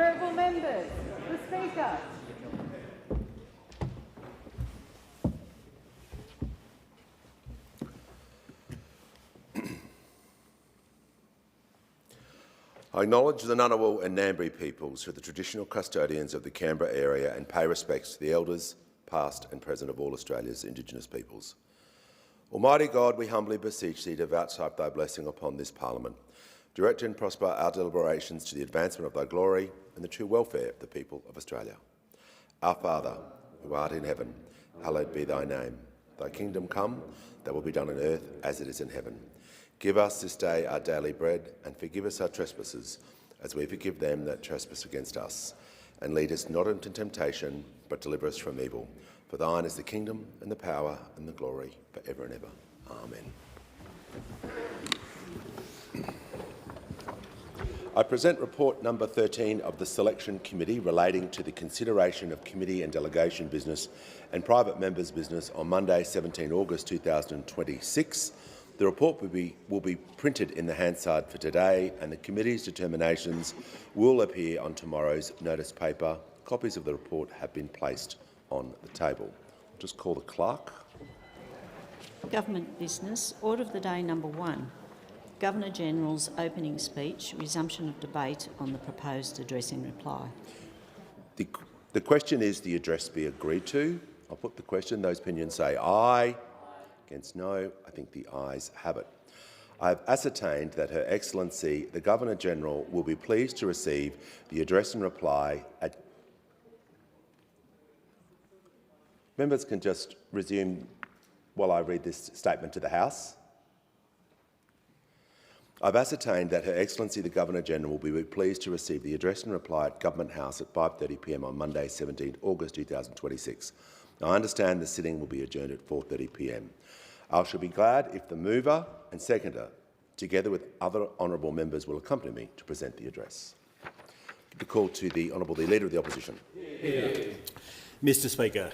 Honourable members, the Speaker. I acknowledge the Ngunnawal and Ngambri peoples who are the traditional custodians of the Canberra area and pay respects to the elders, past and present, of all Australia's Indigenous peoples. Almighty God, we humbly beseech Thee to vouchsafe Thy blessing upon this Parliament. Direct and prosper our deliberations to the advancement of Thy glory and the true welfare of the people of Australia. Our Father, who art in heaven, hallowed be Thy name. Thy kingdom come, Thy will be done on earth as it is in heaven. Give us this day our daily bread, and forgive us our trespasses, as we forgive them that trespass against us. And lead us not into temptation, but deliver us from evil. For Thine is the kingdom, and the power, and the glory, for ever and ever. Amen. I present report number 13 of the Selection Committee relating to the consideration of committee and delegation business and private members' business on Monday, 17 August 2026. The report will be printed in the Hansard for today, and the committee's determinations will appear on tomorrow's notice paper. Copies of the report have been placed on the table. I'll just call the clerk. Government business. Order of the day number 1. Governor-General's opening speech, resumption of debate on the proposed address in reply. The question is the address be agreed to. I'll put the question. Those opinions say aye. Against no. I think the ayes have it. I have ascertained that Her Excellency the Governor-General will be pleased to receive the address and reply at... Members can just resume while I read this statement to the House. I've ascertained that Her Excellency the Governor-General will be pleased to receive the address and reply at Government House at 5:30 p.m. on Monday, 17 August 2026. I understand the sitting will be adjourned at 4:30 p.m. I shall be glad if the mover and seconder, together with other honourable members, will accompany me to present the address. The call to the Honourable Leader of the Opposition. Mr Speaker,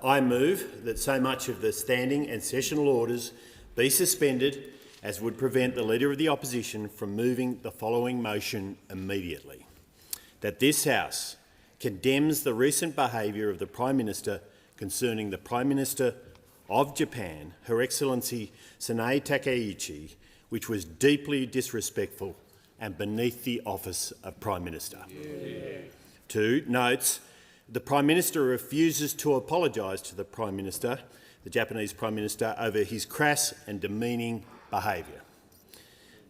I move that so much of the standing and sessional orders be suspended as would prevent the Leader of the Opposition from moving the following motion immediately. That this House condemns the recent behaviour of the Prime Minister concerning the Prime Minister of Japan, Her Excellency Sanae Takaichi, which was deeply disrespectful and beneath the office of Prime Minister. 2. Notes the Prime Minister refuses to apologise to the Prime Minister, the Japanese Prime Minister, over his crass and demeaning behaviour.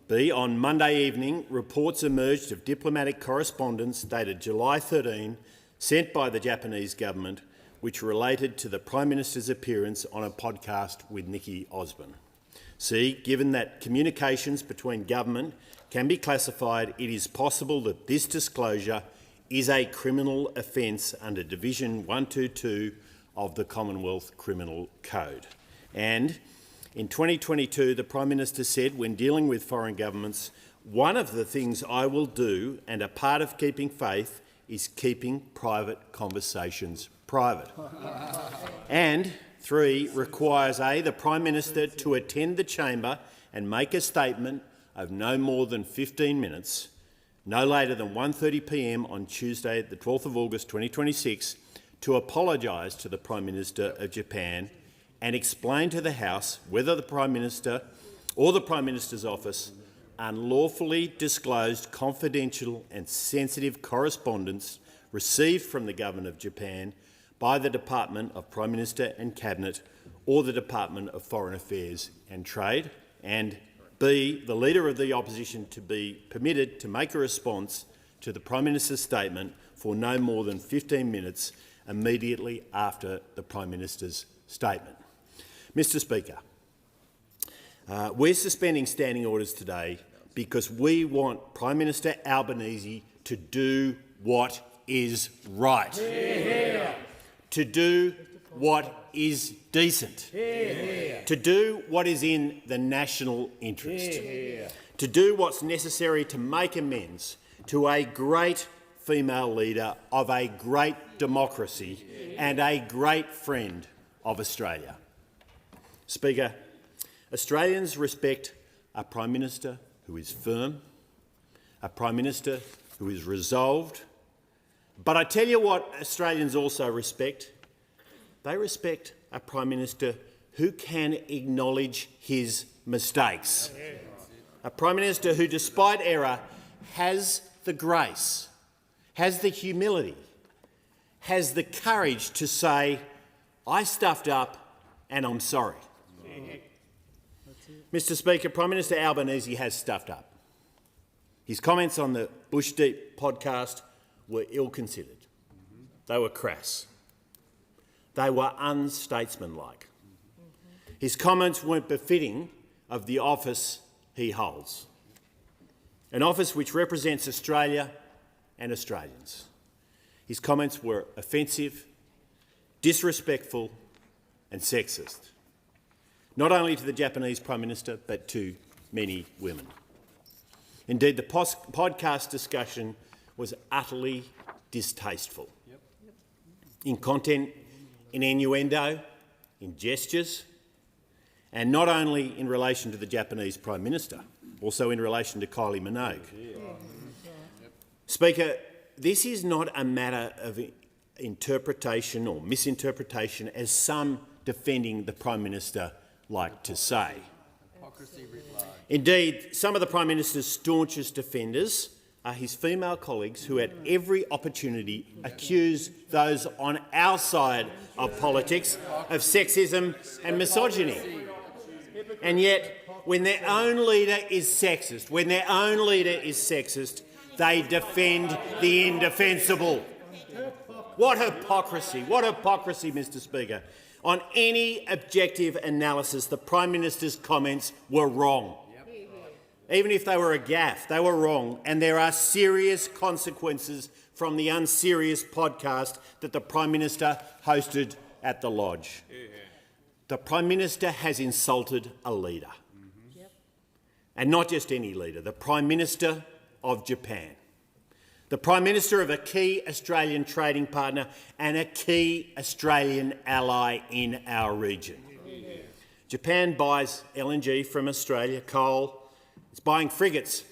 B. On Monday evening, reports emerged of diplomatic correspondence dated July 13 sent by the Japanese government which related to the Prime Minister's appearance on a podcast with Nikki Osborne. C. Given that communications between government can be classified, it is possible that this disclosure is a criminal offence under Division 122 of the Commonwealth Criminal Code. And in 2022, the Prime Minister said, when dealing with foreign governments, one of the things I will do, and a part of keeping faith, is keeping private conversations private. And 3, requires A, the Prime Minister to attend the chamber and make a statement of no more than 15 minutes, no later than 1:30 p.m. on Tuesday, the 12th of August 2026, to apologise to the Prime Minister of Japan and explain to the House whether the Prime Minister or the Prime Minister's office unlawfully disclosed confidential and sensitive correspondence received from the Government of Japan by the Department of Prime Minister and Cabinet or the Department of Foreign Affairs and Trade, and B, the Leader of the Opposition to be permitted to make a response to the Prime Minister's statement for no more than 15 minutes immediately after the Prime Minister's statement. Mr Speaker, we're suspending standing orders today because we want Prime Minister Albanese to do what is right. Yeah. To do what is decent, to do what is in the national interest, to do what's necessary to make amends to a great female leader of a great democracy and a great friend of Australia. Speaker, Australians respect a Prime Minister who is firm, a Prime Minister who is resolved, But I tell you what Australians also respect. They respect a Prime Minister who can acknowledge his mistakes. A Prime Minister who, despite error, has the grace, has the humility, has the courage to say, I stuffed up and I'm sorry. Mr Speaker, Prime Minister Albanese has stuffed up. His comments on the Bush Deep podcast were ill-considered. They were crass. They were unstatesmanlike. His comments weren't befitting of the office he holds, an office which represents Australia and Australians. His comments were offensive, disrespectful and sexist, not only to the Japanese Prime Minister but to many women. Indeed, the podcast discussion was utterly distasteful in content, in innuendo, in gestures, and not only in relation to the Japanese Prime Minister, also in relation to Kylie Minogue. Speaker, this is not a matter of interpretation or misinterpretation, as some defending the Prime Minister like to say. Indeed, some of the Prime Minister's staunchest defenders are his female colleagues who at every opportunity accuse those on our side of politics of sexism and misogyny. And yet, when their own leader is sexist, they defend the indefensible. What hypocrisy, Mr Speaker. On any objective analysis, the Prime Minister's comments were wrong. Even if they were a gaffe, they were wrong, and there are serious consequences from the unserious podcast that the Prime Minister hosted at the Lodge. The Prime Minister has insulted a leader, and not just any leader, the Prime Minister of Japan, the Prime Minister of a key Australian trading partner and a key Australian ally in our region. Japan buys LNG from Australia, coal. It's buying frigates.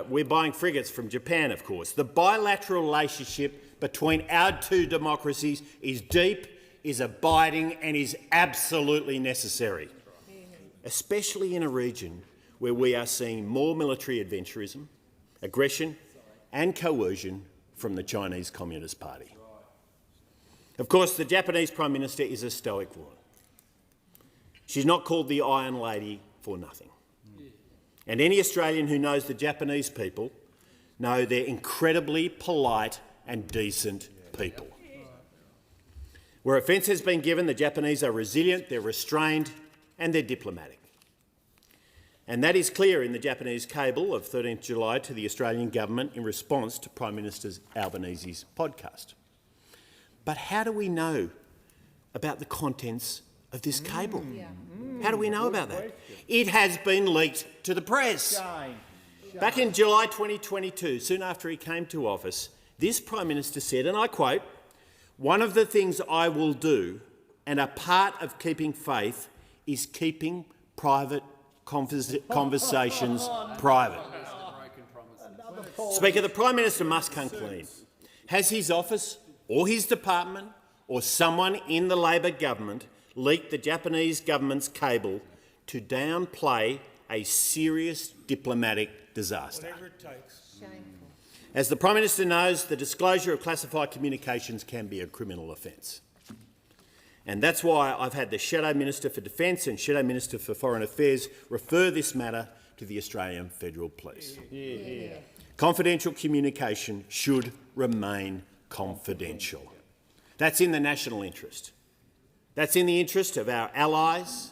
We're buying frigates from Japan, of course. The bilateral relationship between our two democracies is deep, is abiding and is absolutely necessary, especially in a region where we are seeing more military adventurism, aggression and coercion from the Chinese Communist Party. Of course, the Japanese Prime Minister is a stoic woman. She's not called the Iron Lady for nothing. And any Australian who knows the Japanese people know they're incredibly polite and decent people. Where offence has been given, the Japanese are resilient, they're restrained and they're diplomatic. And that is clear in the Japanese cable of 13th July to the Australian government in response to Prime Minister Albanese's podcast. But how do we know about the contents of this cable? How do we know about that? It has been leaked to the press. Back in July 2022, soon after he came to office, this Prime Minister said, and I quote, "One of the things I will do, and a part of keeping faith, is keeping private conversations private." Speaker, the Prime Minister must come clean. Has his office or his department or someone in the Labor government leaked the Japanese government's cable to downplay a serious diplomatic disaster? Whatever it takes. As the Prime Minister knows, the disclosure of classified communications can be a criminal offence. And that's why I've had the Shadow Minister for Defence and Shadow Minister for Foreign Affairs refer this matter to the Australian Federal Police. Confidential communication should remain confidential. That's in the national interest. That's in the interest of our allies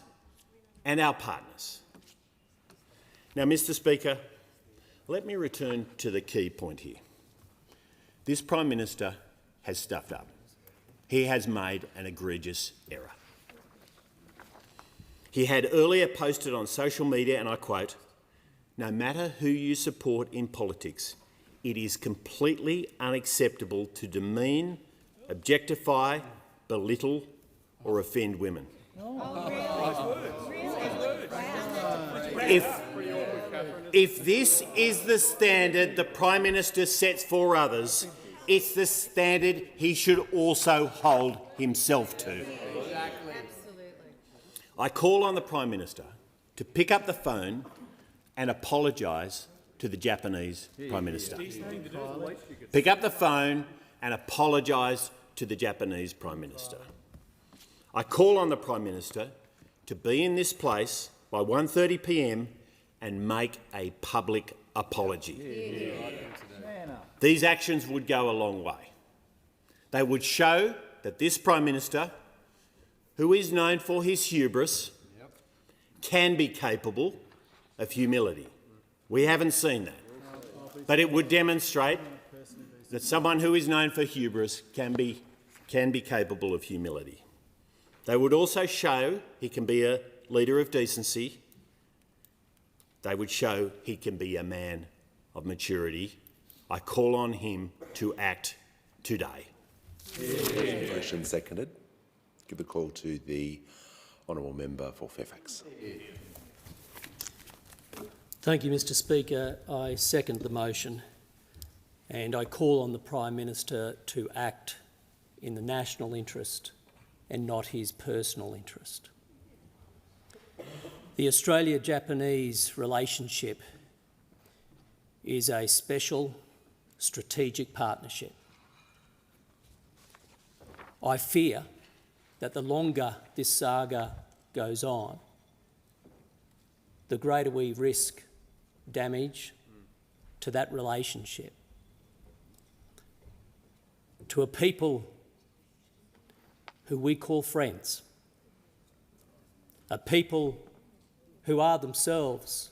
and our partners. Now, Mr Speaker, let me return to the key point here. This Prime Minister has stuffed up. He has made an egregious error. He had earlier posted on social media, and I quote, "No matter who you support in politics, it is completely unacceptable to demean, objectify, belittle or offend women." If this is the standard the Prime Minister sets for others, It's the standard he should also hold himself to. Exactly. I call on the Prime Minister to pick up the phone and apologise to the Japanese Prime Minister. Pick up the phone and apologise to the Japanese Prime Minister. I call on the Prime Minister to be in this place by 1:30 p.m. and make a public apology. These actions would go a long way. They would show that this Prime Minister, who is known for his hubris, can be capable of humility. We haven't seen that. But it would demonstrate that someone who is known for hubris can be capable of humility. They would also show he can be a leader of decency. They would show he can be a man of maturity. I call on him to act today. Motion seconded. Give the call to the honourable member for Fairfax. Thank you, Mr Speaker. I second the motion and I call on the Prime Minister to act in the national interest and not his personal interest. The Australia-Japanese relationship is a special strategic partnership. I fear that the longer this saga goes on, the greater we risk damage to that relationship, to a people who we call friends, a people who are themselves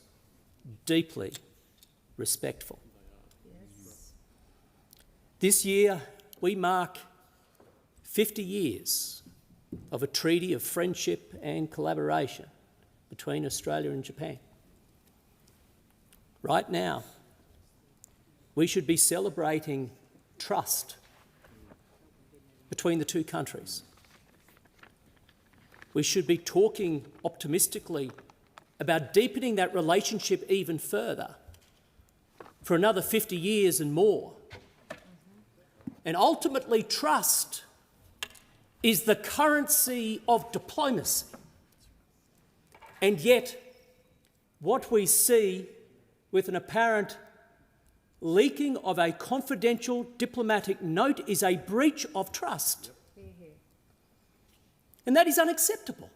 deeply respectful. This year we mark 50 years of a treaty of friendship and collaboration between Australia and Japan. Right now, we should be celebrating trust between the two countries. We should be talking optimistically about deepening that relationship even further for another 50 years and more. And ultimately, trust is the currency of diplomacy. And yet, what we see with an apparent leaking of a confidential diplomatic note is a breach of trust. And that is unacceptable.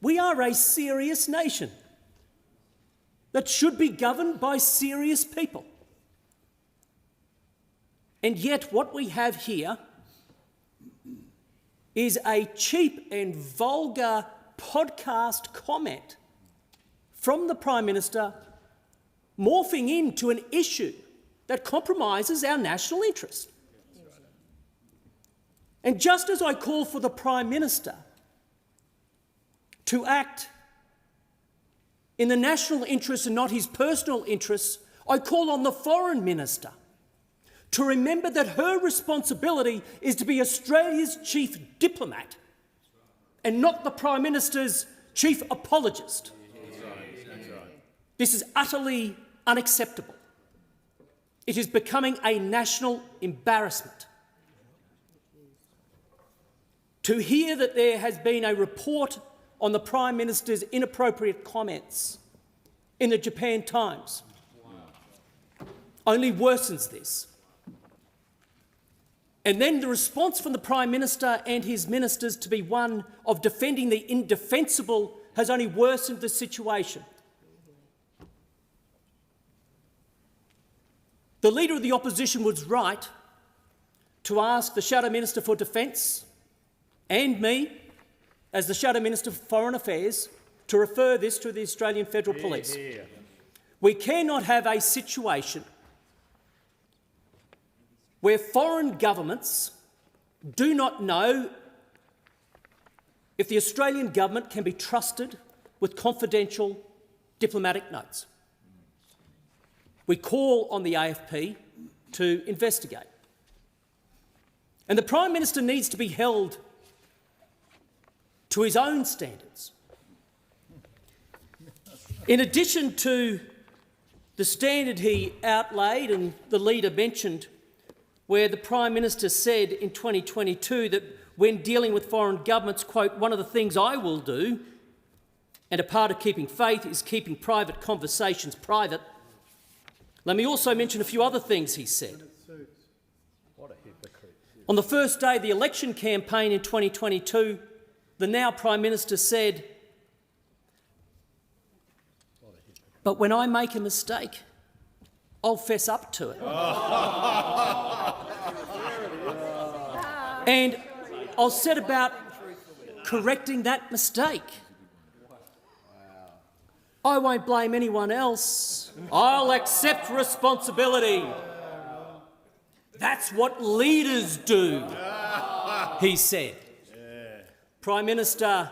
We are a serious nation that should be governed by serious people. And yet what we have here is a cheap and vulgar podcast comment from the Prime Minister morphing into an issue that compromises our national interest. And just as I call for the Prime Minister to act in the national interest and not his personal interests, I call on the Foreign Minister to remember that her responsibility is to be Australia's chief diplomat and not the Prime Minister's chief apologist. This is utterly unacceptable. It is becoming a national embarrassment. To hear that there has been a report on the Prime Minister's inappropriate comments in the Japan Times only worsens this. And then the response from the Prime Minister and his ministers to be one of defending the indefensible has only worsened the situation. The Leader of the Opposition was right to ask the Shadow Minister for Defence and me, as the Shadow Minister for Foreign Affairs, to refer this to the Australian Federal Police. We cannot have a situation where foreign governments do not know if the Australian government can be trusted with confidential diplomatic notes. We call on the AFP to investigate. And the Prime Minister needs to be held to his own standards. In addition to The standard he outlaid and the leader mentioned, where the Prime Minister said in 2022 that when dealing with foreign governments, quote, "One of the things I will do, and a part of keeping faith, is keeping private conversations private." Let me also mention a few other things he said. On the first day of the election campaign in 2022, the now Prime Minister said, "But when I make a mistake, I'll fess up to it. And I'll set about correcting that mistake. I won't blame anyone else. I'll accept responsibility. That's what leaders do," he said. Prime Minister,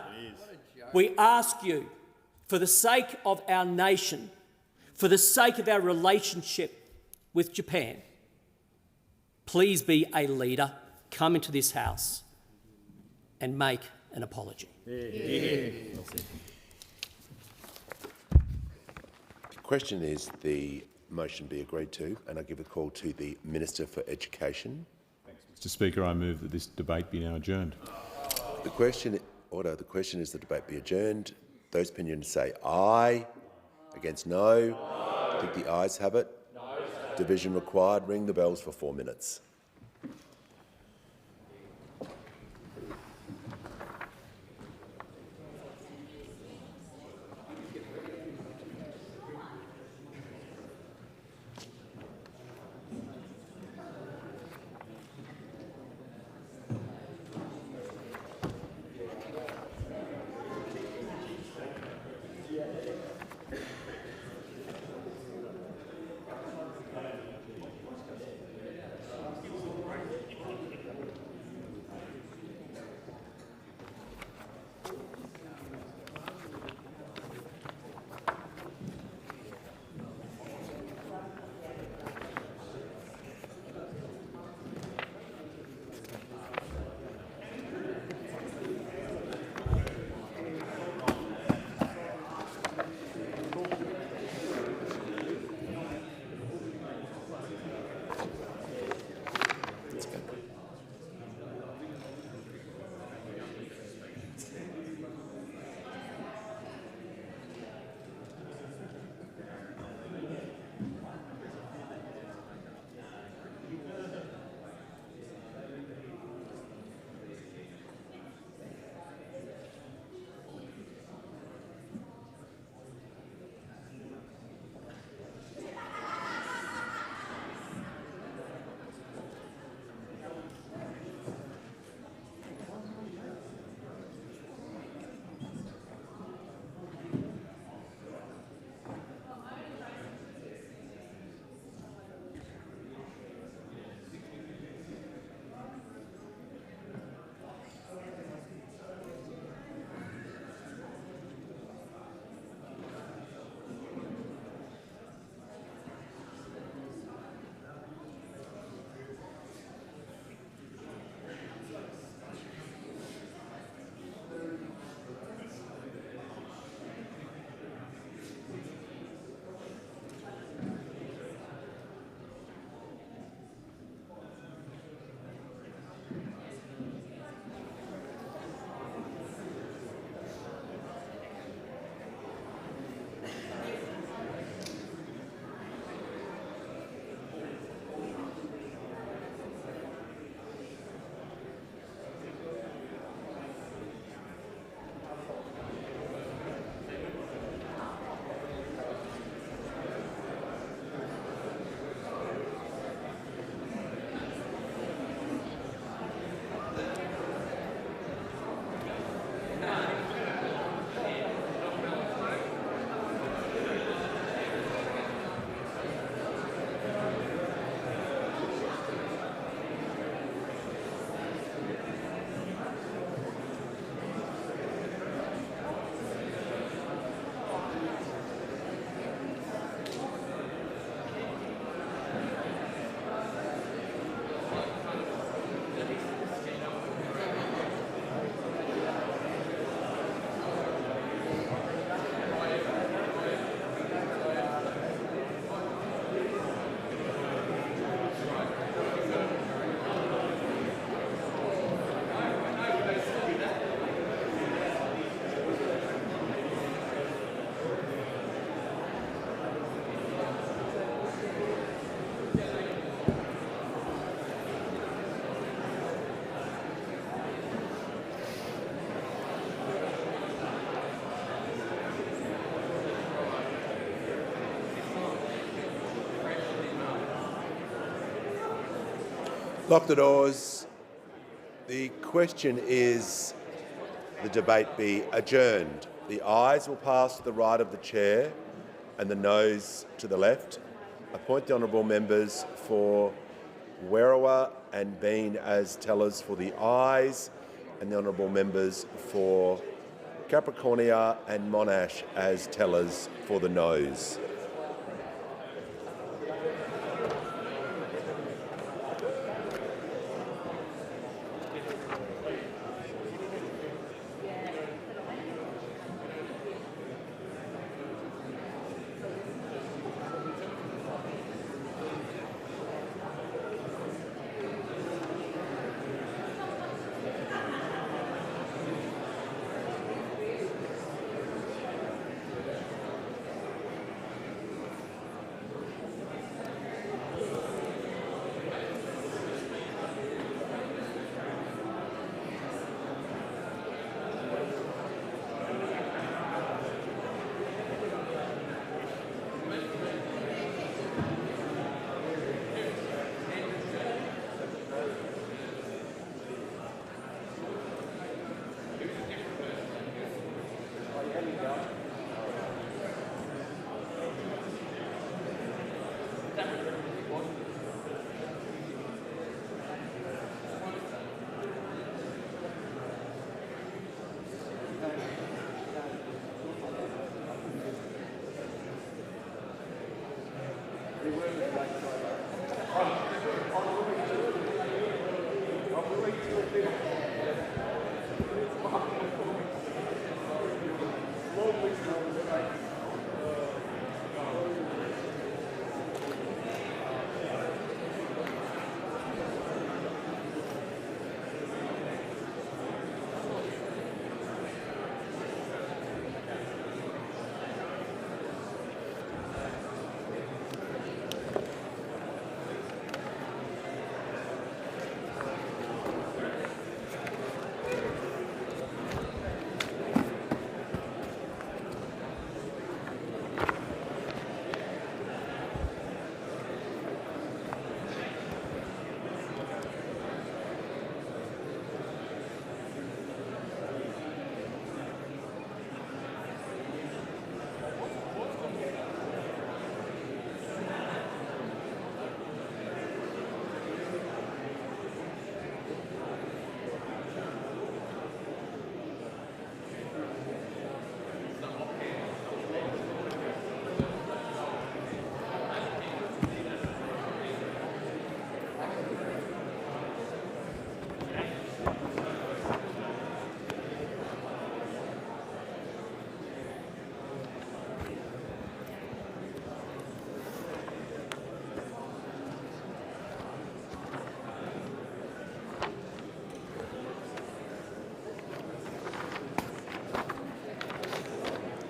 we ask you, for the sake of our nation, for the sake of our relationship with Japan, please be a leader, come into this House and make an apology. The question is the motion be agreed to, and I give a call to the Minister for Education. Mr Speaker, I move that this debate be now adjourned. The question is the debate be adjourned. Those opinions say aye. Against no. I think the ayes have it. Division required. Ring the bells for 4 minutes. Lock the doors. The question is the debate be adjourned. The ayes will pass to the right of the chair and the noes to the left. Appoint the honourable members for Werriwa and Bean as tellers for the ayes, and the honourable members for Capricornia and Monash as tellers for the noes.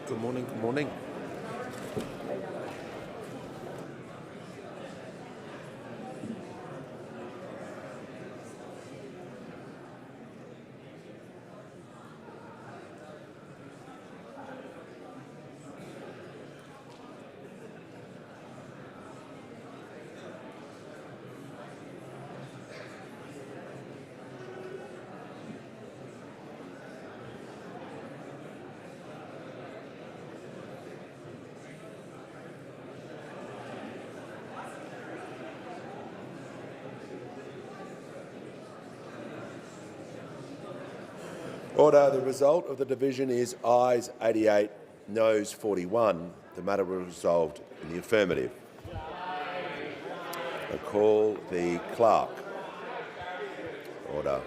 Good morning, good morning. Order. The result of the division is ayes 88, noes 41. The matter was resolved in the affirmative. I call the clerk. Order.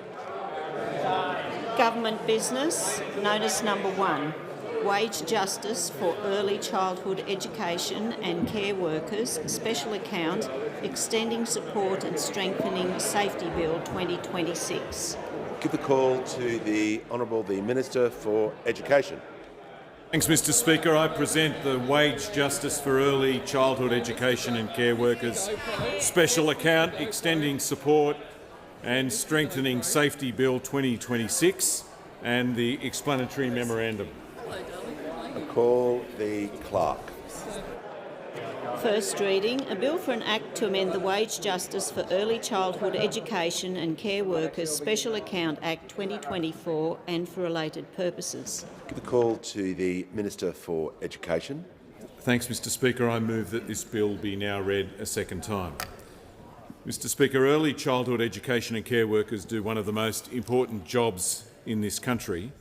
Government business. Notice number 1. Wage justice for early childhood education and care workers, special account, extending support and strengthening Safety Bill 2026. Give the call to the Honourable the Minister for Education. Thanks, Mr Speaker. I present the Wage Justice for Early Childhood Education and Care Workers Special Account, Extending Support and Strengthening Safety Bill 2026 and the explanatory memorandum. I call the clerk. First reading, a bill for an act to amend the Wage Justice for Early Childhood Education and Care Workers Special Account Act 2024 and for related purposes. Give the call to the Minister for Education. Thanks, Mr Speaker. I move that this bill be now read a second time. Mr Speaker, early childhood education and care workers do one of the most important jobs in this country,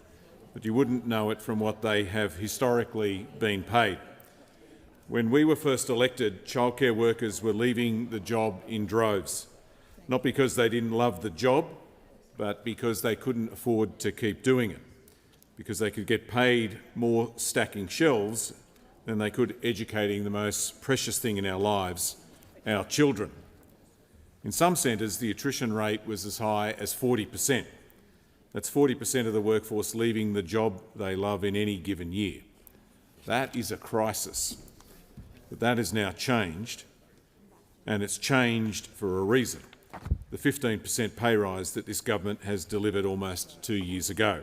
but you wouldn't know it from what they have historically been paid. When we were first elected, childcare workers were leaving the job in droves, not because they didn't love the job, but because they couldn't afford to keep doing it, because they could get paid more stacking shelves than they could educating the most precious thing in our lives, our children. In some centres, the attrition rate was as high as 40%. That's 40% of the workforce leaving the job they love in any given year. That is a crisis. But that has now changed, and it's changed for a reason: the 15% pay rise that this government has delivered almost 2 years ago.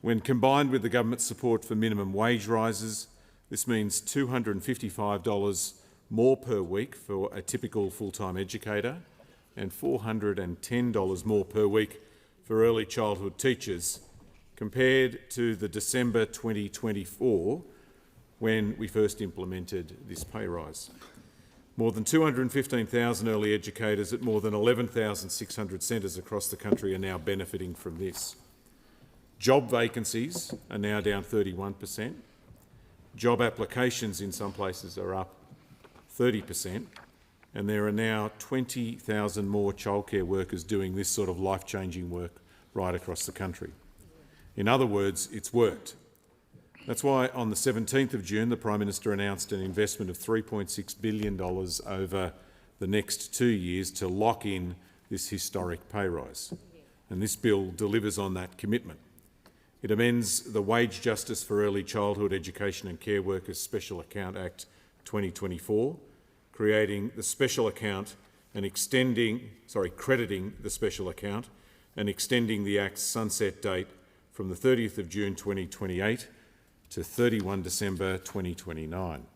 When combined with the government's support for minimum wage rises, this means $255 more per week for a typical full-time educator and $410 more per week for early childhood teachers, compared to the December 2024 when we first implemented this pay rise. More than 215,000 early educators at more than 11,600 centres across the country are now benefiting from this. Job vacancies are now down 31%. Job applications in some places are up 30%, and there are now 20,000 more childcare workers doing this sort of life-changing work right across the country. In other words, it's worked. That's why on the 17th of June, the Prime Minister announced an investment of $3.6 billion over the next 2 years to lock in this historic pay rise. And this bill delivers on that commitment. It amends the Wage Justice for Early Childhood Education and Care Workers Special Account Act 2024, creating the special account and crediting the special account and extending the Act's sunset date from the 30th of June 2028 to 31 December 2029.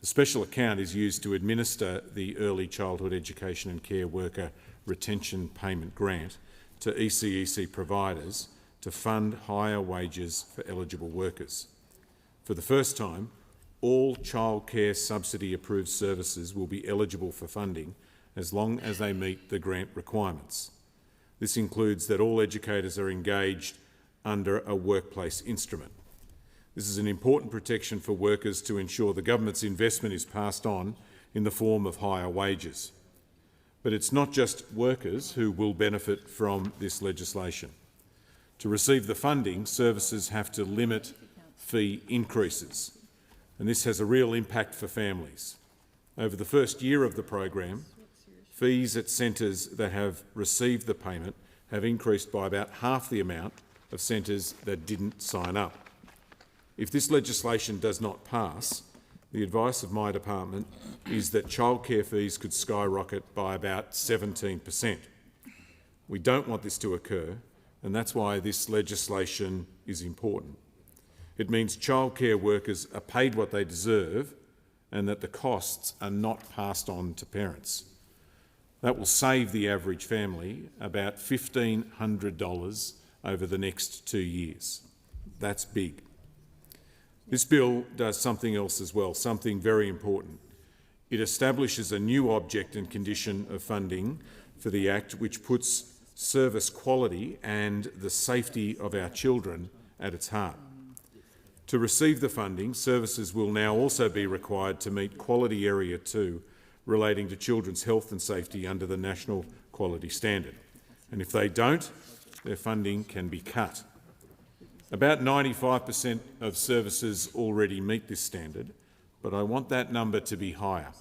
The special account is used to administer the Early Childhood Education and Care Worker Retention Payment Grant to ECEC providers to fund higher wages for eligible workers. For the first time, all childcare subsidy-approved services will be eligible for funding as long as they meet the grant requirements. This includes that all educators are engaged under a workplace instrument. This is an important protection for workers to ensure the government's investment is passed on in the form of higher wages. But it's not just workers who will benefit from this legislation. To receive the funding, services have to limit fee increases, and this has a real impact for families. Over the first year of the program, fees at centres that have received the payment have increased by about half the amount of centres that didn't sign up. If this legislation does not pass, the advice of my department is that childcare fees could skyrocket by about 17%. We don't want this to occur, and that's why this legislation is important. It means childcare workers are paid what they deserve and that the costs are not passed on to parents. That will save the average family about $1,500 over the next 2 years. That's big. This bill does something else as well, something very important. It establishes a new object and condition of funding for the Act which puts service quality and the safety of our children at its heart. To receive the funding, services will now also be required to meet Quality Area 2 relating to children's health and safety under the National Quality Standard. And if they don't, their funding can be cut. About 95% of services already meet this standard, but I want that number to be higher.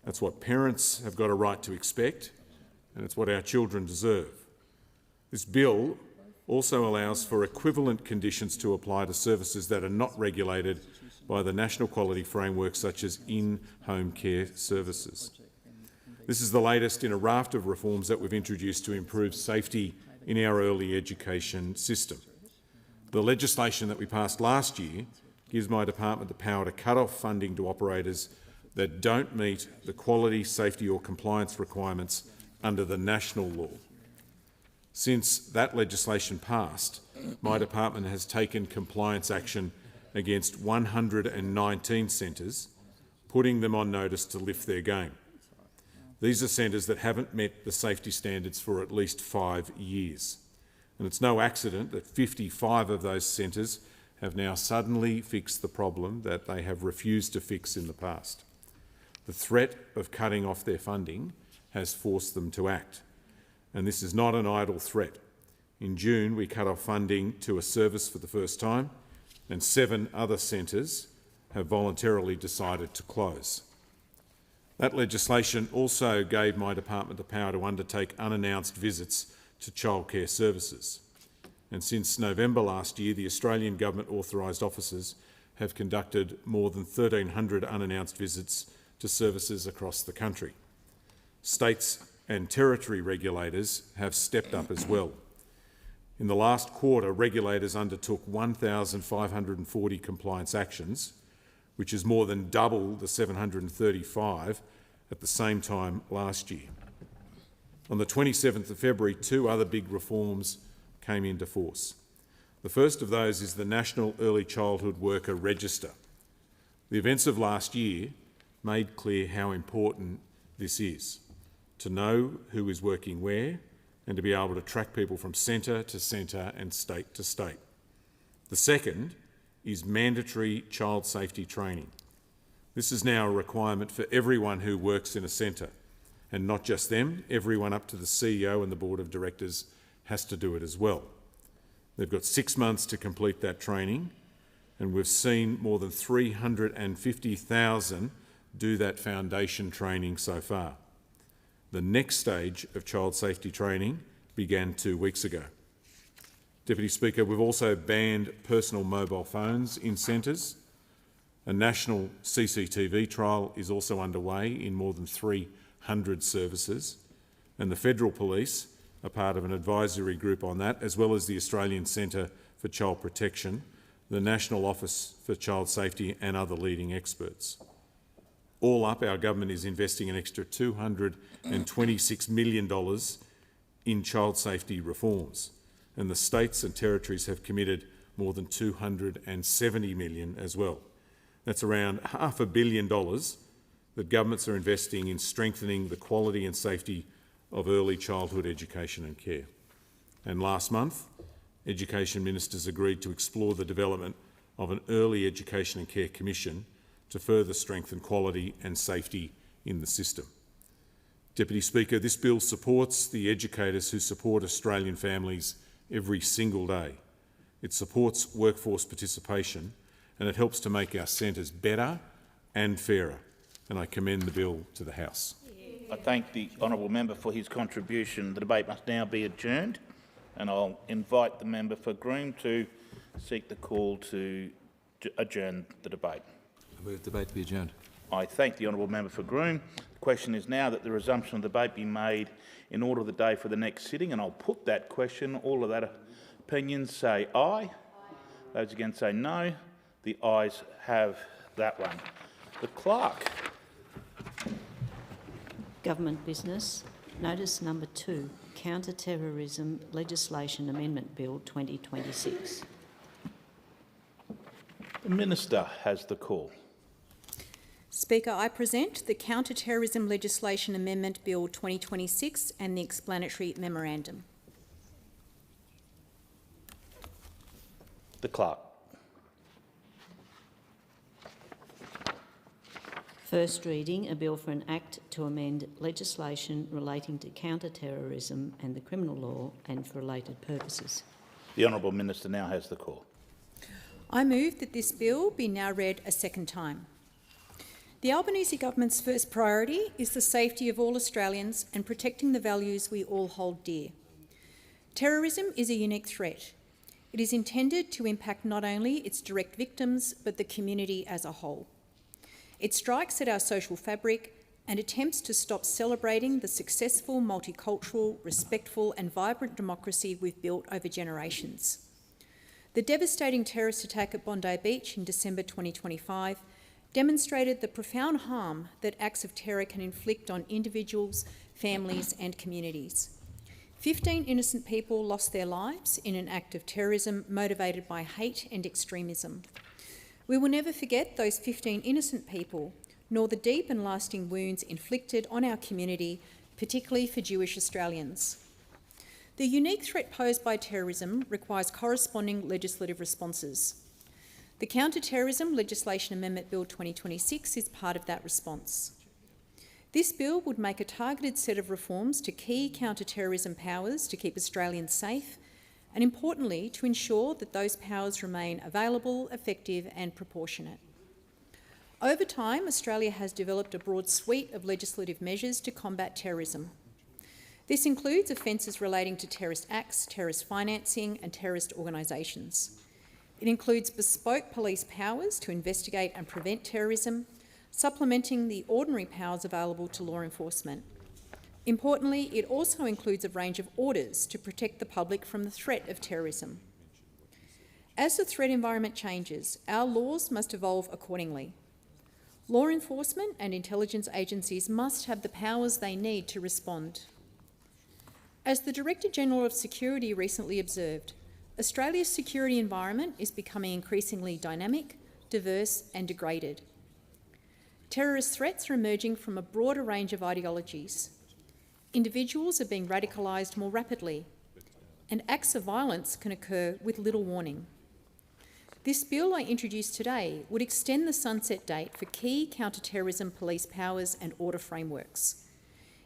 That's what parents have got a right to expect, and it's what our children deserve. This bill also allows for equivalent conditions to apply to services that are not regulated by the National Quality Framework, such as in-home care services. This is the latest in a raft of reforms that we've introduced to improve safety in our early education system. The legislation that we passed last year gives my department the power to cut off funding to operators that don't meet the quality, safety or compliance requirements under the national law. Since that legislation passed, my department has taken compliance action against 119 centres, putting them on notice to lift their game. These are centres that haven't met the safety standards for at least 5 years. And it's no accident that 55 of those centres have now suddenly fixed the problem that they have refused to fix in the past. The threat of cutting off their funding has forced them to act. And this is not an idle threat. In June, we cut off funding to a service for the first time, and 7 other centres have voluntarily decided to close. That legislation also gave my department the power to undertake unannounced visits to childcare services. And since November last year, the Australian Government authorised officers have conducted more than 1,300 unannounced visits to services across the country. States and territory regulators have stepped up as well. In the last quarter, regulators undertook 1,540 compliance actions, which is more than double the 735 at the same time last year. On the 27th of February, 2 other big reforms came into force. The first of those is the National Early Childhood Worker Register. The events of last year made clear how important this is, to know who is working where and to be able to track people from centre to centre and state to state. The second is mandatory child safety training. This is now a requirement for everyone who works in a centre, and not just them, everyone up to the CEO and the Board of Directors has to do it as well. They've got 6 months to complete that training, and we've seen more than 350,000 do that foundation training so far. The next stage of child safety training began 2 weeks ago. Deputy Speaker, we've also banned personal mobile phones in centres. A national CCTV trial is also underway in more than 300 services, and the Federal Police are part of an advisory group on that, as well as the Australian Centre for Child Protection, the National Office for Child Safety and other leading experts. All up, our government is investing an extra $226 million in child safety reforms, and the states and territories have committed more than $270 million as well. That's around $500 million that governments are investing in strengthening the quality and safety of early childhood education and care. And last month, Education Ministers agreed to explore the development of an Early Education and Care Commission to further strengthen quality and safety in the system. Deputy Speaker, this bill supports the educators who support Australian families every single day. It supports workforce participation, and it helps to make our centres better and fairer. And I commend the bill to the House. I thank the honourable member for his contribution. The debate must now be adjourned, and I'll invite the member for Groom to seek the call to adjourn the debate. I move the debate be adjourned. I thank the honourable member for Groom. The question is now that the resumption of the debate be made in order of the day for the next sitting, and I'll put that question. All of that opinions say aye. Those against say no. The ayes have that one. The clerk. Government business. Notice number 2, Counter-Terrorism Legislation Amendment Bill 2026. The Minister has the call. Speaker, I present the Counter-Terrorism Legislation Amendment Bill 2026 and the explanatory memorandum. The clerk. First reading, a bill for an act to amend legislation relating to counter-terrorism and the criminal law and for related purposes. The Honourable Minister now has the call. I move that this bill be now read a second time. The Albanese Government's first priority is the safety of all Australians and protecting the values we all hold dear. Terrorism is a unique threat. It is intended to impact not only its direct victims but the community as a whole. It strikes at our social fabric and attempts to stop celebrating the successful, multicultural, respectful and vibrant democracy we've built over generations. The devastating terrorist attack at Bondi Beach in December 2025 demonstrated the profound harm that acts of terror can inflict on individuals, families and communities. 15 innocent people lost their lives in an act of terrorism motivated by hate and extremism. We will never forget those 15 innocent people, nor the deep and lasting wounds inflicted on our community, particularly for Jewish Australians. The unique threat posed by terrorism requires corresponding legislative responses. The Counter-Terrorism Legislation Amendment Bill 2026 is part of that response. This bill would make a targeted set of reforms to key counter-terrorism powers to keep Australians safe and, importantly, to ensure that those powers remain available, effective and proportionate. Over time, Australia has developed a broad suite of legislative measures to combat terrorism. This includes offences relating to terrorist acts, terrorist financing and terrorist organisations. It includes bespoke police powers to investigate and prevent terrorism, supplementing the ordinary powers available to law enforcement. Importantly, it also includes a range of orders to protect the public from the threat of terrorism. As the threat environment changes, our laws must evolve accordingly. Law enforcement and intelligence agencies must have the powers they need to respond. As the Director-General of Security recently observed, Australia's security environment is becoming increasingly dynamic, diverse and degraded. Terrorist threats are emerging from a broader range of ideologies. Individuals are being radicalised more rapidly, and acts of violence can occur with little warning. This bill I introduced today would extend the sunset date for key counter-terrorism police powers and order frameworks.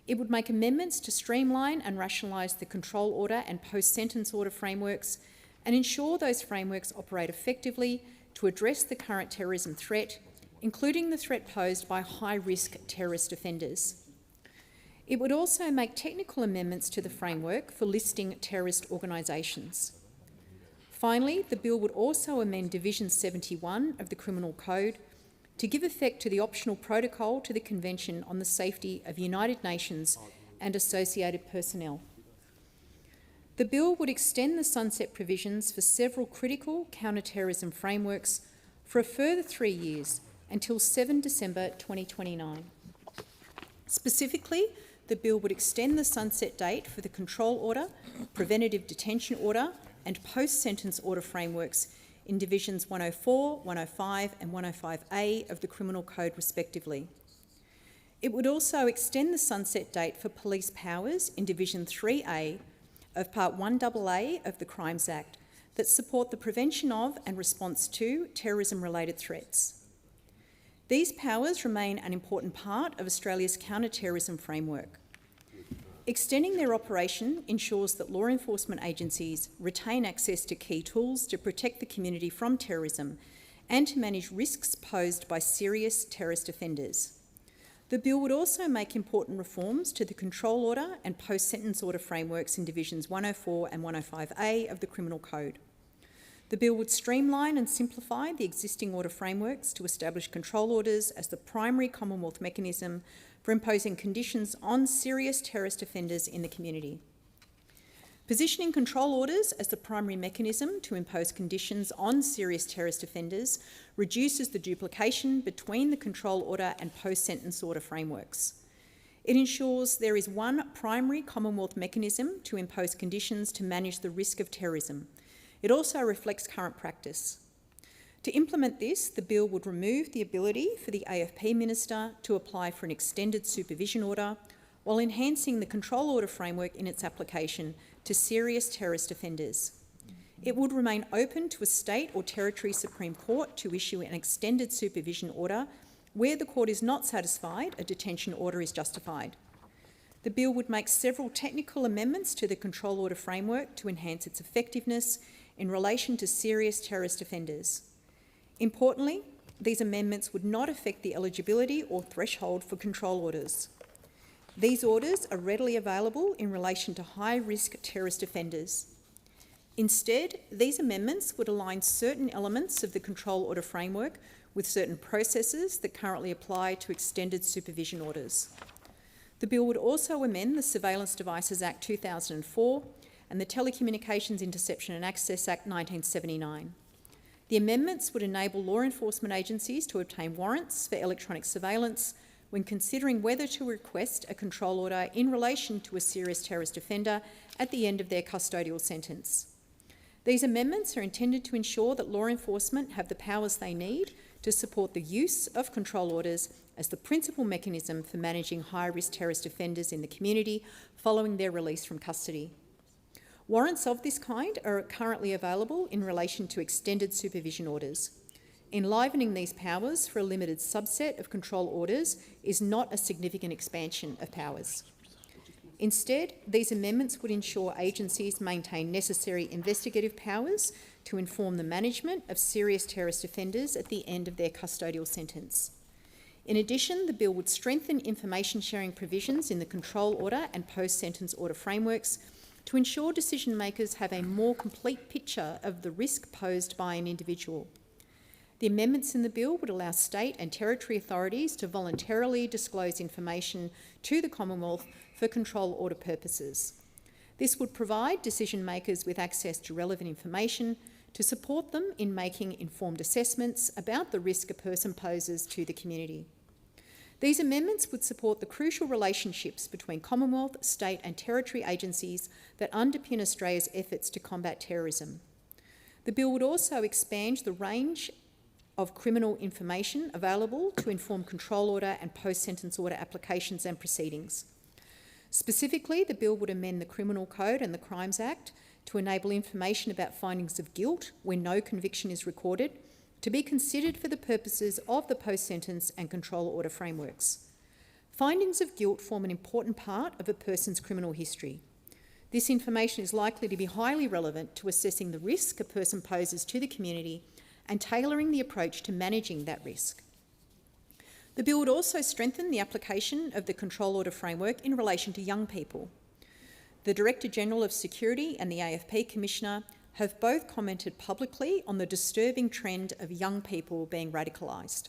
It would make amendments to streamline and rationalise the control order and post-sentence order frameworks and ensure those frameworks operate effectively to address the current terrorism threat, including the threat posed by high-risk terrorist offenders. It would also make technical amendments to the framework for listing terrorist organisations. Finally, the bill would also amend Division 71 of the Criminal Code to give effect to the optional protocol to the Convention on the Safety of United Nations and associated personnel. The bill would extend the sunset provisions for several critical counter-terrorism frameworks for a further 3 years until 7 December 2029. Specifically, the bill would extend the sunset date for the control order, preventative detention order and post-sentence order frameworks in Divisions 104, 105 and 105A of the Criminal Code respectively. It would also extend the sunset date for police powers in Division 3A of Part 1AA of the Crimes Act that support the prevention of and response to terrorism-related threats. These powers remain an important part of Australia's counter-terrorism framework. Extending their operation ensures that law enforcement agencies retain access to key tools to protect the community from terrorism and to manage risks posed by serious terrorist offenders. The bill would also make important reforms to the control order and post-sentence order frameworks in Divisions 104 and 105A of the Criminal Code. The bill would streamline and simplify the existing order frameworks to establish control orders as the primary Commonwealth mechanism for imposing conditions on serious terrorist offenders in the community. Positioning control orders as the primary mechanism to impose conditions on serious terrorist offenders reduces the duplication between the control order and post-sentence order frameworks. It ensures there is one primary Commonwealth mechanism to impose conditions to manage the risk of terrorism. It also reflects current practice. To implement this, the bill would remove the ability for the AFP Minister to apply for an extended supervision order while enhancing the control order framework in its application to serious terrorist offenders. It would remain open to a state or territory Supreme Court to issue an extended supervision order where the court is not satisfied a detention order is justified. The bill would make several technical amendments to the control order framework to enhance its effectiveness in relation to serious terrorist offenders. Importantly, these amendments would not affect the eligibility or threshold for control orders. These orders are readily available in relation to high-risk terrorist offenders. Instead, these amendments would align certain elements of the control order framework with certain processes that currently apply to extended supervision orders. The bill would also amend the Surveillance Devices Act 2004 and the Telecommunications Interception and Access Act 1979. The amendments would enable law enforcement agencies to obtain warrants for electronic surveillance when considering whether to request a control order in relation to a serious terrorist offender at the end of their custodial sentence. These amendments are intended to ensure that law enforcement have the powers they need to support the use of control orders as the principal mechanism for managing high-risk terrorist offenders in the community following their release from custody. Warrants of this kind are currently available in relation to extended supervision orders. Enlivening these powers for a limited subset of control orders is not a significant expansion of powers. Instead, these amendments would ensure agencies maintain necessary investigative powers to inform the management of serious terrorist offenders at the end of their custodial sentence. In addition, the bill would strengthen information sharing provisions in the control order and post-sentence order frameworks to ensure decision makers have a more complete picture of the risk posed by an individual. The amendments in the bill would allow state and territory authorities to voluntarily disclose information to the Commonwealth for control order purposes. This would provide decision makers with access to relevant information to support them in making informed assessments about the risk a person poses to the community. These amendments would support the crucial relationships between Commonwealth, state and territory agencies that underpin Australia's efforts to combat terrorism. The bill would also expand the range of criminal information available to inform control order and post-sentence order applications and proceedings. Specifically, the bill would amend the Criminal Code and the Crimes Act to enable information about findings of guilt when no conviction is recorded to be considered for the purposes of the post-sentence and control order frameworks. Findings of guilt form an important part of a person's criminal history. This information is likely to be highly relevant to assessing the risk a person poses to the community and tailoring the approach to managing that risk. The bill would also strengthen the application of the control order framework in relation to young people. The Director-General of Security and the AFP Commissioner have both commented publicly on the disturbing trend of young people being radicalised.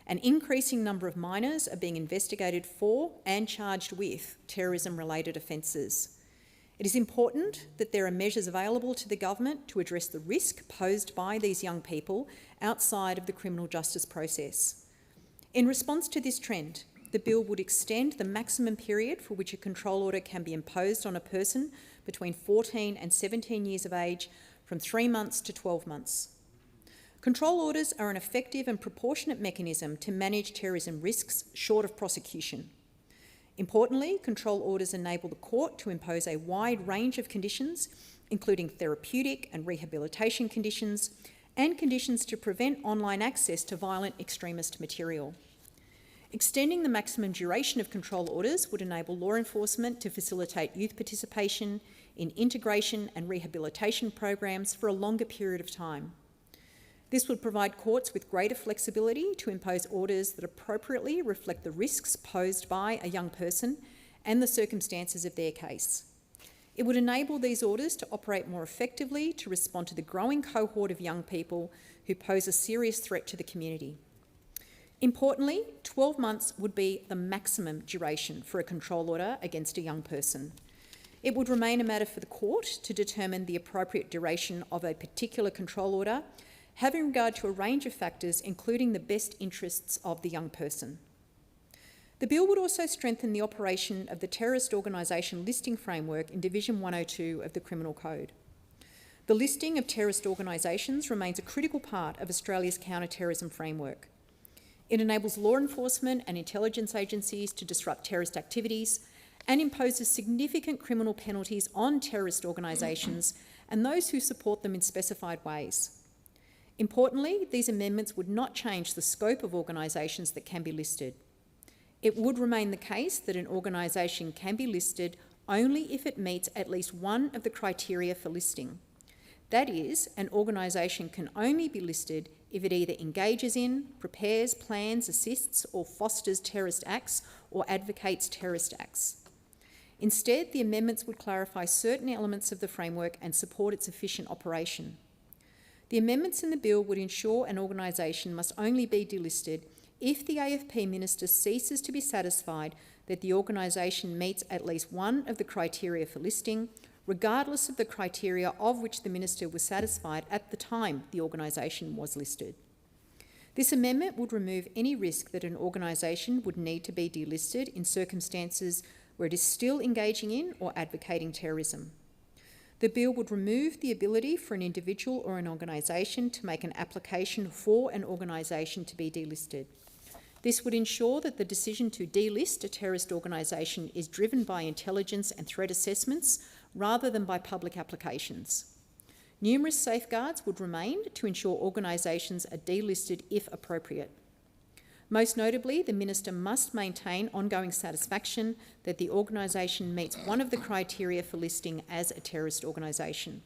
An increasing number of minors are being investigated for and charged with terrorism-related offences. It is important that there are measures available to the government to address the risk posed by these young people outside of the criminal justice process. In response to this trend, the bill would extend the maximum period for which a control order can be imposed on a person between 14 and 17 years of age from 3 months to 12 months. Control orders are an effective and proportionate mechanism to manage terrorism risks short of prosecution. Importantly, control orders enable the court to impose a wide range of conditions, including therapeutic and rehabilitation conditions, and conditions to prevent online access to violent extremist material. Extending the maximum duration of control orders would enable law enforcement to facilitate youth participation in integration and rehabilitation programs for a longer period of time. This would provide courts with greater flexibility to impose orders that appropriately reflect the risks posed by a young person and the circumstances of their case. It would enable these orders to operate more effectively to respond to the growing cohort of young people who pose a serious threat to the community. Importantly, 12 months would be the maximum duration for a control order against a young person. It would remain a matter for the court to determine the appropriate duration of a particular control order, having regard to a range of factors, including the best interests of the young person. The bill would also strengthen the operation of the Terrorist Organisation Listing Framework in Division 102 of the Criminal Code. The listing of terrorist organisations remains a critical part of Australia's counter-terrorism framework. It enables law enforcement and intelligence agencies to disrupt terrorist activities and imposes significant criminal penalties on terrorist organisations and those who support them in specified ways. Importantly, these amendments would not change the scope of organisations that can be listed. It would remain the case that an organisation can be listed only if it meets at least one of the criteria for listing. That is, an organisation can only be listed if it either engages in, prepares, plans, assists or fosters terrorist acts or advocates terrorist acts. Instead, the amendments would clarify certain elements of the framework and support its efficient operation. The amendments in the bill would ensure an organisation must only be delisted if the AFP Minister ceases to be satisfied that the organisation meets at least one of the criteria for listing, regardless of the criteria of which the Minister was satisfied at the time the organisation was listed. This amendment would remove any risk that an organisation would need to be delisted in circumstances where it is still engaging in or advocating terrorism. The bill would remove the ability for an individual or an organisation to make an application for an organisation to be delisted. This would ensure that the decision to delist a terrorist organisation is driven by intelligence and threat assessments rather than by public applications. Numerous safeguards would remain to ensure organisations are delisted if appropriate. Most notably, the Minister must maintain ongoing satisfaction that the organisation meets one of the criteria for listing as a terrorist organisation.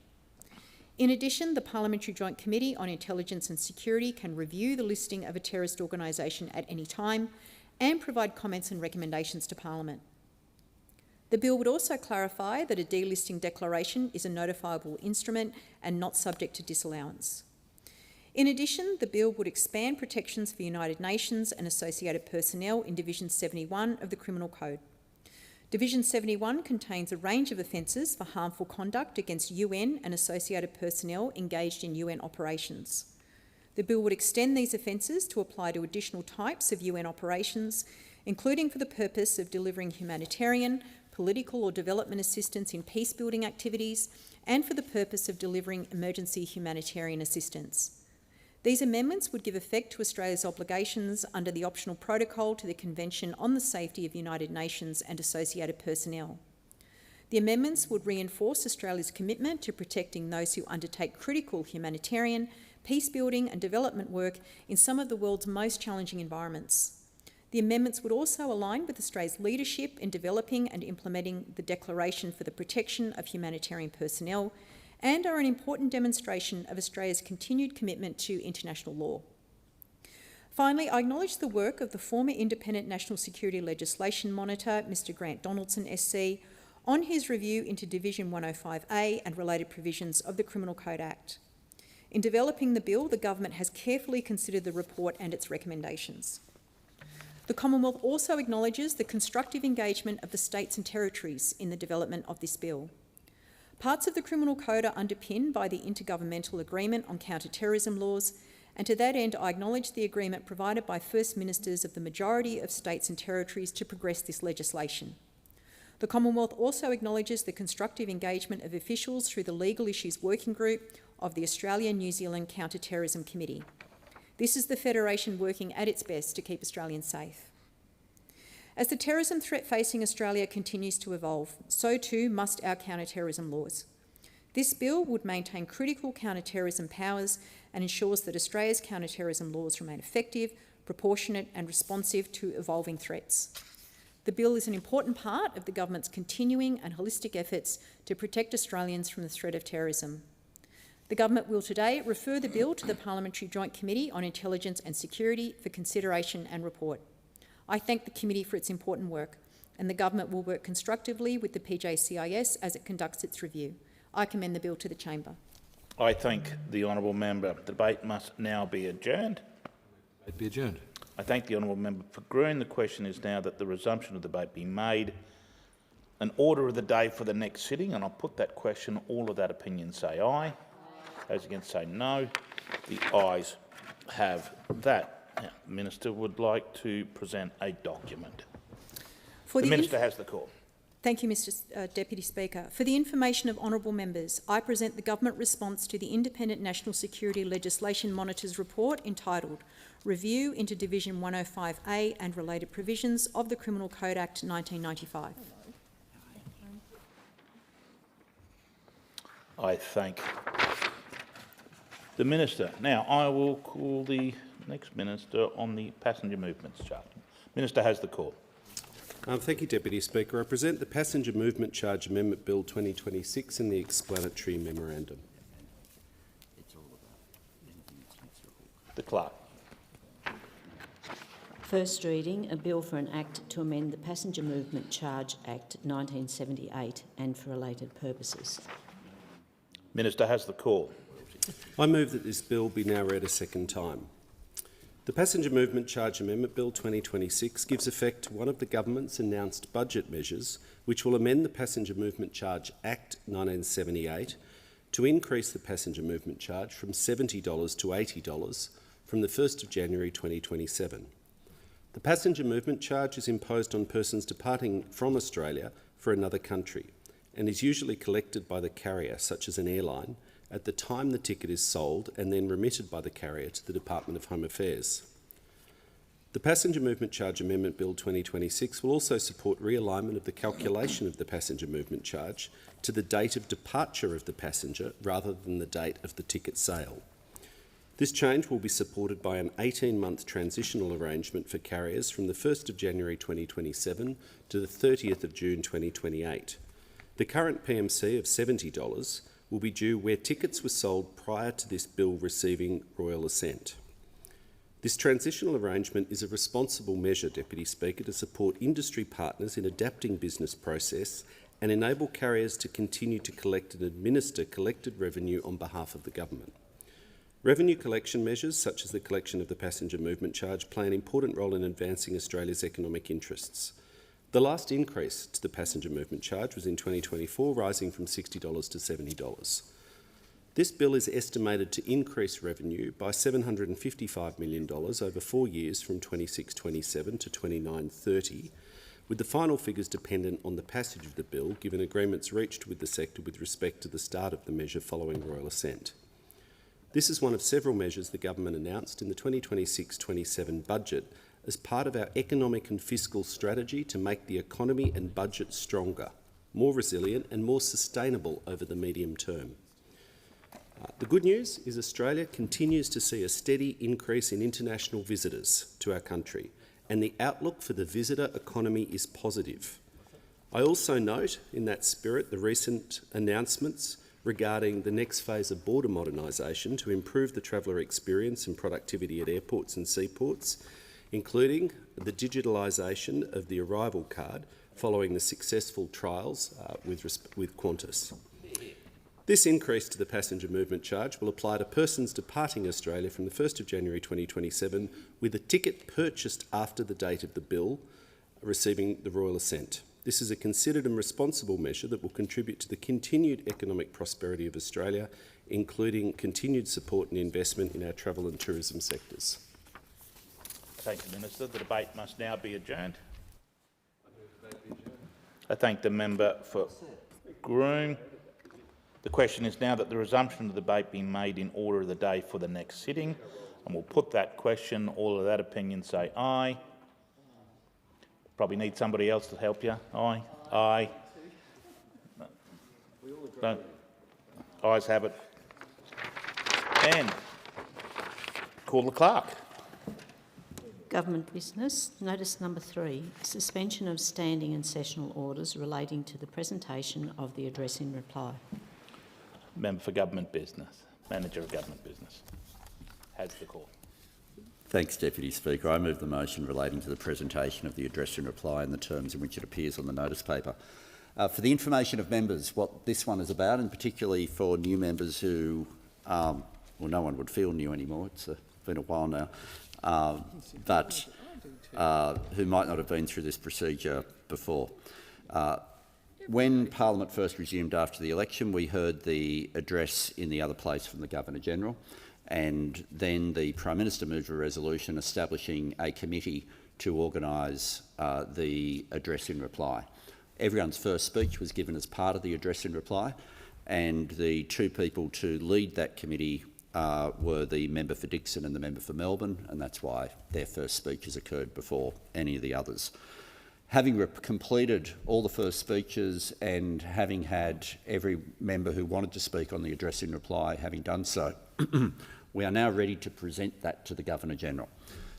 In addition, the Parliamentary Joint Committee on Intelligence and Security can review the listing of a terrorist organisation at any time and provide comments and recommendations to Parliament. The bill would also clarify that a delisting declaration is a notifiable instrument and not subject to disallowance. In addition, the bill would expand protections for United Nations and associated personnel in Division 71 of the Criminal Code. Division 71 contains a range of offences for harmful conduct against UN and associated personnel engaged in UN operations. The bill would extend these offences to apply to additional types of UN operations, including for the purpose of delivering humanitarian, political or development assistance in peacebuilding activities, and for the purpose of delivering emergency humanitarian assistance. These amendments would give effect to Australia's obligations under the optional protocol to the Convention on the Safety of United Nations and associated personnel. The amendments would reinforce Australia's commitment to protecting those who undertake critical humanitarian, peacebuilding and development work in some of the world's most challenging environments. The amendments would also align with Australia's leadership in developing and implementing the Declaration for the Protection of Humanitarian Personnel and are an important demonstration of Australia's continued commitment to international law. Finally, I acknowledge the work of the former Independent National Security Legislation Monitor, Mr Grant Donaldson SC, on his review into Division 105A and related provisions of the Criminal Code Act. In developing the bill, the government has carefully considered the report and its recommendations. The Commonwealth also acknowledges the constructive engagement of the states and territories in the development of this bill. Parts of the Criminal Code are underpinned by the Intergovernmental Agreement on Counter-Terrorism Laws, and to that end I acknowledge the agreement provided by First Ministers of the majority of states and territories to progress this legislation. The Commonwealth also acknowledges the constructive engagement of officials through the Legal Issues Working Group of the Australia-New Zealand Counter-Terrorism Committee. This is the Federation working at its best to keep Australians safe. As the terrorism threat facing Australia continues to evolve, so too must our counter-terrorism laws. This bill would maintain critical counter-terrorism powers and ensures that Australia's counter-terrorism laws remain effective, proportionate and responsive to evolving threats. The bill is an important part of the government's continuing and holistic efforts to protect Australians from the threat of terrorism. The government will today refer the bill to the Parliamentary Joint Committee on Intelligence and Security for consideration and report. I thank the committee for its important work, and the government will work constructively with the PJCIS as it conducts its review. I commend the bill to the chamber. I thank the honourable member. The debate must now be adjourned. Debate be adjourned. I thank the honourable member for Groon. The question is now that the resumption of the debate be made an order of the day for the next sitting, and I'll put that question. All of that opinion say aye. Those against say no. The ayes have that. Now, the Minister would like to present a document. The Minister has the call. Thank you, Mr Deputy Speaker. For the information of honourable members, I present the government response to the Independent National Security Legislation Monitor's report entitled Review into Division 105A and Related Provisions of the Criminal Code Act 1995. I thank the Minister. Now, I will call the next Minister on the passenger movements charge. Minister has the call. Thank you, Deputy Speaker. I present the Passenger Movement Charge Amendment Bill 2026 in the explanatory memorandum. The Clerk. First reading, a bill for an Act to amend the Passenger Movement Charge Act 1978 and for related purposes. Minister has the call. I move that this bill be now read a second time. The Passenger Movement Charge Amendment Bill 2026 gives effect to one of the government's announced budget measures which will amend the Passenger Movement Charge Act 1978 to increase the passenger movement charge from $70 to $80 from the 1st of January 2027. The passenger movement charge is imposed on persons departing from Australia for another country and is usually collected by the carrier, such as an airline, at the time the ticket is sold and then remitted by the carrier to the Department of Home Affairs. The Passenger Movement Charge Amendment Bill 2026 will also support realignment of the calculation of the passenger movement charge to the date of departure of the passenger rather than the date of the ticket sale. This change will be supported by an 18-month transitional arrangement for carriers from the 1st of January 2027 to the 30th of June 2028. The current PMC of $70 will be due where tickets were sold prior to this bill receiving royal assent. This transitional arrangement is a responsible measure, Deputy Speaker, to support industry partners in adapting business process and enable carriers to continue to collect and administer collected revenue on behalf of the government. Revenue collection measures, such as the collection of the passenger movement charge, play an important role in advancing Australia's economic interests. The last increase to the passenger movement charge was in 2024, rising from $60 to $70. This bill is estimated to increase revenue by $755 million over 4 years from 26-27 to 29-30, with the final figures dependent on the passage of the bill, given agreements reached with the sector with respect to the start of the measure following royal assent. This is one of several measures the government announced in the 2026-27 budget as part of our economic and fiscal strategy to make the economy and budget stronger, more resilient and more sustainable over the medium term. The good news is Australia continues to see a steady increase in international visitors to our country, and the outlook for the visitor economy is positive. I also note, in that spirit, the recent announcements regarding the next phase of border modernisation to improve the traveller experience and productivity at airports and seaports, including the digitalisation of the arrival card following the successful trials with Qantas. This increase to the passenger movement charge will apply to persons departing Australia from the 1st of January 2027 with a ticket purchased after the date of the bill receiving the royal assent. This is a considered and responsible measure that will contribute to the continued economic prosperity of Australia, including continued support and investment in our travel and tourism sectors. Thank you, Minister. The debate must now be adjourned. I thank the member for Groom. The question is now that the resumption of the debate be made in order of the day for the next sitting, and we'll put that question. All of that opinion say aye. Probably need somebody else to help you. Aye. Aye. No. Ayes have it. And call the clerk. Government business. Notice number 3, suspension of standing and sessional orders relating to the presentation of the address in reply. Member for Government Business. Manager of Government Business has the call. Thanks, Deputy Speaker. I move the motion relating to the presentation of the address in reply in the terms in which it appears on the notice paper. For the information of members, what this one is about, and particularly for new members who, well, no one would feel new anymore, it's been a while now, but who might not have been through this procedure before. When Parliament first resumed after the election, we heard the address in the other place from the Governor-General, and then the Prime Minister moved a resolution establishing a committee to organise the address in reply. Everyone's first speech was given as part of the address in reply, and the two people to lead that committee were the member for Dixon and the member for Melbourne, and that's why their first speeches occurred before any of the others. Having completed all the first speeches and having had every member who wanted to speak on the address in reply having done so, we are now ready to present that to the Governor-General.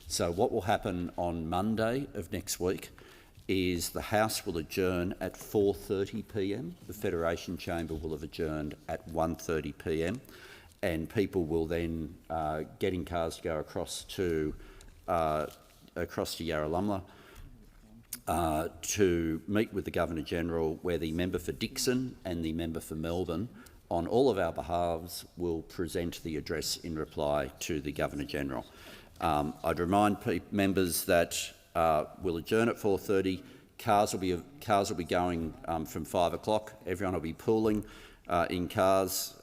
So what will happen on Monday of next week is the House will adjourn at 4:30 p.m. The Federation Chamber will have adjourned at 1:30 p.m. and people will then get in cars to go across to Yarralumla to meet with the Governor-General, where the member for Dixon and the member for Melbourne on all of our behalves, will present the address in reply to the Governor-General. I'd remind members that we'll adjourn at 4:30. Cars will be going from 5 o'clock. Everyone will be pooling in cars.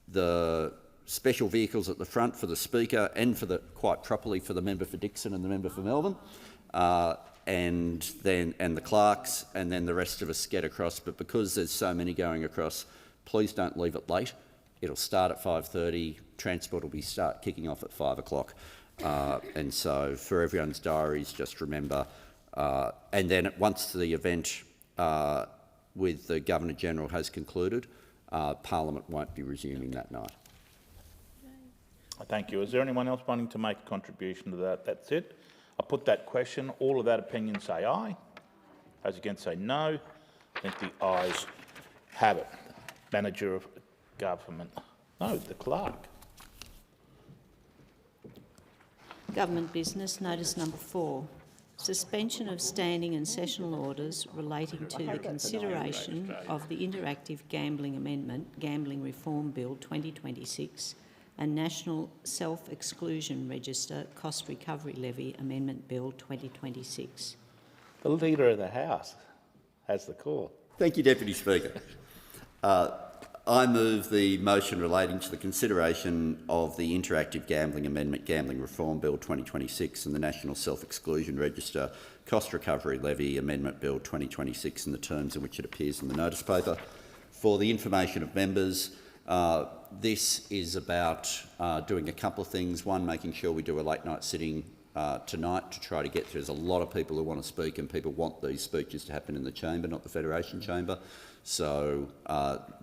The special vehicles at the front for the Speaker and quite properly for the member for Dixon and the member for Melbourne, and the clerks, and then the rest of us get across. But because there's so many going across, please don't leave it late. It'll start at 5:30. Transport will start kicking off at 5 o'clock. And so for everyone's diaries, just remember. And then once the event with the Governor-General has concluded, Parliament won't be resuming that night. Thank you. Is there anyone else wanting to make a contribution to that? That's it. I'll put that question. All of that opinion say aye. Those against say no. I think the ayes have it. Manager of Government. No, the clerk. Government business, notice number 4. Suspension of standing and sessional orders relating to the consideration of the Interactive Gambling Amendment, Gambling Reform Bill 2026 and National Self-Exclusion Register Cost Recovery Levy Amendment Bill 2026. The Leader of the House has the call. Thank you, Deputy Speaker. I move the motion relating to the consideration of the Interactive Gambling Amendment, Gambling Reform Bill 2026 and the National Self-Exclusion Register Cost Recovery Levy Amendment Bill 2026 in the terms in which it appears in the notice paper. For the information of members, this is about doing a couple of things. One, making sure we do a late night sitting tonight to try to get through. There's a lot of people who want to speak, and people want these speeches to happen in the chamber, not the Federation chamber. So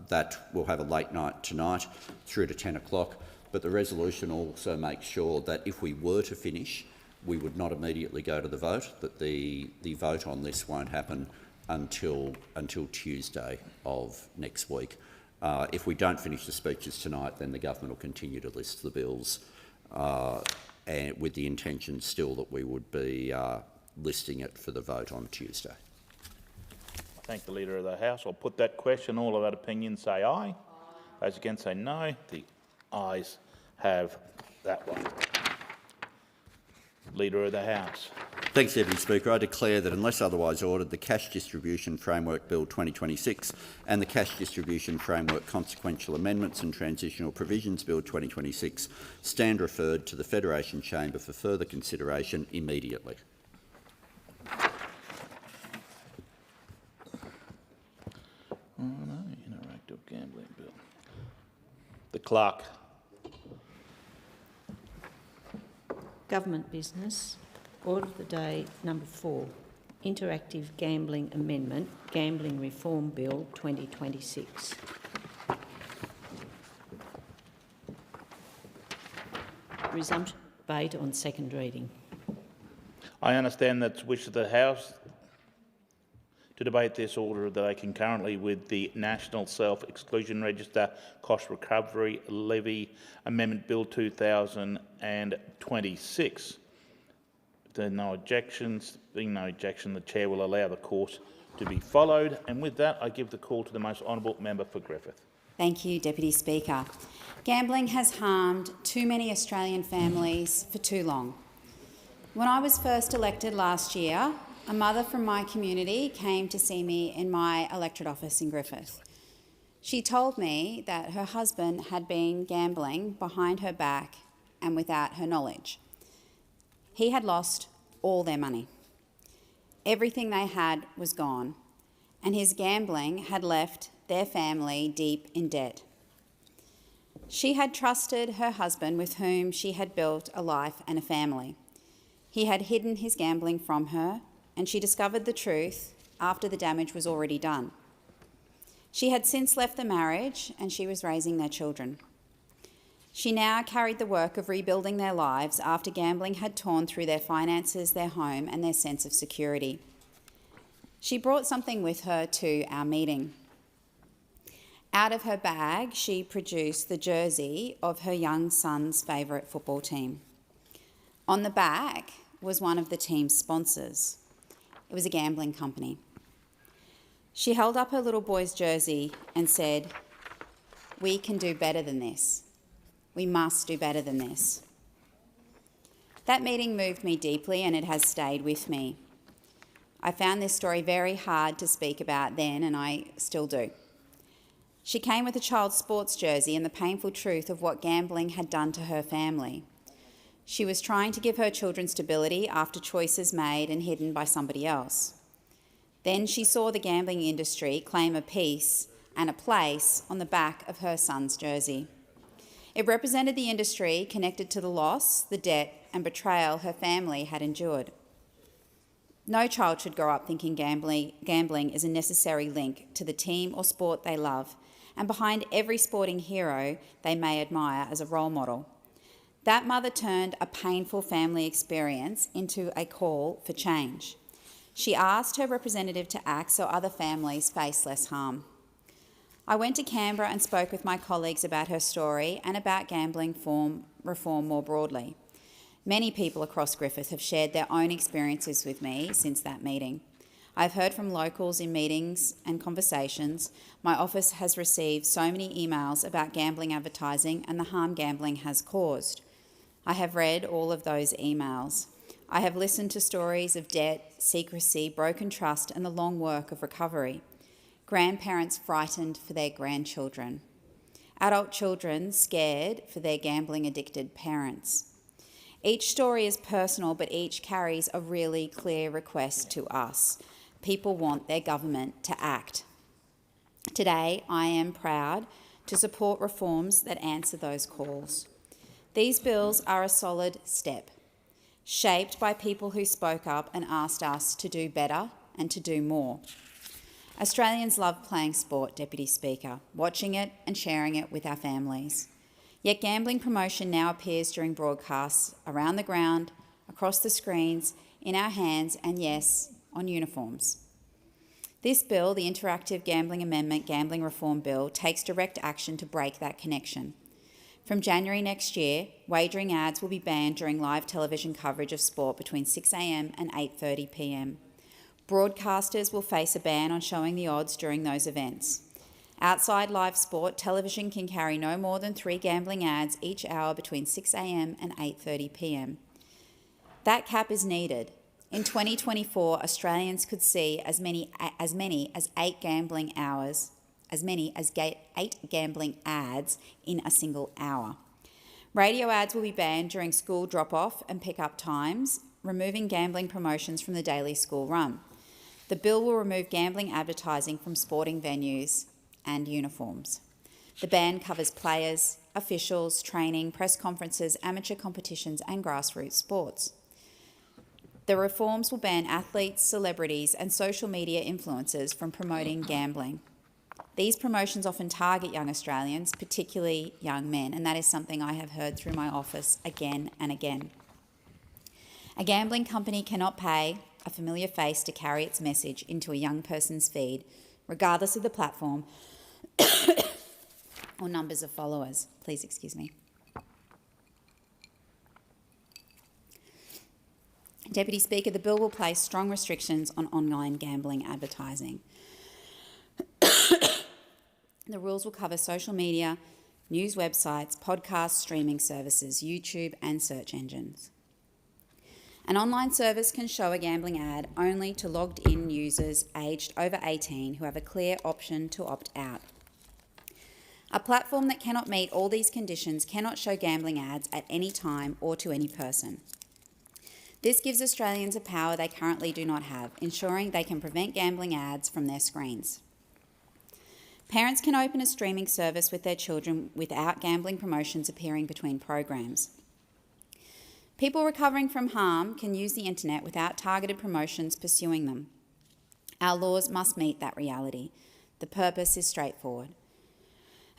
that will have a late night tonight through to 10 o'clock. But the resolution also makes sure that if we were to finish, we would not immediately go to the vote, that the vote on this won't happen until Tuesday of next week. If we don't finish the speeches tonight, then the government will continue to list the bills and with the intention still that we would be listing it for the vote on Tuesday. I thank the Leader of the House. I'll put that question. All of that opinion say aye. Those against say no. The ayes have that one. Leader of the House. Thanks, Deputy Speaker. I declare that unless otherwise ordered, the Cash Distribution Framework Bill 2026 and the Cash Distribution Framework Consequential Amendments and Transitional Provisions Bill 2026 stand referred to the Federation Chamber for further consideration immediately. Oh no, Interactive Gambling Bill. The clerk. Government business. Order of the day number 4. Interactive Gambling Amendment, Gambling Reform Bill 2026. Resumption of debate on second reading. I understand that's the wish of the House to debate this order of the day concurrently with the National Self-Exclusion Register Cost Recovery Levy Amendment Bill 2026. If there are no objections, being no objection, the Chair will allow the course to be followed. And with that, I give the call to the most honourable member for Griffith. Thank you, Deputy Speaker. Gambling has harmed too many Australian families for too long. When I was first elected last year, a mother from my community came to see me in my electorate office in Griffith. She told me that her husband had been gambling behind her back and without her knowledge. He had lost all their money. Everything they had was gone, and his gambling had left their family deep in debt. She had trusted her husband, with whom she had built a life and a family. He had hidden his gambling from her, and she discovered the truth after the damage was already done. She had since left the marriage, and she was raising their children. She now carried the work of rebuilding their lives after gambling had torn through their finances, their home, and their sense of security. She brought something with her to our meeting. Out of her bag, she produced the jersey of her young son's favourite football team. On the back was one of the team's sponsors. It was a gambling company. She held up her little boy's jersey and said, we can do better than this. We must do better than this. That meeting moved me deeply and it has stayed with me. I found this story very hard to speak about then, and I still do. She came with a child's sports jersey and the painful truth of what gambling had done to her family. She was trying to give her children stability after choices made and hidden by somebody else. Then she saw the gambling industry claim a piece and a place on the back of her son's jersey. It represented the industry connected to the loss, the debt and betrayal her family had endured. No child should grow up thinking gambling is a necessary link to the team or sport they love, and behind every sporting hero they may admire as a role model. That mother turned a painful family experience into a call for change. She asked her representative to act so other families face less harm. I went to Canberra and spoke with my colleagues about her story and about gambling reform more broadly. Many people across Griffith have shared their own experiences with me since that meeting. I've heard from locals in meetings and conversations. My office has received so many emails about gambling advertising and the harm gambling has caused. I have read all of those emails. I have listened to stories of debt, secrecy, broken trust and the long work of recovery. Grandparents frightened for their grandchildren. Adult children scared for their gambling-addicted parents. Each story is personal, but each carries a really clear request to us. People want their government to act. Today, I am proud to support reforms that answer those calls. These bills are a solid step, shaped by people who spoke up and asked us to do better and to do more. Australians love playing sport, Deputy Speaker, watching it and sharing it with our families. Yet gambling promotion now appears during broadcasts, around the ground, across the screens, in our hands and, yes, on uniforms. This bill, the Interactive Gambling Amendment Gambling Reform Bill, takes direct action to break that connection. From January next year, wagering ads will be banned during live television coverage of sport between 6 a.m. and 8:30 p.m. Broadcasters will face a ban on showing the odds during those events. Outside live sport, television can carry no more than 3 gambling ads each hour between 6 a.m. and 8:30 p.m. That cap is needed. In 2024, Australians could see as many as 8 gambling ads in a single hour. Radio ads will be banned during school drop-off and pick-up times, removing gambling promotions from the daily school run. The bill will remove gambling advertising from sporting venues and uniforms. The ban covers players, officials, training, press conferences, amateur competitions and grassroots sports. The reforms will ban athletes, celebrities and social media influencers from promoting gambling. These promotions often target young Australians, particularly young men, and that is something I have heard through my office again and again. A gambling company cannot pay a familiar face to carry its message into a young person's feed, regardless of the platform or numbers of followers. Please excuse me. Deputy Speaker, the bill will place strong restrictions on online gambling advertising. The rules will cover social media, news websites, podcasts, streaming services, YouTube and search engines. An online service can show a gambling ad only to logged-in users aged over 18 who have a clear option to opt out. A platform that cannot meet all these conditions cannot show gambling ads at any time or to any person. This gives Australians a power they currently do not have, ensuring they can prevent gambling ads from their screens. Parents can open a streaming service with their children without gambling promotions appearing between programs. People recovering from harm can use the internet without targeted promotions pursuing them. Our laws must meet that reality. The purpose is straightforward.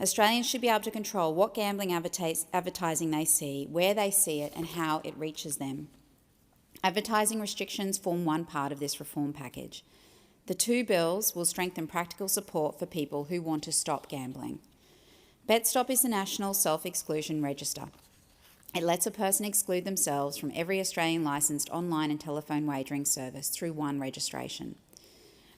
Australians should be able to control what gambling advertising they see, where they see it and how it reaches them. Advertising restrictions form one part of this reform package. The 2 bills will strengthen practical support for people who want to stop gambling. BetStop is the National Self-Exclusion Register. It lets a person exclude themselves from every Australian licensed online and telephone wagering service through one registration.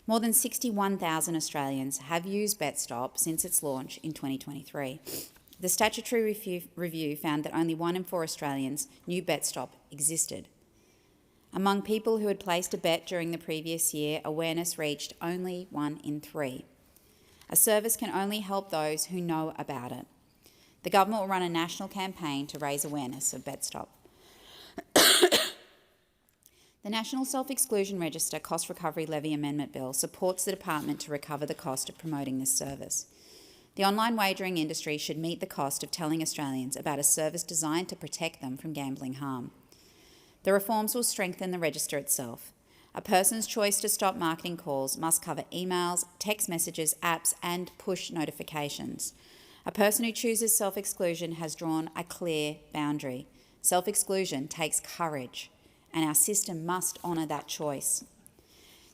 More than 61,000 Australians have used BetStop since its launch in 2023. The statutory review found that only 1 in 4 Australians knew BetStop existed. Among people who had placed a bet during the previous year, awareness reached only 1 in 3. A service can only help those who know about it. The government will run a national campaign to raise awareness of BetStop. The National Self-Exclusion Register Cost Recovery Levy Amendment Bill supports the department to recover the cost of promoting this service. The online wagering industry should meet the cost of telling Australians about a service designed to protect them from gambling harm. The reforms will strengthen the register itself. A person's choice to stop marketing calls must cover emails, text messages, apps and push notifications. A person who chooses self-exclusion has drawn a clear boundary. Self-exclusion takes courage, and our system must honour that choice.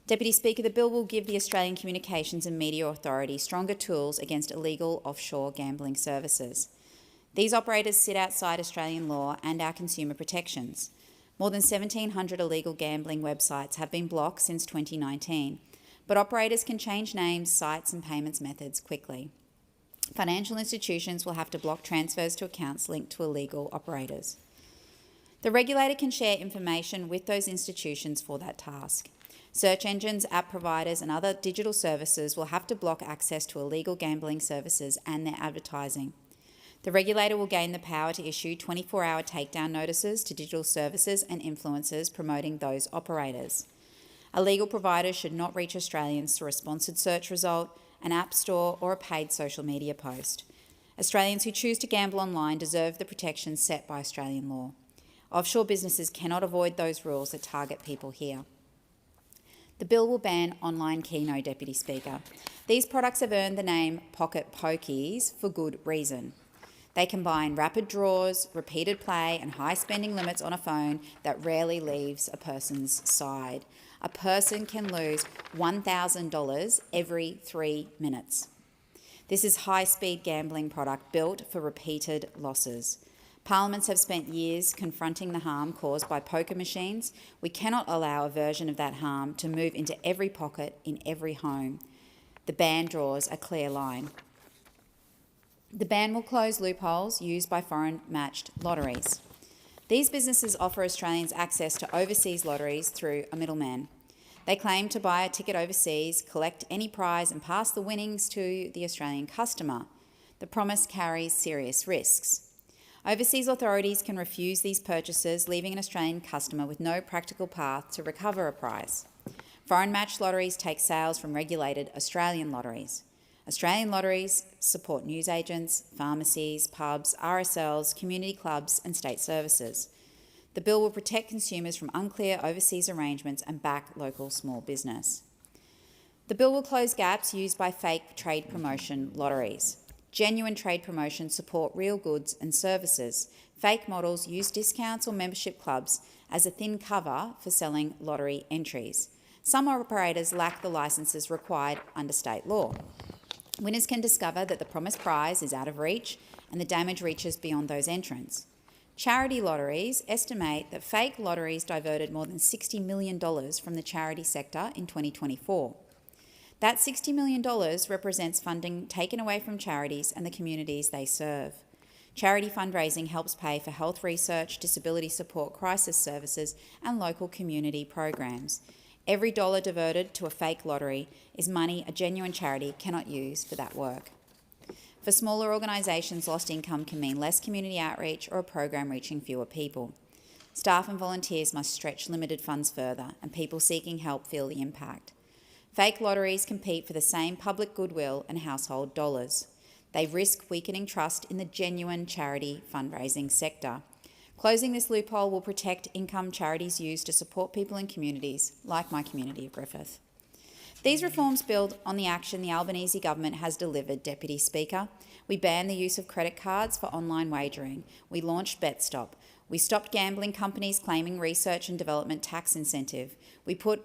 Deputy Speaker, the bill will give the Australian Communications and Media Authority stronger tools against illegal offshore gambling services. These operators sit outside Australian law and our consumer protections. More than 1,700 illegal gambling websites have been blocked since 2019, but operators can change names, sites and payments methods quickly. Financial institutions will have to block transfers to accounts linked to illegal operators. The regulator can share information with those institutions for that task. Search engines, app providers and other digital services will have to block access to illegal gambling services and their advertising. The regulator will gain the power to issue 24-hour takedown notices to digital services and influencers promoting those operators. Illegal providers should not reach Australians through a sponsored search result, an app store or a paid social media post. Australians who choose to gamble online deserve the protections set by Australian law. Offshore businesses cannot avoid those rules that target people here. The bill will ban online keno, Deputy Speaker. These products have earned the name pocket pokies for good reason. They combine rapid draws, repeated play and high spending limits on a phone that rarely leaves a person's side. A person can lose $1,000 every 3 minutes. This is high-speed gambling product built for repeated losses. Parliaments have spent years confronting the harm caused by poker machines. We cannot allow a version of that harm to move into every pocket in every home. The ban draws a clear line. The ban will close loopholes used by foreign-matched lotteries. These businesses offer Australians access to overseas lotteries through a middleman. They claim to buy a ticket overseas, collect any prize and pass the winnings to the Australian customer. The promise carries serious risks. Overseas authorities can refuse these purchases, leaving an Australian customer with no practical path to recover a prize. Foreign-matched lotteries take sales from regulated Australian lotteries. Australian lotteries support newsagents, pharmacies, pubs, RSLs, community clubs and state services. The bill will protect consumers from unclear overseas arrangements and back local small business. The bill will close gaps used by fake trade promotion lotteries. Genuine trade promotions support real goods and services. Fake models use discounts or membership clubs as a thin cover for selling lottery entries. Some operators lack the licences required under state law. Winners can discover that the promised prize is out of reach and the damage reaches beyond those entrants. Charity lotteries estimate that fake lotteries diverted more than $60 million from the charity sector in 2024. That $60 million represents funding taken away from charities and the communities they serve. Charity fundraising helps pay for health research, disability support, crisis services and local community programs. Every dollar diverted to a fake lottery is money a genuine charity cannot use for that work. For smaller organisations, lost income can mean less community outreach or a program reaching fewer people. Staff and volunteers must stretch limited funds further, and people seeking help feel the impact. Fake lotteries compete for the same public goodwill and household dollars. They risk weakening trust in the genuine charity fundraising sector. Closing this loophole will protect income charities use to support people in communities like my community of Griffith. These reforms build on the action the Albanese government has delivered, Deputy Speaker. We banned the use of credit cards for online wagering. We launched BetStop. We stopped gambling companies claiming research and development tax incentive. We put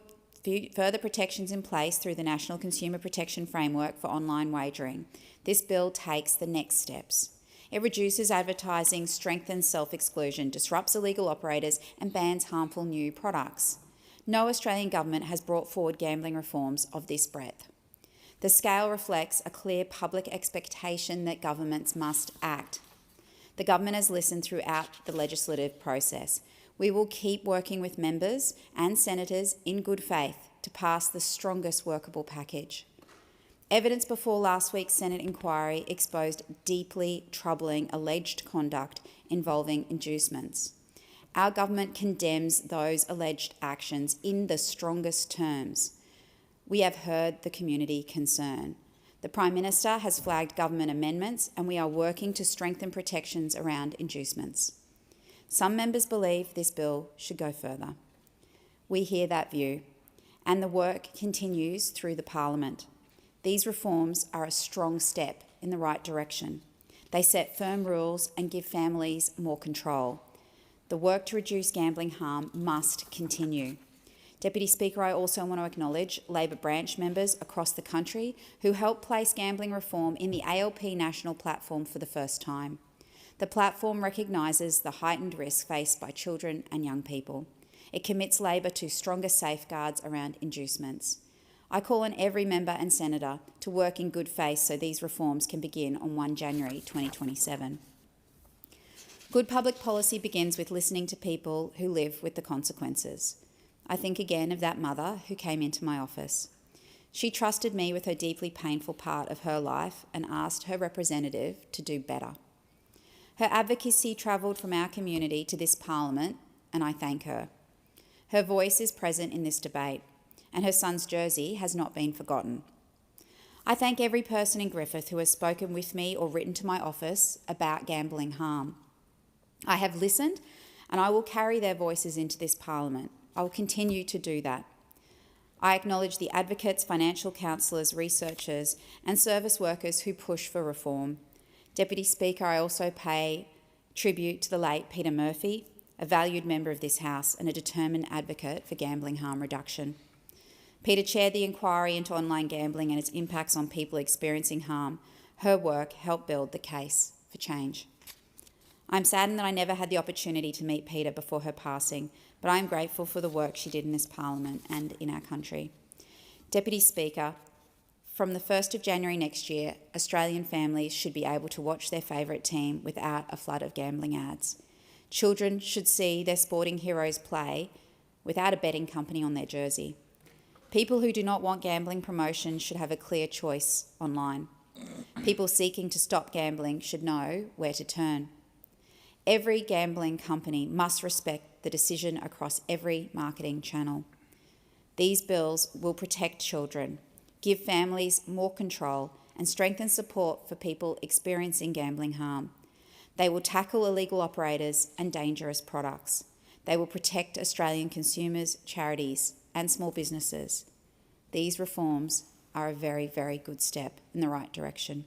further protections in place through the National Consumer Protection Framework for online wagering. This bill takes the next steps. It reduces advertising, strengthens self-exclusion, disrupts illegal operators and bans harmful new products. No Australian government has brought forward gambling reforms of this breadth. The scale reflects a clear public expectation that governments must act. The government has listened throughout the legislative process. We will keep working with members and senators in good faith to pass the strongest workable package. Evidence before last week's Senate inquiry exposed deeply troubling alleged conduct involving inducements. Our government condemns those alleged actions in the strongest terms. We have heard the community concern. The Prime Minister has flagged government amendments, and we are working to strengthen protections around inducements. Some members believe this bill should go further. We hear that view, and the work continues through the Parliament. These reforms are a strong step in the right direction. They set firm rules and give families more control. The work to reduce gambling harm must continue. Deputy Speaker, I also want to acknowledge Labor branch members across the country who helped place gambling reform in the ALP national platform for the first time. The platform recognises the heightened risk faced by children and young people. It commits Labor to stronger safeguards around inducements. I call on every member and senator to work in good faith so these reforms can begin on 1 January 2027. Good public policy begins with listening to people who live with the consequences. I think again of that mother who came into my office. She trusted me with her deeply painful part of her life and asked her representative to do better. Her advocacy travelled from our community to this Parliament, and I thank her. Her voice is present in this debate, and her son's jersey has not been forgotten. I thank every person in Griffith who has spoken with me or written to my office about gambling harm. I have listened, and I will carry their voices into this Parliament. I will continue to do that. I acknowledge the advocates, financial counsellors, researchers and service workers who push for reform. Deputy Speaker, I also pay tribute to the late Peter Murphy, a valued member of this House and a determined advocate for gambling harm reduction. Peter chaired the inquiry into online gambling and its impacts on people experiencing harm. Her work helped build the case for change. I'm saddened that I never had the opportunity to meet Peter before her passing, but I am grateful for the work she did in this Parliament and in our country. Deputy Speaker, from the 1st of January next year, Australian families should be able to watch their favourite team without a flood of gambling ads. Children should see their sporting heroes play without a betting company on their jersey. People who do not want gambling promotion should have a clear choice online. People seeking to stop gambling should know where to turn. Every gambling company must respect the decision across every marketing channel. These bills will protect children, give families more control and strengthen support for people experiencing gambling harm. They will tackle illegal operators and dangerous products. They will protect Australian consumers, charities and small businesses. These reforms are a very, very good step in the right direction.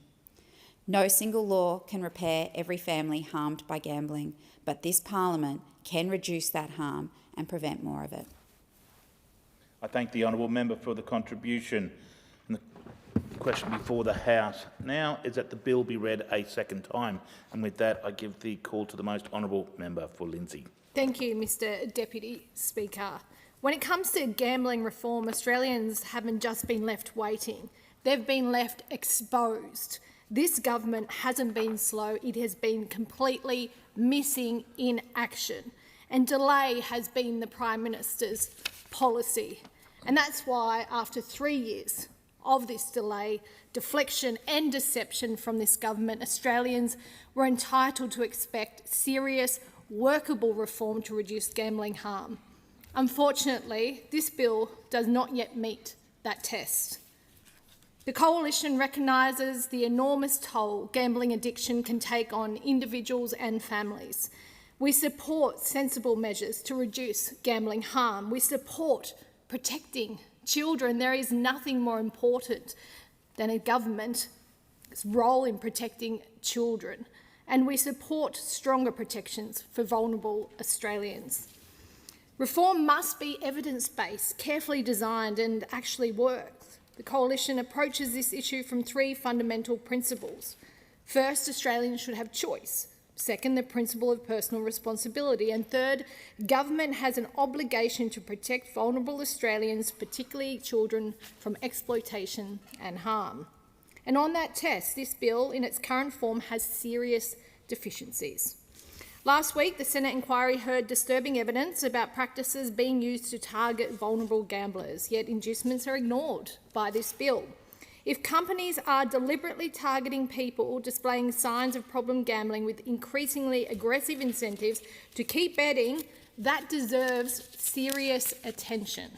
No single law can repair every family harmed by gambling, but this Parliament can reduce that harm and prevent more of it. I thank the honourable member for the contribution. And the question before the House now is that the bill be read a second time. And with that, I give the call to the most honourable member for Lindsay. Thank you, Mr Deputy Speaker. When it comes to gambling reform, Australians haven't just been left waiting. They've been left exposed. This government hasn't been slow, it has been completely missing in action. And delay has been the Prime Minister's policy. And that's why, after 3 years of this delay, deflection and deception from this government, Australians were entitled to expect serious, workable reform to reduce gambling harm. Unfortunately, this bill does not yet meet that test. The Coalition recognises the enormous toll gambling addiction can take on individuals and families. We support sensible measures to reduce gambling harm. We support protecting children. There is nothing more important than a government's role in protecting children. And we support stronger protections for vulnerable Australians. Reform must be evidence-based, carefully designed and actually work. The Coalition approaches this issue from 3 fundamental principles. First, Australians should have choice. Second, the principle of personal responsibility. And third, government has an obligation to protect vulnerable Australians, particularly children, from exploitation and harm. And on that test, this bill in its current form has serious deficiencies. Last week, the Senate inquiry heard disturbing evidence about practices being used to target vulnerable gamblers, yet inducements are ignored by this bill. If companies are deliberately targeting people displaying signs of problem gambling with increasingly aggressive incentives to keep betting, that deserves serious attention.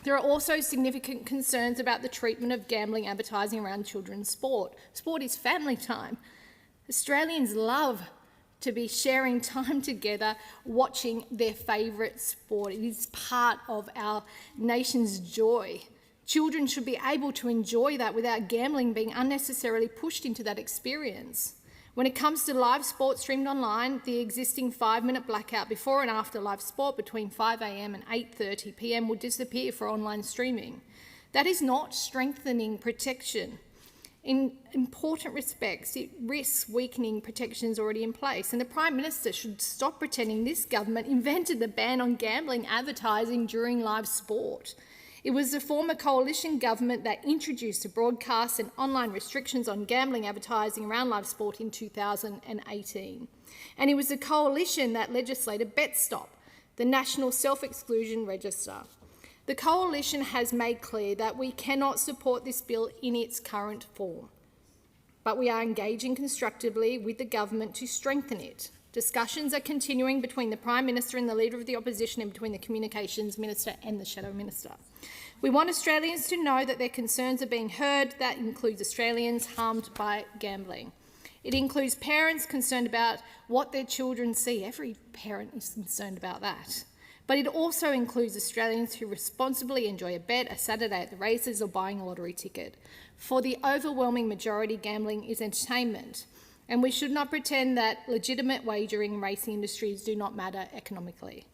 There are also significant concerns about the treatment of gambling advertising around children's sport. Sport is family time. Australians love to be sharing time together watching their favourite sport. It is part of our nation's joy. Children should be able to enjoy that without gambling being unnecessarily pushed into that experience. When it comes to live sport streamed online, the existing 5-minute blackout before and after live sport between 5 a.m. and 8:30 p.m. would disappear for online streaming. That is not strengthening protection. In important respects, it risks weakening protections already in place, and the Prime Minister should stop pretending this government invented the ban on gambling advertising during live sport. It was the former coalition government that introduced the broadcast and online restrictions on gambling advertising around live sport in 2018. And it was the coalition that legislated BetStop, the National Self-Exclusion Register. The coalition has made clear that we cannot support this bill in its current form, but we are engaging constructively with the government to strengthen it. Discussions are continuing between the Prime Minister and the Leader of the Opposition and between the Communications Minister and the Shadow Minister. We want Australians to know that their concerns are being heard. That includes Australians harmed by gambling. It includes parents concerned about what their children see. Every parent is concerned about that. But it also includes Australians who responsibly enjoy a bet, a Saturday at the races or buying a lottery ticket. For the overwhelming majority, gambling is entertainment, and we should not pretend that legitimate wagering in racing industries do not matter economically.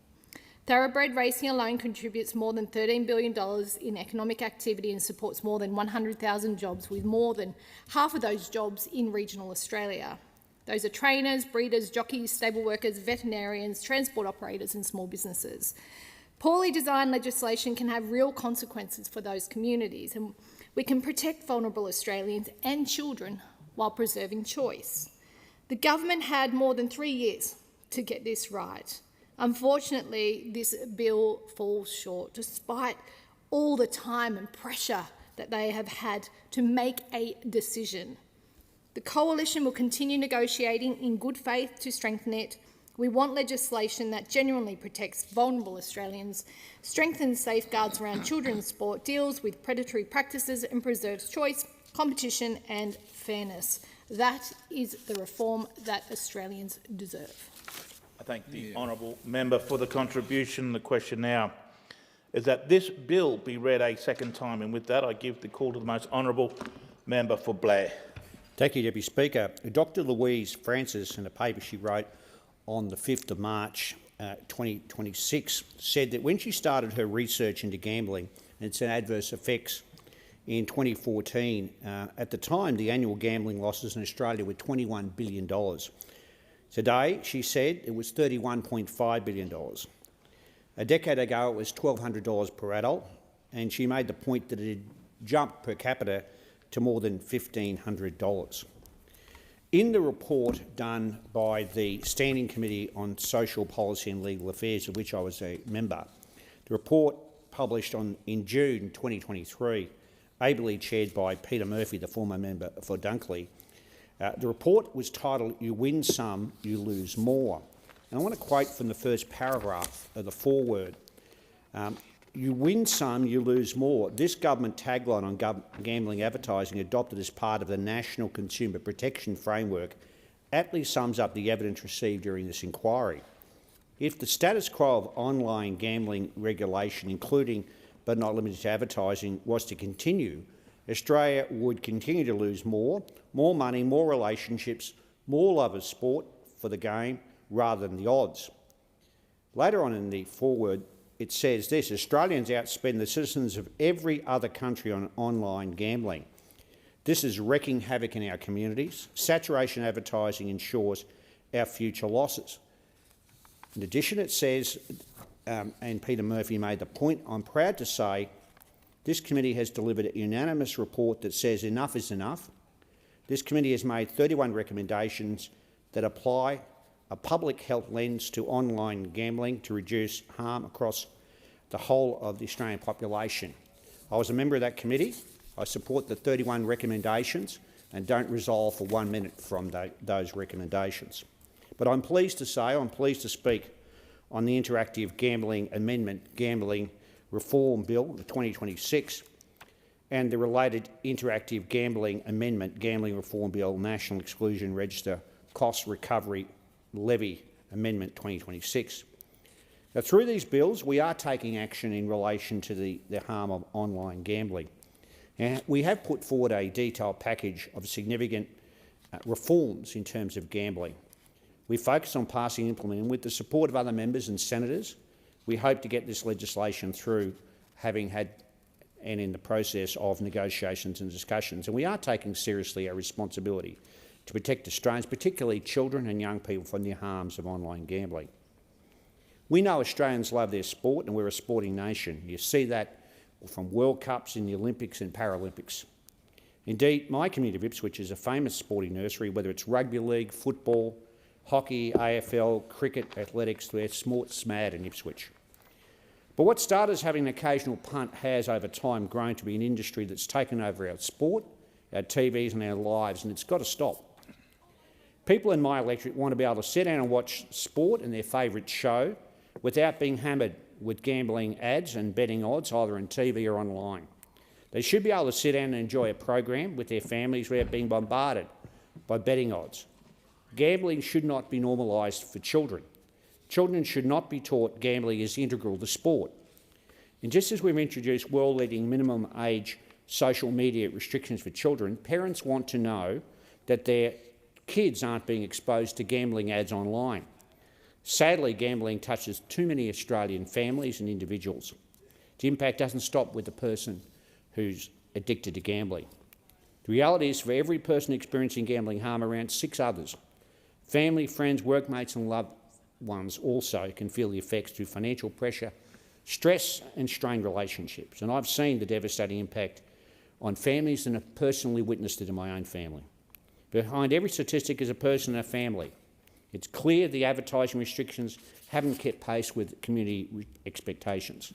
Thoroughbred racing alone contributes more than $13 billion in economic activity and supports more than 100,000 jobs, with more than half of those jobs in regional Australia. Those are trainers, breeders, jockeys, stable workers, veterinarians, transport operators and small businesses. Poorly designed legislation can have real consequences for those communities, and we can protect vulnerable Australians and children while preserving choice. The government had more than 3 years to get this right. Unfortunately, this bill falls short, despite all the time and pressure that they have had to make a decision. The Coalition will continue negotiating in good faith to strengthen it. We want legislation that genuinely protects vulnerable Australians, strengthens safeguards around children's sport, deals with predatory practices and preserves choice, competition and fairness. That is the reform that Australians deserve. I thank the honourable member for the contribution. The question now is that this bill be read a second time, and with that I give the call to the most honourable member for Blair. Thank you, Deputy Speaker. Dr Louise Francis, in a paper she wrote on the 5th of March 2026, said that when she started her research into gambling and its adverse effects in 2014, at the time the annual gambling losses in Australia were $21 billion. Today, she said, it was $31.5 billion. A decade ago, it was $1,200 per adult, and she made the point that it had jumped per capita to more than $1,500. In the report done by the Standing Committee on Social Policy and Legal Affairs, of which I was a member, the report published in June 2023, ably chaired by Peter Murphy, the former member for Dunkley, the report was titled, "You Win Some, You Lose More." And I want to quote from the first paragraph of the foreword. You win some, you lose more. This government tagline on gambling advertising, adopted as part of the National Consumer Protection Framework, aptly sums up the evidence received during this inquiry. If the status quo of online gambling regulation, including but not limited to advertising, was to continue, Australia would continue to lose more money, more relationships, more love of sport for the game rather than the odds. Later on in the foreword, it says this: Australians outspend the citizens of every other country on online gambling. This is wreaking havoc in our communities. Saturation advertising ensures our future losses. In addition, it says, and Peter Murphy made the point, I'm proud to say this committee has delivered a unanimous report that says enough is enough. This committee has made 31 recommendations that apply a public health lens to online gambling to reduce harm across the whole of the Australian population. I was a member of that committee. I support the 31 recommendations and don't resolve for 1 minute from those recommendations. But I'm pleased to speak on the Interactive Gambling Amendment Gambling Reform Bill, the 2026, and the related Interactive Gambling Amendment Gambling Reform Bill, National Exclusion Register Cost Recovery Levy Amendment 2026. Now, through these bills, we are taking action in relation to the harm of online gambling. And we have put forward a detailed package of significant reforms in terms of gambling. We focus on passing and implementing with the support of other members and senators. We hope to get this legislation through, having had and in the process of negotiations and discussions. And we are taking seriously our responsibility to protect Australians, particularly children and young people, from the harms of online gambling. We know Australians love their sport and we're a sporting nation. You see that from World Cups in the Olympics and Paralympics. Indeed, my community of Ipswich is a famous sporting nursery, whether it's rugby league, football, hockey, AFL, cricket, athletics, they're sports mad in Ipswich. But what started as having an occasional punt has over time grown to be an industry that's taken over our sport, our TVs and our lives, and it's got to stop. People in my electorate want to be able to sit down and watch sport and their favourite show without being hammered with gambling ads and betting odds, either on TV or online. They should be able to sit down and enjoy a program with their families without being bombarded by betting odds. Gambling should not be normalised for children. Children should not be taught gambling is integral to sport. And just as we've introduced world-leading minimum age social media restrictions for children, parents want to know that their kids aren't being exposed to gambling ads online. Sadly, gambling touches too many Australian families and individuals. The impact doesn't stop with the person who's addicted to gambling. The reality is, for every person experiencing gambling harm, around 6 others. Family, friends, workmates and loved ones also can feel the effects through financial pressure, stress and strained relationships. And I've seen the devastating impact on families and have personally witnessed it in my own family. Behind every statistic is a person and a family. It's clear the advertising restrictions haven't kept pace with community expectations.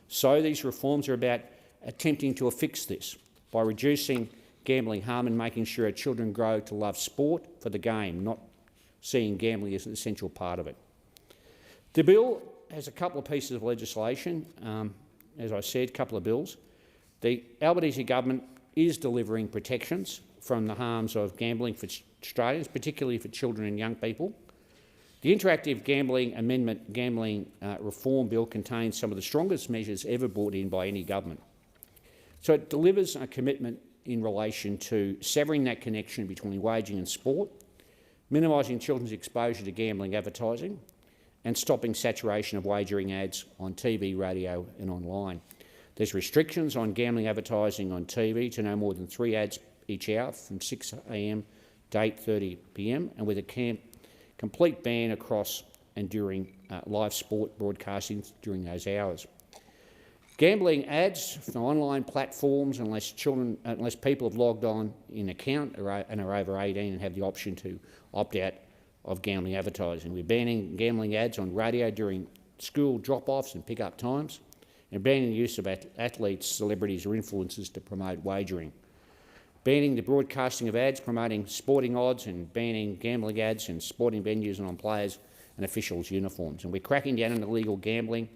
So these reforms are about attempting to fix this by reducing gambling harm and making sure our children grow to love sport for the game, not seeing gambling as an essential part of it. The bill has a couple of pieces of legislation, as I said, a couple of bills. The Albanese government is delivering protections from the harms of gambling for Australians, particularly for children and young people. The Interactive Gambling Amendment Gambling Reform Bill contains some of the strongest measures ever brought in by any government. So it delivers a commitment in relation to severing that connection between wagering and sport, minimising children's exposure to gambling advertising, and stopping saturation of wagering ads on TV, radio and online. There's restrictions on gambling advertising on TV to no more than 3 ads each hour from 6 a.m. to 8:30 p.m, and with a complete ban across and during live sport broadcasting during those hours. Gambling ads from online platforms, unless people have logged on in account and are over 18 and have the option to opt out of gambling advertising. We're banning gambling ads on radio during school drop-offs and pick-up times, and banning the use of athletes, celebrities or influencers to promote wagering. Banning the broadcasting of ads promoting sporting odds and banning gambling ads in sporting venues and on players and officials' uniforms. And we're cracking down on illegal gambling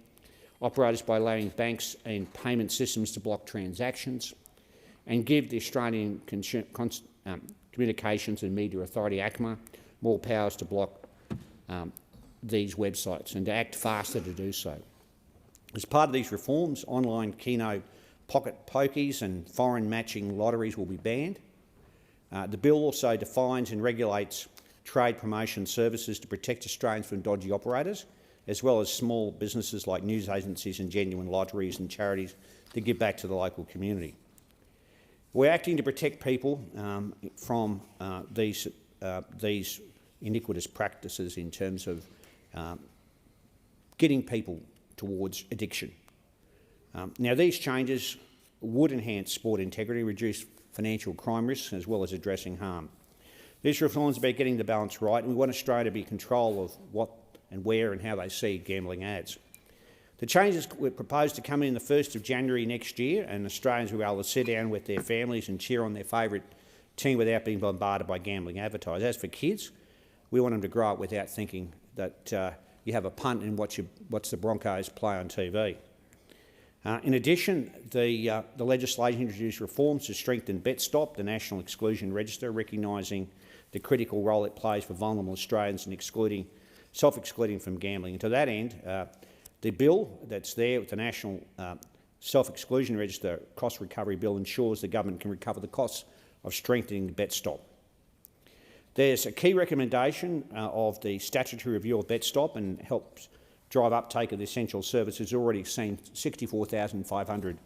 operators by allowing banks and payment systems to block transactions and give the Australian Communications and Media Authority, ACMA, more powers to block these websites and to act faster to do so. As part of these reforms, online Keno pocket pokies and foreign matching lotteries will be banned. The bill also defines and regulates trade promotion services to protect Australians from dodgy operators, as well as small businesses like news agencies and genuine lotteries and charities to give back to the local community. We're acting to protect people from these iniquitous practices in terms of getting people towards addiction. Now, these changes would enhance sport integrity, reduce financial crime risks, as well as addressing harm. These reforms are about getting the balance right, and we want Australia to be in control of what and where and how they see gambling ads. The changes were proposed to come in the 1st of January next year, and Australians will be able to sit down with their families and cheer on their favourite team without being bombarded by gambling advertisers. As for kids, we want them to grow up without thinking that you have a punt in watch the Broncos play on TV. In addition, the legislation introduced reforms to strengthen BetStop, the National Exclusion Register, recognising the critical role it plays for vulnerable Australians in self-excluding from gambling. And to that end, the bill that's there with the National Self-Exclusion Register Cost Recovery Bill ensures the government can recover the costs of strengthening BetStop. There's a key recommendation of the statutory review of BetStop and helps drive uptake of the essential services. Already seen 64,500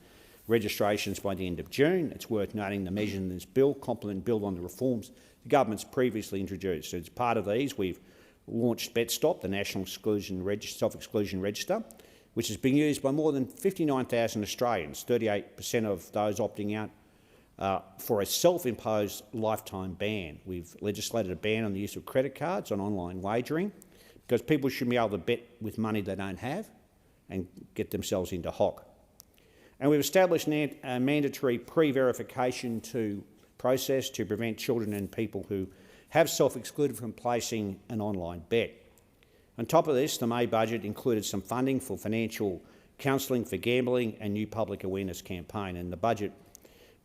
registrations by the end of June. It's worth noting the measures in this bill complement build on the reforms the government's previously introduced. So as part of these, we've launched BetStop, the National Self-Exclusion Register, which is being used by more than 59,000 Australians, 38% of those opting out for a self-imposed lifetime ban. We've legislated a ban on the use of credit cards on online wagering because people shouldn't be able to bet with money they don't have and get themselves into hock. And we've established a mandatory pre-verification process to prevent children and people who have self-excluded from placing an online bet. On top of this, the May budget included some funding for financial counselling for gambling and new public awareness campaign, and the budget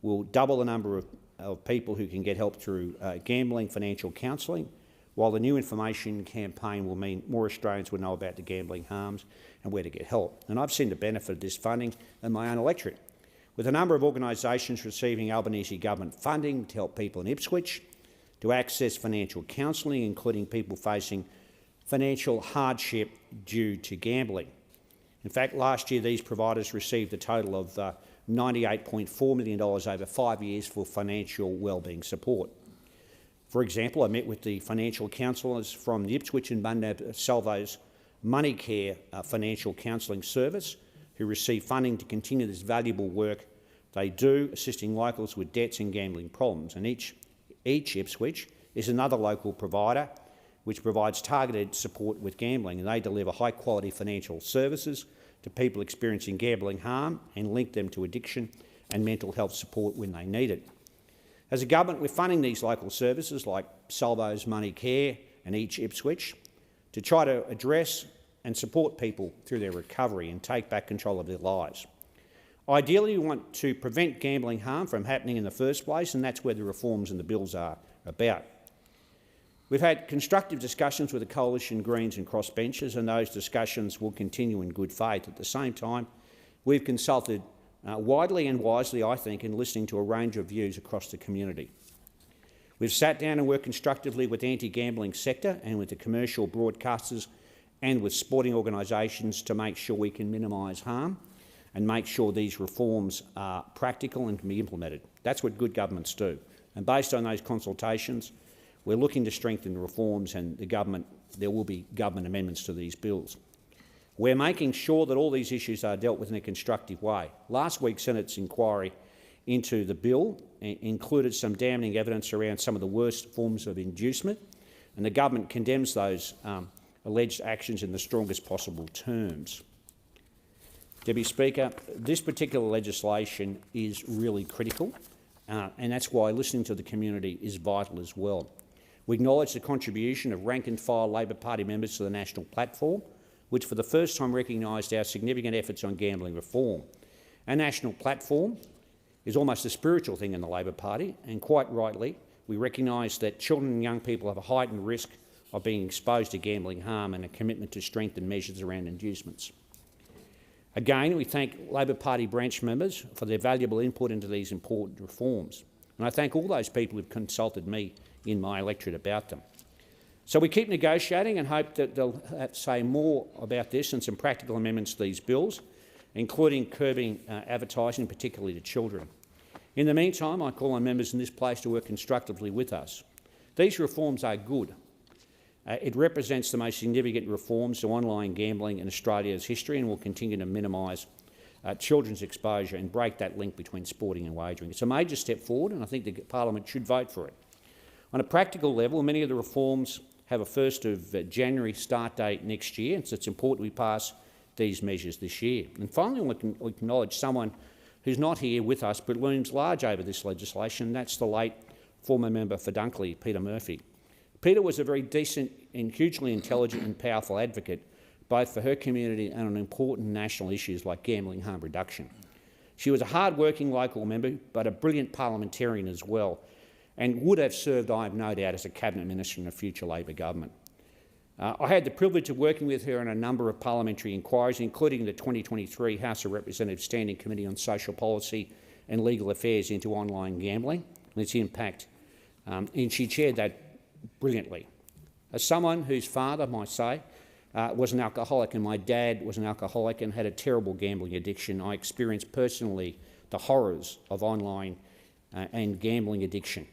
will double the number of people who can get help through gambling financial counselling, while the new information campaign will mean more Australians will know about the gambling harms and where to get help. And I've seen the benefit of this funding in my own electorate, with a number of organisations receiving Albanese government funding to help people in Ipswich to access financial counselling, including people facing financial hardship due to gambling. In fact, last year these providers received a total of $98.4 million over 5 years for financial wellbeing support. For example, I met with the financial counsellors from the Ipswich and Bundab Salvo's Money Care financial counselling service, who receive funding to continue this valuable work they do, assisting locals with debts and gambling problems. And each Ipswich is another local provider which provides targeted support with gambling, and they deliver high-quality financial services to people experiencing gambling harm and link them to addiction and mental health support when they need it. As a government, we're funding these local services like Salvo's Money Care and each Ipswich to try to address and support people through their recovery and take back control of their lives. Ideally, we want to prevent gambling harm from happening in the first place, and that's where the reforms and the bills are about. We've had constructive discussions with the Coalition, Greens and crossbenchers, and those discussions will continue in good faith. At the same time, we've consulted widely and wisely, I think, in listening to a range of views across the community. We've sat down and worked constructively with the anti-gambling sector and with the commercial broadcasters and with sporting organisations to make sure we can minimise harm and make sure these reforms are practical and can be implemented. That's what good governments do. And based on those consultations, we're looking to strengthen the reforms, and there will be government amendments to these bills. We're making sure that all these issues are dealt with in a constructive way. Last week's Senate's inquiry into the bill included some damning evidence around some of the worst forms of inducement, and the government condemns those alleged actions in the strongest possible terms. Deputy Speaker, this particular legislation is really critical, and that's why listening to the community is vital as well. We acknowledge the contribution of rank-and-file Labor Party members to the national platform, which for the first time recognised our significant efforts on gambling reform. Our national platform is almost a spiritual thing in the Labor Party, and quite rightly, we recognise that children and young people have a heightened risk of being exposed to gambling harm, and a commitment to strengthen measures around inducements. Again, we thank Labor Party branch members for their valuable input into these important reforms, and I thank all those people who've consulted me in my electorate about them. So we keep negotiating and hope that they'll say more about this and some practical amendments to these bills, including curbing advertising, particularly to children. In the meantime, I call on members in this place to work constructively with us. These reforms are good. It represents the most significant reforms to online gambling in Australia's history and will continue to minimise children's exposure and break that link between sporting and wagering. It's a major step forward, and I think the Parliament should vote for it. On a practical level, many of the reforms have a 1st of January start date next year, and so it's important we pass these measures this year. And finally, I want to acknowledge someone who's not here with us but looms large over this legislation, and that's the late former member for Dunkley, Peter Murphy. Peter was a very decent and hugely intelligent and powerful advocate, both for her community and on important national issues like gambling harm reduction. She was a hard-working local member, but a brilliant parliamentarian as well, and would have served, I have no doubt, as a Cabinet Minister in a future Labor government. I had the privilege of working with her on a number of parliamentary inquiries, including the 2023 House of Representatives Standing Committee on Social Policy and Legal Affairs into online gambling and its impact, and she chaired that brilliantly. As someone whose father, might say, was an alcoholic and my dad was an alcoholic and had a terrible gambling addiction, I experienced personally the horrors of online and gambling addiction.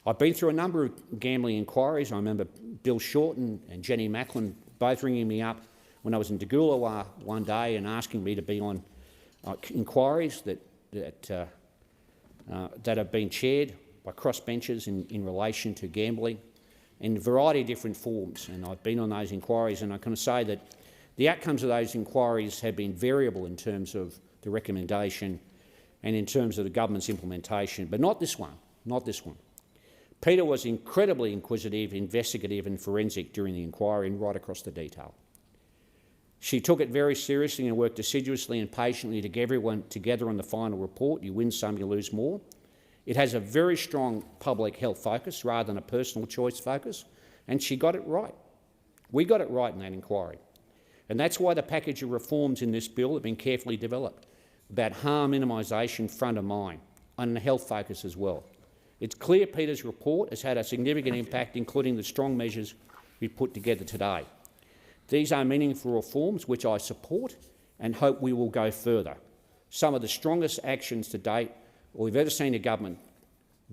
I've been through a number of gambling inquiries. I remember Bill Shorten and Jenny Macklin both ringing me up when I was in Dagulawa one day and asking me to be on inquiries that have been chaired by crossbenchers in relation to gambling in a variety of different forms. And I've been on those inquiries, and I can say that the outcomes of those inquiries have been variable in terms of the recommendation and in terms of the government's implementation, but not this one, not this one. Peter was incredibly inquisitive, investigative and forensic during the inquiry and right across the detail. She took it very seriously and worked assiduously and patiently to get everyone together on the final report. You win some, you lose more. It has a very strong public health focus rather than a personal choice focus, and she got it right. We got it right in that inquiry. And that's why the package of reforms in this bill have been carefully developed, about harm minimisation front of mind, and a health focus as well. It's clear Peter's report has had a significant impact, including the strong measures we've put together today. These are meaningful reforms which I support and hope we will go further. Some of the strongest actions to date we've ever seen a government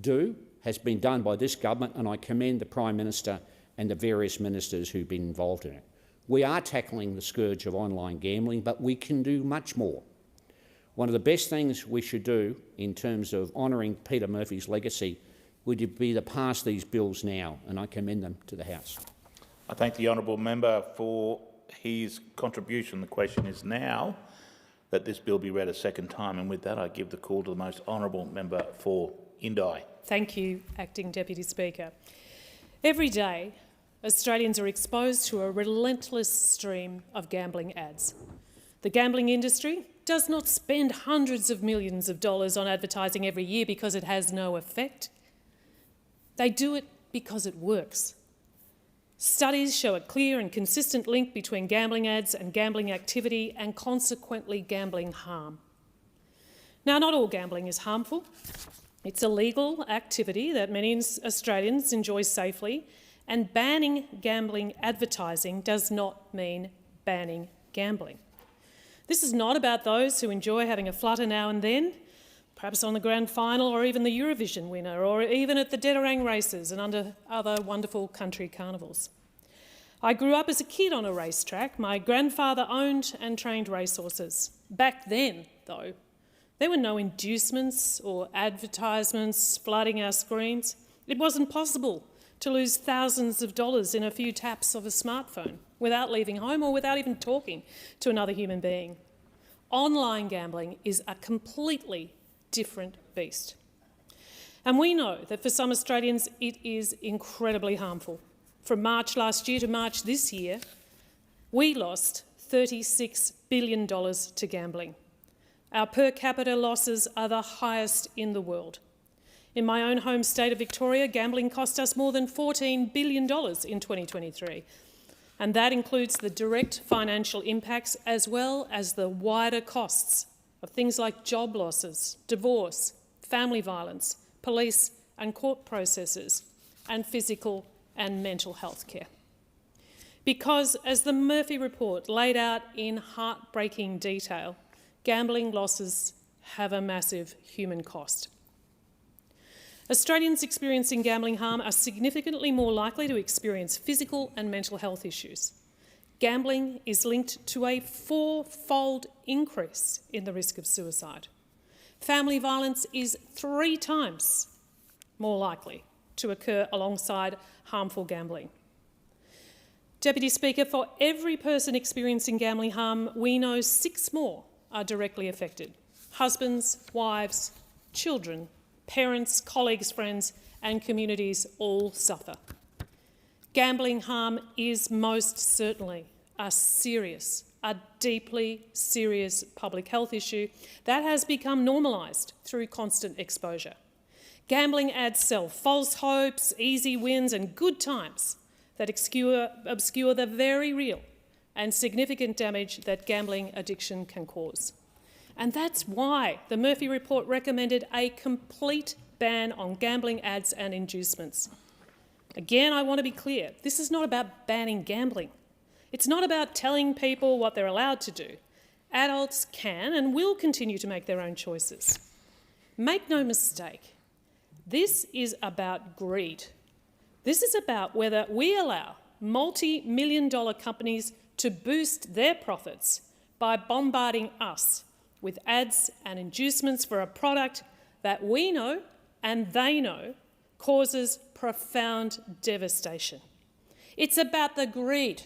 do has been done by this government, and I commend the Prime Minister and the various ministers who've been involved in it. We are tackling the scourge of online gambling, but we can do much more. One of the best things we should do in terms of honouring Peter Murphy's legacy would be to pass these bills now, and I commend them to the House. I thank the honourable member for his contribution. The question is now that this bill be read a second time, and with that I give the call to the most honourable member for Indi. Thank you, Acting Deputy Speaker. Every day, Australians are exposed to a relentless stream of gambling ads. The gambling industry does not spend hundreds of millions of dollars on advertising every year because it has no effect. They do it because it works. Studies show a clear and consistent link between gambling ads and gambling activity and consequently gambling harm. Now, not all gambling is harmful. It's a legal activity that many Australians enjoy safely, and banning gambling advertising does not mean banning gambling. This is not about those who enjoy having a flutter now and then, perhaps on the grand final or even the Eurovision winner, or even at the Dedarang races and under other wonderful country carnivals. I grew up as a kid on a racetrack. My grandfather owned and trained racehorses. Back then, though, there were no inducements or advertisements flooding our screens. It wasn't possible to lose thousands of dollars in a few taps of a smartphone without leaving home or without even talking to another human being. Online gambling is a completely different beast. And we know that for some Australians it is incredibly harmful. From March last year to March this year, we lost $36 billion to gambling. Our per capita losses are the highest in the world. In my own home state of Victoria, gambling cost us more than $14 billion in 2023. And that includes the direct financial impacts as well as the wider costs of things like job losses, divorce, family violence, police and court processes, and physical and mental health care. Because, as the Murphy report laid out in heartbreaking detail, gambling losses have a massive human cost. Australians experiencing gambling harm are significantly more likely to experience physical and mental health issues. Gambling is linked to a 4-fold increase in the risk of suicide. Family violence is 3 times more likely to occur alongside harmful gambling. Deputy Speaker, for every person experiencing gambling harm, we know 6 more are directly affected. Husbands, wives, children, parents, colleagues, friends and communities all suffer. Gambling harm is most certainly a deeply serious public health issue that has become normalised through constant exposure. Gambling ads sell false hopes, easy wins and good times that obscure the very real and significant damage that gambling addiction can cause. And that's why the Murphy report recommended a complete ban on gambling ads and inducements. Again, I want to be clear, this is not about banning gambling. It's not about telling people what they're allowed to do. Adults can and will continue to make their own choices. Make no mistake, this is about greed. This is about whether we allow multi-million-dollar companies to boost their profits by bombarding us with ads and inducements for a product that we know and they know causes profound devastation. It's about the greed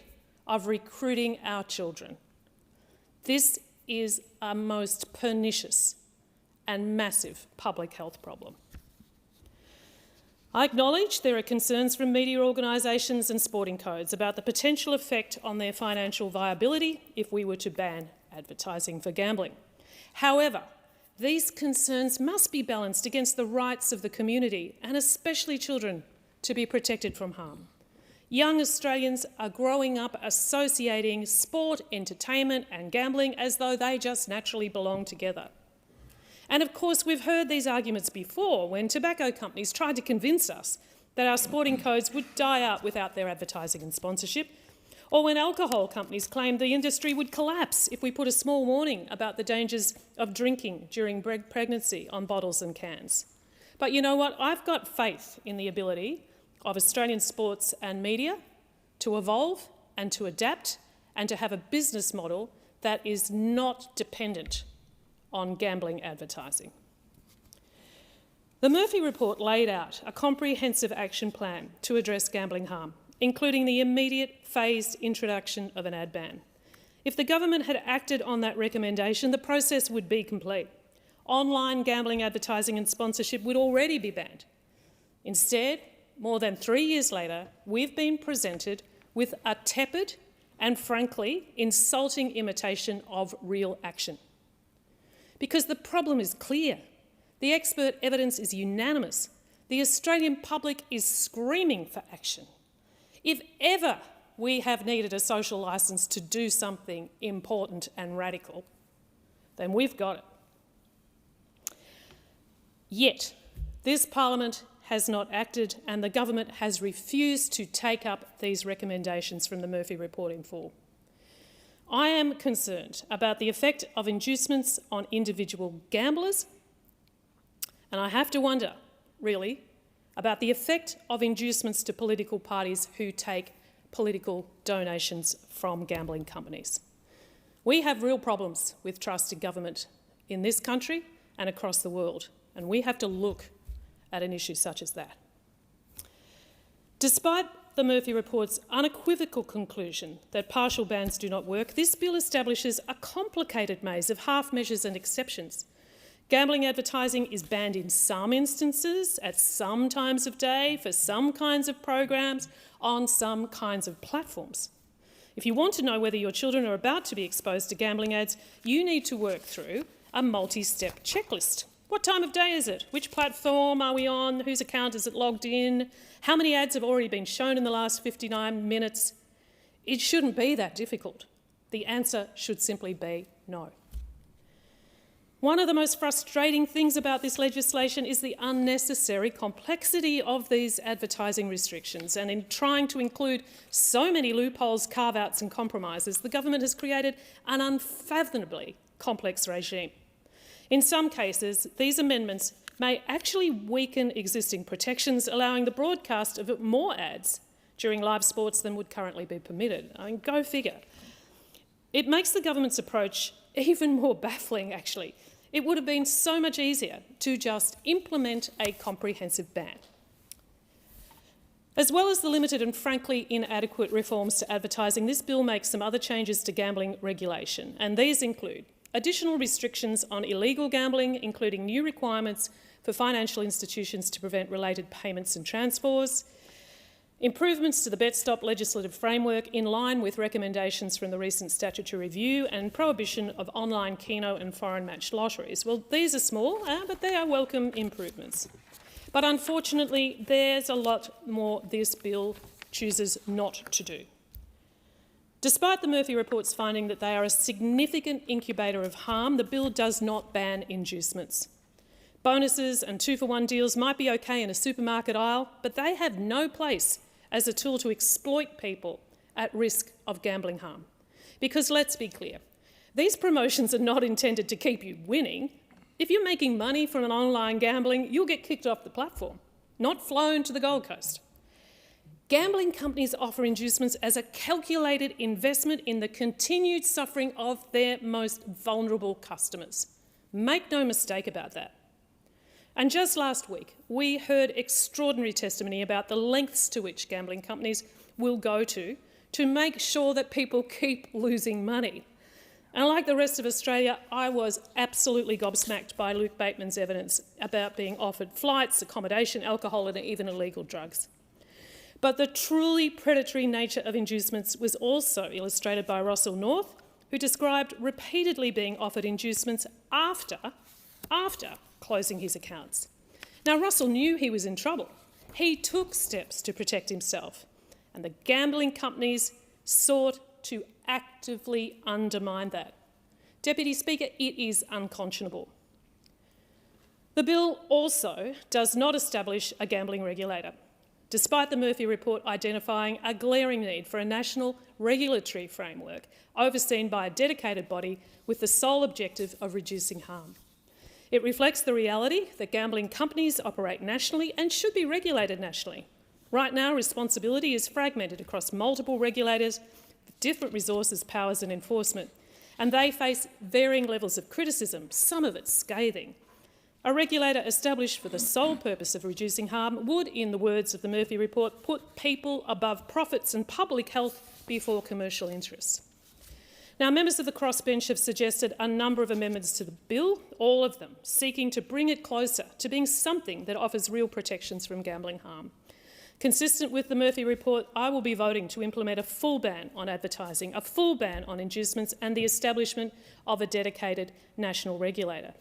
of recruiting our children. This is a most pernicious and massive public health problem. I acknowledge there are concerns from media organisations and sporting codes about the potential effect on their financial viability if we were to ban advertising for gambling. However, these concerns must be balanced against the rights of the community, and especially children, to be protected from harm. Young Australians are growing up associating sport, entertainment and gambling as though they just naturally belong together. And of course, we've heard these arguments before when tobacco companies tried to convince us that our sporting codes would die out without their advertising and sponsorship, or when alcohol companies claimed the industry would collapse if we put a small warning about the dangers of drinking during pregnancy on bottles and cans. But you know what? I've got faith in the ability of Australian sports and media to evolve and to adapt and to have a business model that is not dependent on gambling advertising. The Murphy report laid out a comprehensive action plan to address gambling harm, including the immediate phased introduction of an ad ban. If the government had acted on that recommendation, the process would be complete. Online gambling advertising and sponsorship would already be banned. Instead, more than 3 years later, we've been presented with a tepid and, frankly, insulting imitation of real action. Because the problem is clear. The expert evidence is unanimous. The Australian public is screaming for action. If ever we have needed a social licence to do something important and radical, then we've got it. Yet, this Parliament has not acted and the government has refused to take up these recommendations from the Murphy report in full. I am concerned about the effect of inducements on individual gamblers, and I have to wonder, really, about the effect of inducements to political parties who take political donations from gambling companies. We have real problems with trust in government in this country and across the world, and we have to look at an issue such as that. Despite the Murphy report's unequivocal conclusion that partial bans do not work, this bill establishes a complicated maze of half measures and exceptions. Gambling advertising is banned in some instances, at some times of day, for some kinds of programs, on some kinds of platforms. If you want to know whether your children are about to be exposed to gambling ads, you need to work through a multi-step checklist. What time of day is it? Which platform are we on? Whose account is it logged in? How many ads have already been shown in the last 59 minutes? It shouldn't be that difficult. The answer should simply be no. One of the most frustrating things about this legislation is the unnecessary complexity of these advertising restrictions, and in trying to include so many loopholes, carve-outs and compromises, the government has created an unfathomably complex regime. In some cases, these amendments may actually weaken existing protections, allowing the broadcast of more ads during live sports than would currently be permitted. I mean, go figure. It makes the government's approach even more baffling, actually. It would have been so much easier to just implement a comprehensive ban. As well as the limited and frankly inadequate reforms to advertising, this bill makes some other changes to gambling regulation, and these include additional restrictions on illegal gambling, including new requirements for financial institutions to prevent related payments and transfers, improvements to the BetStop legislative framework in line with recommendations from the recent statutory review, and prohibition of online keno and foreign matched lotteries. Well, these are small, but they are welcome improvements. But unfortunately, there's a lot more this bill chooses not to do. Despite the Murphy Report's finding that they are a significant incubator of harm, the bill does not ban inducements. Bonuses and 2-for-1 deals might be okay in a supermarket aisle, but they have no place as a tool to exploit people at risk of gambling harm. Because let's be clear, these promotions are not intended to keep you winning. If you're making money from an online gambling, you'll get kicked off the platform, not flown to the Gold Coast. Gambling companies offer inducements as a calculated investment in the continued suffering of their most vulnerable customers. Make no mistake about that. And just last week, we heard extraordinary testimony about the lengths to which gambling companies will go to make sure that people keep losing money. And like the rest of Australia, I was absolutely gobsmacked by Luke Bateman's evidence about being offered flights, accommodation, alcohol and even illegal drugs. But the truly predatory nature of inducements was also illustrated by Russell North, who described repeatedly being offered inducements after closing his accounts. Now, Russell knew he was in trouble. He took steps to protect himself, and the gambling companies sought to actively undermine that. Deputy Speaker, it is unconscionable. The bill also does not establish a gambling regulator, despite the Murphy Report identifying a glaring need for a national regulatory framework overseen by a dedicated body with the sole objective of reducing harm. It reflects the reality that gambling companies operate nationally and should be regulated nationally. Right now, responsibility is fragmented across multiple regulators with different resources, powers and enforcement, and they face varying levels of criticism, some of it scathing. A regulator established for the sole purpose of reducing harm would, in the words of the Murphy Report, put people above profits and public health before commercial interests. Now, members of the crossbench have suggested a number of amendments to the bill, all of them seeking to bring it closer to being something that offers real protections from gambling harm. Consistent with the Murphy Report, I will be voting to implement a full ban on advertising, a full ban on inducements and the establishment of a dedicated national regulator.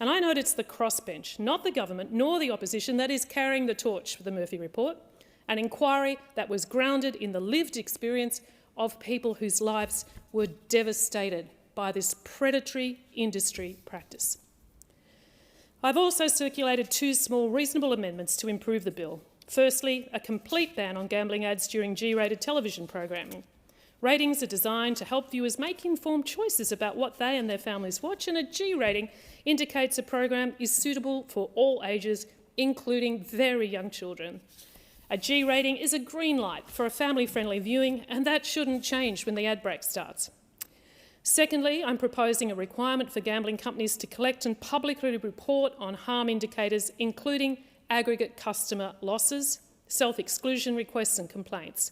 And I note it's the crossbench, not the government nor the opposition, that is carrying the torch for the Murphy Report, an inquiry that was grounded in the lived experience of people whose lives were devastated by this predatory industry practice. I've also circulated 2 small reasonable amendments to improve the bill. Firstly, a complete ban on gambling ads during G-rated television programming. Ratings are designed to help viewers make informed choices about what they and their families watch, and a G rating indicates a program is suitable for all ages, including very young children. A G rating is a green light for a family-friendly viewing, and that shouldn't change when the ad break starts. Secondly, I'm proposing a requirement for gambling companies to collect and publicly report on harm indicators, including aggregate customer losses, self-exclusion requests and complaints.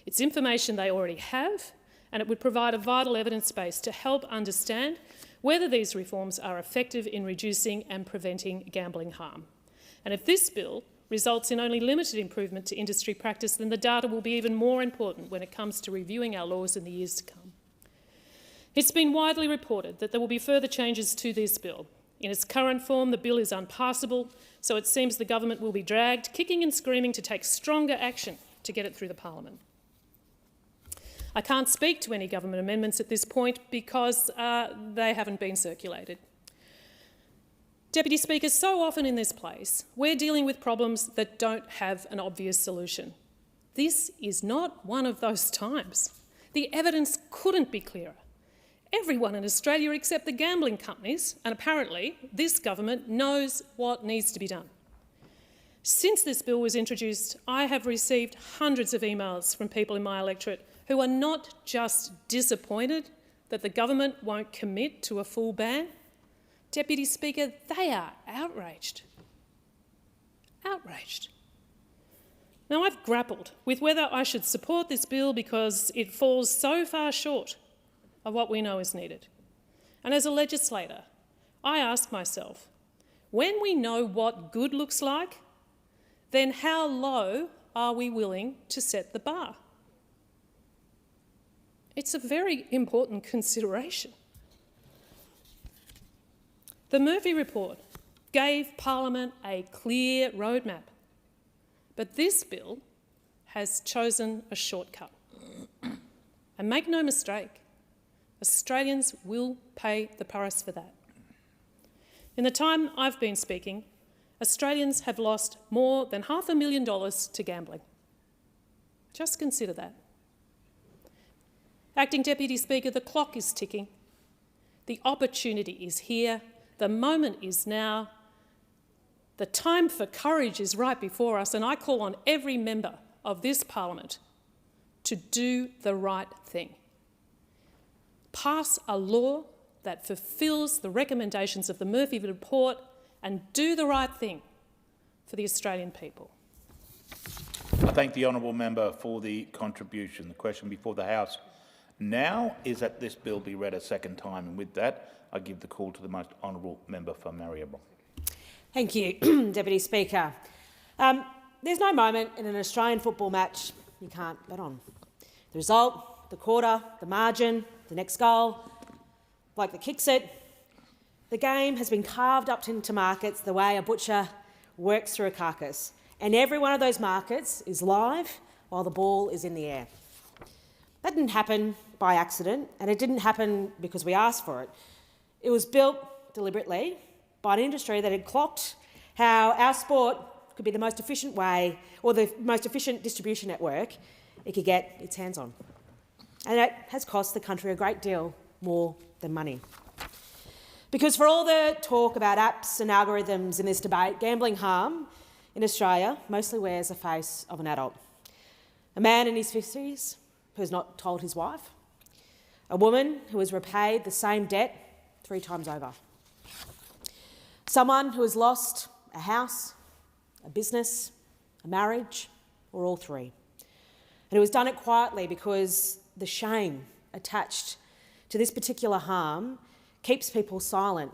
It's information they already have, and it would provide a vital evidence base to help understand whether these reforms are effective in reducing and preventing gambling harm. And if this bill results in only limited improvement to industry practice, then the data will be even more important when it comes to reviewing our laws in the years to come. It's been widely reported that there will be further changes to this bill. In its current form, the bill is unpassable, so it seems the government will be dragged, kicking and screaming, to take stronger action to get it through the Parliament. I can't speak to any government amendments at this point because they haven't been circulated. Deputy Speaker, so often in this place, we're dealing with problems that don't have an obvious solution. This is not one of those times. The evidence couldn't be clearer. everyone in Australia except the gambling companies, and apparently this government knows what needs to be done. Since this bill was introduced, I have received hundreds of emails from people in my electorate who are not just disappointed that the government won't commit to a full ban. Deputy Speaker, they are outraged. Outraged. Now, I've grappled with whether I should support this bill because it falls so far short of what we know is needed. And as a legislator, I ask myself, when we know what good looks like, then how low are we willing to set the bar? It's a very important consideration. The Murphy report gave Parliament a clear roadmap, but this bill has chosen a shortcut. And make no mistake, Australians will pay the price for that. In the time I've been speaking, Australians have lost more than $500,000 to gambling. Just consider that. Acting Deputy Speaker, the clock is ticking. The opportunity is here. The moment is now. The time for courage is right before us, and I call on every member of this Parliament to do the right thing. Pass a law that fulfils the recommendations of the Murphy report and do the right thing for the Australian people. I thank the honourable member for the contribution. The question before the House now is that this bill be read a second time, and with that, I give the call to the most honourable member for Maribyrnong. Thank you, Deputy Speaker. There's no moment in an Australian football match you can't bet on. The result, the quarter, the margin, the next goal, like that kicks it. The game has been carved up into markets the way a butcher works through a carcass, and every one of those markets is live while the ball is in the air. That didn't happen by accident, and it didn't happen because we asked for it. It was built deliberately by an industry that had clocked how our sport could be the most efficient way, or the most efficient distribution network it could get its hands on. And it has cost the country a great deal more than money. Because for all the talk about apps and algorithms in this debate, gambling harm in Australia mostly wears the face of an adult. A man in his 50s who has not told his wife. A woman who has repaid the same debt 3 times over. Someone who has lost a house, a business, a marriage, or all three. And who has done it quietly because the shame attached to this particular harm keeps people silent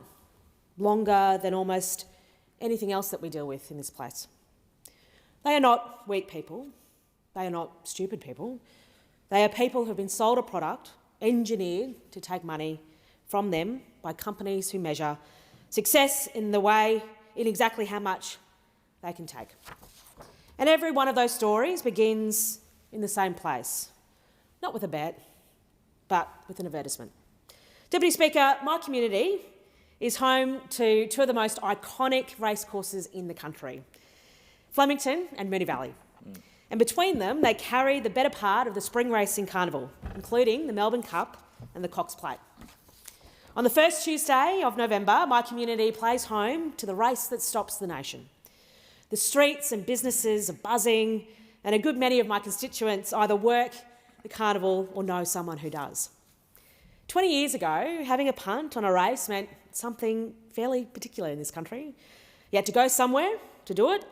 longer than almost anything else that we deal with in this place. They are not weak people. They are not stupid people. They are people who have been sold a product engineered to take money from them by companies who measure success in exactly how much they can take. And every one of those stories begins in the same place, not with a bet, but with an advertisement. Deputy Speaker, my community is home to 2 of the most iconic racecourses in the country, Flemington and Moonee Valley. And between them, they carry the better part of the spring racing carnival, including the Melbourne Cup and the Cox Plate. On the first Tuesday of November, my community plays home to the race that stops the nation. The streets and businesses are buzzing, and a good many of my constituents either work the carnival or know someone who does. 20 years ago, having a punt on a race meant something fairly particular in this country. You had to go somewhere to do it.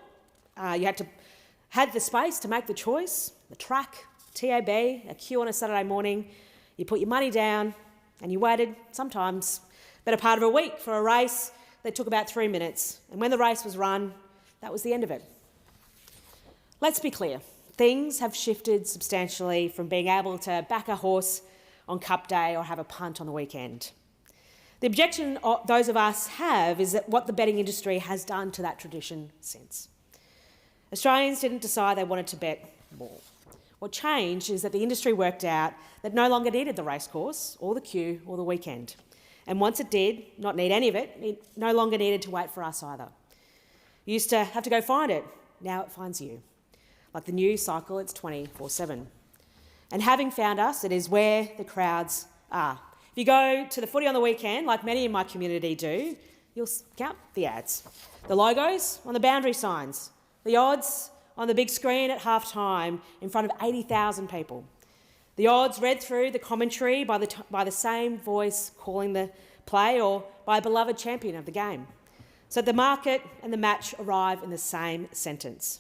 You had the space to make the choice, the track, TAB, a queue on a Saturday morning. You put your money down and you waited, sometimes better part of a week, for a race that took about 3 minutes. And when the race was run, that was the end of it. Let's be clear. Things have shifted substantially from being able to back a horse on Cup Day or have a punt on the weekend. The objection those of us have is that what the betting industry has done to that tradition since. Australians didn't decide they wanted to bet more. What changed is that the industry worked out that no longer needed the racecourse or the queue or the weekend. And once it did not need any of it, it no longer needed to wait for us either. You used to have to go find it. Now it finds you. Like the news cycle, it's 24/7. And having found us, it is where the crowds are. If you go to the footy on the weekend, like many in my community do, you'll count the ads. The logos on the boundary signs, the odds on the big screen at half-time in front of 80,000 people. The odds read through the commentary by the same voice calling the play or by a beloved champion of the game. So the market and the match arrive in the same sentence.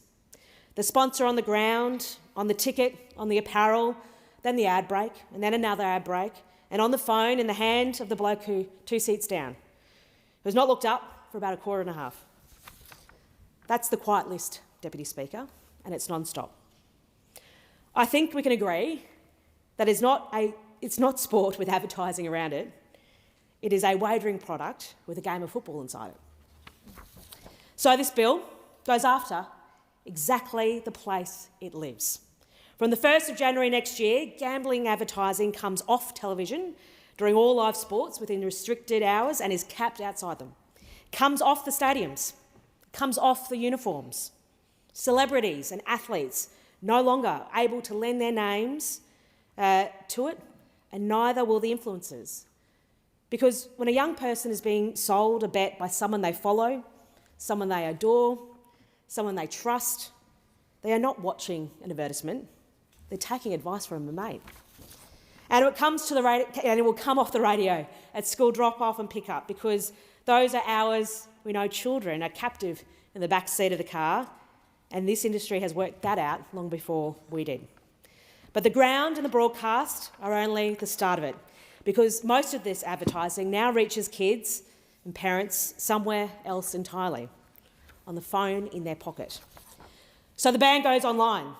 The sponsor on the ground, on the ticket, on the apparel, then the ad break, and then another ad break, and on the phone in the hand of the bloke who 2 seats down, who's not looked up for about a quarter and a half. That's the quiet list, Deputy Speaker, and it's non-stop. I think we can agree that it's not sport with advertising around it. It is a wagering product with a game of football inside it. So this bill goes after exactly the place it lives. From the 1st of January next year, gambling advertising comes off television during all live sports within restricted hours and is capped outside them. Comes off the stadiums, comes off the uniforms. Celebrities and athletes no longer able to lend their names to it, and neither will the influencers. Because when a young person is being sold a bet by someone they follow, someone they adore, someone they trust, they are not watching an advertisement, they're taking advice from a mate. And it comes to the radio, and it will come off the radio at school drop-off and pick-up, because those are hours we know children are captive in the back seat of the car, and this industry has worked that out long before we did. But the ground and the broadcast are only the start of it, because most of this advertising now reaches kids and parents somewhere else entirely, on the phone in their pocket. So the ban goes online,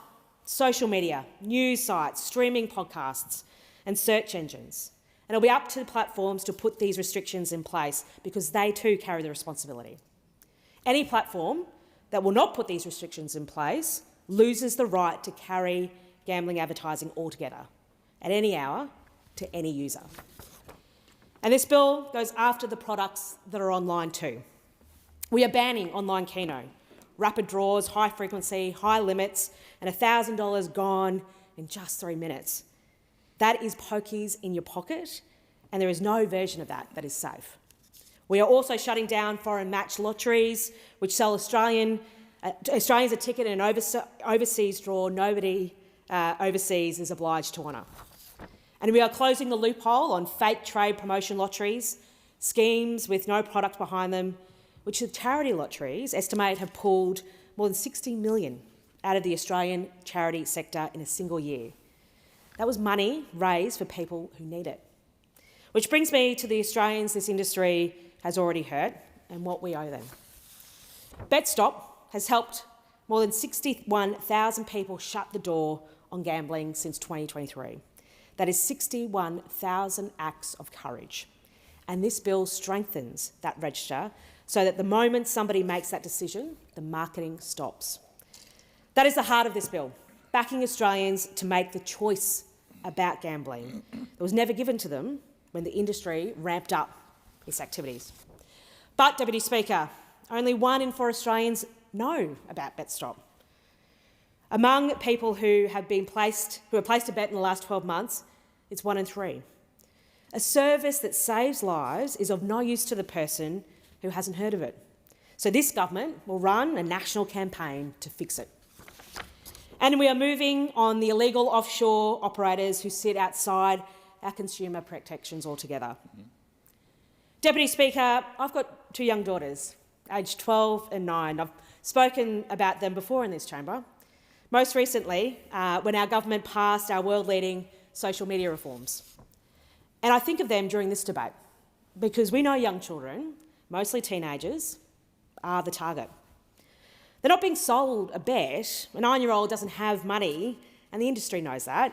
social media, news sites, streaming podcasts and search engines. And it'll be up to the platforms to put these restrictions in place, because they too carry the responsibility. Any platform that will not put these restrictions in place loses the right to carry gambling advertising altogether, at any hour, to any user. And this bill goes after the products that are online too. We are banning online keno, rapid draws, high frequency, high limits, and $1,000 gone in just 3 minutes. That is pokies in your pocket, and there is no version of that that is safe. We are also shutting down foreign match lotteries, which sell Australians a ticket in an overseas draw nobody overseas is obliged to honour. And we are closing the loophole on fake trade promotion lotteries, schemes with no product behind them, which the charity lotteries estimate have pulled more than $60 million out of the Australian charity sector in a single year. That was money raised for people who need it. Which brings me to the Australians this industry has already hurt and what we owe them. BetStop has helped more than 61,000 people shut the door on gambling since 2023. That is 61,000 acts of courage. And this bill strengthens that register so that the moment somebody makes that decision, the marketing stops. That is the heart of this bill, backing Australians to make the choice about gambling that was never given to them when the industry ramped up its activities. But, Deputy Speaker, only 1 in 4 Australians know about BetStop. Among people who have placed a bet in the last 12 months, it's 1 in 3. A service that saves lives is of no use to the person who hasn't heard of it. So this government will run a national campaign to fix it. And we are moving on the illegal offshore operators who sit outside our consumer protections altogether. Deputy Speaker, I've got 2 young daughters, aged 12 and 9. I've spoken about them before in this chamber. Most recently, when our government passed our world-leading social media reforms. And I think of them during this debate, because we know young children, mostly teenagers, are the target. They're not being sold a bet. A 9-year-old doesn't have money, and the industry knows that.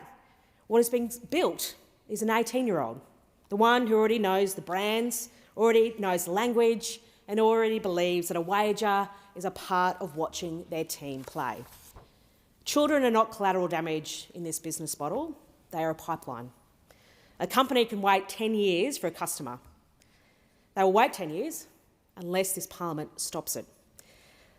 What is being built is an 18-year-old, the one who already knows the brands, already knows the language, and already believes that a wager is a part of watching their team play. Children are not collateral damage in this business model. They are a pipeline. A company can wait 10 years for a customer. They will wait 10 years unless this parliament stops it.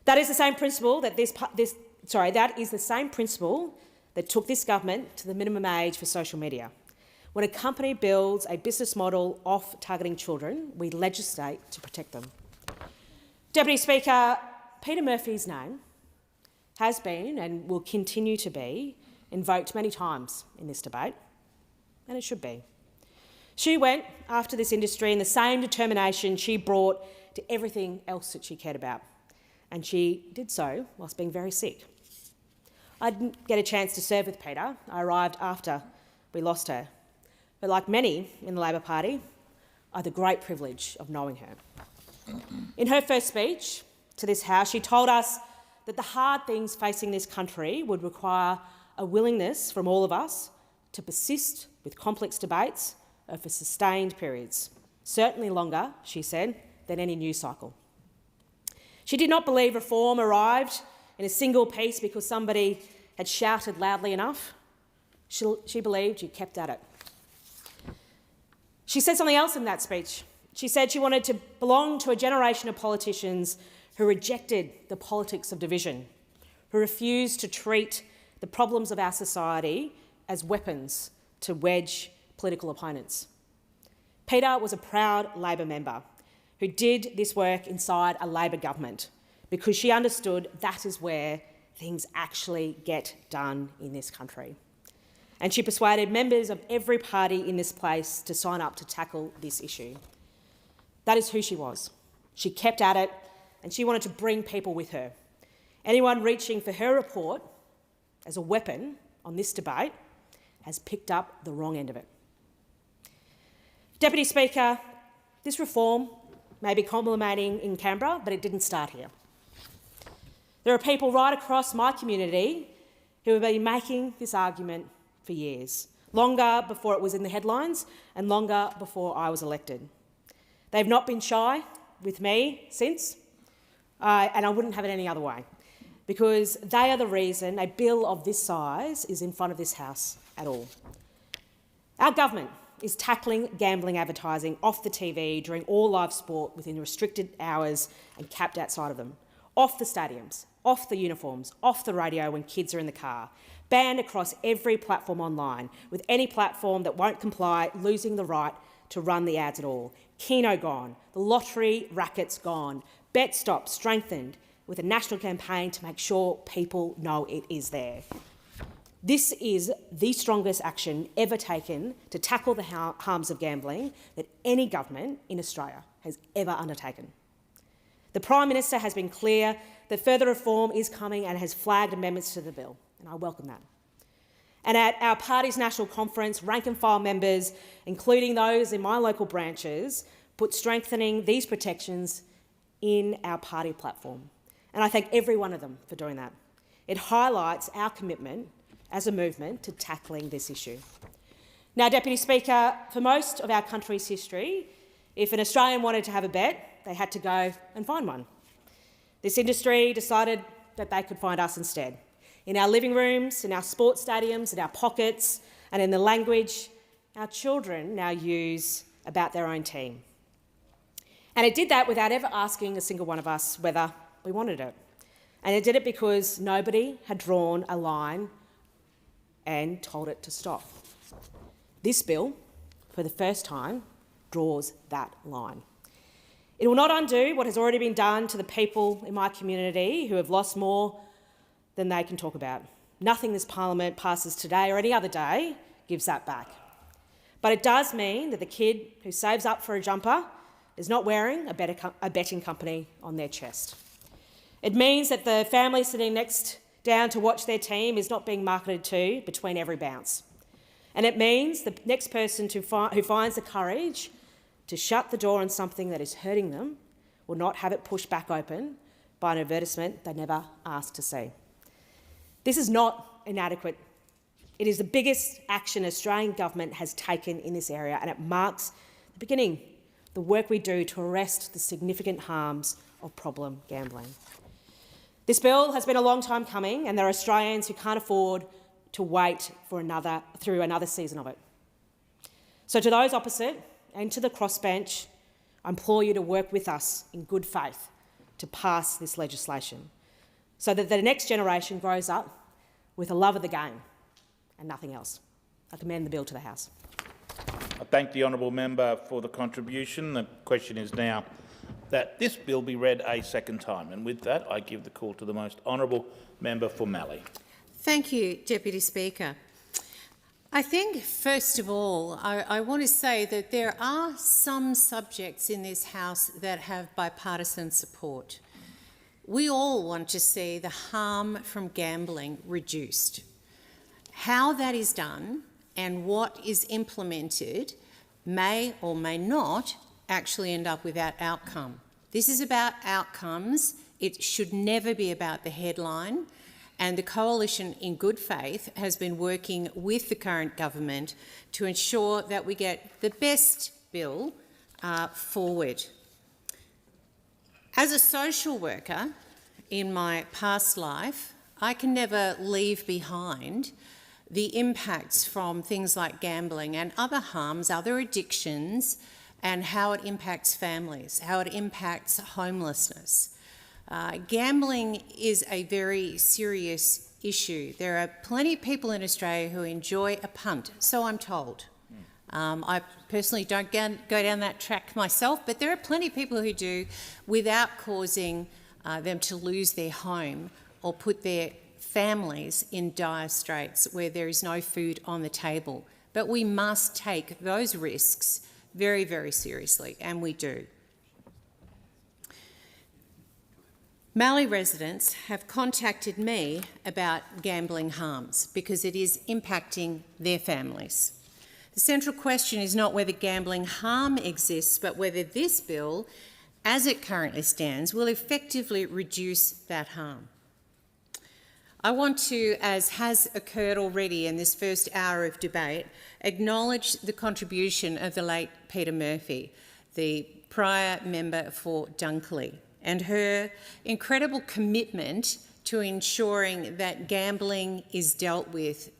That is the same principle that that is the same principle that took this government to the minimum age for social media. When a company builds a business model off targeting children, we legislate to protect them. Deputy Speaker, Peter Murphy's name has been and will continue to be invoked many times in this debate, and it should be. She went after this industry in the same determination she brought to everything else that she cared about, and she did so whilst being very sick. I didn't get a chance to serve with Peter. I arrived after we lost her. But like many in the Labor Party, I had the great privilege of knowing her. In her first speech to this House, she told us that the hard things facing this country would require a willingness from all of us to persist with complex debates over sustained periods, certainly longer, she said, than any news cycle. She did not believe reform arrived in a single piece because somebody had shouted loudly enough. She believed you kept at it. She said something else in that speech. She said she wanted to belong to a generation of politicians who rejected the politics of division, who refused to treat the problems of our society as weapons to wedge political opponents. Peter was a proud Labor member who did this work inside a Labor government because she understood that is where things actually get done in this country. And she persuaded members of every party in this place to sign up to tackle this issue. That is who she was. She kept at it, and she wanted to bring people with her. Anyone reaching for her report as a weapon on this debate has picked up the wrong end of it. Deputy Speaker, this reform may be culminating in Canberra, but it didn't start here. There are people right across my community who have been making this argument for years, longer before it was in the headlines and longer before I was elected. They've not been shy with me since, and I wouldn't have it any other way, because they are the reason a bill of this size is in front of this House at all. Our government is tackling gambling advertising off the TV during all live sport within restricted hours and capped outside of them, off the stadiums, off the uniforms, off the radio when kids are in the car, banned across every platform online, with any platform that won't comply losing the right to run the ads at all. Keno gone, the lottery rackets gone, Bet Stop strengthened with a national campaign to make sure people know it is there. This is the strongest action ever taken to tackle the harms of gambling that any government in Australia has ever undertaken. The Prime Minister has been clear that further reform is coming and has flagged amendments to the bill, and I welcome that. And at our party's national conference, rank and file members, including those in my local branches, put strengthening these protections in our party platform. And I thank every one of them for doing that. It highlights our commitment as a movement to tackling this issue. Now, Deputy Speaker, for most of our country's history, if an Australian wanted to have a bet, they had to go and find one. This industry decided that they could find us instead. In our living rooms, in our sports stadiums, in our pockets, and in the language our children now use about their own team. And it did that without ever asking a single one of us whether we wanted it. And it did it because nobody had drawn a line and told it to stop. This bill, for the first time, draws that line. It will not undo what has already been done to the people in my community who have lost more than they can talk about. Nothing this parliament passes today or any other day gives that back. But it does mean that the kid who saves up for a jumper is not wearing a betting company on their chest. It means that the family sitting next down to watch their team is not being marketed to between every bounce. And it means the next person who finds the courage to shut the door on something that is hurting them will not have it pushed back open by an advertisement they never asked to see. This is not inadequate. It is the biggest action the Australian government has taken in this area, and it marks the beginning of the work we do to arrest the significant harms of problem gambling. This bill has been a long time coming, and there are Australians who can't afford to wait for through another season of it. So to those opposite and to the crossbench, I implore you to work with us in good faith to pass this legislation so that the next generation grows up with a love of the game and nothing else. I commend the bill to the House. I thank the honourable member for the contribution. The question is now that this bill be read a second time. And with that, I give the call to the most honourable member for Mallee. Thank you, Deputy Speaker. I think, first of all, I want to say that there are some subjects in this House that have bipartisan support. We all want to see the harm from gambling reduced. How that is done and what is implemented may or may not actually end up with that outcome. This is about outcomes. It should never be about the headline. And the Coalition, in good faith, has been working with the current government to ensure that we get the best bill forward. As a social worker in my past life, I can never leave behind the impacts from things like gambling and other harms, other addictions, and how it impacts families, how it impacts homelessness. Gambling is a very serious issue. There are plenty of people in Australia who enjoy a punt, so I'm told. I personally don't go down that track myself, but there are plenty of people who do without causing them to lose their home or put their families in dire straits where there is no food on the table. But we must take those risks very, very seriously, and we do. Mallee residents have contacted me about gambling harms because it is impacting their families. The central question is not whether gambling harm exists, but whether this bill, as it currently stands, will effectively reduce that harm. I want to, as has occurred already in this first hour of debate, acknowledge the contribution of the late Peter Murphy, the prior member for Dunkley, and her incredible commitment to ensuring that gambling is dealt with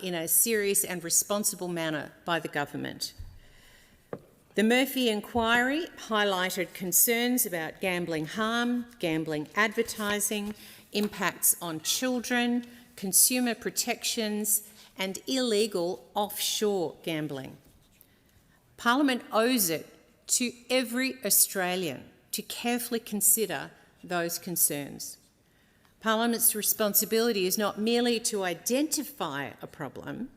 in a serious and responsible manner by the government. The Murphy inquiry highlighted concerns about gambling harm, gambling advertising, impacts on children, consumer protections, and illegal offshore gambling. Parliament owes it to every Australian to carefully consider those concerns. Parliament's responsibility is not merely to identify a problem.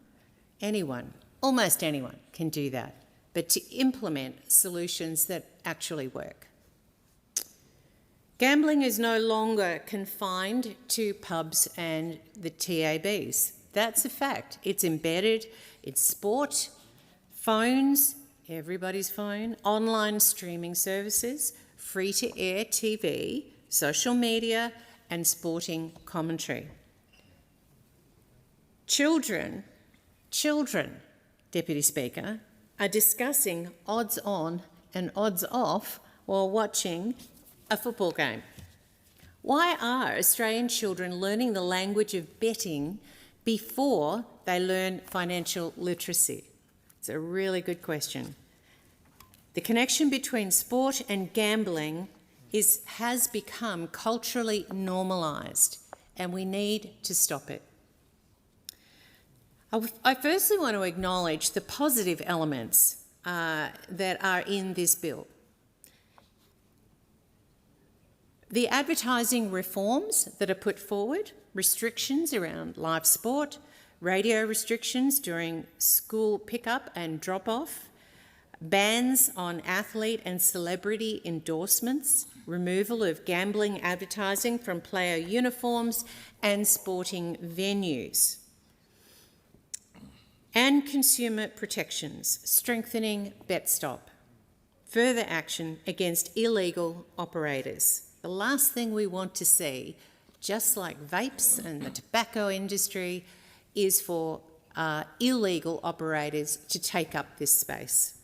Anyone, almost anyone, can do that, but to implement solutions that actually work. Gambling is no longer confined to pubs and the TABs. That's a fact. It's embedded in sport, phones, everybody's phone, online streaming services, free-to-air TV, social media, and sporting commentary. Children, Deputy Speaker, are discussing odds on and odds off while watching a football game. Why are Australian children learning the language of betting before they learn financial literacy? It's a really good question. The connection between sport and gambling has become culturally normalised, and we need to stop it. I firstly want to acknowledge the positive elements that are in this bill. The advertising reforms that are put forward, restrictions around live sport, radio restrictions during school pickup and drop-off, bans on athlete and celebrity endorsements, removal of gambling advertising from player uniforms and sporting venues, and consumer protections, strengthening BetStop, further action against illegal operators. The last thing we want to see, just like vapes and the tobacco industry, is for illegal operators to take up this space.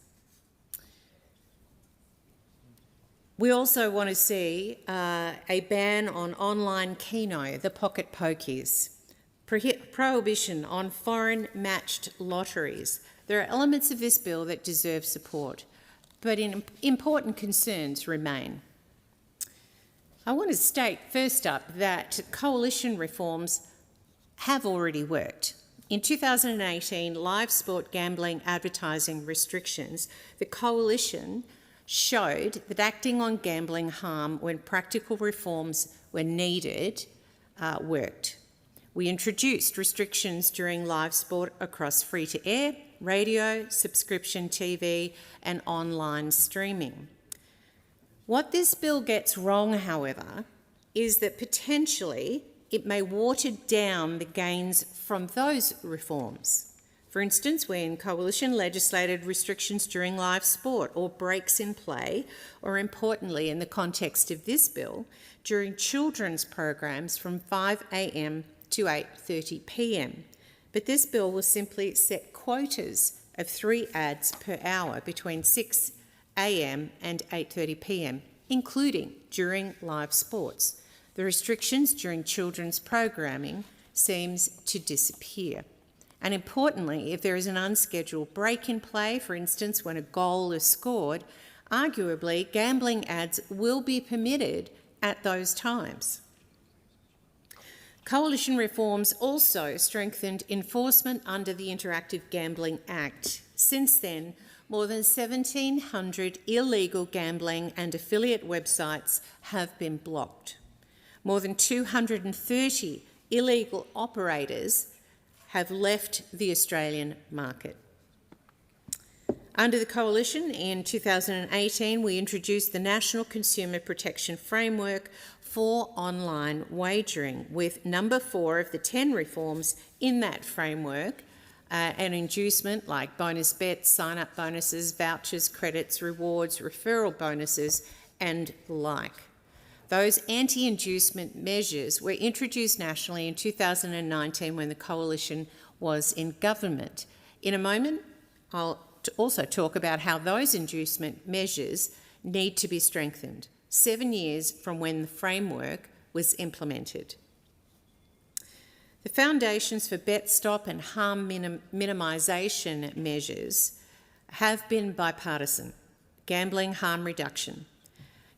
We also want to see a ban on online keno, the pocket pokies, prohibition on foreign matched lotteries. There are elements of this bill that deserve support, but important concerns remain. I want to state first up that coalition reforms have already worked In 2018, live sport gambling advertising restrictions, the Coalition showed that acting on gambling harm when practical reforms were needed worked. We introduced restrictions during live sport across free-to-air, radio, subscription TV and online streaming. What this bill gets wrong, however, is that potentially it may water down the gains from those reforms. For instance, when Coalition legislated restrictions during live sport or breaks in play, or importantly in the context of this bill, during children's programs from 5 a.m. to 8:30 p.m. But this bill will simply set quotas of 3 ads per hour between 6 a.m. and 8:30 p.m, including during live sports. The restrictions during children's programming seems to disappear. And importantly, if there is an unscheduled break in play, for instance, when a goal is scored, arguably gambling ads will be permitted at those times. Coalition reforms also strengthened enforcement under the Interactive Gambling Act. Since then, more than 1,700 illegal gambling and affiliate websites have been blocked. More than 230 illegal operators have left the Australian market. Under the Coalition, in 2018, we introduced the National Consumer Protection Framework for online wagering, with number 4 of the 10 reforms in that framework, an inducement like bonus bets, sign-up bonuses, vouchers, credits, rewards, referral bonuses, and the like. Those anti-inducement measures were introduced nationally in 2019 when the Coalition was in government. In a moment, I'll also talk about how those inducement measures need to be strengthened, 7 years from when the framework was implemented. The foundations for bet stop and harm minimisation measures have been bipartisan. Gambling harm reduction.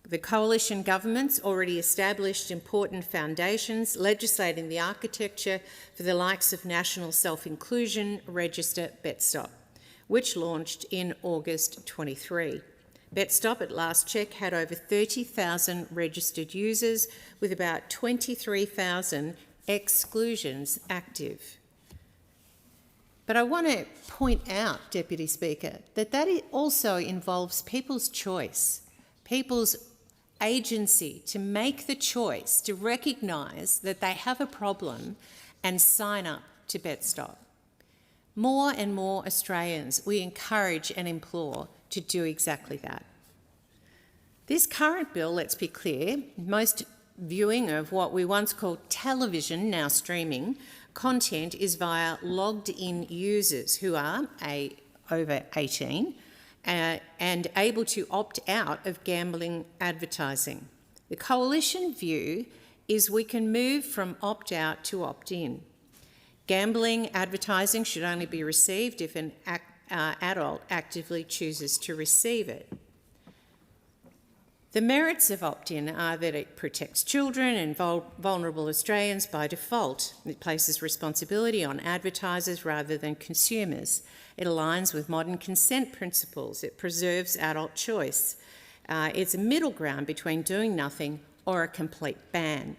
The Coalition government's already established important foundations, legislating the architecture for the likes of National Self-Inclusion Register BetStop, which launched in August 23. BetStop at last check had over 30,000 registered users, with about 23,000 exclusions active. But I want to point out, Deputy Speaker, that it also involves people's choice, people's agency to make the choice to recognise that they have a problem and sign up to BetStop. More and more Australians we encourage and implore to do exactly that. This current bill, let's be clear, most viewing of what we once called television, now streaming, content is via logged-in users who are over 18 and able to opt out of gambling advertising. The Coalition view is we can move from opt-out to opt-in. Gambling advertising should only be received if an adult actively chooses to receive it. The merits of opt-in are that it protects children and vulnerable Australians by default. It places responsibility on advertisers rather than consumers. It aligns with modern consent principles. It preserves adult choice. It's a middle ground between doing nothing or a complete ban.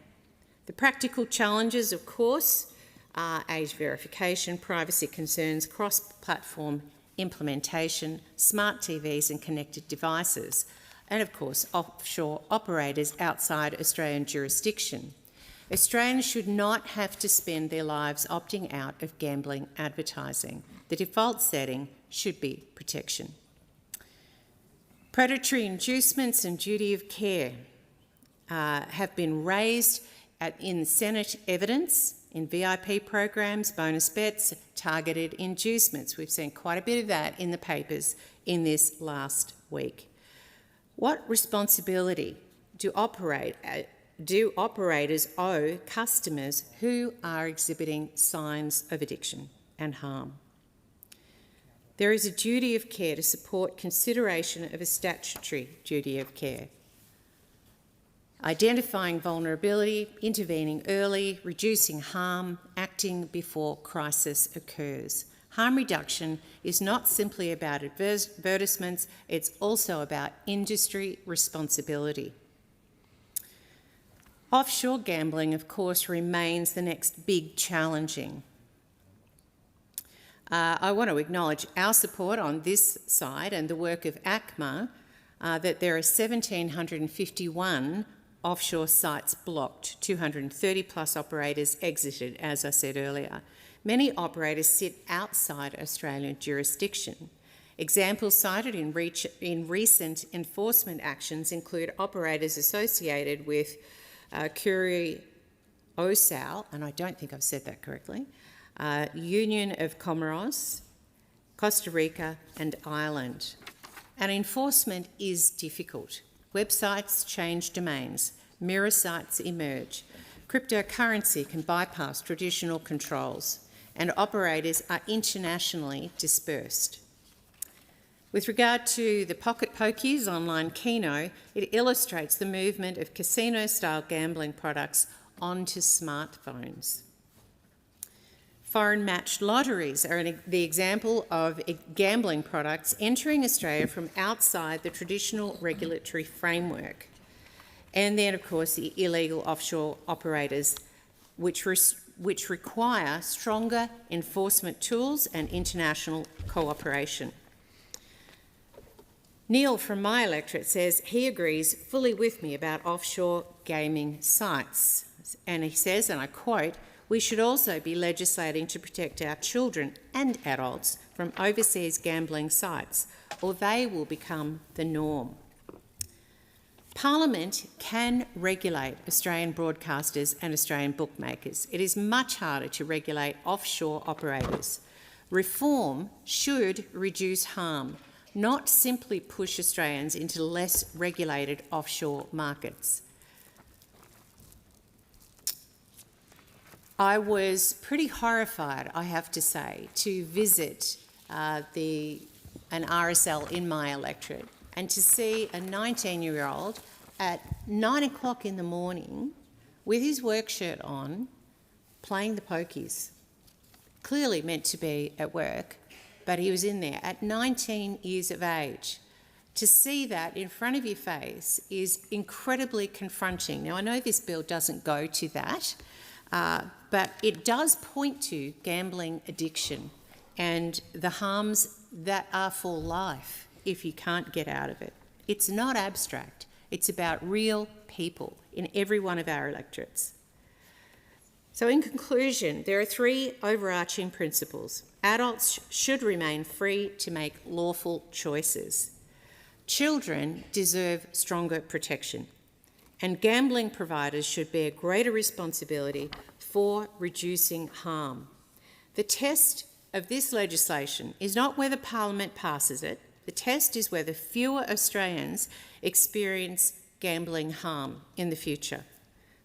The practical challenges, of course, are age verification, privacy concerns, cross-platform implementation, smart TVs and connected devices, and of course offshore operators outside Australian jurisdiction. Australians should not have to spend their lives opting out of gambling advertising. The default setting should be protection. Predatory inducements and duty of care have been raised in Senate evidence in VIP programs, bonus bets, targeted inducements. We've seen quite a bit of that in the papers in this last week. What responsibility do operators owe customers who are exhibiting signs of addiction and harm? There is a duty of care to support consideration of a statutory duty of care. identifying vulnerability, intervening early, reducing harm, acting before crisis occurs. Harm reduction is not simply about advertisements, it's also about industry responsibility. Offshore gambling, of course, remains the next big challenging. I want to acknowledge our support on this side and the work of ACMA, that there are 1,751 offshore sites blocked, 230 plus operators exited, as I said earlier. Many operators sit outside Australian jurisdiction. Examples cited in recent enforcement actions include operators associated with Curie Osao, and I don't think I've said that correctly, Union of Comoros, Costa Rica and Ireland. And enforcement is difficult. Websites change domains, mirror sites emerge, cryptocurrency can bypass traditional controls, and operators are internationally dispersed. With regard to the Pocket Pokies online Keno, it illustrates the movement of casino-style gambling products onto smartphones. Foreign matched lotteries are the example of gambling products entering Australia from outside the traditional regulatory framework. And then, of course, the illegal offshore operators, which require stronger enforcement tools and international cooperation. Neil from my electorate says he agrees fully with me about offshore gaming sites. And he says, and I quote, "We should also be legislating to protect our children and adults from overseas gambling sites, or they will become the norm." Parliament can regulate Australian broadcasters and Australian bookmakers. It is much harder to regulate offshore operators. Reform should reduce harm, not simply push Australians into less regulated offshore markets. I was pretty horrified, I have to say, to visit an RSL in my electorate and to see a 19-year-old at 9 o'clock in the morning with his work shirt on playing the pokies. Clearly meant to be at work, but he was in there at 19 years of age. To see that in front of your face is incredibly confronting. Now, I know this bill doesn't go to that, but it does point to gambling addiction and the harms that are for life if you can't get out of it. It's not abstract. It's about real people in every one of our electorates. So in conclusion, there are three overarching principles. Adults should remain free to make lawful choices. Children deserve stronger protection. And gambling providers should bear greater responsibility for reducing harm. The test of this legislation is not whether Parliament passes it. The test is whether fewer Australians experience gambling harm in the future,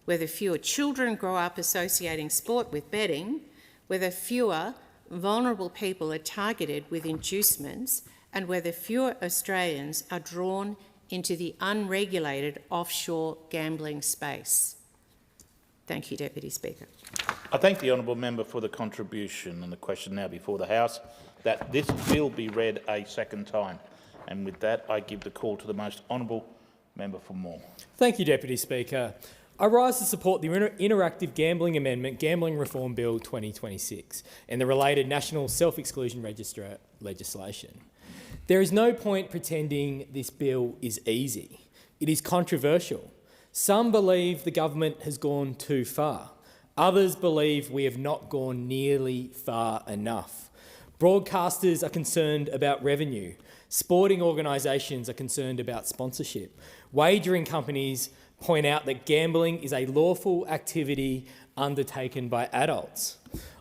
whether fewer children grow up associating sport with betting, whether fewer vulnerable people are targeted with inducements, and whether fewer Australians are drawn into the unregulated offshore gambling space. Thank you, Deputy Speaker. I thank the honourable member for the contribution, and the question now before the House that this bill be read a second time. And with that, I give the call to the most honourable member for Moore. Thank you, Deputy Speaker. I rise to support the Interactive Gambling Amendment Gambling Reform Bill 2026 and the related National Self-Exclusion Register legislation. There is no point pretending this bill is easy. It is controversial. Some believe the government has gone too far. Others believe we have not gone nearly far enough. Broadcasters are concerned about revenue. Sporting organisations are concerned about sponsorship. Wagering companies point out that gambling is a lawful activity undertaken by adults.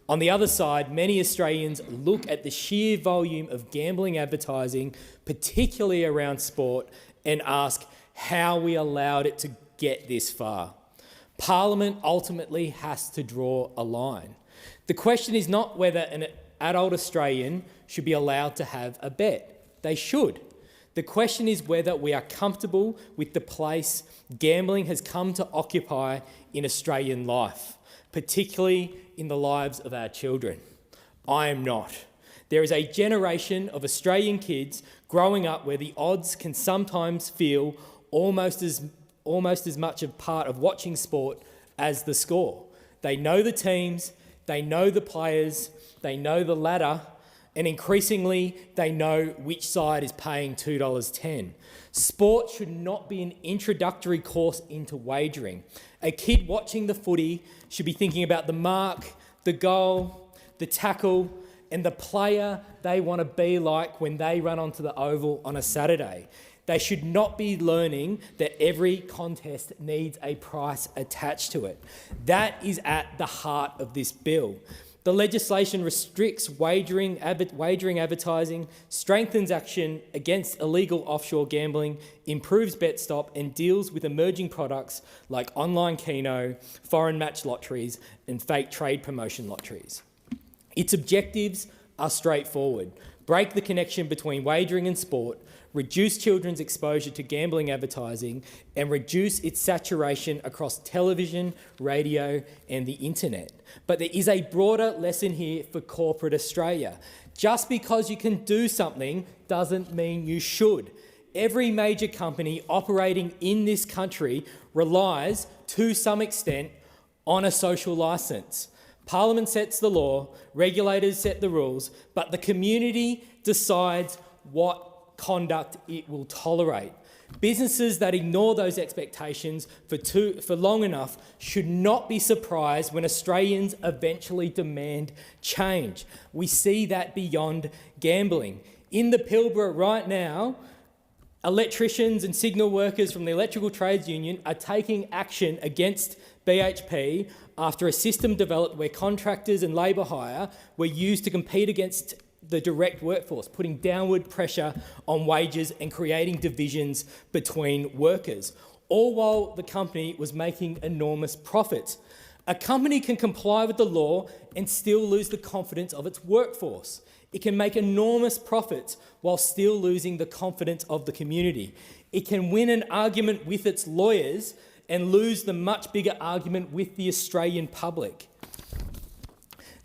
On the other side, many Australians look at the sheer volume of gambling advertising, particularly around sport, and ask how we allowed it to get this far. Parliament ultimately has to draw a line. The question is not whether an adult Australian should be allowed to have a bet. They should. The question is whether we are comfortable with the place gambling has come to occupy in Australian life, particularly in the lives of our children. I am not. There is a generation of Australian kids growing up where the odds can sometimes feel almost as much a part of watching sport as the score. They know the teams, they know the players, they know the ladder, and increasingly they know which side is paying $2.10. Sport should not be an introductory course into wagering. A kid watching the footy should be thinking about the mark, the goal, the tackle, and the player they want to be like when they run onto the oval on a Saturday. They should not be learning that every contest needs a price attached to it. That is at the heart of this bill. The legislation restricts wagering advertising, strengthens action against illegal offshore gambling, improves BetStop, and deals with emerging products like online keno, foreign match lotteries, and fake trade promotion lotteries. Its objectives are straightforward: break the connection between wagering and sport, reduce children's exposure to gambling advertising, and reduce its saturation across television, radio, and the internet. But there is a broader lesson here for corporate Australia. Just because you can do something doesn't mean you should. Every major company operating in this country relies, to some extent, on a social licence. Parliament sets the law, regulators set the rules, but the community decides what conduct it will tolerate. Businesses that ignore those expectations for long enough should not be surprised when Australians eventually demand change. We see that beyond gambling. In the Pilbara right now, electricians and signal workers from the Electrical Trades Union are taking action against BHP after a system developed where contractors and labour hire were used to compete against the direct workforce, putting downward pressure on wages and creating divisions between workers, all while the company was making enormous profits. A company can comply with the law and still lose the confidence of its workforce. It can make enormous profits while still losing the confidence of the community. It can win an argument with its lawyers and lose the much bigger argument with the Australian public.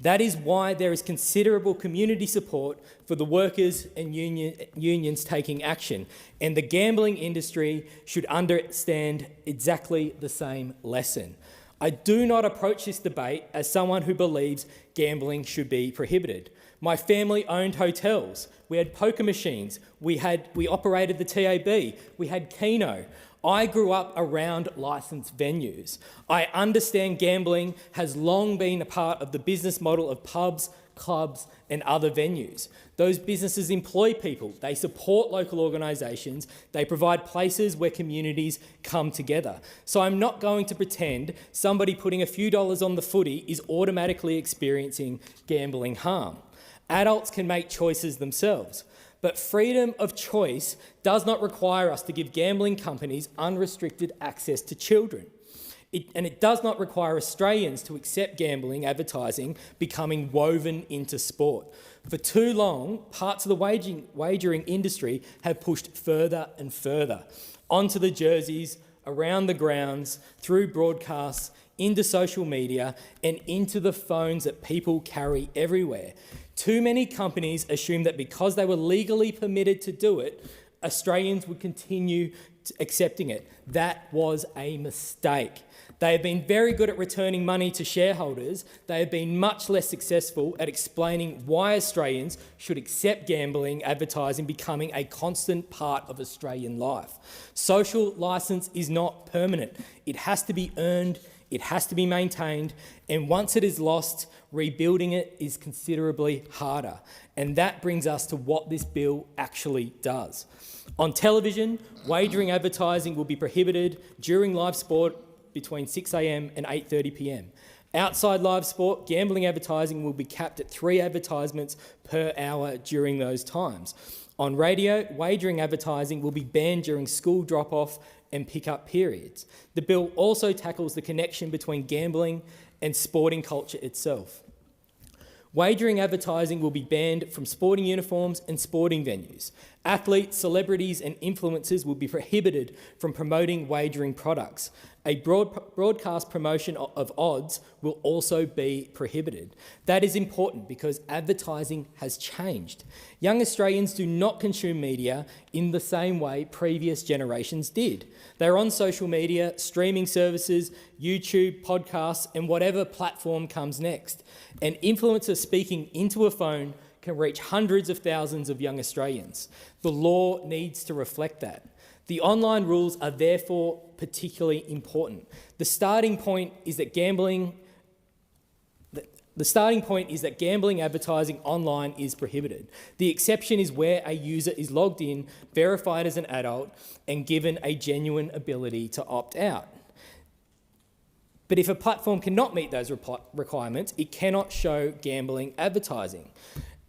That is why there is considerable community support for the workers and unions taking action, and the gambling industry should understand exactly the same lesson. I do not approach this debate as someone who believes gambling should be prohibited. My family owned hotels. We had poker machines. We operated the TAB. We had Keno. I grew up around licensed venues. I understand gambling has long been a part of the business model of pubs, clubs and other venues. Those businesses employ people, they support local organisations, they provide places where communities come together. So I'm not going to pretend somebody putting a few dollars on the footy is automatically experiencing gambling harm. Adults can make choices themselves. But freedom of choice does not require us to give gambling companies unrestricted access to children. It does not require Australians to accept gambling advertising becoming woven into sport. For too long, parts of the wagering industry have pushed further and further onto the jerseys, around the grounds, through broadcasts, into social media and into the phones that people carry everywhere. Too many companies assume that because they were legally permitted to do it, Australians would continue accepting it. That was a mistake. They have been very good at returning money to shareholders. They have been much less successful at explaining why Australians should accept gambling advertising becoming a constant part of Australian life. Social licence is not permanent. It has to be earned, it has to be maintained, and once it is lost, rebuilding it is considerably harder. And that brings us to what this bill actually does. On television, wagering advertising will be prohibited during live sport between 6 a.m. and 8:30 p.m. Outside live sport, gambling advertising will be capped at 3 advertisements per hour during those times. On radio, wagering advertising will be banned during school drop-off and pick-up periods. The bill also tackles the connection between gambling and sporting culture itself. Wagering advertising will be banned from sporting uniforms and sporting venues. Athletes, celebrities and influencers will be prohibited from promoting wagering products. A broadcast promotion of odds will also be prohibited. That is important because advertising has changed. Young Australians do not consume media in the same way previous generations did. They're on social media, streaming services, YouTube, podcasts, and whatever platform comes next. An influencer speaking into a phone can reach hundreds of thousands of young Australians. The law needs to reflect that. The online rules are therefore particularly important. The starting point is that gambling advertising online is prohibited. The exception is where a user is logged in, verified as an adult, and given a genuine ability to opt out. But if a platform cannot meet those requirements, it cannot show gambling advertising.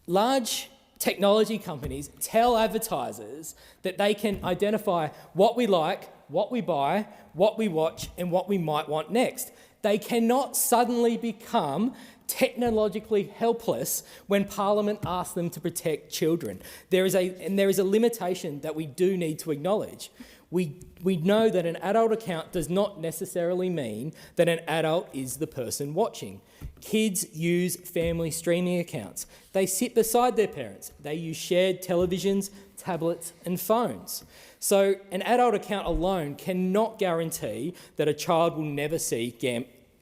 Large technology companies tell advertisers that they can identify what we like, what we buy, what we watch, and what we might want next. They cannot suddenly become technologically helpless when Parliament asks them to protect children. There is a limitation that we do need to acknowledge. We know that an adult account does not necessarily mean that an adult is the person watching. Kids use family streaming accounts. They sit beside their parents. They use shared televisions, tablets and phones. So an adult account alone cannot guarantee that a child will never see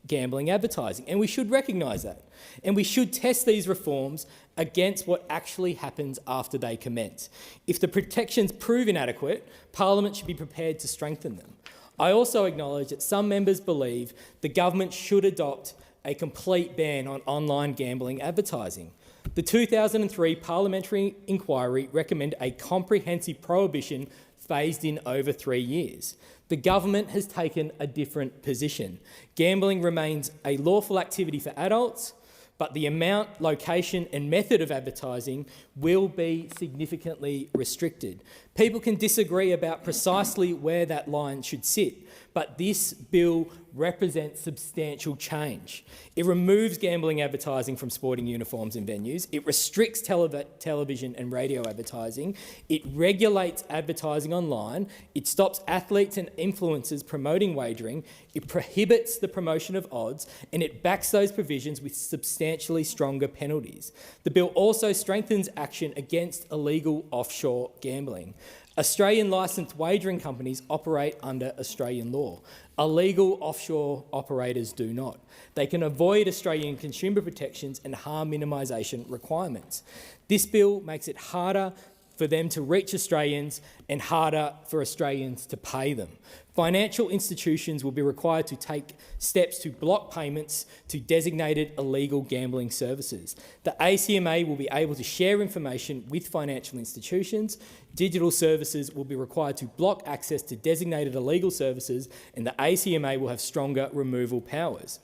gambling advertising, and we should recognise that. And we should test these reforms against what actually happens after they commence. If the protections prove inadequate, Parliament should be prepared to strengthen them. I also acknowledge that some members believe the government should adopt a complete ban on online gambling advertising. The 2003 Parliamentary inquiry recommended a comprehensive prohibition phased in over 3 years. The government has taken a different position. Gambling remains a lawful activity for adults, but the amount, location and method of advertising will be significantly restricted. People can disagree about precisely where that line should sit, but this bill represents substantial change. It removes gambling advertising from sporting uniforms and venues. It restricts television and radio advertising. It regulates advertising online. It stops athletes and influencers promoting wagering. It prohibits the promotion of odds, and it backs those provisions with substantially stronger penalties. The bill also strengthens action against illegal offshore gambling. Australian licensed wagering companies operate under Australian law. Illegal offshore operators do not. They can avoid Australian consumer protections and harm minimisation requirements. This bill makes it harder for them to reach Australians and harder for Australians to pay them. Financial institutions will be required to take steps to block payments to designated illegal gambling services. The ACMA will be able to share information with financial institutions. Digital services will be required to block access to designated illegal services, and the ACMA will have stronger removal powers.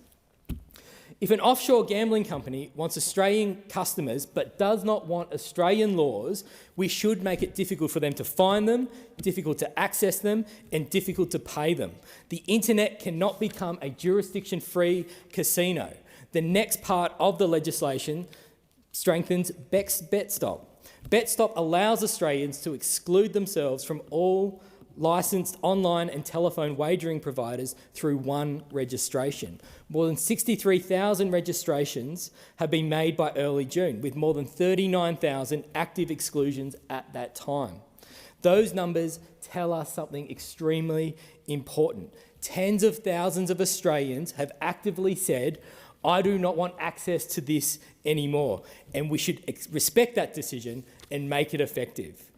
If an offshore gambling company wants Australian customers but does not want Australian laws, we should make it difficult for them to find them, difficult to access them, and difficult to pay them. The internet cannot become a jurisdiction-free casino. The next part of the legislation strengthens BetStop. BetStop allows Australians to exclude themselves from all licensed online and telephone wagering providers through one registration. More than 63,000 registrations have been made by early June, with more than 39,000 active exclusions at that time. Those numbers tell us something extremely important. Tens of thousands of Australians have actively said, I do not want access to this anymore, and we should respect that decision and make it effective.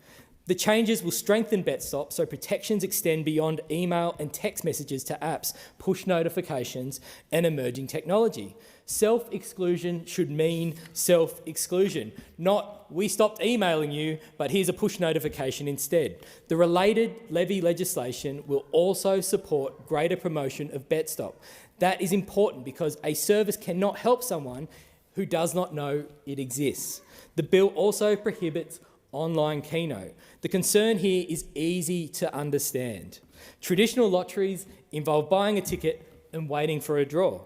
The changes will strengthen BetStop so protections extend beyond email and text messages to apps, push notifications and emerging technology. Self-exclusion should mean self-exclusion, not we stopped emailing you, but here's a push notification instead. The related levy legislation will also support greater promotion of BetStop. That is important because a service cannot help someone who does not know it exists. The bill also prohibits online keno. The concern here is easy to understand. Traditional lotteries involve buying a ticket and waiting for a draw.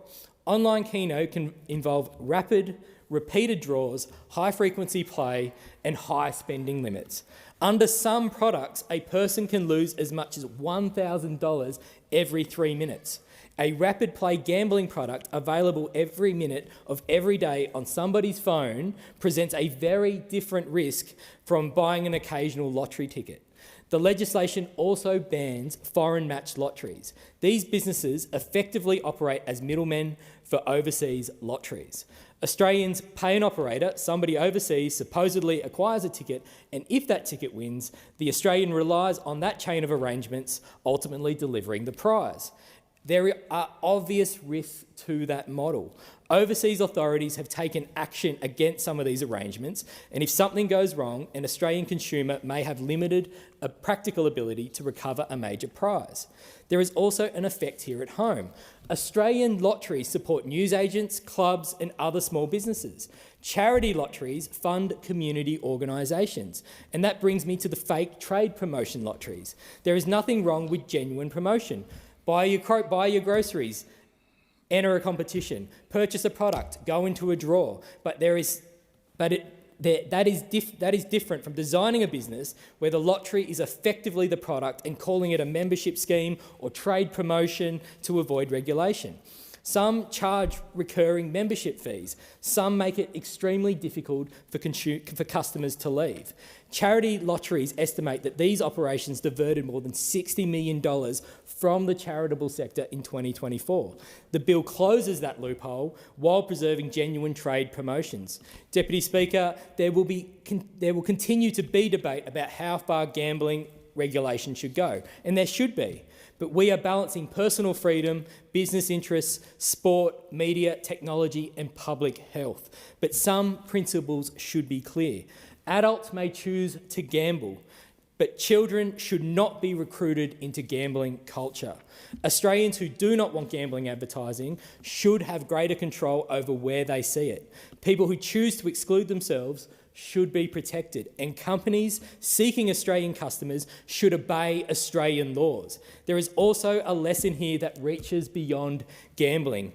Online keno can involve rapid repeated draws, high-frequency play and high spending limits. Under some products, a person can lose as much as $1,000 every 3 minutes. A rapid play gambling product available every minute of every day on somebody's phone presents a very different risk from buying an occasional lottery ticket. The legislation also bans foreign matched lotteries. These businesses effectively operate as middlemen for overseas lotteries. Australians pay an operator, somebody overseas supposedly acquires a ticket, and if that ticket wins, the Australian relies on that chain of arrangements, ultimately delivering the prize. There are obvious risks to that model. Overseas authorities have taken action against some of these arrangements, and if something goes wrong, an Australian consumer may have limited a practical ability to recover a major prize. There is also an effect here at home. Australian lotteries support newsagents, clubs and other small businesses. Charity lotteries fund community organisations. And that brings me to the fake trade promotion lotteries. There is nothing wrong with genuine promotion. Buy your groceries, enter a competition, purchase a product, go into a draw. But that is different from designing a business where the lottery is effectively the product and calling it a membership scheme or trade promotion to avoid regulation. Some charge recurring membership fees. Some make it extremely difficult for customers to leave. Charity lotteries estimate that these operations diverted more than $60 million from the charitable sector in 2024. The bill closes that loophole while preserving genuine trade promotions. Deputy Speaker, there will continue to be debate about how far gambling regulation should go, and there should be. But we are balancing personal freedom, business interests, sport, media, technology and public health. But some principles should be clear. Adults may choose to gamble, but children should not be recruited into gambling culture. Australians who do not want gambling advertising should have greater control over where they see it. People who choose to exclude themselves should be protected, and companies seeking Australian customers should obey Australian laws. There is also a lesson here that reaches beyond gambling.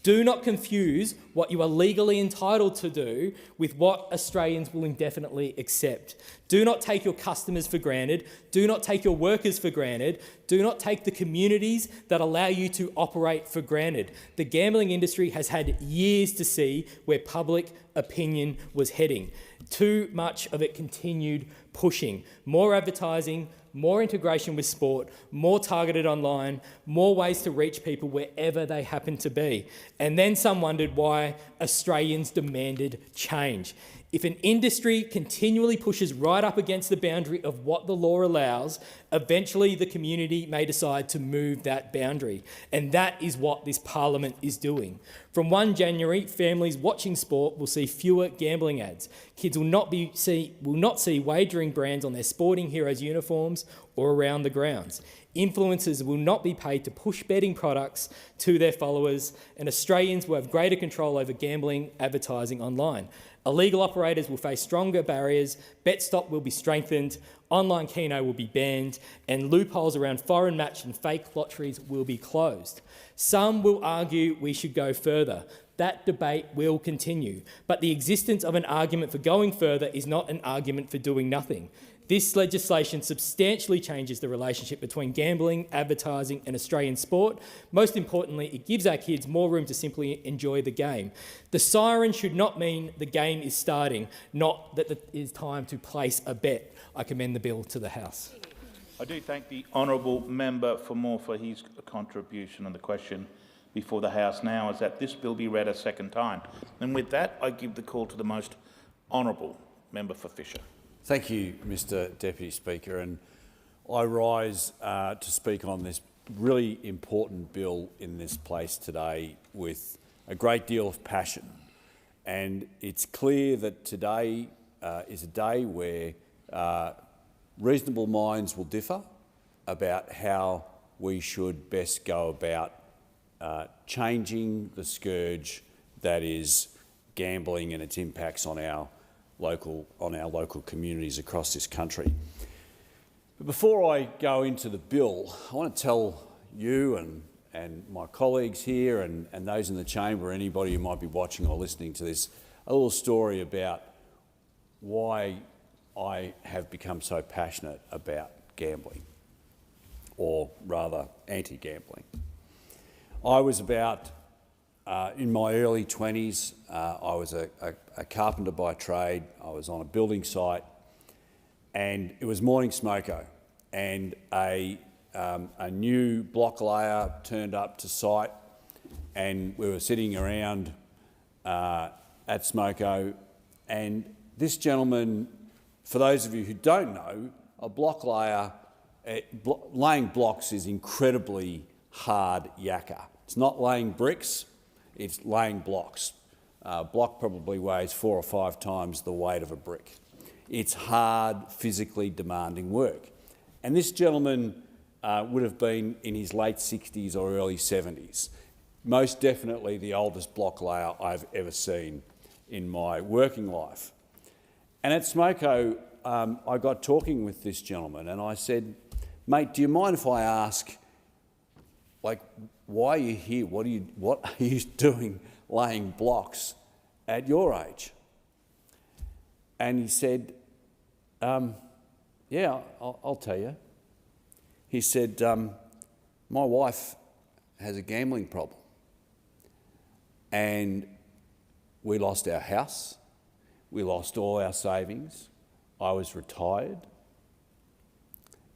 Do not confuse what you are legally entitled to do with what Australians will indefinitely accept. Do not take your customers for granted. Do not take your workers for granted. Do not take the communities that allow you to operate for granted. The gambling industry has had years to see where public opinion was heading. Too much of it continued pushing. More advertising, more integration with sport, more targeted online, more ways to reach people wherever they happen to be. And then some wondered why Australians demanded change. If an industry continually pushes right up against the boundary of what the law allows, eventually the community may decide to move that boundary. And that is what this Parliament is doing. From 1 January, families watching sport will see fewer gambling ads. Kids will not see wagering brands on their Sporting Heroes uniforms or around the grounds. Influencers will not be paid to push betting products to their followers, and Australians will have greater control over gambling advertising online. Illegal operators will face stronger barriers, BetStop will be strengthened, online Keno will be banned, and loopholes around foreign match and fake lotteries will be closed. Some will argue we should go further. That debate will continue, but the existence of an argument for going further is not an argument for doing nothing. This legislation substantially changes the relationship between gambling, advertising and Australian sport. Most importantly, it gives our kids more room to simply enjoy the game. The siren should not mean the game is starting, not that it is time to place a bet. I commend the bill to the House. I do thank the honourable member for his contribution on the question before the House now is that this bill be read a second time. And with that, I give the call to the most honourable member for Fisher. Thank you, Mr Deputy Speaker, and I rise to speak on this really important bill in this place today with a great deal of passion. And it's clear that today is a day where reasonable minds will differ about how we should best go about changing the scourge that is gambling and its impacts on our local communities across this country. But before I go into the bill, I want to tell you and my colleagues here and those in the chamber, anybody who might be watching or listening to this, a little story about why I have become so passionate about gambling, or rather anti-gambling. I was about, in my early 20s, I was a carpenter by trade. I was on a building site, and it was morning smoko, and a new block layer turned up to site, and we were sitting around at smoko, and this gentleman, for those of you who don't know, a block layer, laying blocks is incredibly hard yakka. It's not laying bricks, it's laying blocks. Block probably weighs 4 or 5 times the weight of a brick. It's hard, physically demanding work. And this gentleman would have been in his late 60s or early 70s. Most definitely the oldest block layer I've ever seen in my working life. And at smoko, I got talking with this gentleman and I said, mate, do you mind if I ask, like, why are you here? What are you doing laying blocks at your age? And he said, yeah, I'll tell you. He said, my wife has a gambling problem and we lost our house, we lost all our savings, I was retired,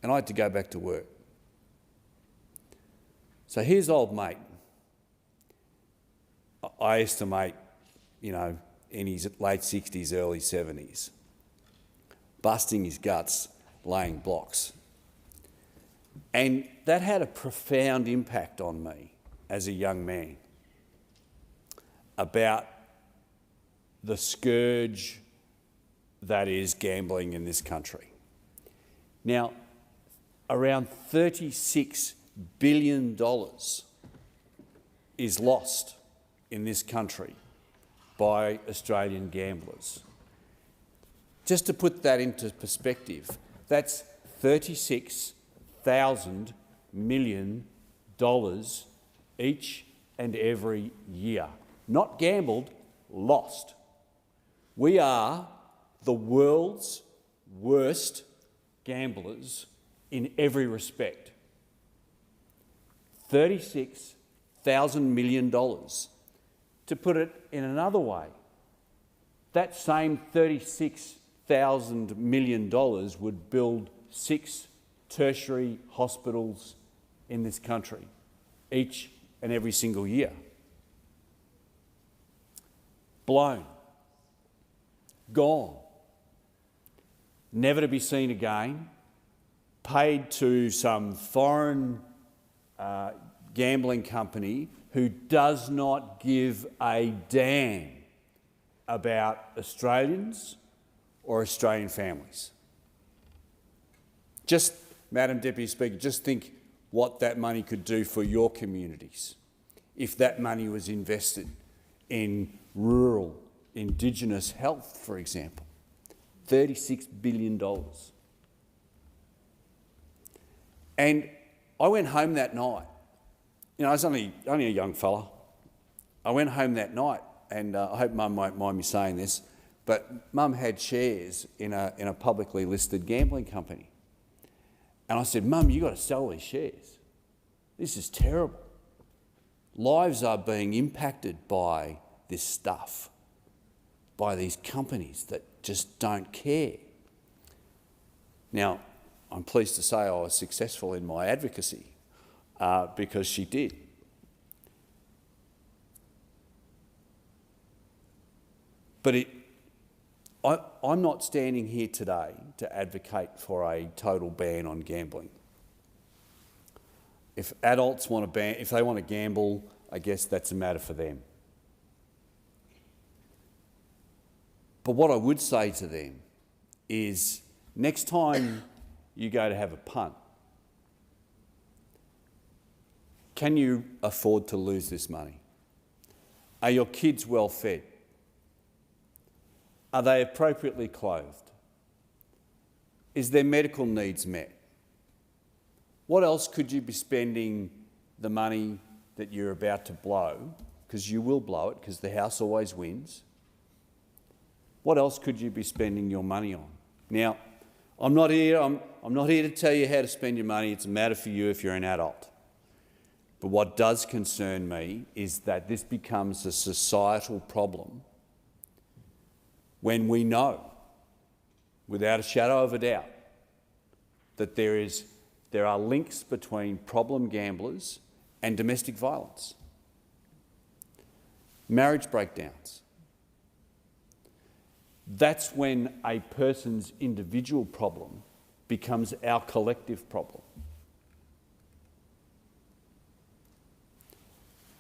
and I had to go back to work. So here's old mate. I estimate, in his late 60s, early 70s, busting his guts, laying blocks. And that had a profound impact on me as a young man about the scourge that is gambling in this country. Now, around $36 billion is lost in this country by Australian gamblers. Just to put that into perspective, that's $36,000 million each and every year. Not gambled, lost. We are the world's worst gamblers in every respect. $36,000 million. To put it in another way, that same $36,000 million would build 6 tertiary hospitals in this country each and every single year. Blown. Gone. Never to be seen again. Paid to some foreign gambling company who does not give a damn about Australians or Australian families. Just, Madam Deputy Speaker, just think what that money could do for your communities if that money was invested in rural, Indigenous health, for example. $36 billion. And I went home that night. I was only a young fella. I went home that night, and I hope Mum won't mind me saying this, but Mum had shares in a publicly listed gambling company. And I said, Mum, you've got to sell these shares. This is terrible. Lives are being impacted by this stuff, by these companies that just don't care. Now, I'm pleased to say I was successful in my advocacy because she did. But I'm not standing here today to advocate for a total ban on gambling. If adults want to ban, if they want to gamble, I guess that's a matter for them. But what I would say to them is, next time you go to have a punt, can you afford to lose this money? Are your kids well fed? Are they appropriately clothed? Is their medical needs met? What else could you be spending the money that you're about to blow, because you will blow it, because the house always wins? What else could you be spending your money on? Now, I'm not here to tell you how to spend your money. It's a matter for you if you're an adult. But what does concern me is that this becomes a societal problem when we know, without a shadow of a doubt, that there are links between problem gamblers and domestic violence, marriage breakdowns. That's when a person's individual problem becomes our collective problem.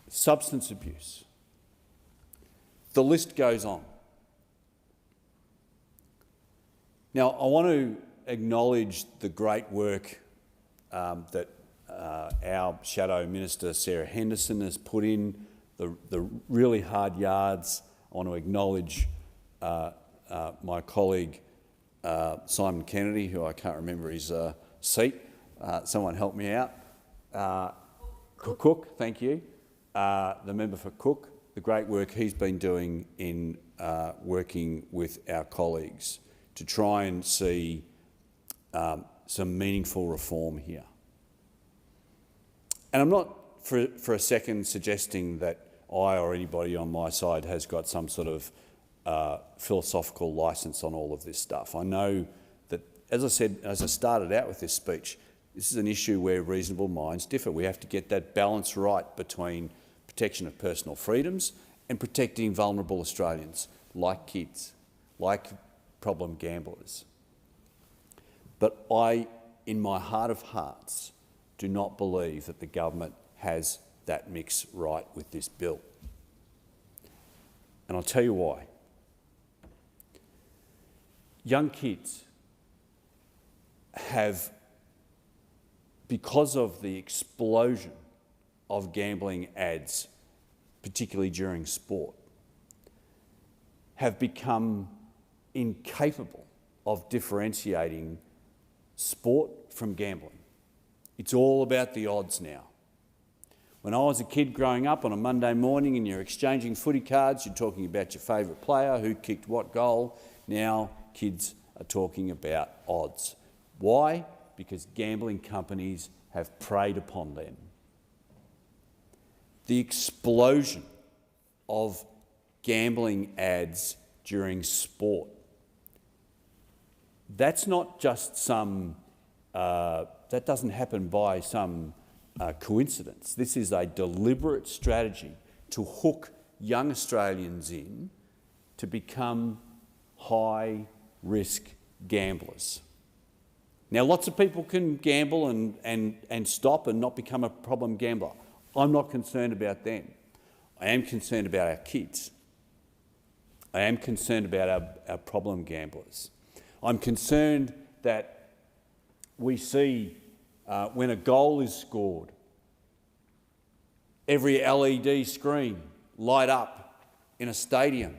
Substance abuse. The list goes on. Now, I want to acknowledge the great work that our Shadow Minister, Sarah Henderson, has put in, the really hard yards. I want to acknowledge my colleague Simon Kennedy, who I can't remember his seat. Someone help me out. Cook, thank you. The member for Cook, the great work he's been doing in working with our colleagues to try and see some meaningful reform here. And I'm not for a second suggesting that I or anybody on my side has got some sort of philosophical licence on all of this stuff. I know that, as I said, as I started out with this speech, this is an issue where reasonable minds differ. We have to get that balance right between protection of personal freedoms and protecting vulnerable Australians, like kids, like problem gamblers. But I, in my heart of hearts, do not believe that the government has that mix right with this bill. And I'll tell you why. Young kids have, because of the explosion of gambling ads, particularly during sport, have become incapable of differentiating sport from gambling. It's all about the odds now. When I was a kid growing up on a Monday morning and you're exchanging footy cards, you're talking about your favourite player, who kicked what goal. Now kids are talking about odds. Why? Because gambling companies have preyed upon them. The explosion of gambling ads during sport, that's not just some, that doesn't happen by some coincidence. This is a deliberate strategy to hook young Australians in to become high-risk gamblers. Now, lots of people can gamble and stop and not become a problem gambler. I'm not concerned about them. I am concerned about our kids. I am concerned about our problem gamblers. I'm concerned that we see when a goal is scored, every LED screen light up in a stadium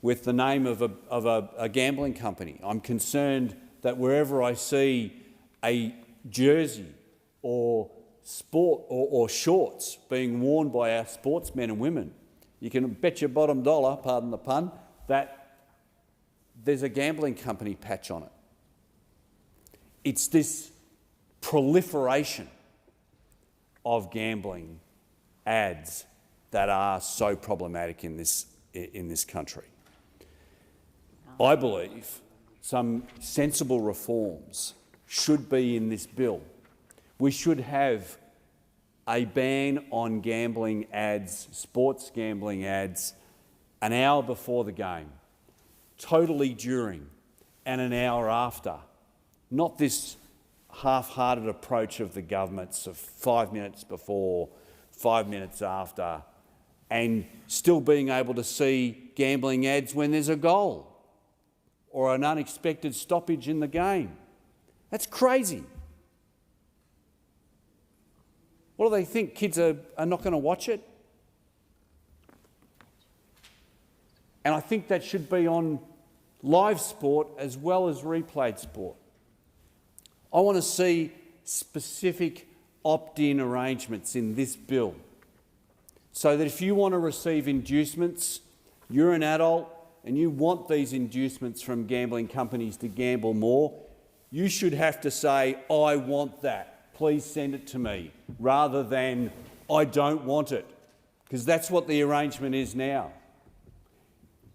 with the name of a gambling company. I'm concerned that wherever I see a jersey or sport or shorts being worn by our sportsmen and women, you can bet your bottom dollar, pardon the pun, that there's a gambling company patch on it. It's this proliferation of gambling ads that are so problematic in this country. I believe some sensible reforms should be in this bill. We should have a ban on gambling ads, sports gambling ads, an hour before the game, totally during, and an hour after. Not this half-hearted approach of the government's of 5 minutes before, 5 minutes after, and still being able to see gambling ads when there's a goal or an unexpected stoppage in the game. That's crazy. What do they think? Kids are not going to watch it? And I think that should be on live sport as well as replayed sport. I want to see specific opt-in arrangements in this bill so that if you want to receive inducements, you're an adult, and you want these inducements from gambling companies to gamble more, you should have to say, I want that, please send it to me, rather than I don't want it, because that's what the arrangement is now.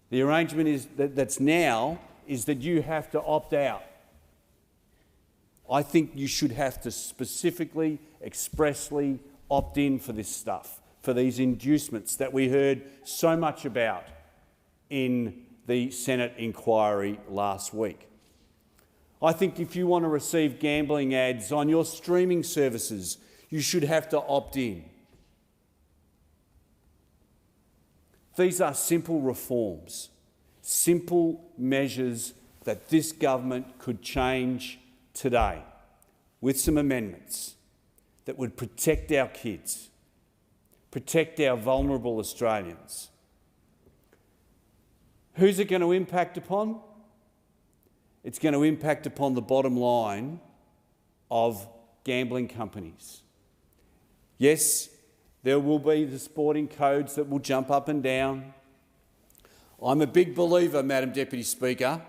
The arrangement is that's now is that you have to opt out. I think you should have to specifically, expressly opt in for this stuff, for these inducements that we heard so much about in the Senate inquiry last week. I think if you want to receive gambling ads on your streaming services, you should have to opt in. These are simple reforms, simple measures that this government could change today with some amendments that would protect our kids, protect our vulnerable Australians. Who's it going to impact upon? It's going to impact upon the bottom line of gambling companies. Yes, there will be the sporting codes that will jump up and down. I'm a big believer, Madam Deputy Speaker,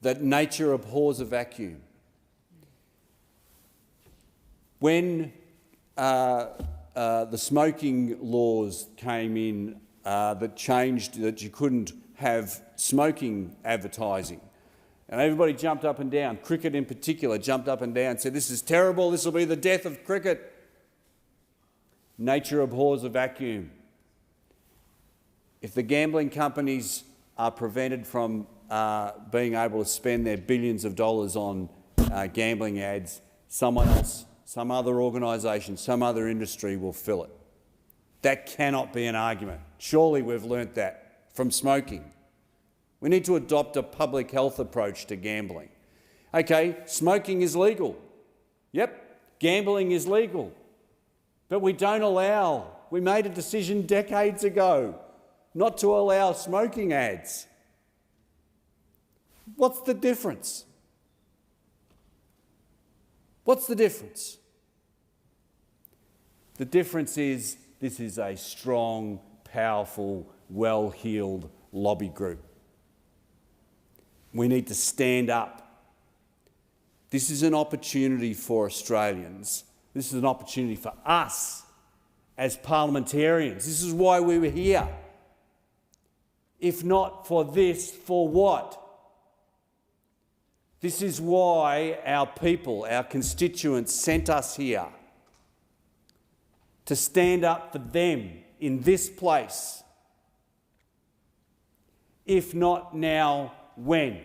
that nature abhors a vacuum. When the smoking laws came in that changed that you couldn't have smoking advertising, and everybody jumped up and down, cricket in particular jumped up and down and said, this is terrible, this will be the death of cricket. Nature abhors a vacuum. If the gambling companies are prevented from being able to spend their billions of dollars on gambling ads, someone else, some other organisation, some other industry will fill it. That cannot be an argument. Surely we've learnt that from smoking. We need to adopt a public health approach to gambling. Okay, smoking is legal. Yep, gambling is legal. But we don't allow, we made a decision decades ago not to allow smoking ads. What's the difference? What's the difference? The difference is this is a strong, powerful, well-heeled lobby group. We need to stand up. This is an opportunity for Australians. This is an opportunity for us as parliamentarians. This is why we were here. If not for this, for what? This is why our people, our constituents sent us here, to stand up for them in this place. If not now, when?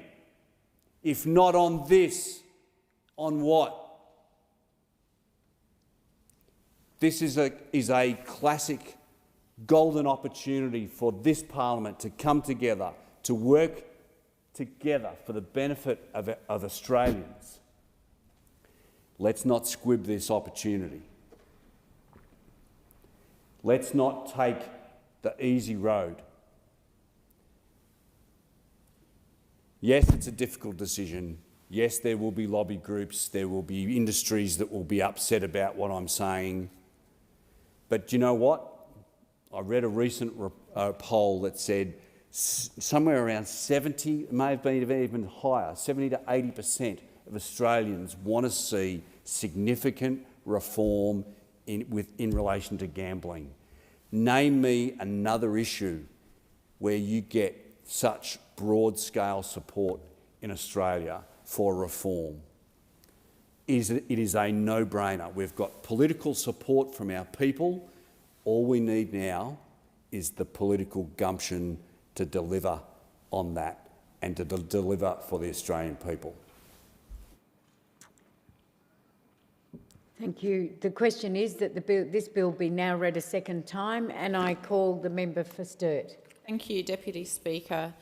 If not on this, on what? This is a classic golden opportunity for this parliament to come together, to work together for the benefit of Australians. Let's not squib this opportunity. Let's not take the easy road. Yes, it's a difficult decision. Yes, there will be lobby groups, there will be industries that will be upset about what I'm saying. But you know what? I read a recent poll that said somewhere around 70, it may have been even higher, 70 to 80% of Australians want to see significant reform in relation to gambling. Name me another issue where you get such broad-scale support in Australia for reform. It is a no-brainer. We've got political support from our people. All we need now is the political gumption to deliver on that and to deliver for the Australian people. Thank you. The question is that this bill be now read a second time, and I call the member for Sturt. Thank you, Deputy Speaker.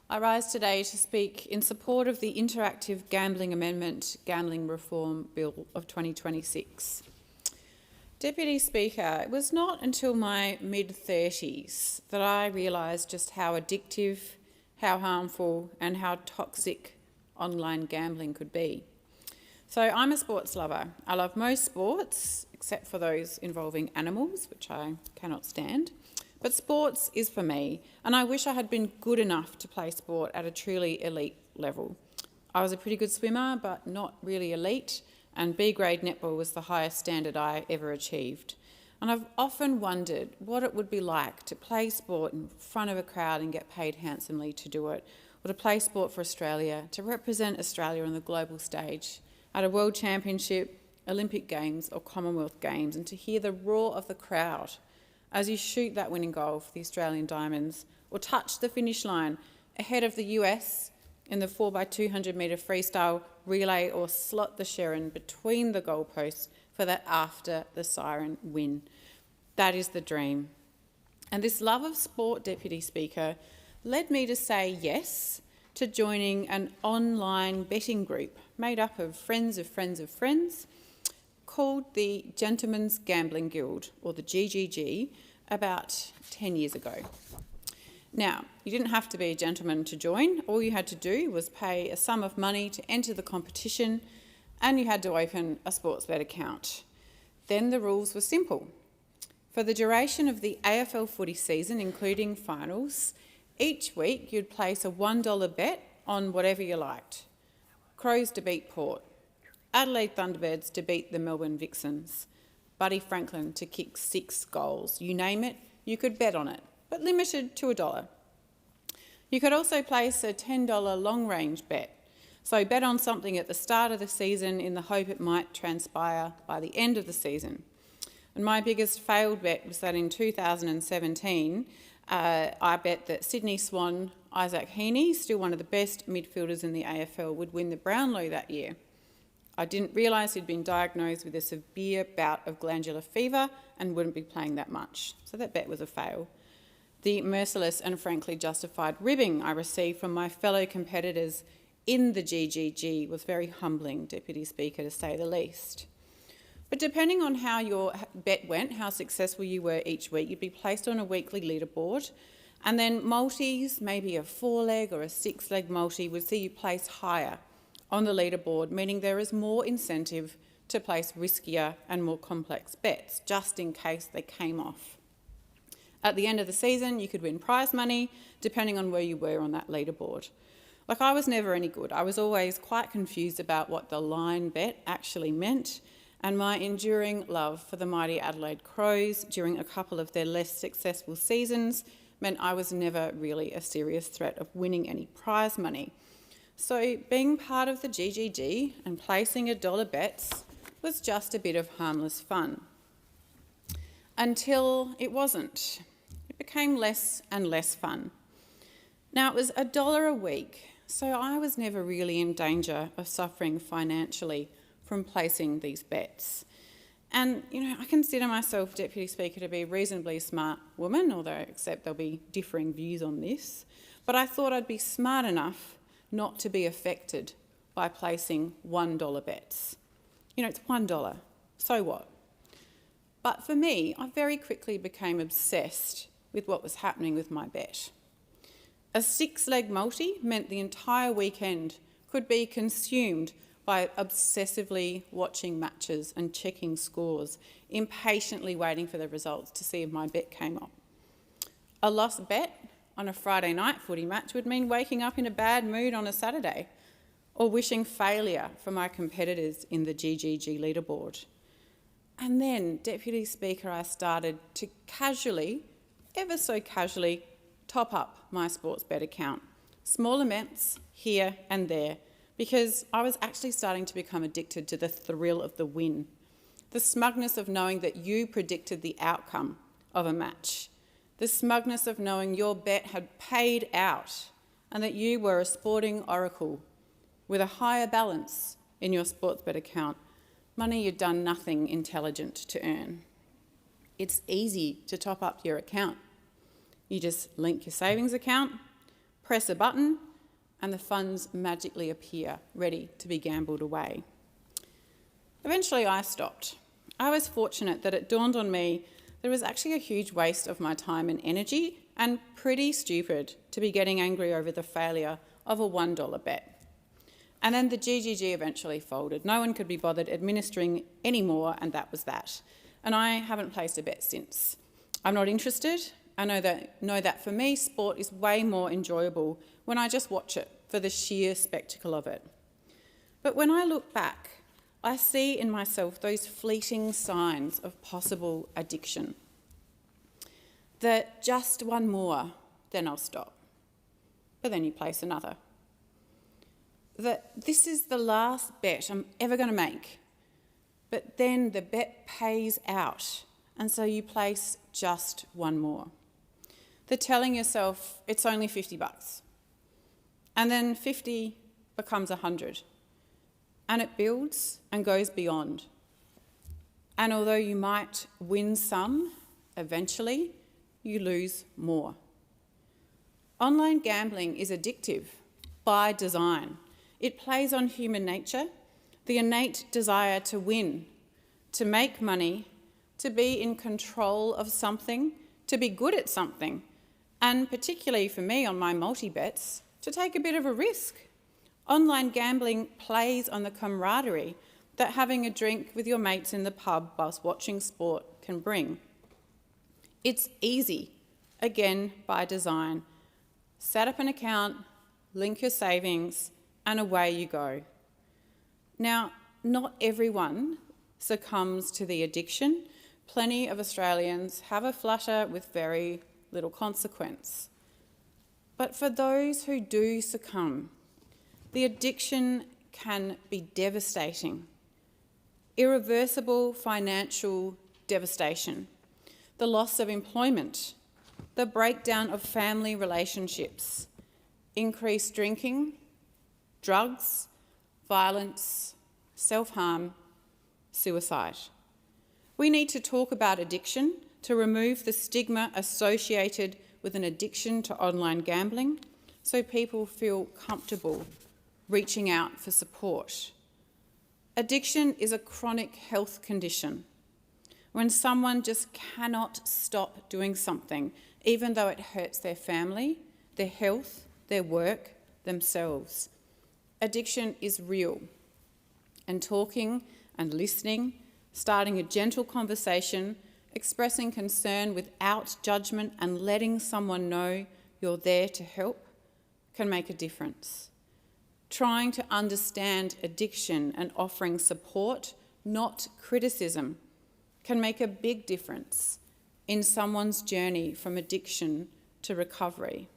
I rise today to speak in support of the Interactive Gambling Amendment Gambling Reform Bill of 2026. Deputy Speaker, it was not until my mid-30s that I realised just how addictive, how harmful and how toxic online gambling could be. So I'm a sports lover. I love most sports, except for those involving animals, which I cannot stand. But sports is for me, and I wish I had been good enough to play sport at a truly elite level. I was a pretty good swimmer, but not really elite, and B-grade netball was the highest standard I ever achieved. And I've often wondered what it would be like to play sport in front of a crowd and get paid handsomely to do it, or to play sport for Australia, to represent Australia on the global stage at a World Championship, Olympic Games or Commonwealth Games, and to hear the roar of the crowd as you shoot that winning goal for the Australian Diamonds, or touch the finish line ahead of the US in the 4x200 metre freestyle relay, or slot the Sharon between the goalposts for that after the siren win. That is the dream. And this love of sport, Deputy Speaker, led me to say yes to joining an online betting group made up of friends of friends of friends called the Gentlemen's Gambling Guild, or the GGG, about 10 years ago. Now, you didn't have to be a gentleman to join. All you had to do was pay a sum of money to enter the competition, and you had to open a Sportsbet account. Then the rules were simple. For the duration of the AFL footy season, including finals, each week you'd place a $1 bet on whatever you liked. Crows to beat Port, Adelaide Thunderbirds to beat the Melbourne Vixens, Buddy Franklin to kick 6 goals. You name it, you could bet on it, but limited to $1. You could also place a $10 long-range bet. So bet on something at the start of the season in the hope it might transpire by the end of the season. And my biggest failed bet was that in 2017, I bet that Sydney Swan Isaac Heaney, still one of the best midfielders in the AFL, would win the Brownlow that year. I didn't realise he'd been diagnosed with a severe bout of glandular fever and wouldn't be playing that much. So that bet was a fail. The merciless and frankly justified ribbing I received from my fellow competitors in the GGG was very humbling, Deputy Speaker, to say the least. But depending on how your bet went, how successful you were each week, you'd be placed on a weekly leaderboard, and then multis, maybe a 4-leg or a 6-leg multi, would see you place higher on the leaderboard, meaning there is more incentive to place riskier and more complex bets, just in case they came off. At the end of the season, you could win prize money, depending on where you were on that leaderboard. Like, I was never any good. I was always quite confused about what the line bet actually meant, and my enduring love for the mighty Adelaide Crows during a couple of their less successful seasons meant I was never really a serious threat of winning any prize money. So being part of the GGG and placing $1 bets was just a bit of harmless fun. Until it wasn't. It became less and less fun. Now, it was $1 a week, so I was never really in danger of suffering financially from placing these bets. And, I consider myself, Deputy Speaker, to be a reasonably smart woman, although I accept there'll be differing views on this. But I thought I'd be smart enough not to be affected by placing $1 bets. It's $1, so what? But for me, I very quickly became obsessed with what was happening with my bet. A 6-leg multi meant the entire weekend could be consumed by obsessively watching matches and checking scores, impatiently waiting for the results to see if my bet came up. A lost bet on a Friday night footy match would mean waking up in a bad mood on a Saturday, or wishing failure for my competitors in the GGG leaderboard. And then, Deputy Speaker, I started to casually, ever so casually, top up my Sportsbet account. Small amounts here and there, because I was actually starting to become addicted to the thrill of the win, the smugness of knowing that you predicted the outcome of a match, the smugness of knowing your bet had paid out and that you were a sporting oracle with a higher balance in your Sportsbet account, money you'd done nothing intelligent to earn. It's easy to top up your account. You just link your savings account, press a button, and the funds magically appear, ready to be gambled away. Eventually I stopped. I was fortunate that it dawned on me that it was actually a huge waste of my time and energy, and pretty stupid to be getting angry over the failure of a $1 bet. And then the GGG eventually folded. No one could be bothered administering anymore, and that was that. And I haven't placed a bet since. I'm not interested, I know that for me, sport is way more enjoyable when I just watch it for the sheer spectacle of it. But when I look back, I see in myself those fleeting signs of possible addiction. That just one more, then I'll stop. But then you place another. That this is the last bet I'm ever going to make. But then the bet pays out, and so you place just one more. The telling yourself it's only $50, and then 50 becomes 100, and it builds and goes beyond. And although you might win some, eventually you lose more. Online gambling is addictive by design. It plays on human nature, the innate desire to win, to make money, to be in control of something, to be good at something, and particularly for me on my multi-bets, to take a bit of a risk. Online gambling plays on the camaraderie that having a drink with your mates in the pub whilst watching sport can bring. It's easy, again by design. Set up an account, link your savings, and away you go. Now, not everyone succumbs to the addiction. Plenty of Australians have a flutter with very little consequence. But for those who do succumb, the addiction can be devastating. Irreversible financial devastation, the loss of employment, the breakdown of family relationships, increased drinking, drugs, violence, self-harm, suicide. We need to talk about addiction to remove the stigma associated with an addiction to online gambling so people feel comfortable reaching out for support. Addiction is a chronic health condition when someone just cannot stop doing something, even though it hurts their family, their health, their work, themselves. Addiction is real, and talking and listening, starting a gentle conversation, expressing concern without judgment and letting someone know you're there to help can make a difference. Trying to understand addiction and offering support, not criticism, can make a big difference in someone's journey from addiction to recovery.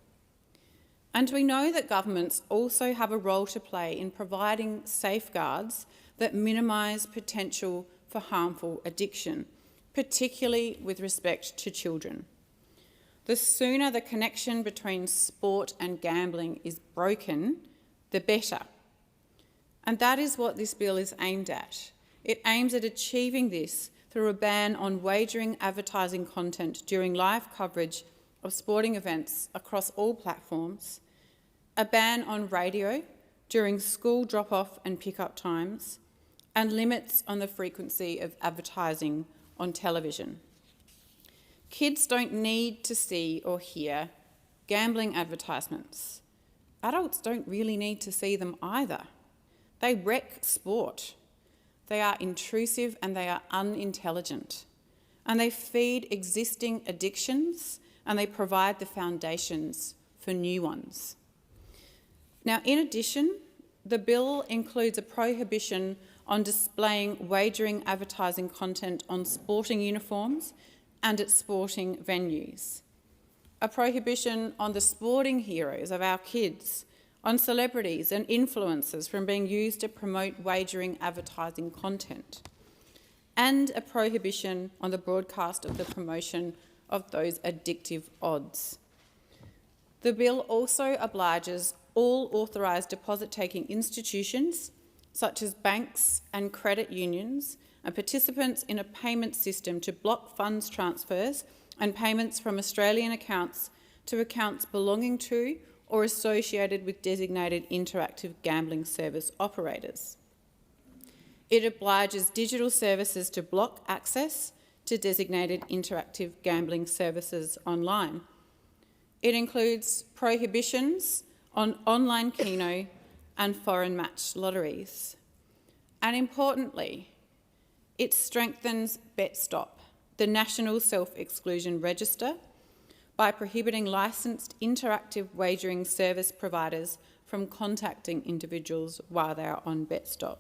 And we know that governments also have a role to play in providing safeguards that minimise potential for harmful addiction, particularly with respect to children. The sooner the connection between sport and gambling is broken, the better. And that is what this bill is aimed at. It aims at achieving this through a ban on wagering advertising content during live coverage of sporting events across all platforms, a ban on radio during school drop-off and pick-up times, and limits on the frequency of advertising on television. Kids don't need to see or hear gambling advertisements. Adults don't really need to see them either. They wreck sport. They are intrusive and they are unintelligent. And they feed existing addictions and they provide the foundations for new ones. Now, in addition, the bill includes a prohibition on displaying wagering advertising content on sporting uniforms and at sporting venues. A prohibition on the sporting heroes of our kids, on celebrities and influencers from being used to promote wagering advertising content, and a prohibition on the broadcast of the promotion of those addictive odds. The bill also obliges all authorised deposit-taking institutions, such as banks and credit unions, and participants in a payment system to block funds transfers and payments from Australian accounts to accounts belonging to or associated with designated interactive gambling service operators. It obliges digital services to block access to designated interactive gambling services online. It includes prohibitions on online keno and foreign match lotteries. And importantly, it strengthens BetStop, the National Self-Exclusion Register, by prohibiting licensed interactive wagering service providers from contacting individuals while they are on BetStop.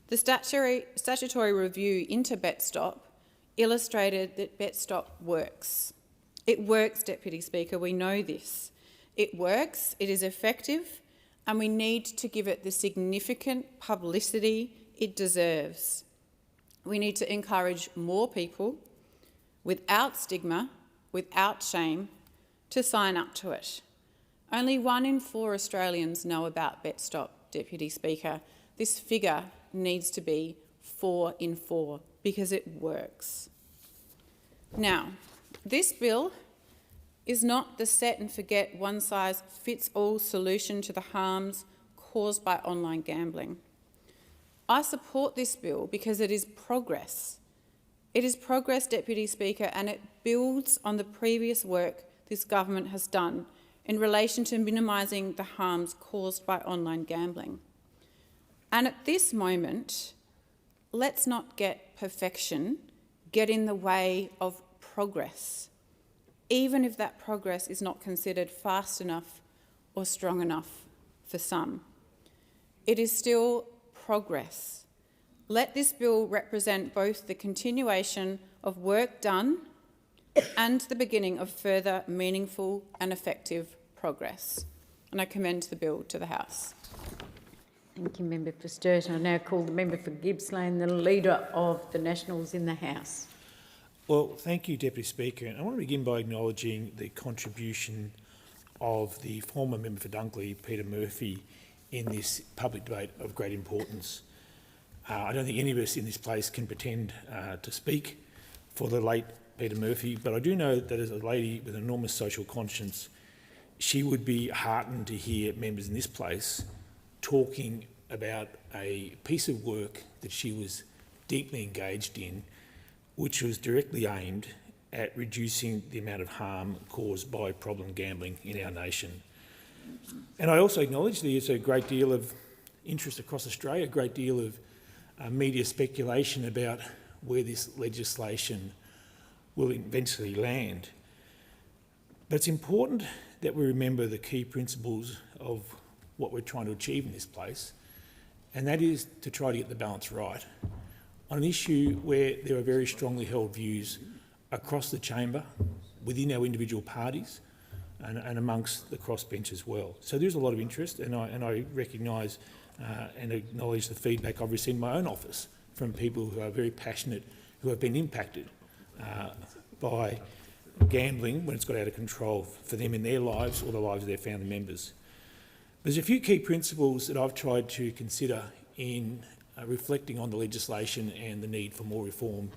The statutory review into BetStop illustrated that BetStop works. It works, Deputy Speaker, we know this. It works, it is effective, and we need to give it the significant publicity it deserves. We need to encourage more people, without stigma, without shame, to sign up to it. Only 1 in 4 Australians know about BetStop, Deputy Speaker. This figure needs to be 4 in 4 because it works. Now, this bill is not the set and forget one-size-fits-all solution to the harms caused by online gambling. I support this bill because it is progress. It is progress, Deputy Speaker, and it builds on the previous work this government has done in relation to minimising the harms caused by online gambling. And at this moment, let's not get perfection get in the way of progress, even if that progress is not considered fast enough or strong enough for some. It is still progress. Let this bill represent both the continuation of work done and the beginning of further meaningful and effective progress. And I commend the bill to the House. Thank you, Member for Sturt. I now call the member for Gippsland, the Leader of the Nationals in the House. Well, thank you, Deputy Speaker. And I want to begin by acknowledging the contribution of the former member for Dunkley, Peter Murphy, in this public debate of great importance. I don't think any of us in this place can pretend to speak for the late Peter Murphy, but I do know that as a lady with enormous social conscience, she would be heartened to hear members in this place talking about a piece of work that she was deeply engaged in, which was directly aimed at reducing the amount of harm caused by problem gambling in our nation. And I also acknowledge there's a great deal of interest across Australia, a great deal of media speculation about where this legislation will eventually land. But it's important that we remember the key principles of what we're trying to achieve in this place, and that is to try to get the balance right on an issue where there are very strongly held views across the chamber, within our individual parties, and amongst the crossbench as well. So there's a lot of interest, and I recognise and acknowledge the feedback I've received in my own office from people who are very passionate, who have been impacted by gambling when it's got out of control for them in their lives or the lives of their family members. There's a few key principles that I've tried to consider in reflecting on the legislation and the need for more reform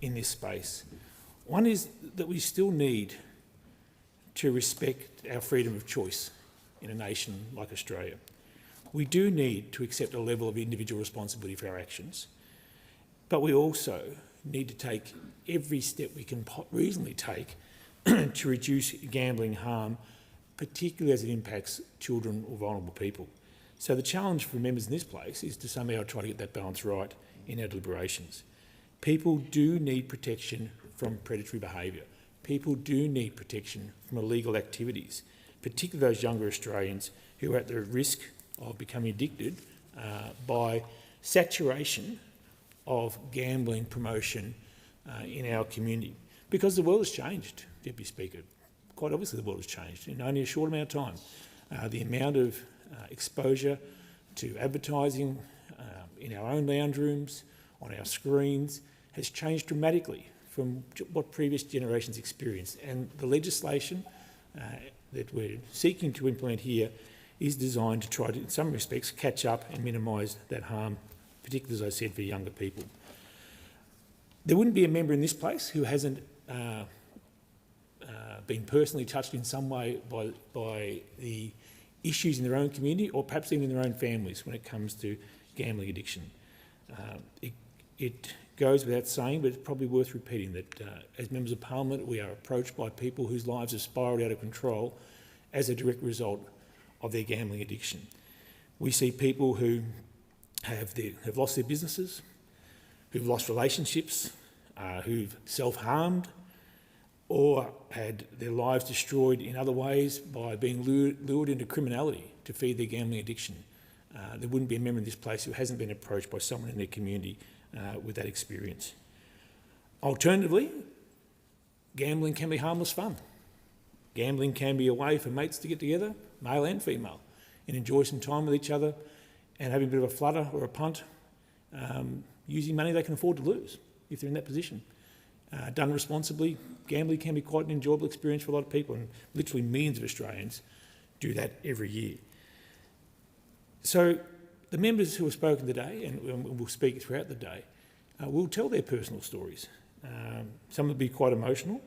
in this space. One is that we still need to respect our freedom of choice in a nation like Australia. We do need to accept a level of individual responsibility for our actions, but we also need to take every step we can reasonably take to reduce gambling harm, particularly as it impacts children or vulnerable people. So the challenge for members in this place is to somehow try to get that balance right in our deliberations. People do need protection from predatory behaviour. People do need protection from illegal activities, particularly those younger Australians who are at the risk of becoming addicted by saturation of gambling promotion in our community. Because the world has changed, Deputy Speaker. Quite obviously the world has changed in only a short amount of time. The amount of exposure to advertising in our own lounge rooms, on our screens, has changed dramatically from what previous generations experienced. And the legislation that we're seeking to implement here is designed to try to, in some respects, catch up and minimise that harm, particularly, as I said, for younger people. There wouldn't be a member in this place who hasn't been personally touched in some way by the issues in their own community, or perhaps even in their own families when it comes to gambling addiction. It goes without saying, but it's probably worth repeating that as members of Parliament, we are approached by people whose lives have spiralled out of control as a direct result of their gambling addiction. We see people who have lost their businesses, who've lost relationships, who've self-harmed, or had their lives destroyed in other ways by being lured into criminality to feed their gambling addiction. There wouldn't be a member of this place who hasn't been approached by someone in their community with that experience. Alternatively, gambling can be harmless fun. Gambling can be a way for mates to get together, male and female, and enjoy some time with each other and having a bit of a flutter or a punt, using money they can afford to lose if they're in that position. Done responsibly, gambling can be quite an enjoyable experience for a lot of people, and literally millions of Australians do that every year. So the members who have spoken today, and will speak throughout the day, will tell their personal stories. Some will be quite emotional,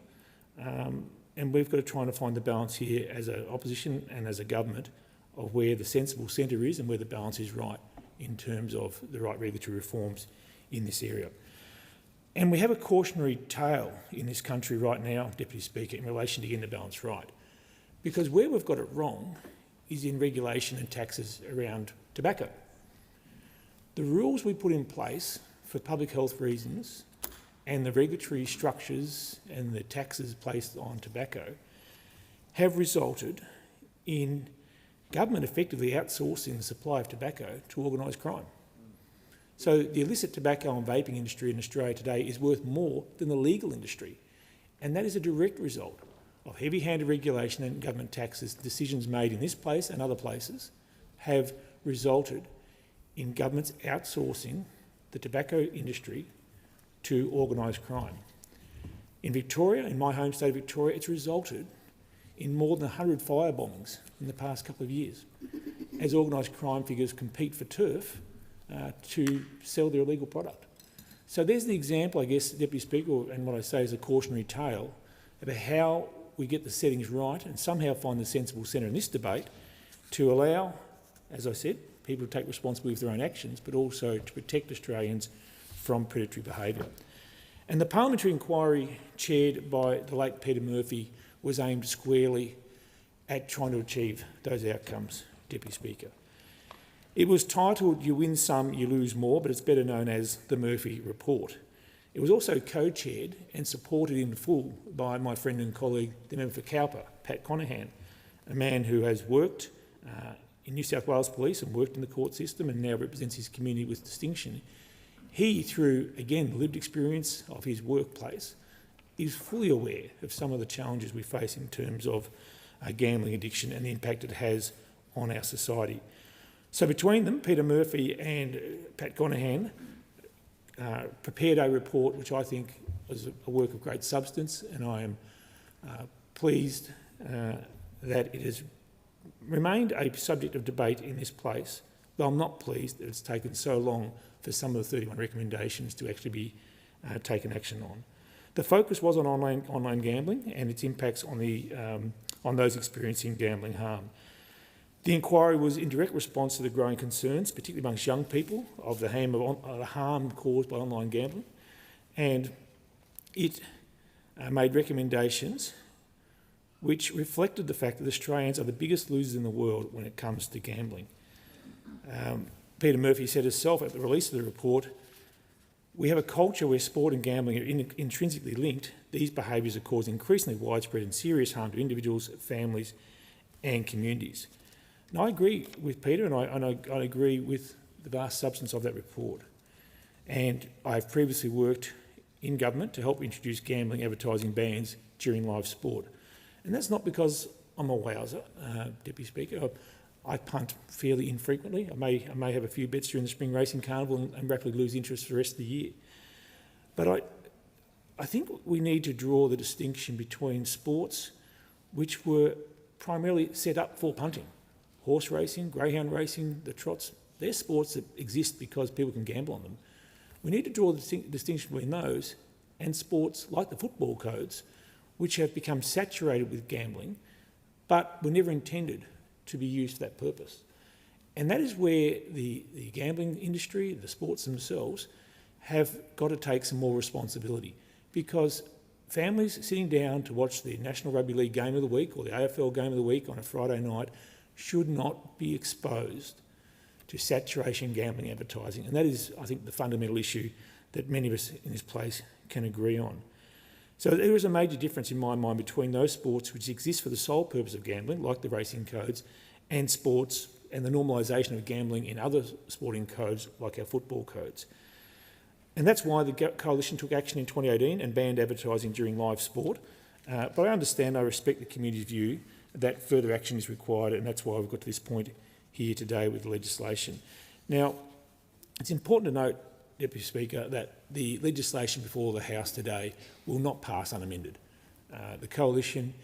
and we've got to try and find the balance here as an opposition and as a government of where the sensible centre is and where the balance is right in terms of the right regulatory reforms in this area. And we have a cautionary tale in this country right now, Deputy Speaker, in relation to getting the balance right. Because where we've got it wrong is in regulation and taxes around tobacco. The rules we put in place for public health reasons and the regulatory structures and the taxes placed on tobacco have resulted in government effectively outsourcing the supply of tobacco to organised crime. So the illicit tobacco and vaping industry in Australia today is worth more than the legal industry. And that is a direct result of heavy-handed regulation and government taxes. Decisions made in this place and other places have resulted in governments outsourcing the tobacco industry to organised crime. In Victoria, in my home state of Victoria, it's resulted in more than 100 fire bombings in the past couple of years as organised crime figures compete for turf to sell their illegal product. So there's the example, I guess, Deputy Speaker, and what I say is a cautionary tale about how we get the settings right and somehow find the sensible centre in this debate to allow, as I said, people to take responsibility for their own actions, but also to protect Australians from predatory behaviour. And the parliamentary inquiry chaired by the late Peter Murphy was aimed squarely at trying to achieve those outcomes, Deputy Speaker. It was titled "You Win Some, You Lose More," but it's better known as the Murphy Report. It was also co-chaired and supported in full by my friend and colleague, the member for Cowper, Pat Conahan, a man who has worked in New South Wales Police and worked in the court system and now represents his community with distinction. He, through, again, lived experience of his workplace, is fully aware of some of the challenges we face in terms of gambling addiction and the impact it has on our society. So between them, Peter Murphy and Pat Conahan prepared a report which I think was a work of great substance, and I am pleased that it has remained a subject of debate in this place, though I'm not pleased that it's taken so long for some of the 31 recommendations to actually be taken action on. The focus was on online gambling and its impacts on those experiencing gambling harm. The inquiry was in direct response to the growing concerns, particularly amongst young people, of the harm caused by online gambling, and it made recommendations which reflected the fact that Australians are the biggest losers in the world when it comes to gambling. Peter Murphy said himself at the release of the report, "We have a culture where sport and gambling are intrinsically linked. These behaviours are causing increasingly widespread and serious harm to individuals, families and communities." And I agree with Peter, and I agree with the vast substance of that report. And I've previously worked in government to help introduce gambling advertising bans during live sport. And that's not because I'm a wowser, Deputy Speaker. I punt fairly infrequently. I may have a few bets during the spring racing carnival and rapidly lose interest for the rest of the year. But I think we need to draw the distinction between sports which were primarily set up for punting. Horse racing, greyhound racing, the trots, they're sports that exist because people can gamble on them. We need to draw the distinction between those and sports like the football codes, which have become saturated with gambling, but were never intended to be used for that purpose. And that is where the gambling industry, the sports themselves, have got to take some more responsibility, because families sitting down to watch the National Rugby League game of the week or the AFL game of the week on a Friday night should not be exposed to saturation gambling advertising. And that is, I think, the fundamental issue that many of us in this place can agree on. So there is a major difference in my mind between those sports which exist for the sole purpose of gambling, like the racing codes, and sports and the normalisation of gambling in other sporting codes, like our football codes. And that's why the Coalition took action in 2018 and banned advertising during live sport. But I understand, I respect the community's view that further action is required, and that's why we've got to this point here today with the legislation. Now, it's important to note, Deputy Speaker, that the legislation before the House today will not pass unamended. The Coalition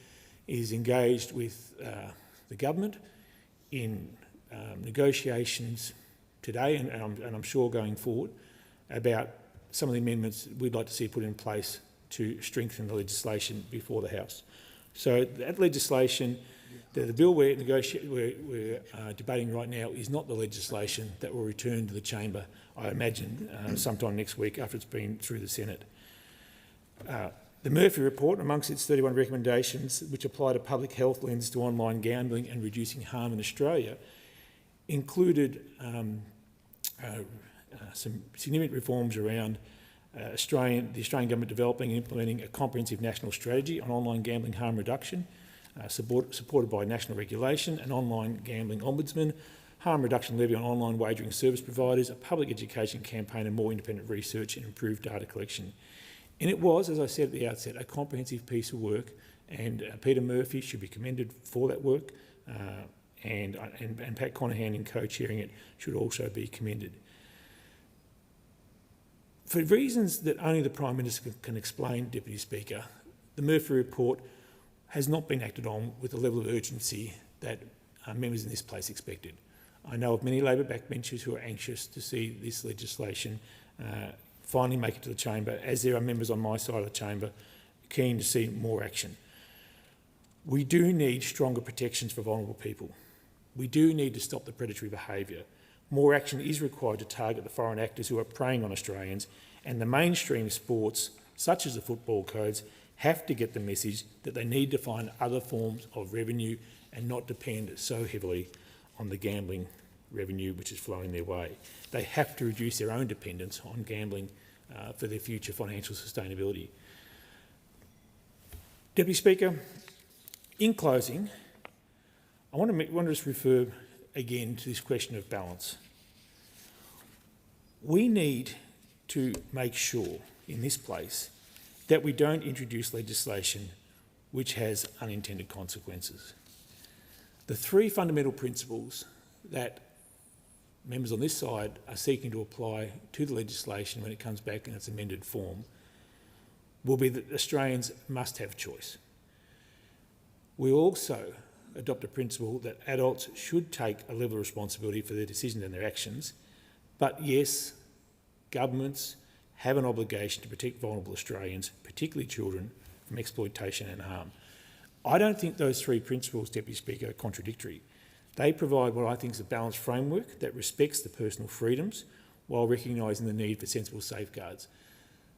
is engaged with the government in negotiations today and I'm sure going forward about some of the amendments we'd like to see put in place to strengthen the legislation before the House. So that legislation, the bill we're debating right now is not the legislation that will return to the chamber, I imagine, sometime next week after it's been through the Senate. The Murphy report, amongst its 31 recommendations which applied a public health lens to online gambling and reducing harm in Australia, included some significant reforms around the Australian government developing and implementing a comprehensive national strategy on online gambling harm reduction, supported by national regulation, an online gambling ombudsman, harm reduction levy on online wagering service providers, a public education campaign and more independent research and improved data collection. And it was, as I said at the outset, a comprehensive piece of work, and Peter Murphy should be commended for that work, and Pat Conahan in co-chairing it should also be commended. For reasons that only the Prime Minister can explain, Deputy Speaker, the Murphy report has not been acted on with the level of urgency that members in this place expected. I know of many Labor backbenchers who are anxious to see this legislation finally make it to the chamber, as there are members on my side of the chamber keen to see more action. We do need stronger protections for vulnerable people. We do need to stop the predatory behaviour. More action is required to target the foreign actors who are preying on Australians, and the mainstream sports, such as the football codes, have to get the message that they need to find other forms of revenue and not depend so heavily on the gambling revenue which is flowing their way. They have to reduce their own dependence on gambling for their future financial sustainability. Deputy Speaker, in closing, I want to just refer again to this question of balance. We need to make sure in this place that we don't introduce legislation which has unintended consequences. The three fundamental principles that members on this side are seeking to apply to the legislation when it comes back in its amended form will be that Australians must have choice. We also adopt a principle that adults should take a level of responsibility for their decisions and their actions, but yes, governments have an obligation to protect vulnerable Australians, particularly children, from exploitation and harm. I don't think those three principles, Deputy Speaker, are contradictory. They provide what I think is a balanced framework that respects the personal freedoms while recognising the need for sensible safeguards.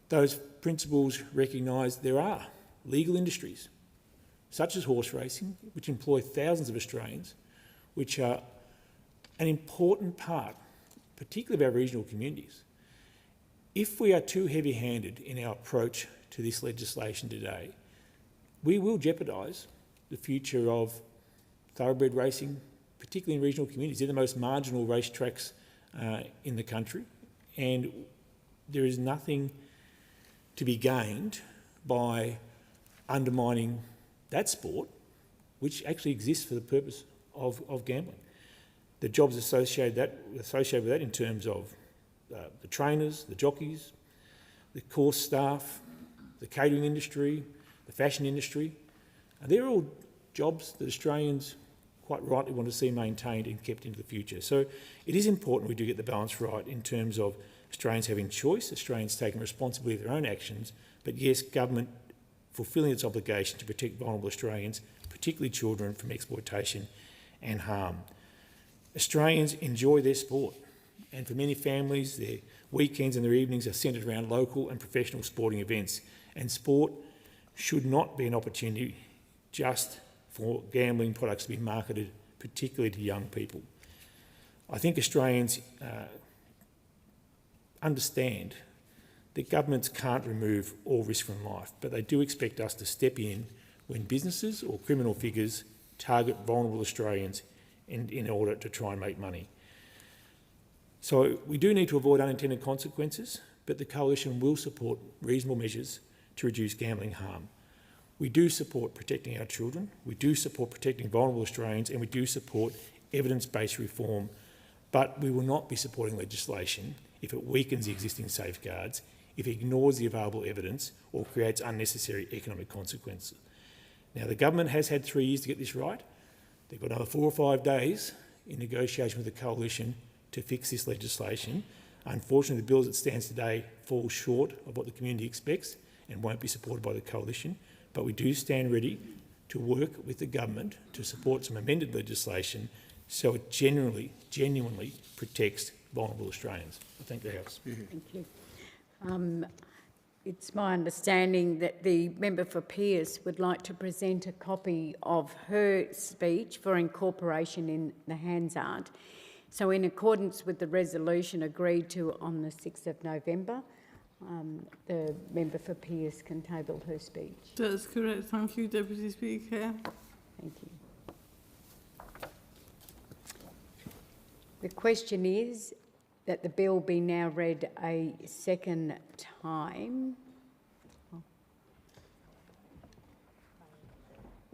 Those principles recognise there are legal industries, such as horse racing, which employ thousands of Australians, which are an important part, particularly of our regional communities. If we are too heavy-handed in our approach to this legislation today, we will jeopardise the future of thoroughbred racing, particularly in regional communities. They're the most marginal racetracks in the country, and there is nothing to be gained by undermining that sport, which actually exists for the purpose of gambling. The jobs associated with that in terms of the trainers, the jockeys, the course staff, the catering industry, the fashion industry, they're all jobs that Australians quite rightly want to see maintained and kept into the future. So it is important we do get the balance right in terms of Australians having choice, Australians taking responsibility for their own actions, but yes, government fulfilling its obligation to protect vulnerable Australians, particularly children, from exploitation and harm. Australians enjoy their sport, and for many families, their weekends and their evenings are centred around local and professional sporting events, and sport should not be an opportunity just for gambling products to be marketed, particularly to young people. I think Australians understand The governments can't remove all risk from life, but they do expect us to step in when businesses or criminal figures target vulnerable Australians in order to try and make money. So we do need to avoid unintended consequences, but the Coalition will support reasonable measures to reduce gambling harm. We do support protecting our children, we do support protecting vulnerable Australians, and we do support evidence-based reform, but we will not be supporting legislation if it weakens the existing safeguards, if it ignores the available evidence or creates unnecessary economic consequences. Now, the government has had 3 years to get this right. They've got another 4 or 5 days in negotiation with the Coalition to fix this legislation. Unfortunately, the bill as it stands today falls short of what the community expects and won't be supported by the Coalition, but we do stand ready to work with the government to support some amended legislation so it genuinely protects vulnerable Australians. I thank the House. Thank you. It's my understanding that the member for Pearce would like to present a copy of her speech for incorporation in the Hansard. So in accordance with the resolution agreed to on the 6th of November, the member for Pearce can table her speech. That's correct. Thank you, Deputy Speaker. Thank you. The question is that the bill be now read a second time.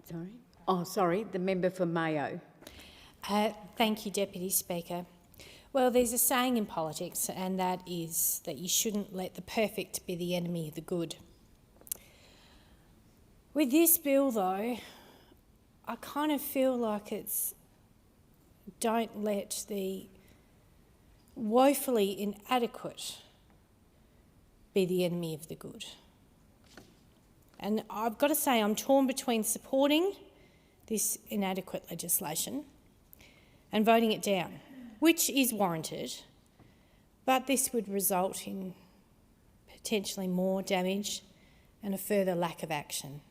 Sorry? Oh, sorry, the member for Mayo. Thank you, Deputy Speaker. Well, there's a saying in politics, and that is that you shouldn't let the perfect be the enemy of the good. With this bill, though, I kind of feel like it's don't let the woefully inadequate be the enemy of the good. And I've got to say I'm torn between supporting this inadequate legislation and voting it down, which is warranted, but this would result in potentially more damage and a further lack of action.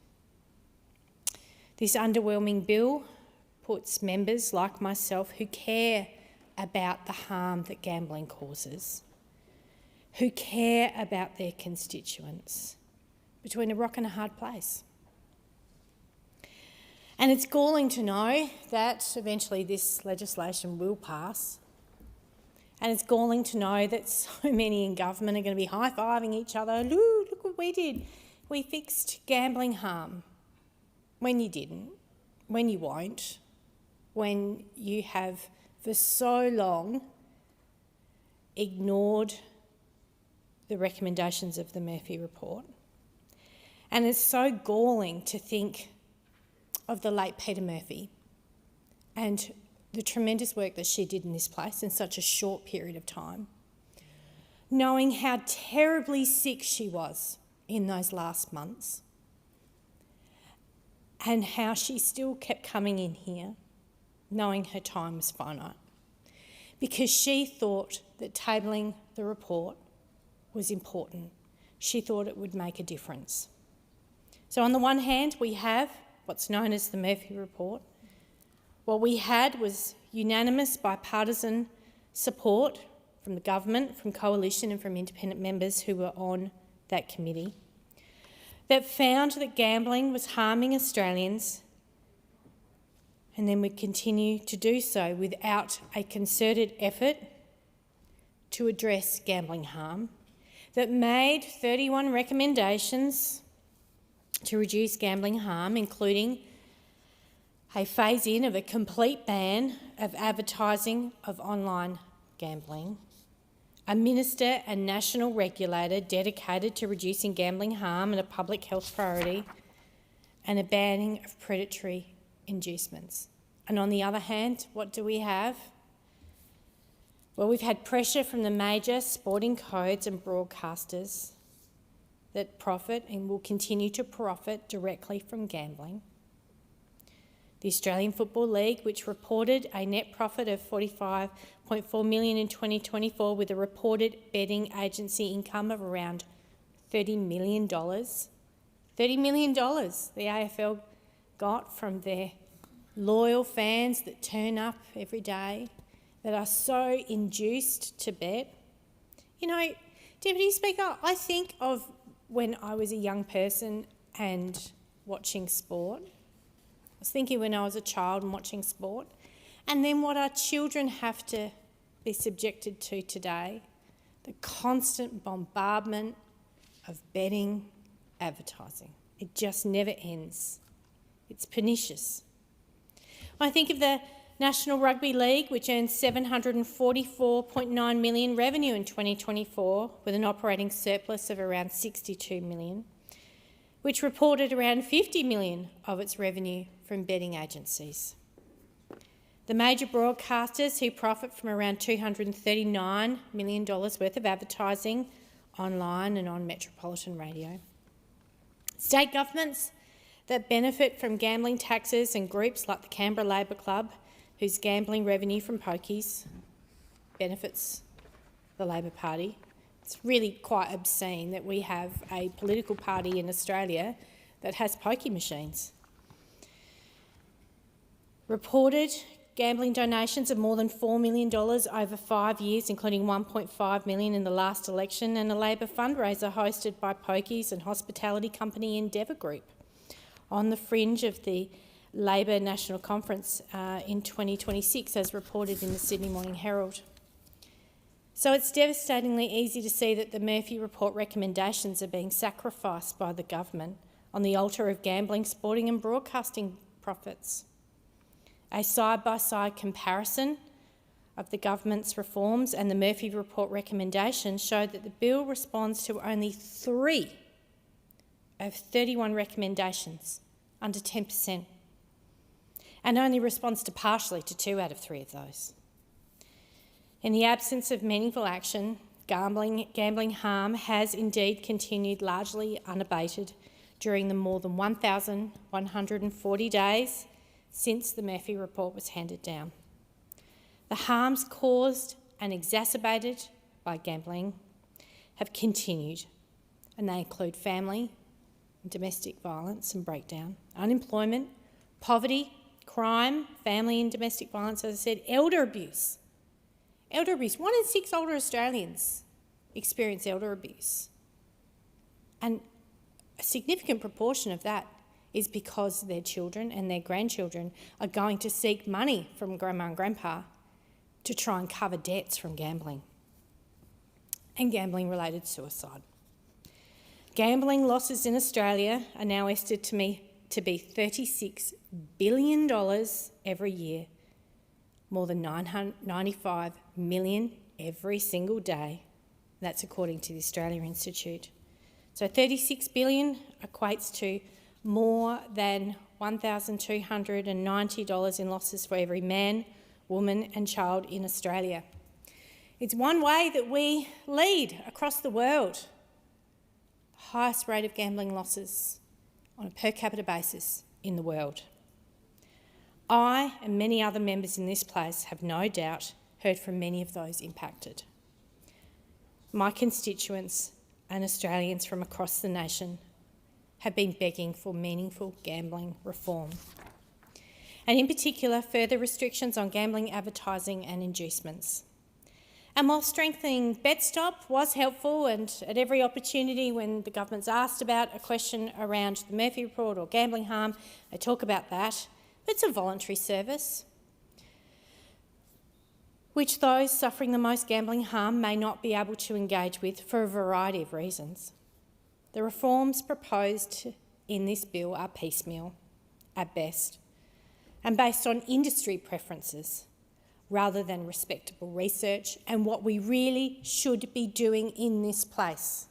This underwhelming bill puts members like myself who care about the harm that gambling causes, who care about their constituents, between a rock and a hard place. And it's galling to know that eventually this legislation will pass. And it's galling to know that so many in government are going to be high-fiving each other. Look what we did. We fixed gambling harm. When you didn't, when you won't, when you have for so long ignored the recommendations of the Murphy report. And it's so galling to think of the late Peter Murphy and the tremendous work that she did in this place in such a short period of time, knowing how terribly sick she was in those last months and how she still kept coming in here knowing her time was finite, because she thought that tabling the report was important. She thought it would make a difference. So on the one hand, we have what's known as the Murphy report. What we had was unanimous bipartisan support from the government, from Coalition and from independent members who were on that committee that found that gambling was harming Australians, and then we continue to do so without a concerted effort to address gambling harm, that made 31 recommendations to reduce gambling harm, including a phase-in of a complete ban of advertising of online gambling, a minister and national regulator dedicated to reducing gambling harm and a public health priority, and a banning of predatory inducements. And on the other hand, what do we have? Well, we've had pressure from the major sporting codes and broadcasters that profit and will continue to profit directly from gambling. The Australian Football League, which reported a net profit of $45.4 million in 2024 with a reported betting agency income of around $30 million. $30 million the AFL got from their loyal fans that turn up every day, that are so induced to bet. You know, Deputy Speaker, I think of when I was a young person and watching sport. I was thinking when I was a child and watching sport, and then what our children have to be subjected to today, the constant bombardment of betting, advertising. It just never ends. It's pernicious. I think of the National Rugby League, which earned $744.9 million revenue in 2024, with an operating surplus of around $62 million, which reported around $50 million of its revenue from betting agencies. The major broadcasters who profit from around $239 million worth of advertising online and on metropolitan radio. State governments that benefit from gambling taxes and groups like the Canberra Labor Club, whose gambling revenue from pokies benefits the Labor Party. It's really quite obscene that we have a political party in Australia that has pokey machines. Reported gambling donations of more than $4 million over 5 years, including $1.5 million in the last election, and a Labor fundraiser hosted by pokies and hospitality company Endeavour Group on the fringe of the Labor National Conference in 2026, as reported in the Sydney Morning Herald. So it's devastatingly easy to see that the Murphy Report recommendations are being sacrificed by the government on the altar of gambling, sporting and broadcasting profits. A side-by-side comparison of the government's reforms and the Murphy Report recommendations showed that the bill responds to only 3 of 31 recommendations, under 10%, and only responds to partially to 2 out of 3 of those. In the absence of meaningful action, gambling harm has indeed continued largely unabated during the more than 1,140 days since the Murphy Report was handed down. The harms caused and exacerbated by gambling have continued, and they include family and domestic violence and breakdown, unemployment, poverty, crime, family and domestic violence, as I said, elder abuse. Elder abuse. 1 in 6 older Australians experience elder abuse. And a significant proportion of that is because their children and their grandchildren are going to seek money from grandma and grandpa to try and cover debts from gambling and gambling-related suicide. Gambling losses in Australia are now estimated to be $36 billion every year, more than 95 million every single day. That's according to the Australia Institute. So $36 billion equates to more than $1,290 in losses for every man, woman and child in Australia. It's one way that we lead across the world. The highest rate of gambling losses on a per capita basis in the world. I and many other members in this place have no doubt heard from many of those impacted. My constituents and Australians from across the nation have been begging for meaningful gambling reform, and in particular further restrictions on gambling advertising and inducements. And while strengthening BetStop was helpful, and at every opportunity when the government's asked about a question around the Murphy Report or gambling harm, they talk about that, but it's a voluntary service which those suffering the most gambling harm may not be able to engage with for a variety of reasons. The reforms proposed in this bill are piecemeal, at best, and based on industry preferences rather than respectable research and what we really should be doing in this place.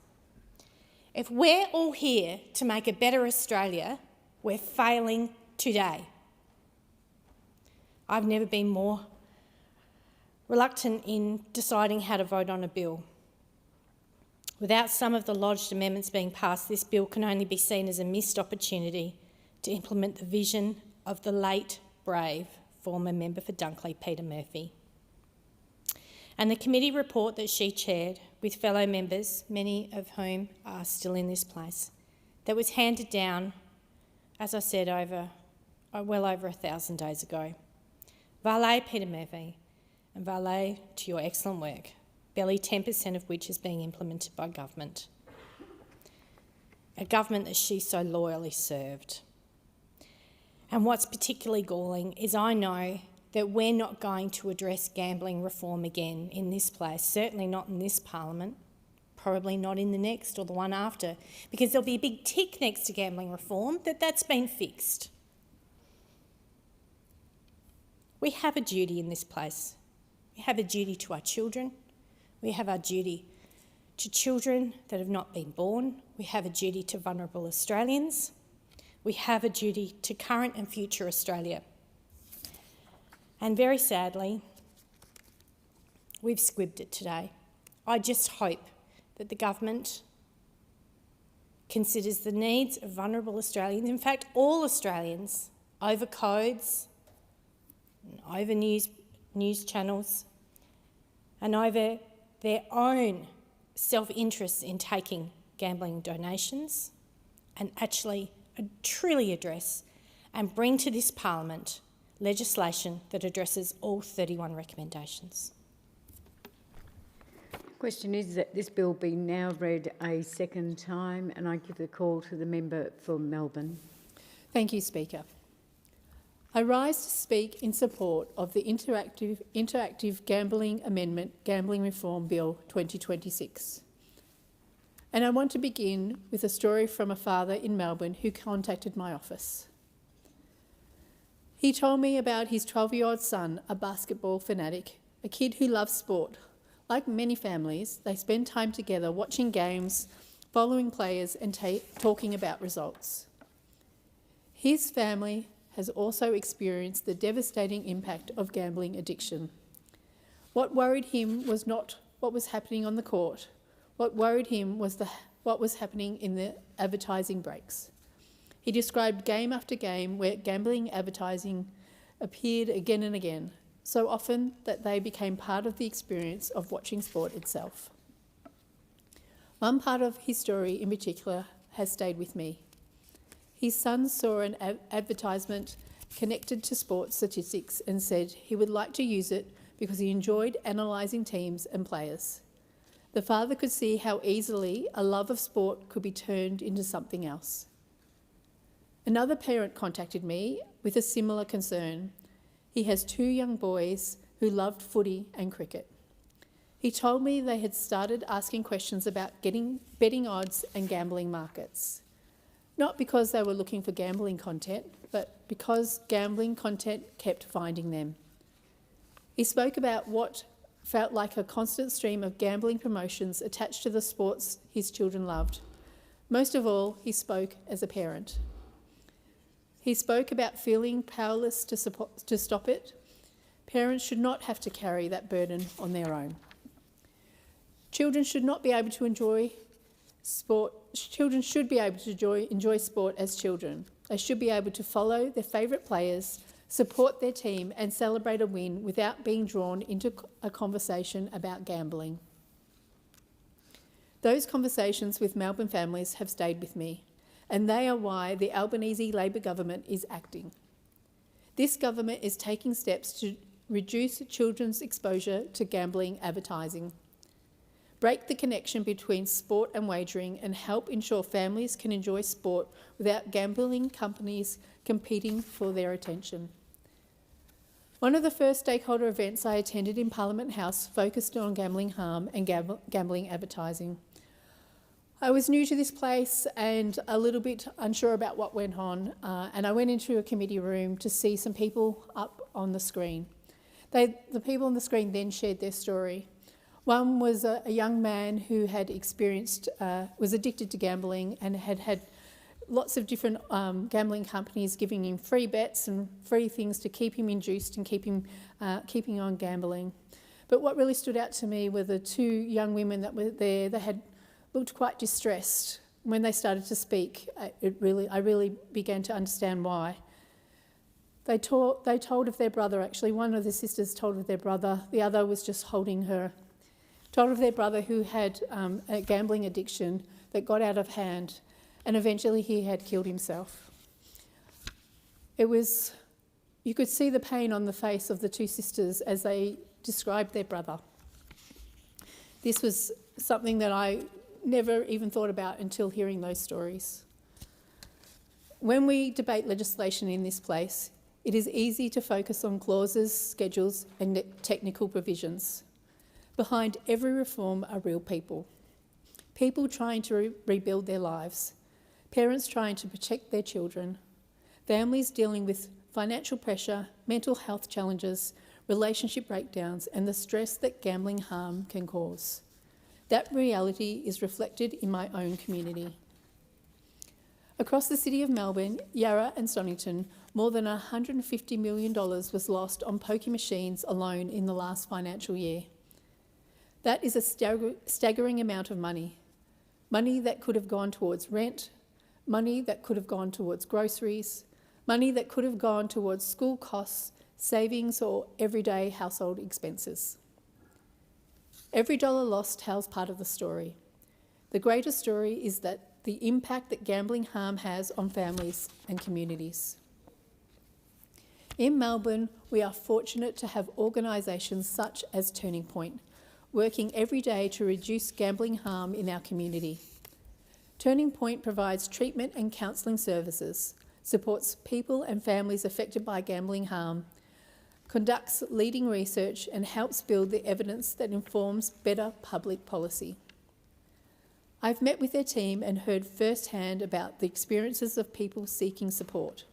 If we're all here to make a better Australia, we're failing today. I've never been more reluctant in deciding how to vote on a bill. Without some of the lodged amendments being passed, this bill can only be seen as a missed opportunity to implement the vision of the late, brave former member for Dunkley, Peter Murphy. And the committee report that she chaired with fellow members, many of whom are still in this place, that was handed down, as I said, well over 1,000 days ago. Valet, Peter Murphy, and valet to your excellent work. barely 10% of which is being implemented by government. A government that she so loyally served. And what's particularly galling is I know that we're not going to address gambling reform again in this place, certainly not in this parliament, probably not in the next or the one after, because there'll be a big tick next to gambling reform that's been fixed. We have a duty in this place. We have a duty to our children. We have our duty to children that have not been born. We have a duty to vulnerable Australians. We have a duty to current and future Australia. And very sadly, we've squibbed it today. I just hope that the government considers the needs of vulnerable Australians, in fact all Australians, over codes, over news channels, and over their own self-interest in taking gambling donations, and actually truly address and bring to this parliament legislation that addresses all 31 recommendations. The question is that this bill be now read a second time, and I give the call to the member for Melbourne. Thank you, Speaker. I rise to speak in support of the Interactive Gambling Amendment Gambling Reform Bill 2026. And I want to begin with a story from a father in Melbourne who contacted my office. He told me about his 12-year-old son, a basketball fanatic, a kid who loves sport. Like many families, they spend time together watching games, following players and talking about results. His family has also experienced the devastating impact of gambling addiction. What worried him was not what was happening on the court. What worried him was what was happening in the advertising breaks. He described game after game where gambling advertising appeared again and again, so often that they became part of the experience of watching sport itself. One part of his story in particular has stayed with me. His son saw an advertisement connected to sports statistics and said he would like to use it because he enjoyed analysing teams and players. The father could see how easily a love of sport could be turned into something else. Another parent contacted me with a similar concern. He has 2 young boys who loved footy and cricket. He told me they had started asking questions about betting odds and gambling markets. Not because they were looking for gambling content, but because gambling content kept finding them. He spoke about what felt like a constant stream of gambling promotions attached to the sports his children loved. Most of all, he spoke as a parent. He spoke about feeling powerless to stop it. Parents should not have to carry that burden on their own. Children should not be able to enjoy sport. Children should be able to enjoy sport as children. They should be able to follow their favourite players, support their team and celebrate a win without being drawn into a conversation about gambling. Those conversations with Melbourne families have stayed with me, and they are why the Albanese Labor government is acting. This government is taking steps to reduce children's exposure to gambling advertising, break the connection between sport and wagering, and help ensure families can enjoy sport without gambling companies competing for their attention. One of the first stakeholder events I attended in Parliament House focused on gambling harm and gambling advertising. I was new to this place and a little bit unsure about what went on, and I went into a committee room to see some people up on the screen. The people on the screen then shared their story. One was a young man who had was addicted to gambling and had lots of different gambling companies giving him free bets and free things to keep him induced and keeping on gambling. But what really stood out to me were the 2 young women that were there. They had looked quite distressed. When they started to speak, I really began to understand why. They told of their brother, actually. One of the sisters told of their brother, the other was just holding her. Told of their brother who had a gambling addiction that got out of hand, and eventually he had killed himself. You could see the pain on the face of the 2 sisters as they described their brother. This was something that I never even thought about until hearing those stories. When we debate legislation in this place, it is easy to focus on clauses, schedules and technical provisions. Behind every reform are real people. People trying to rebuild their lives, parents trying to protect their children, families dealing with financial pressure, mental health challenges, relationship breakdowns and the stress that gambling harm can cause. That reality is reflected in my own community. Across the City of Melbourne, Yarra and Stonington, more than $150 million was lost on pokie machines alone in the last financial year. That is a staggering amount of money. Money that could have gone towards rent, money that could have gone towards groceries, money that could have gone towards school costs, savings or everyday household expenses. Every dollar lost tells part of the story. The greater story is that the impact that gambling harm has on families and communities. In Melbourne, we are fortunate to have organisations such as Turning Point, working every day to reduce gambling harm in our community. Turning Point provides treatment and counselling services, supports people and families affected by gambling harm, conducts leading research and helps build the evidence that informs better public policy. I've met with their team and heard firsthand about the experiences of people seeking support,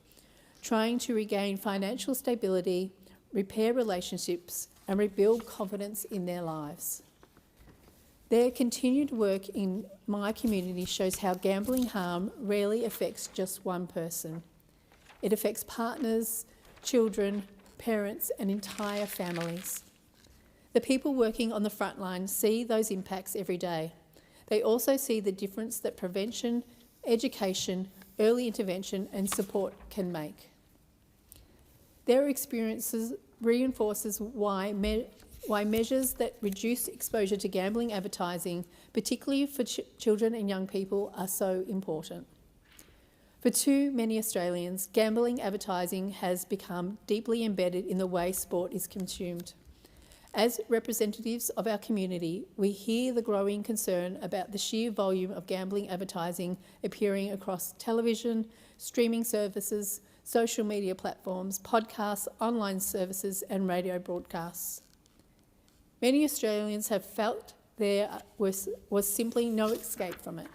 trying to regain financial stability, repair relationships and rebuild confidence in their lives. Their continued work in my community shows how gambling harm rarely affects just one person. It affects partners, children, parents and entire families. The people working on the front line see those impacts every day. They also see the difference that prevention, education, early intervention and support can make. Their experiences reinforces why measures that reduce exposure to gambling advertising, particularly for children and young people, are so important. For too many Australians, gambling advertising has become deeply embedded in the way sport is consumed. As representatives of our community, we hear the growing concern about the sheer volume of gambling advertising appearing across television, streaming services, social media platforms, podcasts, online services and radio broadcasts. Many Australians have felt there was simply no escape from it.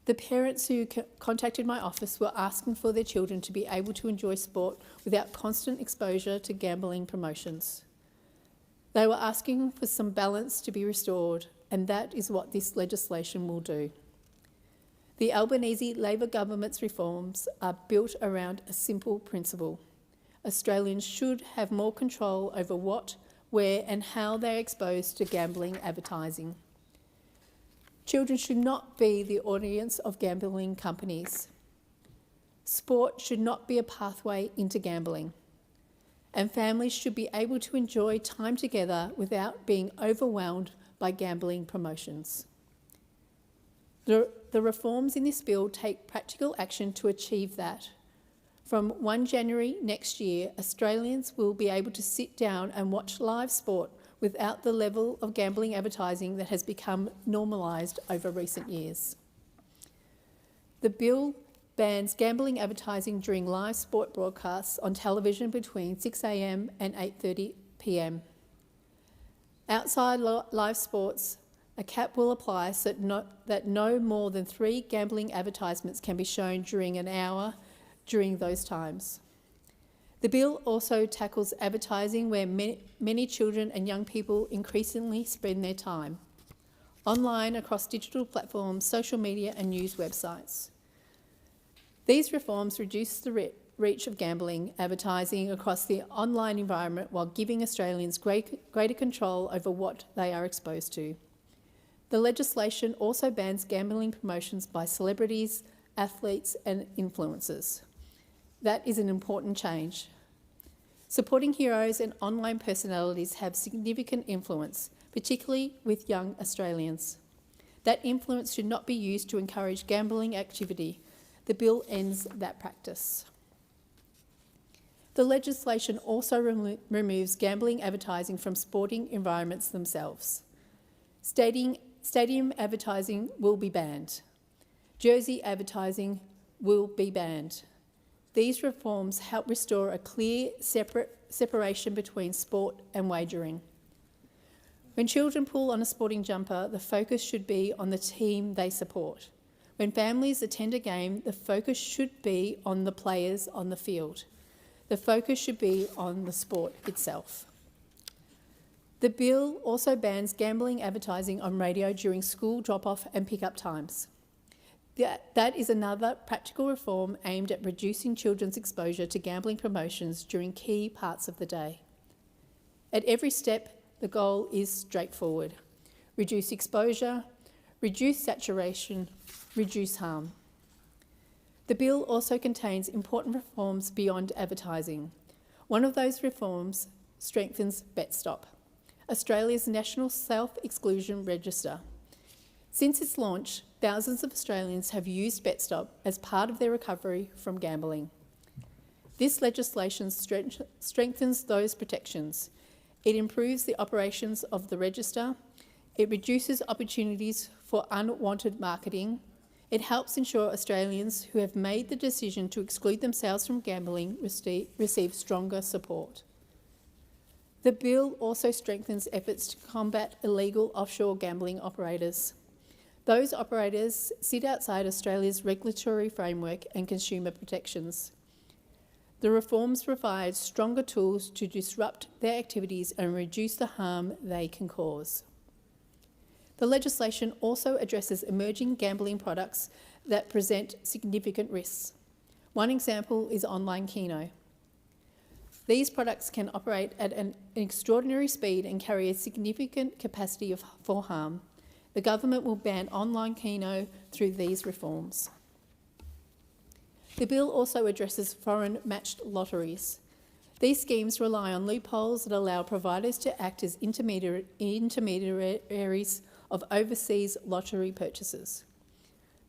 The parents who contacted my office were asking for their children to be able to enjoy sport without constant exposure to gambling promotions. They were asking for some balance to be restored, and that is what this legislation will do. The Albanese Labor government's reforms are built around a simple principle. Australians should have more control over what, where and how they are exposed to gambling advertising. Children should not be the audience of gambling companies. Sport should not be a pathway into gambling. And families should be able to enjoy time together without being overwhelmed by gambling promotions. The reforms in this bill take practical action to achieve that. From 1 January next year, Australians will be able to sit down and watch live sport without the level of gambling advertising that has become normalised over recent years. The bill bans gambling advertising during live sport broadcasts on television between 6 a.m. and 8:30 p.m. Outside live sports, a cap will apply so that no more than 3 gambling advertisements can be shown during an hour during those times. The bill also tackles advertising where many children and young people increasingly spend their time, online across digital platforms, social media and news websites. These reforms reduce the reach of gambling advertising across the online environment while giving Australians greater control over what they are exposed to. The legislation also bans gambling promotions by celebrities, athletes and influencers. That is an important change. Supporting heroes and online personalities have significant influence, particularly with young Australians. That influence should not be used to encourage gambling activity. The bill ends that practice. The legislation also removes gambling advertising from sporting environments themselves. Stadium advertising will be banned. Jersey advertising will be banned. These reforms help restore a clear separation between sport and wagering. When children pull on a sporting jumper, the focus should be on the team they support. When families attend a game, the focus should be on the players on the field. The focus should be on the sport itself. The bill also bans gambling advertising on radio during school drop-off and pick-up times. That is another practical reform aimed at reducing children's exposure to gambling promotions during key parts of the day. At every step, the goal is straightforward: reduce exposure, reduce saturation, reduce harm. The bill also contains important reforms beyond advertising. One of those reforms strengthens BetStop, Australia's national self-exclusion register. Since its launch, thousands of Australians have used BetStop as part of their recovery from gambling. This legislation strengthens those protections. It improves the operations of the register. It reduces opportunities for unwanted marketing. It helps ensure Australians who have made the decision to exclude themselves from gambling receive stronger support. The bill also strengthens efforts to combat illegal offshore gambling operators. Those operators sit outside Australia's regulatory framework and consumer protections. The reforms provide stronger tools to disrupt their activities and reduce the harm they can cause. The legislation also addresses emerging gambling products that present significant risks. One example is online Keno. These products can operate at an extraordinary speed and carry a significant capacity for harm. The government will ban online Keno through these reforms. The bill also addresses foreign matched lotteries. These schemes rely on loopholes that allow providers to act as intermediaries of overseas lottery purchases.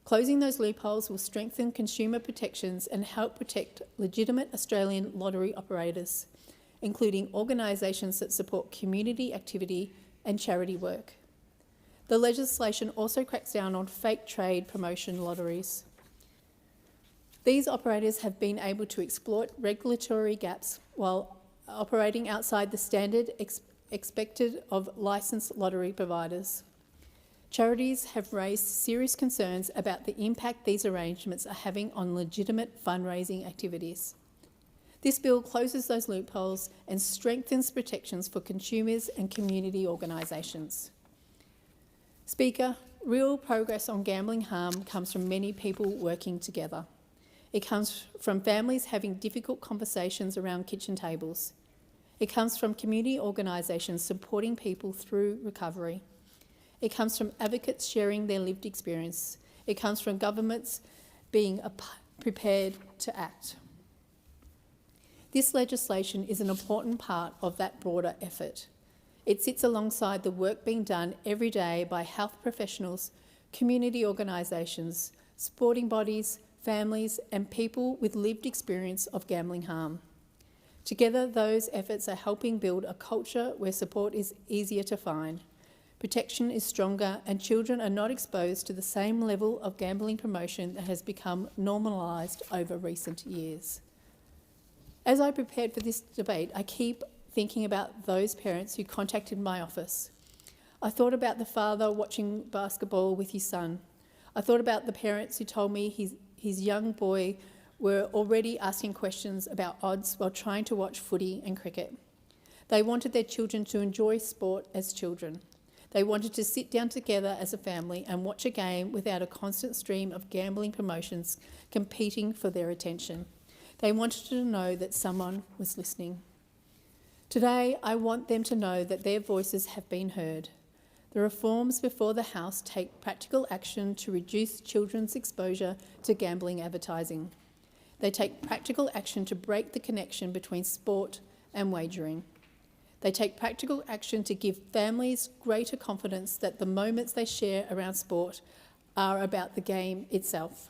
Closing those loopholes will strengthen consumer protections and help protect legitimate Australian lottery operators, including organisations that support community activity and charity work. The legislation also cracks down on fake trade promotion lotteries. These operators have been able to exploit regulatory gaps while operating outside the standard expected of licensed lottery providers. Charities have raised serious concerns about the impact these arrangements are having on legitimate fundraising activities. This bill closes those loopholes and strengthens protections for consumers and community organisations. Speaker, real progress on gambling harm comes from many people working together. It comes from families having difficult conversations around kitchen tables. It comes from community organisations supporting people through recovery. It comes from advocates sharing their lived experience. It comes from governments being prepared to act. This legislation is an important part of that broader effort. It sits alongside the work being done every day by health professionals, community organisations, sporting bodies, families and people with lived experience of gambling harm. Together, those efforts are helping build a culture where support is easier to find, protection is stronger and children are not exposed to the same level of gambling promotion that has become normalised over recent years. As I prepared for this debate, I keep thinking about those parents who contacted my office. I thought about the father watching basketball with his son. I thought about the parents who told me his young boy were already asking questions about odds while trying to watch footy and cricket. They wanted their children to enjoy sport as children. They wanted to sit down together as a family and watch a game without a constant stream of gambling promotions competing for their attention. They wanted to know that someone was listening. Today, I want them to know that their voices have been heard. The reforms before the House take practical action to reduce children's exposure to gambling advertising. They take practical action to break the connection between sport and wagering. They take practical action to give families greater confidence that the moments they share around sport are about the game itself.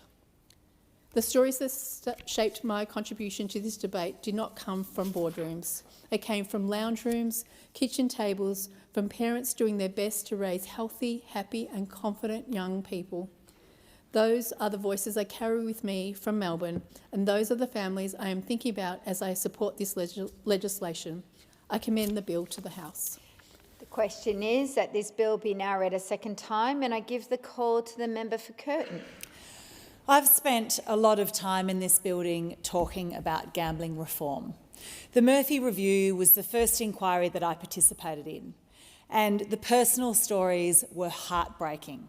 The stories that shaped my contribution to this debate did not come from boardrooms. They came from lounge rooms, kitchen tables, from parents doing their best to raise healthy, happy and confident young people. Those are the voices I carry with me from Melbourne, and those are the families I am thinking about as I support this legislation. I commend the bill to the House. The question is that this bill be now read a second time, and I give the call to the member for Curtin. I've spent a lot of time in this building talking about gambling reform. The Murphy Review was the first inquiry that I participated in, and the personal stories were heartbreaking.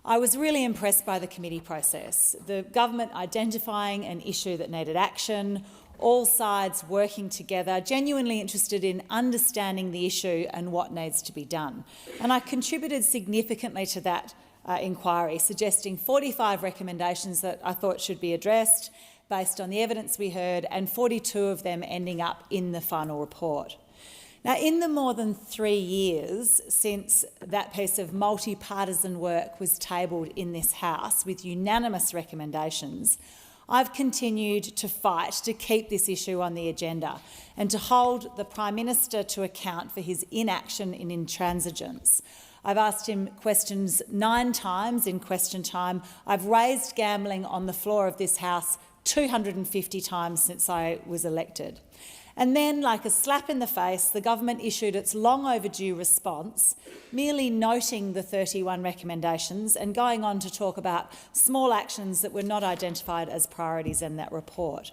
I was really impressed by the committee process, the government identifying an issue that needed action, all sides working together, genuinely interested in understanding the issue and what needs to be done. And I contributed significantly to that inquiry, suggesting 45 recommendations that I thought should be addressed based on the evidence we heard, and 42 of them ending up in the final report. Now, in the more than 3 years since that piece of multi-partisan work was tabled in this House with unanimous recommendations, I've continued to fight to keep this issue on the agenda and to hold the Prime Minister to account for his inaction and intransigence. I've asked him questions 9 times in question time. I've raised gambling on the floor of this House 250 times since I was elected. And then, like a slap in the face, the government issued its long overdue response, merely noting the 31 recommendations and going on to talk about small actions that were not identified as priorities in that report.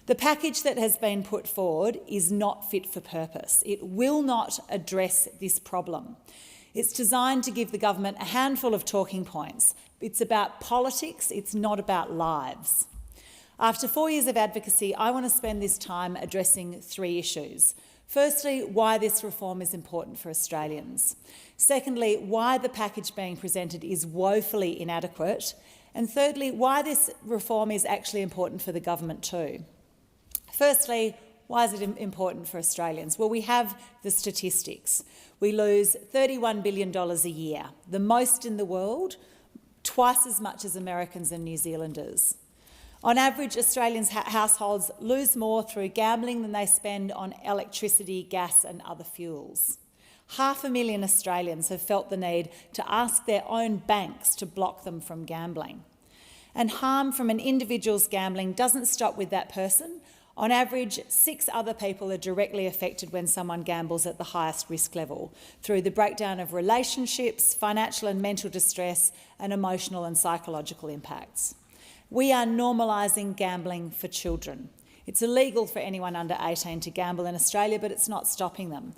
The package that has been put forward is not fit for purpose. It will not address this problem. It's designed to give the government a handful of talking points. It's about politics, it's not about lives. After 4 years of advocacy, I want to spend this time addressing 3 issues. Firstly, why this reform is important for Australians. Secondly, why the package being presented is woefully inadequate. And thirdly, why this reform is actually important for the government too. Firstly, why is it important for Australians? Well, we have the statistics. We lose $31 billion a year, the most in the world, twice as much as Americans and New Zealanders. On average, Australians' households lose more through gambling than they spend on electricity, gas and other fuels. 500,000 Australians have felt the need to ask their own banks to block them from gambling. And harm from an individual's gambling doesn't stop with that person. On average, 6 other people are directly affected when someone gambles at the highest risk level, through the breakdown of relationships, financial and mental distress, and emotional and psychological impacts. We are normalising gambling for children. It's illegal for anyone under 18 to gamble in Australia, but it's not stopping them.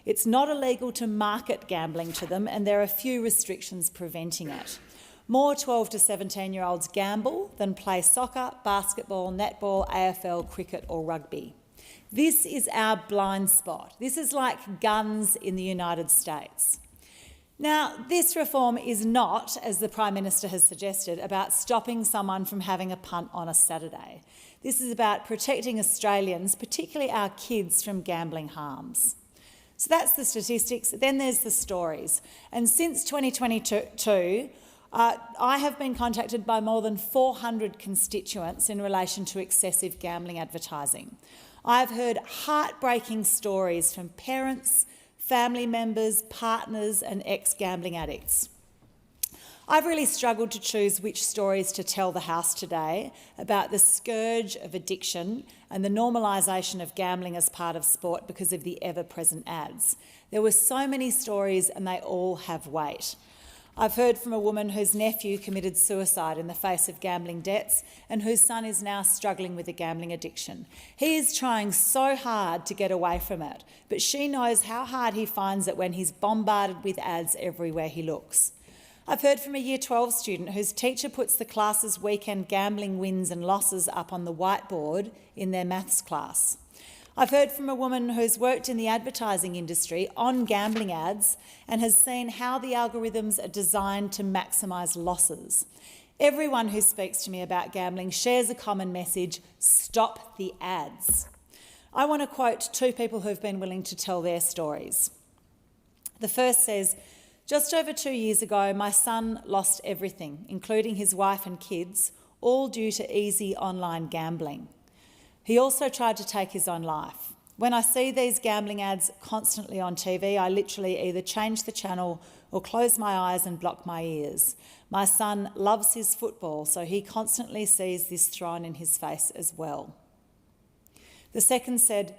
It's not illegal to market gambling to them, and there are few restrictions preventing it. More 12 to 17-year-olds gamble than play soccer, basketball, netball, AFL, cricket or rugby. This is our blind spot. This is like guns in the United States. Now, this reform is not, as the Prime Minister has suggested, about stopping someone from having a punt on a Saturday. This is about protecting Australians, particularly our kids, from gambling harms. So that's the statistics. Then there's the stories. And since 2022, I have been contacted by more than 400 constituents in relation to excessive gambling advertising. I've heard heartbreaking stories from parents, family members, partners and ex-gambling addicts. I've really struggled to choose which stories to tell the House today about the scourge of addiction and the normalisation of gambling as part of sport because of the ever-present ads. There were so many stories and they all have weight. I've heard from a woman whose nephew committed suicide in the face of gambling debts and whose son is now struggling with a gambling addiction. He is trying so hard to get away from it, but she knows how hard he finds it when he's bombarded with ads everywhere he looks. I've heard from a Year 12 student whose teacher puts the class's weekend gambling wins and losses up on the whiteboard in their maths class. I've heard from a woman who's worked in the advertising industry on gambling ads and has seen how the algorithms are designed to maximise losses. Everyone who speaks to me about gambling shares a common message: stop the ads. I want to quote 2 people who've been willing to tell their stories. The first says, "Just over 2 years ago, my son lost everything, including his wife and kids, all due to easy online gambling. He also tried to take his own life. When I see these gambling ads constantly on TV, I literally either change the channel or close my eyes and block my ears. My son loves his football, so he constantly sees this thrown in his face as well. The second said,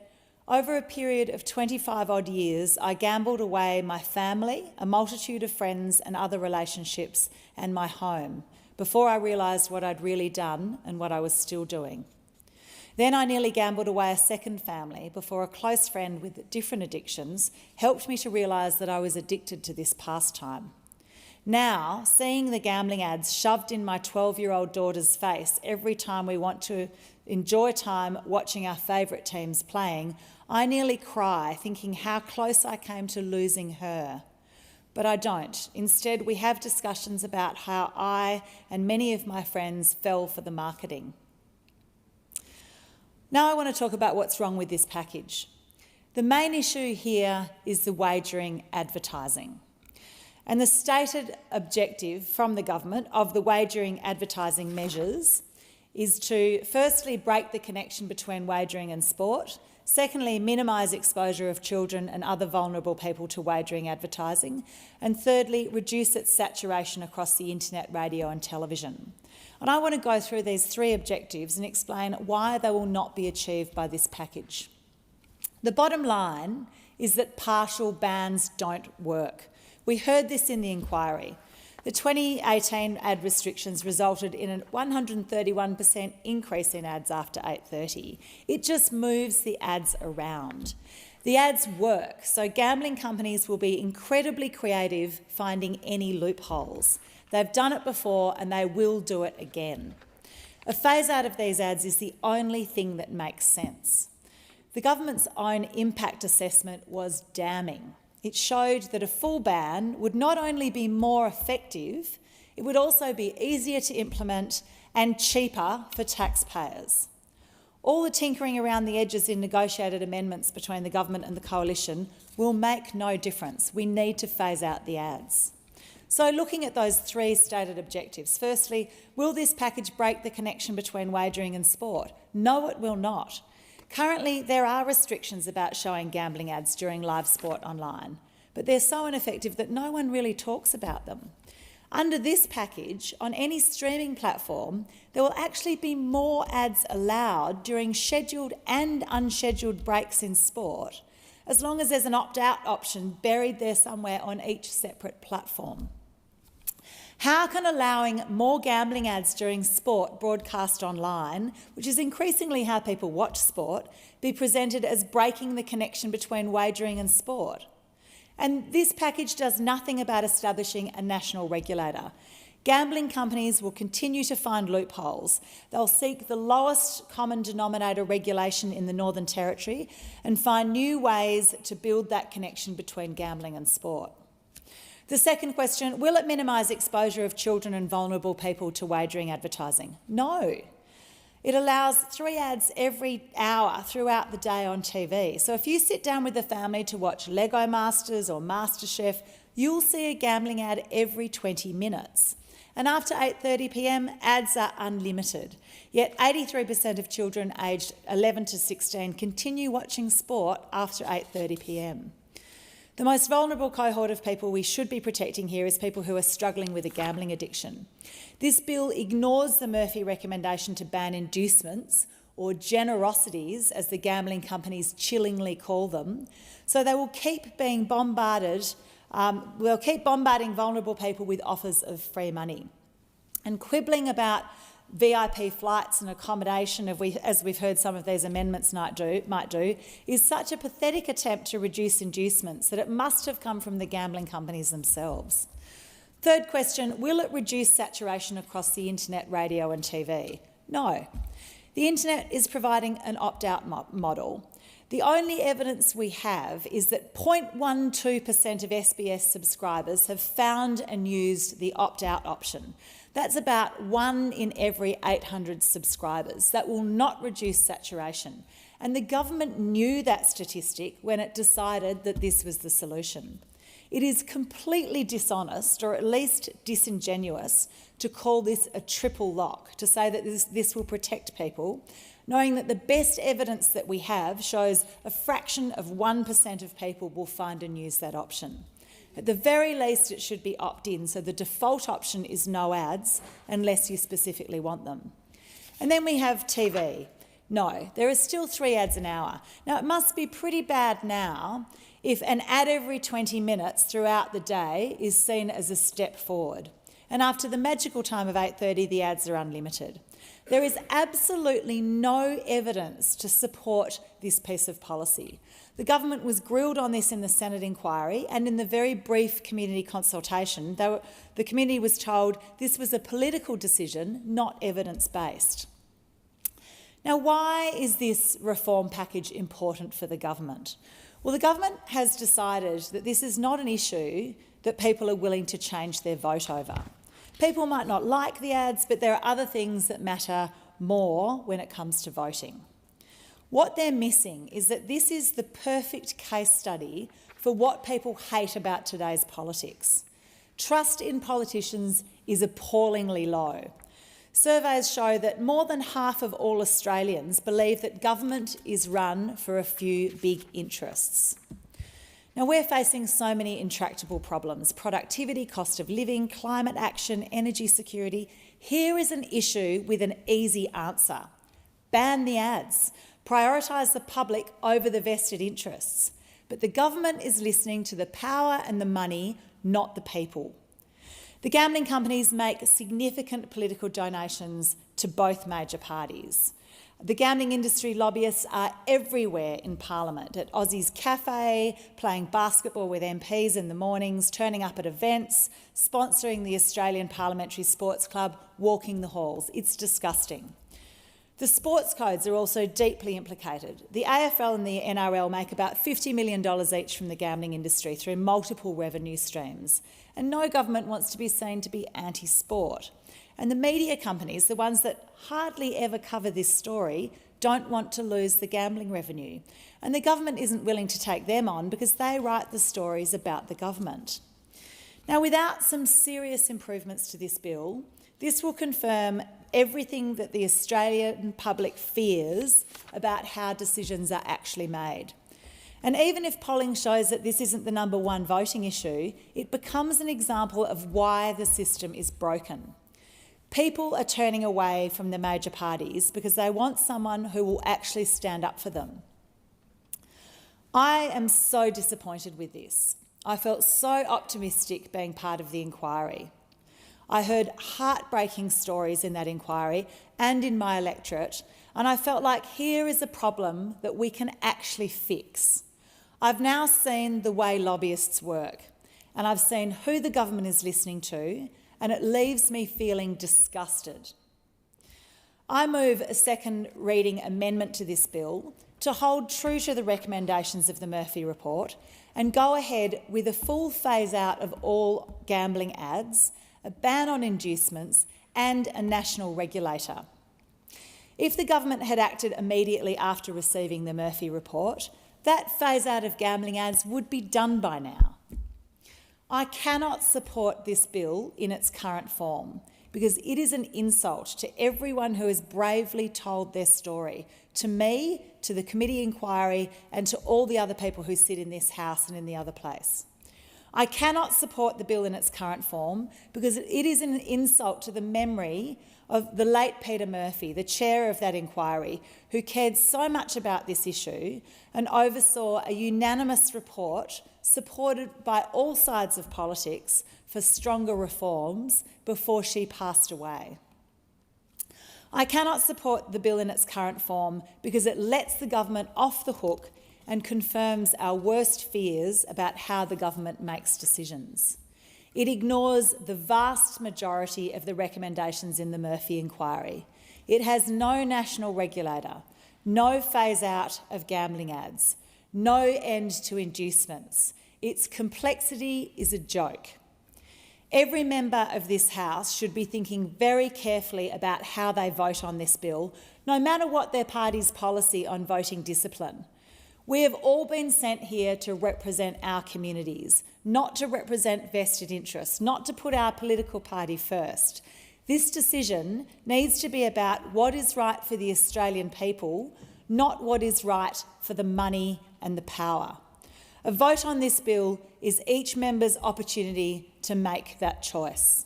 over a period of 25 odd years, I gambled away my family, a multitude of friends and other relationships, and my home, before I realised what I'd really done and what I was still doing. Then I nearly gambled away a second family before a close friend with different addictions helped me to realise that I was addicted to this pastime. Now, seeing the gambling ads shoved in my 12-year-old daughter's face every time we want to enjoy time watching our favourite teams playing, I nearly cry thinking how close I came to losing her. But I don't. Instead, we have discussions about how I and many of my friends fell for the marketing. Now I want to talk about what's wrong with this package. The main issue here is the wagering advertising. And the stated objective from the government of the wagering advertising measures is to firstly break the connection between wagering and sport, secondly minimise exposure of children and other vulnerable people to wagering advertising, and thirdly reduce its saturation across the internet, radio and television. And I want to go through these three objectives and explain why they will not be achieved by this package. The bottom line is that partial bans don't work. We heard this in the inquiry. The 2018 ad restrictions resulted in a 131% increase in ads after 8:30. It just moves the ads around. The ads work, so gambling companies will be incredibly creative finding any loopholes. They've done it before and they will do it again. A phase out of these ads is the only thing that makes sense. The government's own impact assessment was damning. It showed that a full ban would not only be more effective, it would also be easier to implement and cheaper for taxpayers. All the tinkering around the edges in negotiated amendments between the government and the coalition will make no difference. We need to phase out the ads. So looking at those three stated objectives, firstly, will this package break the connection between wagering and sport? No, it will not. Currently, there are restrictions about showing gambling ads during live sport online, but they're so ineffective that no one really talks about them. Under this package, on any streaming platform, there will actually be more ads allowed during scheduled and unscheduled breaks in sport, as long as there's an opt-out option buried there somewhere on each separate platform. How can allowing more gambling ads during sport broadcast online, which is increasingly how people watch sport, be presented as breaking the connection between wagering and sport? And this package does nothing about establishing a national regulator. Gambling companies will continue to find loopholes. They'll seek the lowest common denominator regulation in the Northern Territory and find new ways to build that connection between gambling and sport. The second question, will it minimise exposure of children and vulnerable people to wagering advertising? No. It allows 3 ads every hour throughout the day on TV. So if you sit down with a family to watch Lego Masters or MasterChef, you'll see a gambling ad every 20 minutes. And after 8:30 p.m, ads are unlimited. Yet 83% of children aged 11 to 16 continue watching sport after 8:30 p.m. The most vulnerable cohort of people we should be protecting here is people who are struggling with a gambling addiction. This bill ignores the Murphy recommendation to ban inducements, or generosities, as the gambling companies chillingly call them, so they will keep being bombarded. We'll keep bombarding vulnerable people with offers of free money. And quibbling about VIP flights and accommodation, as we've heard some of these amendments might do, is such a pathetic attempt to reduce inducements that it must have come from the gambling companies themselves. Third question, will it reduce saturation across the internet, radio and TV? No. The internet is providing an opt-out model. The only evidence we have is that 0.12% of SBS subscribers have found and used the opt-out option. That's about 1 in every 800 subscribers. That will not reduce saturation. And the government knew that statistic when it decided that this was the solution. It is completely dishonest, or at least disingenuous, to call this a triple lock, to say that this will protect people, knowing that the best evidence that we have shows a fraction of 1% of people will find and use that option. At the very least, it should be opt-in, so the default option is no ads unless you specifically want them. And then we have TV. No, there are still 3 ads an hour. Now, it must be pretty bad now if an ad every 20 minutes throughout the day is seen as a step forward. And after the magical time of 8:30, the ads are unlimited. There is absolutely no evidence to support this piece of policy. The government was grilled on this in the Senate inquiry, and in the very brief community consultation, the community was told this was a political decision, not evidence-based. Now, why is this reform package important for the government? Well, the government has decided that this is not an issue that people are willing to change their vote over. People might not like the ads, but there are other things that matter more when it comes to voting. What they're missing is that this is the perfect case study for what people hate about today's politics. Trust in politicians is appallingly low. Surveys show that more than half of all Australians believe that government is run for a few big interests. Now, we're facing so many intractable problems: productivity, cost of living, climate action, energy security. Here is an issue with an easy answer. Ban the ads. Prioritise the public over the vested interests. But the government is listening to the power and the money, not the people. The gambling companies make significant political donations to both major parties. The gambling industry lobbyists are everywhere in Parliament, at Aussie's Cafe, playing basketball with MPs in the mornings, turning up at events, sponsoring the Australian Parliamentary Sports Club, walking the halls. It's disgusting. The sports codes are also deeply implicated. The AFL and the NRL make about $50 million each from the gambling industry through multiple revenue streams. And no government wants to be seen to be anti-sport. And the media companies, the ones that hardly ever cover this story, don't want to lose the gambling revenue. And the government isn't willing to take them on because they write the stories about the government. Now, without some serious improvements to this bill, this will confirm everything that the Australian public fears about how decisions are actually made. And even if polling shows that this isn't the number one voting issue, it becomes an example of why the system is broken. People are turning away from the major parties because they want someone who will actually stand up for them. I am so disappointed with this. I felt so optimistic being part of the inquiry. I heard heartbreaking stories in that inquiry and in my electorate, and I felt like here is a problem that we can actually fix. I've now seen the way lobbyists work, and I've seen who the government is listening to, and it leaves me feeling disgusted. I move a second reading amendment to this bill to hold true to the recommendations of the Murphy report and go ahead with a full phase-out of all gambling ads, a ban on inducements and a national regulator. If the government had acted immediately after receiving the Murphy report, that phase-out of gambling ads would be done by now. I cannot support this bill in its current form because it is an insult to everyone who has bravely told their story, to me, to the committee inquiry and to all the other people who sit in this House and in the other place. I cannot support the bill in its current form because it is an insult to the memory of the late Peter Murphy, the chair of that inquiry, who cared so much about this issue and oversaw a unanimous report supported by all sides of politics for stronger reforms before she passed away. I cannot support the bill in its current form because it lets the government off the hook and confirms our worst fears about how the government makes decisions. It ignores the vast majority of the recommendations in the Murphy inquiry. It has no national regulator, no phase-out of gambling ads, no end to inducements. Its complexity is a joke. Every member of this House should be thinking very carefully about how they vote on this bill, no matter what their party's policy on voting discipline. We have all been sent here to represent our communities, not to represent vested interests, not to put our political party first. This decision needs to be about what is right for the Australian people, not what is right for the money and the power. A vote on this bill is each member's opportunity to make that choice.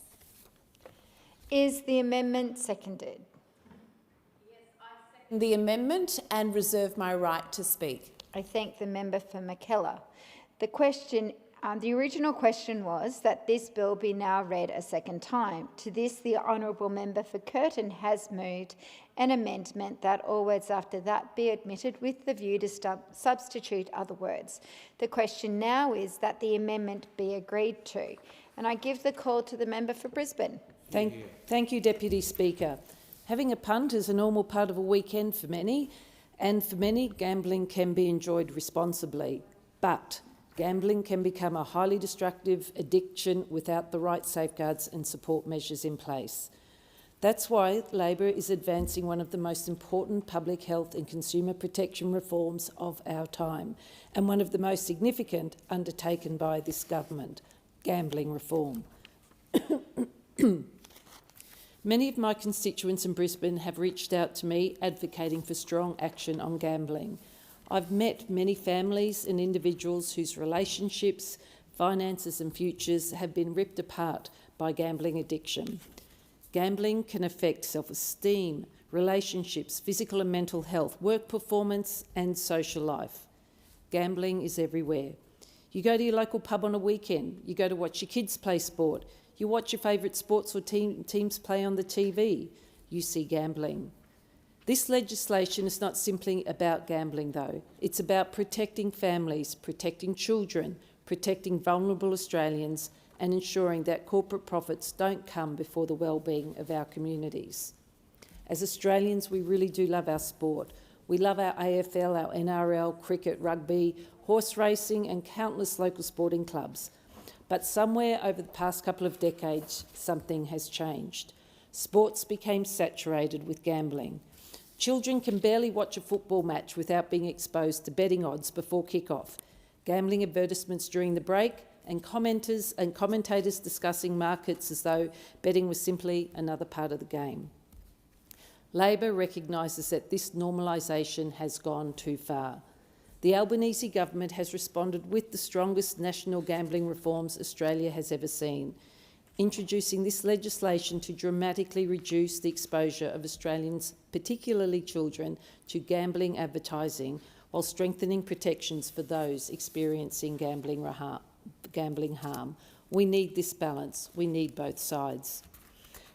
Is the amendment seconded? The amendment and reserve my right to speak. I thank the member for McKellar. The original question was that this bill be now read a second time. To this, the honourable member for Curtin has moved an amendment that all words after that be admitted with the view to substitute other words. The question now is that the amendment be agreed to. And I give the call to the member for Brisbane. Thank you, Deputy Speaker. Having a punt is a normal part of a weekend for many, and for many, gambling can be enjoyed responsibly. But gambling can become a highly destructive addiction without the right safeguards and support measures in place. That's why Labor is advancing one of the most important public health and consumer protection reforms of our time, and one of the most significant undertaken by this government, gambling reform. Many of my constituents in Brisbane have reached out to me advocating for strong action on gambling. I've met many families and individuals whose relationships, finances and futures have been ripped apart by gambling addiction. Gambling can affect self-esteem, relationships, physical and mental health, work performance and social life. Gambling is everywhere. You go to your local pub on a weekend, you go to watch your kids play sport, you watch your favourite sports or teams play on the TV, you see gambling. This legislation is not simply about gambling though. It's about protecting families, protecting children, protecting vulnerable Australians and ensuring that corporate profits don't come before the well-being of our communities. As Australians, we really do love our sport. We love our AFL, our NRL, cricket, rugby, horse racing and countless local sporting clubs. But somewhere over the past couple of decades, something has changed. Sports became saturated with gambling. Children can barely watch a football match without being exposed to betting odds before kick-off, gambling advertisements during the break, and commentators discussing markets as though betting was simply another part of the game. Labor recognises that this normalisation has gone too far. The Albanese government has responded with the strongest national gambling reforms Australia has ever seen, introducing this legislation to dramatically reduce the exposure of Australians, particularly children, to gambling advertising, while strengthening protections for those experiencing gambling harm. We need this balance. We need both sides.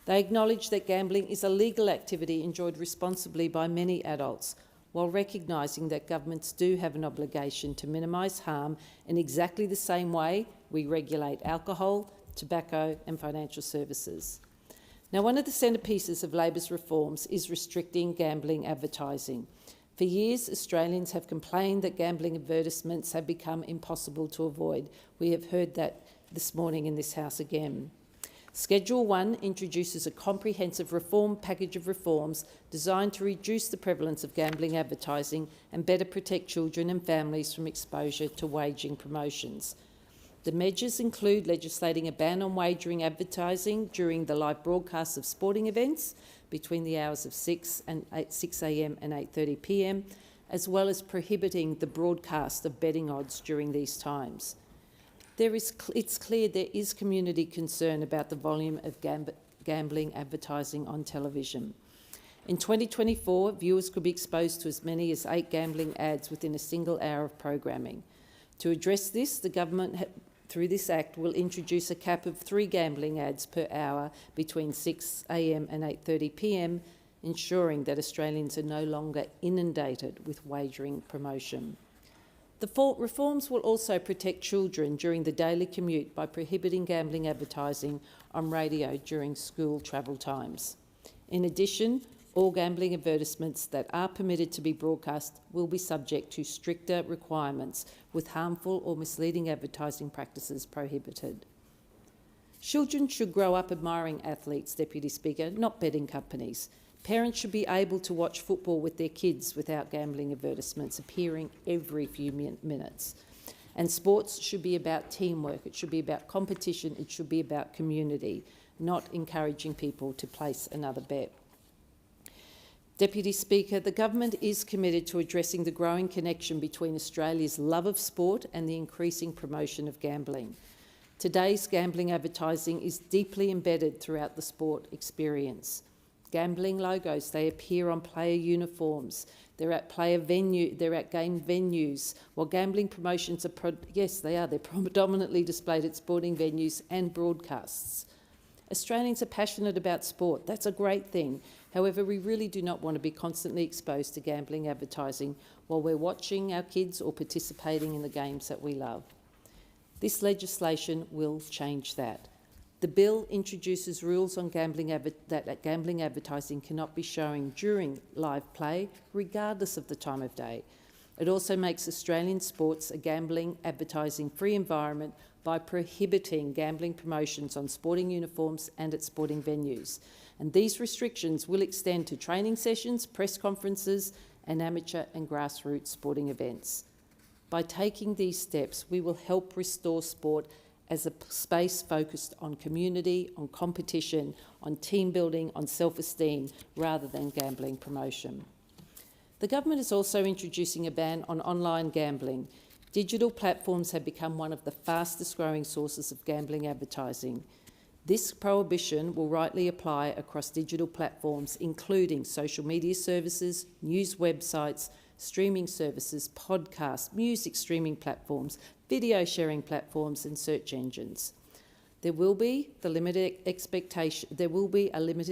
They acknowledge that gambling is a legal activity enjoyed responsibly by many adults, while recognising that governments do have an obligation to minimise harm in exactly the same way we regulate alcohol, tobacco and financial services. Now, one of the centrepieces of Labor's reforms is restricting gambling advertising. For years, Australians have complained that gambling advertisements have become impossible to avoid. We have heard that this morning in this House again. Schedule 1 introduces a comprehensive reform package of reforms designed to reduce the prevalence of gambling advertising and better protect children and families from exposure to wagering promotions. The measures include legislating a ban on wagering advertising during the live broadcasts of sporting events between the hours of 6 a.m. and 8:30 p.m, as well as prohibiting the broadcast of betting odds during these times. It's clear there is community concern about the volume of gambling advertising on television. In 2024, viewers could be exposed to as many as 8 gambling ads within a single hour of programming. To address this, the government, through this Act, will introduce a cap of 3 gambling ads per hour between 6 a.m. and 8:30 p.m, ensuring that Australians are no longer inundated with wagering promotion. The reforms will also protect children during the daily commute by prohibiting gambling advertising on radio during school travel times. In addition, all gambling advertisements that are permitted to be broadcast will be subject to stricter requirements, with harmful or misleading advertising practices prohibited. Children should grow up admiring athletes, Deputy Speaker, not betting companies. Parents should be able to watch football with their kids without gambling advertisements appearing every few minutes. And sports should be about teamwork, it should be about competition, it should be about community, not encouraging people to place another bet. Deputy Speaker, the government is committed to addressing the growing connection between Australia's love of sport and the increasing promotion of gambling. Today's gambling advertising is deeply embedded throughout the sport experience. Gambling logos, they appear on player uniforms, they're at game venues, while gambling promotions are, they're predominantly displayed at sporting venues and broadcasts. Australians are passionate about sport, that's a great thing. However, we really do not want to be constantly exposed to gambling advertising while we're watching our kids or participating in the games that we love. This legislation will change that. The bill introduces rules on that gambling advertising cannot be shown during live play, regardless of the time of day. It also makes Australian sports a gambling advertising-free environment by prohibiting gambling promotions on sporting uniforms and at sporting venues. And these restrictions will extend to training sessions, press conferences, and amateur and grassroots sporting events. By taking these steps, we will help restore sport as a space focused on community, on competition, on team building, on self-esteem, rather than gambling promotion. The government is also introducing a ban on online gambling. Digital platforms have become one of the fastest growing sources of gambling advertising. This prohibition will rightly apply across digital platforms, including social media services, news websites, streaming services, podcasts, music streaming platforms, video sharing platforms and search engines. There will be a limited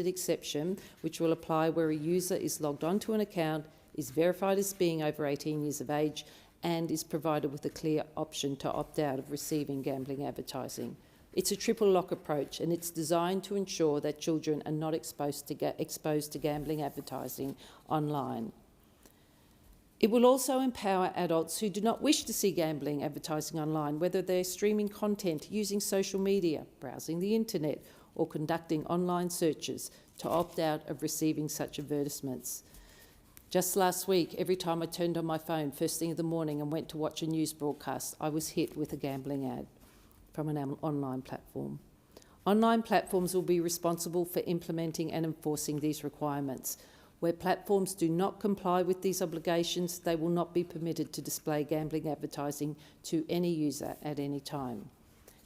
exception which will apply where a user is logged onto an account, is verified as being over 18 years of age and is provided with a clear option to opt out of receiving gambling advertising. It's a triple lock approach and it's designed to ensure that children are not exposed to gambling advertising online. It will also empower adults who do not wish to see gambling advertising online, whether they're streaming content, using social media, browsing the internet, or conducting online searches, to opt out of receiving such advertisements. Just last week, every time I turned on my phone first thing in the morning and went to watch a news broadcast, I was hit with a gambling ad from an online platform. Online platforms will be responsible for implementing and enforcing these requirements. Where platforms do not comply with these obligations, they will not be permitted to display gambling advertising to any user at any time.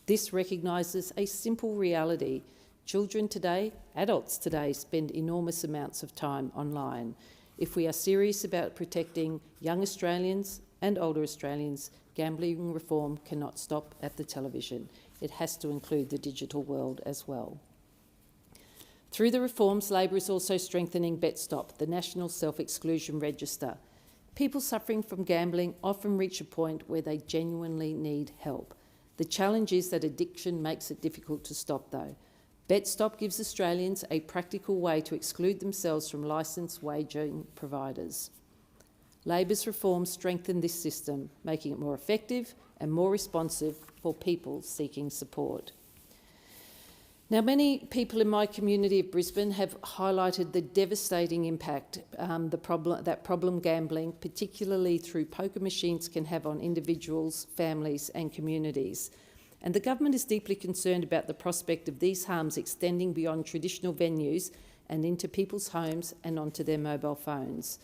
This recognises a simple reality. Children today, adults today, spend enormous amounts of time online. If we are serious about protecting young Australians and older Australians, gambling reform cannot stop at the television. It has to include the digital world as well. Through the reforms, Labor is also strengthening BetStop, the National Self-Exclusion Register. People suffering from gambling often reach a point where they genuinely need help. The challenge is that addiction makes it difficult to stop, though. BetStop gives Australians a practical way to exclude themselves from licensed wagering providers. Labor's reforms strengthen this system, making it more effective and more responsive for people seeking support. Now, many people in my community of Brisbane have highlighted the devastating impact that problem gambling, particularly through poker machines, can have on individuals, families and communities. And the government is deeply concerned about the prospect of these harms extending beyond traditional venues and into people's homes and onto their mobile phones.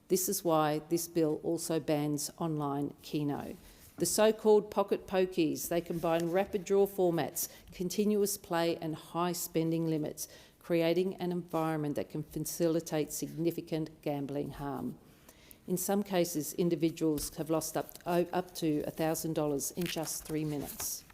This is why this bill also bans online keno. The so-called pocket pokies, they combine rapid draw formats, continuous play and high spending limits, creating an environment that can facilitate significant gambling harm. In some cases, individuals have lost up to $1,000 in just 3 minutes.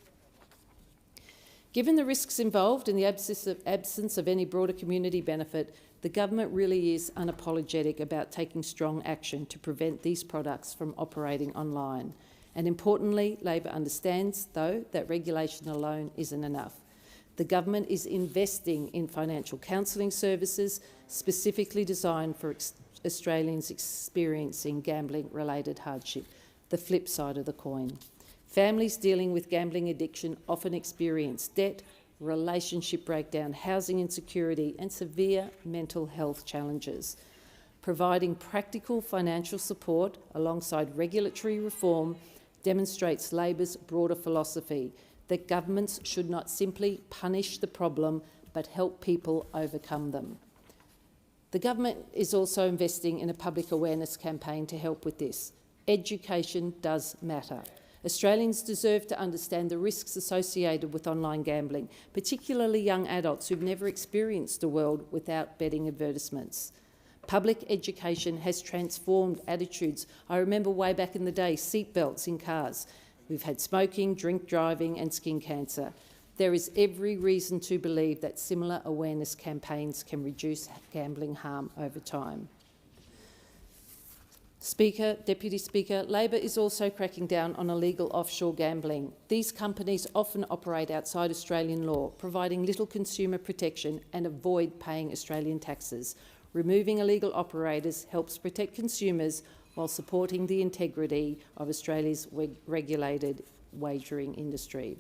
Given the risks involved and the absence of any broader community benefit, the government really is unapologetic about taking strong action to prevent these products from operating online. And importantly, Labor understands, though, that regulation alone isn't enough. The government is investing in financial counselling services specifically designed for Australians experiencing gambling-related hardship, the flip side of the coin. Families dealing with gambling addiction often experience debt, relationship breakdown, housing insecurity, and severe mental health challenges. Providing practical financial support alongside regulatory reform demonstrates Labor's broader philosophy that governments should not simply punish the problem but help people overcome them. The government is also investing in a public awareness campaign to help with this. Education does matter. Australians deserve to understand the risks associated with online gambling, particularly young adults who've never experienced a world without betting advertisements. Public education has transformed attitudes. I remember way back in the day, seatbelts in cars. We've had smoking, drink driving and skin cancer. There is every reason to believe that similar awareness campaigns can reduce gambling harm over time. Deputy Speaker, Labor is also cracking down on illegal offshore gambling. These companies often operate outside Australian law, providing little consumer protection and avoid paying Australian taxes. Removing illegal operators helps protect consumers while supporting the integrity of Australia's regulated wagering industry.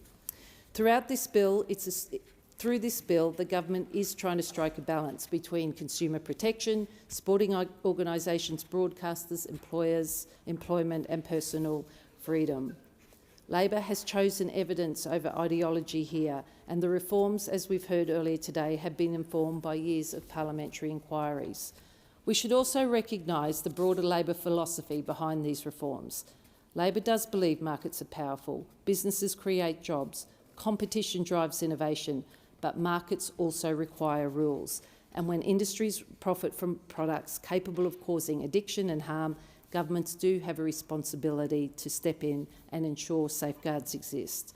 Through this bill, the government is trying to strike a balance between consumer protection, sporting organisations, broadcasters, employers, employment and personal freedom. Labor has chosen evidence over ideology here, and the reforms, as we've heard earlier today, have been informed by years of parliamentary inquiries. We should also recognise the broader Labor philosophy behind these reforms. Labor does believe markets are powerful, businesses create jobs, competition drives innovation, but markets also require rules. And when industries profit from products capable of causing addiction and harm, governments do have a responsibility to step in and ensure safeguards exist.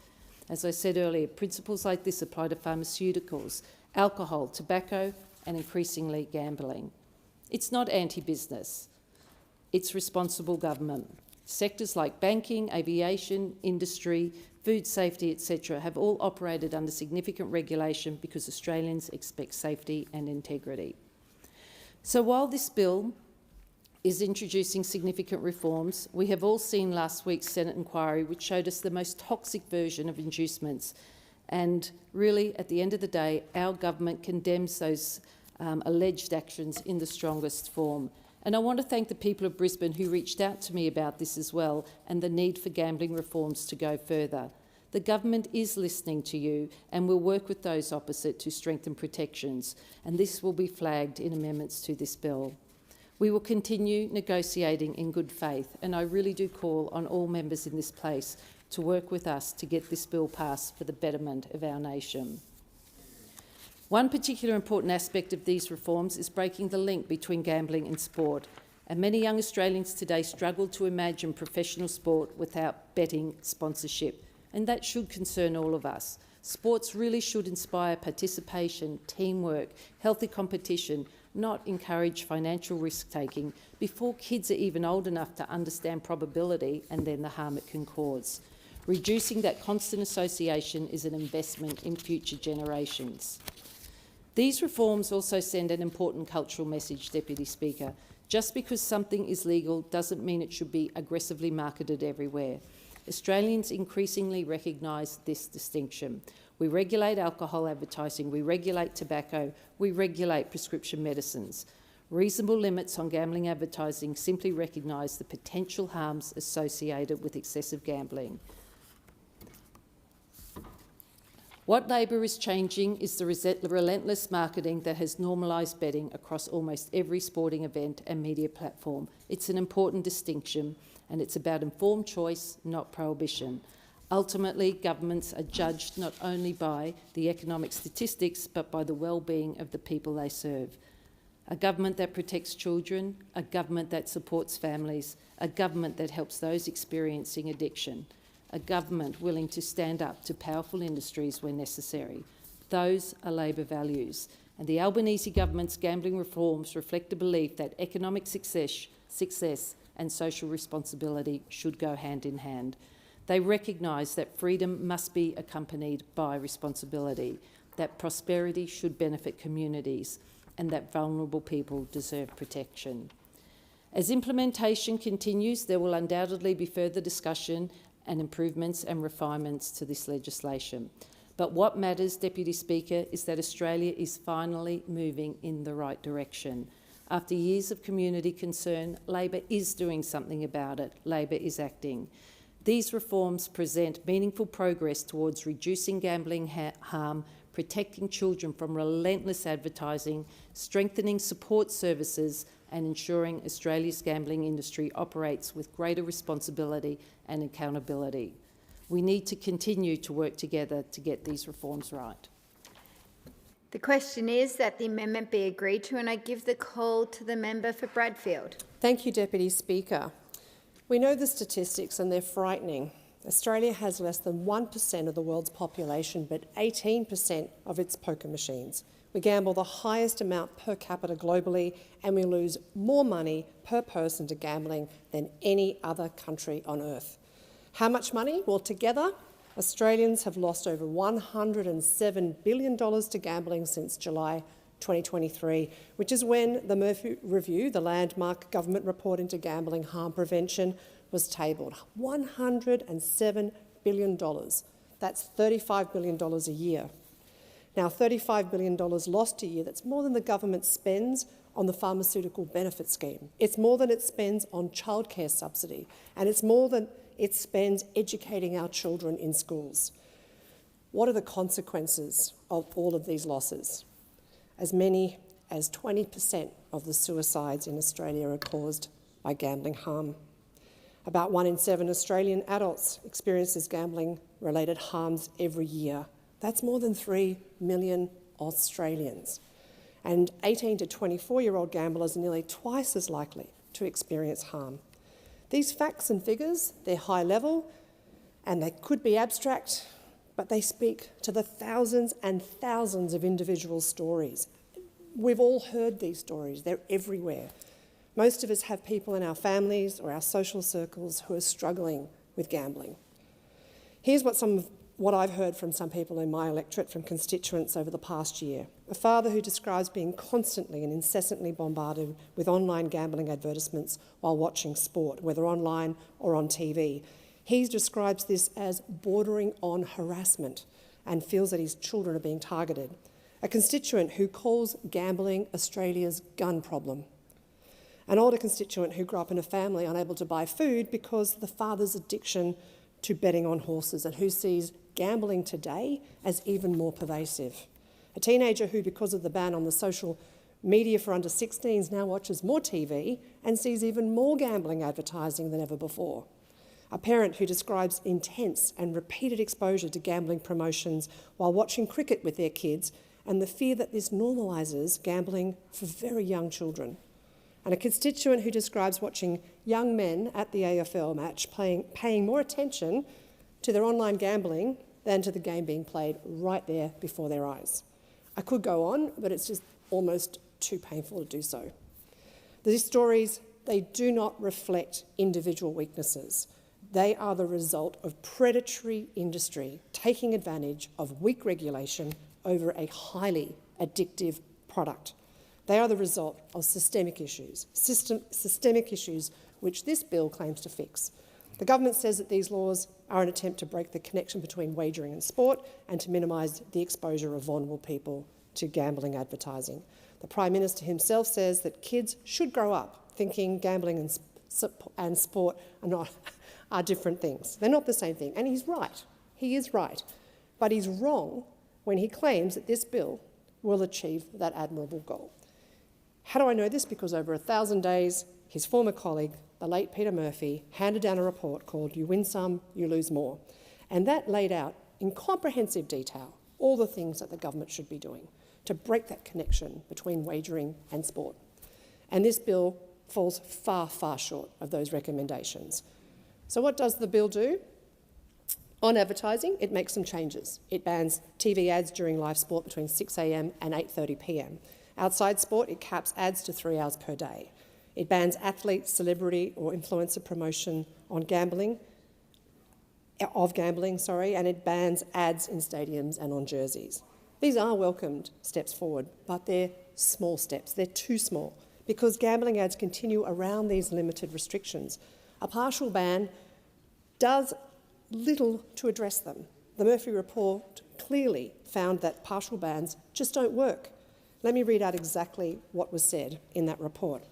As I said earlier, principles like this apply to pharmaceuticals, alcohol, tobacco, and increasingly gambling. It's not anti-business, it's responsible government. Sectors like banking, aviation, industry, food safety, etc. have all operated under significant regulation because Australians expect safety and integrity. So while this bill is introducing significant reforms, we have all seen last week's Senate inquiry, which showed us the most toxic version of inducements. And really, at the end of the day, our government condemns those alleged actions in the strongest form. And I want to thank the people of Brisbane who reached out to me about this as well, and the need for gambling reforms to go further. The government is listening to you and will work with those opposite to strengthen protections, and this will be flagged in amendments to this bill. We will continue negotiating in good faith, and I really do call on all members in this place to work with us to get this bill passed for the betterment of our nation. One particular important aspect of these reforms is breaking the link between gambling and sport, and many young Australians today struggle to imagine professional sport without betting sponsorship, and that should concern all of us. Sports really should inspire participation, teamwork, healthy competition, not encourage financial risk-taking before kids are even old enough to understand probability and then the harm it can cause. Reducing that constant association is an investment in future generations. These reforms also send an important cultural message, Deputy Speaker. Just because something is legal doesn't mean it should be aggressively marketed everywhere. Australians increasingly recognise this distinction. We regulate alcohol advertising, we regulate tobacco, we regulate prescription medicines. Reasonable limits on gambling advertising simply recognise the potential harms associated with excessive gambling. What Labor is changing is the relentless marketing that has normalised betting across almost every sporting event and media platform. It's an important distinction, and it's about informed choice, not prohibition. Ultimately, governments are judged not only by the economic statistics, but by the well-being of the people they serve. A government that protects children, a government that supports families, a government that helps those experiencing addiction, a government willing to stand up to powerful industries where necessary. Those are Labor values, and the Albanese government's gambling reforms reflect a belief that economic success and social responsibility should go hand in hand. They recognise that freedom must be accompanied by responsibility, that prosperity should benefit communities, and that vulnerable people deserve protection. As implementation continues, there will undoubtedly be further discussion and improvements and refinements to this legislation. But what matters, Deputy Speaker, is that Australia is finally moving in the right direction. After years of community concern, Labor is doing something about it. Labor is acting. These reforms present meaningful progress towards reducing gambling harm, protecting children from relentless advertising, strengthening support services, and ensuring Australia's gambling industry operates with greater responsibility and accountability. We need to continue to work together to get these reforms right. The question is that the amendment be agreed to, and I give the call to the member for Bradfield. Thank you, Deputy Speaker. We know the statistics and they're frightening. Australia has less than 1% of the world's population, but 18% of its poker machines. We gamble the highest amount per capita globally, and we lose more money per person to gambling than any other country on earth. How much money? Well, together, Australians have lost over $107 billion to gambling since July 2023, which is when the Murphy Review, the landmark government report into gambling harm prevention, was tabled. $107 billion. That's $35 billion a year. Now, $35 billion lost a year, that's more than the government spends on the pharmaceutical benefit scheme. It's more than it spends on childcare subsidy, and it's more than it spends educating our children in schools. What are the consequences of all of these losses? As many as 20% of the suicides in Australia are caused by gambling harm. About 1 in 7 Australian adults experiences gambling-related harms every year. That's more than 3 million Australians. And 18 to 24-year-old gamblers are nearly twice as likely to experience harm. These facts and figures, they're high level and they could be abstract, but they speak to the thousands and thousands of individual stories. We've all heard these stories, they're everywhere. Most of us have people in our families or our social circles who are struggling with gambling. Here's what I've heard from some people in my electorate, from constituents over the past year. A father who describes being constantly and incessantly bombarded with online gambling advertisements while watching sport, whether online or on TV. He describes this as bordering on harassment and feels that his children are being targeted. A constituent who calls gambling Australia's gun problem. An older constituent who grew up in a family unable to buy food because of the father's addiction to betting on horses, and who sees gambling today as even more pervasive. A teenager who, because of the ban on the social media for under 16s, now watches more TV and sees even more gambling advertising than ever before. A parent who describes intense and repeated exposure to gambling promotions while watching cricket with their kids, and the fear that this normalises gambling for very young children. And a constituent who describes watching young men at the AFL match paying more attention to their online gambling than to the game being played right there before their eyes. I could go on, but it's just almost too painful to do so. These stories, they do not reflect individual weaknesses. They are the result of predatory industry taking advantage of weak regulation over a highly addictive product. They are the result of systemic issues, which this bill claims to fix. The government says that these laws are an attempt to break the connection between wagering and sport and to minimise the exposure of vulnerable people to gambling advertising. The Prime Minister himself says that kids should grow up thinking gambling and sport are different things. They're not the same thing. And he's right. He is right. But he's wrong when he claims that this bill will achieve that admirable goal. How do I know this? Because over 1,000 days, his former colleague, the late Peter Murphy, handed down a report called You Win Some, You Lose More. And that laid out in comprehensive detail all the things that the government should be doing to break that connection between wagering and sport. And this bill falls far, far short of those recommendations. So what does the bill do? On advertising, it makes some changes. It bans TV ads during live sport between 6 a.m. and 8:30 p.m. Outside sport, it caps ads to 3 hours per day. It bans athlete, celebrity or influencer promotion of gambling, and it bans ads in stadiums and on jerseys. These are welcomed steps forward, but they're small steps. They're too small because gambling ads continue around these limited restrictions. A partial ban does little to address them. The Murphy report clearly found that partial bans just don't work. Let me read out exactly what was said in that report.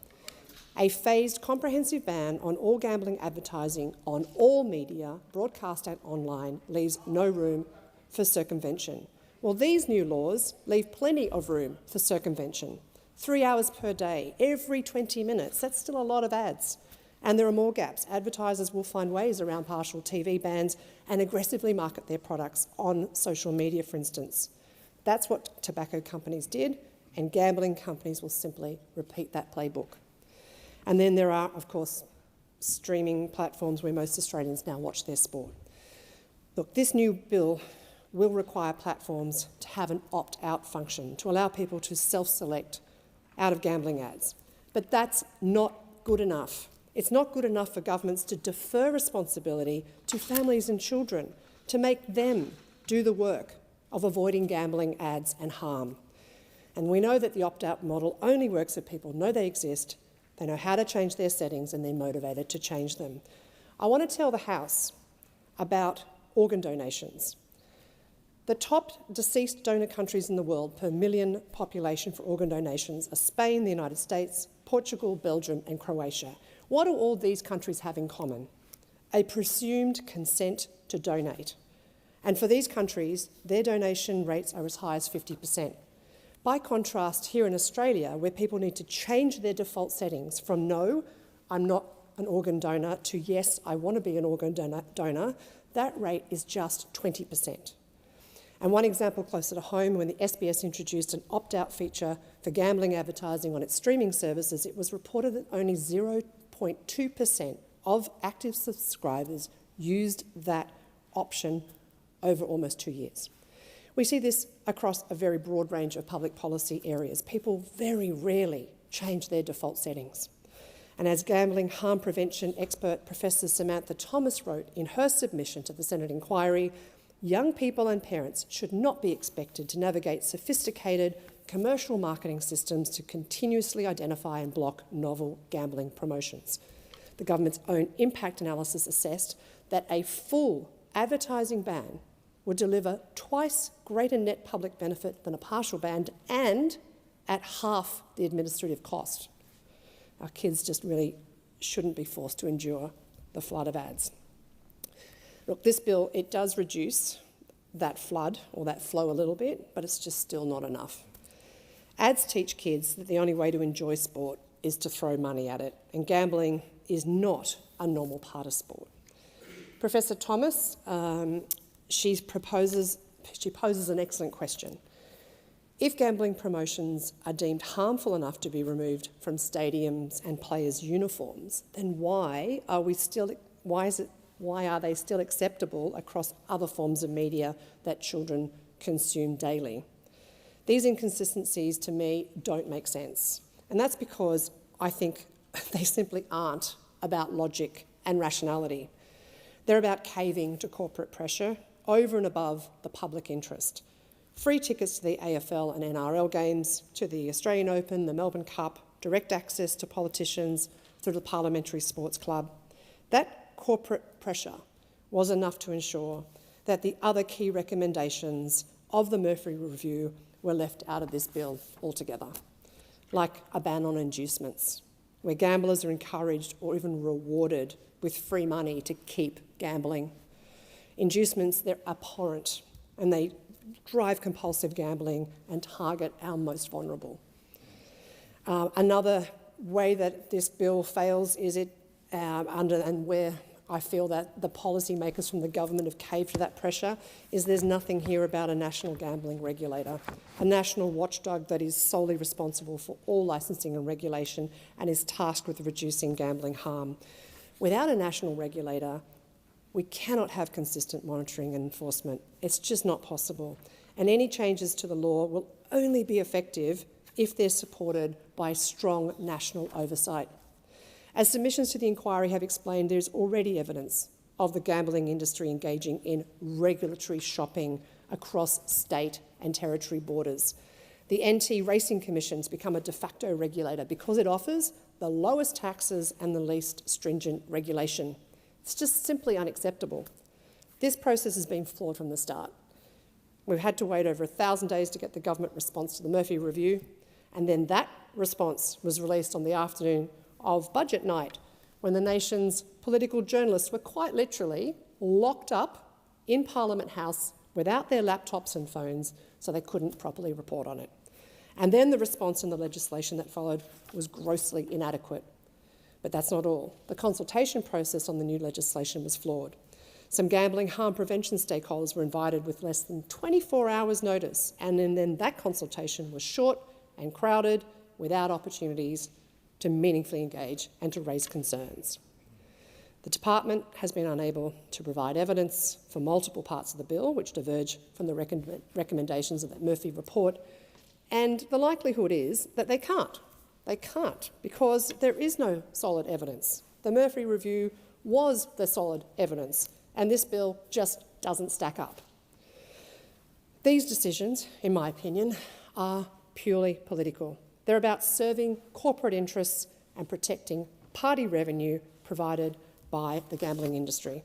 A phased comprehensive ban on all gambling advertising on all media, broadcast and online, leaves no room for circumvention. Well, these new laws leave plenty of room for circumvention. 3 hours per day, every 20 minutes, that's still a lot of ads. And there are more gaps. Advertisers will find ways around partial TV bans and aggressively market their products on social media, for instance. That's what tobacco companies did, and gambling companies will simply repeat that playbook. And then there are, of course, streaming platforms where most Australians now watch their sport. Look, this new bill will require platforms to have an opt-out function to allow people to self-select out of gambling ads. But that's not good enough. It's not good enough for governments to defer responsibility to families and children, to make them do the work of avoiding gambling ads and harm. And we know that the opt-out model only works if people know they exist, they know how to change their settings, and they're motivated to change them. I want to tell the House about organ donations. The top deceased donor countries in the world per million population for organ donations are Spain, the United States, Portugal, Belgium and Croatia. What do all these countries have in common? A presumed consent to donate. And for these countries, their donation rates are as high as 50%. By contrast, here in Australia, where people need to change their default settings from no, I'm not an organ donor, to yes, I want to be an organ donor, that rate is just 20%. And one example closer to home, when the SBS introduced an opt-out feature for gambling advertising on its streaming services, it was reported that only 0.2% of active subscribers used that option over almost 2 years. We see this across a very broad range of public policy areas. People very rarely change their default settings. And as gambling harm prevention expert Professor Samantha Thomas wrote in her submission to the Senate inquiry, young people and parents should not be expected to navigate sophisticated commercial marketing systems to continuously identify and block novel gambling promotions. The government's own impact analysis assessed that a full advertising ban would deliver twice greater net public benefit than a partial ban and at half the administrative cost. Our kids just really shouldn't be forced to endure the flood of ads. Look, this bill, it does reduce that flood or that flow a little bit, but it's just still not enough. Ads teach kids that the only way to enjoy sport is to throw money at it, and gambling is not a normal part of sport. Professor Thomas, she poses an excellent question. If gambling promotions are deemed harmful enough to be removed from stadiums and players' uniforms, then why are they still acceptable across other forms of media that children consume daily? These inconsistencies, to me, don't make sense. And that's because I think they simply aren't about logic and rationality. They're about caving to corporate pressure over and above the public interest. Free tickets to the AFL and NRL games, to the Australian Open, the Melbourne Cup, direct access to politicians through the Parliamentary Sports Club. That corporate pressure was enough to ensure that the other key recommendations of the Murphy Review were left out of this bill altogether, like a ban on inducements, where gamblers are encouraged or even rewarded with free money to keep gambling. Inducements, they're abhorrent, and they drive compulsive gambling and target our most vulnerable. Another way that this bill fails is and where I feel that the policymakers from the government have caved to that pressure, is there's nothing here about a national gambling regulator, a national watchdog that is solely responsible for all licensing and regulation and is tasked with reducing gambling harm. Without a national regulator, we cannot have consistent monitoring and enforcement. It's just not possible. And any changes to the law will only be effective if they're supported by strong national oversight. As submissions to the inquiry have explained, there's already evidence of the gambling industry engaging in regulatory shopping across state and territory borders. The NT Racing Commission's become a de facto regulator because it offers the lowest taxes and the least stringent regulation. It's just simply unacceptable. This process has been flawed from the start. We've had to wait over 1,000 days to get the government response to the Murphy Review, and then that response was released on the afternoon of budget night, when the nation's political journalists were quite literally locked up in Parliament House without their laptops and phones, so they couldn't properly report on it. And then the response and the legislation that followed was grossly inadequate. But that's not all. The consultation process on the new legislation was flawed. Some gambling harm prevention stakeholders were invited with less than 24 hours' notice, and then that consultation was short and crowded, without opportunities to meaningfully engage and to raise concerns. The department has been unable to provide evidence for multiple parts of the bill which diverge from the recommendations of that Murphy report, and the likelihood is that they can't. They can't, because there is no solid evidence. The Murphy Review was the solid evidence, and this bill just doesn't stack up. These decisions, in my opinion, are purely political. They're about serving corporate interests and protecting party revenue provided by the gambling industry.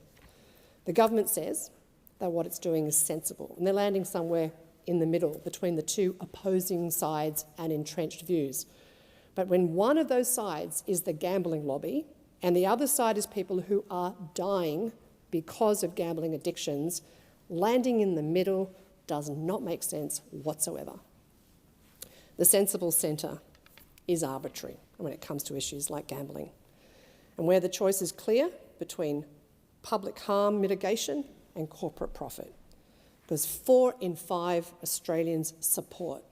The government says that what it's doing is sensible, and they're landing somewhere in the middle between the two opposing sides and entrenched views. But when one of those sides is the gambling lobby and the other side is people who are dying because of gambling addictions, landing in the middle does not make sense whatsoever. The sensible centre is arbitrary when it comes to issues like gambling. And where the choice is clear between public harm mitigation and corporate profit, because 4 in 5 Australians support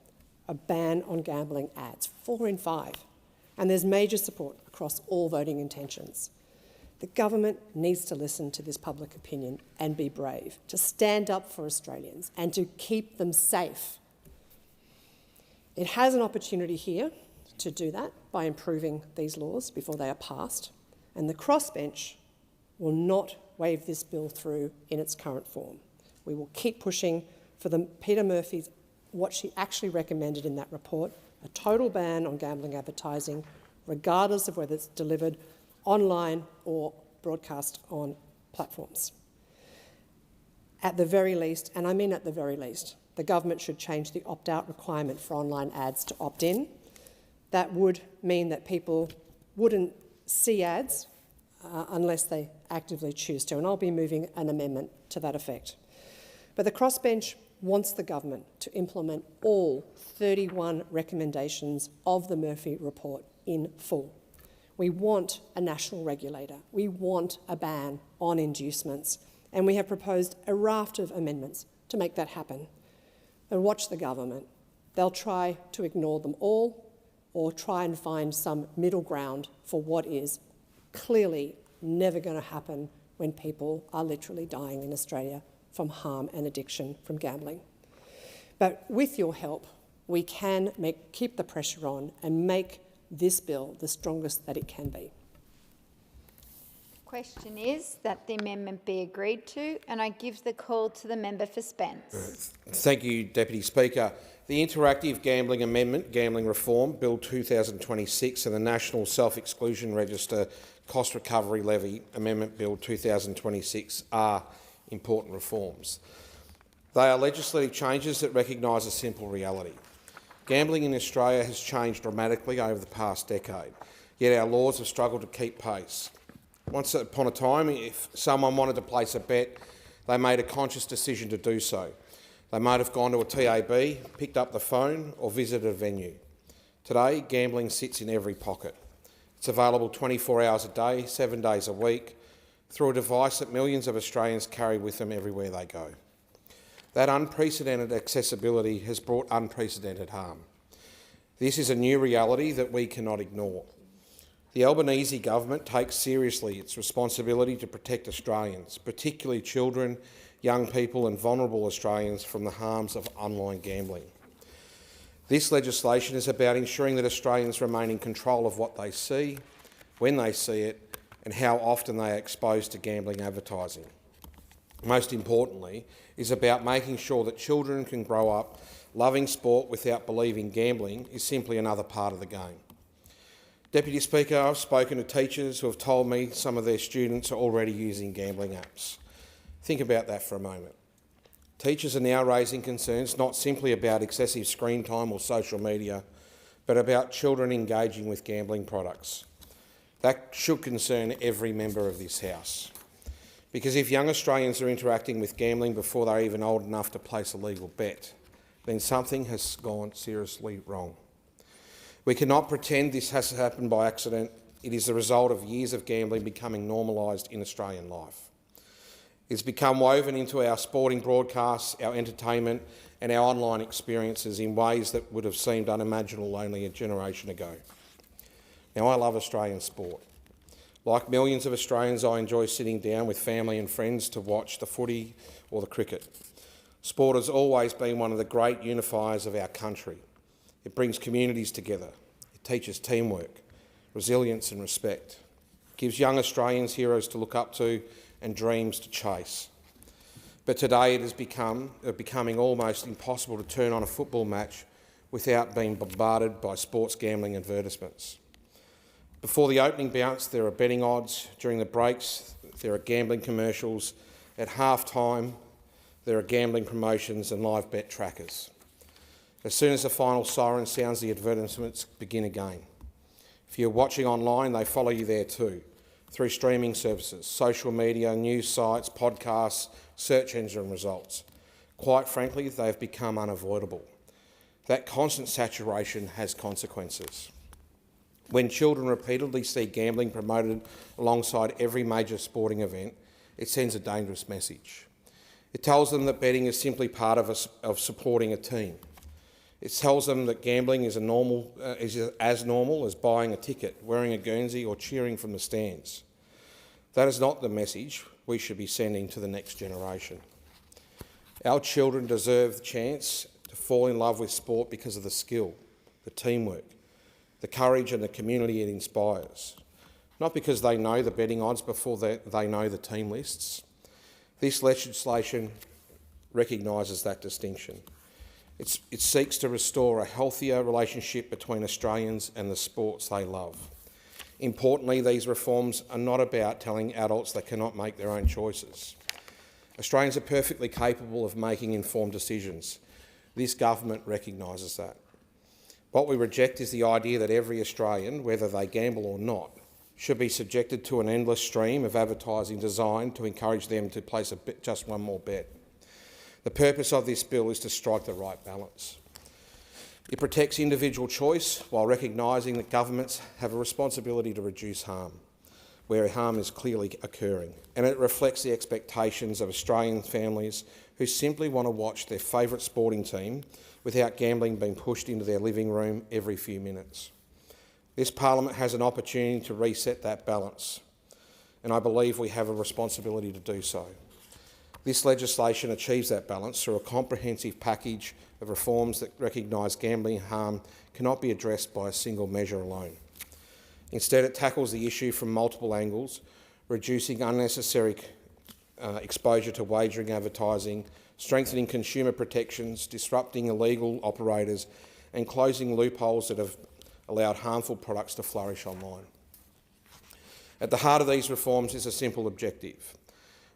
a ban on gambling ads. 4 in 5. And there's major support across all voting intentions. The government needs to listen to this public opinion and be brave, to stand up for Australians and to keep them safe. It has an opportunity here to do that by improving these laws before they are passed, and the crossbench will not wave this bill through in its current form. We will keep pushing for Peter Murphy's, what she actually recommended in that report, a total ban on gambling advertising, regardless of whether it's delivered online or broadcast on platforms. At the very least, and I mean at the very least, the government should change the opt-out requirement for online ads to opt-in. That would mean that people wouldn't see ads unless they actively choose to, and I'll be moving an amendment to that effect. But the crossbench wants the government to implement all 31 recommendations of the Murphy report in full. We want a national regulator. We want a ban on inducements, and we have proposed a raft of amendments to make that happen. And watch the government. They'll try to ignore them all or try and find some middle ground for what is clearly never going to happen when people are literally dying in Australia from harm and addiction from gambling. But with your help, we can keep the pressure on and make this bill the strongest that it can be. Question is that the amendment be agreed to, and I give the call to the member for Spence. Thank you, Deputy Speaker. The Interactive Gambling Amendment, Gambling Reform Bill 2026 and the National Self-Exclusion Register Cost Recovery Levy Amendment Bill 2026 are important reforms. They are legislative changes that recognise a simple reality. Gambling in Australia has changed dramatically over the past decade, yet our laws have struggled to keep pace. Once upon a time, if someone wanted to place a bet, they made a conscious decision to do so. They might have gone to a TAB, picked up the phone or visited a venue. Today, gambling sits in every pocket. It's available 24 hours a day, 7 days a week, through a device that millions of Australians carry with them everywhere they go. That unprecedented accessibility has brought unprecedented harm. This is a new reality that we cannot ignore. The Albanese government takes seriously its responsibility to protect Australians, particularly children, young people and vulnerable Australians from the harms of online gambling. This legislation is about ensuring that Australians remain in control of what they see, when they see it, and how often they are exposed to gambling advertising. Most importantly, is about making sure that children can grow up loving sport without believing gambling is simply another part of the game. Deputy Speaker, I've spoken to teachers who have told me some of their students are already using gambling apps. Think about that for a moment. Teachers are now raising concerns not simply about excessive screen time or social media, but about children engaging with gambling products. That should concern every member of this House. Because if young Australians are interacting with gambling before they're even old enough to place a legal bet, then something has gone seriously wrong. We cannot pretend this has happened by accident. It is the result of years of gambling becoming normalised in Australian life. It's become woven into our sporting broadcasts, our entertainment and our online experiences in ways that would have seemed unimaginable only a generation ago. Now, I love Australian sport. Like millions of Australians, I enjoy sitting down with family and friends to watch the footy or the cricket. Sport has always been one of the great unifiers of our country. It brings communities together. It teaches teamwork, resilience and respect. It gives young Australians heroes to look up to and dreams to chase. But today it is becoming almost impossible to turn on a football match without being bombarded by sports gambling advertisements. Before the opening bounce, there are betting odds. During the breaks, there are gambling commercials. At half-time, there are gambling promotions and live bet trackers. As soon as the final siren sounds, the advertisements begin again. If you're watching online, they follow you there too, through streaming services, social media, news sites, podcasts, search engine results. Quite frankly, they've become unavoidable. That constant saturation has consequences. When children repeatedly see gambling promoted alongside every major sporting event, it sends a dangerous message. It tells them that betting is simply part of supporting a team. It tells them that gambling is as normal as buying a ticket, wearing a Guernsey or cheering from the stands. That is not the message we should be sending to the next generation. Our children deserve the chance to fall in love with sport because of the skill, the teamwork, the courage and the community it inspires, not because they know the betting odds before they know the team lists. This legislation recognises that distinction. It seeks to restore a healthier relationship between Australians and the sports they love. Importantly, these reforms are not about telling adults they cannot make their own choices. Australians are perfectly capable of making informed decisions. This government recognises that. What we reject is the idea that every Australian, whether they gamble or not, should be subjected to an endless stream of advertising designed to encourage them to place just one more bet. The purpose of this bill is to strike the right balance. It protects individual choice while recognising that governments have a responsibility to reduce harm, where harm is clearly occurring. And it reflects the expectations of Australian families who simply want to watch their favourite sporting team without gambling being pushed into their living room every few minutes. This Parliament has an opportunity to reset that balance, and I believe we have a responsibility to do so. This legislation achieves that balance through a comprehensive package of reforms that recognise gambling harm cannot be addressed by a single measure alone. Instead, it tackles the issue from multiple angles, reducing unnecessary exposure to wagering advertising, strengthening consumer protections, disrupting illegal operators, and closing loopholes that have allowed harmful products to flourish online. At the heart of these reforms is a simple objective.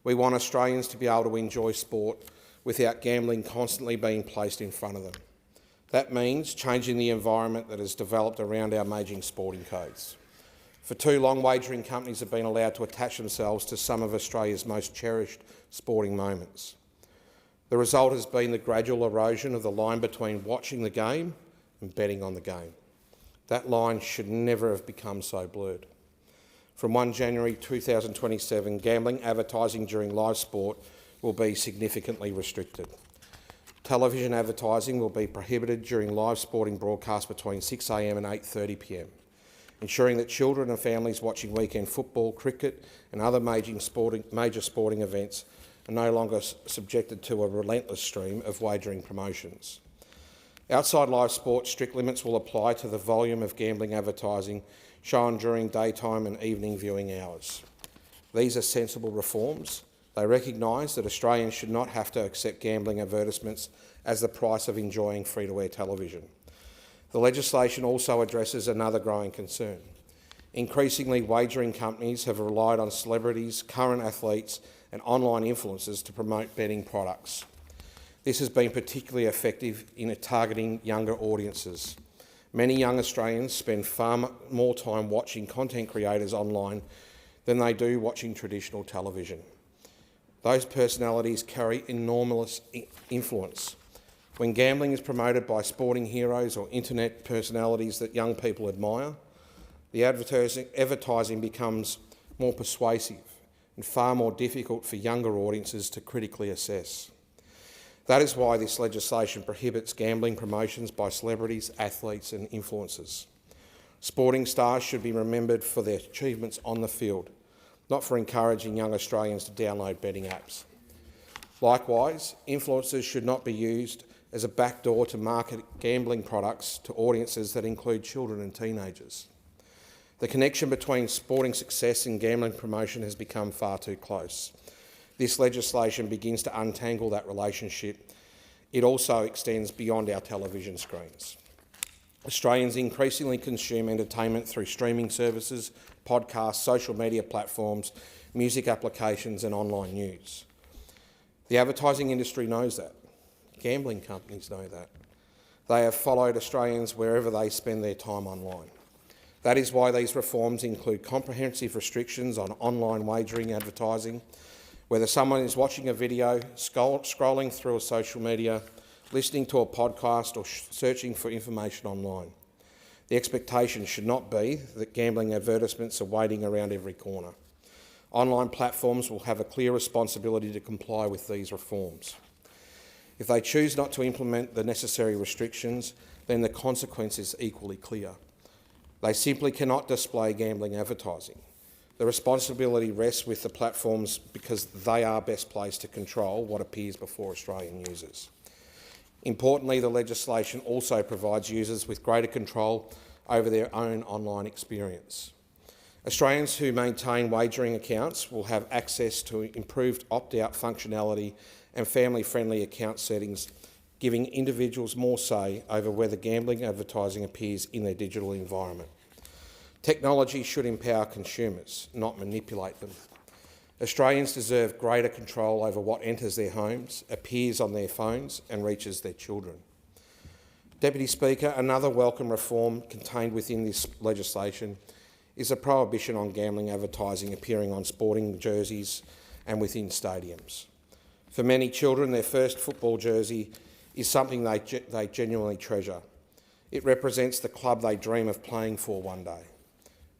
We want Australians to be able to enjoy sport without gambling constantly being placed in front of them. That means changing the environment that has developed around our major sporting codes. For too long, wagering companies have been allowed to attach themselves to some of Australia's most cherished sporting moments. The result has been the gradual erosion of the line between watching the game and betting on the game. That line should never have become so blurred. From 1 January 2027, gambling advertising during live sport will be significantly restricted. Television advertising will be prohibited during live sporting broadcasts between 6 a.m. and 8:30 p.m, ensuring that children and families watching weekend football, cricket and other major sporting events are no longer subjected to a relentless stream of wagering promotions. Outside live sport, strict limits will apply to the volume of gambling advertising shown during daytime and evening viewing hours. These are sensible reforms. They recognise that Australians should not have to accept gambling advertisements as the price of enjoying free-to-air television. The legislation also addresses another growing concern. Increasingly, wagering companies have relied on celebrities, current athletes and online influencers to promote betting products. This has been particularly effective in targeting younger audiences. Many young Australians spend far more time watching content creators online than they do watching traditional television. Those personalities carry enormous influence. When gambling is promoted by sporting heroes or internet personalities that young people admire, the advertising becomes more persuasive and far more difficult for younger audiences to critically assess. That is why this legislation prohibits gambling promotions by celebrities, athletes and influencers. Sporting stars should be remembered for their achievements on the field, not for encouraging young Australians to download betting apps. Likewise, influencers should not be used as a backdoor to market gambling products to audiences that include children and teenagers. The connection between sporting success and gambling promotion has become far too close. This legislation begins to untangle that relationship. It also extends beyond our television screens. Australians increasingly consume entertainment through streaming services, podcasts, social media platforms, music applications and online news. The advertising industry knows that. Gambling companies know that. They have followed Australians wherever they spend their time online. That is why these reforms include comprehensive restrictions on online wagering advertising, whether someone is watching a video, scrolling through a social media, listening to a podcast or searching for information online. The expectation should not be that gambling advertisements are waiting around every corner. Online platforms will have a clear responsibility to comply with these reforms. If they choose not to implement the necessary restrictions, then the consequence is equally clear. They simply cannot display gambling advertising. The responsibility rests with the platforms because they are best placed to control what appears before Australian users. Importantly, the legislation also provides users with greater control over their own online experience. Australians who maintain wagering accounts will have access to improved opt-out functionality and family-friendly account settings, giving individuals more say over whether gambling advertising appears in their digital environment. Technology should empower consumers, not manipulate them. Australians deserve greater control over what enters their homes, appears on their phones and reaches their children. Deputy Speaker, another welcome reform contained within this legislation is a prohibition on gambling advertising appearing on sporting jerseys and within stadiums. For many children, their first football jersey is something they genuinely treasure. It represents the club they dream of playing for one day.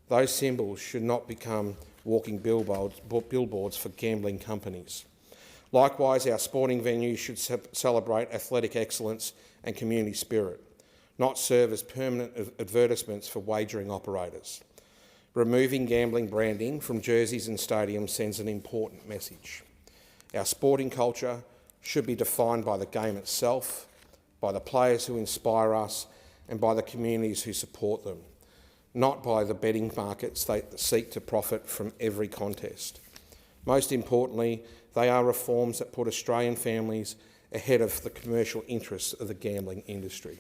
Those symbols should not become walking billboards for gambling companies. Likewise, our sporting venues should celebrate athletic excellence and community spirit, not serve as permanent advertisements for wagering operators. Removing gambling branding from jerseys and stadiums sends an important message. Our sporting culture should be defined by the game itself, by the players who inspire us and by the communities who support them, not by the betting markets that seek to profit from every contest. Most importantly, they are reforms that put Australian families ahead of the commercial interests of the gambling industry.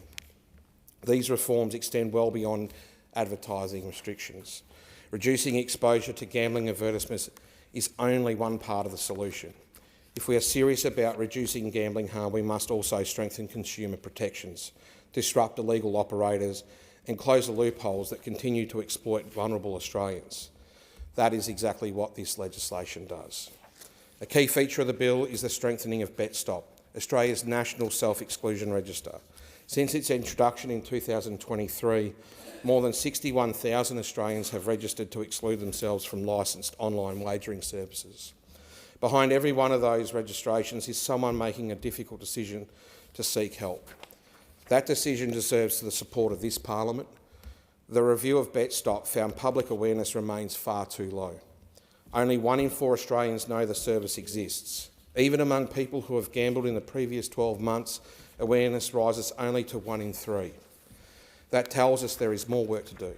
These reforms extend well beyond advertising restrictions. Reducing exposure to gambling advertisements is only one part of the solution. If we are serious about reducing gambling harm, we must also strengthen consumer protections, disrupt illegal operators and close the loopholes that continue to exploit vulnerable Australians. That is exactly what this legislation does. A key feature of the bill is the strengthening of BetStop, Australia's national self-exclusion register. Since its introduction in 2023, more than 61,000 Australians have registered to exclude themselves from licensed online wagering services. Behind every one of those registrations is someone making a difficult decision to seek help. That decision deserves the support of this Parliament. The review of BetStop found public awareness remains far too low. Only 1 in 4 Australians know the service exists. Even among people who have gambled in the previous 12 months, awareness rises only to 1 in 3. That tells us there is more work to do.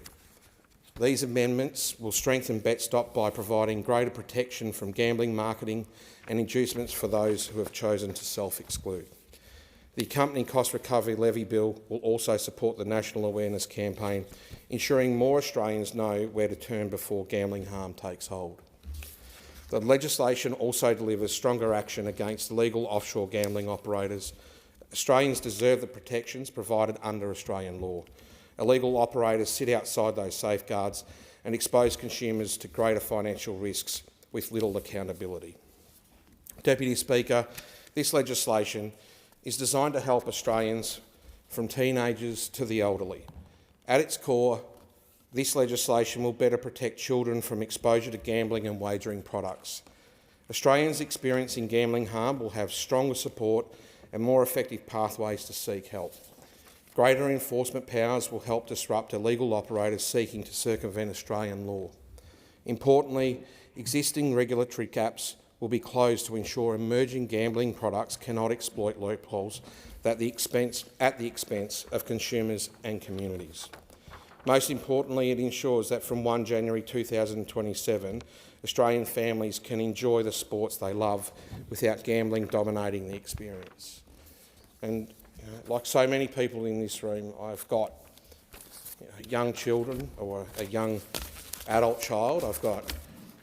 These amendments will strengthen BetStop by providing greater protection from gambling marketing and inducements for those who have chosen to self-exclude. The accompanying cost recovery levy bill will also support the national awareness campaign, ensuring more Australians know where to turn before gambling harm takes hold. The legislation also delivers stronger action against illegal offshore gambling operators. Australians deserve the protections provided under Australian law. Illegal operators sit outside those safeguards and expose consumers to greater financial risks with little accountability. Deputy Speaker, this legislation is designed to help Australians from teenagers to the elderly. At its core, this legislation will better protect children from exposure to gambling and wagering products. Australians experiencing gambling harm will have stronger support and more effective pathways to seek help. Greater enforcement powers will help disrupt illegal operators seeking to circumvent Australian law. Importantly, existing regulatory gaps will be closed to ensure emerging gambling products cannot exploit loopholes at the expense of consumers and communities. Most importantly, it ensures that from 1 January 2027, Australian families can enjoy the sports they love without gambling dominating the experience. And like so many people in this room, I've got young children or a young adult child. I've got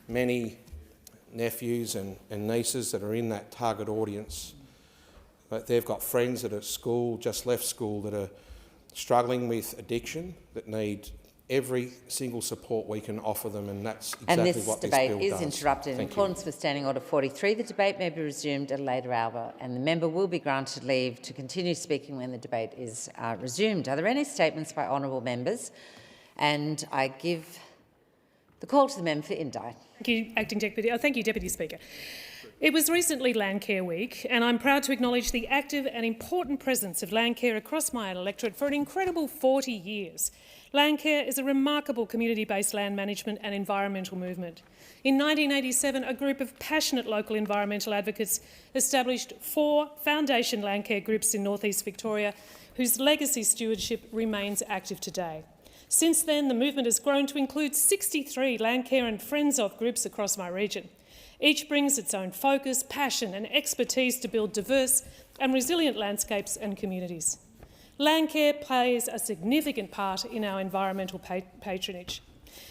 many nephews and nieces that are in that target audience. But they've got friends that are at school, just left school, that are struggling with addiction, that need every single support we can offer them, and that's exactly what this bill does. And this debate is interrupted. In accordance with Standing Order 43, the debate may be resumed at a later hour, and the member will be granted leave to continue speaking when the debate is resumed. Are there any statements by honourable members? And I give the call to the member for Indi. Thank you, Acting Deputy. Thank you, Deputy Speaker. It was recently Landcare Week, and I'm proud to acknowledge the active and important presence of Landcare across my electorate for an incredible 40 years. Landcare is a remarkable community-based land management and environmental movement. In 1987, a group of passionate local environmental advocates established 4 foundation Landcare groups in North East Victoria, whose legacy stewardship remains active today. Since then, the movement has grown to include 63 Landcare and Friends of groups across my region. Each brings its own focus, passion and expertise to build diverse and resilient landscapes and communities. Landcare plays a significant part in our environmental patronage.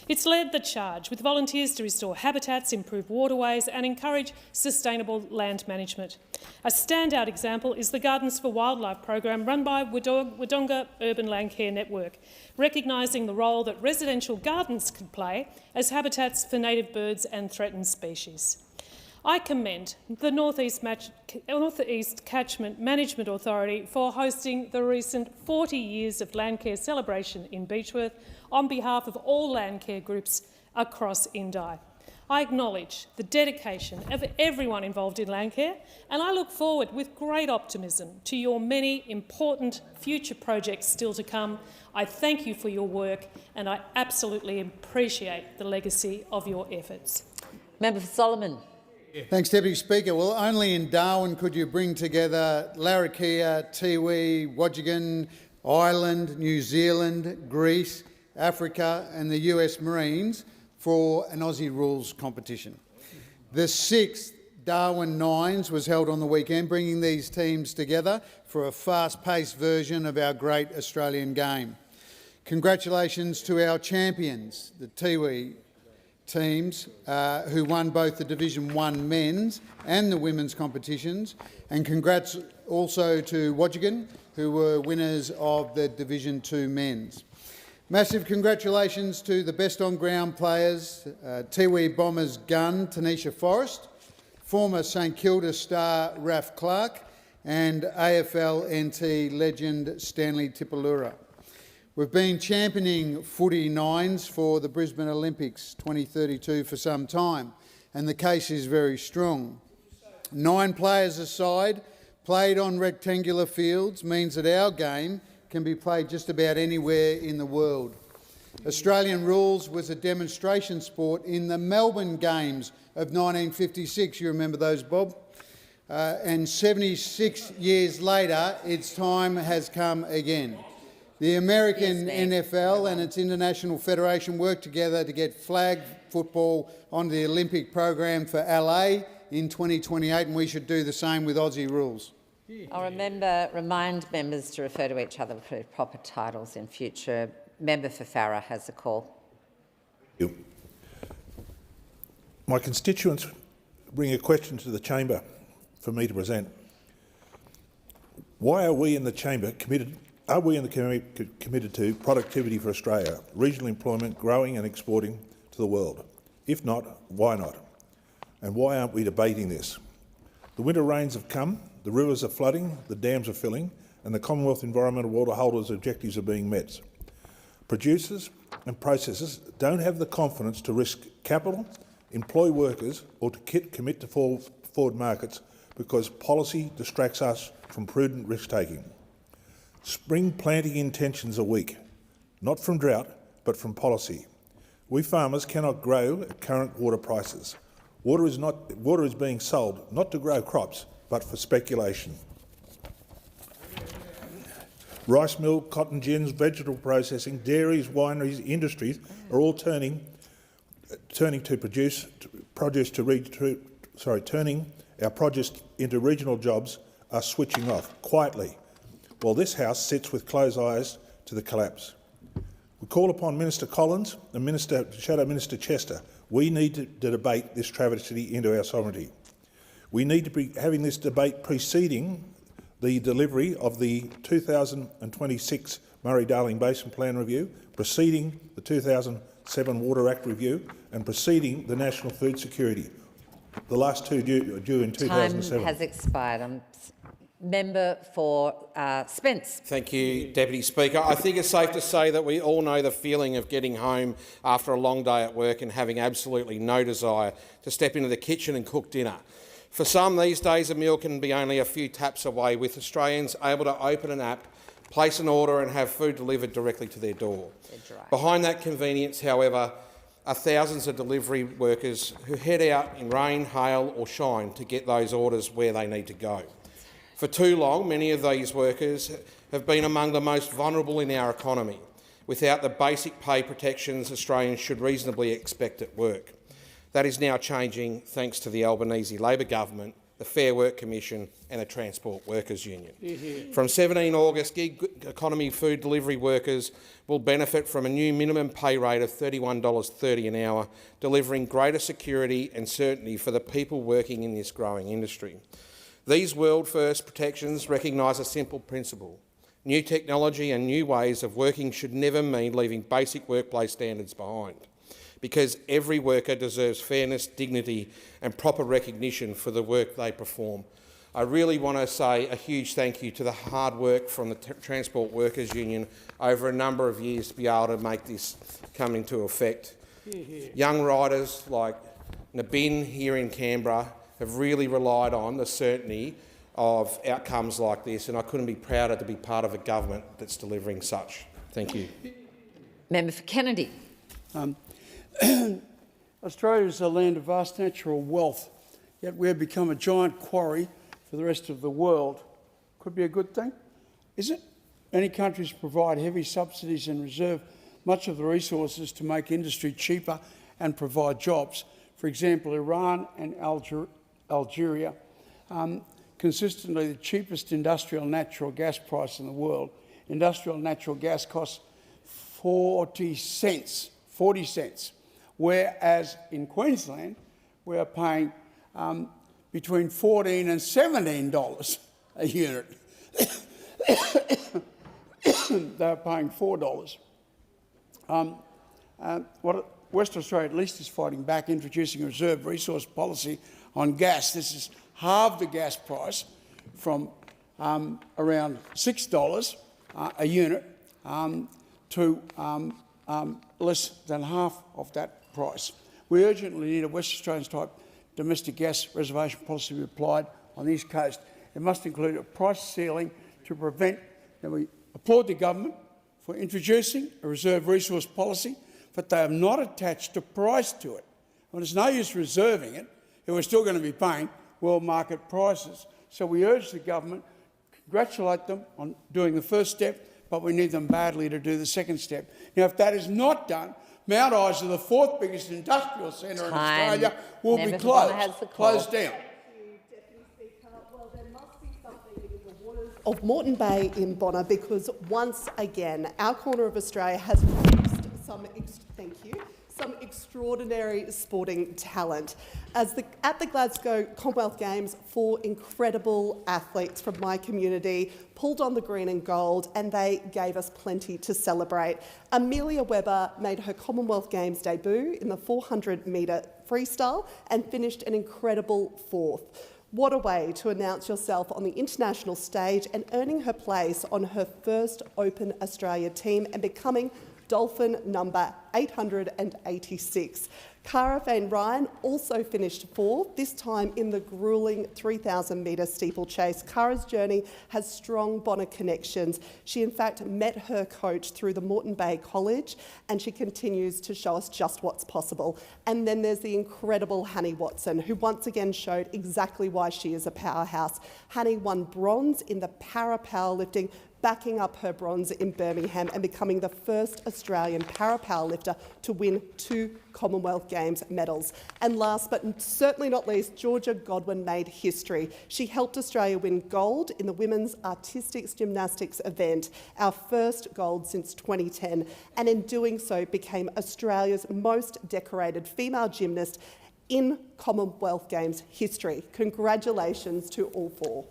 It's led the charge with volunteers to restore habitats, improve waterways and encourage sustainable land management. A standout example is the Gardens for Wildlife program run by Wodonga Urban Landcare Network, recognising the role that residential gardens can play as habitats for native birds and threatened species. I commend the North East Catchment Management Authority for hosting the recent 40 years of Landcare celebration in Beechworth on behalf of all Landcare groups across Indi. I acknowledge the dedication of everyone involved in Landcare, and I look forward with great optimism to your many important future projects still to come. I thank you for your work, and I absolutely appreciate the legacy of your efforts. Member for Solomon. Thanks, Deputy Speaker. Well, only in Darwin could you bring together Larrakia, Tiwi, Wodjigan, Ireland, New Zealand, Greece, Africa and the US Marines for an Aussie rules competition. The 6th Darwin Nines was held on the weekend, bringing these teams together for a fast-paced version of our great Australian game. Congratulations to our champions, the Tiwi teams, who won both the Division 1 men's and the women's competitions, and congrats also to Wodjigan, who were winners of the Division 2 men's. Massive congratulations to the best on-ground players, Tiwi Bombers gun Tanisha Forrest, former St Kilda star Raf Clark and AFL NT legend Stanley Tipalura. We've been championing footy nines for the Brisbane Olympics 2032 for some time, and the case is very strong. 9 players a side, played on rectangular fields, means that our game can be played just about anywhere in the world. Australian rules was a demonstration sport in the Melbourne Games of 1956. You remember those, Bob? And 76 years later, its time has come again. The American NFL and its International Federation worked together to get flag football onto the Olympic program for LA in 2028, and we should do the same with Aussie rules. I'll remind members to refer to each other for proper titles in future. Member for Farrer has a call. My constituents bring a question to the chamber for me to present. Why are we in the chamber committed? Are we in the committed to productivity for Australia, regional employment, growing and exporting to the world? If not, why not? And why aren't we debating this? The winter rains have come, the rivers are flooding, the dams are filling, and the Commonwealth Environmental Water Holders' objectives are being met. Producers and processors don't have the confidence to risk capital, employ workers, or to commit to forward markets because policy distracts us from prudent risk-taking. Spring planting intentions are weak, not from drought, but from policy. We farmers cannot grow at current water prices. Water is being sold not to grow crops, but for speculation. Rice mill, cotton gins, vegetable processing, dairies, wineries, industries are all turning our produce into regional jobs are switching off quietly, while this House sits with closed eyes to the collapse. We call upon Minister Collins and Shadow Minister Chester. We need to debate this travesty into our sovereignty. We need to be having this debate preceding the delivery of the 2026 Murray-Darling Basin Plan Review, preceding the 2007 Water Act Review and preceding the National Food Security. The last two due in 2007. Time has expired. Member for Spence. Thank you, Deputy Speaker. I think it's safe to say that we all know the feeling of getting home after a long day at work and having absolutely no desire to step into the kitchen and cook dinner. For some, these days a meal can be only a few taps away, with Australians able to open an app, place an order and have food delivered directly to their door. Behind that convenience, however, are thousands of delivery workers who head out in rain, hail or shine to get those orders where they need to go. For too long, many of these workers have been among the most vulnerable in our economy, without the basic pay protections Australians should reasonably expect at work. That is now changing thanks to the Albanese Labor Government, the Fair Work Commission and the Transport Workers Union. From 17 August, gig economy food delivery workers will benefit from a new minimum pay rate of $31.30 an hour, delivering greater security and certainty for the people working in this growing industry. These world-first protections recognise a simple principle. New technology and new ways of working should never mean leaving basic workplace standards behind, because every worker deserves fairness, dignity and proper recognition for the work they perform. I really want to say a huge thank you to the hard work from the Transport Workers Union over a number of years to be able to make this come into effect. Young riders like Nabin here in Canberra have really relied on the certainty of outcomes like this, and I couldn't be prouder to be part of a government that's delivering such. Thank you. Member for Kennedy. Australia is a land of vast natural wealth, yet we have become a giant quarry for the rest of the world. Could be a good thing, is it? Many countries provide heavy subsidies and reserve much of the resources to make industry cheaper and provide jobs. For example, Iran and Algeria, consistently the cheapest industrial natural gas price in the world. Industrial natural gas costs 40 cents, whereas in Queensland we are paying between $14 and $17 a unit. They're paying $4. Western Australia at least is fighting back, introducing a reserve resource policy on gas. This has halved the gas price from around $6 a unit to less than half of that price. We urgently need a West Australian-type domestic gas reservation policy to be applied on the East Coast. It must include a price ceiling to prevent, and we applaud the government for introducing a reserve resource policy, but they have not attached a price to it. Well, there's no use reserving it if we're still going to be paying world market prices. So we urge the government, congratulate them on doing the first step, but we need them badly to do the second step. Now, if that is not done, Mount Isa, the fourth biggest industrial centre in Australia, will be closed down. Of Moreton Bay in Bonner, because once again our corner of Australia has produced some extraordinary sporting talent. At the Glasgow Commonwealth Games, 4 incredible athletes from my community pulled on the green and gold, and they gave us plenty to celebrate. Amelia Webber made her Commonwealth Games debut in the 400-metre freestyle and finished an incredible 4th. What a way to announce yourself on the international stage and earning her place on her first Open Australia team and becoming Dolphin number 886. Cara Van Ryan also finished 4th, this time in the gruelling 3,000-metre steeplechase. Cara's journey has strong Bonner connections. She in fact met her coach through the Moreton Bay College, and she continues to show us just what's possible. And then there's the incredible Hanni Watson, who once again showed exactly why she is a powerhouse. Hanni won bronze in the para-powerlifting, backing up her bronze in Birmingham and becoming the first Australian para-powerlifter to win 2 Commonwealth Games medals. And last but certainly not least, Georgia Godwin made history. She helped Australia win gold in the women's artistic gymnastics event, our first gold since 2010, and in doing so became Australia's most decorated female gymnast in Commonwealth Games history. Congratulations to all 4.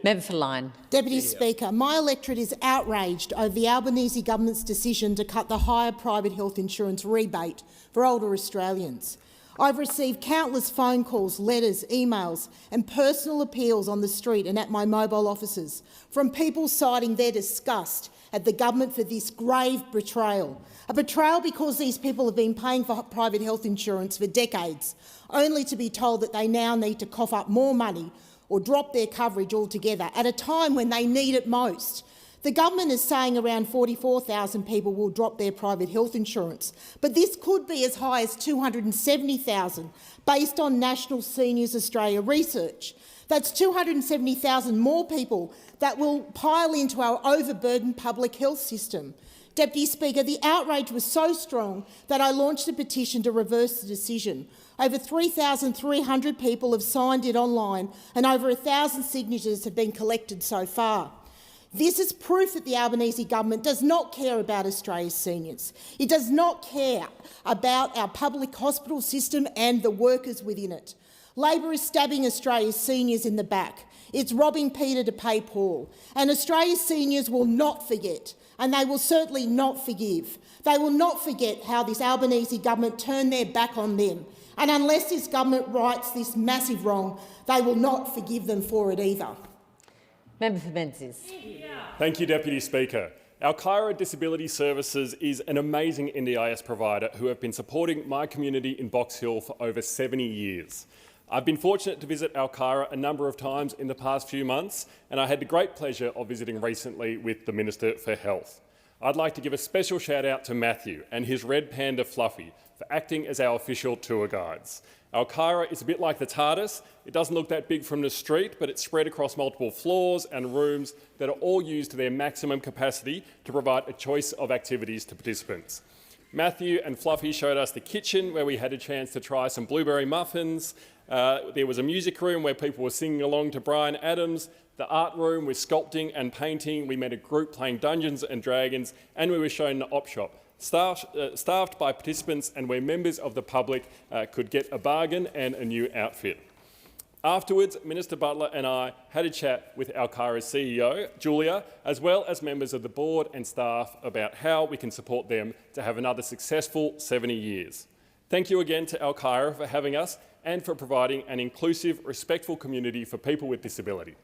Member for Lyne. Deputy Speaker, my electorate is outraged over the Albanese government's decision to cut the higher private health insurance rebate for older Australians. I've received countless phone calls, letters, emails and personal appeals on the street and at my mobile offices from people citing their disgust at the government for this grave betrayal. A betrayal because these people have been paying for private health insurance for decades, only to be told that they now need to cough up more money or drop their coverage altogether at a time when they need it most. The government is saying around 44,000 people will drop their private health insurance, but this could be as high as 270,000 based on National Seniors Australia research. That's 270,000 more people that will pile into our overburdened public health system. Deputy Speaker, the outrage was so strong that I launched a petition to reverse the decision. Over 3,300 people have signed it online and over 1,000 signatures have been collected so far. This is proof that the Albanese government does not care about Australia's seniors. It does not care about our public hospital system and the workers within it. Labor is stabbing Australia's seniors in the back. It's robbing Peter to pay Paul. And Australia's seniors will not forget, and they will certainly not forgive. They will not forget how this Albanese government turned their back on them. And unless this government rights this massive wrong, they will not forgive them for it either. Member for Menzies. Thank you, Deputy Speaker. Alkira Disability Services is an amazing NDIS provider who have been supporting my community in Box Hill for over 70 years. I've been fortunate to visit Alkira a number of times in the past few months, and I had the great pleasure of visiting recently with the Minister for Health. I'd like to give a special shout out to Matthew and his red panda Fluffy for acting as our official tour guides. Alkira is a bit like the TARDIS. It doesn't look that big from the street, but it's spread across multiple floors and rooms that are all used to their maximum capacity to provide a choice of activities to participants. Matthew and Fluffy showed us the kitchen where we had a chance to try some blueberry muffins. There was a music room where people were singing along to Bryan Adams, the art room with sculpting and painting. We met a group playing Dungeons and Dragons, and we were shown the op shop, staffed by participants and where members of the public could get a bargain and a new outfit. Afterwards, Minister Butler and I had a chat with Alkira's CEO, Julia, as well as members of the board and staff about how we can support them to have another successful 70 years. Thank you again to Alkira for having us and for providing an inclusive, respectful community for people with disability.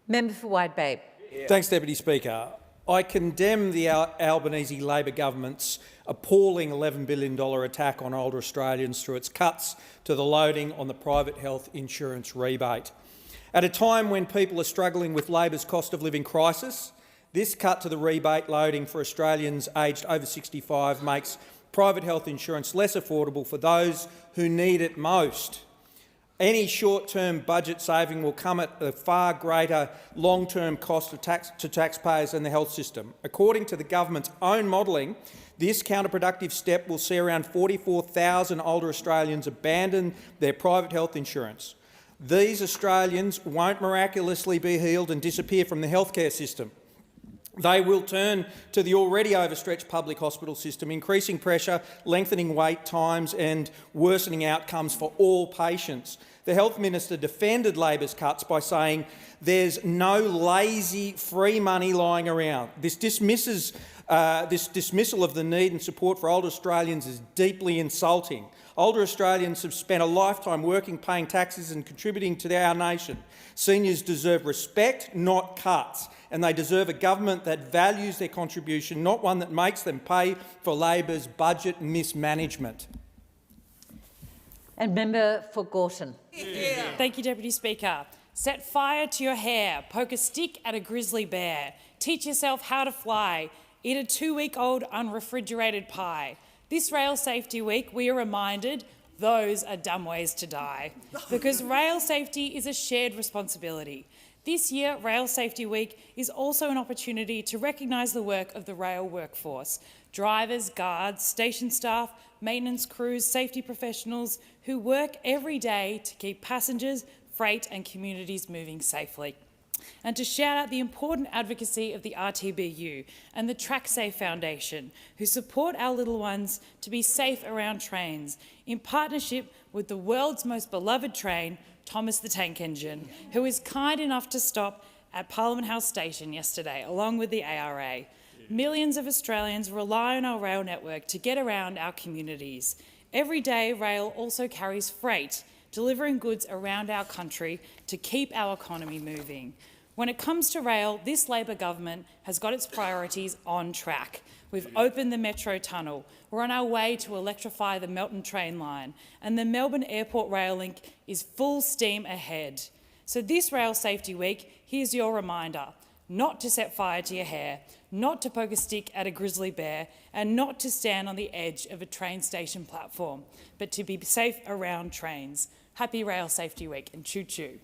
Member for Wide Bay. Thanks, Deputy Speaker. I condemn the Albanese Labor government's appalling $11 billion attack on older Australians through its cuts to the loading on the private health insurance rebate. At a time when people are struggling with Labor's cost of living crisis, this cut to the rebate loading for Australians aged over 65 makes private health insurance less affordable for those who need it most. Any short-term budget saving will come at a far greater long-term cost of to taxpayers and the health system. According to the government's own modelling, this counterproductive step will see around 44,000 older Australians abandon their private health insurance. These Australians won't miraculously be healed and disappear from the healthcare system. They will turn to the already overstretched public hospital system, increasing pressure, lengthening wait times and worsening outcomes for all patients. The Health Minister defended Labor's cuts by saying there's no lazy free money lying around. This dismissal of the need and support for older Australians is deeply insulting. Older Australians have spent a lifetime working, paying taxes and contributing to our nation. Seniors deserve respect, not cuts, and they deserve a government that values their contribution, not one that makes them pay for Labor's budget mismanagement. And Member for Gorton. Thank you, Deputy Speaker. Set fire to your hair, poke a stick at a grizzly bear, teach yourself how to fly, eat a 2-week-old unrefrigerated pie. This Rail Safety Week, we are reminded those are dumb ways to die, because rail safety is a shared responsibility. This year, Rail Safety Week is also an opportunity to recognise the work of the rail workforce, drivers, guards, station staff, maintenance crews, safety professionals who work every day to keep passengers, freight and communities moving safely. And to shout out the important advocacy of the RTBU and the TrackSafe Foundation, who support our little ones to be safe around trains, in partnership with the world's most beloved train, Thomas the Tank Engine, who was kind enough to stop at Parliament House Station yesterday, along with the ARA. Millions of Australians rely on our rail network to get around our communities. Every day, rail also carries freight, delivering goods around our country to keep our economy moving. When it comes to rail, this Labor government has got its priorities on track. We've opened the Metro Tunnel. We're on our way to electrify the Melton train line, and the Melbourne Airport rail link is full steam ahead. So this Rail Safety Week, here's your reminder: not to set fire to your hair, not to poke a stick at a grizzly bear, and not to stand on the edge of a train station platform, but to be safe around trains. Happy Rail Safety Week and choo-choo.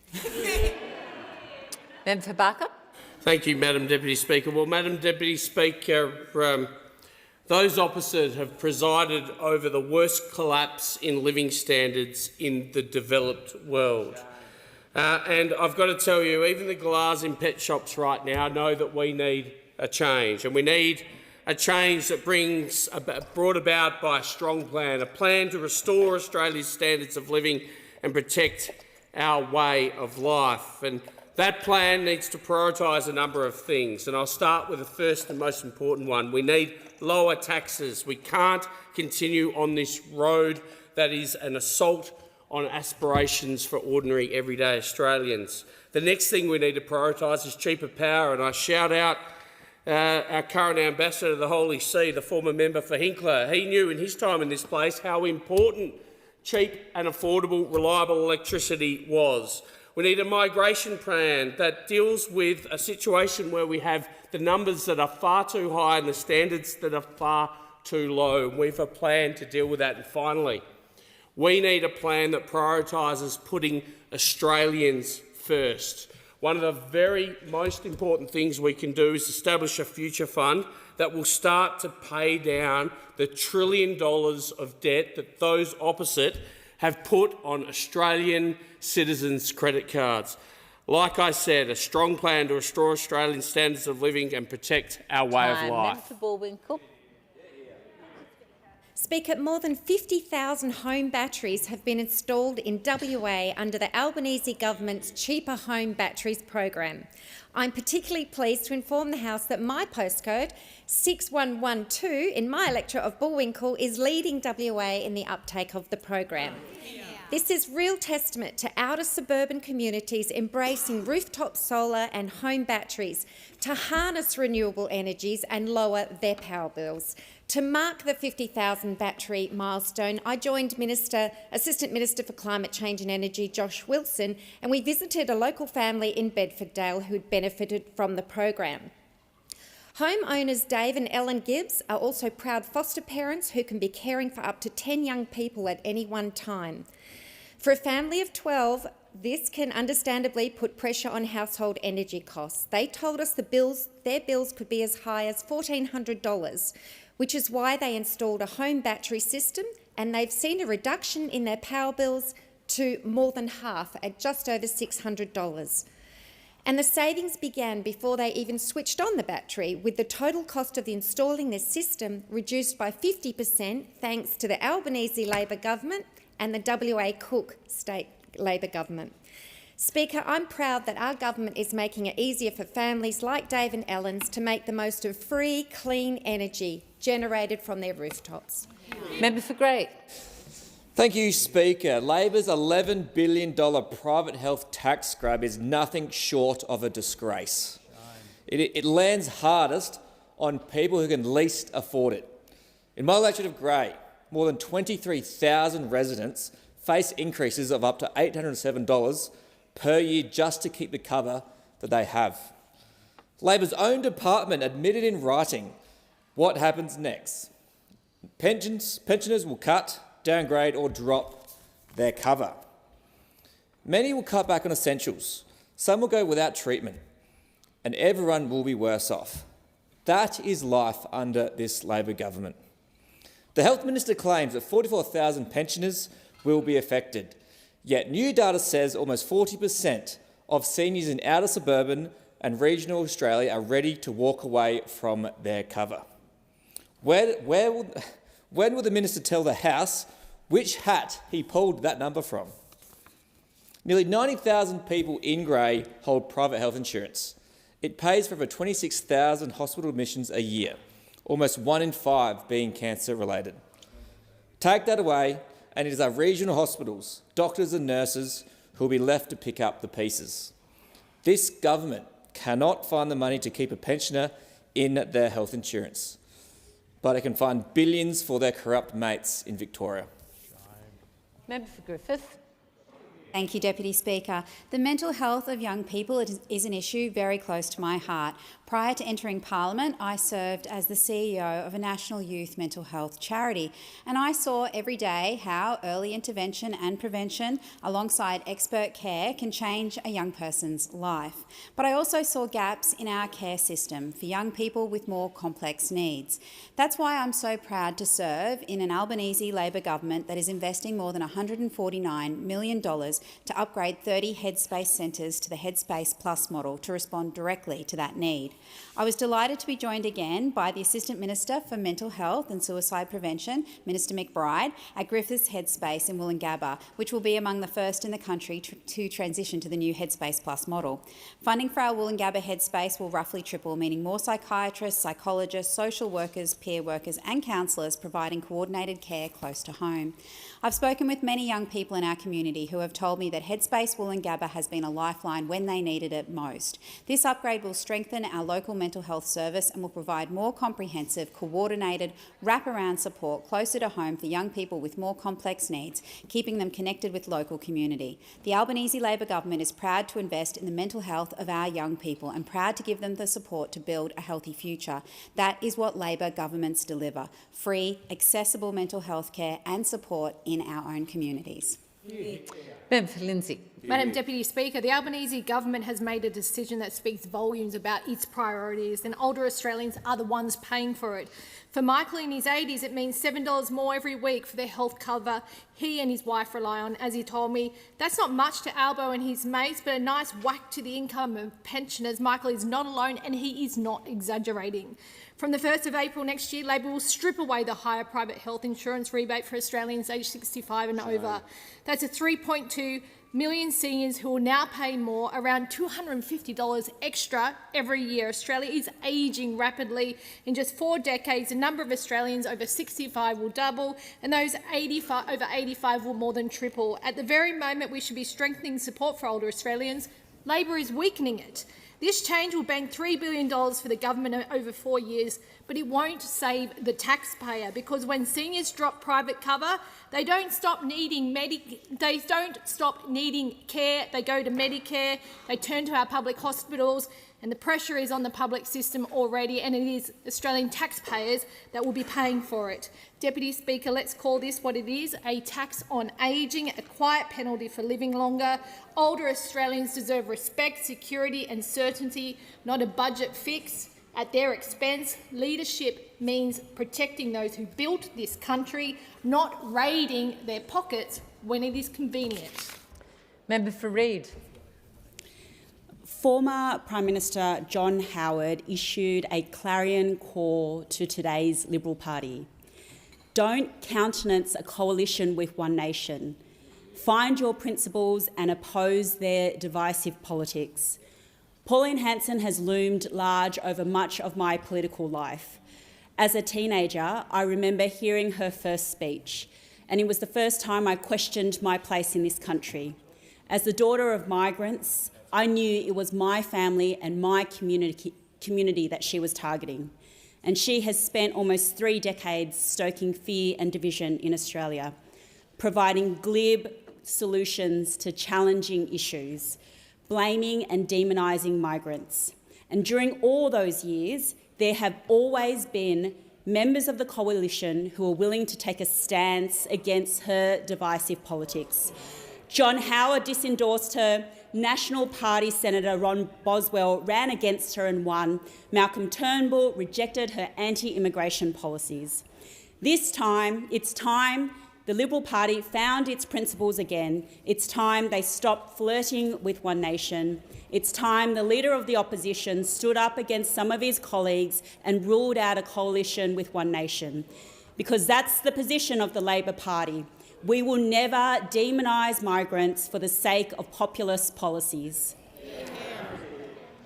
Member for Barker. Thank you, Madam Deputy Speaker. Well, Madam Deputy Speaker, those opposite have presided over the worst collapse in living standards in the developed world. And I've got to tell you, even the glass in pet shops right now know that we need a change, and we need a change that brought about by a strong plan, a plan to restore Australia's standards of living and protect our way of life. And that plan needs to prioritise a number of things, and I'll start with the first and most important one. We need lower taxes. We can't continue on this road that is an assault on aspirations for ordinary, everyday Australians. The next thing we need to prioritise is cheaper power, and I shout out our current ambassador to the Holy See, the former member for Hinkler. He knew in his time in this place how important cheap and affordable, reliable electricity was. We need a migration plan that deals with a situation where we have the numbers that are far too high and the standards that are far too low. We have a plan to deal with that. And finally, we need a plan that prioritises putting Australians first. One of the very most important things we can do is establish a future fund that will start to pay down the $1 trillion of debt that those opposite have put on Australian citizens' credit cards. Like I said, a strong plan to restore Australian standards of living and protect our way of life. Member for Bullwinkle. Speaker, more than 50,000 home batteries have been installed in WA under the Albanese government's Cheaper Home Batteries program. I'm particularly pleased to inform the House that my postcode, 6112, in my electorate of Bullwinkle, is leading WA in the uptake of the program. This is real testament to outer suburban communities embracing rooftop solar and home batteries to harness renewable energies and lower their power bills. To mark the 50,000 battery milestone, I joined Assistant Minister for Climate Change and Energy, Josh Wilson, and we visited a local family in Bedfordale who'd benefited from the program. Homeowners Dave and Ellen Gibbs are also proud foster parents who can be caring for up to 10 young people at any one time. For a family of 12, this can understandably put pressure on household energy costs. They told us their bills could be as high as $1,400, which is why they installed a home battery system, and they've seen a reduction in their power bills to more than half, at just over $600. And the savings began before they even switched on the battery, with the total cost of installing this system reduced by 50% thanks to the Albanese Labor government and the WA Cook State Labor government. Speaker, I'm proud that our government is making it easier for families like Dave and Ellen's to make the most of free, clean energy generated from their rooftops. Member for Grey. Thank you, Speaker. Labor's $11 billion private health tax grab is nothing short of a disgrace. It lands hardest on people who can least afford it. In my electorate of Grey, more than 23,000 residents face increases of up to $807 per year just to keep the cover that they have. Labor's own department admitted in writing what happens next. Pensioners will cut, downgrade or drop their cover. Many will cut back on essentials. Some will go without treatment, and everyone will be worse off. That is life under this Labor government. The Health Minister claims that 44,000 pensioners will be affected, yet new data says almost 40% of seniors in outer suburban and regional Australia are ready to walk away from their cover. When will the Minister tell the House which hat he pulled that number from? Nearly 90,000 people in Grey hold private health insurance. It pays for over 26,000 hospital admissions a year, almost 1 in 5 being cancer-related. Take that away, and it is our regional hospitals, doctors and nurses who will be left to pick up the pieces. This government cannot find the money to keep a pensioner in their health insurance, but it can find billions for their corrupt mates in Victoria. Member for Griffith. Thank you, Deputy Speaker. The mental health of young people is an issue very close to my heart. Prior to entering Parliament, I served as the CEO of a national youth mental health charity, and I saw every day how early intervention and prevention, alongside expert care, can change a young person's life. But I also saw gaps in our care system for young people with more complex needs. That's why I'm so proud to serve in an Albanese Labor government that is investing more than $149 million to upgrade 30 Headspace centres to the Headspace Plus model to respond directly to that need. I was delighted to be joined again by the Assistant Minister for Mental Health and Suicide Prevention, Minister McBride, at Griffiths Headspace in Woolloongabba, which will be among the first in the country to transition to the new Headspace Plus model. Funding for our Woolloongabba Headspace will roughly triple, meaning more psychiatrists, psychologists, social workers, peer workers and counsellors providing coordinated care close to home. I've spoken with many young people in our community who have told me that Headspace Woolloongabba has been a lifeline when they needed it most. This upgrade will strengthen our local mental health service and will provide more comprehensive, coordinated, wraparound support closer to home for young people with more complex needs, keeping them connected with local community. The Albanese Labor government is proud to invest in the mental health of our young people and proud to give them the support to build a healthy future. That is what Labor governments deliver: free, accessible mental health care and support in our own communities. Member for Lindsay. Madam Deputy Speaker, the Albanese government has made a decision that speaks volumes about its priorities, and older Australians are the ones paying for it. For Michael in his 80s, it means $7 more every week for the health cover he and his wife rely on. As he told me, that's not much to Albo and his mates, but a nice whack to the income of pensioners. Michael is not alone, and he is not exaggerating. From the 1st of April next year, Labor will strip away the higher private health insurance rebate for Australians aged 65 and over. That's a 3.2 million seniors who will now pay more, around $250 extra every year. Australia is ageing rapidly. In just 4 decades, the number of Australians over 65 will double, and those over 85 will more than triple. At the very moment we should be strengthening support for older Australians, Labor is weakening it. This change will bank $3 billion for the government over 4 years, but it won't save the taxpayer, because when seniors drop private cover, they don't stop needing care. They go to Medicare, they turn to our public hospitals, and the pressure is on the public system already, and it is Australian taxpayers that will be paying for it. Deputy Speaker, let's call this what it is: a tax on ageing, a quiet penalty for living longer. Older Australians deserve respect, security and certainty, not a budget fix at their expense. Leadership means protecting those who built this country, not raiding their pockets when it is convenient. Member for Reid. Former Prime Minister John Howard issued a clarion call to today's Liberal Party. Don't countenance a coalition with One Nation. Find your principles and oppose their divisive politics. Pauline Hanson has loomed large over much of my political life. As a teenager, I remember hearing her first speech, and it was the first time I questioned my place in this country. As the daughter of migrants, I knew it was my family and my community that she was targeting. And she has spent almost 3 decades stoking fear and division in Australia, providing glib solutions to challenging issues, blaming and demonising migrants. And during all those years, there have always been members of the coalition who are willing to take a stance against her divisive politics. John Howard disendorsed her. National Party Senator Ron Boswell ran against her and won. Malcolm Turnbull rejected her anti-immigration policies. This time, it's time the Liberal Party found its principles again. It's time they stopped flirting with One Nation. It's time the Leader of the Opposition stood up against some of his colleagues and ruled out a coalition with One Nation, because that's the position of the Labor Party. We will never demonise migrants for the sake of populist policies.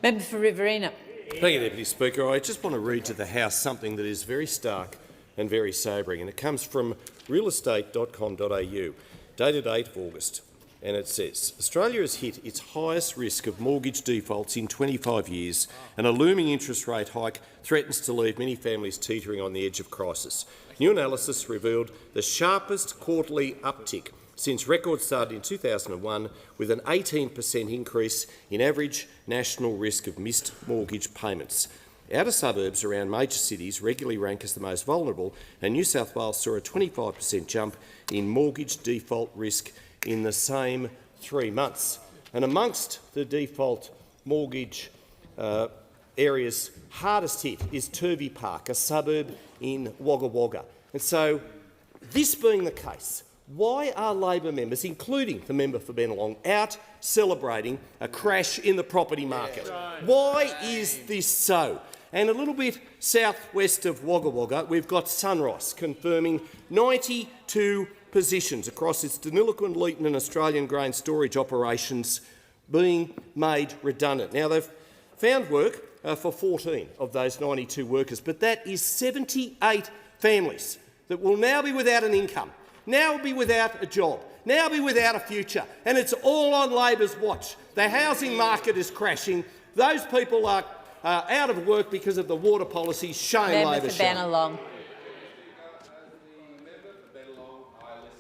Member for Riverina. Thank you, Deputy Speaker. I just want to read to the House something that is very stark and very sobering, and it comes from realestate.com.au, dated 8 August, and it says, Australia has hit its highest risk of mortgage defaults in 25 years, and a looming interest rate hike threatens to leave many families teetering on the edge of crisis. New analysis revealed the sharpest quarterly uptick since records started in 2001, with an 18% increase in average national risk of missed mortgage payments. Outer suburbs around major cities regularly rank as the most vulnerable, and New South Wales saw a 25% jump in mortgage default risk in the same 3 months. And amongst the default mortgage areas hardest hit is Turvey Park, a suburb in Wagga Wagga. And so, this being the case, why are Labor members, including the member for Bennelong, out celebrating a crash in the property market? Why is this so? And a little bit southwest of Wagga Wagga, we've got Sunrise confirming 92 positions across its Deniliquin, Leeton and Australian grain storage operations being made redundant. Now, they've found work for 14 of those 92 workers, but that is 78 families that will now be without an income, now will be without a job, now be without a future, and it's all on Labor's watch. The housing market is crashing. Those people are out of work because of the water policy. Shame, Labor, shame.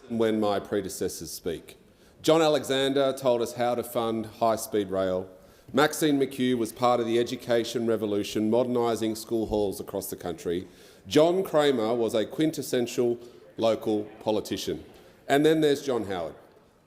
When my predecessors speak. John Alexander told us how to fund high-speed rail. Maxine McHugh was part of the education revolution, modernising school halls across the country. John Kramer was a quintessential local politician. And then there's John Howard.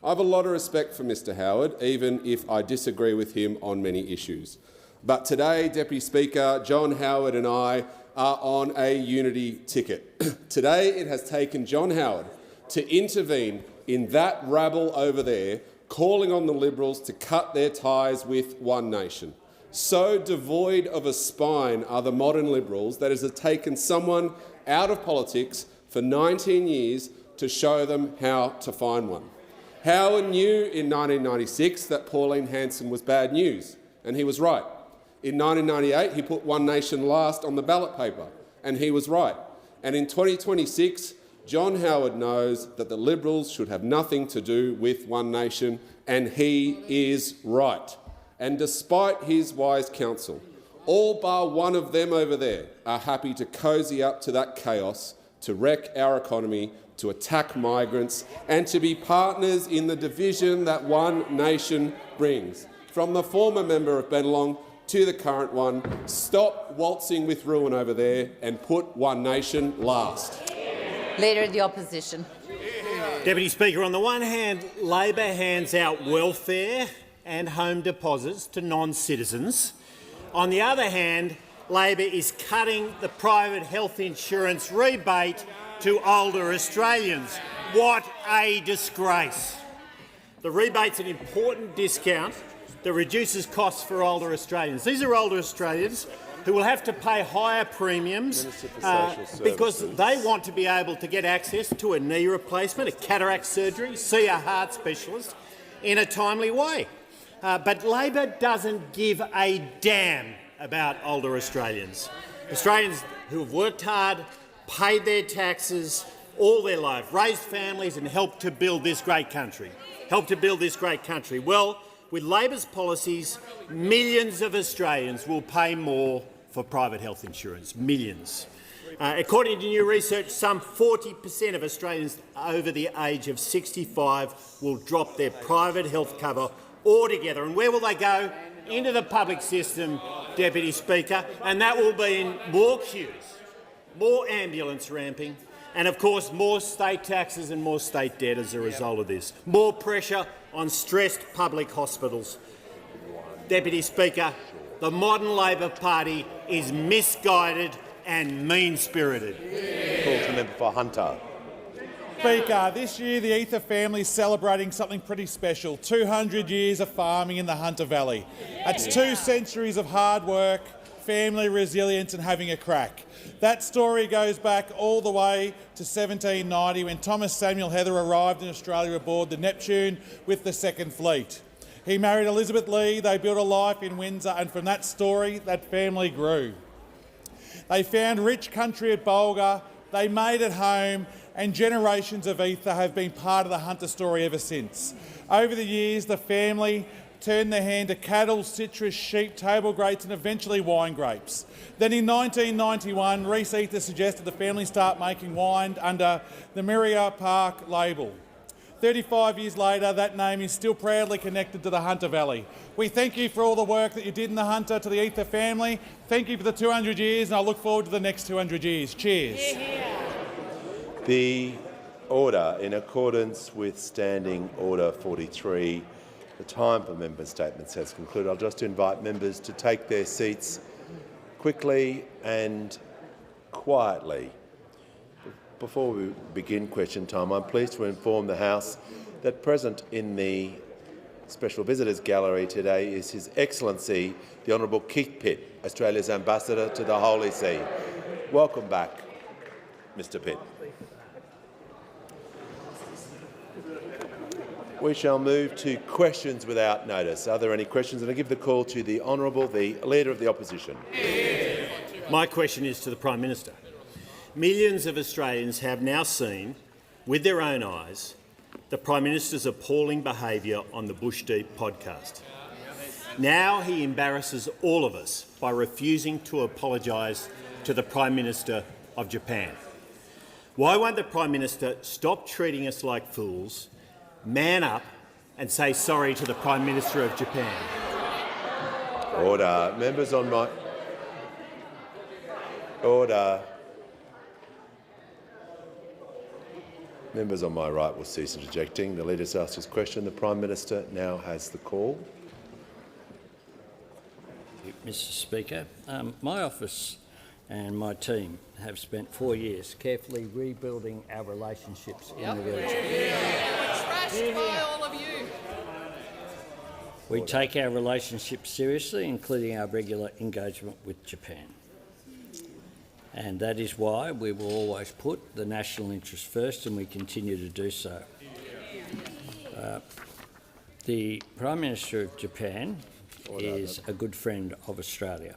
I have a lot of respect for Mr Howard, even if I disagree with him on many issues. But today, Deputy Speaker, John Howard and I are on a unity ticket. Today it has taken John Howard to intervene in that rabble over there, calling on the Liberals to cut their ties with One Nation. So devoid of a spine are the modern Liberals that it has taken someone out of politics for 19 years to show them how to find one. Howard knew in 1996 that Pauline Hanson was bad news, and he was right. In 1998, he put One Nation last on the ballot paper, and he was right. And in 2026, John Howard knows that the Liberals should have nothing to do with One Nation, and he is right. And despite his wise counsel, all bar one of them over there are happy to cosy up to that chaos, to wreck our economy, to attack migrants, and to be partners in the division that One Nation brings. From the former member of Bennelong to the current one, stop waltzing with ruin over there and put One Nation last. Leader of the Opposition. Deputy Speaker, on the one hand, Labor hands out welfare and home deposits to non-citizens. On the other hand, Labor is cutting the private health insurance rebate to older Australians. What a disgrace. The rebate's an important discount that reduces costs for older Australians. These are older Australians who will have to pay higher premiums because they want to be able to get access to a knee replacement, a cataract surgery, see a heart specialist in a timely way. But Labor doesn't give a damn about older Australians. Australians who have worked hard, paid their taxes all their life, raised families and helped to build this great country. Well, with Labor's policies, millions of Australians will pay more for private health insurance. Millions. According to new research, some 40% of Australians over the age of 65 will drop their private health cover altogether. And where will they go? Into the public system, Deputy Speaker, and that will be in more queues, more ambulance ramping, and of course more state taxes and more state debt as a result of this. More pressure on stressed public hospitals. Deputy Speaker, the modern Labor Party is misguided and mean-spirited. Call to member for Hunter. Speaker, this year the Ether family is celebrating something pretty special, 200 years of farming in the Hunter Valley. That's 2 centuries of hard work, family resilience and having a crack. That story goes back all the way to 1790 when Thomas Samuel Heather arrived in Australia aboard the Neptune with the Second Fleet. He married Elizabeth Lee, they built a life in Windsor, and from that story, that family grew. They found rich country at Bulga, they made it home, and generations of Ether have been part of the Hunter story ever since. Over the years, the family turned their hand to cattle, citrus, sheep, table grapes and eventually wine grapes. Then in 1991, Reece Ether suggested the family start making wine under the Myria Park label. 35 years later, that name is still proudly connected to the Hunter Valley. We thank you for all the work that you did in the Hunter, to the Ether family. Thank you for the 200 years, and I look forward to the next 200 years. Cheers. The order, in accordance with Standing Order 43, the time for member statements has concluded. I'll just invite members to take their seats quickly and quietly. Before we begin question time, I'm pleased to inform the House that present in the Special Visitors Gallery today is His Excellency the Honourable Keith Pitt, Australia's Ambassador to the Holy See. Welcome back, Mr Pitt. We shall move to questions without notice. Are there any questions? And I give the call to the Honourable, the Leader of the Opposition. My question is to the Prime Minister. Millions of Australians have now seen, with their own eyes, the Prime Minister's appalling behaviour on the Bush Deep podcast. Now he embarrasses all of us by refusing to apologise to the Prime Minister of Japan. Why won't the Prime Minister stop treating us like fools, man up and say sorry to the Prime Minister of Japan? Order. Members on my... Order. Members on my right will cease interjecting. The Leader has asked his question. The Prime Minister now has the call. Mr Speaker, my office and my team have spent 4 years carefully rebuilding our relationships in the region. Trashed by all of you. We take our relationship seriously, including our regular engagement with Japan. And that is why we will always put the national interest first, and we continue to do so. The Prime Minister of Japan is a good friend of Australia.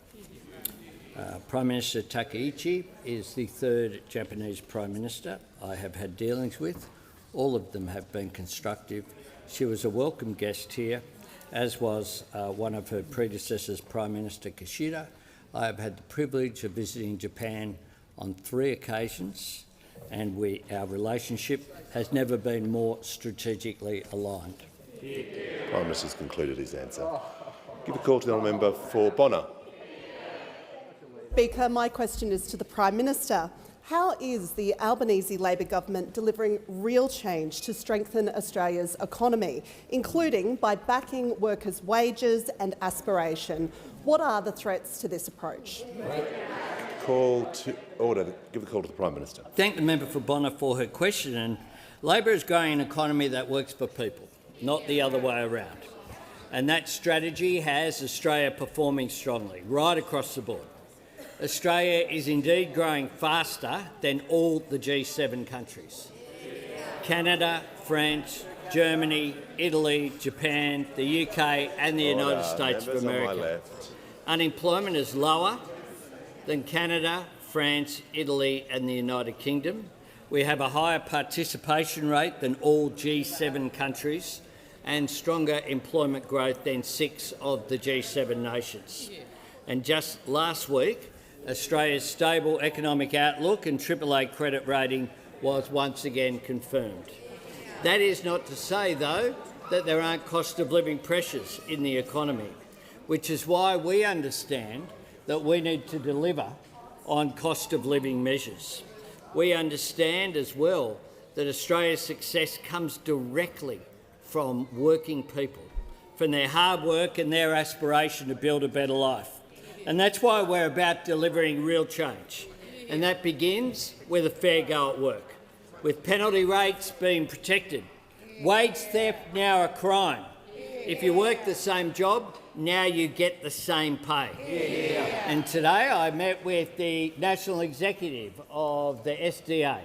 Prime Minister Takaichi is the 3rd Japanese Prime Minister I have had dealings with. All of them have been constructive. She was a welcome guest here, as was one of her predecessors, Prime Minister Kishida. I have had the privilege of visiting Japan on 3 occasions, and our relationship has never been more strategically aligned. The Prime Minister has concluded his answer. Give a call to the honourable member for Bonner. Speaker, my question is to the Prime Minister. How is the Albanese Labor government delivering real change to strengthen Australia's economy, including by backing workers' wages and aspiration? What are the threats to this approach? Call to order. Give the call to the Prime Minister. Thank the member for Bonner for her question. And Labor is growing an economy that works for people, not the other way around. and that strategy has Australia performing strongly right across the board. Australia is indeed growing faster than all the G7 countries. Canada, France, Germany, Italy, Japan, the UK and the United States of America. Unemployment is lower than Canada, France, Italy and the United Kingdom. We have a higher participation rate than all G7 countries and stronger employment growth than 6 of the G7 nations. And just last week, Australia's stable economic outlook and AAA credit rating was once again confirmed. That is not to say, though, that there aren't cost of living pressures in the economy, which is why we understand that we need to deliver on cost of living measures. We understand as well that Australia's success comes directly from working people, from their hard work and their aspiration to build a better life. And that's why we're about delivering real change. And that begins with a fair go at work, with penalty rates being protected. Wage theft now a crime. If you work the same job, now you get the same pay. And today I met with the National Executive of the SDA,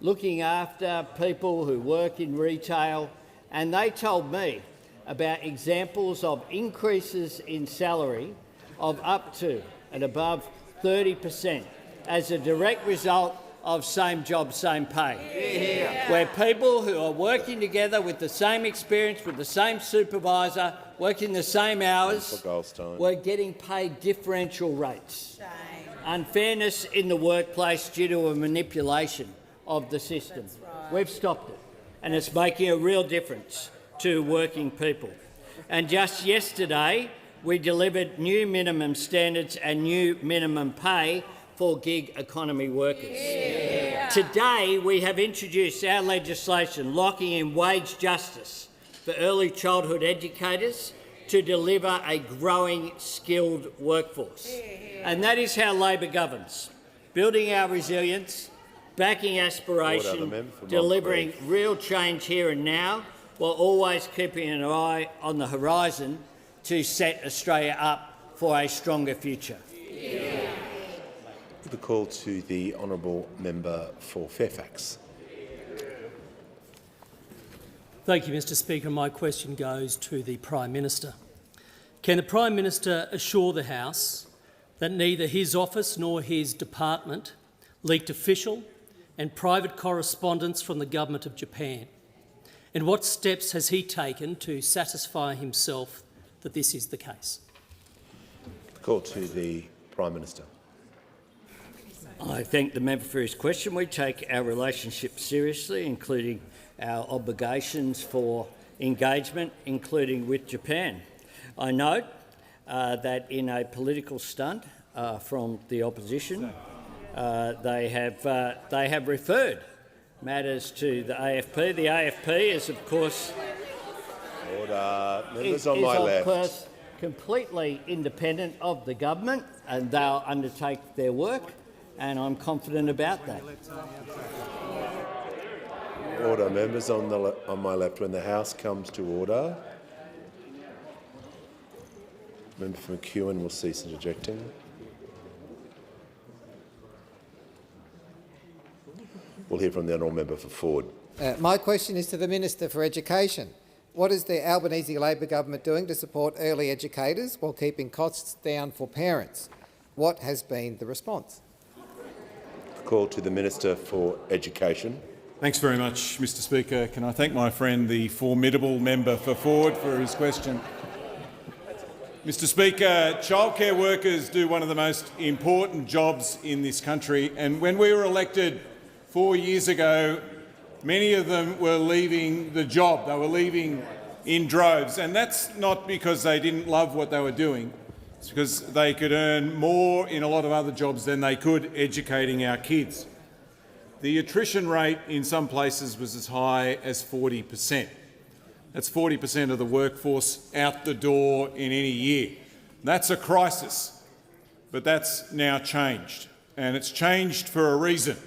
looking after people who work in retail, and they told me about examples of increases in salary of up to and above 30% as a direct result of same job, same pay, where people who are working together with the same experience, with the same supervisor, working the same hours, were getting paid differential rates. Unfairness in the workplace due to a manipulation of the system. We've stopped it, and it's making a real difference to working people. And just yesterday, we delivered new minimum standards and new minimum pay for gig economy workers. Today, we have introduced our legislation locking in wage justice for early childhood educators to deliver a growing skilled workforce. And that is how Labor governs, building our resilience, backing aspiration, delivering real change here and now, while always keeping an eye on the horizon to set Australia up for a stronger future. The call to the honourable member for Fairfax. Thank you, Mr Speaker. My question goes to the Prime Minister. Can the Prime Minister assure the House that neither his office nor his department leaked official and private correspondence from the Government of Japan? And what steps has he taken to satisfy himself that this is the case? The call to the Prime Minister. I thank the member for his question. We take our relationship seriously, including our obligations for engagement, including with Japan. I note that in a political stunt from the opposition, they have referred matters to the AFP. The AFP is, of course, of course completely independent of the government, and they'll undertake their work, and I'm confident about that. Order. Members on my left. When the House comes to order, member for McEwen will cease interjecting. We'll hear from the honourable member for Ford. My question is to the Minister for Education. What is the Albanese Labor government doing to support early educators while keeping costs down for parents? What has been the response? Call to the Minister for Education. Thanks very much, Mr Speaker. Can I thank my friend, the formidable member for Ford, for his question. Mr Speaker, childcare workers do one of the most important jobs in this country, and when we were elected 4 years ago, many of them were leaving the job. They were leaving in droves, and that's not because they didn't love what they were doing. It's because they could earn more in a lot of other jobs than they could educating our kids. The attrition rate in some places was as high as 40%. That's 40% of the workforce out the door in any year. That's a crisis, but that's now changed, and it's changed for a reason.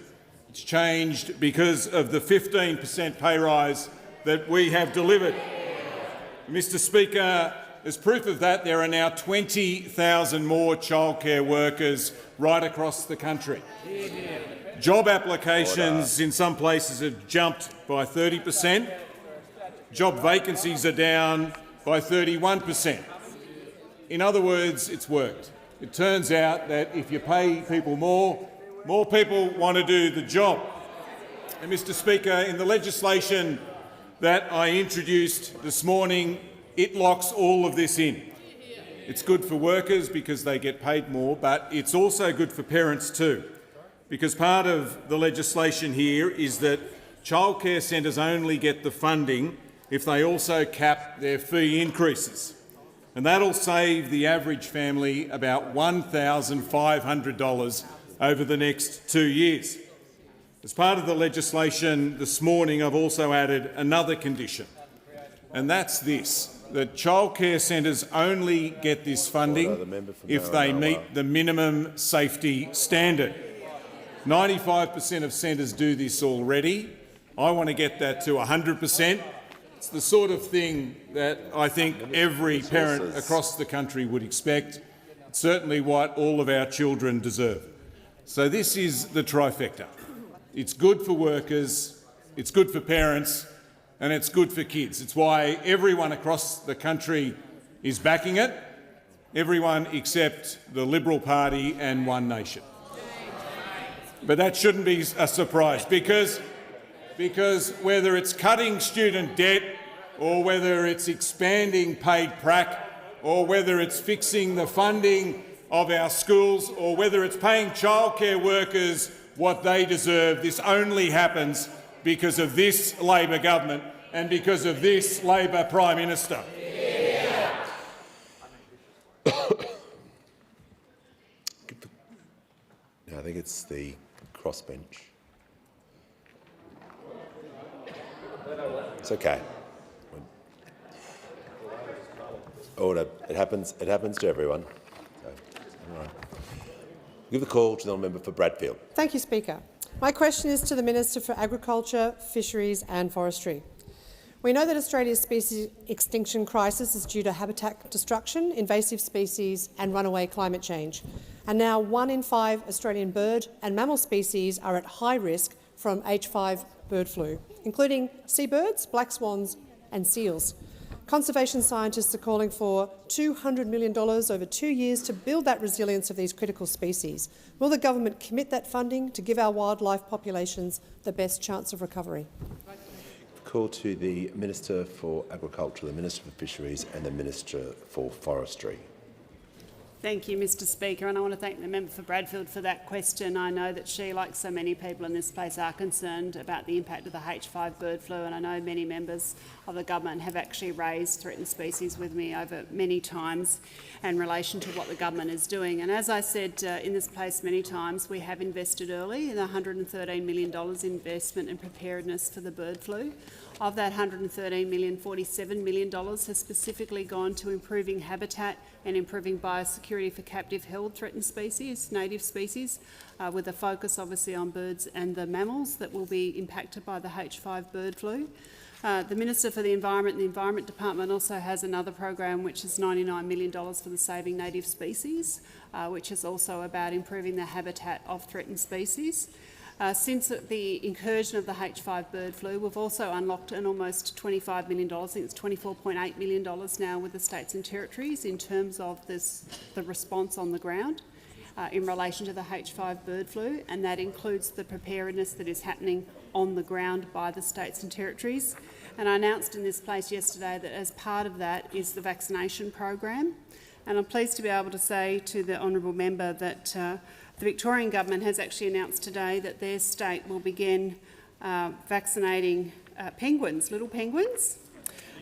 It's changed because of the 15% pay rise that we have delivered. Mr Speaker, as proof of that, there are now 20,000 more childcare workers right across the country. Job applications in some places have jumped by 30%. Job vacancies are down by 31%. In other words, it's worked. It turns out that if you pay people more people want to do the job. And Mr. Speaker, in the legislation that I introduced this morning, it locks all of this in. It's good for workers because they get paid more, but it's also good for parents too, because part of the legislation here is that childcare centres only get the funding if they also cap their fee increases. And that'll save the average family about $1,500 over the next 2 years. As part of the legislation this morning, I've also added another condition, and that's this, that childcare centres only get this funding if they meet the minimum safety standard. 95% of centres do this already. I want to get that to 100%. It's the sort of thing that I think every parent across the country would expect. It's certainly what all of our children deserve. So this is the trifecta. It's good for workers, it's good for parents, and it's good for kids. It's why everyone across the country is backing it, everyone except the Liberal Party and One Nation. But that shouldn't be a surprise, because whether it's cutting student debt or whether it's expanding paid prac or whether it's fixing the funding of our schools or whether it's paying childcare workers what they deserve, this only happens because of this Labor government and because of this Labor Prime Minister. I think it's the crossbench. It's okay. Order. It happens to everyone. So, all right. Give the call to the member for Bradfield. Thank you, Speaker. My question is to the Minister for Agriculture, Fisheries and Forestry. We know that Australia's species extinction crisis is due to habitat destruction, invasive species and runaway climate change. And now 1 in 5 Australian bird and mammal species are at high risk from H5 bird flu, including seabirds, black swans and seals. Conservation scientists are calling for $200 million over 2 years to build that resilience of these critical species. Will the government commit that funding to give our wildlife populations the best chance of recovery? Call to the Minister for Agriculture, the Minister for Fisheries and the Minister for Forestry. Thank you, Mr Speaker, and I want to thank the member for Bradfield for that question. I know that she, like so many people in this place, are concerned about the impact of the H5 bird flu, and I know many members of the government have actually raised threatened species with me over many times in relation to what the government is doing. And as I said in this place many times, we have invested early in $113 million investment in preparedness for the bird flu. Of that $113 million, $47 million has specifically gone to improving habitat and improving biosecurity for captive held threatened species, native species, with a focus obviously on birds and the mammals that will be impacted by the H5 bird flu. The Minister for the Environment and the Environment Department also has another program which is $99 million for the Saving Native Species, which is also about improving the habitat of threatened species. Since the incursion of the H5 bird flu, we've also unlocked an almost $25 million, I think it's $24.8 million now with the states and territories in terms of the response on the ground in relation to the H5 bird flu, and that includes the preparedness that is happening on the ground by the states and territories. And I announced in this place yesterday that as part of that is the vaccination program. And I'm pleased to be able to say to the honourable member that the Victorian government has actually announced today that their state will begin vaccinating penguins, little penguins,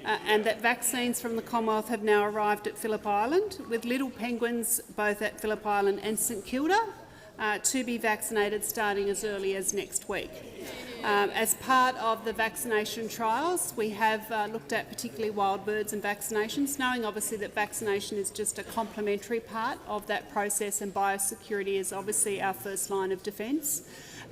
and that vaccines from the Commonwealth have now arrived at Phillip Island, with little penguins both at Phillip Island and St Kilda to be vaccinated starting as early as next week. As part of the vaccination trials, we have looked at particularly wild birds and vaccinations, knowing obviously that vaccination is just a complementary part of that process and biosecurity is obviously our first line of defence.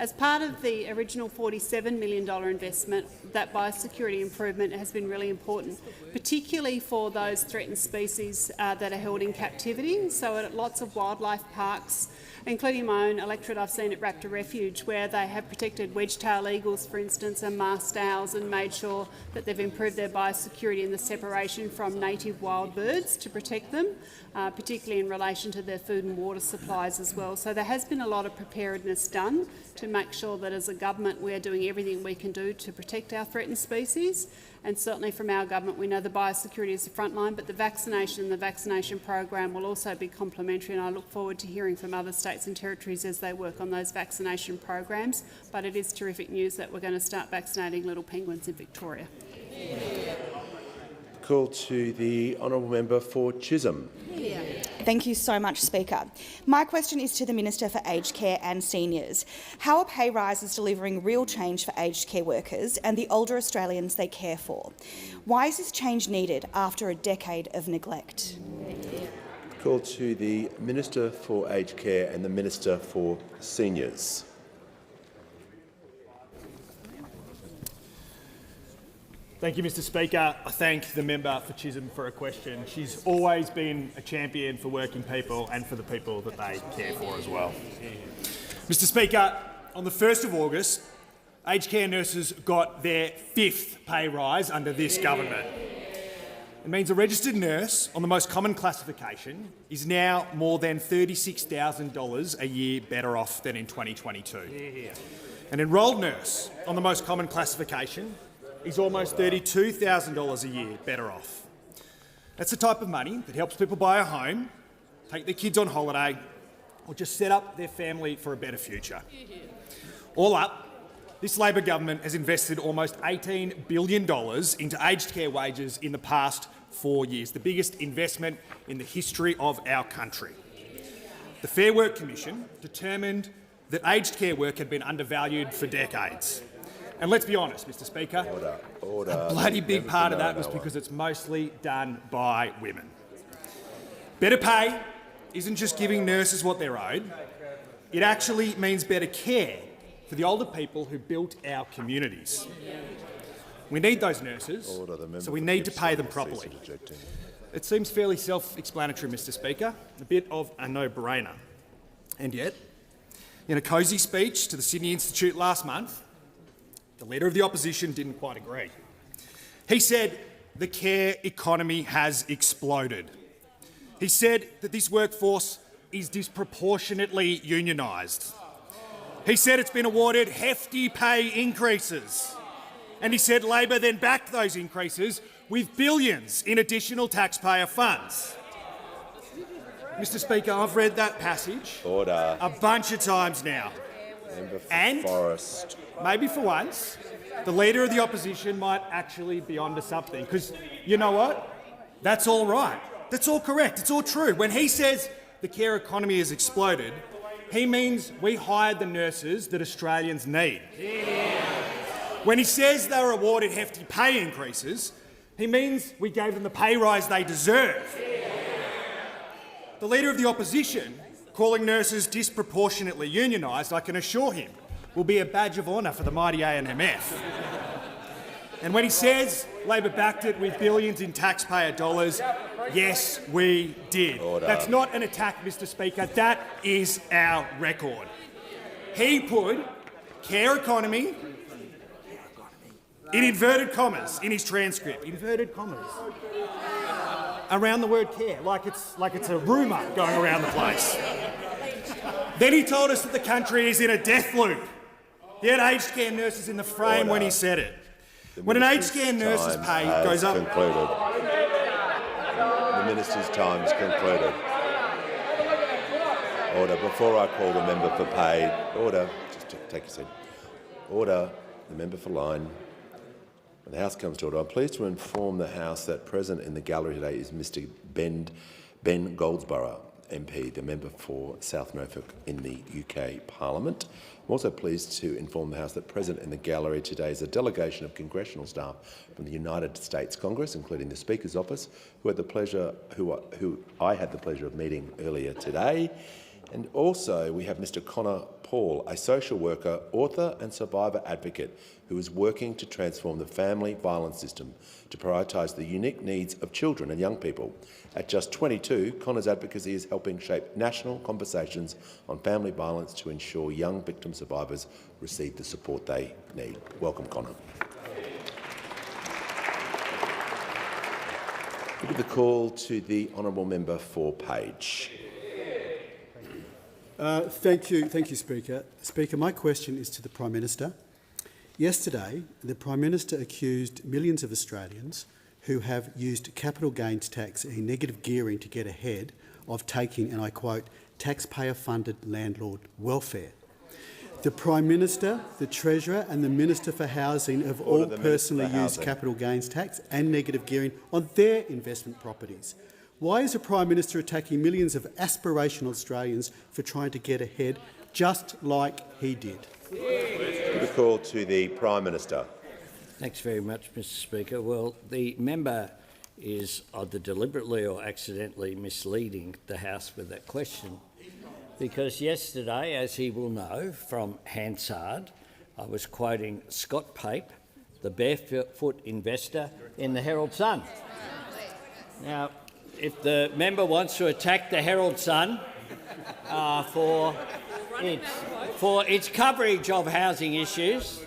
As part of the original $47 million investment, that biosecurity improvement has been really important, particularly for those threatened species that are held in captivity. So at lots of wildlife parks, including my own electorate, I've seen at Raptor Refuge, where they have protected wedge-tailed eagles, for instance, and masked owls, and made sure that they've improved their biosecurity and the separation from native wild birds to protect them, particularly in relation to their food and water supplies as well. So there has been a lot of preparedness done to make sure that as a government we are doing everything we can do to protect our threatened species. And certainly from our government we know the biosecurity is the front line, but the vaccination program will also be complementary, and I look forward to hearing from other states and territories as they work on those vaccination programs. But it is terrific news that we're going to start vaccinating little penguins in Victoria. Call to the honourable member for Chisholm. Thank you so much, Speaker. My question is to the Minister for Aged Care and Seniors. How are pay rises delivering real change for aged care workers and the older Australians they care for? Why is this change needed after a decade of neglect? Call to the Minister for Aged Care and the Minister for Seniors. Thank you, Mr Speaker. I thank the member for Chisholm for a question. She's always been a champion for working people and for the people that they care for as well. Mr Speaker, on the 1st of August, aged care nurses got their 5th pay rise under this government. It means a registered nurse on the most common classification is now more than $36,000 a year better off than in 2022. An enrolled nurse on the most common classification is almost $32,000 a year better off. That's the type of money that helps people buy a home, take their kids on holiday, or just set up their family for a better future. All up, this Labor government has invested almost $18 billion into aged care wages in the past 4 years, the biggest investment in the history of our country. The Fair Work Commission determined that aged care work had been undervalued for decades. And let's be honest, Mr Speaker, a bloody big part of that was because it's mostly done by women. Better pay isn't just giving nurses what they're owed. It actually means better care for the older people who built our communities. We need those nurses, so we need to pay them properly. It seems fairly self-explanatory, Mr Speaker, a bit of a no-brainer. And yet, in a cosy speech to the Sydney Institute last month, the Leader of the Opposition didn't quite agree. He said the care economy has exploded. He said that this workforce is disproportionately unionised. He said it's been awarded hefty pay increases. And he said Labor then backed those increases with billions in additional taxpayer funds. Mr Speaker, I've read that passage a bunch of times now. And Forrest. Maybe for once, the Leader of the Opposition might actually be onto something, because you know what? That's all right. That's all correct. It's all true. When he says the care economy has exploded, he means we hired the nurses that Australians need. When he says they were awarded hefty pay increases, he means we gave them the pay rise they deserve. The Leader of the Opposition calling nurses disproportionately unionised, I can assure him, will be a badge of honour for the mighty ANMF. And when he says Labor backed it with billions in taxpayer dollars, yes, we did. That's not an attack, Mr Speaker. That is our record. He put care economy in inverted commas in his transcript. Inverted commas. Around the word care, like it's a rumour going around the place. Then he told us that the country is in a death loop. He had aged care nurses in the frame when he said it. When an aged care nurse's pay goes up... The Minister's time is concluded. Order. Before I call the member for pay, order. Just take your seat. Order. The member for Lyne. When the House comes to order, I'm pleased to inform the House that present in the gallery today is Mr Ben Goldsborough, MP, the member for South Norfolk in the UK Parliament. I'm also pleased to inform the House that present in the gallery today is a delegation of congressional staff from the United States Congress, including the Speaker's office, who I had the pleasure of meeting earlier today. And also we have Mr Connor Paul, a social worker, author and survivor advocate who is working to transform the family violence system to prioritise the unique needs of children and young people. At just 22, Connor's advocacy is helping shape national conversations on family violence to ensure young victim survivors receive the support they need. Welcome, Connor. We give the call to the honourable member for Page. Thank you, Speaker. Speaker, my question is to the Prime Minister. Yesterday, the Prime Minister accused millions of Australians who have used capital gains tax and negative gearing to get ahead of taking, and I quote, taxpayer-funded landlord welfare. The Prime Minister, the Treasurer and the Minister for Housing have all personally used capital gains tax and negative gearing on their investment properties. Why is the Prime Minister attacking millions of aspirational Australians for trying to get ahead, just like he did? The call to the Prime Minister. Thanks very much, Mr Speaker. Well, the member is either deliberately or accidentally misleading the House with that question, because yesterday, as he will know from Hansard, I was quoting Scott Pape, the barefoot investor in the Herald Sun. Now, if the member wants to attack the Herald Sun for its coverage of housing issues,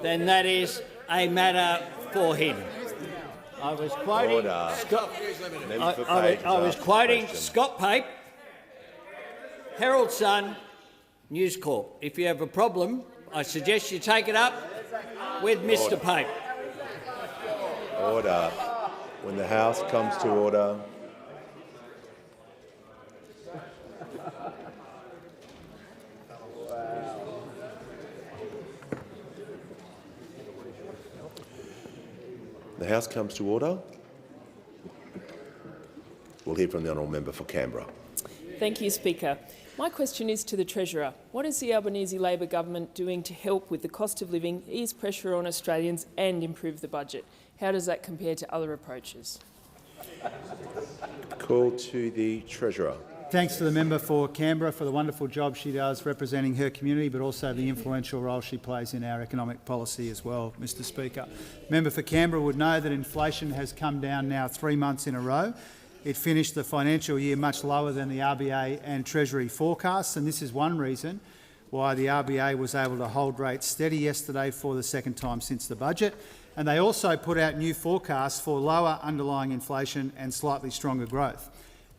then that is a matter for him. I was quoting Scott Pape, Herald Sun, News Corp. If you have a problem, I suggest you take it up with Mr Pape. Order. When the House comes to order. The House comes to order. We'll hear from the honourable member for Canberra. Thank you, Speaker. My question is to the Treasurer. What is the Albanese Labor government doing to help with the cost of living, ease pressure on Australians and improve the budget? How does that compare to other approaches? Call to the Treasurer. Thanks to the member for Canberra for the wonderful job she does representing her community, but also the influential role she plays in our economic policy as well, Mr Speaker. Member for Canberra would know that inflation has come down now 3 months in a row. It finished the financial year much lower than the RBA and Treasury forecasts, and this is one reason why the RBA was able to hold rates steady yesterday for the second time since the budget. And they also put out new forecasts for lower underlying inflation and slightly stronger growth.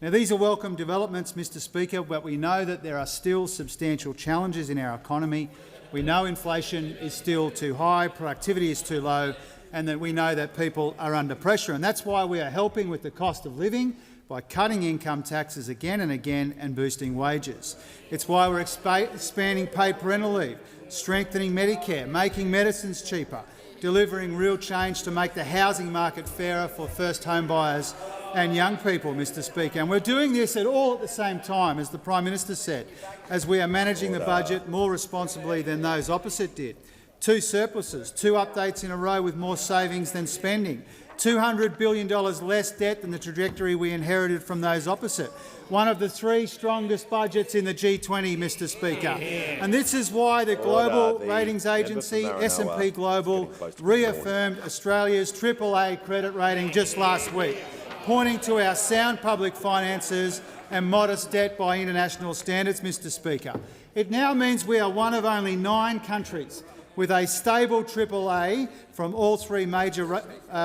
Now, these are welcome developments, Mr Speaker, but we know that there are still substantial challenges in our economy. We know inflation is still too high, productivity is too low, and that we know that people are under pressure. And that's why we are helping with the cost of living by cutting income taxes again and again and boosting wages. It's why we're expanding paid parental leave, strengthening Medicare, making medicines cheaper, delivering real change to make the housing market fairer for first home buyers and young people, Mr Speaker. And we're doing this all at the same time, as the Prime Minister said, as we are managing the budget more responsibly than those opposite did. 2 surpluses, 2 updates in a row with more savings than spending, $200 billion less debt than the trajectory we inherited from those opposite. One of the 3 strongest budgets in the G20, Mr Speaker. And this is why the global ratings agency, S&P Global, reaffirmed Australia's AAA credit rating just last week, pointing to our sound public finances and modest debt by international standards, Mr Speaker. It now means we are one of only 9 countries with a stable AAA from all 3 major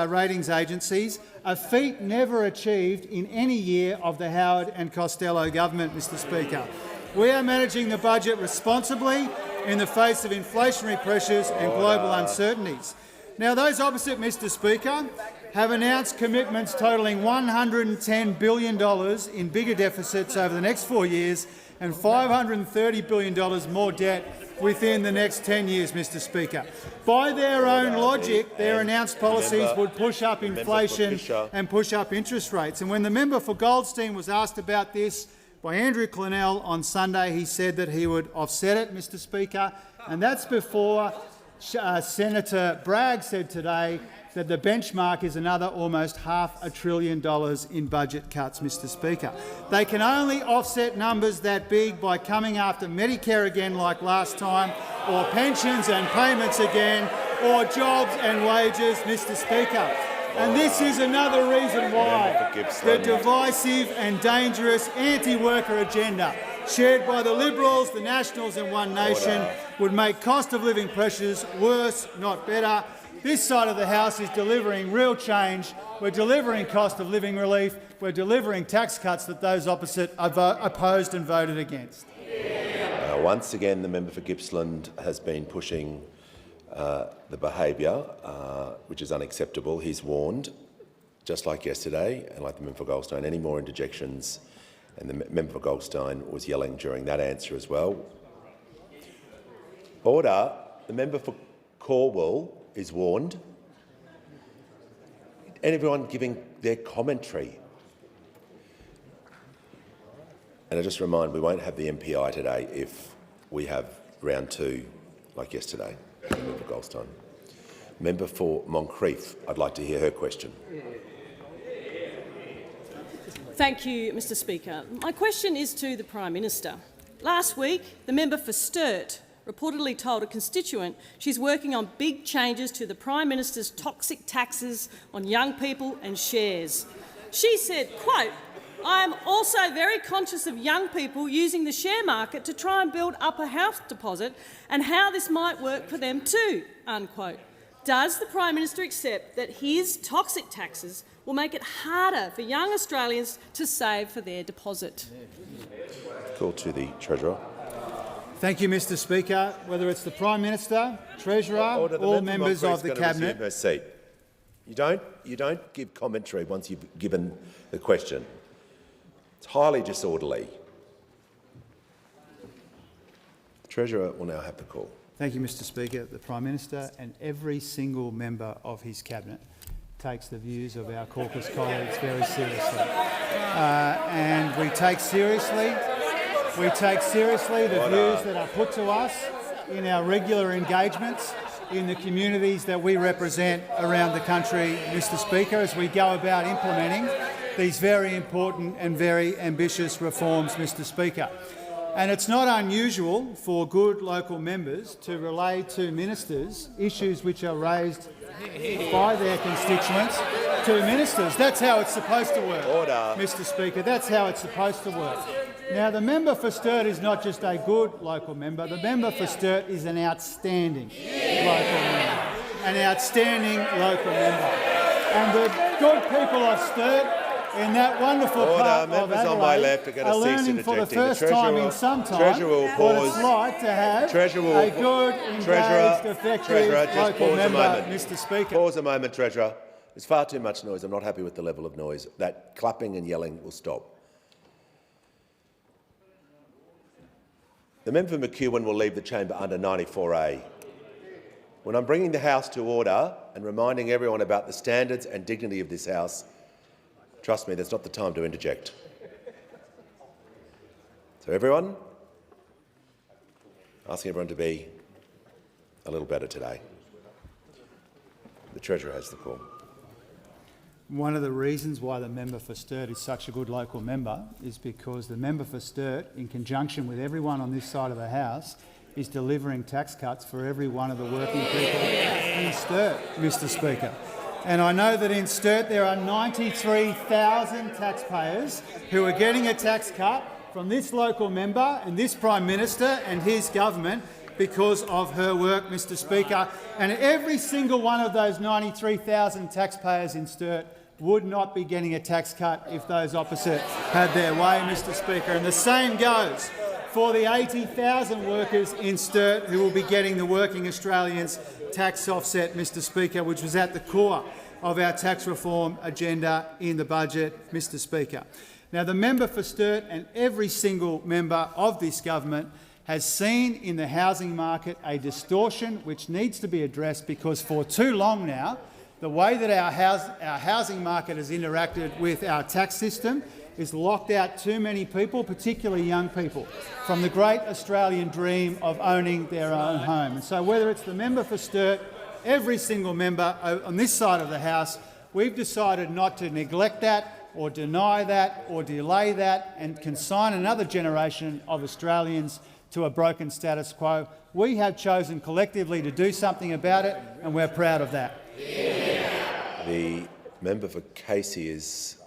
ratings agencies, a feat never achieved in any year of the Howard and Costello government, Mr Speaker. We are managing the budget responsibly in the face of inflationary pressures and global uncertainties. Now, those opposite, Mr Speaker, have announced commitments totalling $110 billion in bigger deficits over the next 4 years and $530 billion more debt within the next 10 years, Mr Speaker. By their own logic, their announced policies would push up inflation and push up interest rates. And when the member for Goldstein was asked about this by Andrew Clennell on Sunday, he said that he would offset it, Mr Speaker, and that's before Senator Bragg said today that the benchmark is another almost $500 billion in budget cuts, Mr Speaker. They can only offset numbers that big by coming after Medicare again like last time, or pensions and payments again, or jobs and wages, Mr Speaker. And this is another reason why the divisive and dangerous anti-worker agenda shared by the Liberals, the Nationals and One Nation would make cost of living pressures worse, not better. This side of the House is delivering real change. We're delivering cost of living relief. We're delivering tax cuts that those opposite opposed and voted against. Once again, the member for Gippsland has been pushing the behaviour, which is unacceptable. He's warned, just like yesterday, and like the member for Goldstein, any more interjections, and the member for Goldstein was yelling during that answer as well. Order. The member for Cornwall is warned. And everyone giving their commentary. And I just remind, we won't have the MPI today if we have round two like yesterday. Member for Goldstein. Member for Moncrieff, I'd like to hear her question. Thank you, Mr Speaker. My question is to the Prime Minister. Last week, the member for Sturt reportedly told a constituent she's working on big changes to the Prime Minister's toxic taxes on young people and shares. She said, quote, "I am also very conscious of young people using the share market to try and build up a house deposit and how this might work for them too," unquote. Does the Prime Minister accept that his toxic taxes will make it harder for young Australians to save for their deposit? Call to the Treasurer. Thank you, Mr Speaker. Whether it's the Prime Minister, Treasurer, all members of the Cabinet. Her seat. You don't give commentary once you've given the question. It's highly disorderly. The Treasurer will now have the call. Thank you, Mr Speaker. The Prime Minister and every single member of his Cabinet takes the views of our caucus colleagues very seriously. And we take seriously the views that are put to us in our regular engagements in the communities that we represent around the country, Mr Speaker, as we go about implementing these very important and very ambitious reforms, Mr Speaker. And it's not unusual for good local members to relay to ministers issues which are raised by their constituents to ministers. That's how it's supposed to work, Mr Speaker. That's how it's supposed to work. Now, the member for Sturt is not just a good local member. The member for Sturt is an outstanding local member. An outstanding local member. And the good people of Sturt in that wonderful part of Adelaide on my left are learning for the first time in some time what it's like to have a good, engaged, effective local member, Mr Speaker. Pause a moment, Treasurer. There's far too much noise. I'm not happy with the level of noise. That clapping and yelling will stop. The member for McEwen will leave the chamber under 94A. When I'm bringing the House to order and reminding everyone about the standards and dignity of this House, trust me, that's not the time to interject. So everyone, asking everyone to be a little better today. The Treasurer has the call. One of the reasons why the member for Sturt is such a good local member is because the member for Sturt, in conjunction with everyone on this side of the House, is delivering tax cuts for every one of the working people in Sturt, Mr Speaker. And I know that in Sturt there are 93,000 taxpayers who are getting a tax cut from this local member and this Prime Minister and his government because of her work, Mr Speaker. And every single one of those 93,000 taxpayers in Sturt would not be getting a tax cut if those opposite had their way, Mr Speaker. And the same goes for the 80,000 workers in Sturt who will be getting the Working Australians tax offset, Mr Speaker, which was at the core of our tax reform agenda in the budget, Mr Speaker. Now, the member for Sturt and every single member of this government has seen in the housing market a distortion which needs to be addressed, because for too long now, the way that our housing market has interacted with our tax system is locked out too many people, particularly young people, from the great Australian dream of owning their own home. And so whether it's the member for Sturt every single member on this side of the House, we've decided not to neglect that or deny that or delay that and consign another generation of Australians to a broken status quo. We have chosen collectively to do something about it, and we're proud of that. The member for Casey is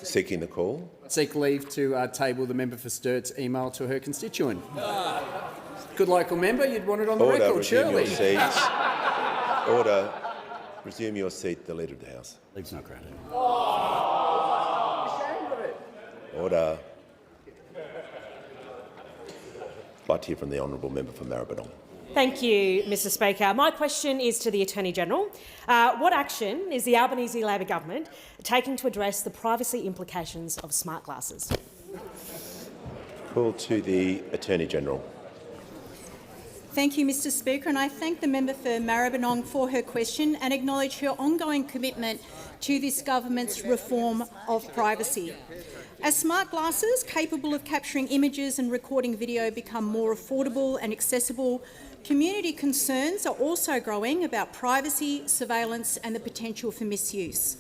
seeking the call. Seek leave to table the member for Sturt's email to her constituent. Good local member, you'd want it on the record, surely. Your seat. Order. Resume your seat, the Leader of the House. Leave's not granted. Order. I'd like to hear from the honourable member for Maribyrnong. Thank you, Mr Speaker. My question is to the Attorney-General. What action is the Albanese Labor government taking to address the privacy implications of smart glasses? Call to the Attorney-General. Thank you, Mr Speaker, and I thank the member for Maribyrnong for her question and acknowledge her ongoing commitment to this government's reform of privacy. As smart glasses capable of capturing images and recording video become more affordable and accessible, community concerns are also growing about privacy, surveillance and the potential for misuse.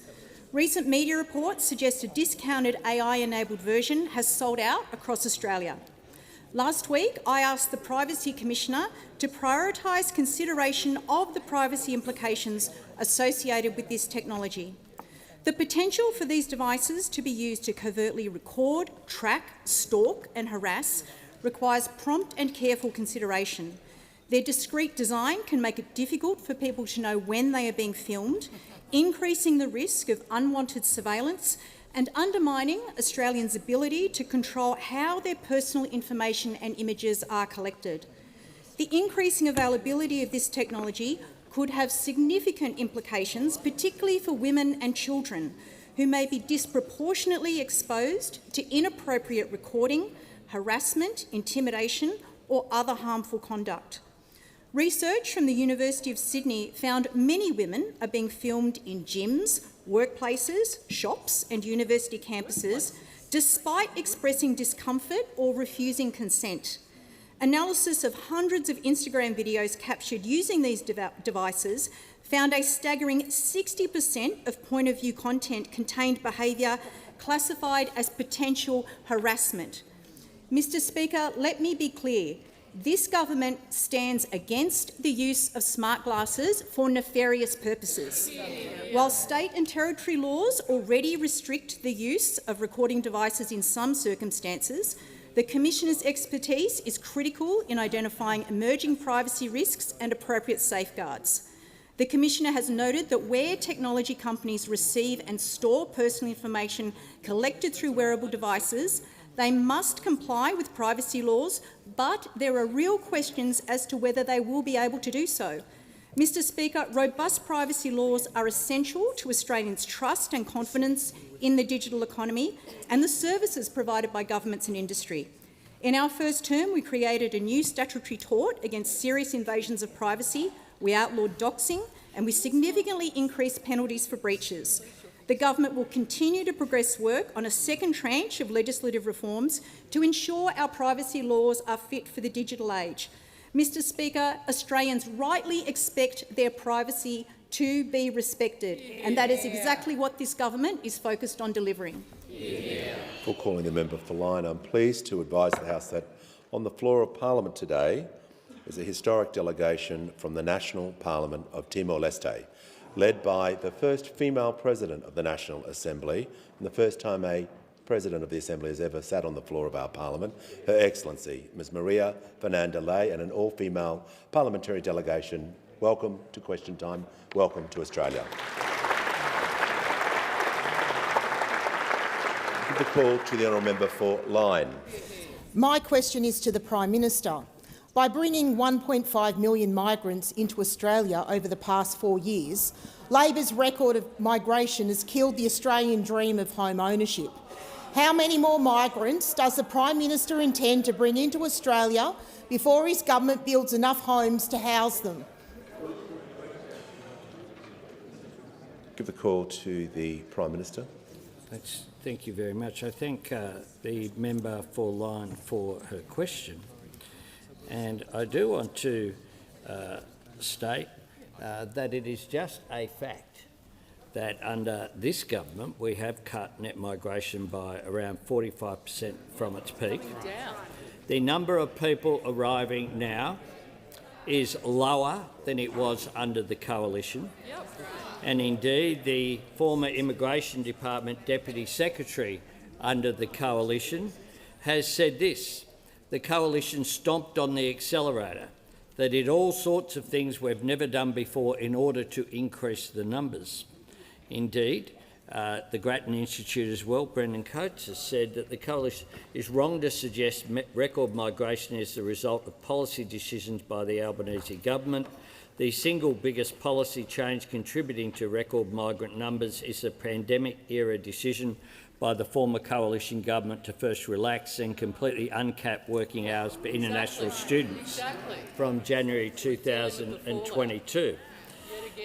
Recent media reports suggest a discounted AI-enabled version has sold out across Australia. Last week, I asked the Privacy Commissioner to prioritise consideration of the privacy implications associated with this technology. The potential for these devices to be used to covertly record, track, stalk and harass requires prompt and careful consideration. Their discreet design can make it difficult for people to know when they are being filmed, increasing the risk of unwanted surveillance and undermining Australians' ability to control how their personal information and images are collected. The increasing availability of this technology could have significant implications, particularly for women and children, who may be disproportionately exposed to inappropriate recording, harassment, intimidation or other harmful conduct. Research from the University of Sydney found many women are being filmed in gyms, workplaces, shops and university campuses, despite expressing discomfort or refusing consent. Analysis of hundreds of Instagram videos captured using these devices found a staggering 60% of point-of-view content contained behaviour classified as potential harassment. Mr Speaker, let me be clear. This government stands against the use of smart glasses for nefarious purposes. While state and territory laws already restrict the use of recording devices in some circumstances, the Commissioner's expertise is critical in identifying emerging privacy risks and appropriate safeguards. The Commissioner has noted that where technology companies receive and store personal information collected through wearable devices, they must comply with privacy laws, but there are real questions as to whether they will be able to do so. Mr Speaker, robust privacy laws are essential to Australians' trust and confidence in the digital economy and the services provided by governments and industry. In our first term, we created a new statutory tort against serious invasions of privacy, we outlawed doxing and we significantly increased penalties for breaches. The government will continue to progress work on a second tranche of legislative reforms to ensure our privacy laws are fit for the digital age. Mr Speaker, Australians rightly expect their privacy to be respected, and that is exactly what this government is focused on delivering. Before calling the member for line, I'm pleased to advise the House that on the floor of Parliament today is a historic delegation from the National Parliament of Timor-Leste, led by the first female President of the National Assembly and the first time a President of the Assembly has ever sat on the floor of our Parliament, Her Excellency Ms Maria Fernanda Ley, and an all-female parliamentary delegation. Welcome to Question Time. Welcome to Australia. Give the call to the honourable member for Lyne. My question is to the Prime Minister. By bringing 1.5 million migrants into Australia over the past 4 years, Labor's record of migration has killed the Australian dream of home ownership. How many more migrants does the Prime Minister intend to bring into Australia before his government builds enough homes to house them? Give the call to the Prime Minister. Thank you very much. I thank the member for Lyne for her question. And I do want to state that it is just a fact that under this government we have cut net migration by around 45% from its peak. The number of people arriving now is lower than it was under the Coalition. And indeed, the former Immigration Department Deputy Secretary under the Coalition has said this: the Coalition stomped on the accelerator. They did all sorts of things we've never done before in order to increase the numbers. Indeed, the Grattan Institute as well, Brendan Coates, has said that the Coalition is wrong to suggest record migration is the result of policy decisions by the Albanese government. The single biggest policy change contributing to record migrant numbers is the pandemic-era decision by the former Coalition government to first relax and completely uncap working hours for international students from January 2022.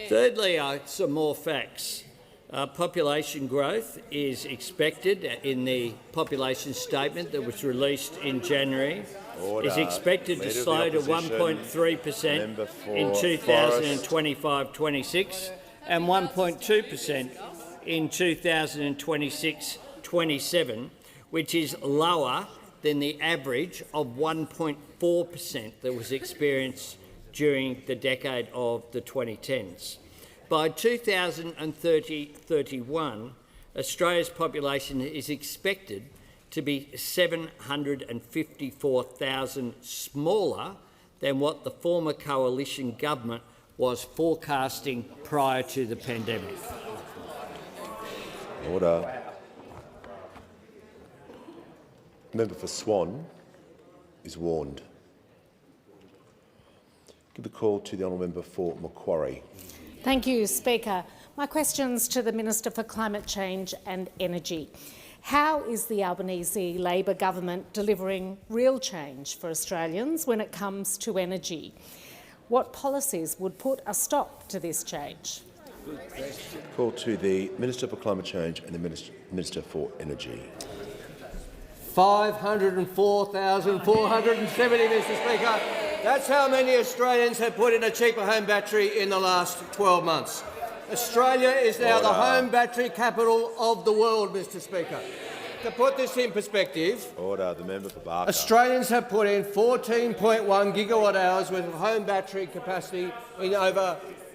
Thirdly, some more facts. Population growth is expected in the population statement that was released in January. Order. Is expected to slow to 1.3% in 2025-26 and 1.2% in 2026-27, which is lower than the average of 1.4% that was experienced during the decade of the 2010s. By 2030-31, Australia's population is expected to be 754,000 smaller than what the former Coalition government was forecasting prior to the pandemic. Order. Member for Swan is warned. Give the call to the honourable member for Macquarie. Thank you, Speaker. My question's to the Minister for Climate Change and Energy. How is the Albanese Labor government delivering real change for Australians when it comes to energy? What policies would put a stop to this change? Call to the Minister for Climate Change and the Minister for Energy. 504,470, Mr Speaker. That's how many Australians have put in a cheaper home battery in the last 12 months. Australia is now the home battery capital of the world, Mr Speaker. To put this in perspective, the member for Barker. Australians have put in 14.1 gigawatt hours worth of home battery capacity in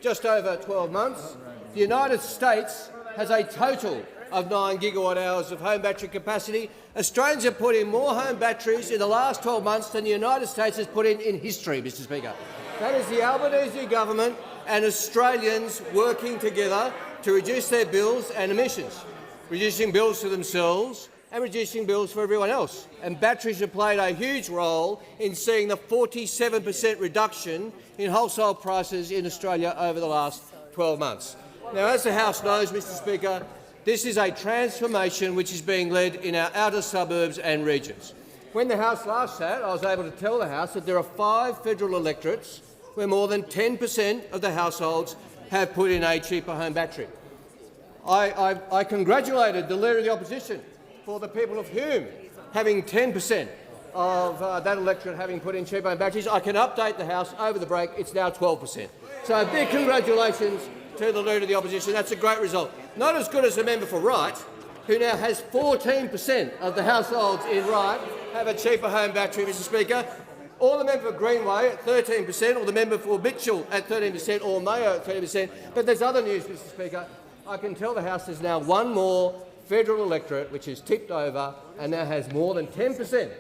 just over 12 months. The United States has a total of 9 gigawatt hours of home battery capacity. Australians have put in more home batteries in the last 12 months than the United States has put in history, Mr Speaker. That is the Albanese government and Australians working together to reduce their bills and emissions, reducing bills for themselves and reducing bills for everyone else. And batteries have played a huge role in seeing the 47% reduction in wholesale prices in Australia over the last 12 months. Now, as the House knows, Mr Speaker, this is a transformation which is being led in our outer suburbs and regions. When the House last sat, I was able to tell the House that there are 5 federal electorates where more than 10% of the households have put in a cheaper home battery. I congratulated the Leader of the Opposition for the people of Hume having 10% of that electorate having put in cheaper home batteries. I can update the House over the break. It's now 12%. So a big congratulations to the Leader of the Opposition. That's a great result. Not as good as the member for Wright, who now has 14% of the households in Wright have a cheaper home battery, Mr Speaker. Or the member for Greenway at 13%, or the member for Mitchell at 13%, or Mayo at 13%. But there's other news, Mr Speaker. I can tell the House there's now one more federal electorate which is tipped over and now has more than 10%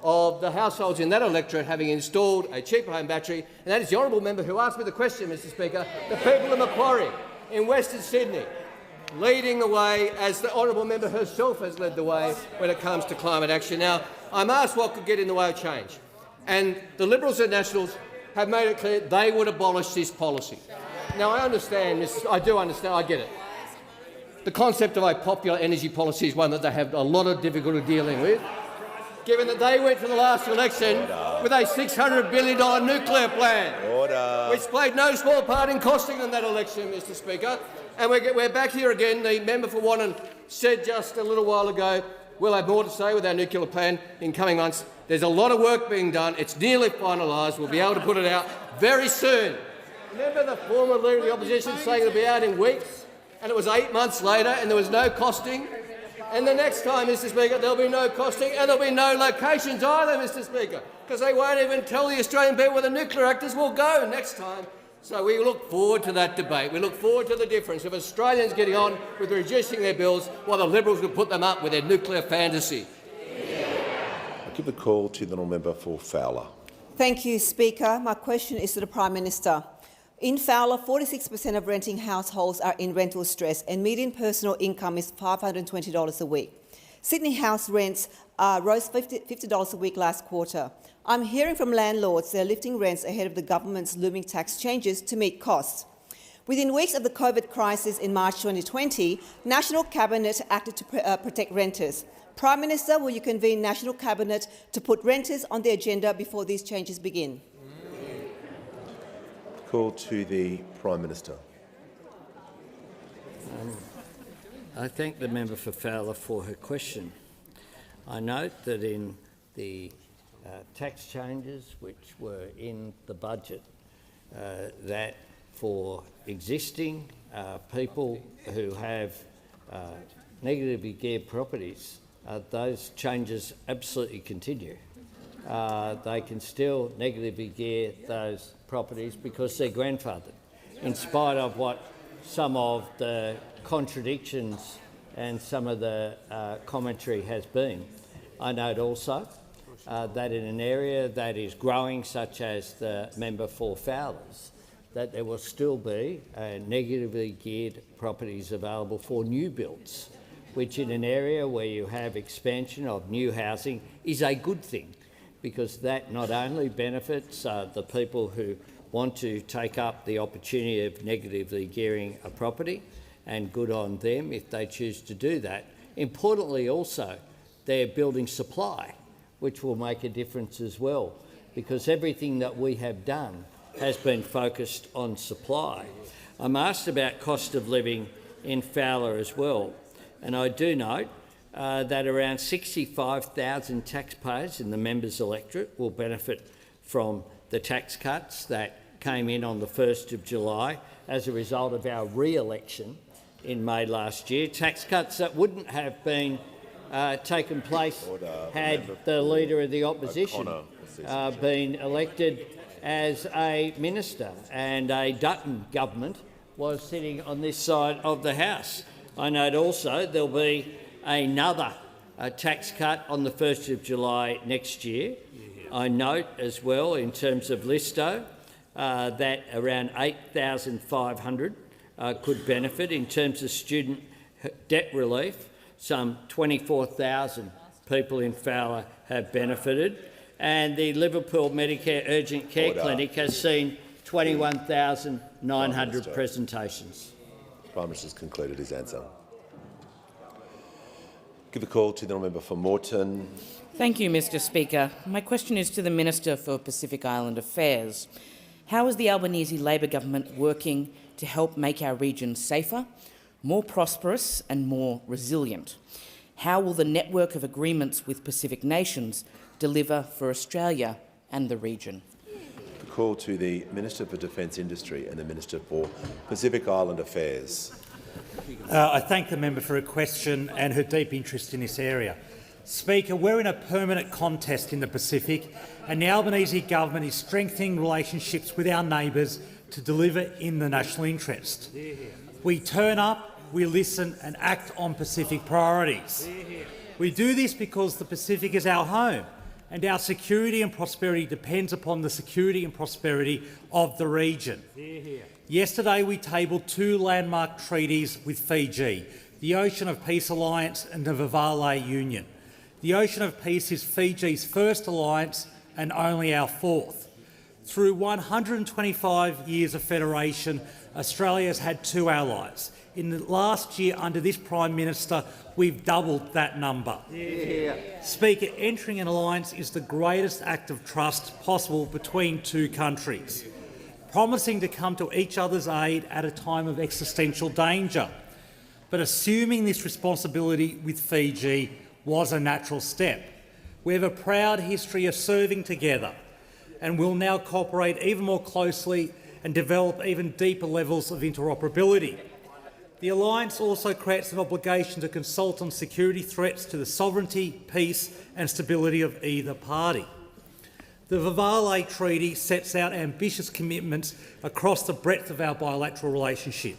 of the households in that electorate having installed a cheaper home battery, and that is the honourable member who asked me the question, Mr Speaker, the people of Macquarie in Western Sydney, leading the way as the honourable member herself has led the way when it comes to climate action. Now, I'm asked what could get in the way of change, and the Liberals and Nationals have made it clear they would abolish this policy. Now, I understand, I do understand, I get it. The concept of a popular energy policy is one that they have a lot of difficulty dealing with, given that they went to the last election with a $600 billion nuclear plan, which played no small part in costing them that election, Mr Speaker. And we're back here again. The member for Wannon said just a little while ago, we'll have more to say with our nuclear plan in coming months. There's a lot of work being done. It's nearly finalised. We'll be able to put it out very soon. Remember the former Leader of the Opposition saying it'll be out in weeks, and it was 8 months later and there was no costing? And the next time, Mr Speaker, there'll be no costing and there'll be no locations either, Mr Speaker, because they won't even tell the Australian people where the nuclear reactors will go next time. So we look forward to that debate. We look forward to the difference of Australians getting on with reducing their bills while the Liberals will put them up with their nuclear fantasy. I give the call to the honourable member for Fowler. Thank you, Speaker. My question is to the Prime Minister. In Fowler, 46% of renting households are in rental stress and median personal income is $520 a week. Sydney house rents rose $50 a week last quarter. I'm hearing from landlords they're lifting rents ahead of the government's looming tax changes to meet costs. Within weeks of the COVID crisis in March 2020, National Cabinet acted to protect renters. Prime Minister, will you convene National Cabinet to put renters on the agenda before these changes begin? Call to the Prime Minister. I thank the member for Fowler for her question. I note that in the tax changes which were in the budget, that for existing people who have negatively geared properties, those changes absolutely continue. They can still negatively gear those properties because they're grandfathered, in spite of what some of the contradictions and some of the commentary has been. I note also that in an area that is growing, such as the member for Fowler's, that there will still be negatively geared properties available for new builds, which in an area where you have expansion of new housing is a good thing, because that not only benefits the people who want to take up the opportunity of negatively gearing a property, and good on them if they choose to do that. Importantly also, they're building supply, which will make a difference as well, because everything that we have done has been focused on supply. I'm asked about cost of living in Fowler as well, and I do note that around 65,000 taxpayers in the members' electorate will benefit from the tax cuts that came in on the 1st of July as a result of our re-election in May last year. Tax cuts that wouldn't have been taken place had the Leader of the Opposition been elected as a minister and a Dutton government was sitting on this side of the House. I note also there'll be another tax cut on the 1st of July next year. I note as well, in terms of Listo, that around 8,500 could benefit. In terms of student debt relief, some 24,000 people in Fowler have benefited, and the Liverpool Medicare Urgent Care Clinic has seen 21,900 presentations. The Prime Minister has concluded his answer. Give the call to the honourable member for Moreton. Thank you, Mr Speaker. My question is to the Minister for Pacific Island Affairs. How is the Albanese Labor government working to help make our region safer, more prosperous and more resilient? How will the network of agreements with Pacific nations deliver for Australia and the region? The call to the Minister for Defence Industry and the Minister for Pacific Island Affairs. I thank the member for her question and her deep interest in this area. Speaker, we're in a permanent contest in the Pacific, and the Albanese government is strengthening relationships with our neighbours to deliver in the national interest. We turn up, we listen and act on Pacific priorities. We do this because the Pacific is our home, and our security and prosperity depends upon the security and prosperity of the region. Yesterday we tabled two landmark treaties with Fiji, the Ocean of Peace Alliance and the Vivale Union. The Ocean of Peace is Fiji's first alliance and only our fourth. Through 125 years of federation, Australia has had two allies. In the last year, under this Prime Minister, we've doubled that number. Speaker, entering an alliance is the greatest act of trust possible between two countries, promising to come to each other's aid at a time of existential danger. But assuming this responsibility with Fiji was a natural step. We have a proud history of serving together and will now cooperate even more closely and develop even deeper levels of interoperability. The alliance also creates an obligation to consult on security threats to the sovereignty, peace and stability of either party. The Vavale Treaty sets out ambitious commitments across the breadth of our bilateral relationship.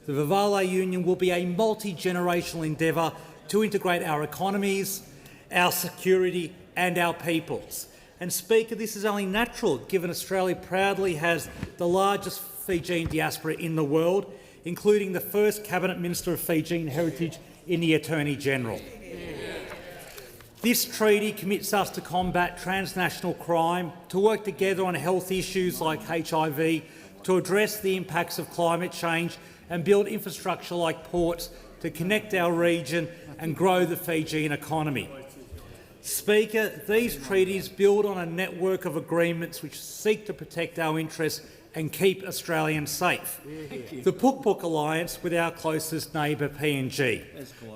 The Vavale Union will be a multi-generational endeavour to integrate our economies, our security and our peoples. And Speaker, this is only natural given Australia proudly has the largest Fijian diaspora in the world, including the first Cabinet Minister of Fijian heritage in the Attorney-General. This treaty commits us to combat transnational crime, to work together on health issues like HIV, to address the impacts of climate change and build infrastructure like ports to connect our region and grow the Fijian economy. Speaker, these treaties build on a network of agreements which seek to protect our interests and keep Australians safe. The Puk Alliance with our closest neighbour PNG.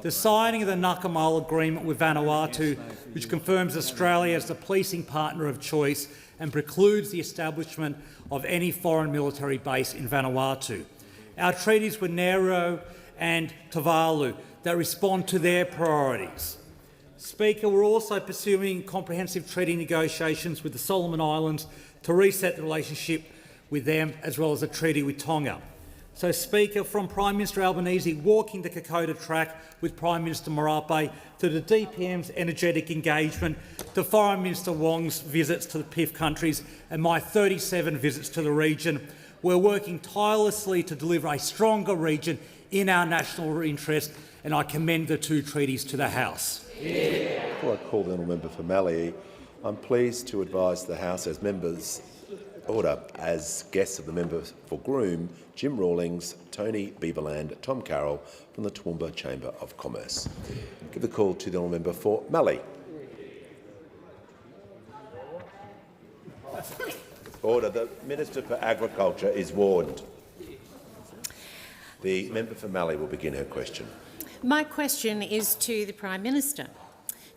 The signing of the Nakamal Agreement with Vanuatu, which confirms Australia as the policing partner of choice and precludes the establishment of any foreign military base in Vanuatu. Our treaties with Nauru and Tuvalu that respond to their priorities. Speaker, we're also pursuing comprehensive treaty negotiations with the Solomon Islands to reset the relationship with them, as well as a treaty with Tonga. So, Speaker, from Prime Minister Albanese walking the Kokoda track with Prime Minister Marape to the DPM's energetic engagement, to Foreign Minister Wong's visits to the PIF countries and my 37 visits to the region, we're working tirelessly to deliver a stronger region in our national interest, and I commend the two treaties to the House. Before I call the honourable member for Mallee, I'm pleased to advise the House as members as guests of the member for Groom, Jim Rawlings, Tony Beaverland, Tom Carroll from the Toowoomba Chamber of Commerce. Give the call to the honourable member for Mallee. Order. The Minister for Agriculture is warned. The member for Mallee will begin her question. My question is to the Prime Minister.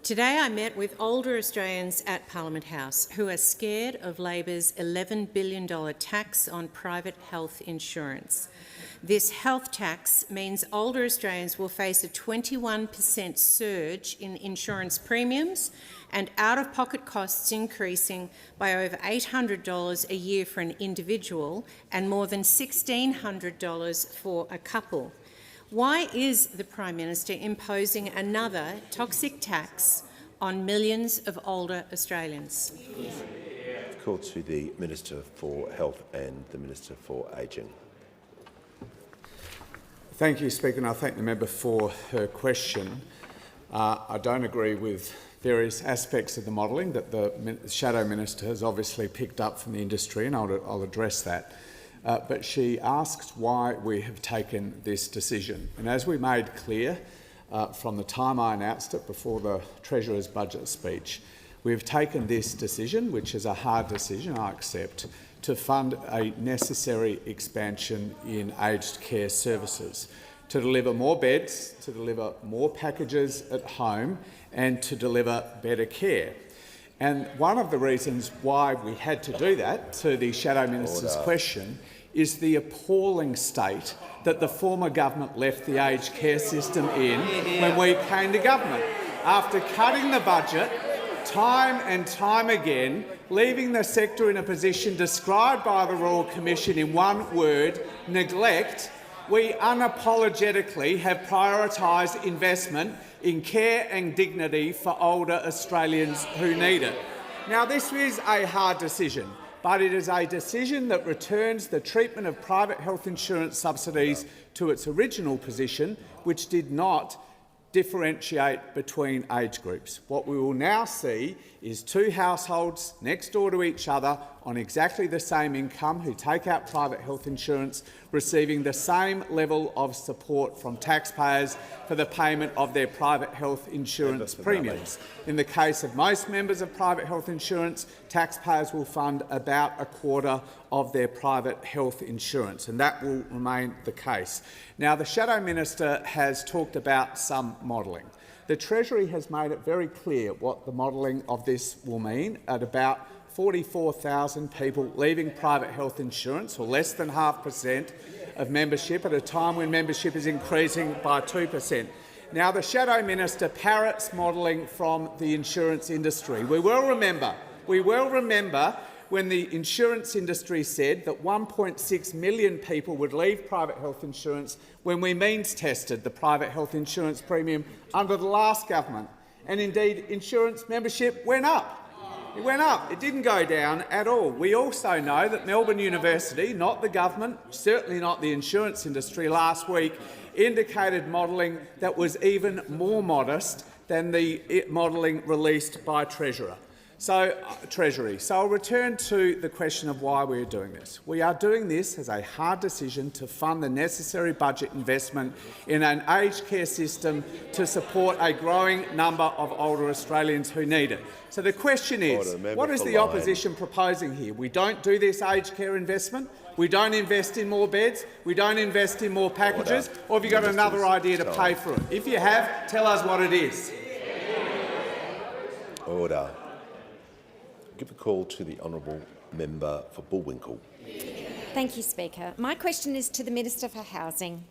Today I met with older Australians at Parliament House who are scared of Labor's $11 billion tax on private health insurance. This health tax means older Australians will face a 21% surge in insurance premiums and out-of-pocket costs increasing by over $800 a year for an individual and more than $1,600 for a couple. Why is the Prime Minister imposing another toxic tax on millions of older Australians? Call to the Minister for Health and the Minister for Ageing. Thank you, Speaker, and I thank the member for her question. I don't agree with various aspects of the modelling that the Shadow Minister has obviously picked up from the industry, and I'll address that. But she asked why we have taken this decision. And as we made clear from the time I announced it before the Treasurer's budget speech, we've taken this decision, which is a hard decision, I accept, to fund a necessary expansion in aged care services, to deliver more beds, to deliver more packages at home and to deliver better care. And one of the reasons why we had to do that, to the Shadow Minister's question, is the appalling state that the former government left the aged care system in when we came to government. After cutting the budget time and time again, leaving the sector in a position described by the Royal Commission in one word, neglect, we unapologetically have prioritised investment in care and dignity for older Australians who need it. Now, this is a hard decision, but it is a decision that returns the treatment of private health insurance subsidies to its original position, which did not differentiate between age groups. What we will now see is two households next door to each other on exactly the same income who take out private health insurance receiving the same level of support from taxpayers for the payment of their private health insurance premiums. In the case of most members of private health insurance, taxpayers will fund about a quarter of their private health insurance, and that will remain the case. Now, the Shadow Minister has talked about some modelling. The Treasury has made it very clear what the modelling of this will mean at about 44,000 people leaving private health insurance, or less than 0.5% of membership, at a time when membership is increasing by 2%. Now, the Shadow Minister parrots modelling from the insurance industry. We will remember when the insurance industry said that 1.6 million people would leave private health insurance when we means-tested the private health insurance premium under the last government. And indeed, insurance membership went up. It went up. It didn't go down at all. We also know that Melbourne University, not the government, certainly not the insurance industry, last week indicated modelling that was even more modest than the modelling released by Treasury. So I'll return to the question of why we are doing this. We are doing this as a hard decision to fund the necessary budget investment in an aged care system to support a growing number of older Australians who need it. So the question is, what is the opposition proposing here? We don't do this aged care investment, we don't invest in more beds, we don't invest in more packages, or have you got another idea to pay for it? If you have, tell us what it is. Order. Give a call to the honourable member for Bullwinkle. Thank you, Speaker. My question is to the Minister for Housing.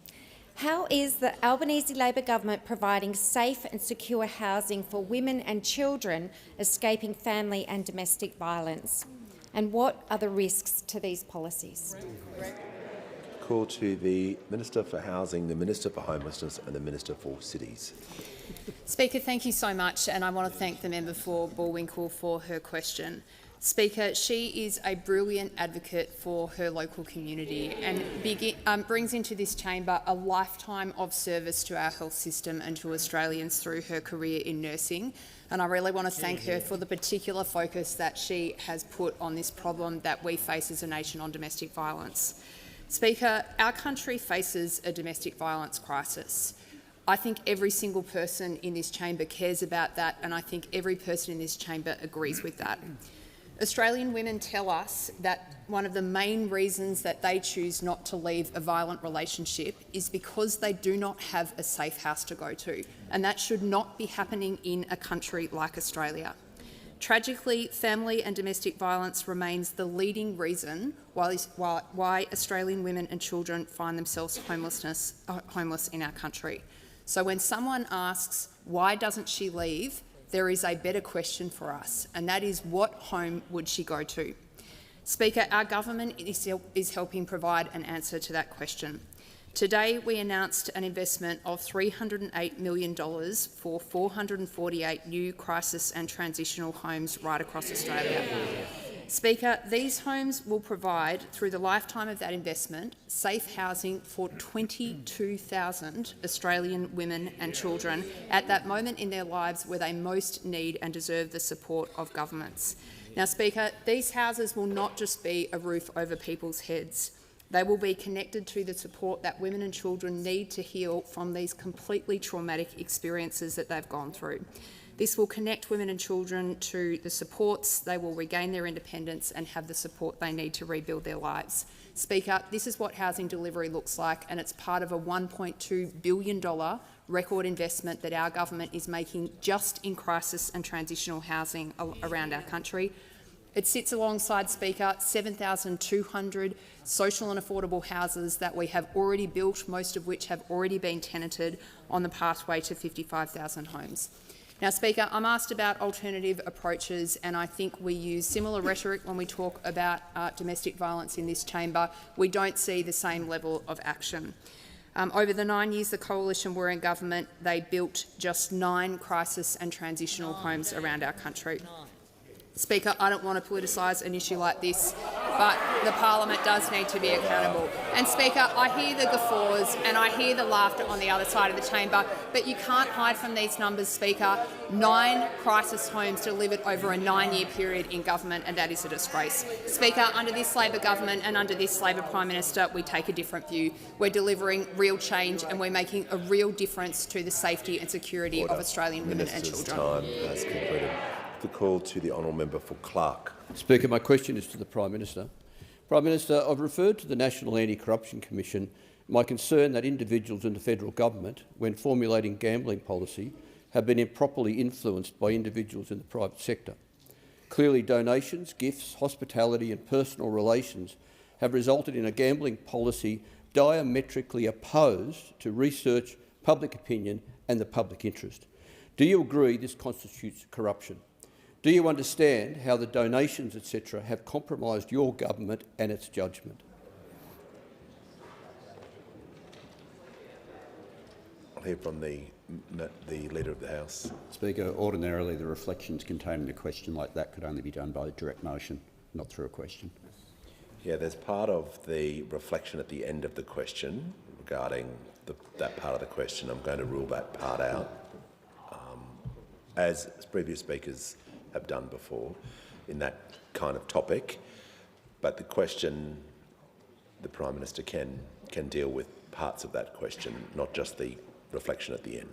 How is the Albanese Labor government providing safe and secure housing for women and children escaping family and domestic violence? And what are the risks to these policies? Call to the Minister for Housing, the Minister for Homelessness and the Minister for Cities. Speaker, thank you so much, and I want to thank the member for Bullwinkle for her question. Speaker, she is a brilliant advocate for her local community and brings into this chamber a lifetime of service to our health system and to Australians through her career in nursing. And I really want to thank her for the particular focus that she has put on this problem that we face as a nation on domestic violence. Speaker, our country faces a domestic violence crisis. I think every single person in this chamber cares about that, and I think every person in this chamber agrees with that. Australian women tell us that one of the main reasons that they choose not to leave a violent relationship is because they do not have a safe house to go to, and that should not be happening in a country like Australia. Tragically, family and domestic violence remains the leading reason why Australian women and children find themselves homeless in our country. So when someone asks, why doesn't she leave, there is a better question for us, and that is, what home would she go to? Speaker, our government is helping provide an answer to that question. Today, we announced an investment of $308 million for 448 new crisis and transitional homes right across Australia. Speaker, these homes will provide, through the lifetime of that investment, safe housing for 22,000 Australian women and children at that moment in their lives where they most need and deserve the support of governments. Now, Speaker, these houses will not just be a roof over people's heads. They will be connected to the support that women and children need to heal from these completely traumatic experiences that they've gone through. This will connect women and children to the supports. They will regain their independence and have the support they need to rebuild their lives. Speaker, this is what housing delivery looks like, and it's part of a $1.2 billion record investment that our government is making just in crisis and transitional housing around our country. It sits alongside, Speaker, 7,200 social and affordable houses that we have already built, most of which have already been tenanted, on the pathway to 55,000 homes. Now, Speaker, I'm asked about alternative approaches, and I think we use similar rhetoric when we talk about domestic violence in this chamber. We don't see the same level of action. Over the 9 years the Coalition were in government, they built just 9 crisis and transitional homes around our country. Speaker, I don't want to politicise an issue like this, but the parliament does need to be accountable. And Speaker, I hear the guffaws and I hear the laughter on the other side of the chamber, but you can't hide from these numbers, Speaker. 9 crisis homes delivered over a 9-year period in government, and that is a disgrace. Speaker, under this Labor government and under this Labor Prime Minister, we take a different view. We're delivering real change and we're making a real difference to the safety and security of Australian women and children. Time has concluded. The call to the honourable member for Clark. Speaker, my question is to the Prime Minister. Prime Minister, I've referred to the National Anti-Corruption Commission my concern that individuals in the federal government, when formulating gambling policy, have been improperly influenced by individuals in the private sector. Clearly, donations, gifts, hospitality and personal relations have resulted in a gambling policy diametrically opposed to research, public opinion and the public interest. Do you agree this constitutes corruption? Do you understand how the donations, etc., have compromised your government and its judgment? I'll hear from the Leader of the House. Speaker, ordinarily the reflections contained in a question like that could only be done by direct motion, not through a question. Yeah, there's part of the reflection at the end of the question regarding that part of the question. I'm going to rule that part out, as previous speakers have done before in that kind of topic. But the question, the Prime Minister can deal with parts of that question, not just the reflection at the end.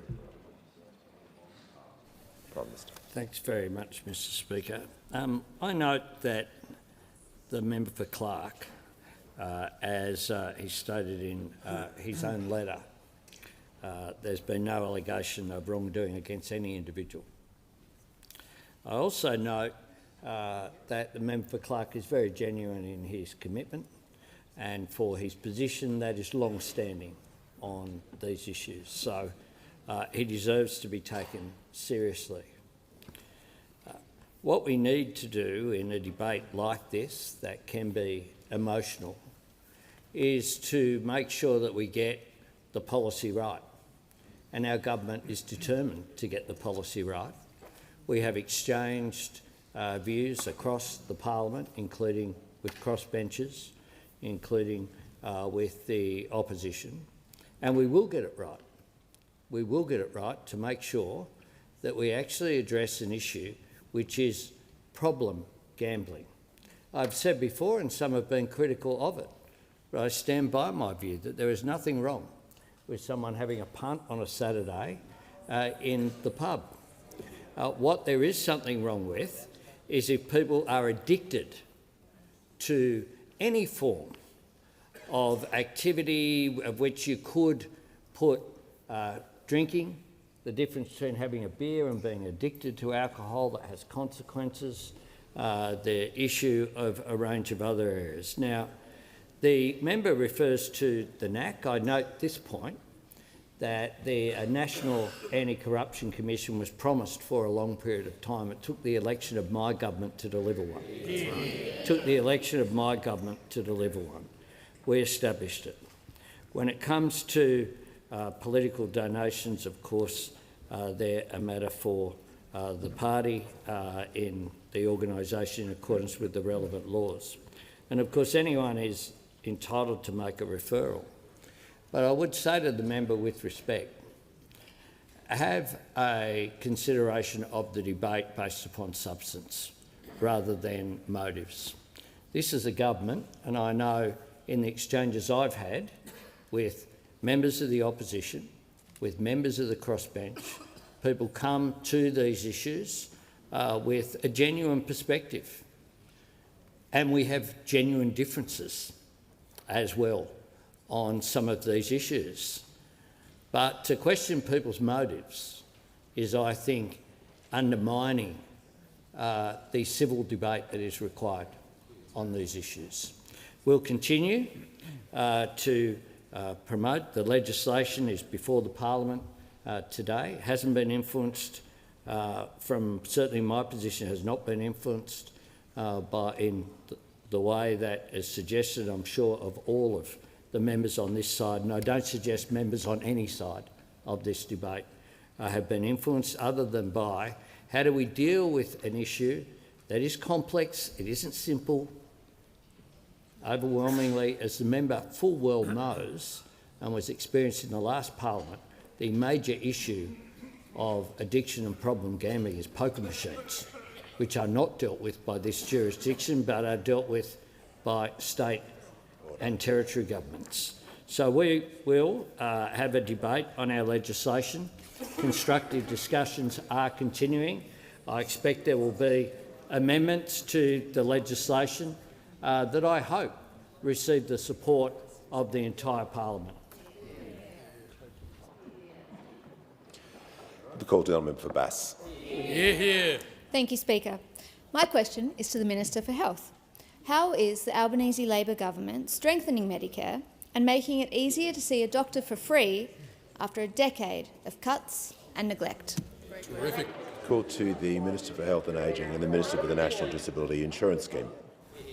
Prime Minister. Thanks very much, Mr Speaker. I note that the member for Clark, as he stated in his own letter, there's been no allegation of wrongdoing against any individual. I also note that the member for Clark is very genuine in his commitment and for his position that is long-standing on these issues. So he deserves to be taken seriously. What we need to do in a debate like this that can be emotional is to make sure that we get the policy right. And our government is determined to get the policy right. We have exchanged views across the parliament, including with crossbenchers, including with the opposition, and we will get it right. We will get it right to make sure that we actually address an issue which is problem gambling. I've said before, and some have been critical of it, but I stand by my view that there is nothing wrong with someone having a punt on a Saturday in the pub. What there is something wrong with is if people are addicted to any form of activity of which you could put drinking, the difference between having a beer and being addicted to alcohol that has consequences, the issue of a range of other areas. Now, the member refers to the NAC. I note this point, that the National Anti-Corruption Commission was promised for a long period of time. It took the election of my government to deliver one. It took the election of my government to deliver one. We established it. When it comes to political donations, of course, they're a matter for the party in the organisation in accordance with the relevant laws. And of course, anyone is entitled to make a referral. But I would say to the member with respect, have a consideration of the debate based upon substance rather than motives. This is a government, and I know in the exchanges I've had with members of the opposition, with members of the crossbench, people come to these issues with a genuine perspective. And we have genuine differences as well on some of these issues. But to question people's motives is, I think, undermining the civil debate that is required on these issues. We'll continue to promote. The legislation is before the parliament today. It hasn't been influenced from, certainly my position has not been influenced in the way that is suggested, I'm sure, of all of the members on this side, and I don't suggest members on any side of this debate have been influenced, other than by how do we deal with an issue that is complex, it isn't simple. Overwhelmingly, as the member full well knows and was experienced in the last parliament, the major issue of addiction and problem gambling is poker machines, which are not dealt with by this jurisdiction but are dealt with by state and territory governments. So we will have a debate on our legislation. Constructive discussions are continuing. I expect there will be amendments to the legislation that I hope receive the support of the entire parliament. The call to the member for Bass. Hear, hear. Thank you, Speaker. My question is to the Minister for Health. How is the Albanese Labor government strengthening Medicare and making it easier to see a doctor for free after a decade of cuts and neglect? Terrific. Call to the Minister for Health and Ageing and the Minister for the National Disability Insurance Scheme.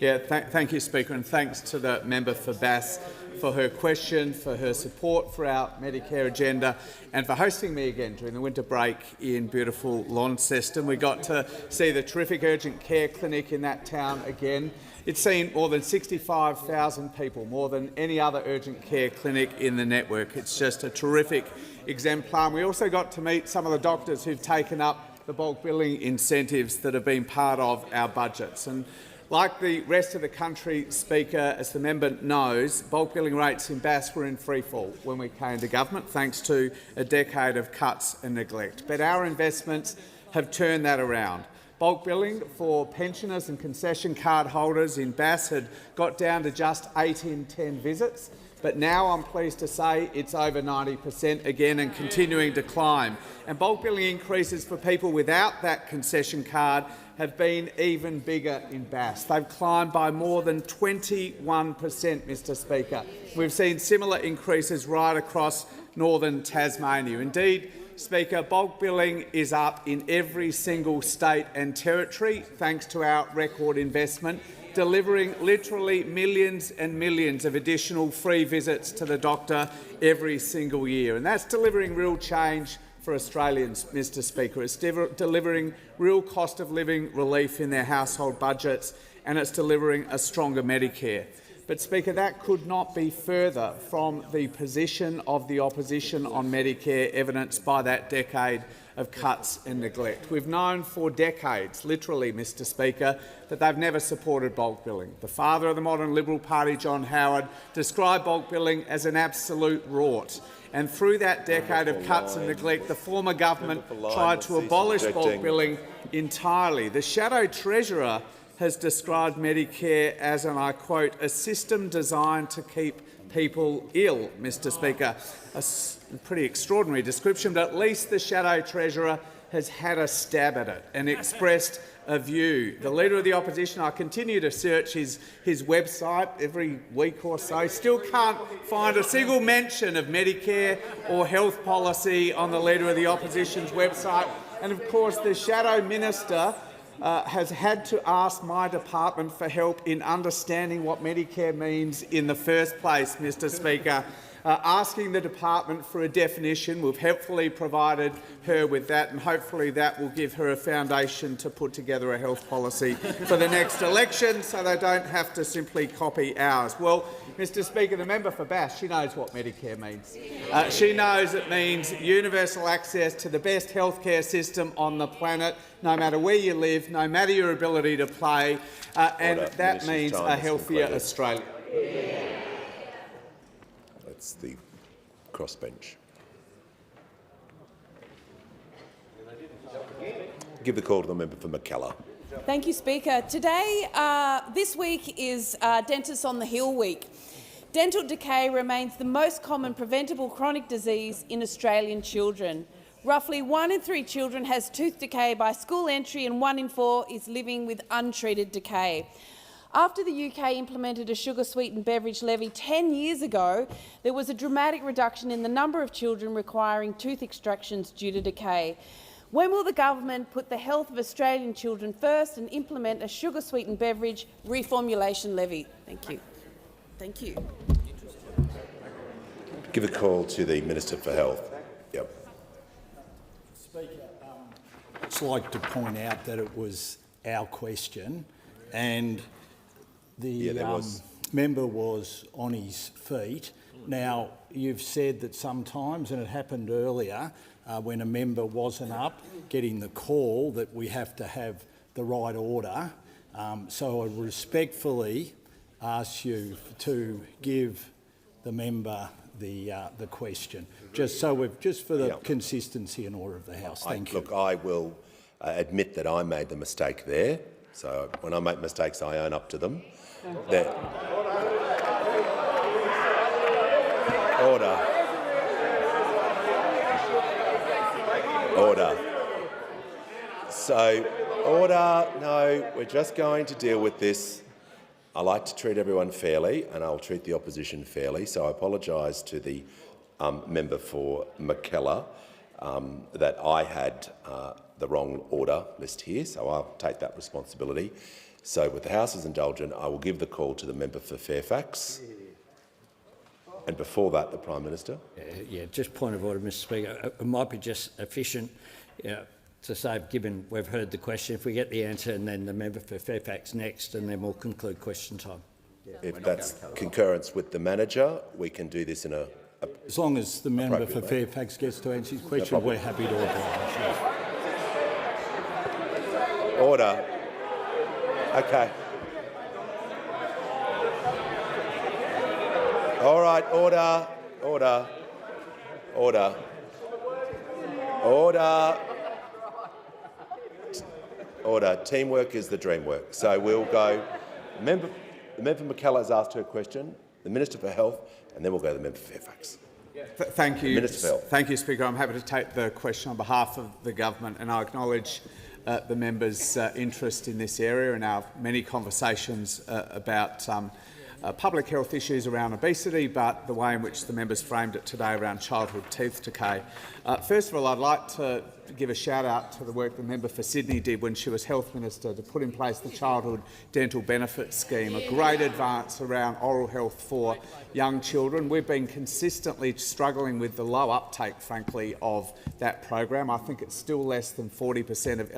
Yeah, thank you, Speaker, and thanks to the member for Bass for her question, for her support for our Medicare agenda, and for hosting me again during the winter break in beautiful Launceston. We got to see the terrific urgent care clinic in that town again. It's seen more than 65,000 people, more than any other urgent care clinic in the network. It's just a terrific exemplar. We also got to meet some of the doctors who've taken up the bulk billing incentives that have been part of our budgets. And like the rest of the country, Speaker, as the member knows, bulk billing rates in Bass were in freefall when we came to government, thanks to a decade of cuts and neglect. But our investments have turned that around. Bulk billing for pensioners and concession card holders in Bass had got down to just 8 in 10 visits, but now I'm pleased to say it's over 90% again and continuing to climb. And bulk billing increases for people without that concession card have been even bigger in Bass. They've climbed by more than 21%, Mr Speaker. We've seen similar increases right across northern Tasmania. Indeed, Speaker, bulk billing is up in every single state and territory, thanks to our record investment, delivering literally millions and millions of additional free visits to the doctor every single year. And that's delivering real change for Australians, Mr Speaker. It's delivering real cost of living relief in their household budgets, and it's delivering a stronger Medicare. But, Speaker, that could not be further from the position of the opposition on Medicare, evidenced by that decade of cuts and neglect. We've known for decades, literally, Mr Speaker, that they've never supported bulk billing. The father of the modern Liberal Party, John Howard, described bulk billing as an absolute rort. And through that decade of cuts and neglect, the former government tried to abolish bulk billing entirely. The Shadow Treasurer has described Medicare as, and I quote, a system designed to keep people ill, Mr Speaker. A pretty extraordinary description, but at least the Shadow Treasurer has had a stab at it and expressed a view. The Leader of the Opposition, I continue to search his website every week or so, still can't find a single mention of Medicare or health policy on the Leader of the Opposition's website. And of course the Shadow Minister has had to ask my department for help in understanding what Medicare means in the first place, Mr Speaker. Asking the department for a definition. We've helpfully provided her with that, and hopefully that will give her a foundation to put together a health policy for the next election so they don't have to simply copy ours. Well, Mr Speaker, the member for Bass, she knows what Medicare means. She knows it means universal access to the best healthcare system on the planet, no matter where you live, no matter your ability to play, and that means a healthier Australia. That's the crossbench. Give the call to the member for McKellar. Thank you, Speaker. Today, this week is Dentists on the Hill week. Dental decay remains the most common preventable chronic disease in Australian children. Roughly 1 in 3 children has tooth decay by school entry and 1 in 4 is living with untreated decay. After the UK implemented a sugar-sweetened beverage levy 10 years ago, there was a dramatic reduction in the number of children requiring tooth extractions due to decay. When will the government put the health of Australian children first and implement a sugar-sweetened beverage reformulation levy? Thank you. Thank you. Give a call to the Minister for Health. Yep. Speaker, I'd just like to point out that it was our question, and the member was on his feet. Now, you've said that sometimes, and it happened earlier, when a member wasn't up getting the call, that we have to have the right order. So I respectfully ask you to give the member the question, just for the consistency and order of the House. Thank you. Look, I will admit that I made the mistake there. So when I make mistakes, I own up to them. Order. So, order. No, we're just going to deal with this. I like to treat everyone fairly, and I'll treat the opposition fairly. So I apologise to the member for McKellar that I had the wrong order list here, so I'll take that responsibility. So with the House is indulgent, I will give the call to the member for Fairfax. And before that, the Prime Minister. Yeah, just point of order, Mr Speaker. It might be just efficient to say, given we've heard the question, if we get the answer and then the member for Fairfax next, and then we'll conclude question time. If that's concurrence with the manager, we can do this in a as long as the member for Fairfax gets to answer his question, we're happy to oblige. Order. Okay. All right, order, order, order, order, order. Teamwork is the dream work. So we'll go. The member McKellar has asked her question, the Minister for Health, and then we'll go to the member for Fairfax. Thank you. Minister for Health. Thank you, Speaker. I'm happy to take the question on behalf of the government, and I acknowledge the member's interest in this area and our many conversations about public health issues around obesity, but the way in which the members framed it today around childhood teeth decay. First of all, I'd like to give a shout-out to the work the member for Sydney did when she was Health Minister to put in place the Childhood Dental Benefit Scheme, a great advance around oral health for young children. We've been consistently struggling with the low uptake, frankly, of that program. I think it's still less than 40% of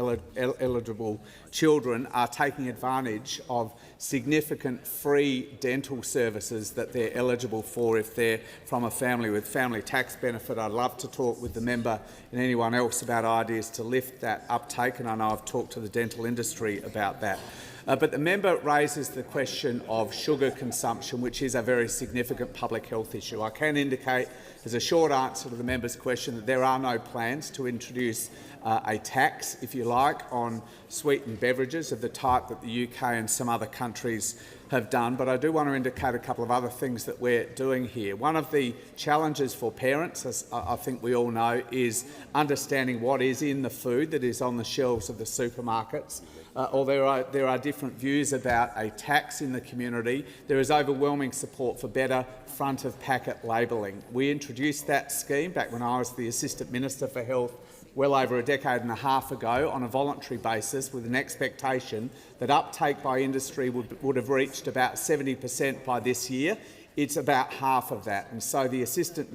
eligible children are taking advantage of significant free dental services that they're eligible for if they're from a family with family tax benefit. I'd love to talk with the member and anyone else about ideas to lift that uptake, and I know I've talked to the dental industry about that. But the member raises the question of sugar consumption, which is a very significant public health issue. I can indicate, as a short answer to the member's question, that there are no plans to introduce a tax, if you like, on sweetened beverages of the type that the UK and some other countries have done. But I do want to indicate a couple of other things that we're doing here. One of the challenges for parents, as I think we all know, is understanding what is in the food that is on the shelves of the supermarkets. Although there are different views about a tax in the community, there is overwhelming support for better front-of-packet labelling. We introduced that scheme back when I was the Assistant Minister for Health well over a decade and a half ago on a voluntary basis, with an expectation that uptake by industry would have reached about 70% by this year. It's about half of that. And so the Assistant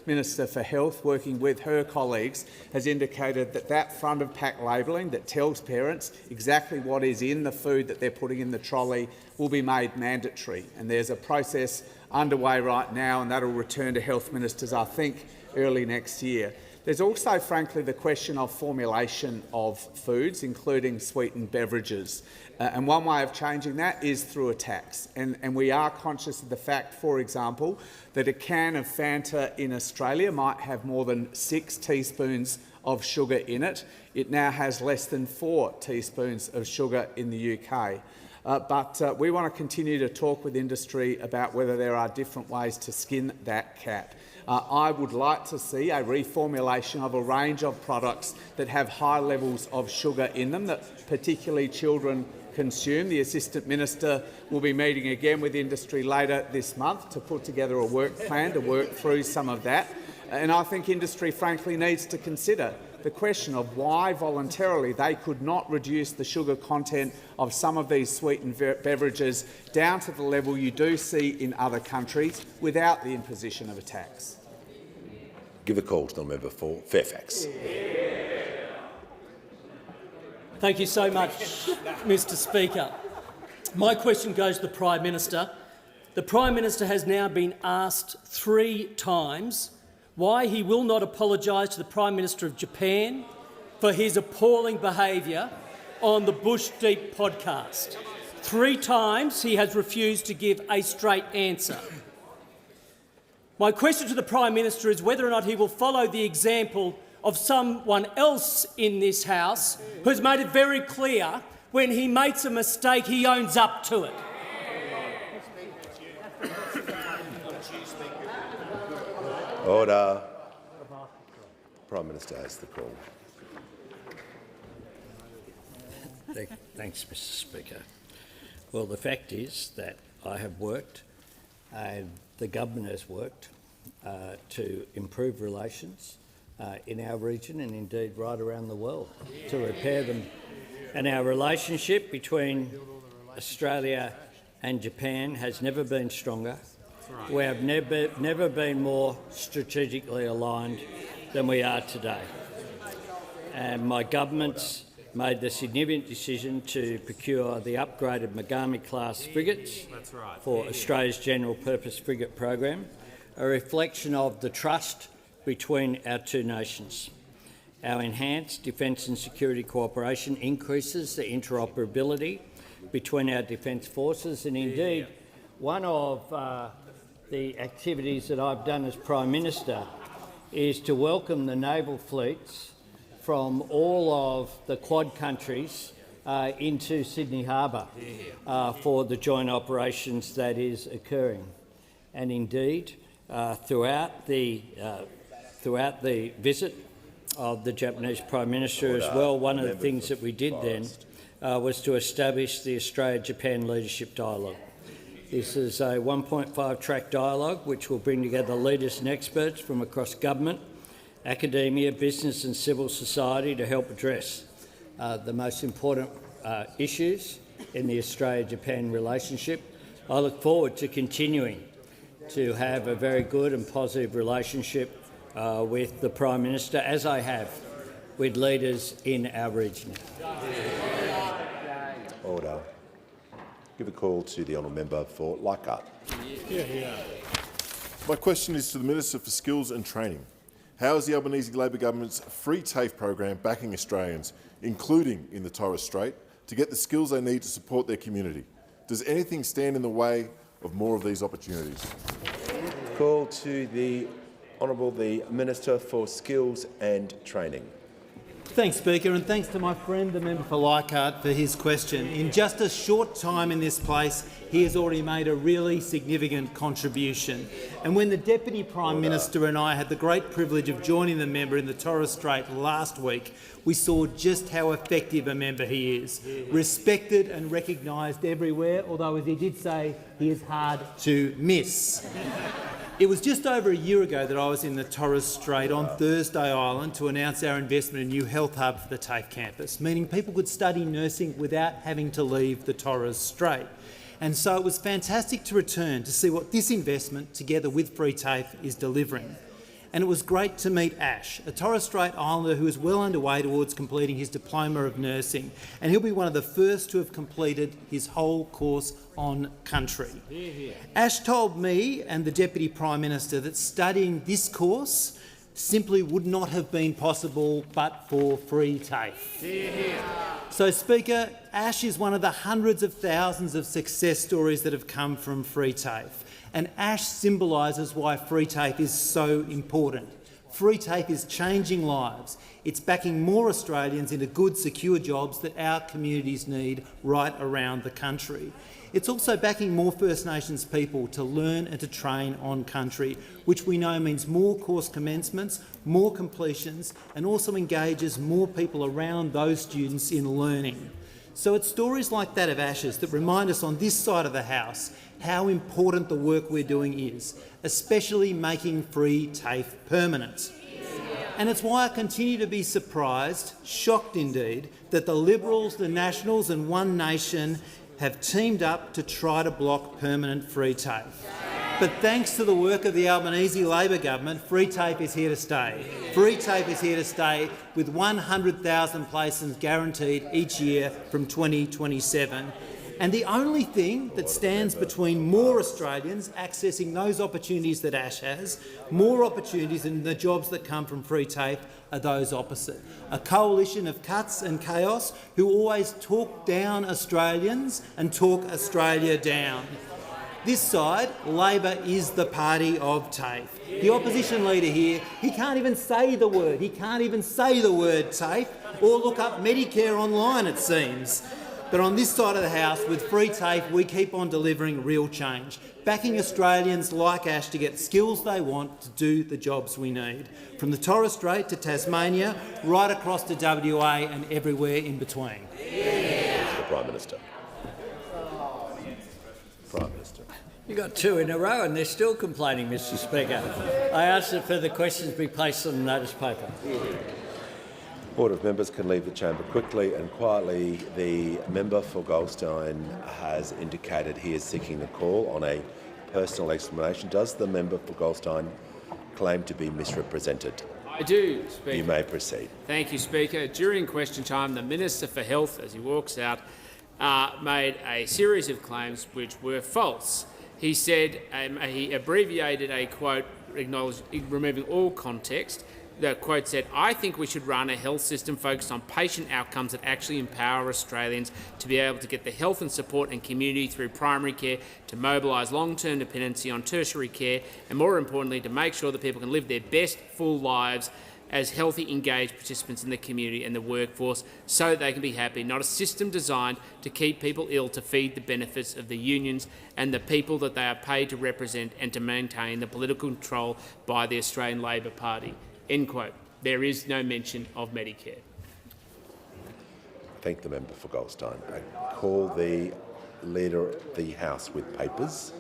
Minister for Health, working with her colleagues, has indicated that that front-of-pack labelling that tells parents exactly what is in the food that they're putting in the trolley will be made mandatory. And there's a process underway right now, and that will return to health ministers, I think, early next year. There's also, frankly, the question of formulation of foods, including sweetened beverages. And one way of changing that is through a tax. And we are conscious of the fact, for example, that a can of Fanta in Australia might have more than 6 teaspoons of sugar in it. It now has less than 4 teaspoons of sugar in the UK. But we want to continue to talk with industry about whether there are different ways to skin that cat. I would like to see a reformulation of a range of products that have high levels of sugar in them that particularly children consume. The Assistant Minister will be meeting again with industry later this month to put together a work plan to work through some of that. And I think industry, frankly, needs to consider the question of why voluntarily they could not reduce the sugar content of some of these sweetened beverages down to the level you do see in other countries without the imposition of a tax. Give a call to the member for Fairfax. Thank you so much, Mr Speaker. My question goes to the Prime Minister. The Prime Minister has now been asked 3 times why he will not apologise to the Prime Minister of Japan for his appalling behaviour on the Bush Deep podcast. 3 times he has refused to give a straight answer. My question to the Prime Minister is whether or not he will follow the example of someone else in this House who's made it very clear when he makes a mistake, he owns up to it. Order. Prime Minister has the call. Thanks, Mr Speaker. Well, the fact is that I have worked and the government has worked to improve relations in our region and indeed right around the world to repair them. And our relationship between Australia and Japan has never been stronger. We have never been more strategically aligned than we are today. And my government's made the significant decision to procure the upgraded Mogami-class frigates for Australia's General Purpose Frigate Program, a reflection of the trust between our two nations. Our enhanced defence and security cooperation increases the interoperability between our defence forces, and indeed one of the activities that I've done as Prime Minister is to welcome the naval fleets from all of the Quad countries into Sydney Harbour for the joint operations that is occurring. And indeed, throughout the visit of the Japanese Prime Minister as well, one of the things that we did then was to establish the Australia-Japan Leadership Dialogue. This is a 1.5-track dialogue which will bring together leaders and experts from across government, academia, business and civil society to help address the most important issues in the Australia-Japan relationship. I look forward to continuing to have a very good and positive relationship with the Prime Minister, as I have with leaders in our region. Order. Give a call to the honourable member for Leichhardt. My question is to the Minister for Skills and Training. How is the Albanese Labor government's free TAFE program backing Australians, including in the Torres Strait, to get the skills they need to support their community? Does anything stand in the way of more of these opportunities? Call to the Honourable the Minister for Skills and Training. Thanks, Speaker, and thanks to my friend, the member for Leichhardt, for his question. In just a short time in this place, he has already made a really significant contribution. And when the Deputy Prime Minister and I had the great privilege of joining the member in the Torres Strait last week, we saw just how effective a member he is. Respected and recognised everywhere, although, as he did say, he is hard to miss. It was just over a year ago that I was in the Torres Strait on Thursday Island to announce our investment in a new health hub for the TAFE campus, meaning people could study nursing without having to leave the Torres Strait. And so it was fantastic to return to see what this investment, together with Free TAFE, is delivering. And it was great to meet Ash, a Torres Strait Islander who is well underway towards completing his diploma of nursing, and he'll be one of the first to have completed his whole course on country. Ash told me and the Deputy Prime Minister that studying this course simply would not have been possible but for Free TAFE. So, Speaker, Ash is one of the hundreds of thousands of success stories that have come from Free TAFE. And Ash symbolises why Free TAFE is so important. Free TAFE is changing lives. It's backing more Australians into good, secure jobs that our communities need right around the country. It's also backing more First Nations people to learn and to train on country, which we know means more course commencements, more completions, and also engages more people around those students in learning. So it's stories like that of Ash's that remind us on this side of the House how important the work we're doing is, especially making Free TAFE permanent. And it's why I continue to be surprised, shocked indeed, that the Liberals, the Nationals and One Nation have teamed up to try to block permanent Free TAFE. But thanks to the work of the Albanese Labor government, Free TAFE is here to stay. Free TAFE is here to stay, with 100,000 placements guaranteed each year from 2027. And the only thing that stands between more Australians accessing those opportunities that Ash has, more opportunities in the jobs that come from Free TAFE, are those opposite. A coalition of cuts and chaos who always talk down Australians and talk Australia down. This side, Labor, is the party of TAFE. The opposition leader here, he can't even say the word. He can't even say the word TAFE or look up Medicare online, it seems. But on this side of the House, with Free TAFE, we keep on delivering real change, backing Australians like Ash to get the skills they want to do the jobs we need, from the Torres Strait to Tasmania, right across to WA and everywhere in between. Prime Minister. Prime Minister. You got two in a row and they're still complaining, Mr Speaker. I ask that further questions be placed on the notice paper. Order of members can leave the chamber quickly and quietly. The member for Goldstein has indicated he is seeking a call on a personal explanation. Does the member for Goldstein claim to be misrepresented? I do, Speaker. You may proceed. Thank you, Speaker. During question time, the Minister for Health, as he walks out, made a series of claims which were false. He said he abbreviated a quote, removing all context. The quote said, "I think we should run a health system focused on patient outcomes that actually empower Australians to be able to get the health and support and community through primary care, to mobilise long-term dependency on tertiary care, and more importantly, to make sure that people can live their best full lives as healthy, engaged participants in the community and the workforce so that they can be happy, not a system designed to keep people ill to feed the benefits of the unions and the people that they are paid to represent and to maintain the political control by the Australian Labor Party." End quote. There is no mention of Medicare. Thank the member for Goldstein. I call the Leader of the House with papers.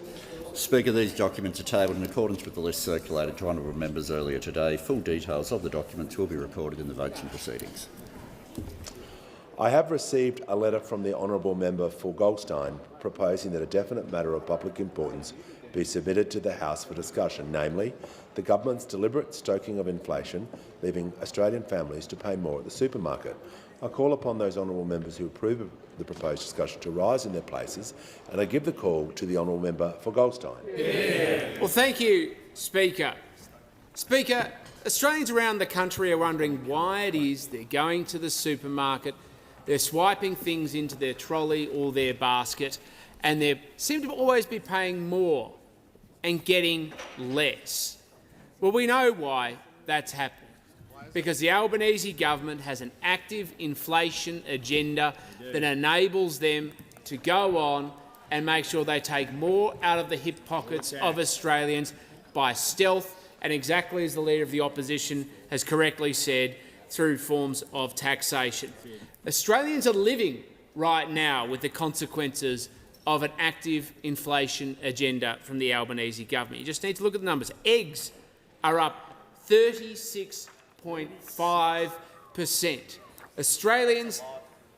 Speaker, these documents are tabled in accordance with the list circulated to honourable members earlier today. Full details of the documents will be recorded in the votes and proceedings. I have received a letter from the honourable member for Goldstein proposing that a definite matter of public importance be submitted to the House for discussion, namely the government's deliberate stoking of inflation, leaving Australian families to pay more at the supermarket. I call upon those honourable members who approve of the proposed discussion to rise in their places, and I give the call to the honourable member for Goldstein. Yeah. Well, thank you, Speaker. Speaker, Australians around the country are wondering why it is they're going to the supermarket, they're swiping things into their trolley or their basket, and they seem to always be paying more and getting less. Well, we know why that's happening. Because the Albanese government has an active inflation agenda that enables them to go on and make sure they take more out of the hip pockets of Australians by stealth and, exactly as the Leader of the Opposition has correctly said, through forms of taxation. Australians are living right now with the consequences of an active inflation agenda from the Albanese government. You just need to look at the numbers. Eggs are up 36.5%. Australians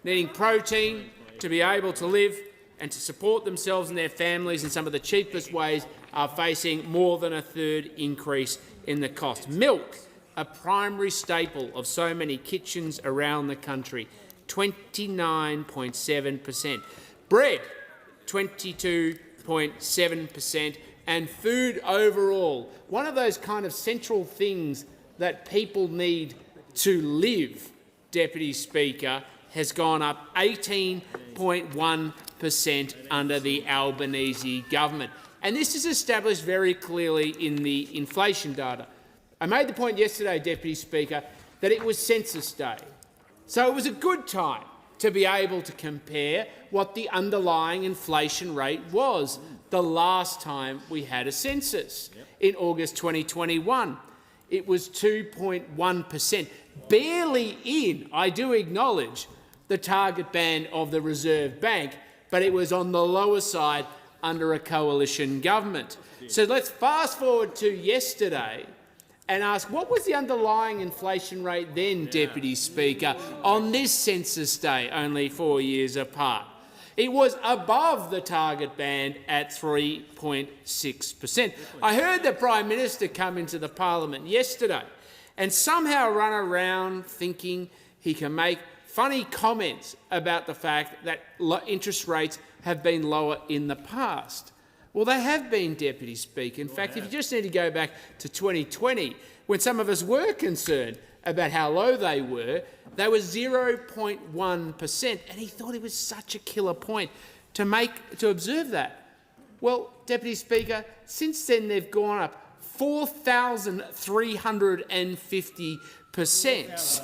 needing protein to be able to live and to support themselves and their families in some of the cheapest ways are facing more than a third increase in the cost. Milk, a primary staple of so many kitchens around the country, 29.7%. Bread, 22.7%. And food overall, one of those kind of central things that people need to live, Deputy Speaker, has gone up 18.1% under the Albanese government. And this is established very clearly in the inflation data. I made the point yesterday, Deputy Speaker, that it was census day. So it was a good time to be able to compare what the underlying inflation rate was the last time we had a census in August 2021. It was 2.1%, barely in, I do acknowledge, the target band of the Reserve Bank, but it was on the lower side under a coalition government. So let's fast forward to yesterday and ask, what was the underlying inflation rate then, Deputy Speaker, on this census day, only 4 years apart? It was above the target band at 3.6%. I heard the Prime Minister come into the Parliament yesterday and somehow run around thinking he can make funny comments about the fact that interest rates have been lower in the past. Well, they have been, Deputy Speaker. In fact, if you just need to go back to 2020, when some of us were concerned about how low they were 0.1%, and he thought it was such a killer point to observe that. Well, Deputy Speaker, since then they've gone up 4,350%.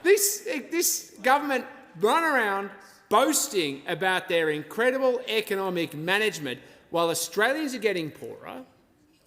This government run around boasting about their incredible economic management while Australians are getting poorer,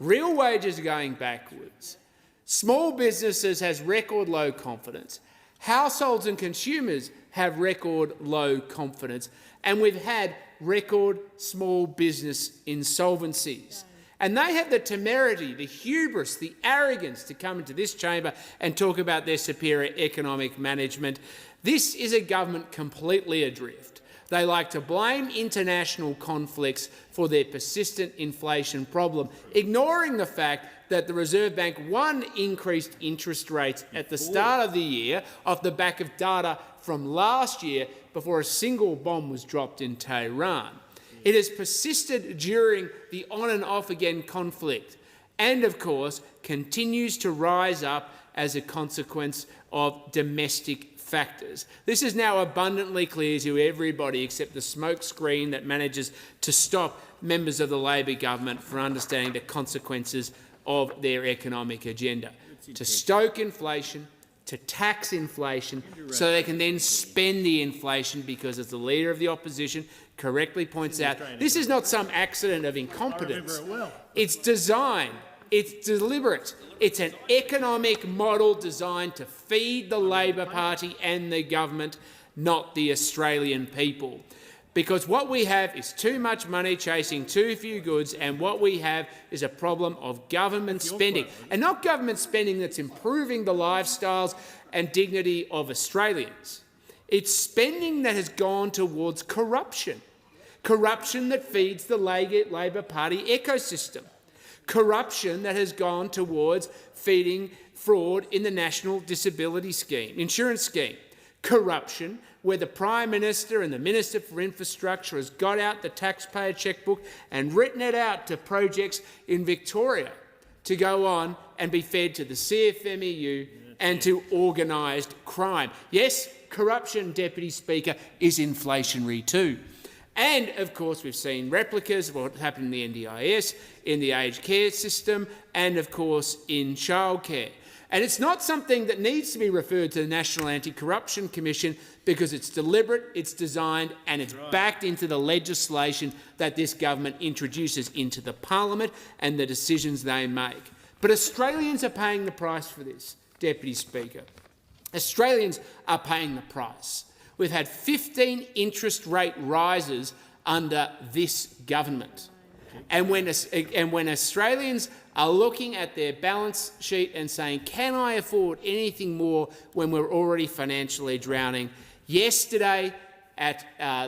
real wages are going backwards, small businesses has record low confidence, Households and consumers have record low confidence, and we've had record small business insolvencies. And they have the temerity, the hubris, the arrogance to come into this chamber and talk about their superior economic management. This is a government completely adrift. They like to blame international conflicts for their persistent inflation problem, ignoring the fact that the Reserve Bank, one, increased interest rates at the start of the year off the back of data from last year before a single bomb was dropped in Tehran. It has persisted during the on and off again conflict and, of course, continues to rise up as a consequence of domestic factors. This is now abundantly clear to everybody except the smokescreen that manages to stop members of the Labor government from understanding the consequences of their economic agenda. To stoke inflation, to tax inflation, so they can then spend the inflation because, as the Leader of the Opposition correctly points out, this is not some accident of incompetence. It's designed, it's deliberate, it's an economic model designed to feed the Labor Party and the government, not the Australian people. Because what we have is too much money chasing too few goods, and what we have is a problem of government spending, and not government spending that's improving the lifestyles and dignity of Australians. It's spending that has gone towards corruption, corruption that feeds the Labor Party ecosystem, corruption that has gone towards feeding fraud in the National Disability Scheme, Insurance Scheme, corruption where the Prime Minister and the Minister for Infrastructure has got out the taxpayer chequebook and written it out to projects in Victoria to go on and be fed to the CFMEU and to organised crime. Yes, corruption, Deputy Speaker, is inflationary too. And, of course, we've seen replicas of what happened in the NDIS, in the aged care system, and, of course, in childcare. And it's not something that needs to be referred to the National Anti-Corruption Commission because it's deliberate, it's designed, and it's backed into the legislation that this government introduces into the Parliament and the decisions they make. But Australians are paying the price for this, Deputy Speaker. Australians are paying the price. We've had 15 interest rate rises under this government. And when Australians are looking at their balance sheet and saying, can I afford anything more when we're already financially drowning? Yesterday, at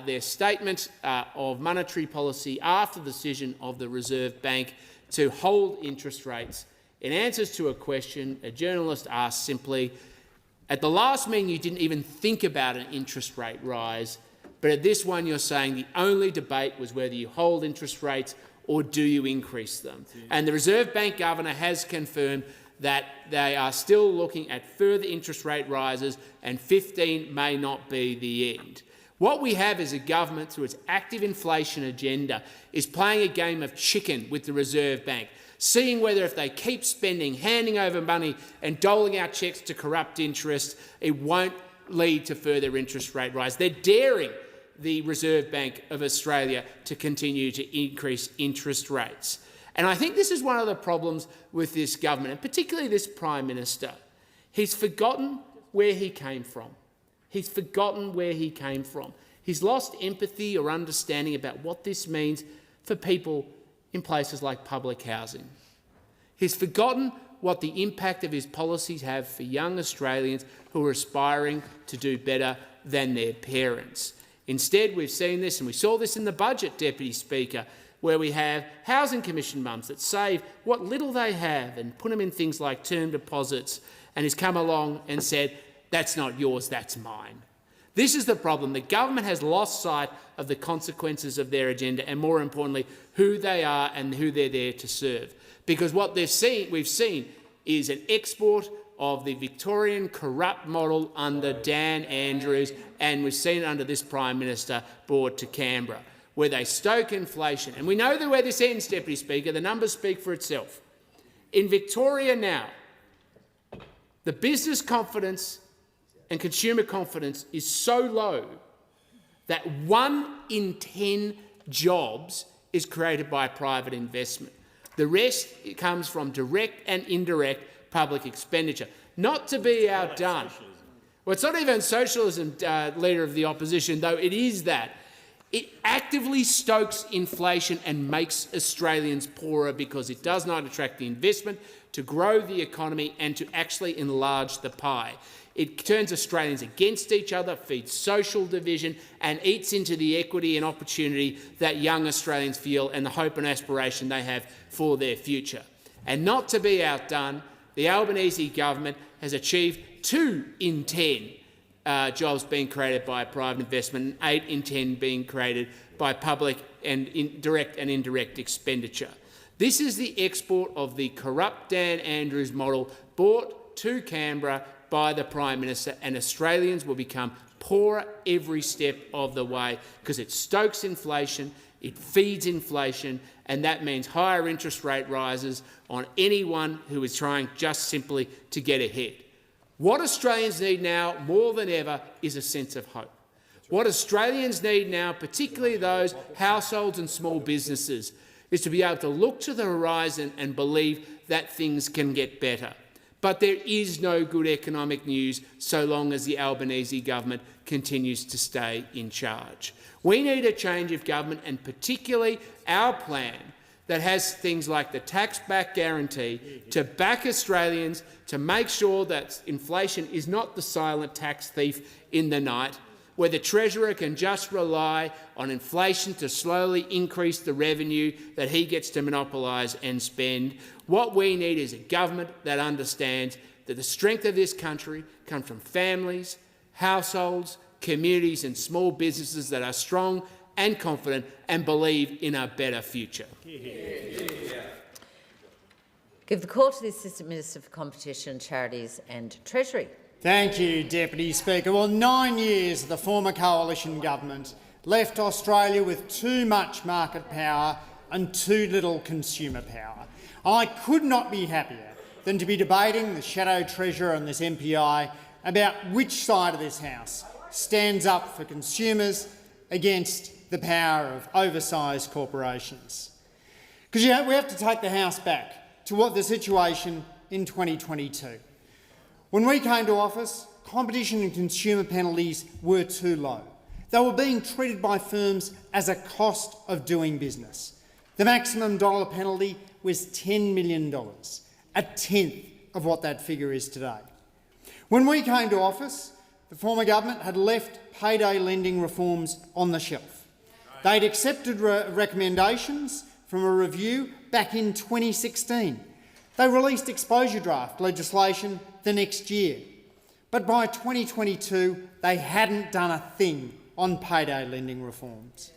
their statement of monetary policy after the decision of the Reserve Bank to hold interest rates, in answers to a question, a journalist asked simply, at the last meeting you didn't even think about an interest rate rise, but at this one you're saying the only debate was whether you hold interest rates or do you increase them? And the Reserve Bank Governor has confirmed that they are still looking at further interest rate rises and 15 may not be the end. What we have is a government, through its active inflation agenda, is playing a game of chicken with the Reserve Bank, seeing whether if they keep spending, handing over money and doling out cheques to corrupt interests, it won't lead to further interest rate rise. They're daring the Reserve Bank of Australia to continue to increase interest rates. And I think this is one of the problems with this government, and particularly this Prime Minister. He's forgotten where he came from. He's forgotten where he came from. He's lost empathy or understanding about what this means for people in places like public housing. He's forgotten what the impact of his policies have for young Australians who are aspiring to do better than their parents. Instead, we've seen this, and we saw this in the budget, Deputy Speaker, where we have Housing Commission mums that save what little they have and put them in things like term deposits, and he's come along and said, that's not yours, that's mine. This is the problem. The government has lost sight of the consequences of their agenda and, more importantly, who they are and who they're there to serve. Because what we've seen is an export of the Victorian corrupt model under Dan Andrews, and we've seen it under this Prime Minister brought to Canberra, where they stoke inflation. And we know that where this ends, Deputy Speaker, the numbers speak for itself. In Victoria now, the business confidence and consumer confidence is so low that 1 in 10 jobs is created by private investment. The rest comes from direct and indirect public expenditure. Not to be outdone. Well, it's not even socialism, Leader of the Opposition, though it is that. It actively stokes inflation and makes Australians poorer because it does not attract the investment to grow the economy and to actually enlarge the pie. It turns Australians against each other, feeds social division and eats into the equity and opportunity that young Australians feel and the hope and aspiration they have for their future. And not to be outdone, the Albanese government has achieved 2 in 10 jobs being created by private investment and 8 in 10 being created by public and direct and indirect expenditure. This is the export of the corrupt Dan Andrews model brought to Canberra by the Prime Minister, and Australians will become poorer every step of the way because it stokes inflation, it feeds inflation, and that means higher interest rate rises on anyone who is trying just simply to get ahead. What Australians need now more than ever is a sense of hope. What Australians need now, particularly those households and small businesses, is to be able to look to the horizon and believe that things can get better. But there is no good economic news so long as the Albanese government continues to stay in charge. We need a change of government, and particularly our plan that has things like the tax-back guarantee to back Australians, to make sure that inflation is not the silent tax thief in the night, where the Treasurer can just rely on inflation to slowly increase the revenue that he gets to monopolise and spend. What we need is a government that understands that the strength of this country comes from families, households, communities and small businesses that are strong and confident and believe in a better future. Give the call to the Assistant Minister for Competition, Charities and Treasury. Thank you, Deputy Speaker. Well, 9 years of the former coalition government left Australia with too much market power and too little consumer power. I could not be happier than to be debating the Shadow Treasurer and this MPI about which side of this House stands up for consumers against the power of oversized corporations. Because we have to take the House back to what the situation in 2022. When we came to office, competition and consumer penalties were too low. They were being treated by firms as a cost of doing business. The maximum dollar penalty was $10 million, a tenth of what that figure is today. When we came to office, the former government had left payday lending reforms on the shelf. They'd accepted recommendations from a review back in 2016. They released exposure draft legislation the next year. But by 2022, they hadn't done a thing on payday lending reforms.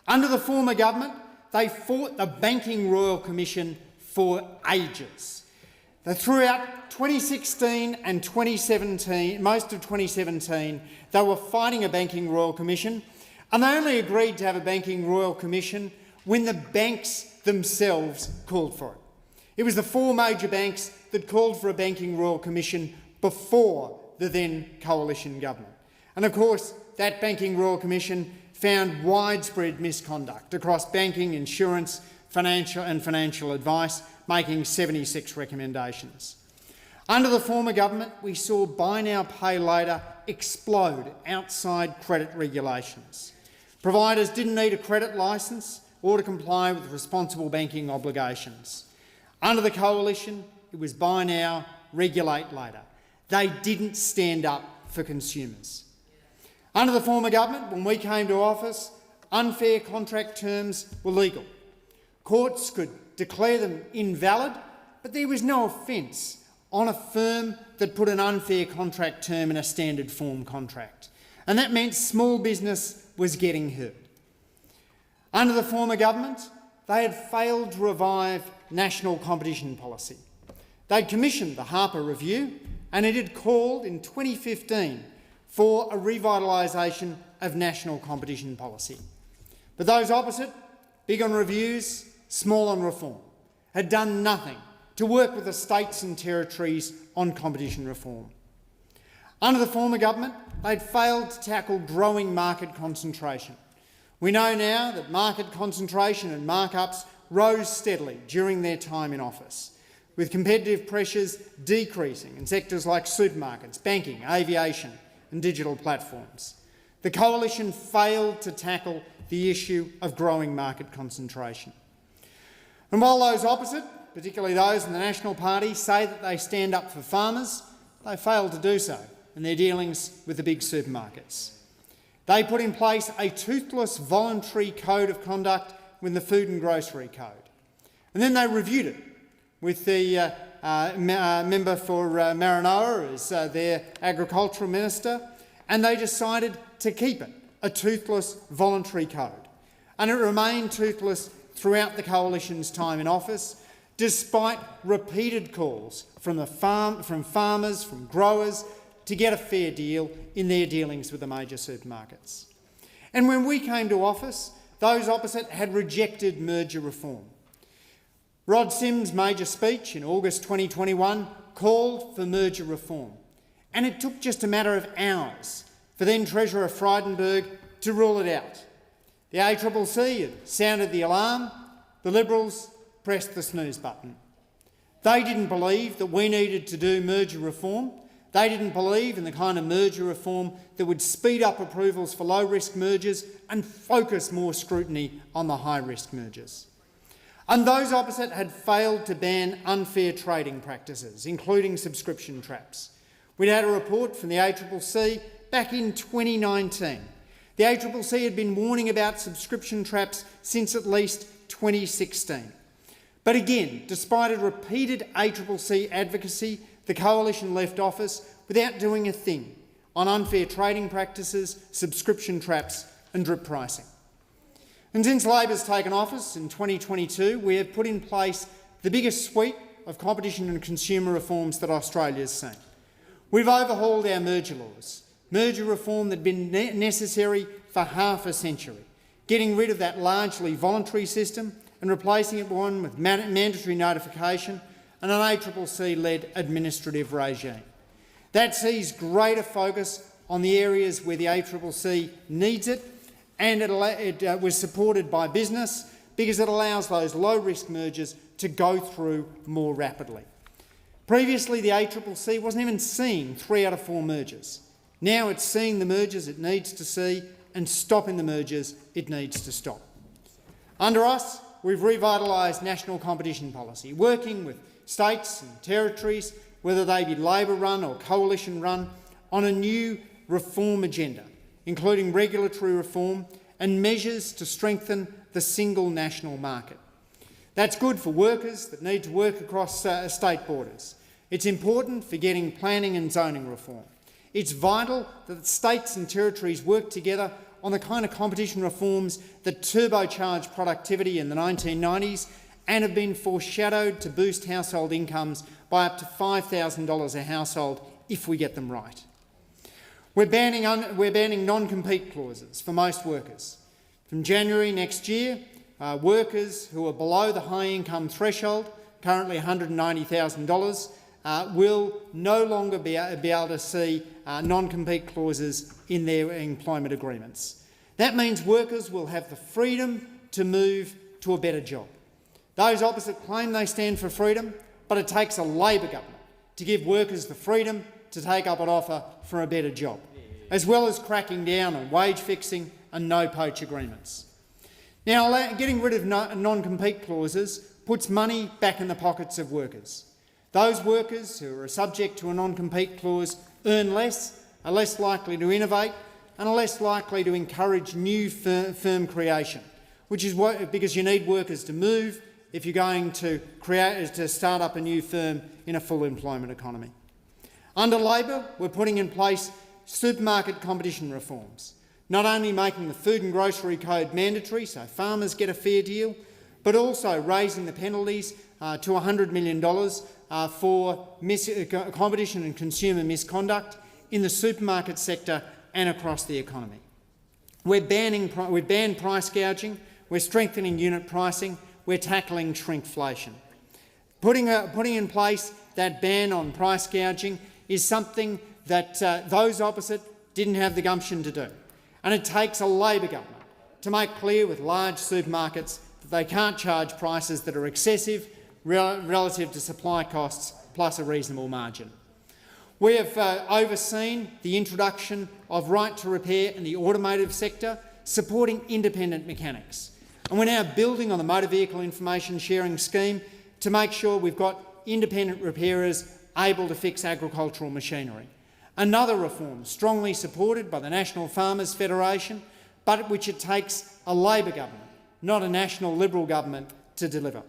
Under the former government, they fought the Banking Royal Commission for ages. Throughout 2016 and 2017, most of 2017, they were fighting a Banking Royal Commission, and they only agreed to have a Banking Royal Commission when the banks themselves called for it. It was the 4 major banks that called for a Banking Royal Commission before the then coalition government. And of course, that Banking Royal Commission found widespread misconduct across banking, insurance, financial advice, making 76 recommendations. Under the former government, we saw buy now, pay later explode outside credit regulations. Providers didn't need a credit licence or to comply with responsible banking obligations. Under the coalition, it was buy now, regulate later. They didn't stand up for consumers. Under the former government, when we came to office, unfair contract terms were legal. Courts could declare them invalid, but there was no offence on a firm that put an unfair contract term in a standard form contract. And that meant small business was getting hurt. Under the former government, they had failed to revive national competition policy. They'd commissioned the Harper Review, and it had called in 2015 for a revitalisation of national competition policy. But those opposite, big on reviews, small on reform, had done nothing to work with the states and territories on competition reform. Under the former government, they'd failed to tackle growing market concentration. We know now that market concentration and markups rose steadily during their time in office, with competitive pressures decreasing in sectors like supermarkets, banking, aviation and digital platforms. The Coalition failed to tackle the issue of growing market concentration. And while those opposite, particularly those in the National Party, say that they stand up for farmers, they fail to do so in their dealings with the big supermarkets. They put in place a toothless voluntary code of conduct with the Food and Grocery Code. And then they reviewed it with the member for Maranoa as their Agricultural Minister, and they decided to keep it a toothless voluntary code. And it remained toothless throughout the Coalition's time in office, despite repeated calls from farmers, from growers, to get a fair deal in their dealings with the major supermarkets. And when we came to office, those opposite had rejected merger reform. Rod Sims' major speech in August 2021 called for merger reform, and it took just a matter of hours for then Treasurer Frydenberg to rule it out. The ACCC had sounded the alarm, the Liberals pressed the snooze button. They didn't believe that we needed to do merger reform. They didn't believe in the kind of merger reform that would speed up approvals for low-risk mergers and focus more scrutiny on the high-risk mergers. And those opposite had failed to ban unfair trading practices, including subscription traps. We'd had a report from the ACCC back in 2019. The ACCC had been warning about subscription traps since at least 2016. But again, despite a repeated ACCC advocacy, the Coalition left office without doing a thing on unfair trading practices, subscription traps and drip pricing. And since Labor's taken office in 2022, we have put in place the biggest suite of competition and consumer reforms that Australia's seen. We've overhauled our merger laws, merger reform that had been necessary for half a century, getting rid of that largely voluntary system and replacing it one with mandatory notification and an ACCC-led administrative regime. That sees greater focus on the areas where the ACCC needs it, and it was supported by business because it allows those low-risk mergers to go through more rapidly. Previously, the ACCC wasn't even seeing 3 out of 4 mergers. Now it's seeing the mergers it needs to see and stopping the mergers it needs to stop. Under us, we've revitalised national competition policy, working with states and territories, whether they be Labor-run or Coalition-run, on a new reform agenda, including regulatory reform and measures to strengthen the single national market. That's good for workers that need to work across state borders. It's important for getting planning and zoning reform. It's vital that states and territories work together on the kind of competition reforms that turbocharged productivity in the 1990s and have been foreshadowed to boost household incomes by up to $5,000 a household if we get them right. We're banning non-compete clauses for most workers. From January next year, workers who are below the high-income threshold, currently $190,000, will no longer be able to see non-compete clauses in their employment agreements. That means workers will have the freedom to move to a better job. Those opposite claim they stand for freedom, but it takes a Labor government to give workers the freedom to take up an offer for a better job, as well as cracking down on wage fixing and no-poach agreements. Now, getting rid of non-compete clauses puts money back in the pockets of workers. Those workers who are subject to a non-compete clause earn less, are less likely to innovate and are less likely to encourage new firm creation, which is because you need workers to move if you're going to start up a new firm in a full employment economy. Under Labor, we're putting in place supermarket competition reforms, not only making the Food and Grocery Code mandatory so farmers get a fair deal, but also raising the penalties to $100 million for competition and consumer misconduct in the supermarket sector and across the economy. We've banned price gouging, we're strengthening unit pricing, we're tackling shrinkflation. Putting in place that ban on price gouging is something that those opposite didn't have the gumption to do. And it takes a Labor government to make clear with large supermarkets that they can't charge prices that are excessive relative to supply costs plus a reasonable margin. We have overseen the introduction of right to repair in the automotive sector, supporting independent mechanics. And we're now building on the motor vehicle information sharing scheme to make sure we've got independent repairers able to fix agricultural machinery. Another reform strongly supported by the National Farmers Federation, but which it takes a Labor government, not a National Liberal government, to deliver.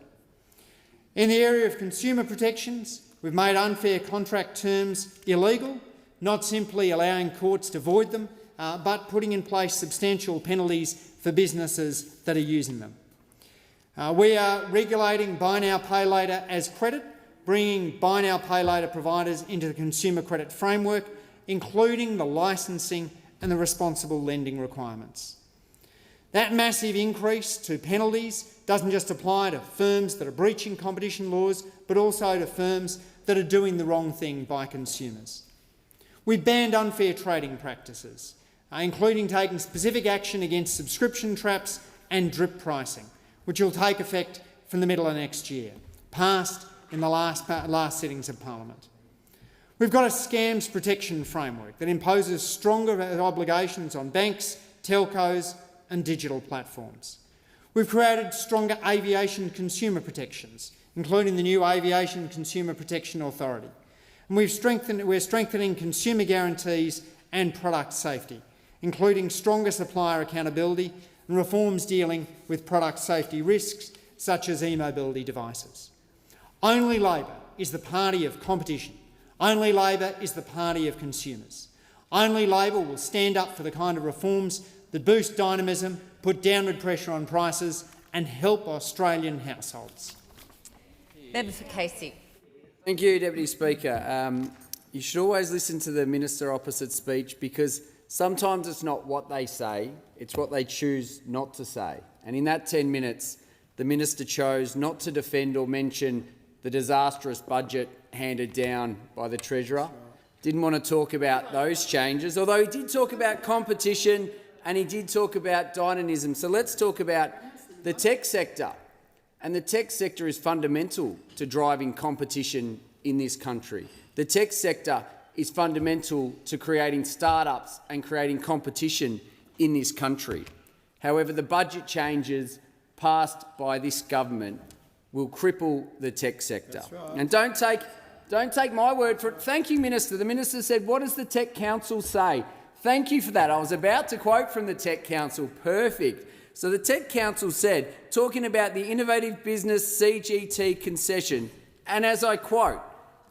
In the area of consumer protections, we've made unfair contract terms illegal, not simply allowing courts to void them, but putting in place substantial penalties for businesses that are using them. We are regulating buy now, pay later as credit, bringing buy now, pay later providers into the consumer credit framework, including the licensing and the responsible lending requirements. That massive increase to penalties doesn't just apply to firms that are breaching competition laws, but also to firms that are doing the wrong thing by consumers. We banned unfair trading practices, including taking specific action against subscription traps and drip pricing, which will take effect from the middle of next year, passed in the last sittings of Parliament. We've got a scams protection framework that imposes stronger obligations on banks, telcos and digital platforms. We've created stronger aviation consumer protections, including the new Aviation Consumer Protection Authority. And we're strengthening consumer guarantees and product safety, including stronger supplier accountability and reforms dealing with product safety risks, such as e-mobility devices. Only Labor is the party of competition. Only Labor is the party of consumers. Only Labor will stand up for the kind of reforms that boost dynamism, put downward pressure on prices and help Australian households. Member for Casey. Thank you, Deputy Speaker. You should always listen to the Minister opposite's speech, because sometimes it's not what they say, it's what they choose not to say. And in that 10 minutes, the Minister chose not to defend or mention the disastrous budget handed down by the Treasurer. Didn't want to talk about those changes, although he did talk about competition and he did talk about dynamism. So let's talk about the tech sector. And the tech sector is fundamental to driving competition in this country. The tech sector is fundamental to creating startups and creating competition in this country. However, the budget changes passed by this government will cripple the tech sector. Right. And don't take my word for it. Thank you, Minister. The Minister said, what does the Tech Council say? Thank you for that. I was about to quote from the Tech Council. Perfect. So the Tech Council said, talking about the Innovative Business CGT concession, and as I quote,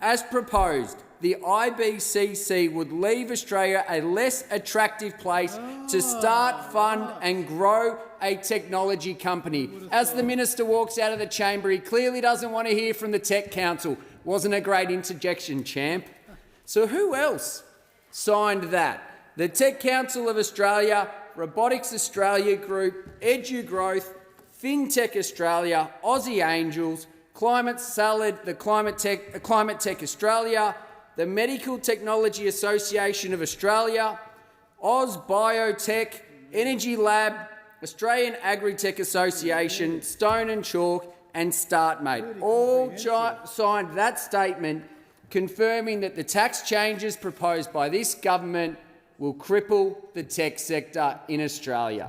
as proposed, the IBCC would leave Australia a less attractive place to start, fund and grow a technology company. As the Minister walks out of the chamber, he clearly doesn't want to hear from the Tech Council. Wasn't a great interjection, champ. So who else signed that? The Tech Council of Australia, Robotics Australia Group, EduGrowth, FinTech Australia, Aussie Angels, Climate Salad, the Climate Tech Australia, the Medical Technology Association of Australia, Oz Biotech, Energy Lab, Australian Agri-Tech Association, Stone and Chalk and StartMate all signed that statement confirming that the tax changes proposed by this government will cripple the tech sector in Australia.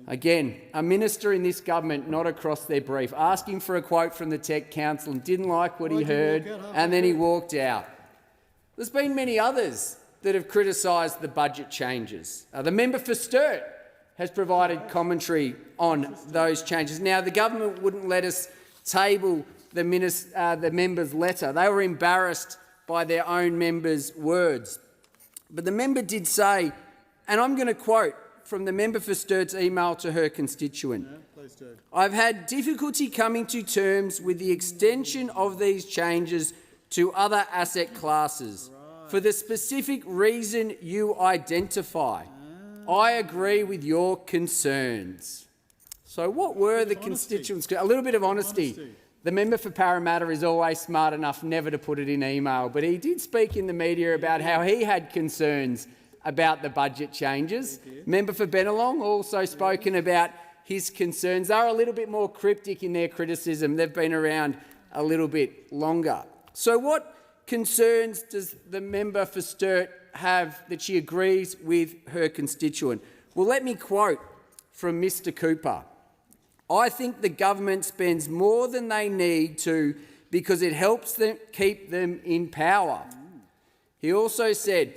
Again, a minister in this government not across their brief, asking for a quote from the Tech Council and didn't like what he heard, and then he walked out. There's been many others that have criticised the budget changes. The member for Sturt has provided commentary on those changes. Now, the government wouldn't let us table the member's letter. They were embarrassed by their own member's words. But the member did say, and I'm going to quote from the member for Sturt's email to her constituent, I've had difficulty coming to terms with the extension of these changes to other asset classes for the specific reason you identify. I agree with your concerns. So what were the constituents? A little bit of honesty. The member for Parramatta is always smart enough never to put it in email, but he did speak in the media about how he had concerns about the budget changes. Member for Bennelong also spoken about his concerns. They're a little bit more cryptic in their criticism. They've been around a little bit longer. So what concerns does the member for Sturt have that she agrees with her constituent? Well, let me quote from Mr Cooper. "I think the government spends more than they need to because it helps them keep them in power." He also said,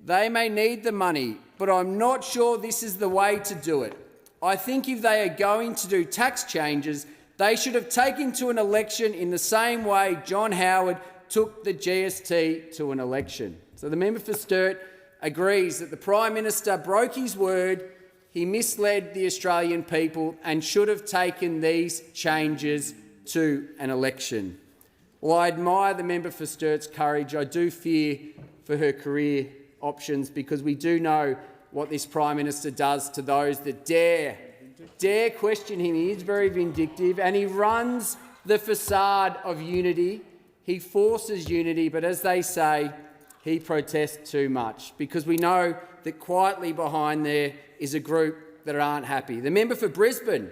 "They may need the money, but I'm not sure this is the way to do it. I think if they are going to do tax changes, they should have taken to an election in the same way John Howard took the GST to an election." So the member for Sturt agrees that the Prime Minister broke his word, he misled the Australian people and should have taken these changes to an election. Well, I admire the member for Sturt's courage. I do fear for her career options, because we do know what this Prime Minister does to those that dare question him. He is very vindictive and he runs the facade of unity. He forces unity, but as they say, he protests too much, because we know that quietly behind there is a group that aren't happy. The member for Brisbane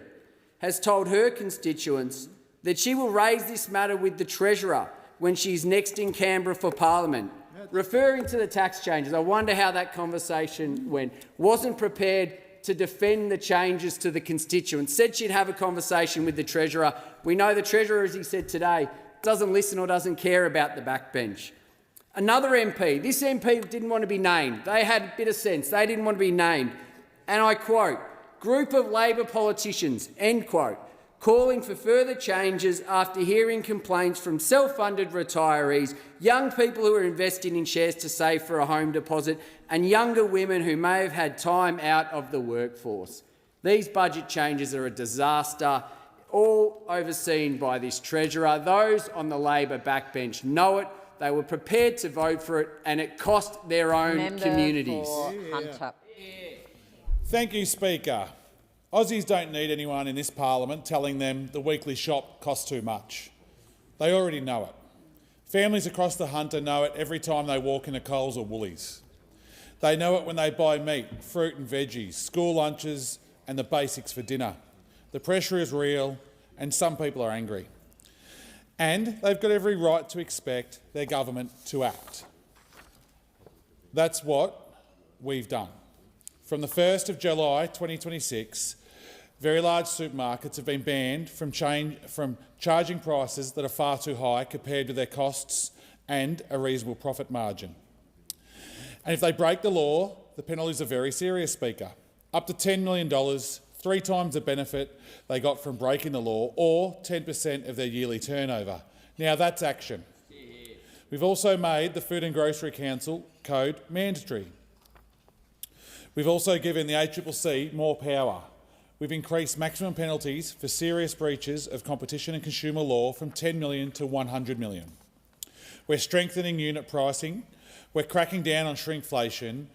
has told her constituents that she will raise this matter with the Treasurer when she's next in Canberra for Parliament, referring to the tax changes. I wonder how that conversation went. Wasn't prepared to defend the changes to the constituents. Said she'd have a conversation with the Treasurer. We know the Treasurer, as he said today, doesn't listen or doesn't care about the backbench. Another MP, this MP didn't want to be named. They had a bit of sense. They didn't want to be named. And I quote, "Group of Labor politicians," end quote, "calling for further changes after hearing complaints from self-funded retirees, young people who are investing in shares to save for a home deposit, and younger women who may have had time out of the workforce." These budget changes are a disaster, all overseen by this Treasurer. Those on the Labor backbench know it. They were prepared to vote for it, and it cost their own communities. Thank you, Speaker. Aussies don't need anyone in this parliament telling them the weekly shop costs too much. They already know it. Families across the Hunter know it every time they walk into Coles or Woolies. They know it when they buy meat, fruit and veggies, school lunches and the basics for dinner. The pressure is real and some people are angry. And they've got every right to expect their government to act. That's what we've done. From the 1st of July 2026, very large supermarkets have been banned from charging prices that are far too high compared with their costs and a reasonable profit margin. And if they break the law, the penalties are very serious, Speaker. Up to $10 million, 3 times the benefit they got from breaking the law, or 10% of their yearly turnover. Now that's action. We've also made the Food and Grocery Council Code mandatory. We've also given the ACCC more power. We've increased maximum penalties for serious breaches of competition and consumer law from $10 million to $100 million. We're strengthening unit pricing. We're cracking down on shrinkflation.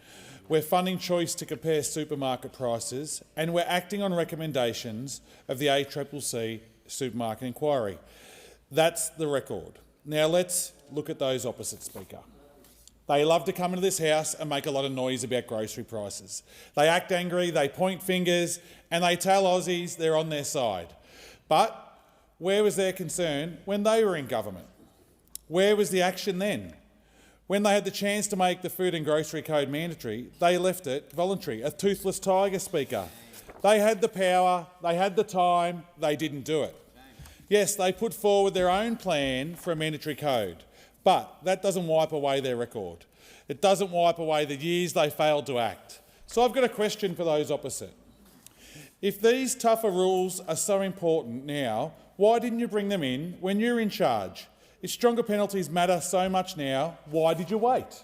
We're funding choice to compare supermarket prices, and we're acting on recommendations of the ACCC Supermarket Inquiry. That's the record. Now let's look at those opposite, Speaker. They love to come into this House and make a lot of noise about grocery prices. They act angry, they point fingers, and they tell Aussies they're on their side. But where was their concern when they were in government? Where was the action then? When they had the chance to make the Food and Grocery Code mandatory, they left it voluntary, a toothless tiger, Speaker. They had the power, they had the time, they didn't do it. Yes, they put forward their own plan for a mandatory code, but that doesn't wipe away their record. It doesn't wipe away the years they failed to act. So I've got a question for those opposite. If these tougher rules are so important now, why didn't you bring them in when you were in charge? If stronger penalties matter so much now, why did you wait?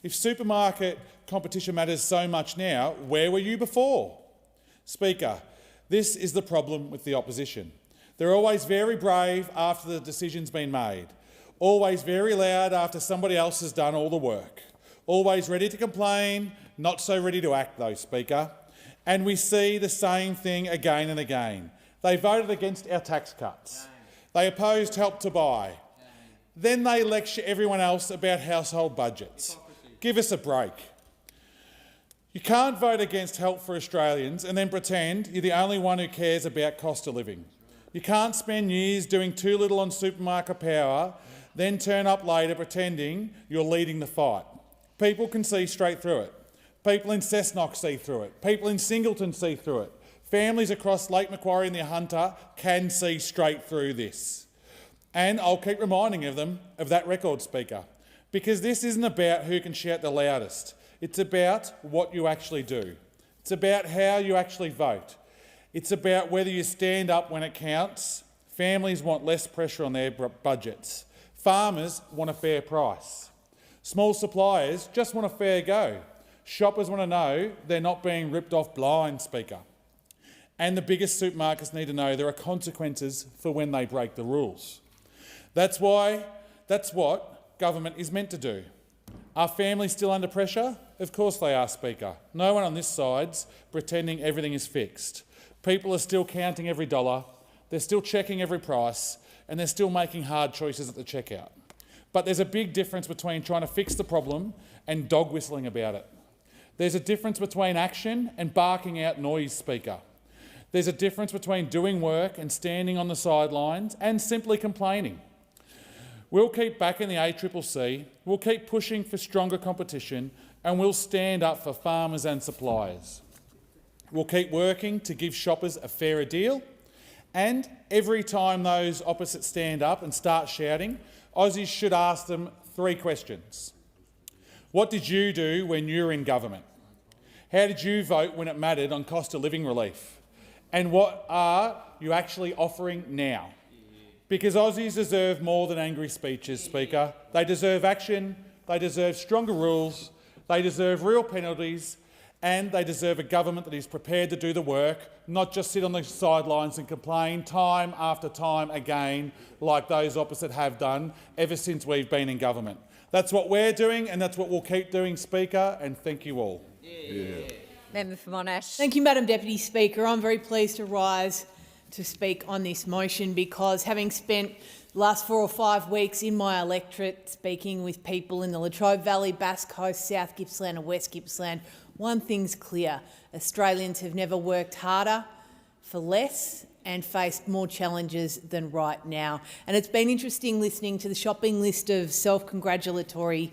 If supermarket competition matters so much now, where were you before? Speaker, this is the problem with the opposition. They're always very brave after the decision's been made, always very loud after somebody else has done all the work, always ready to complain, not so ready to act though, Speaker. And we see the same thing again and again. They voted against our tax cuts. They opposed Help to Buy. Then they lecture everyone else about household budgets. Give us a break. You can't vote against help for Australians and then pretend you're the only one who cares about cost of living. You can't spend years doing too little on supermarket power, then turn up later pretending you're leading the fight. People can see straight through it. People in Cessnock see through it. People in Singleton see through it. Families across Lake Macquarie and the Hunter can see straight through this. And I'll keep reminding them of that record, Speaker, because this isn't about who can shout the loudest. It's about what you actually do. It's about how you actually vote. It's about whether you stand up when it counts. Families want less pressure on their budgets. Farmers want a fair price. Small suppliers just want a fair go. Shoppers want to know they're not being ripped off blind, Speaker. And the biggest supermarkets need to know there are consequences for when they break the rules. That's what government is meant to do. Are families still under pressure? Of course they are, Speaker. No one on this side's pretending everything is fixed. People are still counting every dollar, they're still checking every price, and they're still making hard choices at the checkout. But there's a big difference between trying to fix the problem and dog whistling about it. There's a difference between action and barking out noise, Speaker. There's a difference between doing work and standing on the sidelines and simply complaining. We'll keep backing the ACCC, we'll keep pushing for stronger competition, and we'll stand up for farmers and suppliers. We'll keep working to give shoppers a fairer deal, and every time those opposites stand up and start shouting, Aussies should ask them 3 questions. What did you do when you were in government? How did you vote when it mattered on cost of living relief? And what are you actually offering now? Because Aussies deserve more than angry speeches, Speaker. They deserve action, they deserve stronger rules, they deserve real penalties, and they deserve a government that is prepared to do the work, not just sit on the sidelines and complain time after time again, like those opposite have done ever since we've been in government. That's what we're doing, and that's what we'll keep doing, Speaker, and thank you all. Member for Monash. Thank you, Madam Deputy Speaker. I'm very pleased to rise to speak on this motion because, having spent the last 4 or 5 weeks in my electorate speaking with people in the Latrobe Valley, Bass Coast, South Gippsland and West Gippsland, one thing's clear: Australians have never worked harder for less and faced more challenges than right now. And it's been interesting listening to the shopping list of self-congratulatory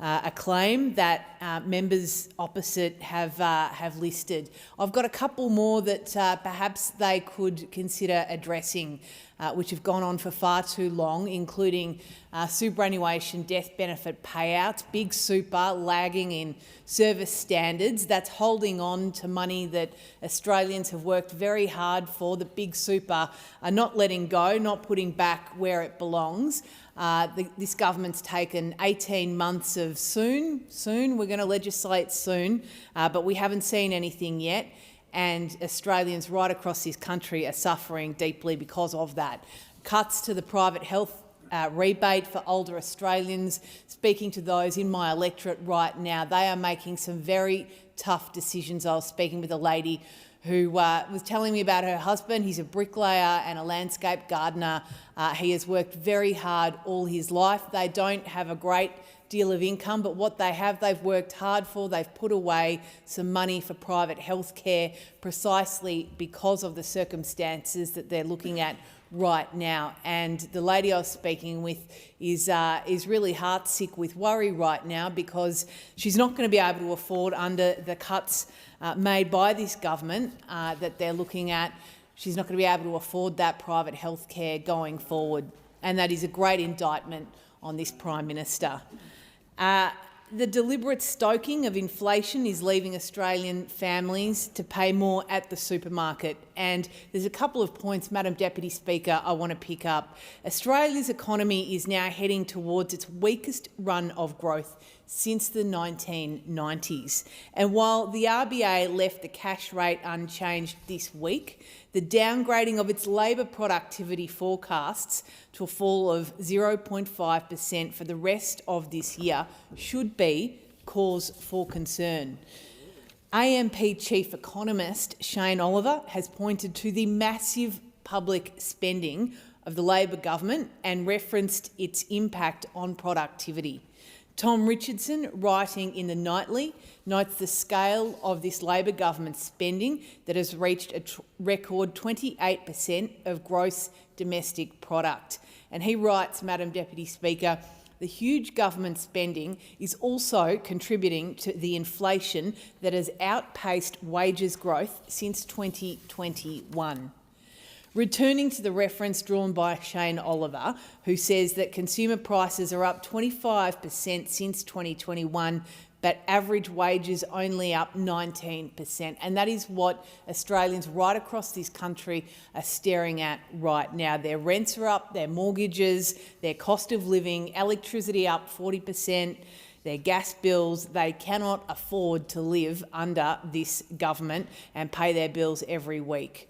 acclaim that members opposite have listed. I've got a couple more that perhaps they could consider addressing, which have gone on for far too long, including superannuation death benefit payouts, big super lagging in service standards, that's holding on to money that Australians have worked very hard for, that big super are not letting go, not putting back where it belongs. This government's taken 18 months of soon, we're going to legislate soon, but we haven't seen anything yet, and Australians right across this country are suffering deeply because of that. Cuts to the private health rebate for older Australians. Speaking to those in my electorate right now, they are making some very tough decisions. I was speaking with a lady who was telling me about her husband. He's a bricklayer and a landscape gardener. He has worked very hard all his life. They don't have a great deal of income, but what they have, they've worked hard for. They've put away some money for private health care precisely because of the circumstances that they're looking at right now. And the lady I was speaking with is really heartsick with worry right now because she's not going to be able to afford, under the cuts made by this government that they're looking at, she's not going to be able to afford that private health care going forward. And that is a great indictment on this Prime Minister. The deliberate stoking of inflation is leaving Australian families to pay more at the supermarket. And there's a couple of points, Madam Deputy Speaker, I want to pick up. Australia's economy is now heading towards its weakest run of growth since the 1990s. And while the RBA left the cash rate unchanged this week, the downgrading of its labour productivity forecasts to a fall of 0.5% for the rest of this year should be cause for concern. AMP Chief Economist Shane Oliver has pointed to the massive public spending of the Labor government and referenced its impact on productivity. Tom Richardson, writing in the Nightly, notes the scale of this Labor government spending that has reached a record 28% of gross domestic product. And he writes, Madam Deputy Speaker, the huge government spending is also contributing to the inflation that has outpaced wages growth since 2021. Returning to the reference drawn by Shane Oliver, who says that consumer prices are up 25% since 2021, but average wages only up 19%. And that is what Australians right across this country are staring at right now. Their rents are up, their mortgages, their cost of living, electricity up 40%, their gas bills. They cannot afford to live under this government and pay their bills every week.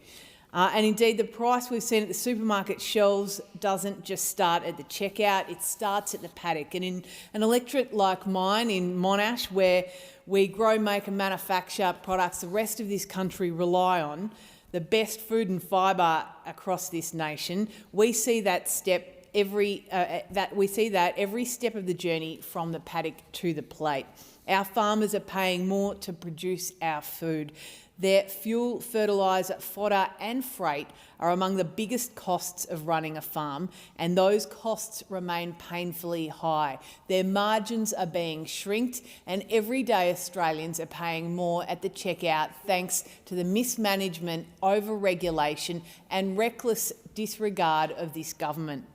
And indeed, the price we've seen at the supermarket shelves doesn't just start at the checkout, it starts at the paddock. And in an electorate like mine in Monash, where we grow, make and manufacture products the rest of this country rely on, the best food and fibre across this nation, we see that every step of the journey from the paddock to the plate. Our farmers are paying more to produce our food. Their fuel, fertiliser, fodder and freight are among the biggest costs of running a farm, and those costs remain painfully high. Their margins are being shrinked, and everyday Australians are paying more at the checkout thanks to the mismanagement, over-regulation and reckless disregard of this government.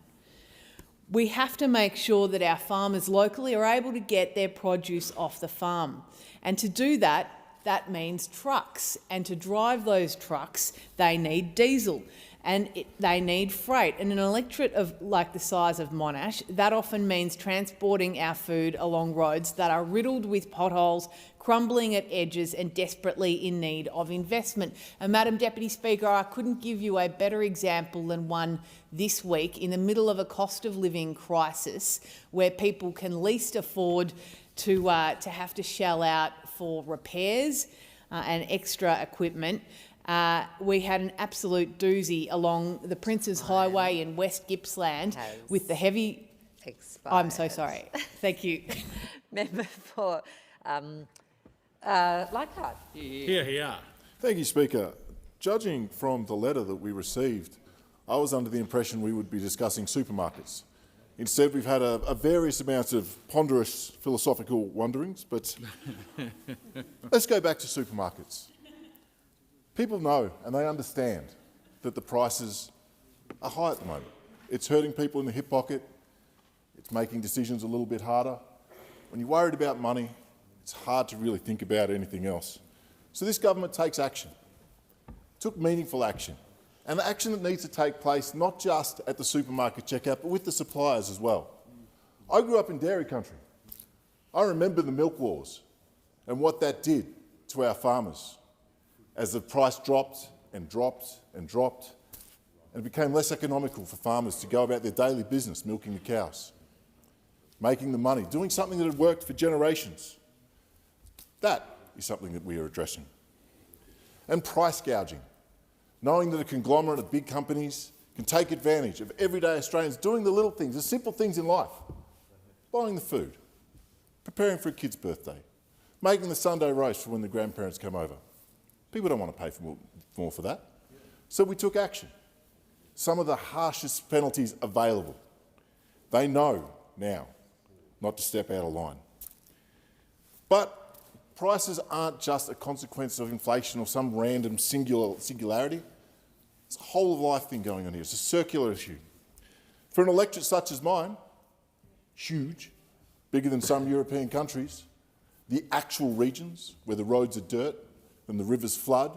We have to make sure that our farmers locally are able to get their produce off the farm, and to do that, that means trucks, and to drive those trucks, they need diesel and they need freight. And an electorate of like the size of Monash, that often means transporting our food along roads that are riddled with potholes, crumbling at edges and desperately in need of investment. And Madam Deputy Speaker, I couldn't give you a better example than one this week in the middle of a cost of living crisis where people can least afford to have to shell out for repairs and extra equipment. We had an absolute doozy along the Princes Highway in West Gippsland with the heavy... Expired. I'm so sorry. Thank you. Member for Leichhardt. Here. Thank you, Speaker. Judging from the letter that we received, I was under the impression we would be discussing supermarkets. Instead, we've had a various amounts of ponderous philosophical wanderings, but let's go back to supermarkets. People know and they understand that the prices are high at the moment. It's hurting people in the hip pocket. It's making decisions a little bit harder. When you're worried about money, it's hard to really think about anything else. So this government takes action, took meaningful action. And the action that needs to take place not just at the supermarket checkout, but with the suppliers as well. I grew up in dairy country. I remember the milk wars and what that did to our farmers as the price dropped and dropped and dropped, and it became less economical for farmers to go about their daily business, milking the cows, making the money, doing something that had worked for generations. That is something that we are addressing. And price gouging. Knowing that a conglomerate of big companies can take advantage of everyday Australians doing the little things, the simple things in life. Buying the food, preparing for a kid's birthday, making the Sunday roast for when the grandparents come over. People don't want to pay more for that. So we took action. Some of the harshest penalties available. They know now not to step out of line. But prices aren't just a consequence of inflation or some random singularity. It's a whole-of-life thing going on here. It's a circular issue. For an electorate such as mine, huge, bigger than some European countries, the actual regions where the roads are dirt and the rivers flood,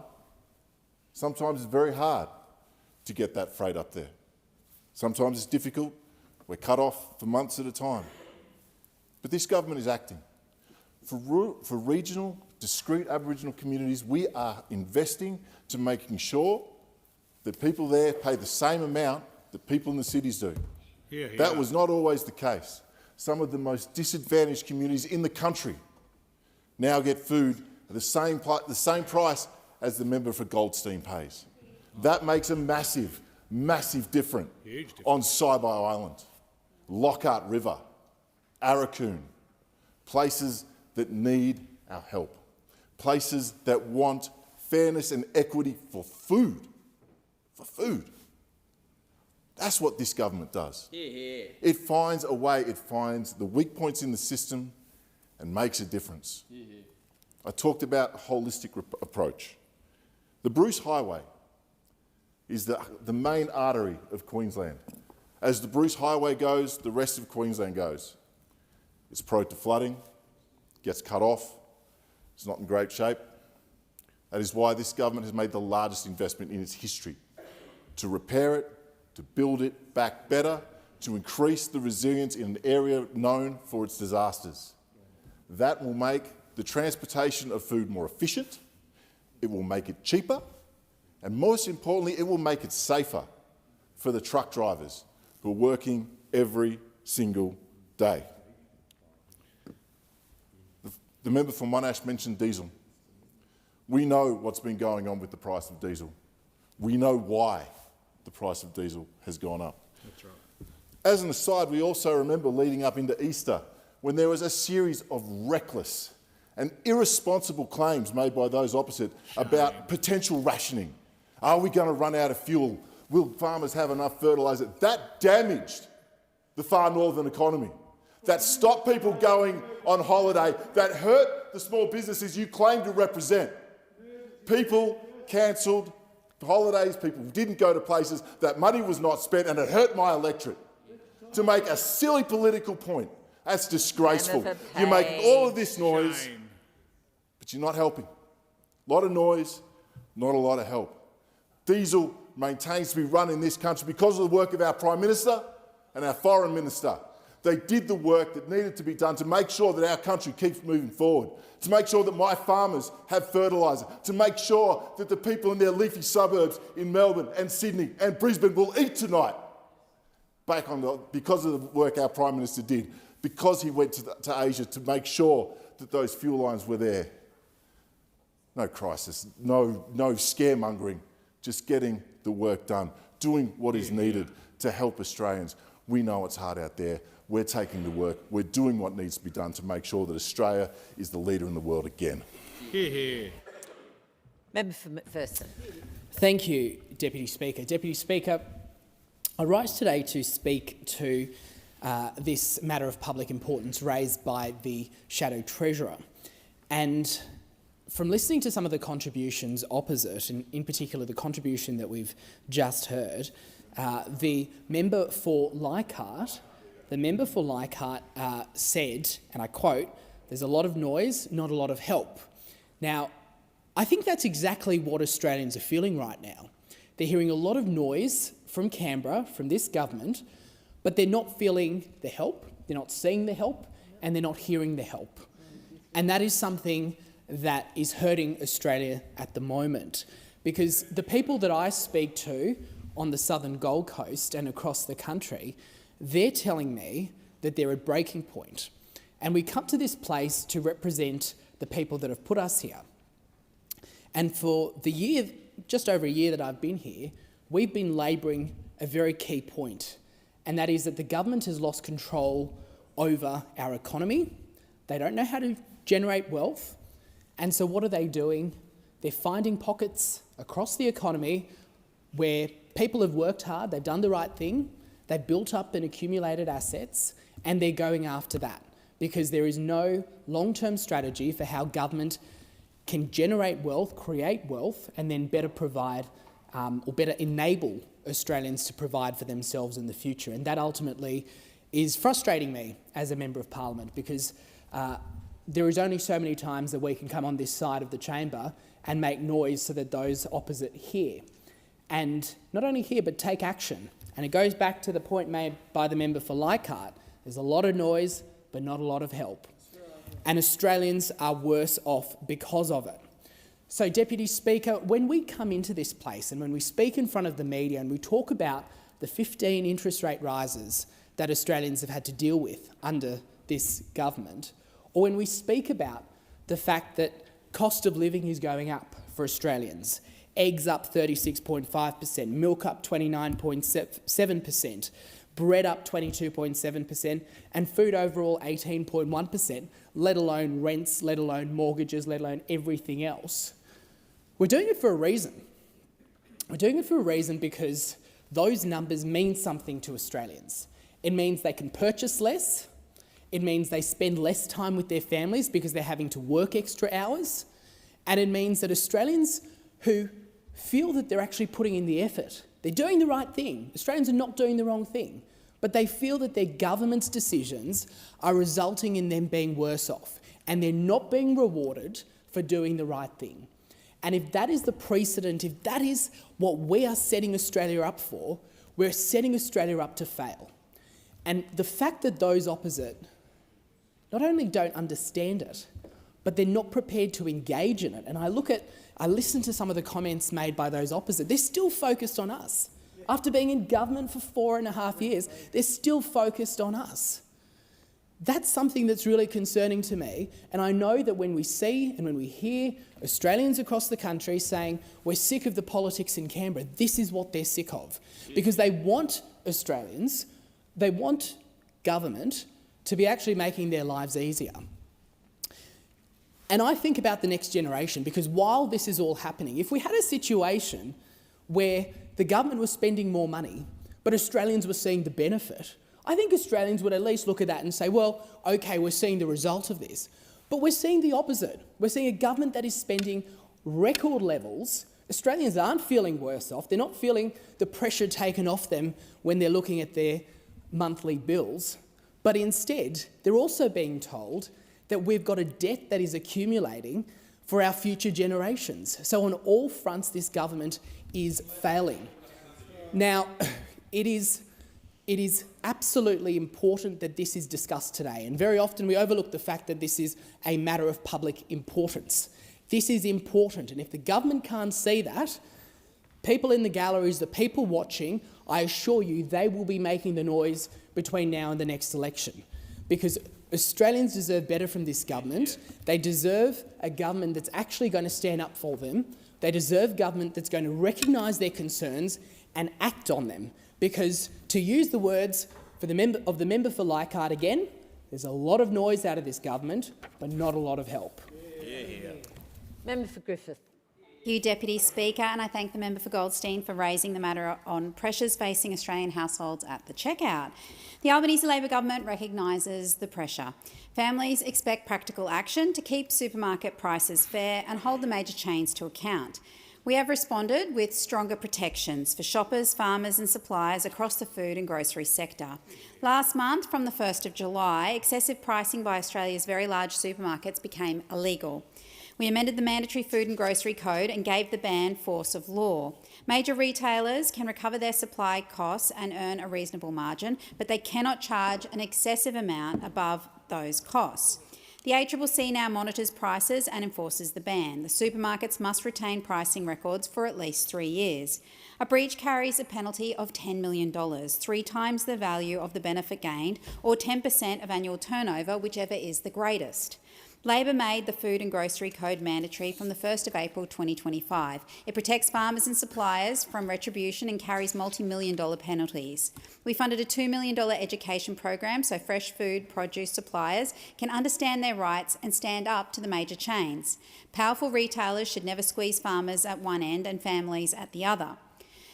sometimes it's very hard to get that freight up there. Sometimes it's difficult. We're cut off for months at a time. But this government is acting. For regional, discrete Aboriginal communities, we are investing to making sure that people there pay the same amount that people in the cities do. That was not always the case. Some of the most disadvantaged communities in the country now get food at the same price as the member for Goldstein pays. That makes a massive, massive difference on Saibai Island, Lockhart River, Arakoon, places that need our help, places that want fairness and equity for food. For food. That's what this government does. It finds a way, it finds the weak points in the system and makes a difference. I talked about a holistic approach. The Bruce Highway is the main artery of Queensland. As the Bruce Highway goes, the rest of Queensland goes. It's prone to flooding, gets cut off, it's not in great shape. That is why this government has made the largest investment in its history to repair it, to build it back better, to increase the resilience in an area known for its disasters. That will make the transportation of food more efficient, it will make it cheaper, and most importantly, it will make it safer for the truck drivers who are working every single day. The member for Monash mentioned diesel. We know what's been going on with the price of diesel. We know why the price of diesel has gone up. That's right. As an aside, we also remember leading up into Easter when there was a series of reckless and irresponsible claims made by those opposite about potential rationing. Are we going to run out of fuel? Will farmers have enough fertiliser? That damaged the far northern economy. That stopped people going on holiday. That hurt the small businesses you claim to represent. People cancelled holidays, people didn't go to places, that money was not spent, and it hurt my electorate. To make a silly political point, that's disgraceful. You're making all of this noise, but you're not helping. A lot of noise, not a lot of help. Diesel maintains to be run in this country because of the work of our Prime Minister and our Foreign Minister. They did the work that needed to be done to make sure that our country keeps moving forward, to make sure that my farmers have fertiliser, to make sure that the people in their leafy suburbs in Melbourne and Sydney and Brisbane will eat tonight. Because of the work our Prime Minister did, because he went to Asia to make sure that those fuel lines were there. No crisis, no scaremongering, just getting the work done, doing what is needed to help Australians. We know it's hard out there. We're taking the work. We're doing what needs to be done to make sure that Australia is the leader in the world again. Member for McPherson. Thank you, Deputy Speaker. Deputy Speaker, I rise today to speak to this matter of public importance raised by the Shadow Treasurer. And from listening to some of the contributions opposite, and in particular the contribution that we've just heard, the member for Leichhardt said, and I quote, "There's a lot of noise, not a lot of help." Now, I think that's exactly what Australians are feeling right now. They're hearing a lot of noise from Canberra, from this government, but they're not feeling the help, they're not seeing the help, and they're not hearing the help. And that is something that is hurting Australia at the moment, because the people that I speak to on the southern Gold Coast and across the country, they're telling me that they're at breaking point. And we come to this place to represent the people that have put us here. And for the year, just over a year that I've been here, we've been labouring a very key point, and that is that the government has lost control over our economy. They don't know how to generate wealth. And so what are they doing? They're finding pockets across the economy where people have worked hard, they've done the right thing, they've built up and accumulated assets, and they're going after that because there is no long-term strategy for how government can generate wealth, create wealth, and then better provide or better enable Australians to provide for themselves in the future. And that ultimately is frustrating me as a Member of Parliament, because there is only so many times that we can come on this side of the chamber and make noise so that those opposite hear. And not only hear, but take action. And it goes back to the point made by the member for Leichhardt. There's a lot of noise, but not a lot of help. And Australians are worse off because of it. So, Deputy Speaker, when we come into this place and when we speak in front of the media and we talk about the 15 interest rate rises that Australians have had to deal with under this government, or when we speak about the fact that cost of living is going up for Australians, eggs up 36.5%, milk up 29.7%, bread up 22.7%, and food overall 18.1%, let alone rents, let alone mortgages, let alone everything else. We're doing it for a reason. We're doing it for a reason because those numbers mean something to Australians. It means they can purchase less. It means they spend less time with their families because they're having to work extra hours. And it means that Australians who feel that they're actually putting in the effort, they're doing the right thing. Australians are not doing the wrong thing, but they feel that their government's decisions are resulting in them being worse off, and they're not being rewarded for doing the right thing. And if that is the precedent, if that is what we are setting Australia up for, we're setting Australia up to fail. And the fact that those opposite not only don't understand it, but they're not prepared to engage in it. And I listen to some of the comments made by those opposite. They're still focused on us. After being in government for 4.5 years, they're still focused on us. That's something that's really concerning to me. And I know that when we see and when we hear Australians across the country saying, we're sick of the politics in Canberra, this is what they're sick of. Because they want Australians, they want government to be actually making their lives easier. And I think about the next generation, because while this is all happening, if we had a situation where the government was spending more money, but Australians were seeing the benefit, I think Australians would at least look at that and say, well, okay, we're seeing the result of this. But we're seeing the opposite. We're seeing a government that is spending record levels. Australians aren't feeling worse off. They're not feeling the pressure taken off them when they're looking at their monthly bills. But instead, they're also being told that we've got a debt that is accumulating for our future generations. So on all fronts, this government is failing. Now, it is absolutely important that this is discussed today, and very often we overlook the fact that this is a matter of public importance. This is important, and if the government can't see that, people in the galleries, the people watching, I assure you they will be making the noise between now and the next election, because Australians deserve better from this government. They deserve a government that's actually going to stand up for them. They deserve government that's going to recognise their concerns and act on them. Because, to use the words of the member for Leichhardt again, there's a lot of noise out of this government, but not a lot of help. Member for Griffith. Thank you, Deputy Speaker, and I thank the member for Goldstein for raising the matter on pressures facing Australian households at the checkout. The Albanese Labor government recognises the pressure. Families expect practical action to keep supermarket prices fair and hold the major chains to account. We have responded with stronger protections for shoppers, farmers and suppliers across the food and grocery sector. Last month, from the 1st of July, excessive pricing by Australia's very large supermarkets became illegal. We amended the Mandatory Food and Grocery Code and gave the ban force of law. Major retailers can recover their supply costs and earn a reasonable margin, but they cannot charge an excessive amount above those costs. The ACCC now monitors prices and enforces the ban. The supermarkets must retain pricing records for at least 3 years. A breach carries a penalty of $10 million, 3 times the value of the benefit gained, or 10% of annual turnover, whichever is the greatest. Labor made the Food and Grocery Code mandatory from the 1st of April 2025. It protects farmers and suppliers from retribution and carries multi-million-dollar penalties. We funded a $2 million education program so fresh food produce suppliers can understand their rights and stand up to the major chains. Powerful retailers should never squeeze farmers at one end and families at the other.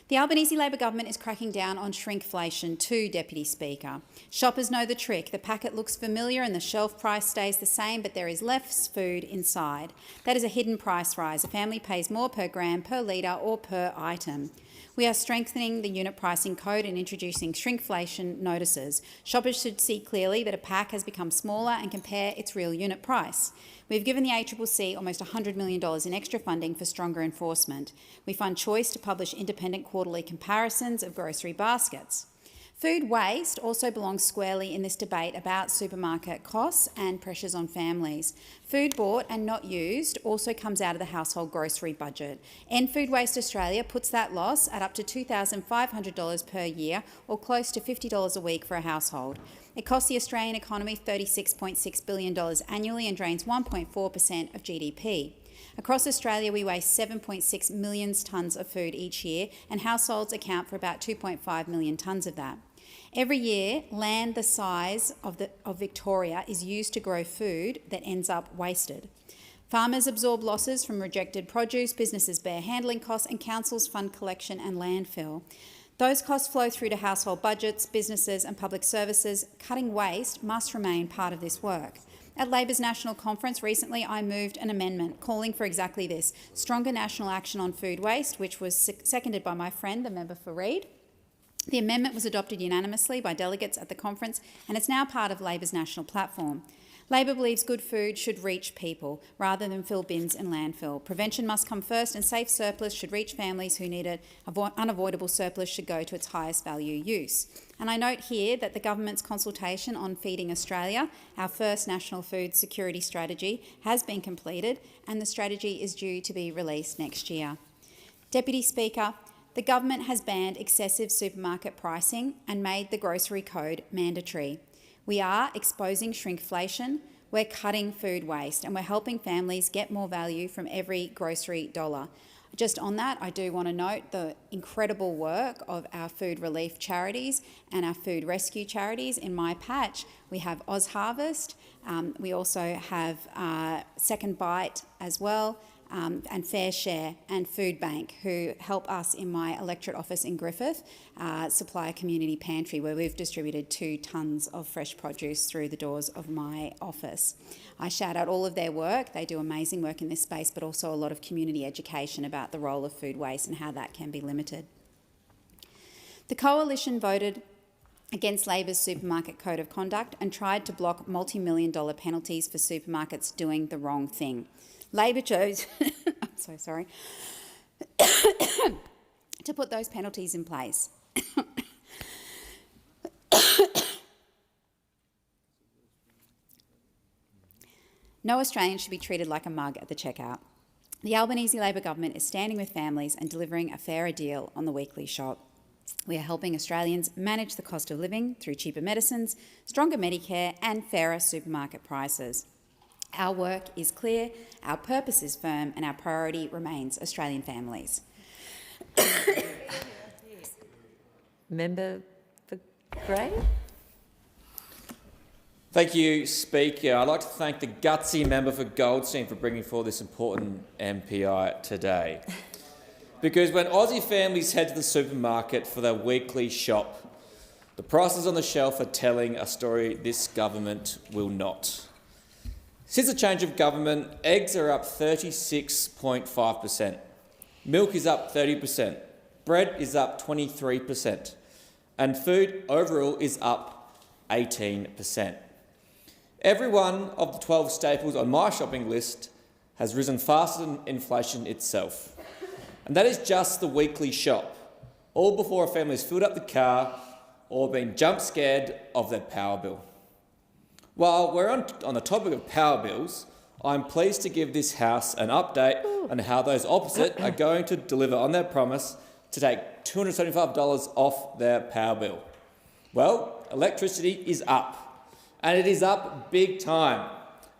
The Albanese Labor government is cracking down on shrinkflation too, Deputy Speaker. Shoppers know the trick. The packet looks familiar and the shelf price stays the same, but there is less food inside. That is a hidden price rise. A family pays more per gram, per litre or per item. We are strengthening the unit pricing code and introducing shrinkflation notices. Shoppers should see clearly that a pack has become smaller and compare its real unit price. We've given the ACCC almost $100 million in extra funding for stronger enforcement. We fund Choice to publish independent quarterly comparisons of grocery baskets. Food waste also belongs squarely in this debate about supermarket costs and pressures on families. Food bought and not used also comes out of the household grocery budget. End Food Waste Australia puts that loss at up to $2,500 per year, or close to $50 a week for a household. It costs the Australian economy $36.6 billion annually and drains 1.4% of GDP. Across Australia, we waste 7.6 million tonnes of food each year, and households account for about 2.5 million tonnes of that. Every year, land the size of Victoria is used to grow food that ends up wasted. Farmers absorb losses from rejected produce, businesses bear handling costs, and councils fund collection and landfill. Those costs flow through to household budgets, businesses and public services. Cutting waste must remain part of this work. At Labor's National Conference recently, I moved an amendment calling for exactly this: stronger national action on food waste, which was seconded by my friend, the member for Reid. The amendment was adopted unanimously by delegates at the conference, and it's now part of Labor's national platform. Labor believes good food should reach people rather than fill bins and landfill. Prevention must come first, and safe surplus should reach families who need it. Unavoidable surplus should go to its highest value use. And I note here that the government's consultation on Feeding Australia, our first national food security strategy, has been completed, and the strategy is due to be released next year. Deputy Speaker, the government has banned excessive supermarket pricing and made the grocery code mandatory. We are exposing shrinkflation, we're cutting food waste, and we're helping families get more value from every grocery dollar. Just on that, I do want to note the incredible work of our food relief charities and our food rescue charities. In my patch, we have Oz Harvest, we also have Second Bite as well, and Fair Share and Food Bank, who help us in my electorate office in Griffith supply a community pantry where we've distributed 2 tonnes of fresh produce through the doors of my office. I shout out all of their work. They do amazing work in this space, but also a lot of community education about the role of food waste and how that can be limited. The Coalition voted against Labor's Supermarket Code of Conduct and tried to block multi-million-dollar penalties for supermarkets doing the wrong thing. Labor chose I'm so sorry, to put those penalties in place. No Australian should be treated like a mug at the checkout. The Albanese Labor government is standing with families and delivering a fairer deal on the weekly shop. We are helping Australians manage the cost of living through cheaper medicines, stronger Medicare and fairer supermarket prices. Our work is clear, our purpose is firm, and our priority remains Australian families. Member for Grey. Thank you, Speaker. I'd like to thank the gutsy member for Goldstein for bringing forward this important MPI today. Because when Aussie families head to the supermarket for their weekly shop, the prices on the shelf are telling a story this government will not. Since the change of government, eggs are up 36.5%, milk is up 30%, bread is up 23%, and food overall is up 18%. Every one of the 12 staples on my shopping list has risen faster than inflation itself. And that is just the weekly shop, all before a family has filled up the car or been jump scared of their power bill. While we're on the topic of power bills, I'm pleased to give this House an update on how those opposite are going to deliver on their promise to take $275 off their power bill. Well, electricity is up, and it is up big time,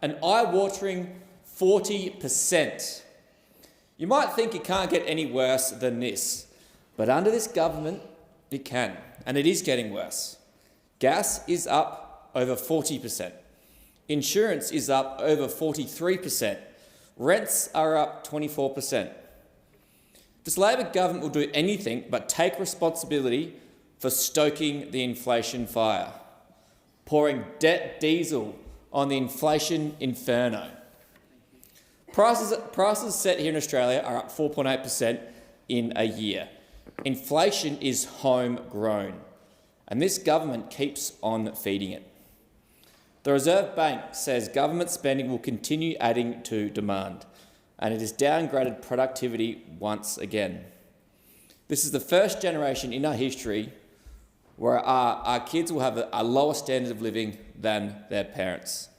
an eye-watering 40%. You might think it can't get any worse than this, but under this government, it can, and it is getting worse. Gas is up over 40%. Insurance is up over 43%. Rents are up 24%. This Labor government will do anything but take responsibility for stoking the inflation fire, pouring diesel on the inflation inferno. Prices set here in Australia are up 4.8% in a year. Inflation is homegrown, and this government keeps on feeding it. The Reserve Bank says government spending will continue adding to demand, and it has downgraded productivity once again. This is the first generation in our history where our kids will have a lower standard of living than their parents.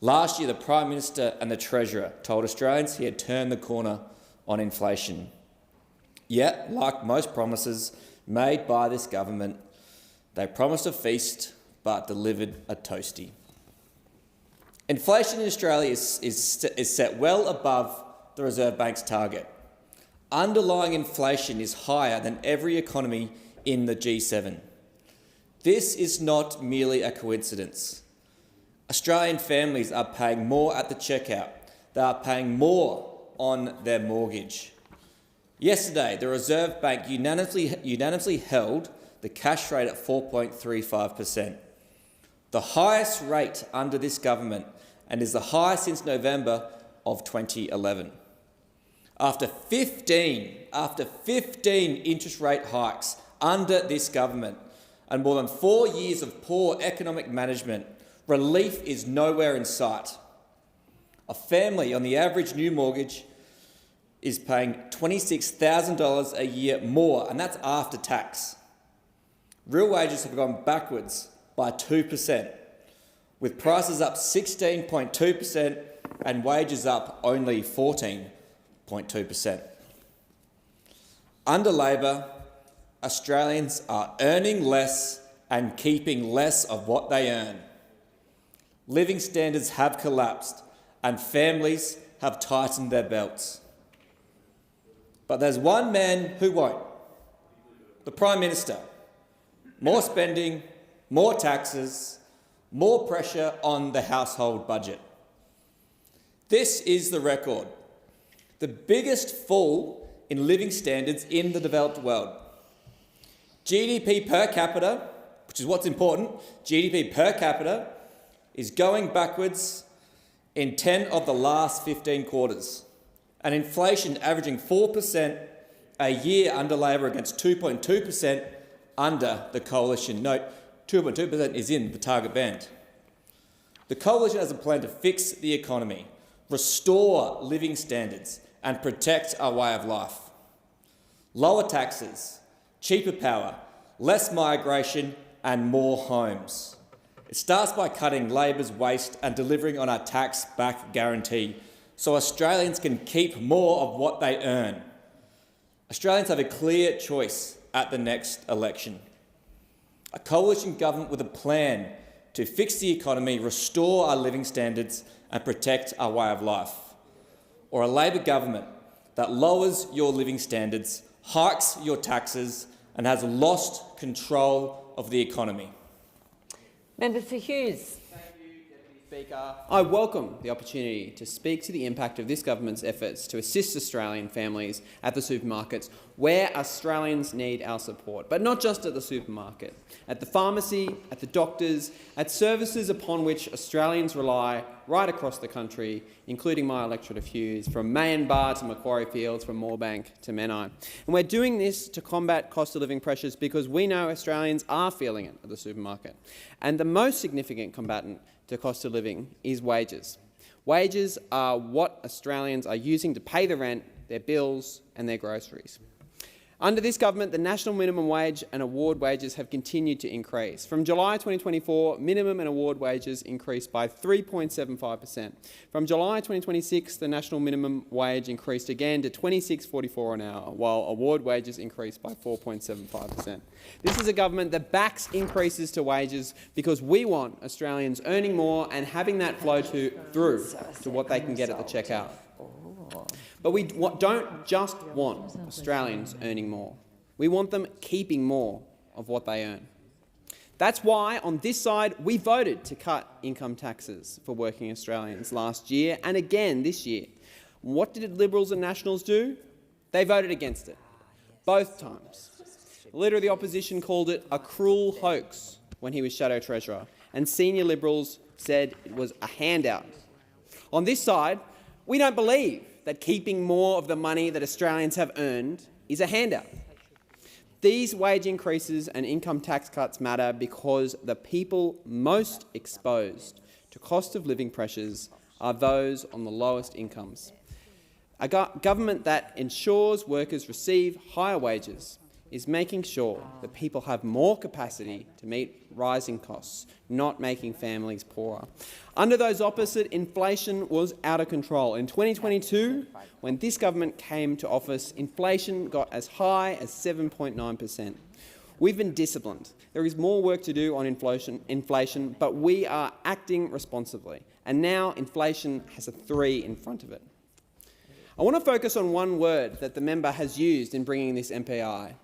Last year, the Prime Minister and the Treasurer told Australians he had turned the corner on inflation. Yet, like most promises made by this government, they promised a feast but delivered a toastie. Inflation in Australia is set well above the Reserve Bank's target. Underlying inflation is higher than every economy in the G7. This is not merely a coincidence. Australian families are paying more at the checkout. They are paying more on their mortgage. Yesterday, the Reserve Bank unanimously held the cash rate at 4.35%, the highest rate under this government, and is the highest since November of 2011. After 15 interest rate hikes under this government and more than 4 years of poor economic management, relief is nowhere in sight. A family on the average new mortgage is paying $26,000 a year more, and that's after tax. Real wages have gone backwards by 2%, with prices up 16.2% and wages up only 14.2%. Under Labor, Australians are earning less and keeping less of what they earn. Living standards have collapsed and families have tightened their belts. But there's one man who won't: the Prime Minister. More spending, more taxes, more pressure on the household budget. This is the record: the biggest fall in living standards in the developed world. GDP per capita, which is what's important, GDP per capita is going backwards in 10 of the last 15 quarters, and inflation averaging 4% a year under Labor against 2.2% under the Coalition. Note, 2.2% is in the target band. The Coalition has a plan to fix the economy, restore living standards and protect our way of life. Lower taxes, cheaper power, less migration and more homes. It starts by cutting Labor's waste and delivering on our tax-back guarantee so Australians can keep more of what they earn. Australians have a clear choice at the next election: a coalition government with a plan to fix the economy, restore our living standards and protect our way of life, or a Labor government that lowers your living standards, hikes your taxes and has lost control of the economy. Member for Hughes. Speaker, I welcome the opportunity to speak to the impact of this government's efforts to assist Australian families at the supermarkets where Australians need our support, but not just at the supermarket, at the pharmacy, at the doctors, at services upon which Australians rely right across the country, including my electorate of Hughes, from Mayan Bar to Macquarie Fields, from Moorebank to Menai. And we're doing this to combat cost of living pressures because we know Australians are feeling it at the supermarket. And the most significant combatant to cost of living is wages. Wages are what Australians are using to pay the rent, their bills and their groceries. Under this government, the national minimum wage and award wages have continued to increase. From July 2024, minimum and award wages increased by 3.75%. From July 2026, the national minimum wage increased again to $26.44 an hour, while award wages increased by 4.75%. This is a government that backs increases to wages because we want Australians earning more and having that flow through to what they can get at the checkout. But we don't just want Australians earning more. We want them keeping more of what they earn. That's why, on this side, we voted to cut income taxes for working Australians last year and again this year. What did Liberals and Nationals do? They voted against it, both times. The Leader of the Opposition called it a cruel hoax when he was Shadow Treasurer, and senior Liberals said it was a handout. On this side, we don't believe that keeping more of the money that Australians have earned is a handout. These wage increases and income tax cuts matter because the people most exposed to cost of living pressures are those on the lowest incomes. A government that ensures workers receive higher wages is making sure that people have more capacity to meet rising costs, not making families poorer. Under those opposite, inflation was out of control. In 2022, when this government came to office, inflation got as high as 7.9%. We've been disciplined. There is more work to do on inflation, but we are acting responsibly. And now inflation has a 3 in front of it. I want to focus on one word that the member has used in bringing this MPI,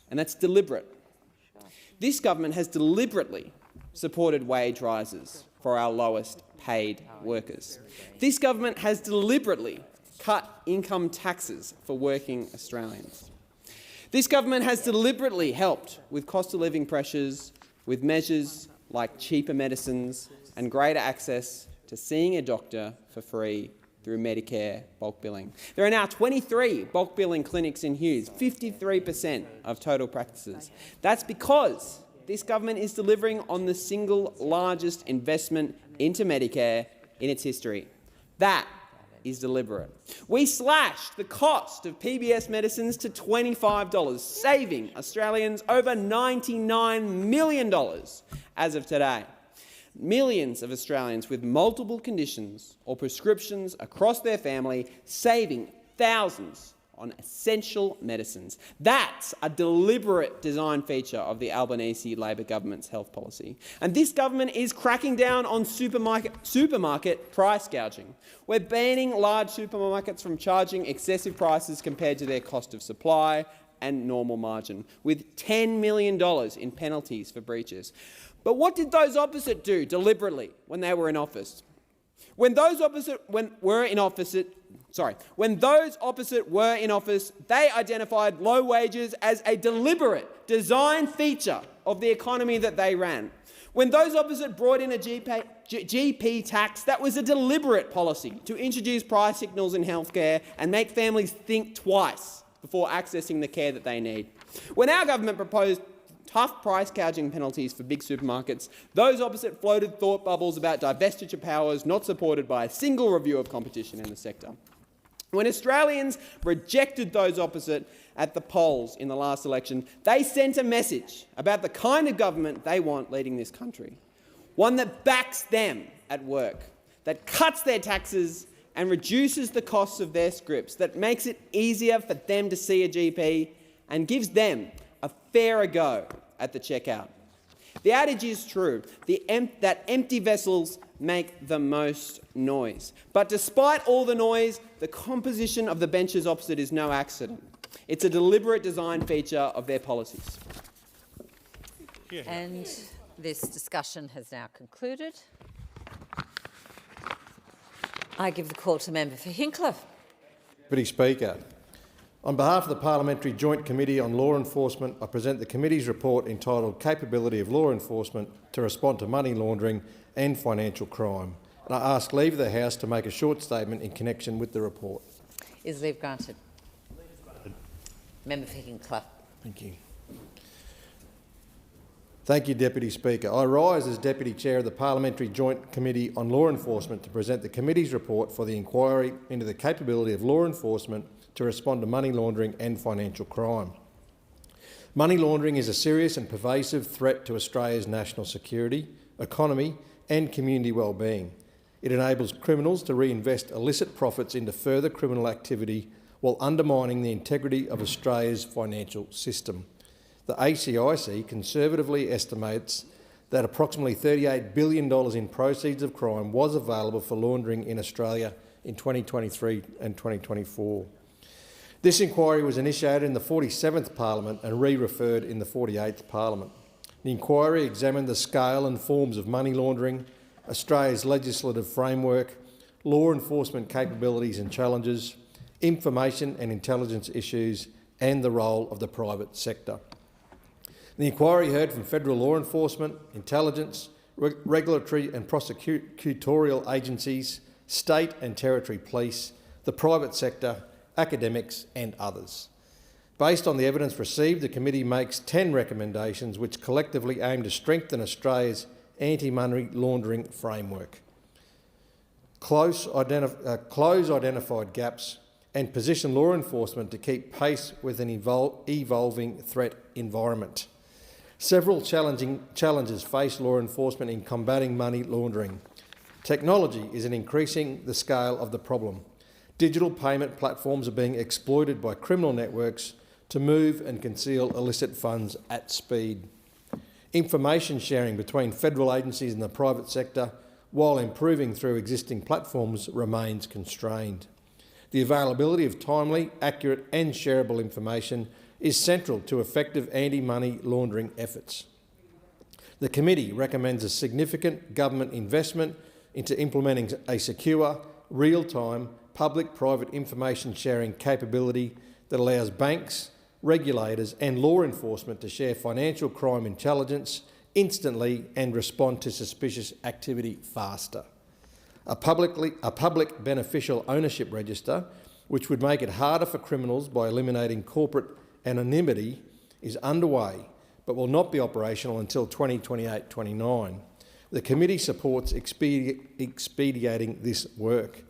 and that's deliberate. This government has deliberately supported wage rises for our lowest paid workers. This government has deliberately cut income taxes for working Australians. This government has deliberately helped with cost of living pressures with measures like cheaper medicines and greater access to seeing a doctor for free through Medicare bulk billing. There are now 23 bulk billing clinics in Hughes, 53% of total practices. That's because this government is delivering on the single largest investment into Medicare in its history. That is deliberate. We slashed the cost of PBS medicines to $25, saving Australians over $99 million as of today. Millions of Australians with multiple conditions or prescriptions across their family, saving thousands on essential medicines. That's a deliberate design feature of the Albanese Labor government's health policy. And this government is cracking down on supermarket price gouging. We're banning large supermarkets from charging excessive prices compared to their cost of supply and normal margin, with $10 million in penalties for breaches. But what did those opposite do deliberately when they were in office? When those opposite were in office, they identified low wages as a deliberate design feature of the economy that they ran. When those opposite brought in a GP tax, that was a deliberate policy to introduce price signals in healthcare and make families think twice before accessing the care that they need. When our government proposed tough price gouging penalties for big supermarkets, those opposite floated thought bubbles about divestiture powers not supported by a single review of competition in the sector. When Australians rejected those opposite at the polls in the last election, they sent a message about the kind of government they want leading this country. One that backs them at work, that cuts their taxes and reduces the costs of their scripts, that makes it easier for them to see a GP and gives them a fairer go at the checkout. The adage is true, that empty vessels make the most noise. But despite all the noise, the composition of the benches opposite is no accident. It's a deliberate design feature of their policies. And this discussion has now concluded. I give the call to member for Hinckliffe. Deputy Speaker, on behalf of the Parliamentary Joint Committee on Law Enforcement, I present the committee's report entitled Capability of Law Enforcement to Respond to Money Laundering and Financial Crime. And I ask leave of the House to make a short statement in connection with the report. Is leave granted? Member for Hinckliffe. Thank you. Thank you, Deputy Speaker. I rise as Deputy Chair of the Parliamentary Joint Committee on Law Enforcement to present the committee's report for the inquiry into the capability of law enforcement to respond to money laundering and financial crime. Money laundering is a serious and pervasive threat to Australia's national security, economy and community well-being. It enables criminals to reinvest illicit profits into further criminal activity while undermining the integrity of Australia's financial system. The ACIC conservatively estimates that approximately $38 billion in proceeds of crime was available for laundering in Australia in 2023 and 2024. This inquiry was initiated in the 47th Parliament and re-referred in the 48th Parliament. The inquiry examined the scale and forms of money laundering, Australia's legislative framework, law enforcement capabilities and challenges, information and intelligence issues, and the role of the private sector. The inquiry heard from federal law enforcement, intelligence, regulatory and prosecutorial agencies, state and territory police, the private sector, academics and others. Based on the evidence received, the committee makes 10 recommendations which collectively aim to strengthen Australia's anti-money laundering framework, close identified gaps and position law enforcement to keep pace with an evolving threat environment. Several challenges face law enforcement in combating money laundering. Technology is increasing the scale of the problem. Digital payment platforms are being exploited by criminal networks to move and conceal illicit funds at speed. Information sharing between federal agencies and the private sector, while improving through existing platforms, remains constrained. The availability of timely, accurate and shareable information is central to effective anti-money laundering efforts. The committee recommends a significant government investment into implementing a secure, real-time, public-private information sharing capability that allows banks, regulators and law enforcement to share financial crime intelligence instantly and respond to suspicious activity faster. A public beneficial ownership register, which would make it harder for criminals by eliminating corporate anonymity, is underway but will not be operational until 2028-29. The committee supports expediting this work.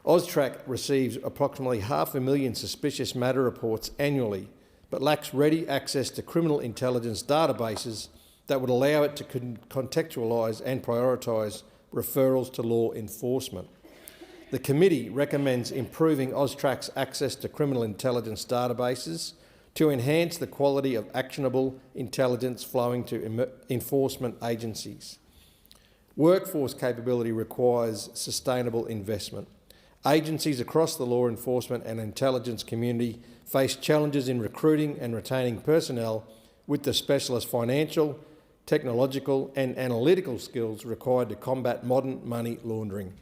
AUSTRAC receives approximately 500,000 suspicious matter reports annually, but lacks ready access to criminal intelligence databases that would allow it to contextualise and prioritise referrals to law enforcement. The committee recommends improving AUSTRAC's access to criminal intelligence databases to enhance the quality of actionable intelligence flowing to enforcement agencies. Workforce capability requires sustainable investment. Agencies across the law enforcement and intelligence community face challenges in recruiting and retaining personnel with the specialist financial, technological and analytical skills required to combat modern money laundering.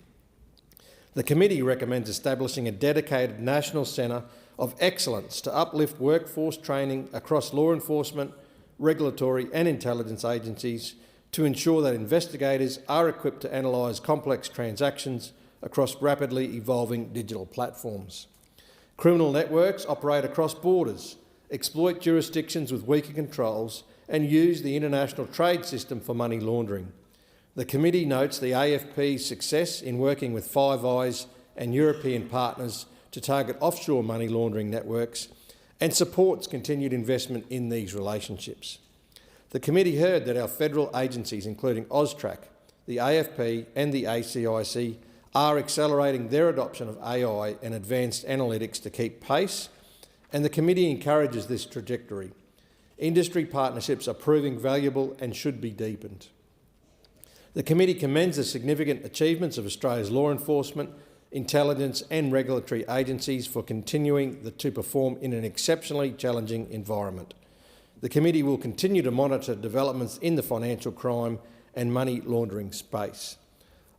The committee recommends establishing a dedicated national centre of excellence to uplift workforce training across law enforcement, regulatory and intelligence agencies to ensure that investigators are equipped to analyse complex transactions across rapidly evolving digital platforms. Criminal networks operate across borders, exploit jurisdictions with weaker controls and use the international trade system for money laundering. The committee notes the AFP's success in working with Five Eyes and European partners to target offshore money laundering networks and supports continued investment in these relationships. The committee heard that our federal agencies, including AUSTRAC, the AFP and the ACIC, are accelerating their adoption of AI and advanced analytics to keep pace, and the committee encourages this trajectory. Industry partnerships are proving valuable and should be deepened. The committee commends the significant achievements of Australia's law enforcement, intelligence and regulatory agencies for continuing to perform in an exceptionally challenging environment. The committee will continue to monitor developments in the financial crime and money laundering space.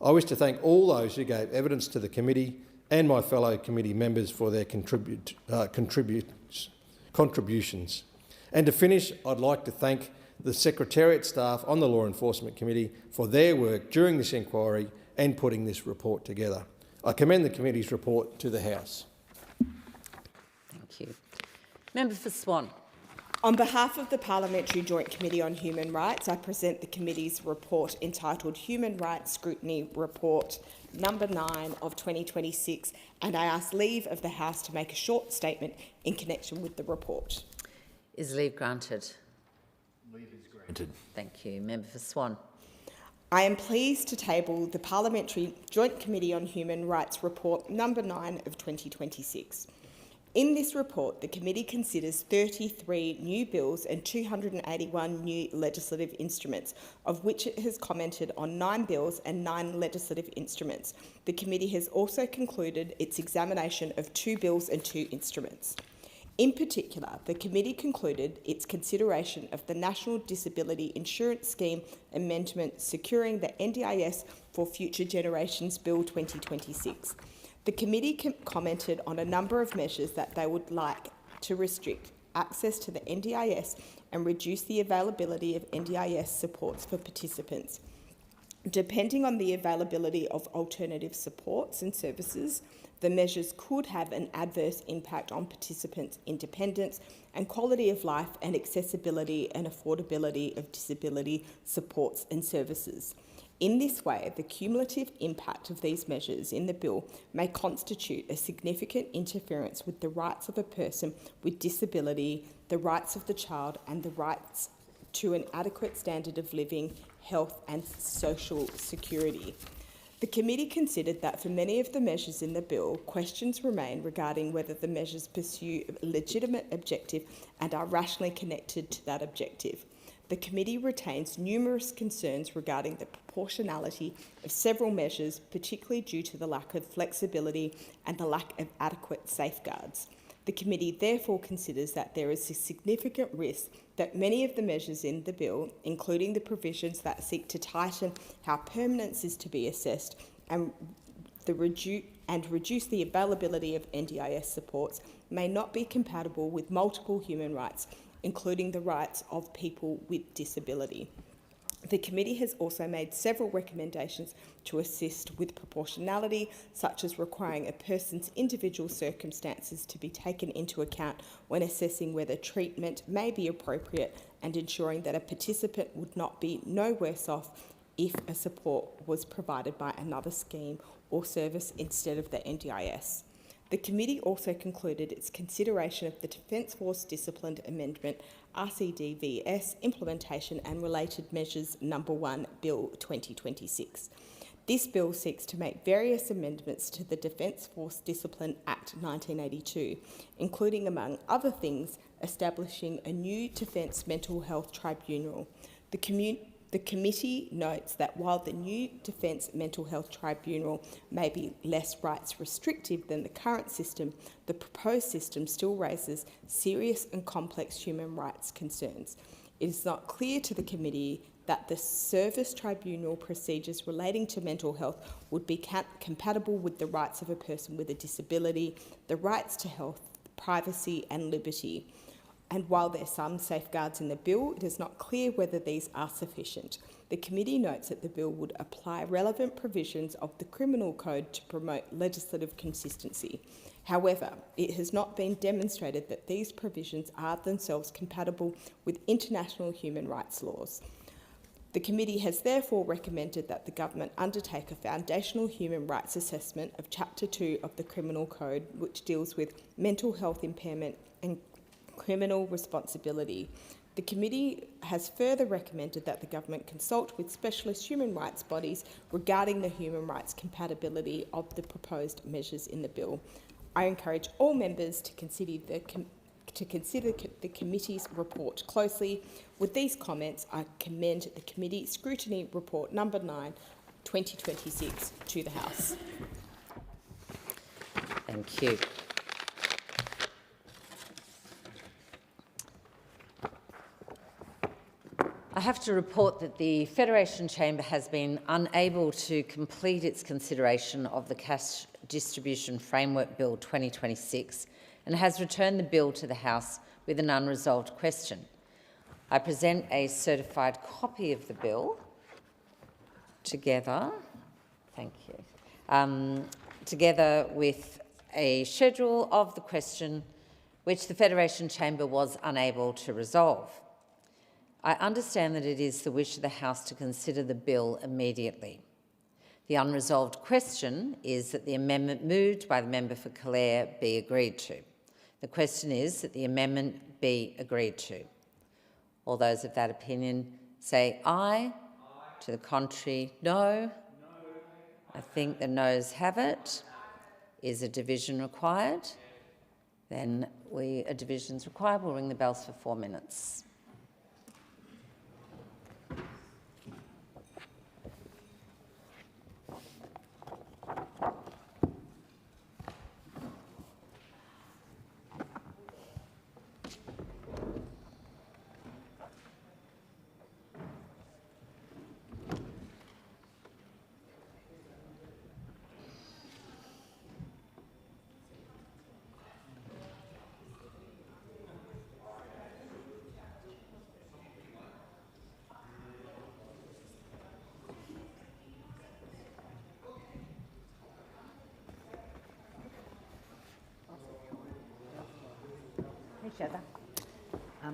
I wish to thank all those who gave evidence to the committee and my fellow committee members for their contributions. And to finish, I'd like to thank the Secretariat staff on the Law Enforcement Committee for their work during this inquiry and putting this report together. I commend the committee's report to the House. Thank you. Member for Swan. On behalf of the Parliamentary Joint Committee on Human Rights, I present the committee's report entitled Human Rights Scrutiny Report Number 9 of 2026, and I ask leave of the House to make a short statement in connection with the report. Is leave granted? Leave is granted. Thank you. Member for Swan. I am pleased to table the Parliamentary Joint Committee on Human Rights Report Number 9 of 2026. In this report, the committee considers 33 new bills and 281 new legislative instruments, of which it has commented on 9 bills and 9 legislative instruments. The committee has also concluded its examination of 2 bills and 2 instruments. In particular, the committee concluded its consideration of the National Disability Insurance Scheme Amendment Securing the NDIS for Future Generations Bill 2026. The committee commented on a number of measures that they would like to restrict access to the NDIS and reduce the availability of NDIS supports for participants. Depending on the availability of alternative supports and services, the measures could have an adverse impact on participants' independence and quality of life and accessibility and affordability of disability supports and services. In this way, the cumulative impact of these measures in the bill may constitute a significant interference with the rights of a person with disability, the rights of the child, and the rights to an adequate standard of living, health and social security. The committee considered that for many of the measures in the bill, questions remain regarding whether the measures pursue a legitimate objective and are rationally connected to that objective. The committee retains numerous concerns regarding the proportionality of several measures, particularly due to the lack of flexibility and the lack of adequate safeguards. The The committee therefore considers that there is a significant risk that many of the measures in the bill, including the provisions that seek to tighten how permanence is to be assessed and reduce the availability of NDIS supports, may not be compatible with multiple human rights, including the rights of people with disability. The committee has also made several recommendations to assist with proportionality, such as requiring a person's individual circumstances to be taken into account when assessing whether treatment may be appropriate, and ensuring that a participant would not be no worse off if a support was provided by another scheme or service instead of the NDIS. The committee also concluded its consideration of the Defence Force Disciplined Amendment RCDVS Implementation and Related Measures No. 1 Bill 2026. This bill seeks to make various amendments to the Defence Force Discipline Act 1982, including, among other things, establishing a new Defence Mental Health Tribunal. The committee notes that while the new Defence Mental Health Tribunal may be less rights restrictive than the current system, the proposed system still raises serious and complex human rights concerns. It is not clear to the committee that the service tribunal procedures relating to mental health would be compatible with the rights of a person with a disability, the rights to health, privacy and liberty. And while there are some safeguards in the bill, it is not clear whether these are sufficient. The committee notes that the bill would apply relevant provisions of the Criminal Code to promote legislative consistency. However, it has not been demonstrated that these provisions are themselves compatible with international human rights laws. The committee has therefore recommended that the government undertake a foundational human rights assessment of Chapter 2 of the Criminal Code, which deals with mental health impairment and criminal responsibility. The committee has further recommended that the government consult with specialist human rights bodies regarding the human rights compatibility of the proposed measures in the bill. I encourage all members to consider the committee's report closely. With these comments, I commend the committee scrutiny report number 9, 2026 to the House. Thank you. I have to report that the Federation Chamber has been unable to complete its consideration of the Cash Distribution Framework Bill 2026 and has returned the bill to the House with an unresolved question. I present a certified copy of the bill together with a schedule of the question which the Federation Chamber was unable to resolve. I understand that it is the wish of the House to consider the bill immediately. The unresolved question is that the amendment moved by the member for Clare be agreed to. The question is that the amendment be agreed to. All those of that opinion say aye. To the contrary, no. I think the noes have it. Is a division required? Then a division is required. We'll ring the bells for 4 minutes.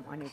I need.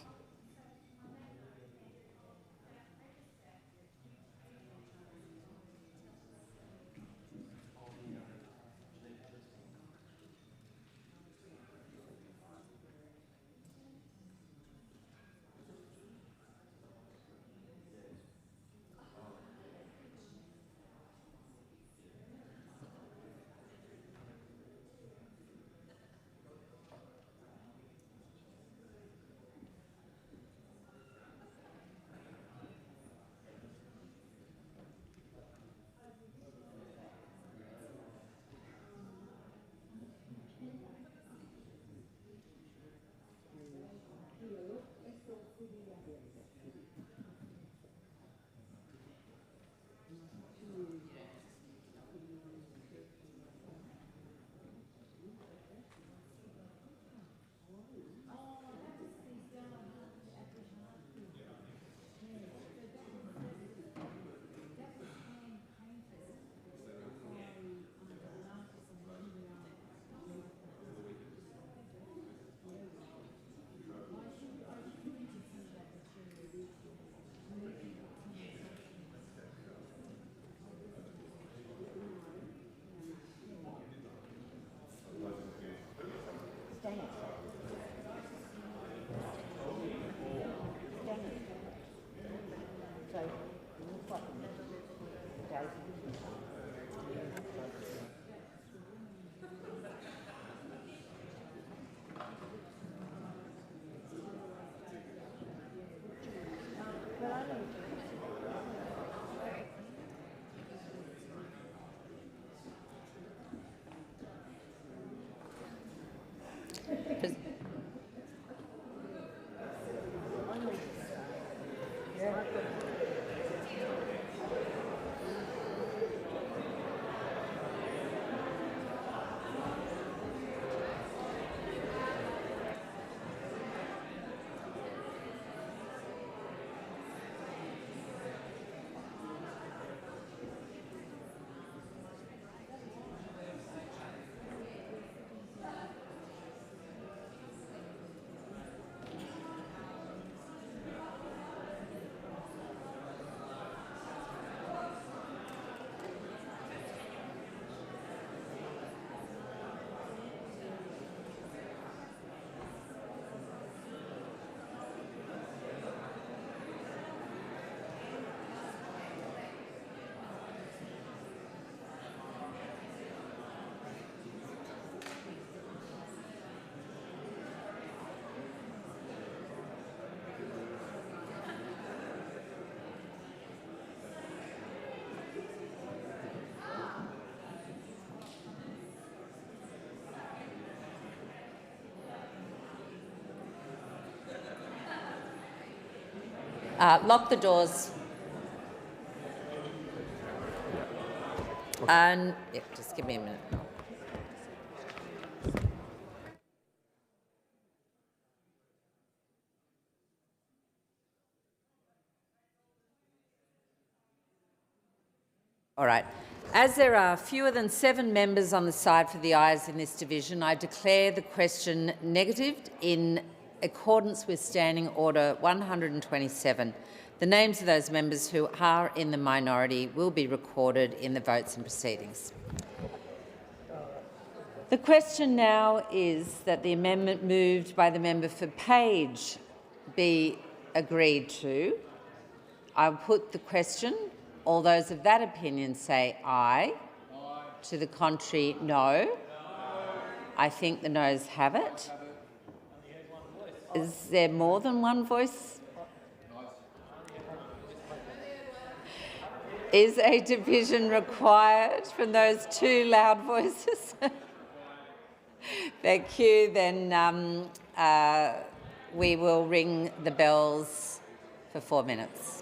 Lock the doors. And yeah, just give me a minute. All right. As there are fewer than 7 members on the side for the ayes in this division, I declare the question negatived in accordance with Standing Order 127. The names of those members who are in the minority will be recorded in the votes and proceedings. The question now is that the amendment moved by the member for Page be agreed to. I'll put the question. All those of that opinion say aye. Aye. To the contrary, no. I think the noes have it. Is there more than one voice? Is a division required from those 2 loud voices? Thank you. Then we will ring the bells for 4 minutes.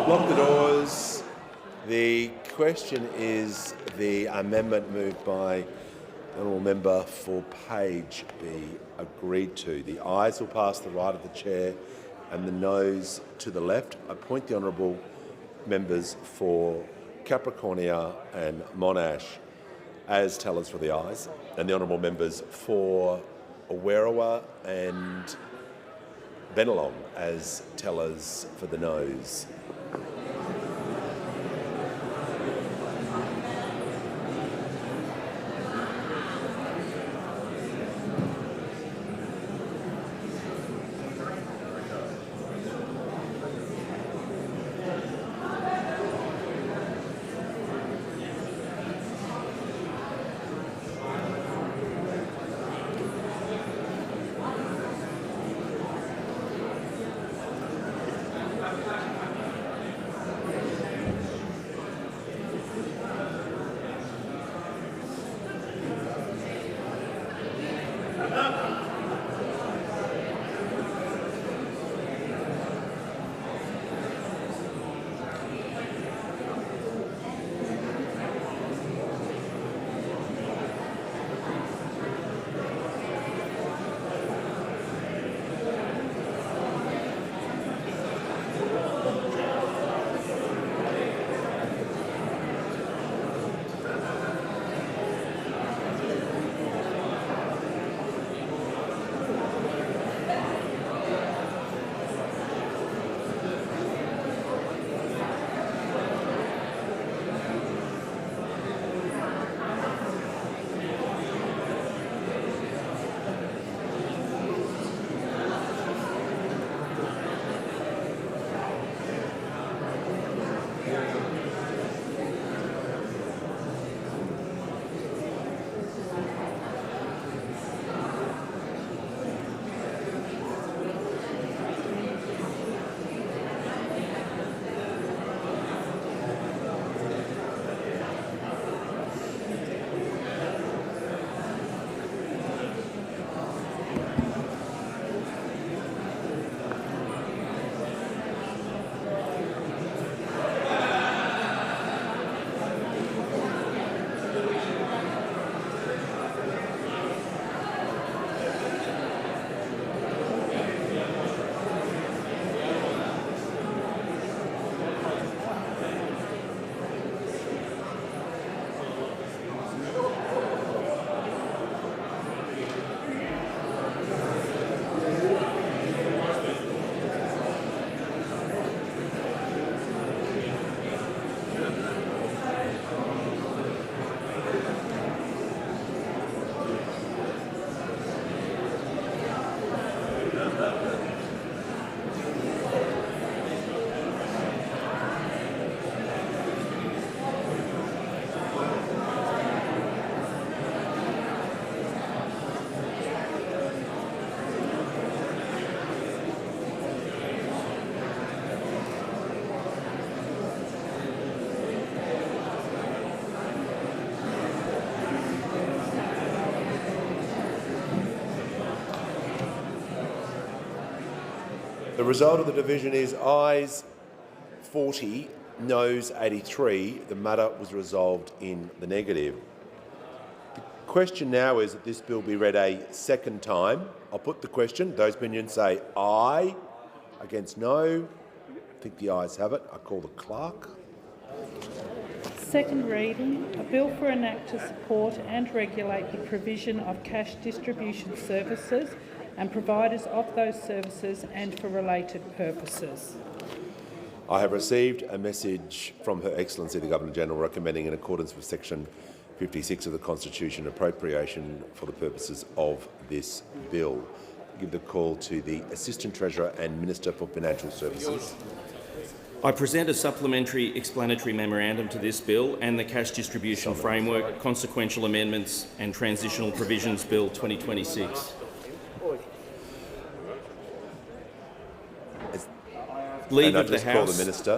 Lock the doors. The question is the amendment moved by the honourable member for Page be agreed to. The ayes will pass to the right of the chair and the noes to the left. I point the honourable members for Capricornia and Monash as tellers for the ayes, and the honourable members for Werriwa and Bennelong as tellers for the noes. The result of the division is ayes 40, noes 83. The matter was resolved in the negative. The question now is that this bill be read a second time. I'll put the question. Those opinions say aye. Against no. I think the ayes have it. I call the clerk. Second reading, a bill for an act to support and regulate the provision of cash distribution services and providers of those services and for related purposes. I have received a message from Her Excellency the Governor-General recommending, in accordance with Section 56 of the Constitution, appropriation for the purposes of this bill. I give the call to the Assistant Treasurer and Minister for Financial Services. I present a supplementary explanatory memorandum to this bill and the Cash Distribution Framework, Consequential Amendments and Transitional Provisions Bill 2026. Leave of the House.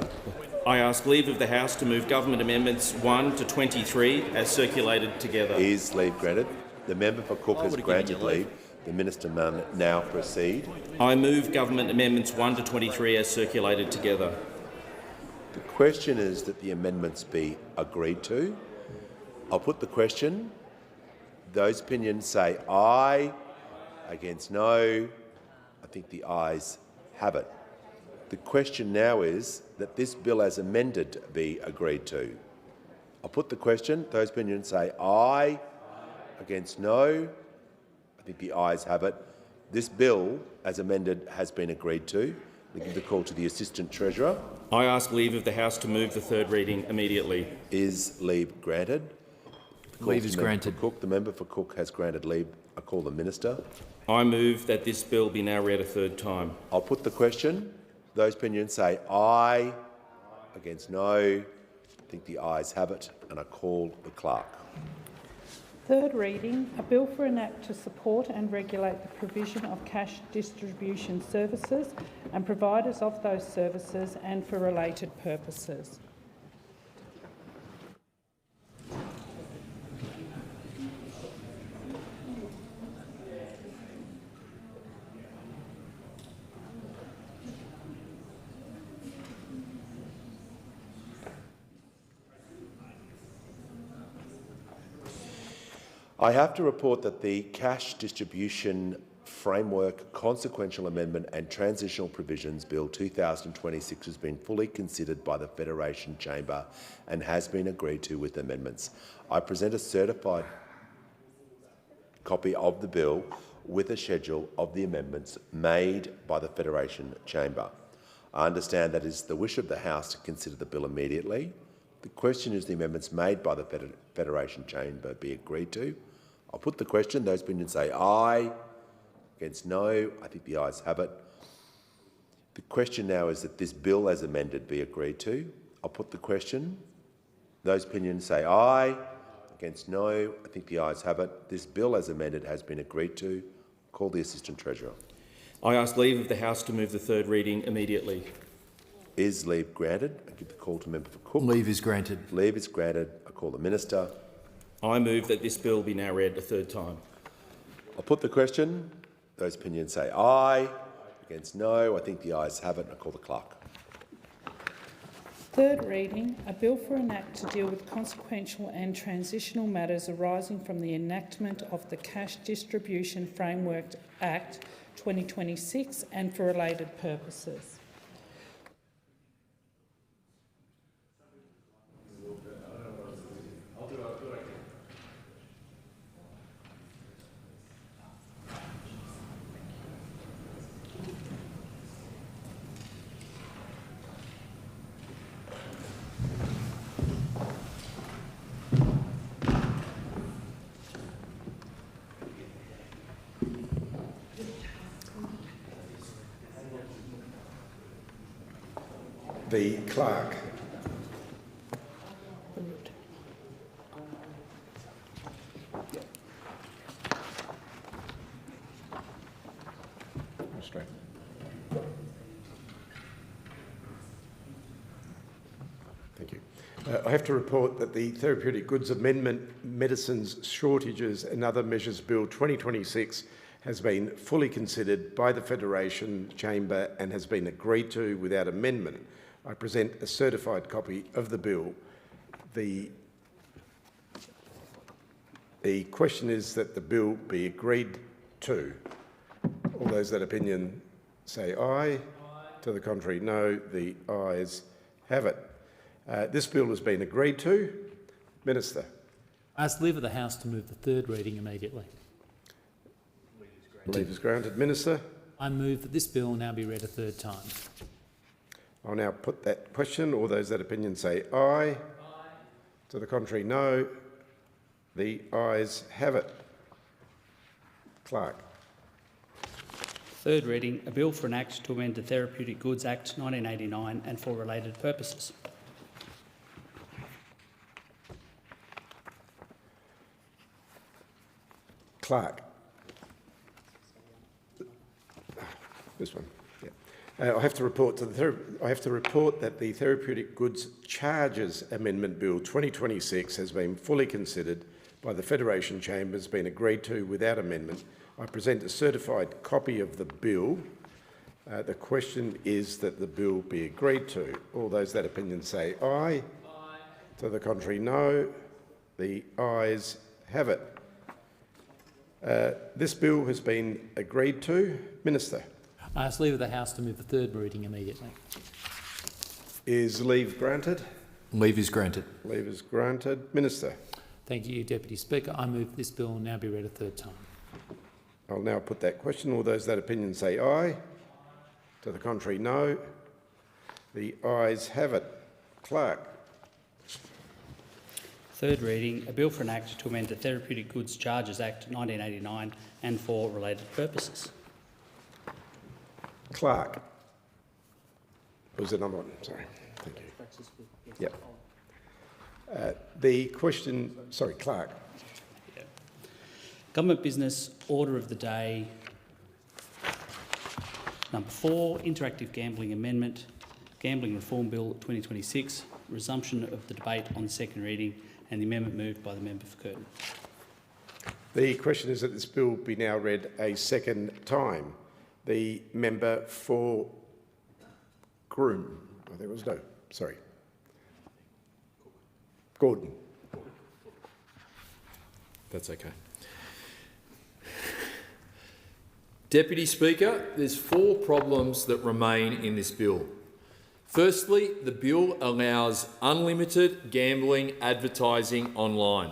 I ask leave of the House to move Government Amendments 1 to 23 as circulated together. Is leave granted? The member for Cook has granted leave. The Minister may now proceed. I move Government Amendments 1 to 23 as circulated together. question is that the amendments be agreed to. I'll put the question. Those opinions say aye. Against no. I think the ayes have it. The question now is that this bill as amended be agreed to. I'll put the question. Those opinions say aye. Against no. I think the ayes have it. This bill as amended has been agreed to. I give the call to the Assistant Treasurer. I ask leave of the House to move the third reading immediately. Is leave granted? Leave is granted. Cook. The member for Cook has granted leave. I call the Minister. I move that this bill be now read a third time. I'll put the question. Those opinions say aye. Against no. I think the ayes have it, and I call the Clerk. Third reading, a bill for an act to support and regulate the provision of cash distribution services and providers of those services and for related purposes. I have to report that the Cash Distribution Framework Consequential Amendment and Transitional Provisions Bill 2026 has been fully considered by the Federation Chamber and has been agreed to with amendments. I present a certified copy of the bill with a schedule of the amendments made by the Federation Chamber. I understand that it is the wish of the House to consider the bill immediately. The question is the amendments made by the Federation Chamber be agreed to. I'll put the question. Those opinions say aye. Against no. I think the ayes have it. The question now is that this bill as amended be agreed to. I'll put the question. Those opinions say aye. Against no. I think the ayes have it. This bill as amended has been agreed to. Call the Assistant Treasurer. I ask leave of the House to move the third reading immediately. Is leave granted? I give the call to member for Cook. Leave is granted. Leave is granted. I call the Minister. I move that this bill be now read a third time. I'll put the question. Those opinions say aye. Against no. I think the ayes have it. I call the Clerk. Third reading, a bill for an act to deal with consequential and transitional matters arising from the enactment of the Cash Distribution Framework Act 2026 and for related purposes. The Clerk. Thank you. I have to report that the Therapeutic Goods Amendment, Medicines, Shortages and Other Measures Bill 2026 has been fully considered by the Federation Chamber and has been agreed to without amendment. I present a certified copy of the bill. The question is that the bill be agreed to. All those that opinion say aye. To the contrary, no. The ayes have it. This bill has been agreed to. Minister. I ask leave of the House to move the third reading immediately. Leave is granted. Minister. I move that this bill now be read a third time. I'll now put that question. All those that opinion say aye. Aye. To the contrary, no. The ayes have it. Clerk. Third reading, a bill for an act to amend the Therapeutic Goods Act 1989 and for related purposes. Clerk. This one. I have to report that the Therapeutic Goods Charges Amendment Bill 2026 has been fully considered by the Federation Chamber, has been agreed to without amendment. I present a certified copy of the bill. The question is that the bill be agreed to. All those that opinion say aye. Aye. To the contrary, no. The ayes have it. This bill has been agreed to. Minister. I ask leave of the House to move the third reading immediately. Is leave granted? Leave is granted. Leave is granted. Minister. Thank you, Deputy Speaker. I move this bill now be read a third time. I'll now put that question. All those that opinion say aye. To the contrary, no. The ayes have it. Clerk. Third reading, a bill for an act to amend the Therapeutic Goods Charges Act 1989 and for related purposes. Clerk. Was it number one? Sorry. Thank you. Yep. The question, sorry, Clerk. Yeah. Government business order of the day. Number 4, Interactive Gambling Amendment, Gambling Reform Bill 2026, resumption of the debate on second reading and the amendment moved by the member for Curtin. The question is that this bill be now read a second time. The member for Groom. Oh, there was no, sorry. Gordon. That's okay. Deputy Speaker, there's 4 problems that remain in this bill. Firstly, the bill allows unlimited gambling advertising online.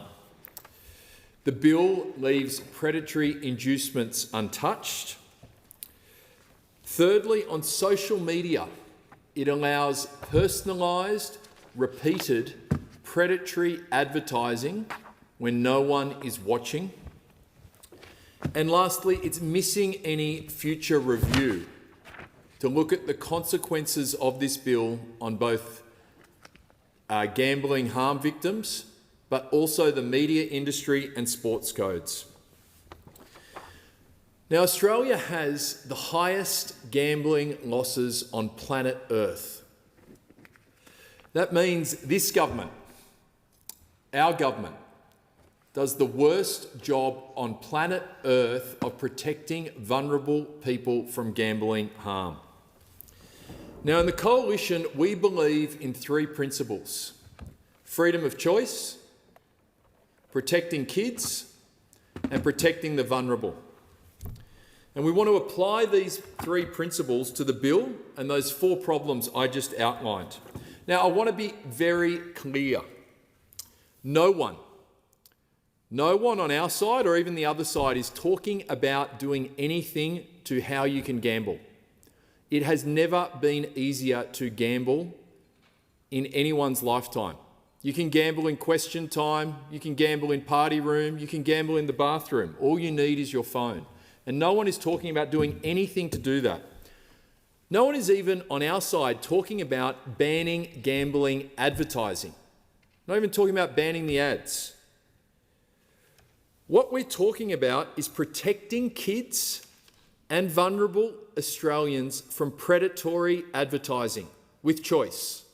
The bill leaves predatory inducements untouched. Thirdly, on social media, it allows personalised, repeated, predatory advertising when no one is watching. And lastly, it's missing any future review to look at the consequences of this bill on both gambling harm victims, but also the media industry and sports codes. Now, Australia has the highest gambling losses on planet Earth. That means this government, our government, does the worst job on planet Earth of protecting vulnerable people from gambling harm. Now, in the Coalition, we believe in 3 principles: freedom of choice, protecting kids, and protecting the vulnerable. And we want to apply these 3 principles to the bill and those 4 problems I just outlined. Now, I want to be very clear. No one on our side or even the other side is talking about doing anything to how you can gamble. It has never been easier to gamble in anyone's lifetime. You can gamble in question time, you can gamble in party room, you can gamble in the bathroom. All you need is your phone. And no one is talking about doing anything to do that. No one is even on our side talking about banning gambling advertising. Not even talking about banning the ads. What we're talking about is protecting kids and vulnerable Australians from predatory advertising with choice.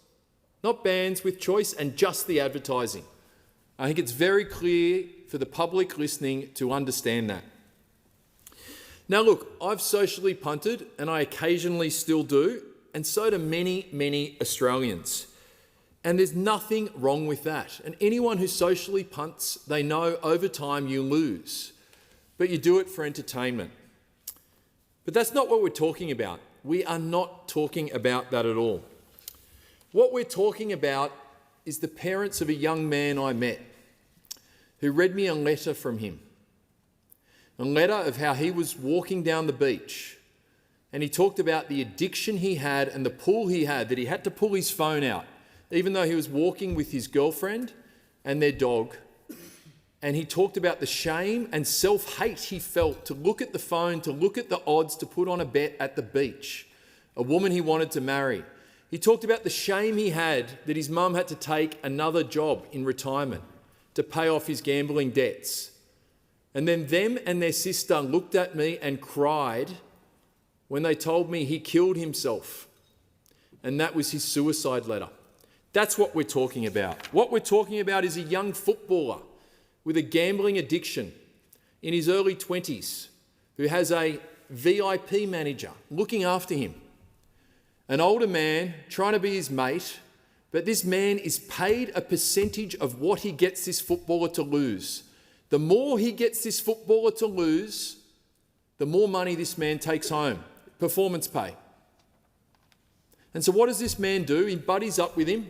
Not bans, with choice, and just the advertising. I think it's very clear for the public listening to understand that. Now look, I've socially punted, and I occasionally still do, and so do many, many Australians. And there's nothing wrong with that. And anyone who socially punts, they know over time you lose, but you do it for entertainment. But that's not what we're talking about. We are not talking about that at all. What we're talking about is the parents of a young man I met who read me a letter from him. A letter of how he was walking down the beach and he talked about the addiction he had and the pull he had, that he had to pull his phone out, even though he was walking with his girlfriend and their dog. And he talked about the shame and self-hate he felt to look at the phone, to look at the odds to put on a bet at the beach, a woman he wanted to marry. He talked about the shame he had that his mum had to take another job in retirement to pay off his gambling debts. And then them and their sister looked at me and cried when they told me he killed himself. And that was his suicide letter. That's what we're talking about. What we're talking about is a young footballer with a gambling addiction in his early 20s who has a VIP manager looking after him. An older man trying to be his mate, but this man is paid a percentage of what he gets this footballer to lose. The more he gets this footballer to lose, the more money this man takes home, performance pay. And so what does this man do? He buddies up with him,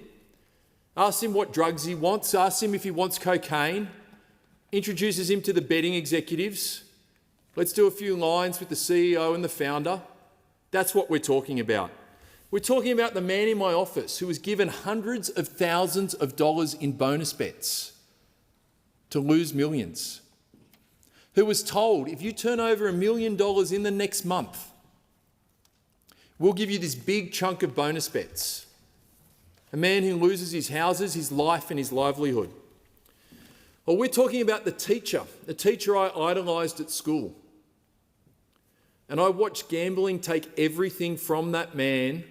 asks him what drugs he wants, asks him if he wants cocaine, introduces him to the betting executives. Let's do a few lines with the CEO and the founder. That's what we're talking about. We're talking about the man in my office who was given hundreds of thousands of dollars in bonus bets to lose millions, who was told, if you turn over $1 million in the next month, we'll give you this big chunk of bonus bets. A man who loses his houses, his life and his livelihood. Or we're talking about the teacher I idolised at school. And I watched gambling take everything from that man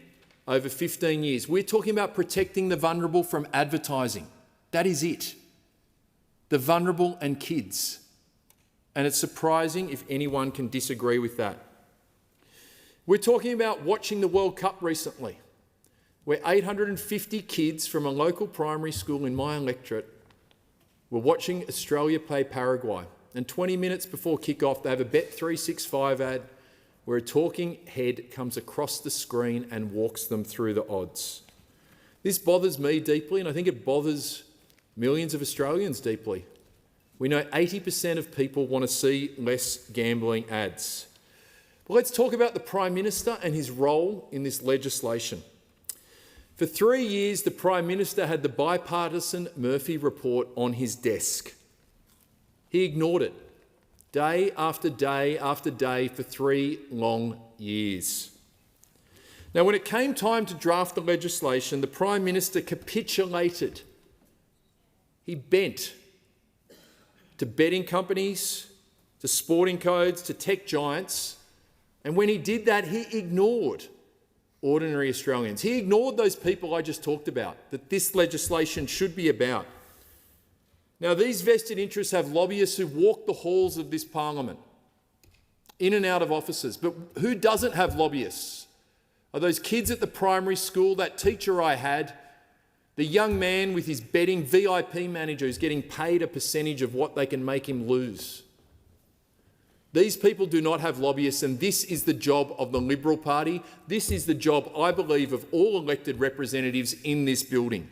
over 15 years. We're talking about protecting the vulnerable from advertising. That is it. The vulnerable and kids. And it's surprising if anyone can disagree with that. We're talking about watching the World Cup recently, where 850 kids from a local primary school in my electorate were watching Australia play Paraguay. And 20 minutes before kick-off, they have a Bet365 ad where a talking head comes across the screen and walks them through the odds. This bothers me deeply, and I think it bothers millions of Australians deeply. We know 80% of people want to see less gambling ads. But let's talk about the Prime Minister and his role in this legislation. For 3 years, the Prime Minister had the bipartisan Murphy report on his desk. He ignored it. Day after day after day for 3 long years. Now, when it came time to draft the legislation, the Prime Minister capitulated. He bent to betting companies, to sporting codes, to tech giants, and when he did that, he ignored ordinary Australians. He ignored those people I just talked about, that this legislation should be about. Now, these vested interests have lobbyists who walk the halls of this parliament, in and out of offices. But who doesn't have lobbyists? Are those kids at the primary school, that teacher I had, the young man with his betting VIP manager who's getting paid a percentage of what they can make him lose. These people do not have lobbyists, and this is the job of the Liberal Party. This is the job, I believe, of all elected representatives in this building.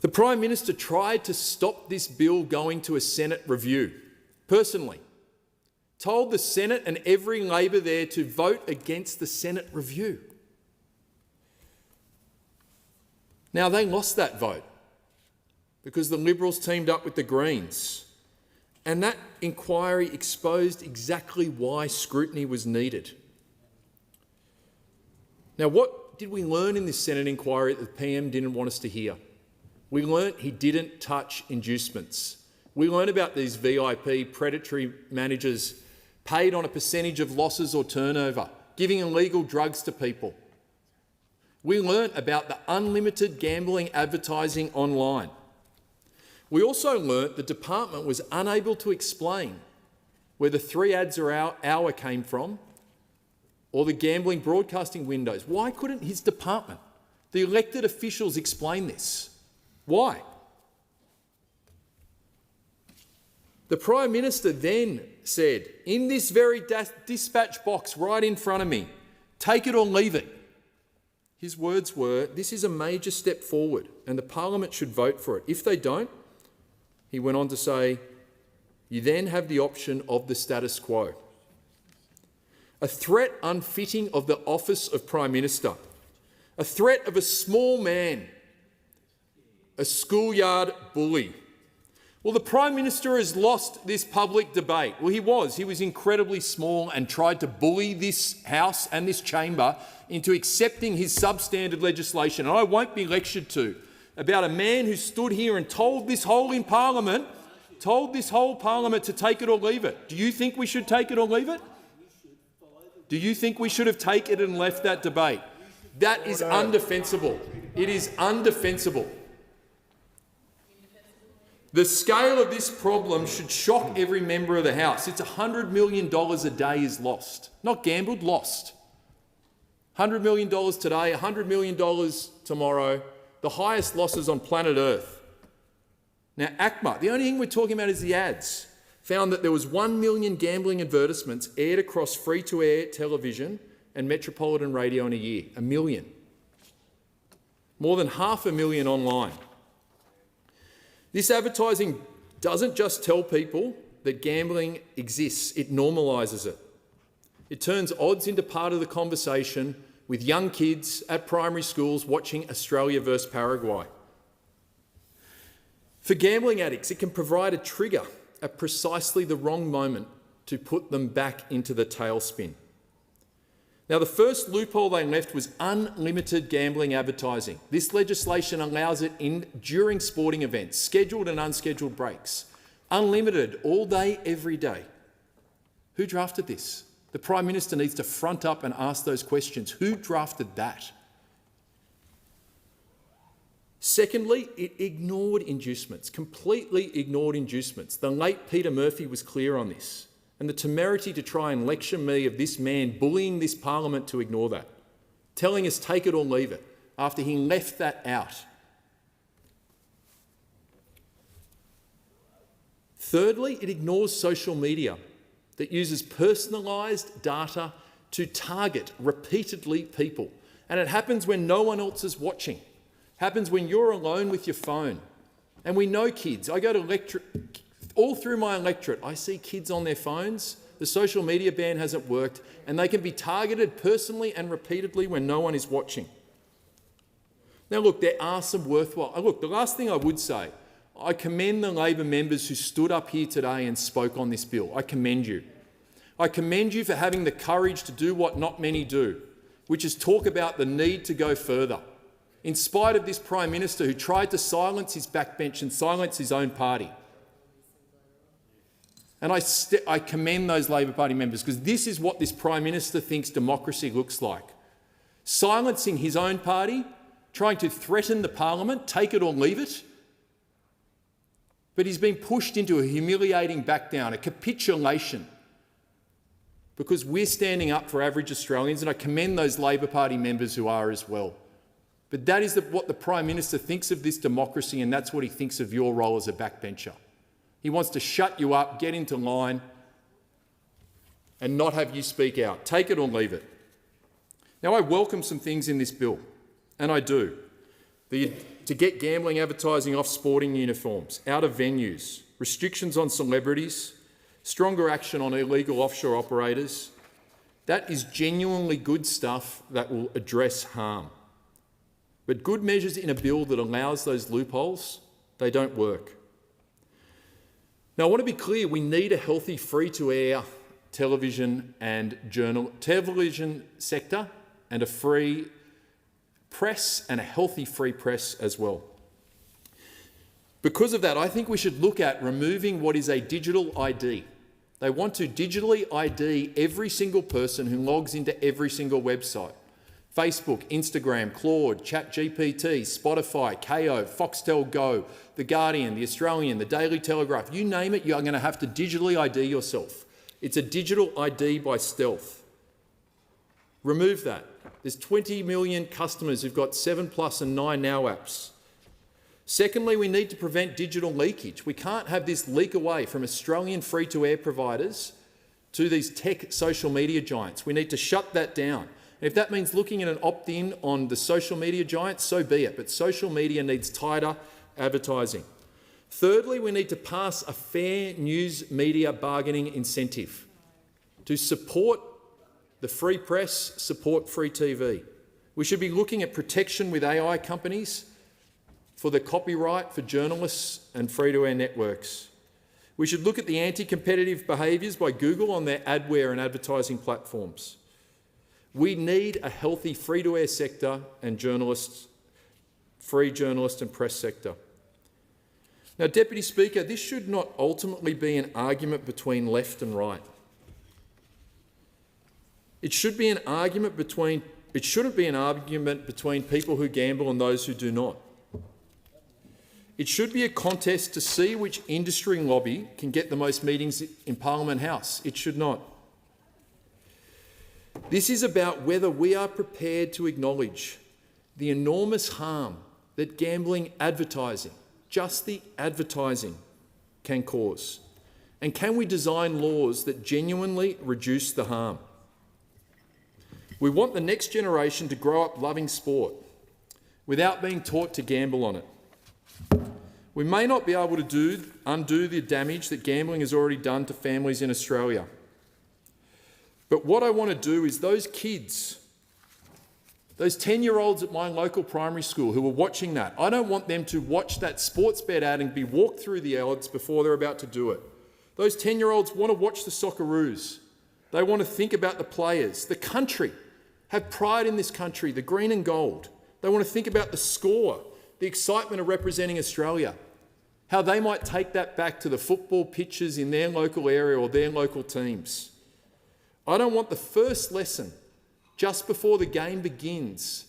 The Prime Minister tried to stop this bill going to a Senate review, personally. Told the Senate and every Labor there to vote against the Senate review. Now, they lost that vote because the Liberals teamed up with the Greens, and that inquiry exposed exactly why scrutiny was needed. Now, what did we learn in this Senate inquiry that the PM didn't want us to hear? We learnt he didn't touch inducements. We learned about these VIP predatory managers paid on a percentage of losses or turnover, giving illegal drugs to people. We learnt about the unlimited gambling advertising online. We also learnt the department was unable to explain where the 3 ads per hour came from or the gambling broadcasting windows. Why couldn't his department, the elected officials, explain this? Why? The Prime Minister then said, in this very dispatch box right in front of me, take it or leave it. His words were, this is a major step forward and the Parliament should vote for it. If they don't, he went on to say, you then have the option of the status quo. A threat unfitting of the office of Prime Minister. A threat of a small man, a schoolyard bully. Well, the Prime Minister has lost this public debate. Well, he was incredibly small and tried to bully this House and this chamber into accepting his substandard legislation. And I won't be lectured to about a man who stood here and told this whole Parliament to take it or leave it. Do you think we should take it or leave it? Do you think we should have taken it and left that debate? That is undefensible. It is undefensible. The scale of this problem should shock every member of the House. It's $100 million a day is lost. Not gambled, lost. $100 million today, $100 million tomorrow, the highest losses on planet Earth. Now, ACMA, the only thing we're talking about is the ads, found that there was 1 million gambling advertisements aired across free-to-air television and metropolitan radio in a year. 1 million. More than 500,000 online. This advertising doesn't just tell people that gambling exists, it normalises it. It turns odds into part of the conversation with young kids at primary schools watching Australia versus Paraguay. For gambling addicts, it can provide a trigger at precisely the wrong moment to put them back into the tailspin. Now, the first loophole they left was unlimited gambling advertising. This legislation allows it during sporting events, scheduled and unscheduled breaks. Unlimited, all day, every day. Who drafted this? The Prime Minister needs to front up and ask those questions. Who drafted that? Secondly, it ignored inducements, completely ignored inducements. The late Peter Murphy was clear on this. And the temerity to try and lecture me of this man bullying this parliament to ignore that, telling us take it or leave it, after he left that out. Thirdly, it ignores social media that uses personalised data to target repeatedly people. And it happens when no one else is watching. It happens when you're alone with your phone. And we know kids. I go to all through my electorate, I see kids on their phones. The social media ban hasn't worked, and they can be targeted personally and repeatedly when no one is watching. Now, look, there are some worthwhile... Look, the last thing I would say, I commend the Labor members who stood up here today and spoke on this bill. I commend you. I commend you for having the courage to do what not many do, which is talk about the need to go further. In spite of this Prime Minister who tried to silence his backbench and silence his own party. And I commend those Labor Party members, because this is what this Prime Minister thinks democracy looks like. Silencing his own party, trying to threaten the parliament, take it or leave it. But he's been pushed into a humiliating back down, a capitulation, because we're standing up for average Australians, and I commend those Labor Party members who are as well. But that is what the Prime Minister thinks of this democracy, and that's what he thinks of your role as a backbencher. He wants to shut you up, get into line, and not have you speak out. Take it or leave it. Now, I welcome some things in this bill, and I do. To get gambling advertising off sporting uniforms, out of venues, restrictions on celebrities, stronger action on illegal offshore operators. That is genuinely good stuff that will address harm. But good measures in a bill that allows those loopholes, they don't work. Now, I want to be clear, we need a healthy free-to-air television and television sector, and a free press and a healthy free press as well. Because of that, I think we should look at removing what is a digital ID. They want to digitally ID every single person who logs into every single website. Facebook, Instagram, Claude, ChatGPT, Spotify, KO, Foxtel Go, The Guardian, The Australian, The Daily Telegraph, you name it, you're going to have to digitally ID yourself. It's a digital ID by stealth. Remove that. There's 20 million customers who've got 7plus and 9 Now apps. Secondly, we need to prevent digital leakage. We can't have this leak away from Australian free-to-air providers to these tech social media giants. We need to shut that down. If that means looking at an opt-in on the social media giants, so be it, but social media needs tighter advertising. Thirdly, we need to pass a fair news media bargaining incentive to support the free press, support free TV. We should be looking at protection with AI companies for the copyright for journalists and free-to-air networks. We should look at the anti-competitive behaviours by Google on their adware and advertising platforms. We need a healthy free-to-air sector and free journalist and press sector. Now, Deputy Speaker, this should not ultimately be an argument between left and right. It shouldn't be an argument between people who gamble and those who do not. It should be a contest to see which industry lobby can get the most meetings in Parliament House. It should not. This is about whether we are prepared to acknowledge the enormous harm that gambling advertising, just the advertising, can cause. And can we design laws that genuinely reduce the harm? We want the next generation to grow up loving sport without being taught to gamble on it. We may not be able to undo the damage that gambling has already done to families in Australia. But what I want to do is those kids, those 10-year-olds at my local primary school who are watching that, I don't want them to watch that sports bet ad and be walked through the odds before they're about to do it. Those 10-year-olds want to watch the Socceroos. They want to think about the players, the country, have pride in this country, the green and gold. They want to think about the score, the excitement of representing Australia, how they might take that back to the football pitches in their local area or their local teams. I don't want the first lesson just before the game begins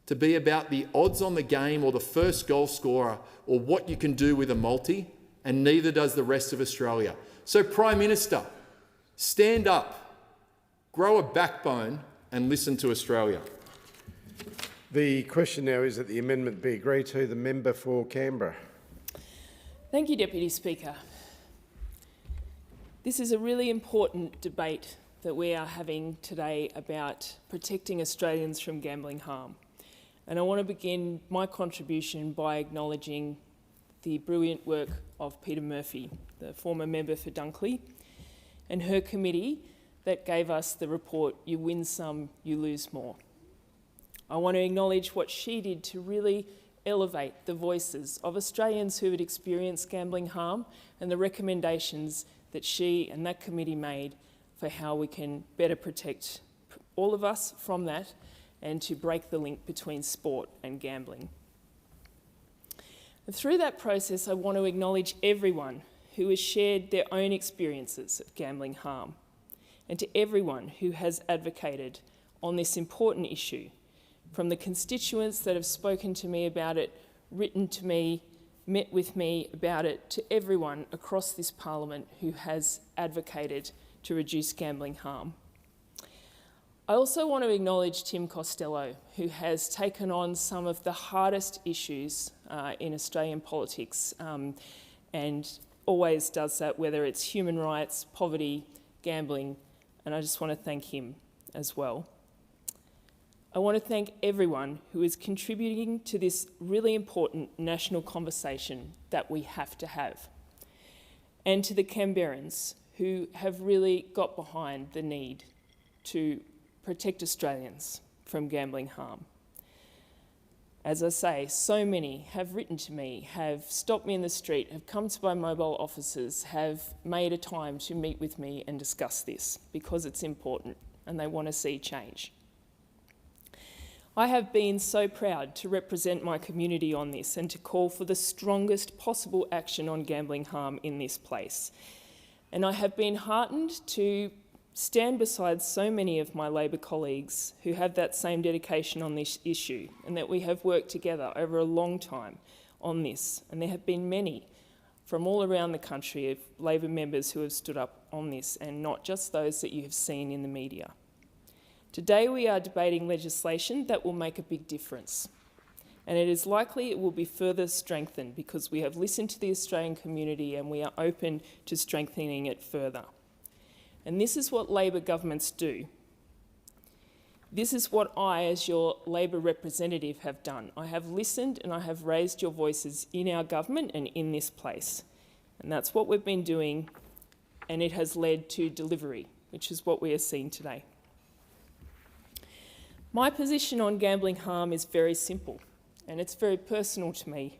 to be about the odds on the game or the first goal scorer or what you can do with a multi, and neither does the rest of Australia. So, Prime Minister, stand up, grow a backbone and listen to Australia. The question now is that the amendment be agreed to. The member for Canberra. Thank you, Deputy Speaker. This is a really important debate that we are having today about protecting Australians from gambling harm. And I want to begin my contribution by acknowledging the brilliant work of Peter Murphy, the former member for Dunkley, and her committee that gave us the report, You Win Some, You Lose More. I want to acknowledge what she did to really elevate the voices of Australians who had experienced gambling harm and the recommendations that she and that committee made for how we can better protect all of us from that and to break the link between sport and gambling. And through that process, I want to acknowledge everyone who has shared their own experiences of gambling harm, and to everyone who has advocated on this important issue, from the constituents that have spoken to me about it, written to me, met with me about it, to everyone across this parliament who has advocated to reduce gambling harm. I also want to acknowledge Tim Costello, who has taken on some of the hardest issues in Australian politics and always does that, whether it's human rights, poverty, gambling, and I just want to thank him as well. I want to thank everyone who is contributing to this really important national conversation that we have to have, and to the Canberrans who have really got behind the need to protect Australians from gambling harm. As I say, so many have written to me, have stopped me in the street, have come to my mobile offices, have made a time to meet with me and discuss this because it's important and they want to see change. I have been so proud to represent my community on this and to call for the strongest possible action on gambling harm in this place. And I have been heartened to stand beside so many of my Labor colleagues who have that same dedication on this issue, and that we have worked together over a long time on this. And there have been many from all around the country of Labor members who have stood up on this, and not just those that you have seen in the media. Today we are debating legislation that will make a big difference. And it is likely it will be further strengthened because we have listened to the Australian community and we are open to strengthening it further. And this is what Labor governments do. This is what I, as your Labor representative, have done. I have listened and I have raised your voices in our government and in this place. And that's what we've been doing, and it has led to delivery, which is what we are seeing today. My position on gambling harm is very simple, and it's very personal to me.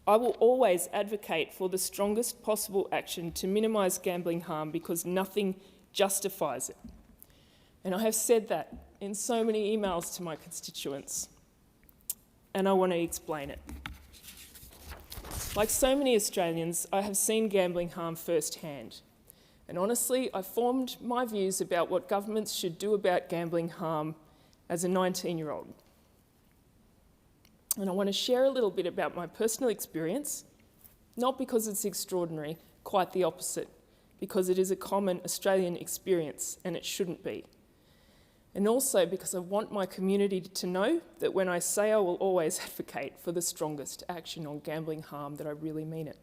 I will always advocate for the strongest possible action to minimise gambling harm because nothing justifies it. And I have said that in so many emails to my constituents, and I want to explain it. Like so many Australians, I have seen gambling harm firsthand. And honestly, I formed my views about what governments should do about gambling harm as a 19-year-old. And I want to share a little bit about my personal experience, not because it's extraordinary, quite the opposite, because it is a common Australian experience and it shouldn't be. And also because I want my community to know that when I say I will always advocate for the strongest action on gambling harm, that I really mean it.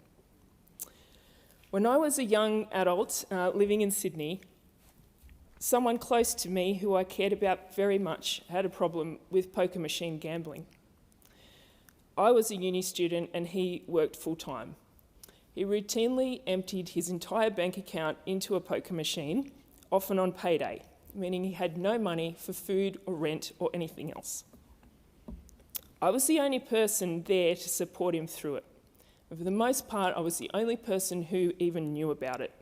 When I was a young adult living in Sydney, someone close to me who I cared about very much had a problem with poker machine gambling. I was a uni student and he worked full-time. He routinely emptied his entire bank account into a poker machine, often on payday, meaning he had no money for food or rent or anything else. I was the only person there to support him through it. And for the most part, I was the only person who even knew about it,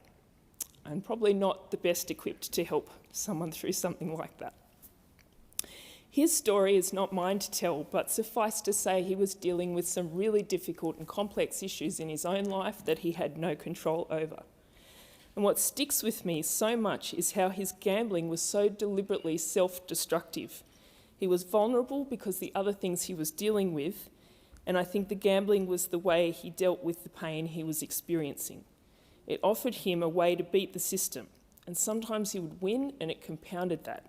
and probably not the best equipped to help someone through something like that. His story is not mine to tell, but suffice to say he was dealing with some really difficult and complex issues in his own life that he had no control over. And what sticks with me so much is how his gambling was so deliberately self-destructive. He was vulnerable because the other things he was dealing with, and I think the gambling was the way he dealt with the pain he was experiencing. It offered him a way to beat the system, and sometimes he would win, and it compounded that.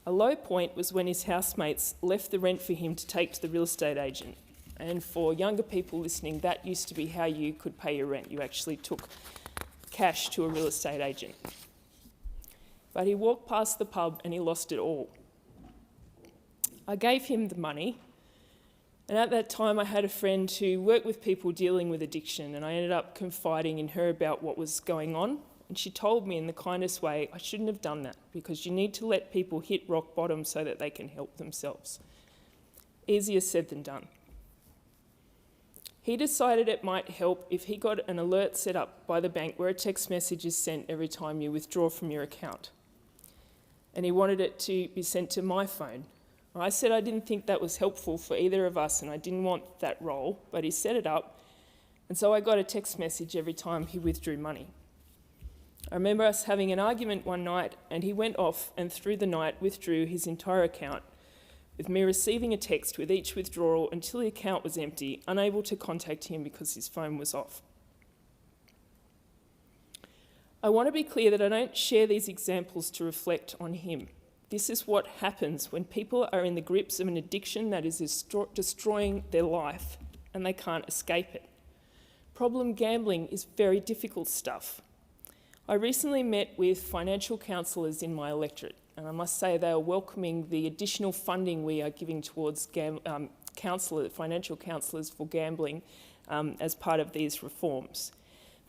A low point was when his housemates left the rent for him to take to the real estate agent. And for younger people listening, that used to be how you could pay your rent. You actually took cash to a real estate agent. But he walked past the pub and he lost it all. I gave him the money, and at that time I had a friend who worked with people dealing with addiction, and I ended up confiding in her about what was going on. And she told me in the kindest way, I shouldn't have done that because you need to let people hit rock bottom so that they can help themselves. Easier said than done. He decided it might help if he got an alert set up by the bank where a text message is sent every time you withdraw from your account. And he wanted it to be sent to my phone. I said I didn't think that was helpful for either of us and I didn't want that role, but he set it up, and so I got a text message every time he withdrew money. I remember us having an argument one night and he went off and through the night withdrew his entire account, with me receiving a text with each withdrawal until the account was empty, unable to contact him because his phone was off. I want to be clear that I don't share these examples to reflect on him. This is what happens when people are in the grips of an addiction that is destroying their life and they can't escape it. Problem gambling is very difficult stuff. I recently met with financial counsellors in my electorate, and I must say they are welcoming the additional funding we are giving towards financial counsellors for gambling as part of these reforms.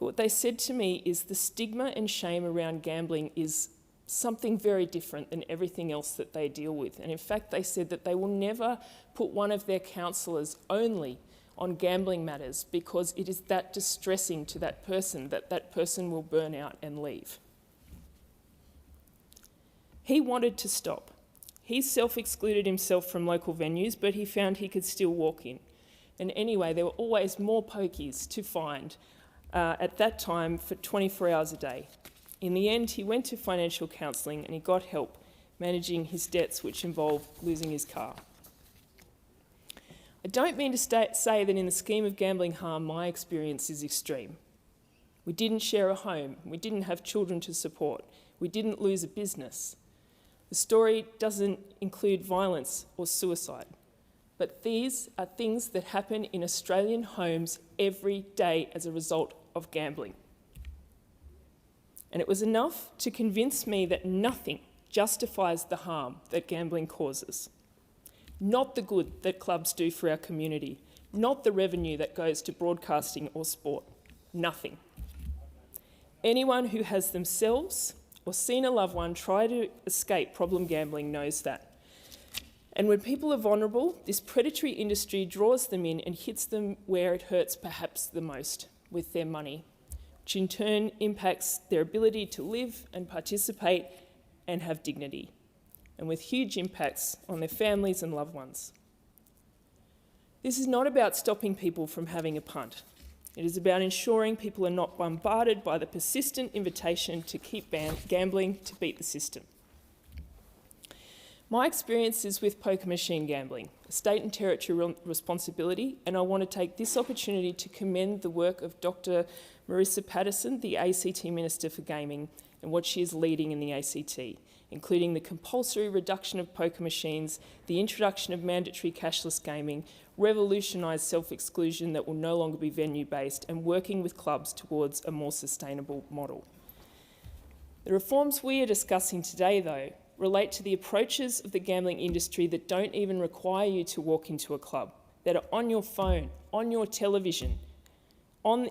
But what they said to me is the stigma and shame around gambling is something very different than everything else that they deal with. And in fact, they said that they will never put one of their counsellors only on gambling matters because it is that distressing to that person that that person will burn out and leave. He wanted to stop. He self-excluded himself from local venues, but he found he could still walk in. And anyway, there were always more pokies to find at that time for 24 hours a day. In the end, he went to financial counselling and he got help managing his debts, which involved losing his car. I don't mean to say that in the scheme of gambling harm, my experience is extreme. We didn't share a home. We didn't have children to support. We didn't lose a business. The story doesn't include violence or suicide. But these are things that happen in Australian homes every day as a result of gambling. And it was enough to convince me that nothing justifies the harm that gambling causes. Not the good that clubs do for our community, not the revenue that goes to broadcasting or sport. Nothing. Anyone who has themselves or seen a loved one try to escape problem gambling knows that. And when people are vulnerable, this predatory industry draws them in and hits them where it hurts perhaps the most, with their money, which in turn impacts their ability to live and participate and have dignity, and with huge impacts on their families and loved ones. This is not about stopping people from having a punt. It is about ensuring people are not bombarded by the persistent invitation to keep gambling to beat the system. My experience is with poker machine gambling, a state and territory responsibility, and I want to take this opportunity to commend the work of Dr. Marissa Patterson, the ACT Minister for Gaming, and what she is leading in the ACT, including the compulsory reduction of poker machines, the introduction of mandatory cashless gaming, revolutionised self-exclusion that will no longer be venue-based, and working with clubs towards a more sustainable model. The reforms we are discussing today, though, relate to the approaches of the gambling industry that don't even require you to walk into a club, that are on your phone, on your television,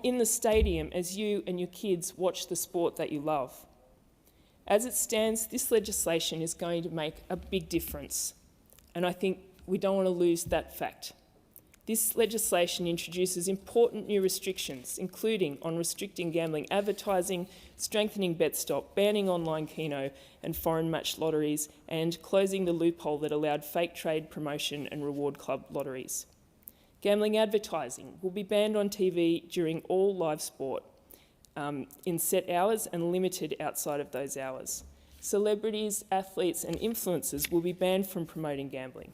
in the stadium as you and your kids watch the sport that you love. As it stands, this legislation is going to make a big difference, and I think we don't want to lose that fact. This legislation introduces important new restrictions, including on restricting gambling advertising, strengthening BetStop, banning online keno and foreign match lotteries, and closing the loophole that allowed fake trade promotion and reward club lotteries. Gambling advertising will be banned on TV during all live sport in set hours and limited outside of those hours. Celebrities, athletes and influencers will be banned from promoting gambling.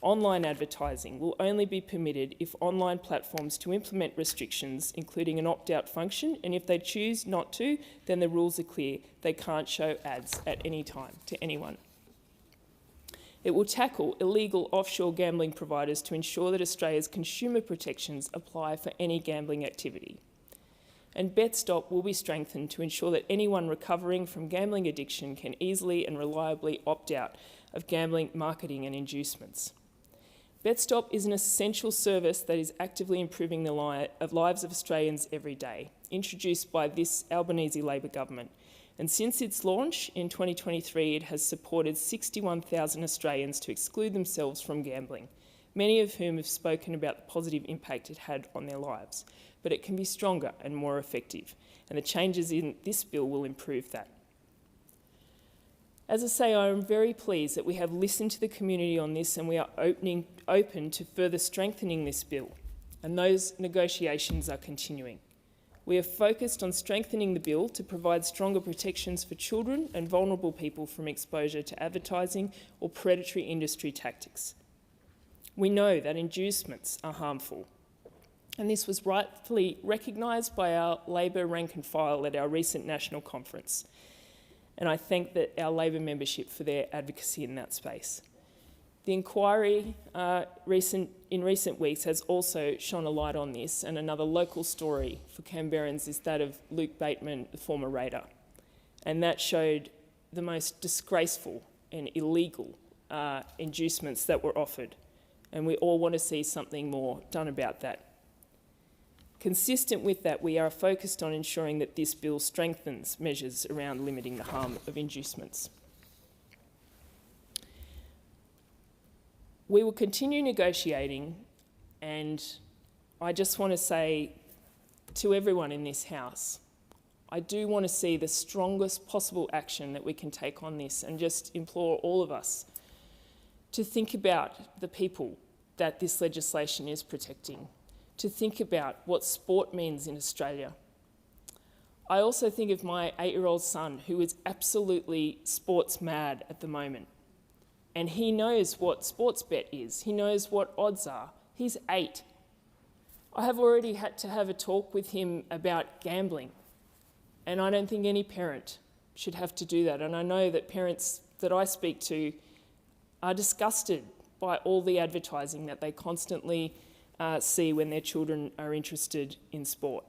Online advertising will only be permitted if online platforms to implement restrictions, including an opt-out function, and if they choose not to, then the rules are clear. They can't show ads at any time to anyone. It will tackle illegal offshore gambling providers to ensure that Australia's consumer protections apply for any gambling activity. And BetStop will be strengthened to ensure that anyone recovering from gambling addiction can easily and reliably opt out of gambling, marketing and inducements. BetStop is an essential service that is actively improving the lives of Australians every day, introduced by this Albanese Labor government. And since its launch in 2023, it has supported 61,000 Australians to exclude themselves from gambling, many of whom have spoken about the positive impact it had on their lives. But it can be stronger and more effective, and the changes in this bill will improve that. As I say, I am very pleased that we have listened to the community on this and we are open to further strengthening this bill, and those negotiations are continuing. We are focused on strengthening the bill to provide stronger protections for children and vulnerable people from exposure to advertising or predatory industry tactics. We know that inducements are harmful, and this was rightfully recognised by our Labor rank and file at our recent national conference. And I thank our Labor membership for their advocacy in that space. The inquiry in recent weeks has also shone a light on this, and another local story for Canberrans is that of Luke Bateman, the former Raider. And that showed the most disgraceful and illegal inducements that were offered. And we all want to see something more done about that. Consistent with that, we are focused on ensuring that this bill strengthens measures around limiting the harm of inducements. We will continue negotiating, and I just want to say to everyone in this House, I do want to see the strongest possible action that we can take on this, and just implore all of us to think about the people that this legislation is protecting, to think about what sport means in Australia. I also think of my 8-year-old son, who is absolutely sports mad at the moment. And he knows what sports bet is. He knows what odds are. He's 8. I have already had to have a talk with him about gambling. And I don't think any parent should have to do that. And I know that parents that I speak to are disgusted by all the advertising that they constantly see when their children are interested in sport.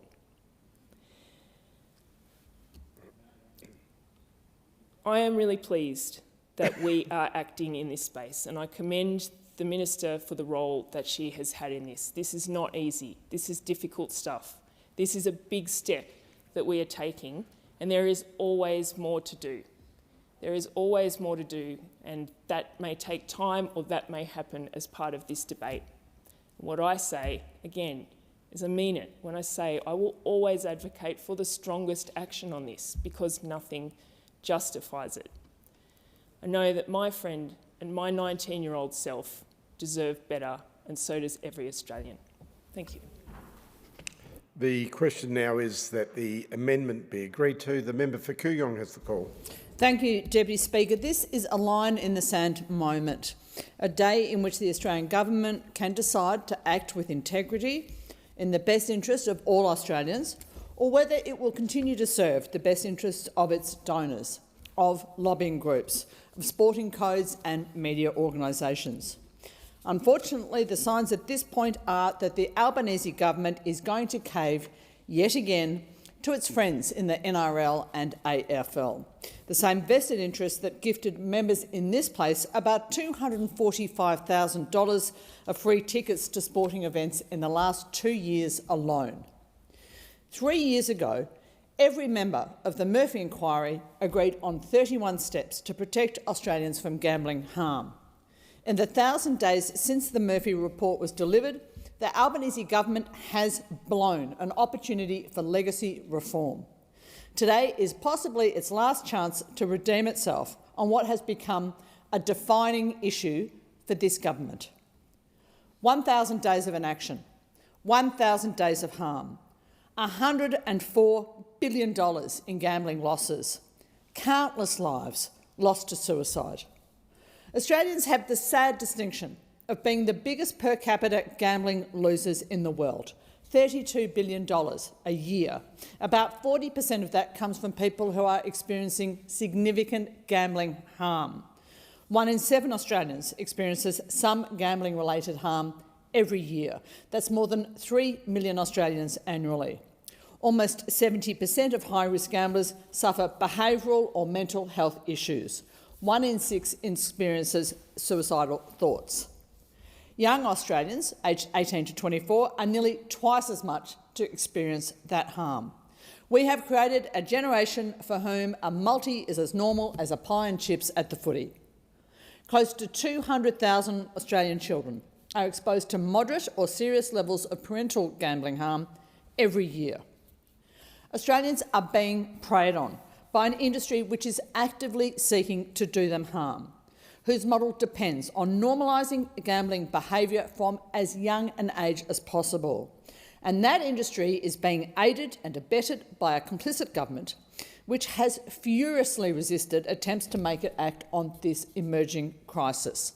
I am really pleased that we are acting in this space, and I commend the Minister for the role that she has had in this. This is not easy. This is difficult stuff. This is a big step that we are taking, and there is always more to do. There is always more to do, and that may take time or that may happen as part of this debate. What I say, again, is I mean it when I say I will always advocate for the strongest action on this, because nothing justifies it. I know that my friend and my 19-year-old self deserve better, and so does every Australian. Thank you. The question now is that the amendment be agreed to. The member for Kooyong has the call. Thank you, Deputy Speaker. This is a line in the sand moment, a day in which the Australian government can decide to act with integrity in the best interest of all Australians, or whether it will continue to serve the best interests of its donors, of lobbying groups, of sporting codes and media organisations. Unfortunately, the signs at this point are that the Albanese government is going to cave yet again to its friends in the NRL and AFL, the same vested interests that gifted members in this place about $245,000 of free tickets to sporting events in the last 2 years alone. 3 years ago, every member of the Murphy inquiry agreed on 31 steps to protect Australians from gambling harm. In the 1,000 days since the Murphy report was delivered, the Albanese government has blown an opportunity for legacy reform. Today is possibly its last chance to redeem itself on what has become a defining issue for this government. 1,000 days of inaction, 1,000 days of harm, $104 billion in gambling losses, countless lives lost to suicide. Australians have the sad distinction of being the biggest per capita gambling losers in the world, $32 billion a year. About 40% of that comes from people who are experiencing significant gambling harm. 1 in 7 Australians experiences some gambling-related harm every year. That's more than 3 million Australians annually. Almost 70% of high-risk gamblers suffer behavioural or mental health issues. 1 in 6 experiences suicidal thoughts. Young Australians, aged 18 to 24, are nearly twice as much to experience that harm. We have created a generation for whom a multi is as normal as a pie and chips at the footy. Close to 200,000 Australian children are exposed to moderate or serious levels of parental gambling harm every year. Australians are being preyed on by an industry which is actively seeking to do them harm, whose model depends on normalising gambling behaviour from as young an age as possible. And that industry is being aided and abetted by a complicit government which has furiously resisted attempts to make it act on this emerging crisis.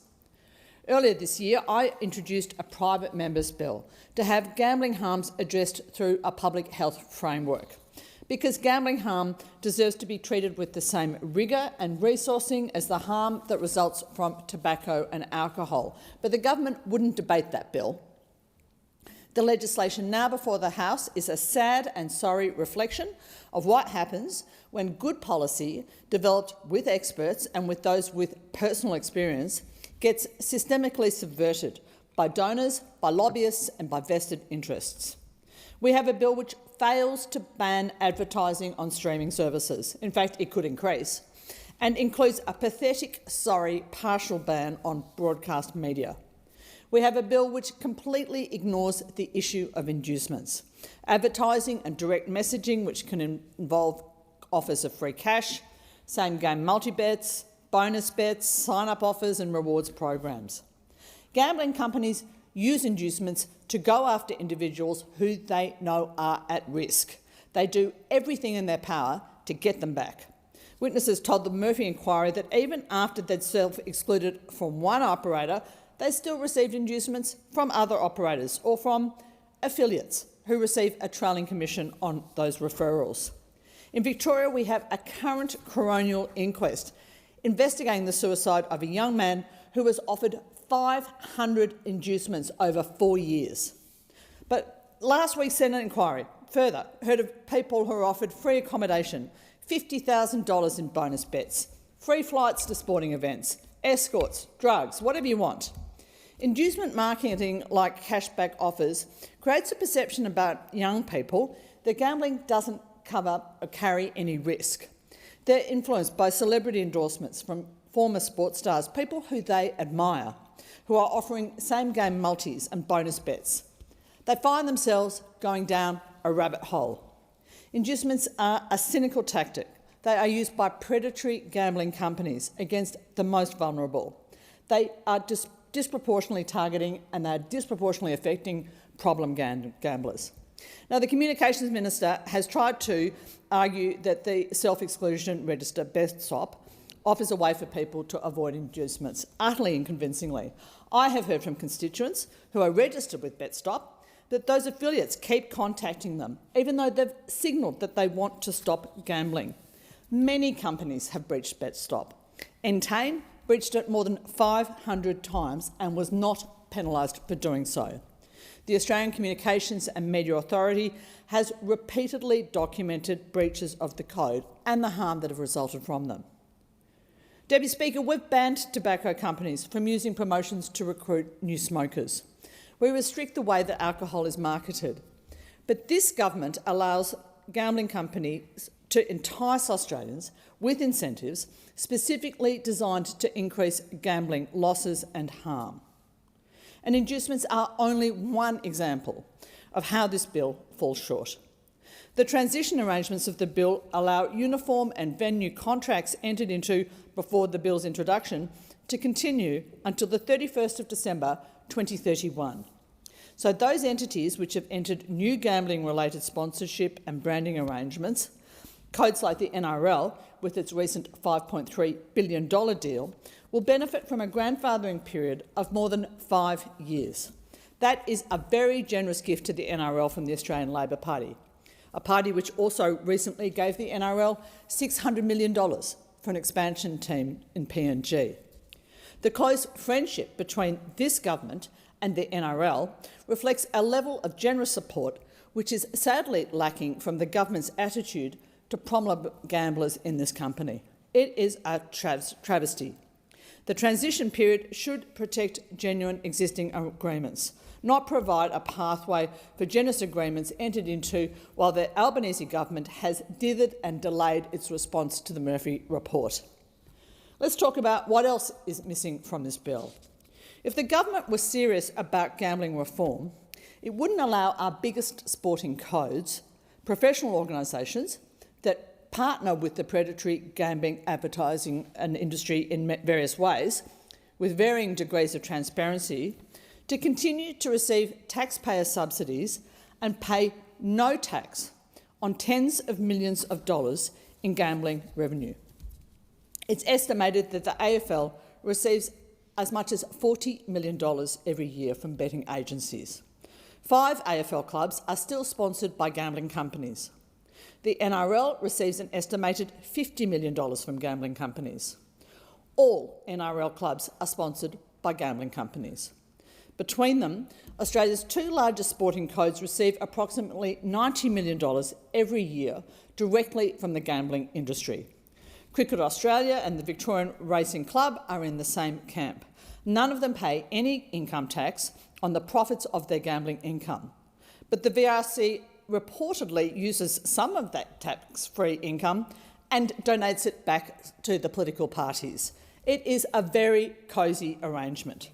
Earlier this year, I introduced a private member's bill to have gambling harms addressed through a public health framework, because gambling harm deserves to be treated with the same rigour and resourcing as the harm that results from tobacco and alcohol. But the government wouldn't debate that bill. The legislation now before the House is a sad and sorry reflection of what happens when good policy, developed with experts and with those with personal experience, gets systemically subverted by donors, by lobbyists and by vested interests. We have a bill which fails to ban advertising on streaming services. In fact, it could increase, and includes a pathetic, sorry, partial ban on broadcast media. We have a bill which completely ignores the issue of inducements, advertising and direct messaging which can involve offers of free cash, same-game multi-bets, bonus bets, sign-up offers and rewards programs. Gambling companies use inducements to go after individuals who they know are at risk. They do everything in their power to get them back. Witnesses told the Murphy inquiry that even after they'd self-excluded from one operator, they still received inducements from other operators or from affiliates who receive a trailing commission on those referrals. In Victoria, we have a current coronial inquest investigating the suicide of a young man who was offered 500 inducements over 4 years. But last week's Senate inquiry further heard of people who are offered free accommodation, $50,000 in bonus bets, free flights to sporting events, escorts, drugs, whatever you want. Inducement marketing like cashback offers creates a perception about young people that gambling doesn't cover or carry any risk. They're influenced by celebrity endorsements from former sports stars, people who they admire, who are offering same-game multis and bonus bets. They find themselves going down a rabbit hole. Inducements are a cynical tactic. They are used by predatory gambling companies against the most vulnerable. They are disproportionately targeting and they are disproportionately affecting problem gamblers. Now, the Communications Minister has tried to argue that the self-exclusion register, BestStop, offers a way for people to avoid inducements, utterly unconvincingly. I have heard from constituents who are registered with BestStop that those affiliates keep contacting them, even though they've signalled that they want to stop gambling. Many companies have breached BestStop. Entain breached it more than 500 times and was not penalised for doing so. The Australian Communications and Media Authority has repeatedly documented breaches of the code and the harm that have resulted from them. Deputy Speaker, we've banned tobacco companies from using promotions to recruit new smokers. We restrict the way that alcohol is marketed. But this government allows gambling companies to entice Australians with incentives specifically designed to increase gambling losses and harm. And inducements are only one example of how this bill falls short. The transition arrangements of the bill allow uniform and venue contracts entered into before the bill's introduction to continue until the 31st of December 2031. So those entities which have entered new gambling-related sponsorship and branding arrangements, codes like the NRL with its recent $5.3 billion deal, will benefit from a grandfathering period of more than 5 years. That is a very generous gift to the NRL from the Australian Labor Party, a party which also recently gave the NRL $600 million for an expansion team in PNG. The close friendship between this government and the NRL reflects a level of generous support which is sadly lacking from the government's attitude to prominent gamblers in this company. It is a travesty. The transition period should protect genuine existing agreements, not provide a pathway for generous agreements entered into while the Albanese government has dithered and delayed its response to the Murphy report. Let's talk about what else is missing from this bill. If the government was serious about gambling reform, it wouldn't allow our biggest sporting codes, professional organisations that partner with the predatory gambling advertising and industry in various ways, with varying degrees of transparency, to continue to receive taxpayer subsidies and pay no tax on tens of millions of dollars in gambling revenue. It's estimated that the AFL receives as much as $40 million every year from betting agencies. 5 AFL clubs are still sponsored by gambling companies. The NRL receives an estimated $50 million from gambling companies. All NRL clubs are sponsored by gambling companies. Between them, Australia's 2 largest sporting codes receive approximately $90 million every year directly from the gambling industry. Cricket Australia and the Victorian Racing Club are in the same camp. None of them pay any income tax on the profits of their gambling income. But the VRC reportedly uses some of that tax-free income and donates it back to the political parties. It is a very cosy arrangement.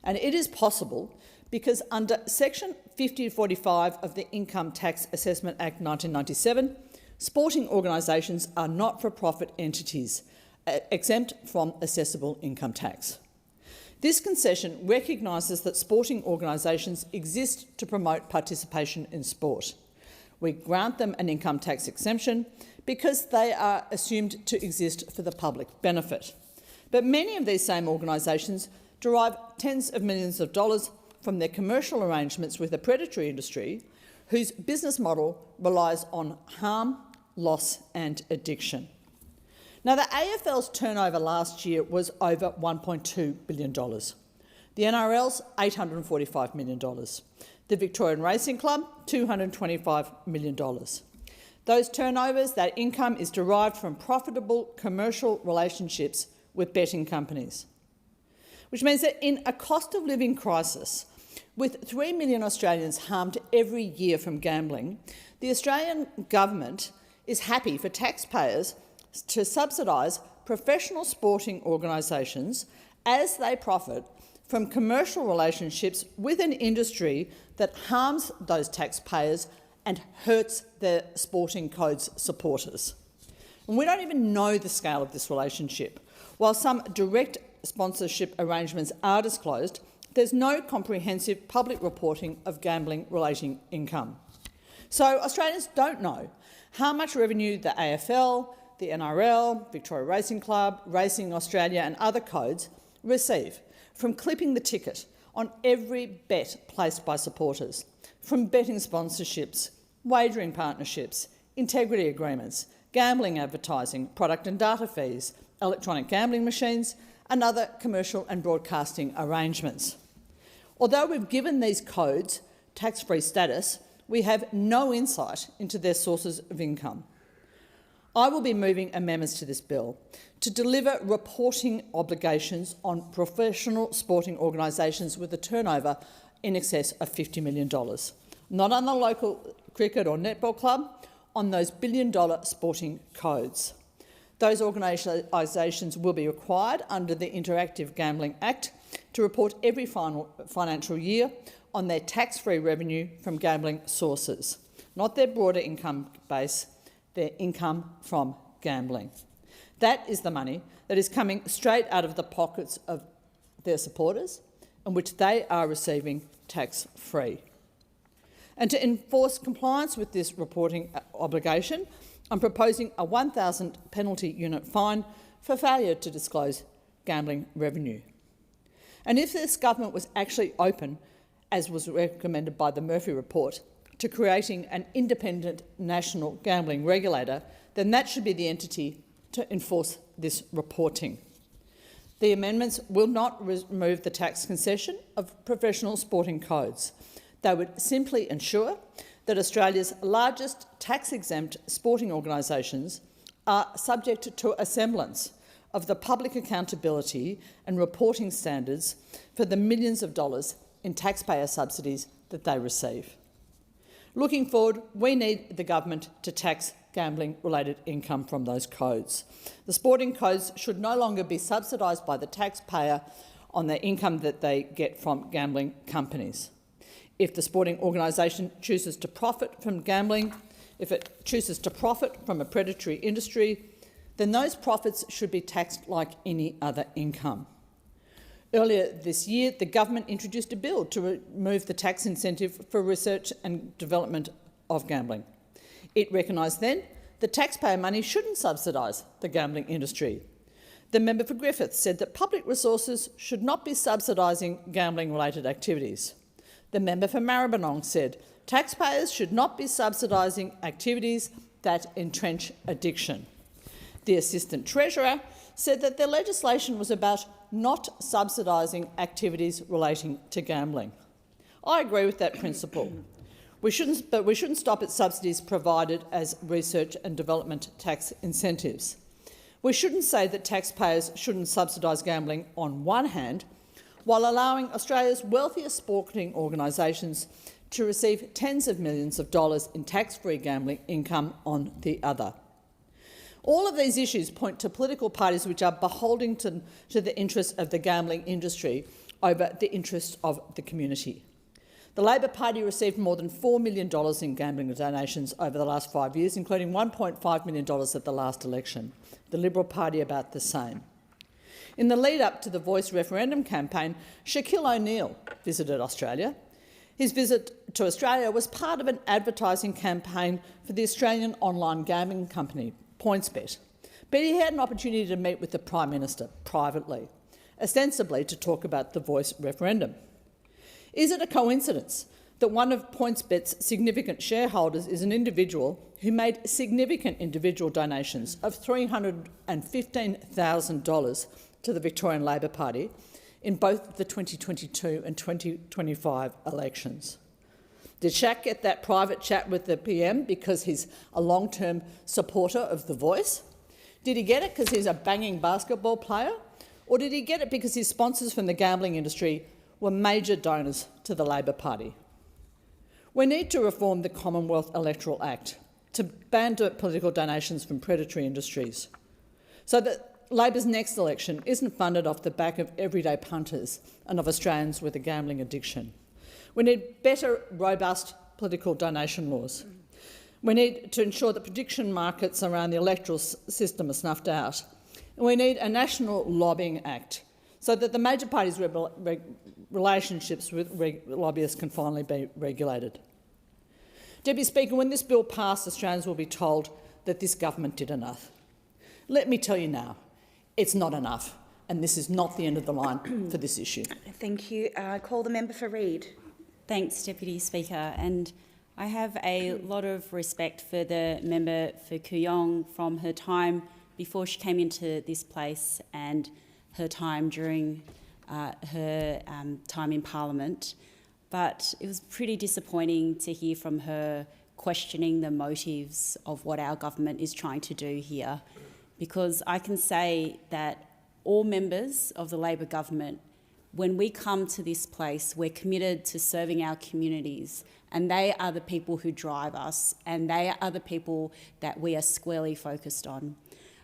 And it is possible because under Section 5045 of the Income Tax Assessment Act 1997, sporting organisations are not-for-profit entities exempt from assessable income tax. This concession recognises that sporting organisations exist to promote participation in sport. We grant them an income tax exemption because they are assumed to exist for the public benefit. But many of these same organisations derive tens of millions of dollars from their commercial arrangements with the predatory industry, whose business model relies on harm, loss and addiction. Now, the AFL's turnover last year was over $1.2 billion. The NRL's $845 million. The Victorian Racing Club, $225 million. Those turnovers, that income is derived from profitable commercial relationships with betting companies. Which means that in a cost of living crisis, with 3 million Australians harmed every year from gambling, the Australian government is happy for taxpayers to subsidise professional sporting organisations as they profit from commercial relationships with an industry that harms those taxpayers and hurts their sporting codes supporters. And we don't even know the scale of this relationship. While some direct sponsorship arrangements are disclosed, there's no comprehensive public reporting of gambling-related income. So Australians don't know how much revenue the AFL, the NRL, Victoria Racing Club, Racing Australia and other codes receive from clipping the ticket on every bet placed by supporters, from betting sponsorships, wagering partnerships, integrity agreements, gambling advertising, product and data fees, electronic gambling machines and other commercial and broadcasting arrangements. Although we've given these codes tax-free status, we have no insight into their sources of income. I will be moving amendments to this bill to deliver reporting obligations on professional sporting organisations with a turnover in excess of $50 million, not on the local cricket or netball club, on those billion-dollar sporting codes. Those organisations will be required under the Interactive Gambling Act to report every financial year on their tax-free revenue from gambling sources, not their broader income base, their income from gambling. That is the money that is coming straight out of the pockets of their supporters and which they are receiving tax-free. And to enforce compliance with this reporting obligation, I'm proposing a 1,000 penalty unit fine for failure to disclose gambling revenue. And if this government was actually open, as was recommended by the Murphy report, to creating an independent national gambling regulator, then that should be the entity to enforce this reporting. The amendments will not remove the tax concession of professional sporting codes. They would simply ensure that Australia's largest tax-exempt sporting organisations are subject to a semblance of the public accountability and reporting standards for the millions of dollars in taxpayer subsidies that they receive. Looking forward, we need the government to tax gambling-related income from those codes. The sporting codes should no longer be subsidised by the taxpayer on the income that they get from gambling companies. If the sporting organisation chooses to profit from gambling, if it chooses to profit from a predatory industry, then those profits should be taxed like any other income. Earlier this year, the government introduced a bill to remove the tax incentive for research and development of gambling. It recognised then that taxpayer money shouldn't subsidise the gambling industry. The member for Griffith said that public resources should not be subsidising gambling-related activities. The member for Maribyrnong said taxpayers should not be subsidising activities that entrench addiction. The Assistant Treasurer said that the legislation was about not subsidising activities relating to gambling. I agree with that principle. But we shouldn't stop at subsidies provided as research and development tax incentives. We shouldn't say that taxpayers shouldn't subsidise gambling on one hand, while allowing Australia's wealthiest sporting organisations to receive tens of millions of dollars in tax-free gambling income on the other. All of these issues point to political parties which are beholden to the interests of the gambling industry over the interests of the community. The Labor Party received more than $4 million in gambling donations over the last 5 years, including $1.5 million at the last election. The Liberal Party about the same. In the lead-up to the Voice referendum campaign, Shaquille O'Neal visited Australia. His visit to Australia was part of an advertising campaign for the Australian online gambling company, PointsBet. But he had an opportunity to meet with the Prime Minister privately, ostensibly to talk about the Voice referendum. Is it a coincidence that one of PointsBet's significant shareholders is an individual who made significant individual donations of $315,000 to the Victorian Labor Party in both the 2022 and 2025 elections? Did Shaq get that private chat with the PM because he's a long-term supporter of The Voice? Did he get it because he's a banging basketball player? Or did he get it because his sponsors from the gambling industry were major donors to the Labor Party? We need to reform the Commonwealth Electoral Act to ban political donations from predatory industries so that Labor's next election isn't funded off the back of everyday punters and of Australians with a gambling addiction. We need better, robust political donation laws. We need to ensure that prediction markets around the electoral system are snuffed out. And we need a national lobbying act so that the major parties' relationships with lobbyists can finally be regulated. Deputy Speaker, when this bill passed, Australians will be told that this government did enough. Let me tell you now, it's not enough, and this is not the end of the line for this issue. Thank you. Call the member for Reid. Thanks, Deputy Speaker. And I have a lot of respect for the member for Kooyong from her time before she came into this place and her time during her time in Parliament. But it was pretty disappointing to hear from her questioning the motives of what our government is trying to do here, because I can say that all members of the Labor government, when we come to this place, we're committed to serving our communities, and they are the people who drive us, and they are the people that we are squarely focused on.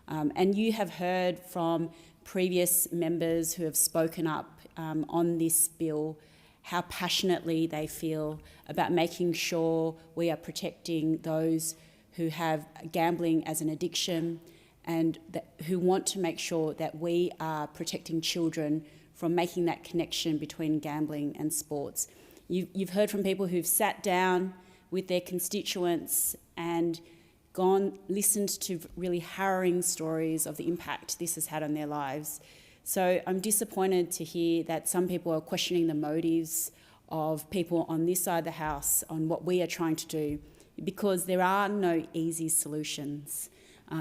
And you have heard from previous members who have spoken up on this bill how passionately they feel about making sure we are protecting those who have gambling as an addiction, and who want to make sure that we are protecting children from making that connection between gambling and sports. You've heard from people who've sat down with their constituents and listened to really harrowing stories of the impact this has had on their lives. So I'm disappointed to hear that some people are questioning the motives of people on this side of the House on what we are trying to do, because there are no easy solutions.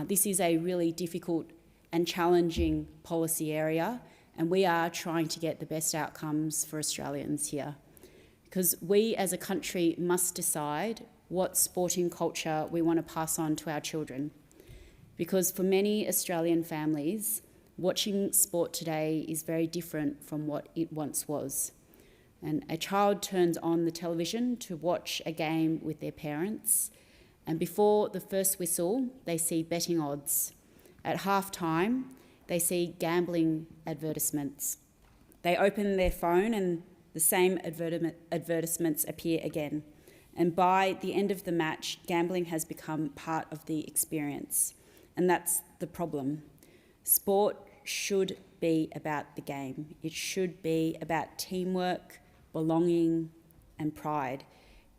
This is a really difficult and challenging policy area, and we are trying to get the best outcomes for Australians here. Because we as a country must decide what sporting culture we want to pass on to our children. Because for many Australian families, watching sport today is very different from what it once was. And a child turns on the television to watch a game with their parents, and before the first whistle, they see betting odds. At half-time, they see gambling advertisements. They open their phone and the same advertisements appear again. And by the end of the match, gambling has become part of the experience. And that's the problem. Sport should be about the game. It should be about teamwork, belonging, and pride.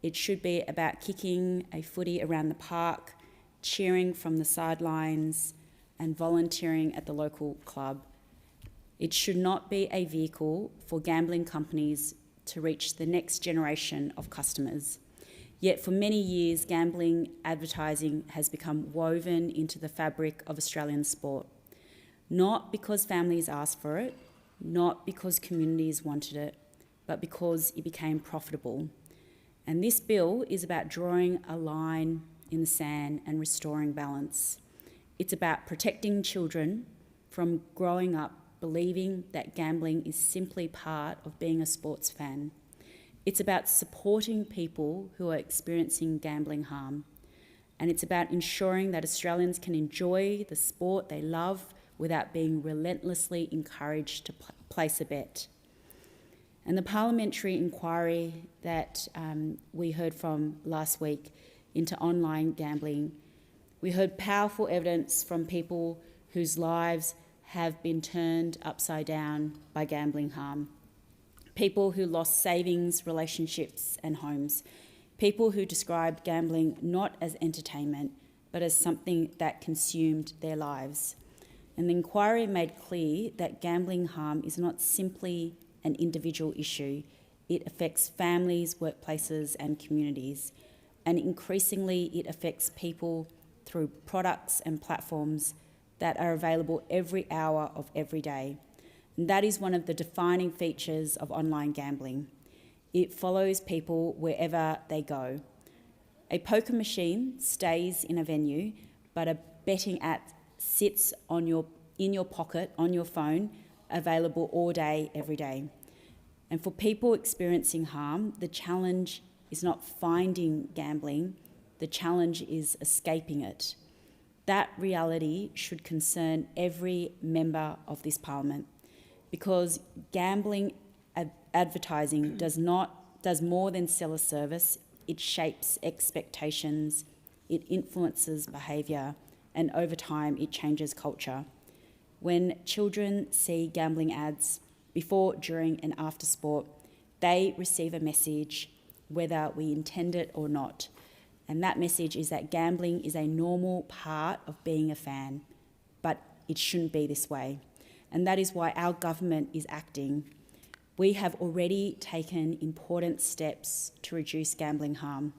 It should be about kicking a footy around the park, cheering from the sidelines, and volunteering at the local club. It should not be a vehicle for gambling companies to reach the next generation of customers. Yet for many years, gambling advertising has become woven into the fabric of Australian sport. Not because families asked for it, not because communities wanted it, but because it became profitable. And this bill is about drawing a line in the sand and restoring balance. It's about protecting children from growing up believing that gambling is simply part of being a sports fan. It's about supporting people who are experiencing gambling harm. And it's about ensuring that Australians can enjoy the sport they love without being relentlessly encouraged to place a bet. And the parliamentary inquiry that we heard from last week into online gambling, we heard powerful evidence from people whose lives have been turned upside down by gambling harm. People who lost savings, relationships and homes. People who described gambling not as entertainment, but as something that consumed their lives. And the inquiry made clear that gambling harm is not simply an individual issue. It affects families, workplaces and communities. And increasingly it affects people through products and platforms that are available every hour of every day. And that is one of the defining features of online gambling. It follows people wherever they go. A poker machine stays in a venue, but a betting app sits in your pocket, on your phone, available all day, every day. And for people experiencing harm, the challenge is not finding gambling, the challenge is escaping it. That reality should concern every member of this parliament, because gambling advertising does more than sell a service. It shapes expectations, it influences behaviour, and over time it changes culture. When children see gambling ads before, during and after sport, they receive a message, whether we intend it or not. And that message is that gambling is a normal part of being a fan, but it shouldn't be this way. And that is why our government is acting. We have already taken important steps to reduce gambling harm.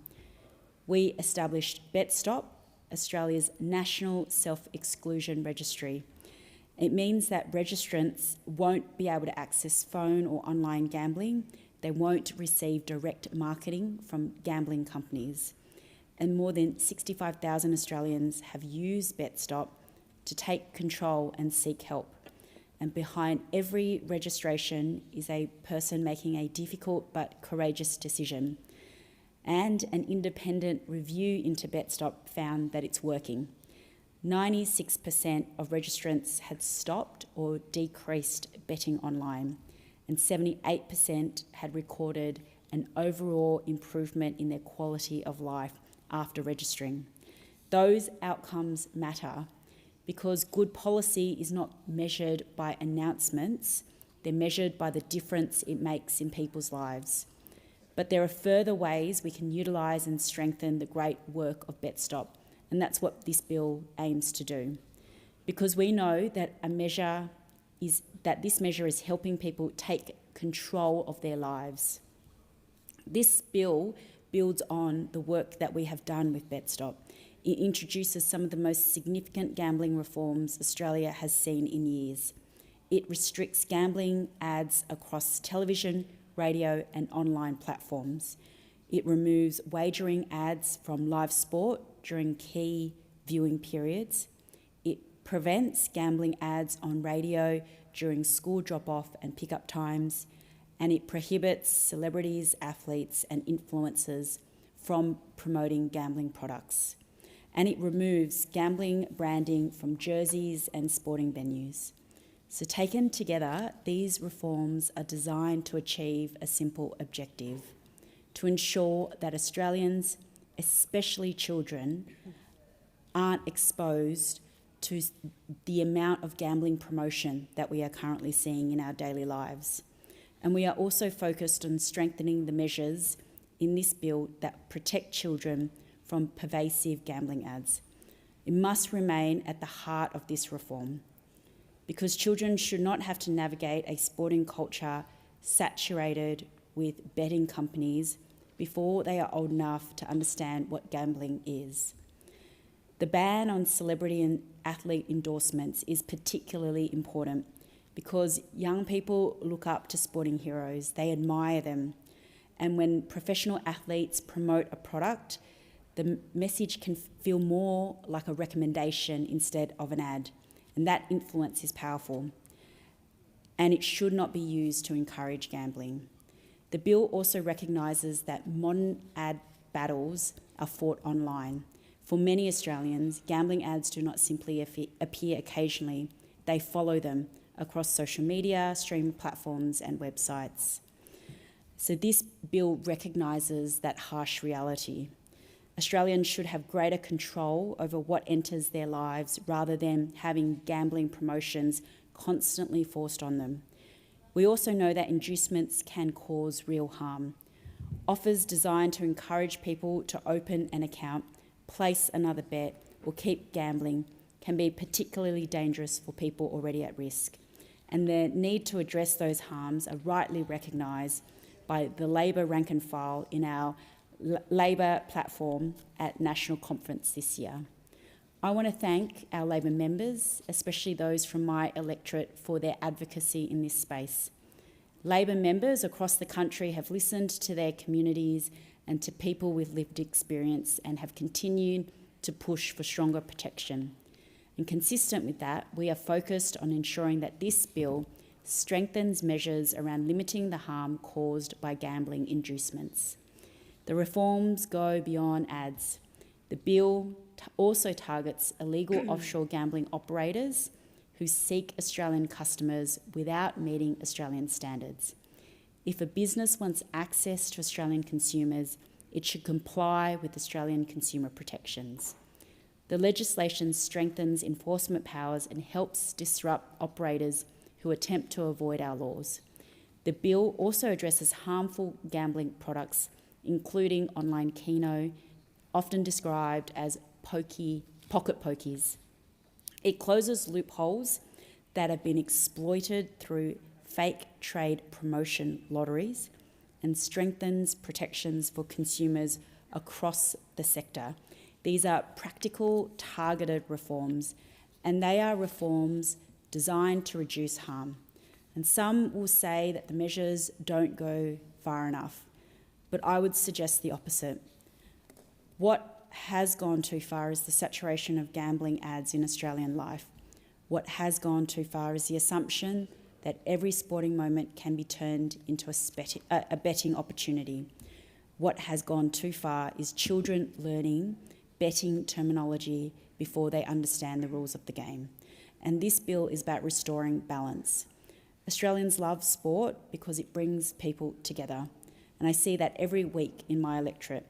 We established BetStop, Australia's national self-exclusion registry. It means that registrants won't be able to access phone or online gambling. They won't receive direct marketing from gambling companies. And more than 65,000 Australians have used BetStop to take control and seek help. And behind every registration is a person making a difficult but courageous decision. And an independent review into BetStop found that it's working. 96% of registrants had stopped or decreased betting online, and 78% had recorded an overall improvement in their quality of life after registering. Those outcomes matter because good policy is not measured by announcements, they're measured by the difference it makes in people's lives. But there are further ways we can utilise and strengthen the great work of BetStop, and that's what this bill aims to do. Because we know that this measure is helping people take control of their lives. This bill builds on the work that we have done with BetStop. It introduces some of the most significant gambling reforms Australia has seen in years. It restricts gambling ads across television, radio and online platforms. It removes wagering ads from live sport during key viewing periods. It prevents gambling ads on radio during school drop-off and pick-up times. And it prohibits celebrities, athletes and influencers from promoting gambling products. And it removes gambling branding from jerseys and sporting venues. So taken together, these reforms are designed to achieve a simple objective: to ensure that Australians, especially children, aren't exposed to the amount of gambling promotion that we are currently seeing in our daily lives. And we are also focused on strengthening the measures in this bill that protect children from pervasive gambling ads. It must remain at the heart of this reform, because children should not have to navigate a sporting culture saturated with betting companies before they are old enough to understand what gambling is. The ban on celebrity and athlete endorsements is particularly important because young people look up to sporting heroes, they admire them. And when professional athletes promote a product, the message can feel more like a recommendation instead of an ad. And that influence is powerful. And it should not be used to encourage gambling. The bill also recognises that modern ad battles are fought online. For many Australians, gambling ads do not simply appear occasionally, they follow them across social media, streaming platforms and websites. So this bill recognises that harsh reality. Australians should have greater control over what enters their lives rather than having gambling promotions constantly forced on them. We also know that inducements can cause real harm. Offers designed to encourage people to open an account, place another bet or keep gambling can be particularly dangerous for people already at risk. And the need to address those harms are rightly recognised by the Labor rank and file in our Labor platform at National Conference this year. I want to thank our Labor members, especially those from my electorate, for their advocacy in this space. Labor members across the country have listened to their communities and to people with lived experience and have continued to push for stronger protection. And consistent with that, we are focused on ensuring that this bill strengthens measures around limiting the harm caused by gambling inducements. The reforms go beyond ads. The bill also targets illegal offshore gambling operators who seek Australian customers without meeting Australian standards. If a business wants access to Australian consumers, it should comply with Australian consumer protections. The legislation strengthens enforcement powers and helps disrupt operators who attempt to avoid our laws. The bill also addresses harmful gambling products, including online keno, often described as pocket pokies. It closes loopholes that have been exploited through fake trade promotion lotteries and strengthens protections for consumers across the sector. These are practical, targeted reforms, and they are reforms designed to reduce harm. And some will say that the measures don't go far enough, but I would suggest the opposite. What has gone too far is the saturation of gambling ads in Australian life. What has gone too far is the assumption that every sporting moment can be turned into a betting opportunity. What has gone too far is children learning betting terminology before they understand the rules of the game. And this bill is about restoring balance. Australians love sport because it brings people together. And I see that every week in my electorate,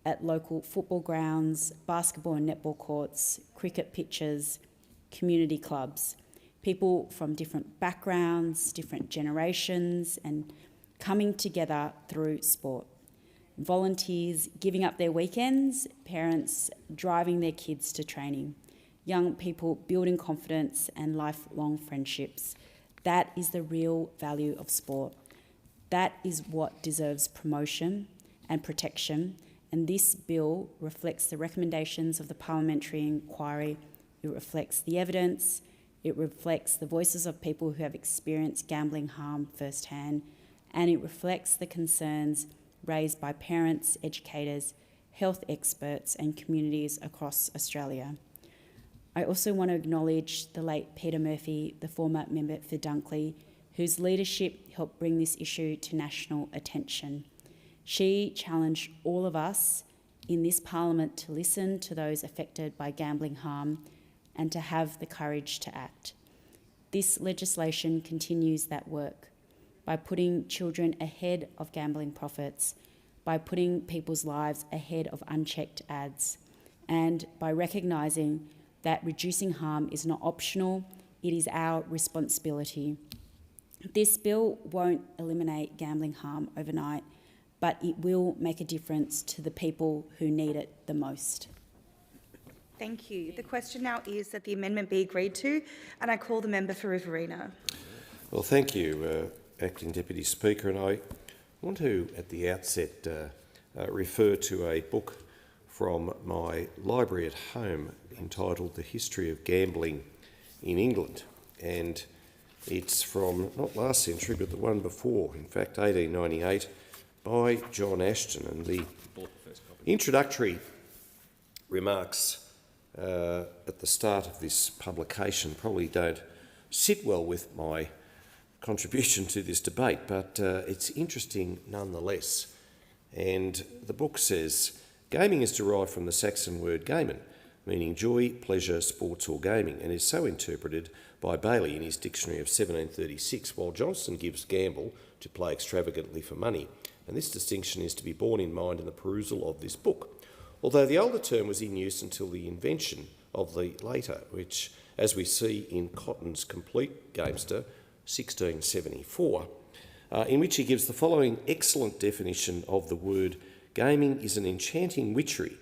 at local football grounds, basketball and netball courts, cricket pitches, community clubs. People from different backgrounds, different generations, and coming together through sport. Volunteers giving up their weekends, parents driving their kids to training, young people building confidence and lifelong friendships. That is the real value of sport. That is what deserves promotion and protection, and this bill reflects the recommendations of the Parliamentary inquiry. It reflects the evidence. It reflects the voices of people who have experienced gambling harm firsthand, and it reflects the concerns raised by parents, educators, health experts and communities across Australia. I also want to acknowledge the late Peter Murphy, the former member for Dunkley, whose leadership helped bring this issue to national attention. She challenged all of us in this Parliament to listen to those affected by gambling harm and to have the courage to act. This legislation continues that work by putting children ahead of gambling profits, by putting people's lives ahead of unchecked ads, and by recognising that reducing harm is not optional, it is our responsibility. This bill won't eliminate gambling harm overnight, but it will make a difference to the people who need it the most. Thank you. The question now is that the amendment be agreed to, and I call the member for Riverina. Well, thank you, Acting Deputy Speaker, and I want to, at the outset, refer to a book from my library at home entitled The History of Gambling in England, and it's from not last century but the one before, in fact 1898, by John Ashton, and the introductory remarks at the start of this publication probably don't sit well with my contribution to this debate, but it's interesting nonetheless. And the book says, gaming is derived from the Saxon word gamen, meaning joy, pleasure, sports or gaming, and is so interpreted by Bailey in his dictionary of 1736, while Johnson gives gamble to play extravagantly for money, and this distinction is to be borne in mind in the perusal of this book. Although the older term was in use until the invention of the later, which, as we see in Cotton's Complete Gamester, 1674, in which he gives the following excellent definition of the word: gaming is an enchanting witchery,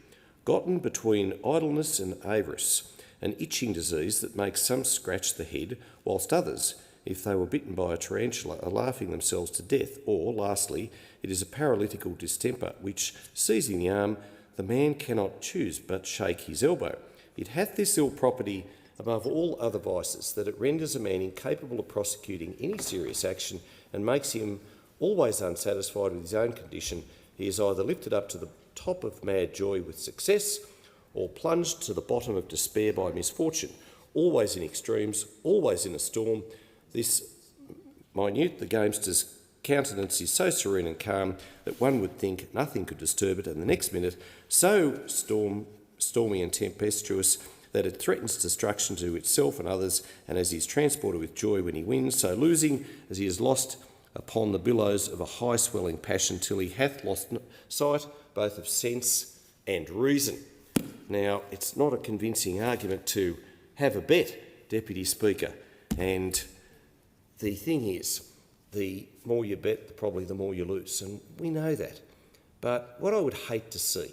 gotten between idleness and avarice, an itching disease that makes some scratch the head, whilst others, if they were bitten by a tarantula, are laughing themselves to death. Or, lastly, it is a paralytical distemper, which, seizing the arm, the man cannot choose but shake his elbow. It hath this ill property above all other vices, that it renders a man incapable of prosecuting any serious action and makes him always unsatisfied with his own condition. He is either lifted up to the top of mad joy with success, or plunged to the bottom of despair by misfortune, always in extremes, always in a storm. This minute, the gamester's countenance is so serene and calm that one would think nothing could disturb it, and the next minute so stormy and tempestuous that it threatens destruction to itself and others, and as he is transported with joy when he wins, so losing as he is lost upon the billows of a high-swelling passion, till he hath lost sight both of sense and reason. Now, it's not a convincing argument to have a bet, Deputy Speaker, and the thing is, the more you bet, probably the more you lose, and we know that. But what I would hate to see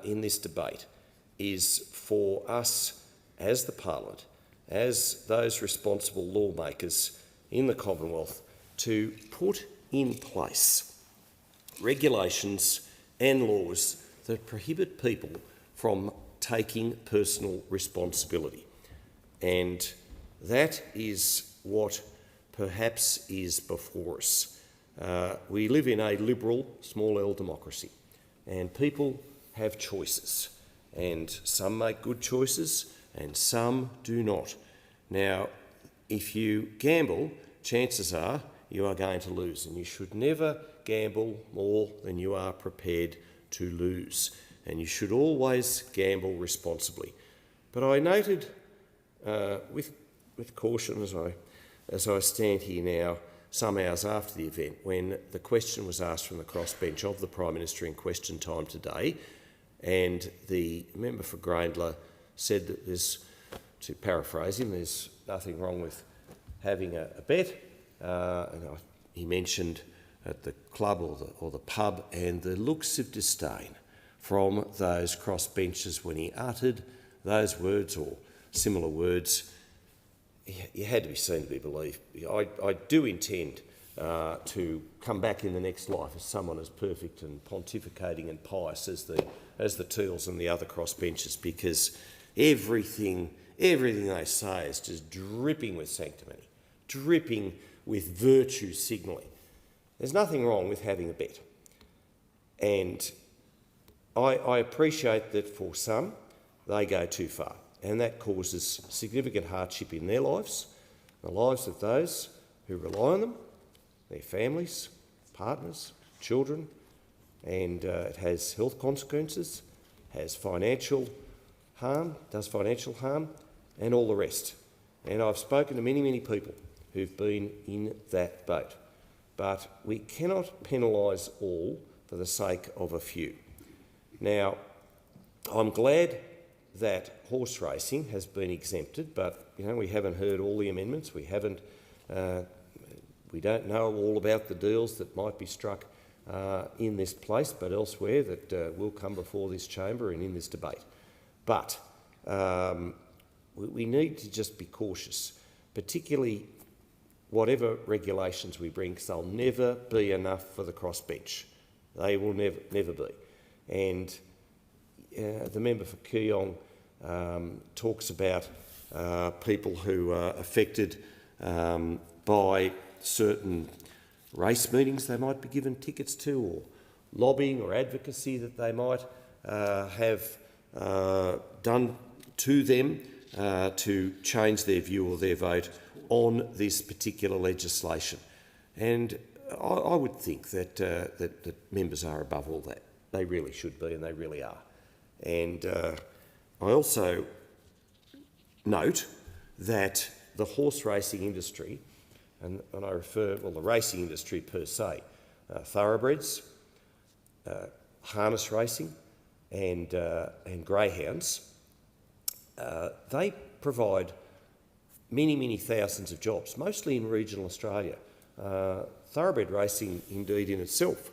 in this debate is for us as the Parliament, as those responsible lawmakers in the Commonwealth, to put in place regulations and laws that prohibit people from taking personal responsibility. And that is what perhaps is before us. We live in a liberal, small L democracy, and people have choices, and some make good choices and some do not. Now, if you gamble, chances are you are going to lose, and you should never gamble more than you are prepared to lose, and you should always gamble responsibly. But I noted with caution as I stand here now, some hours after the event, when the question was asked from the crossbench of the Prime Minister in question time today, and the member for Grayndler said that there's, to paraphrase him, there's nothing wrong with having a bet, and he mentioned at the club or the pub, and the looks of disdain from those crossbenchers when he uttered those words or similar words, you had to be seen to be believed. I do intend to come back in the next life as someone as perfect and pontificating and pious as the Teals and the other crossbenchers, because everything they say is just dripping with sanctimony, dripping with virtue signalling. There's nothing wrong with having a bet. And I appreciate that for some, they go too far, and that causes significant hardship in their lives, the lives of those who rely on them, their families, partners, children, and it has health consequences, has financial harm, does financial harm, and all the rest. And I've spoken to many, many people who've been in that boat. But we cannot penalise all for the sake of a few. Now, I'm glad that horse racing has been exempted, but we haven't heard all the amendments. We don't know all about the deals that might be struck in this place, but elsewhere that will come before this chamber and in this debate. But we need to just be cautious, particularly whatever regulations we bring, because they'll never be enough for the crossbench. They will never be. And the member for Kooyong talks about people who are affected by certain race meetings they might be given tickets to, or lobbying or advocacy that they might have done to them to change their view or their vote on this particular legislation. And I would think that members are above all that. They really should be, and they really are. And I also note that the horse racing industry, and I refer, the racing industry per se, thoroughbreds, harness racing and greyhounds, they provide many, many thousands of jobs, mostly in regional Australia. Thoroughbred racing, indeed, in itself,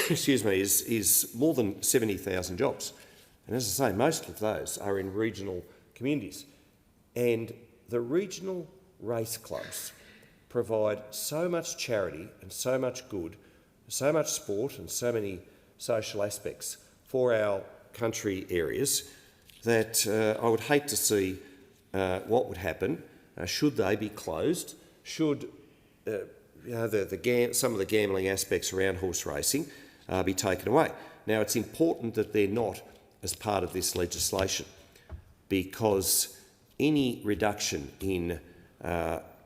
excuse me, is more than 70,000 jobs. And as I say, most of those are in regional communities. And the regional race clubs provide so much charity and so much good, so much sport and so many social aspects for our country areas that I would hate to see what would happen should they be closed, should some of the gambling aspects around horse racing be taken away. Now, it's important that they're not as part of this legislation, because any reduction in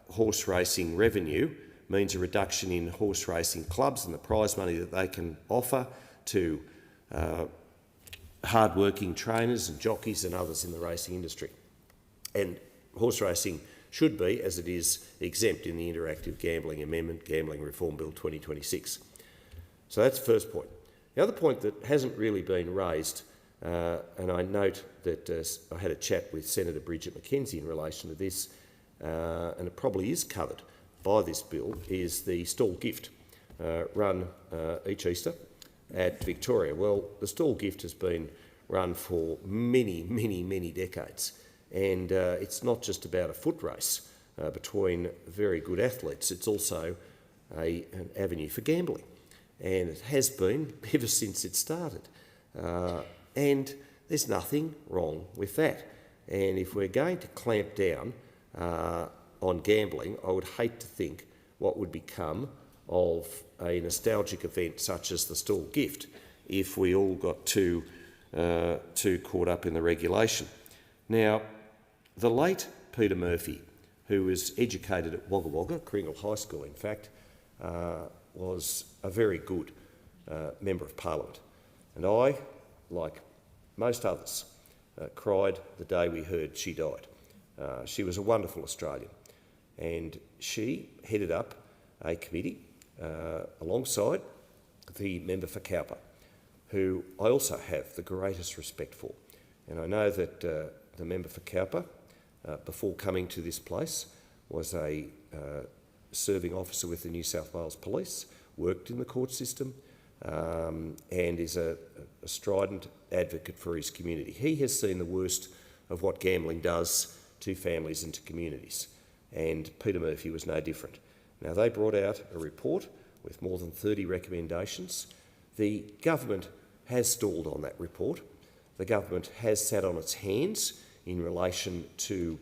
horse racing revenue means a reduction in horse racing clubs and the prize money that they can offer to hard-working trainers and jockeys and others in the racing industry. And horse racing should be, as it is, exempt in the Interactive Gambling Amendment, Gambling Reform Bill 2026. So that's the first point. The other point that hasn't really been raised, and I note that I had a chat with Senator Bridget McKenzie in relation to this, and it probably is covered by this bill, is the stall gift run each Easter at Victoria? Well, the stall gift has been run for many, many, many decades, and it's not just about a foot race between very good athletes, it's also an avenue for gambling, and it has been ever since it started. And there's nothing wrong with that. And if we're going to clamp down on gambling, I would hate to think what would become of a nostalgic event such as the stall gift if we all got too caught up in the regulation. Now, the late Peter Murphy, who was educated at Wagga Wagga, Kringle High School in fact, was a very good Member of Parliament. And I, like most others, cried the day we heard she died. She was a wonderful Australian, and she headed up a committee alongside the member for Cowper, who I also have the greatest respect for. And I know that the member for Cowper, before coming to this place, was a serving officer with the New South Wales Police, worked in the court system, and is a strident advocate for his community. He has seen the worst of what gambling does to families and to communities, and Peter Murphy was no different. Now, they brought out a report with more than 30 recommendations. The government has stalled on that report. The government has sat on its hands in relation to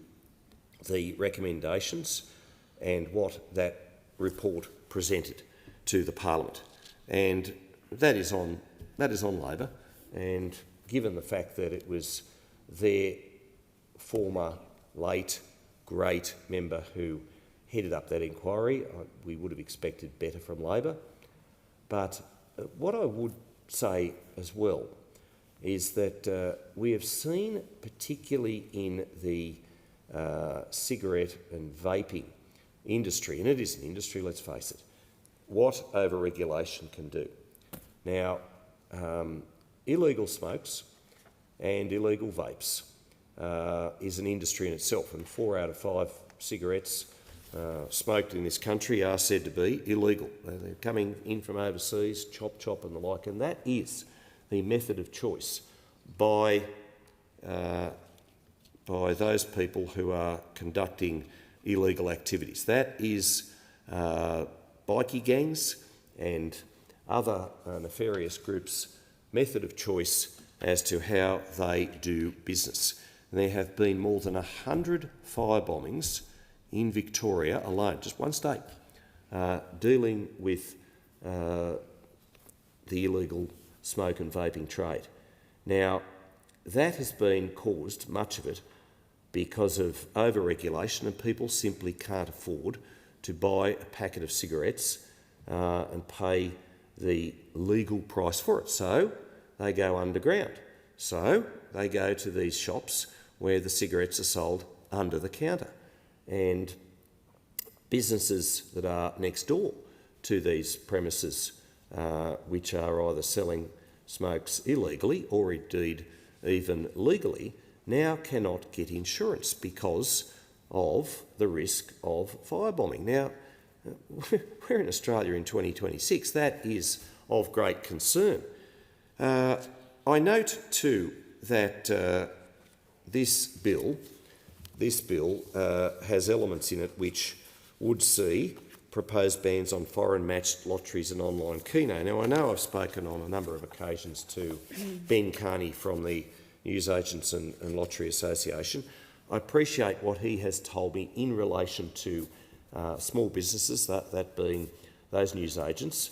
the recommendations and what that report presented to the Parliament. And that is on Labor, and given the fact that it was their former late great member who headed up that inquiry, we would have expected better from Labor. But what I would say as well is that we have seen, particularly in the cigarette and vaping industry, and it is an industry, let's face it, what over-regulation can do. Now, illegal smokes and illegal vapes is an industry in itself, and 4 out of 5 cigarettes smoked in this country are said to be illegal. They're coming in from overseas, chop and the like, and that is the method of choice by those people who are conducting illegal activities. That is bikie gangs and other nefarious groups' method of choice as to how they do business. And there have been more than 100 fire bombings in Victoria alone, just one state, dealing with the illegal smoke and vaping trade. Now, that has been caused, much of it, because of over-regulation, and people simply can't afford to buy a packet of cigarettes and pay the legal price for it. So they go underground. So they go to these shops where the cigarettes are sold under the counter. And businesses that are next door to these premises, which are either selling smokes illegally or indeed even legally, now cannot get insurance because of the risk of firebombing. Now, we're in Australia in 2026. That is of great concern. I note too that this bill has elements in it which would see proposed bans on foreign matched lotteries and online keno. Now, I know I've spoken on a number of occasions to Ben Carney from the Newsagents and Lottery Association. I appreciate what he has told me in relation to small businesses, that being those newsagents,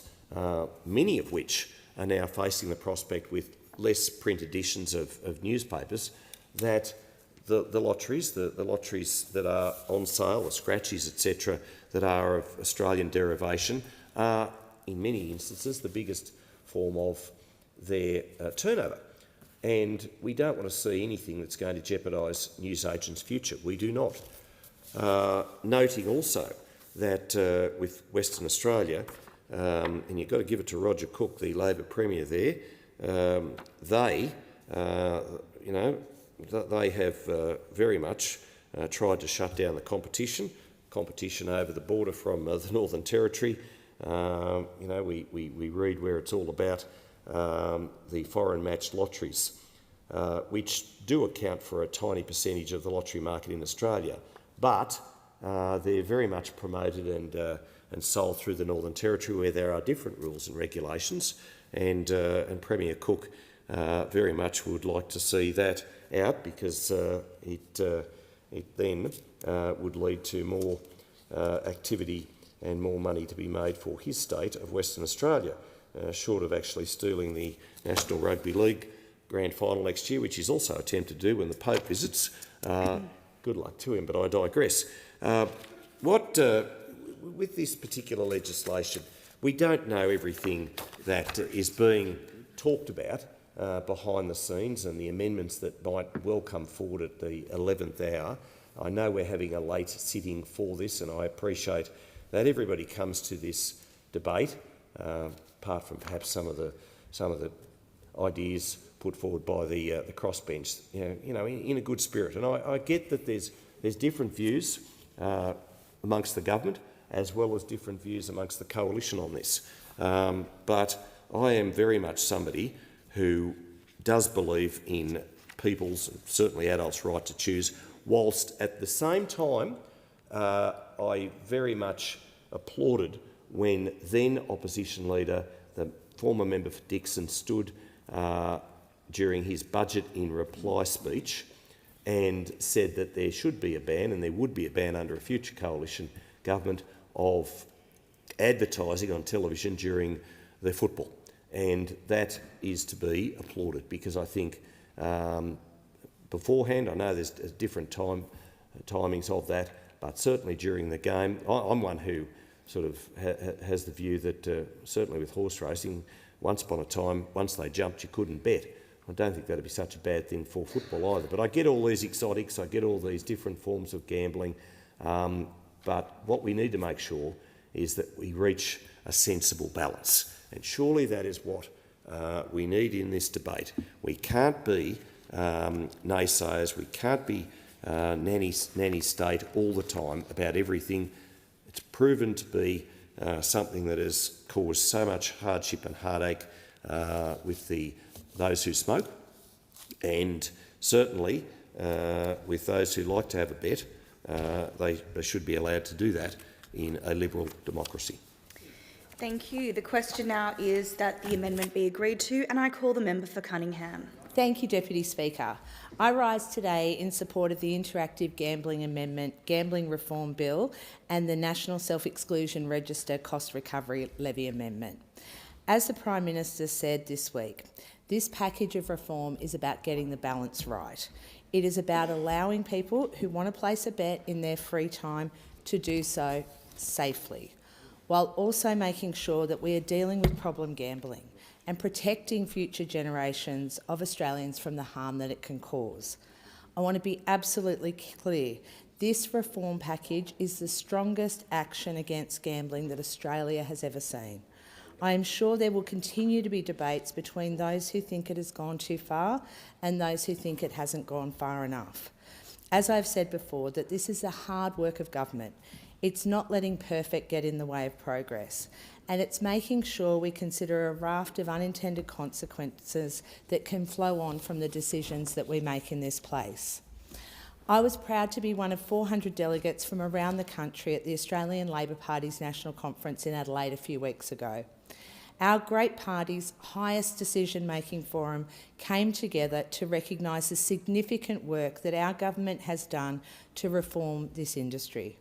many of which are now facing the prospect with less print editions of newspapers, that the lotteries that are on sale, the scratchies, etc., that are of Australian derivation, are in many instances the biggest form of their turnover. And we don't want to see anything that's going to jeopardise newsagents' future. We do not. Noting also that with Western Australia, and you've got to give it to Roger Cook, the Labor Premier there, they have very much tried to shut down the competition over the border from the Northern Territory. We read where it's all about the foreign matched lotteries, which do account for a tiny percentage of the lottery market in Australia, but they're very much promoted and sold through the Northern Territory, where there are different rules and regulations, and Premier Cook very much would like to see that out, because it then would lead to more activity and more money to be made for his state of Western Australia, short of actually stealing the National Rugby League Grand Final next year, which he's also attempted to do when the Pope visits. Good luck to him, but I digress. With this particular legislation, we don't know everything that is being talked about behind the scenes, and the amendments that might well come forward at the 11th hour. I know we're having a late sitting for this, and I appreciate that everybody comes to this debate, apart from perhaps some of the ideas put forward by the crossbench, in a good spirit. And I get that there's different views amongst the government, as well as different views amongst the coalition on this. But I am very much somebody who does believe in people's, certainly adults' right to choose, whilst at the same time I very much applauded when then opposition leader, the former member for Dixon, stood during his budget in reply speech and said that there should be a ban, and there would be a ban under a future coalition government, of advertising on television during the football. And that is to be applauded, because I think beforehand, I know there's different timings of that, but certainly during the game, I'm one who sort of has the view that certainly with horse racing, once upon a time, once they jumped, you couldn't bet. I don't think that'd be such a bad thing for football either. But I get all these exotics, I get all these different forms of gambling, but what we need to make sure is that we reach a sensible balance. And surely that is what we need in this debate. We can't be naysayers, we can't be nanny state all the time about everything. It's proven to be something that has caused so much hardship and heartache with those who smoke, and certainly with those who like to have a bet. They should be allowed to do that in a liberal democracy. Thank you. The question now is that the amendment be agreed to, and I call the member for Cunningham. Thank you, Deputy Speaker. I rise today in support of the Interactive Gambling Amendment, Gambling Reform Bill and the National Self-Exclusion Register Cost Recovery Levy Amendment. As the Prime Minister said this week, this package of reform is about getting the balance right. It is about allowing people who want to place a bet in their free time to do so safely, while also making sure that we are dealing with problem gambling and protecting future generations of Australians from the harm that it can cause. I want to be absolutely clear. This reform package is the strongest action against gambling that Australia has ever seen. I am sure there will continue to be debates between those who think it has gone too far and those who think it hasn't gone far enough. As I've said before, that this is the hard work of government. It's not letting perfect get in the way of progress, and it's making sure we consider a raft of unintended consequences that can flow on from the decisions that we make in this place. I was proud to be one of 400 delegates from around the country at the Australian Labor Party's National Conference in Adelaide a few weeks ago. Our great party's highest decision-making forum came together to recognise the significant work that our government has done to reform this industry.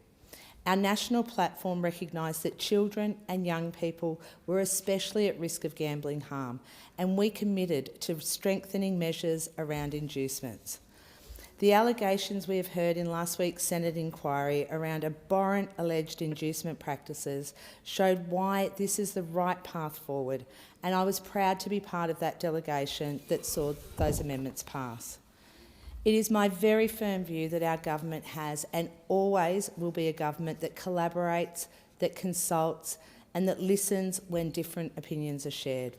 Our national platform recognised that children and young people were especially at risk of gambling harm, and we committed to strengthening measures around inducements. The allegations we have heard in last week's Senate inquiry around abhorrent alleged inducement practices showed why this is the right path forward, and I was proud to be part of that delegation that saw those amendments pass. It is my very firm view that our government has and always will be a government that collaborates, that consults and that listens when different opinions are shared.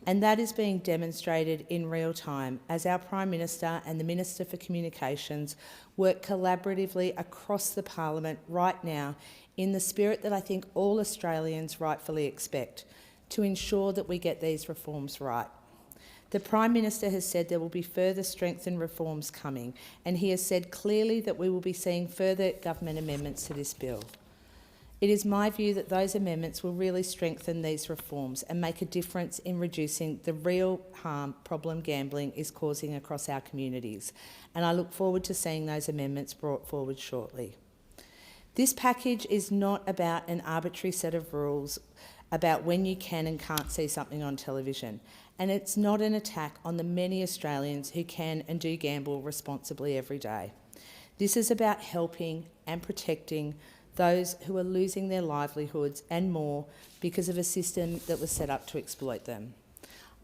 And that is being demonstrated in real time as our Prime Minister and the Minister for Communications work collaboratively across the Parliament right now in the spirit that I think all Australians rightfully expect, to ensure that we get these reforms right. The Prime Minister has said there will be further strengthened reforms coming, and he has said clearly that we will be seeing further government amendments to this bill. It is my view that those amendments will really strengthen these reforms and make a difference in reducing the real harm problem gambling is causing across our communities, and I look forward to seeing those amendments brought forward shortly. This package is not about an arbitrary set of rules about when you can and can't see something on television, and it's not an attack on the many Australians who can and do gamble responsibly every day. This is about helping and protecting those who are losing their livelihoods and more because of a system that was set up to exploit them.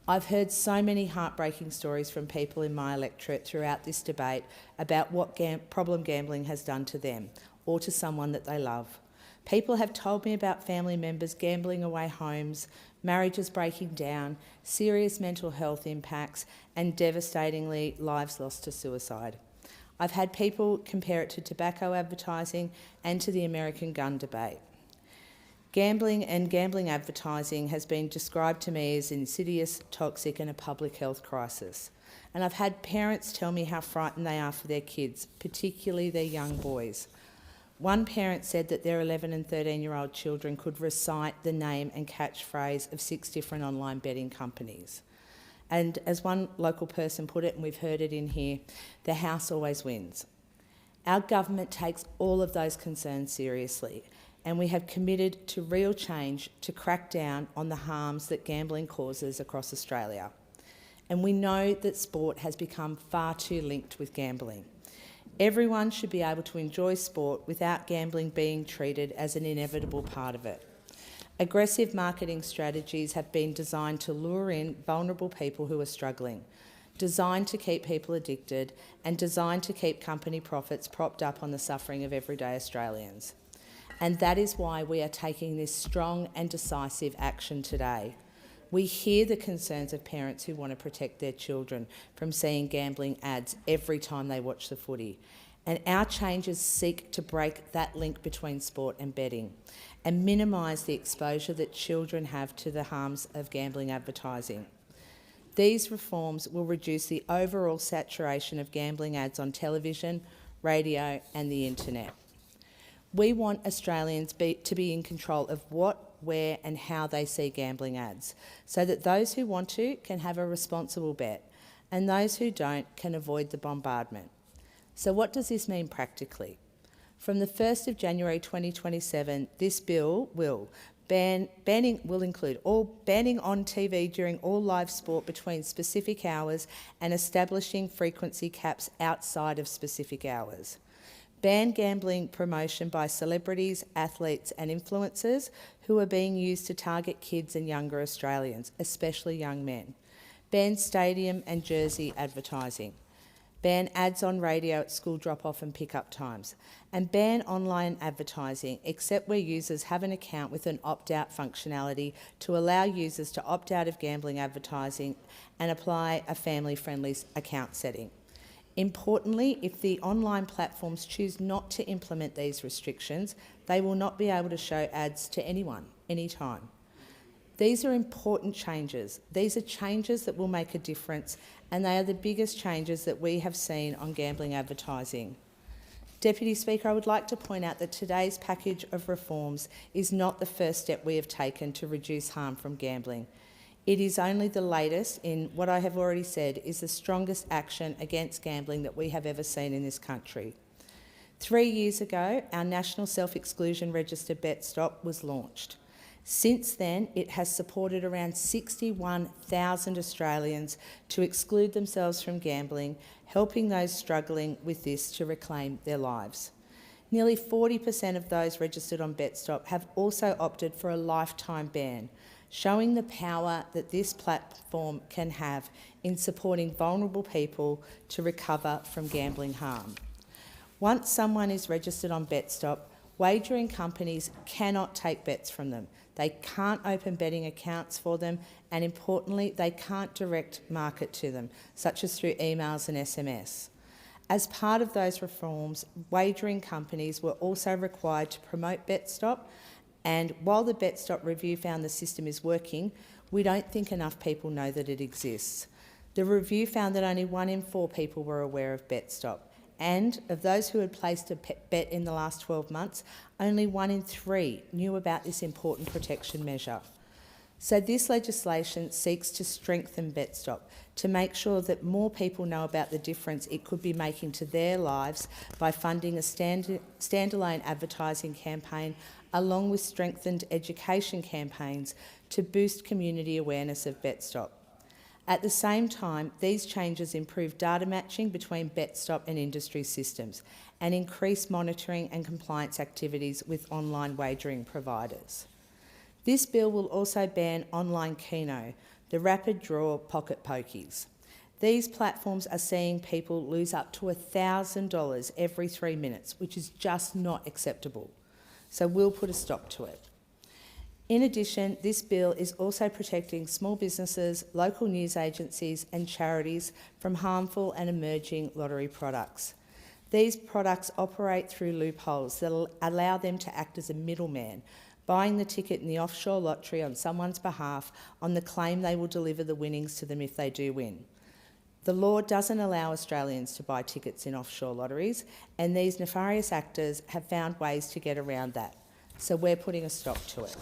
I've heard so many heartbreaking stories from people in my electorate throughout this debate about what problem gambling has done to them or to someone that they love. People have told me about family members gambling away homes, marriages breaking down, serious mental health impacts, and devastatingly lives lost to suicide. I've had people compare it to tobacco advertising and to the American gun debate. Gambling and gambling advertising has been described to me as insidious, toxic, and a public health crisis. And I've had parents tell me how frightened they are for their kids, particularly their young boys. One parent said that their 11 and 13-year-old children could recite the name and catchphrase of 6 different online betting companies. And as one local person put it, and we've heard it in here, the house always wins. Our government takes all of those concerns seriously, and we have committed to real change to crack down on the harms that gambling causes across Australia. And we know that sport has become far too linked with gambling. Everyone should be able to enjoy sport without gambling being treated as an inevitable part of it. Aggressive marketing strategies have been designed to lure in vulnerable people who are struggling, designed to keep people addicted, and designed to keep company profits propped up on the suffering of everyday Australians. And that is why we are taking this strong and decisive action today. We hear the concerns of parents who want to protect their children from seeing gambling ads every time they watch the footy. And our changes seek to break that link between sport and betting and minimise the exposure that children have to the harms of gambling advertising. These reforms will reduce the overall saturation of gambling ads on television, radio and the internet. We want Australians to be in control of what, where and how they see gambling ads, so that those who want to can have a responsible bet and those who don't can avoid the bombardment. So what does this mean practically? From the 1st of January 2027, this bill will banning on TV during all live sport between specific hours and establishing frequency caps outside of specific hours. Ban gambling promotion by celebrities, athletes and influencers who are being used to target kids and younger Australians, especially young men. Ban stadium and jersey advertising. Ban ads on radio at school drop-off and pick-up times. And ban online advertising, except where users have an account with an opt-out functionality to allow users to opt out of gambling advertising and apply a family-friendly account setting. Importantly, if the online platforms choose not to implement these restrictions, they will not be able to show ads to anyone, anytime. These are important changes. These are changes that will make a difference, and they are the biggest changes that we have seen on gambling advertising. Deputy Speaker, I would like to point out that today's package of reforms is not the first step we have taken to reduce harm from gambling. It is only the latest in what I have already said is the strongest action against gambling that we have ever seen in this country. 3 years ago, our National Self-Exclusion Register BetStop was launched. Since then, it has supported around 61,000 Australians to exclude themselves from gambling, helping those struggling with this to reclaim their lives. Nearly 40% of those registered on BetStop have also opted for a lifetime ban, showing the power that this platform can have in supporting vulnerable people to recover from gambling harm. Once someone is registered on BetStop, wagering companies cannot take bets from them. They can't open betting accounts for them, and importantly, they can't direct market to them, such as through emails and SMS. As part of those reforms, wagering companies were also required to promote BetStop And while the BetStop review found the system is working, we don't think enough people know that it exists. The review found that only 1 in 4 people were aware of BetStop, and of those who had placed a bet in the last 12 months, only 1 in 3 knew about this important protection measure. So this legislation seeks to strengthen BetStop, to make sure that more people know about the difference it could be making to their lives by funding a standalone advertising campaign along with strengthened education campaigns to boost community awareness of BetStop. At the same time, these changes improve data matching between BetStop and industry systems and increase monitoring and compliance activities with online wagering providers. This bill will also ban online keno, the rapid draw pocket pokies. These platforms are seeing people lose up to $1,000 every 3 minutes, which is just not acceptable. So we'll put a stop to it. In addition, this bill is also protecting small businesses, local news agencies and charities from harmful and emerging lottery products. These products operate through loopholes that allow them to act as a middleman, buying the ticket in the offshore lottery on someone's behalf on the claim they will deliver the winnings to them if they do win. The law doesn't allow Australians to buy tickets in offshore lotteries, and these nefarious actors have found ways to get around that. So we're putting a stop to it.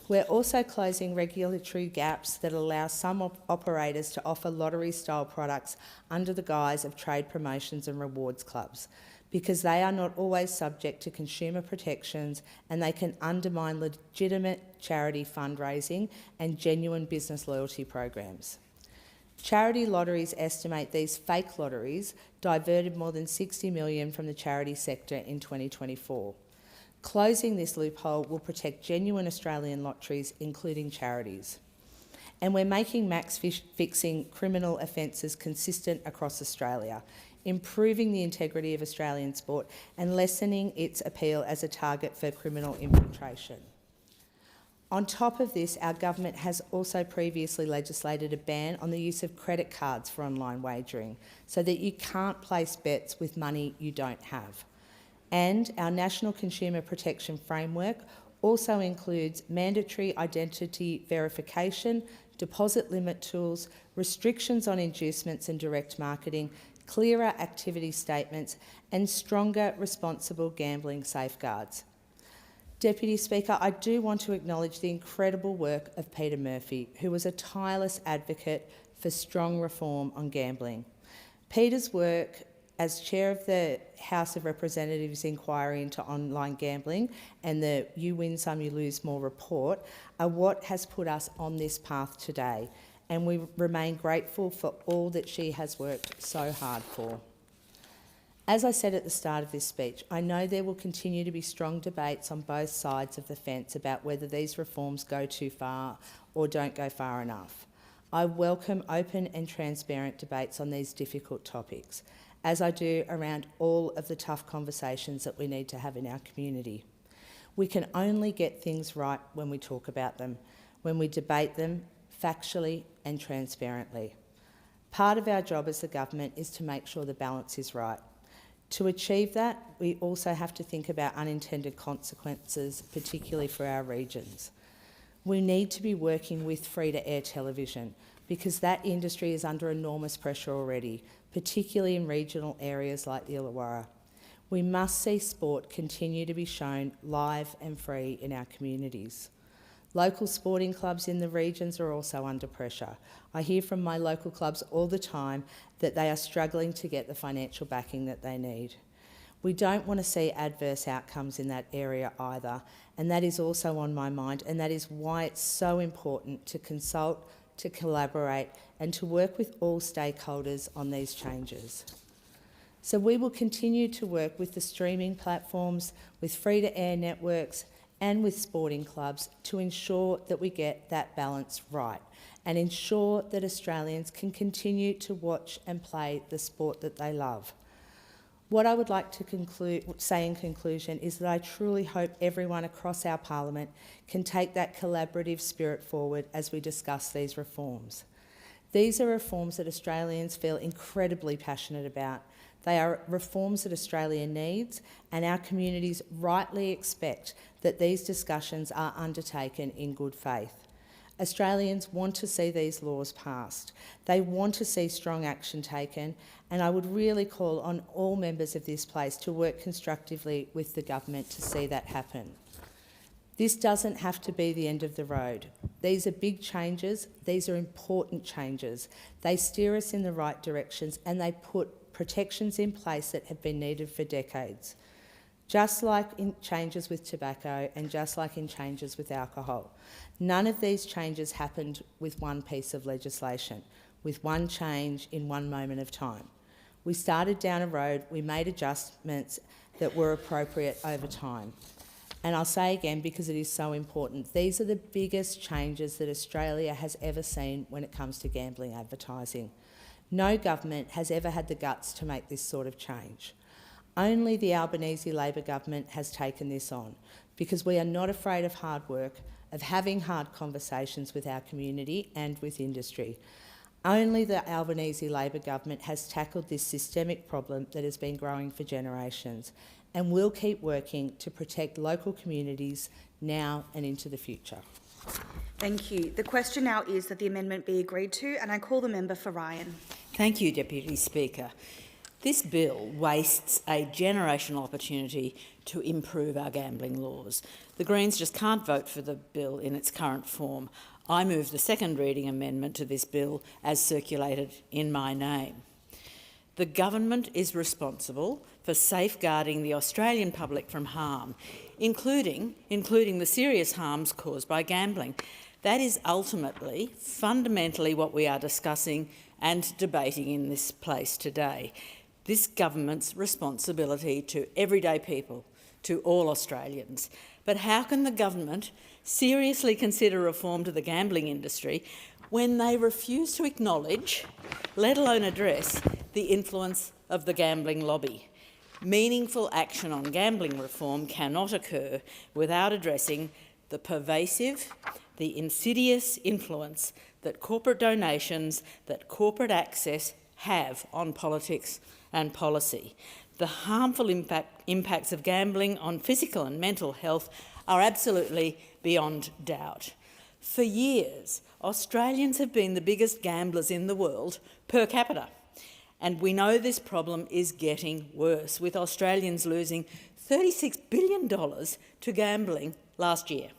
We're also closing regulatory gaps that allow some operators to offer lottery-style products under the guise of trade promotions and rewards clubs, because they are not always subject to consumer protections and they can undermine legitimate charity fundraising and genuine business loyalty programs. Charity lotteries estimate these fake lotteries diverted more than $60 million from the charity sector in 2024. Closing this loophole will protect genuine Australian lotteries, including charities. And we're making max-fixing criminal offences consistent across Australia, improving the integrity of Australian sport and lessening its appeal as a target for criminal infiltration. On top of this, our government has also previously legislated a ban on the use of credit cards for online wagering so that you can't place bets with money you don't have. And our National Consumer Protection Framework also includes mandatory identity verification, deposit limit tools, restrictions on inducements and direct marketing, clearer activity statements and stronger responsible gambling safeguards. Deputy Speaker, I do want to acknowledge the incredible work of Peter Murphy, who was a tireless advocate for strong reform on gambling. Peter's work as Chair of the House of Representatives inquiry into online gambling and the You Win Some, You Lose More report are what has put us on this path today, and we remain grateful for all that she has worked so hard for. As I said at the start of this speech, I know there will continue to be strong debates on both sides of the fence about whether these reforms go too far or don't go far enough. I welcome open and transparent debates on these difficult topics, as I do around all of the tough conversations that we need to have in our community. We can only get things right when we talk about them, when we debate them factually and transparently. Part of our job as the government is to make sure the balance is right. To achieve that, we also have to think about unintended consequences, particularly for our regions. We need to be working with free-to-air television because that industry is under enormous pressure already, particularly in regional areas like the Illawarra. We must see sport continue to be shown live and free in our communities. Local sporting clubs in the regions are also under pressure. I hear from my local clubs all the time that they are struggling to get the financial backing that they need. We don't want to see adverse outcomes in that area either, and that is also on my mind, and that is why it's so important to consult, to collaborate and to work with all stakeholders on these changes. So we will continue to work with the streaming platforms, with free-to-air networks and with sporting clubs to ensure that we get that balance right and ensure that Australians can continue to watch and play the sport that they love. What I would like to say in conclusion is that I truly hope everyone across our Parliament can take that collaborative spirit forward as we discuss these reforms. These are reforms that Australians feel incredibly passionate about. They are reforms that Australia needs, and our communities rightly expect that these discussions are undertaken in good faith. Australians want to see these laws passed. They want to see strong action taken, and I would really call on all members of this place to work constructively with the government to see that happen. This doesn't have to be the end of the road. These are big changes. These are important changes. They steer us in the right directions, and they put protections in place that have been needed for decades. Just like in changes with tobacco and just like in changes with alcohol. None of these changes happened with one piece of legislation, with one change in one moment of time. We started down a road, we made adjustments that were appropriate over time. And I'll say again, because it is so important, these are the biggest changes that Australia has ever seen when it comes to gambling advertising. No government has ever had the guts to make this sort of change. Only the Albanese Labor government has taken this on, because we are not afraid of hard work, of having hard conversations with our community and with industry. Only the Albanese Labor government has tackled this systemic problem that has been growing for generations, and will keep working to protect local communities now and into the future. Thank you. The question now is that the amendment be agreed to, and I call the member for Ryan. Thank you, Deputy Speaker. This bill wastes a generational opportunity to improve our gambling laws. The Greens just can't vote for the bill in its current form. I move the second reading amendment to this bill as circulated in my name. The government is responsible for safeguarding the Australian public from harm, including the serious harms caused by gambling. That is ultimately, fundamentally what we are discussing and debating in this place today. This government's responsibility to everyday people, to all Australians. But how can the government seriously consider reform to the gambling industry when they refuse to acknowledge, let alone address, the influence of the gambling lobby? Meaningful action on gambling reform cannot occur without addressing the pervasive, the insidious influence that corporate donations, that corporate access have on politics and policy. The harmful impacts of gambling on physical and mental health are absolutely beyond doubt. For years, Australians have been the biggest gamblers in the world per capita. And we know this problem is getting worse, with Australians losing $36 billion to gambling last year.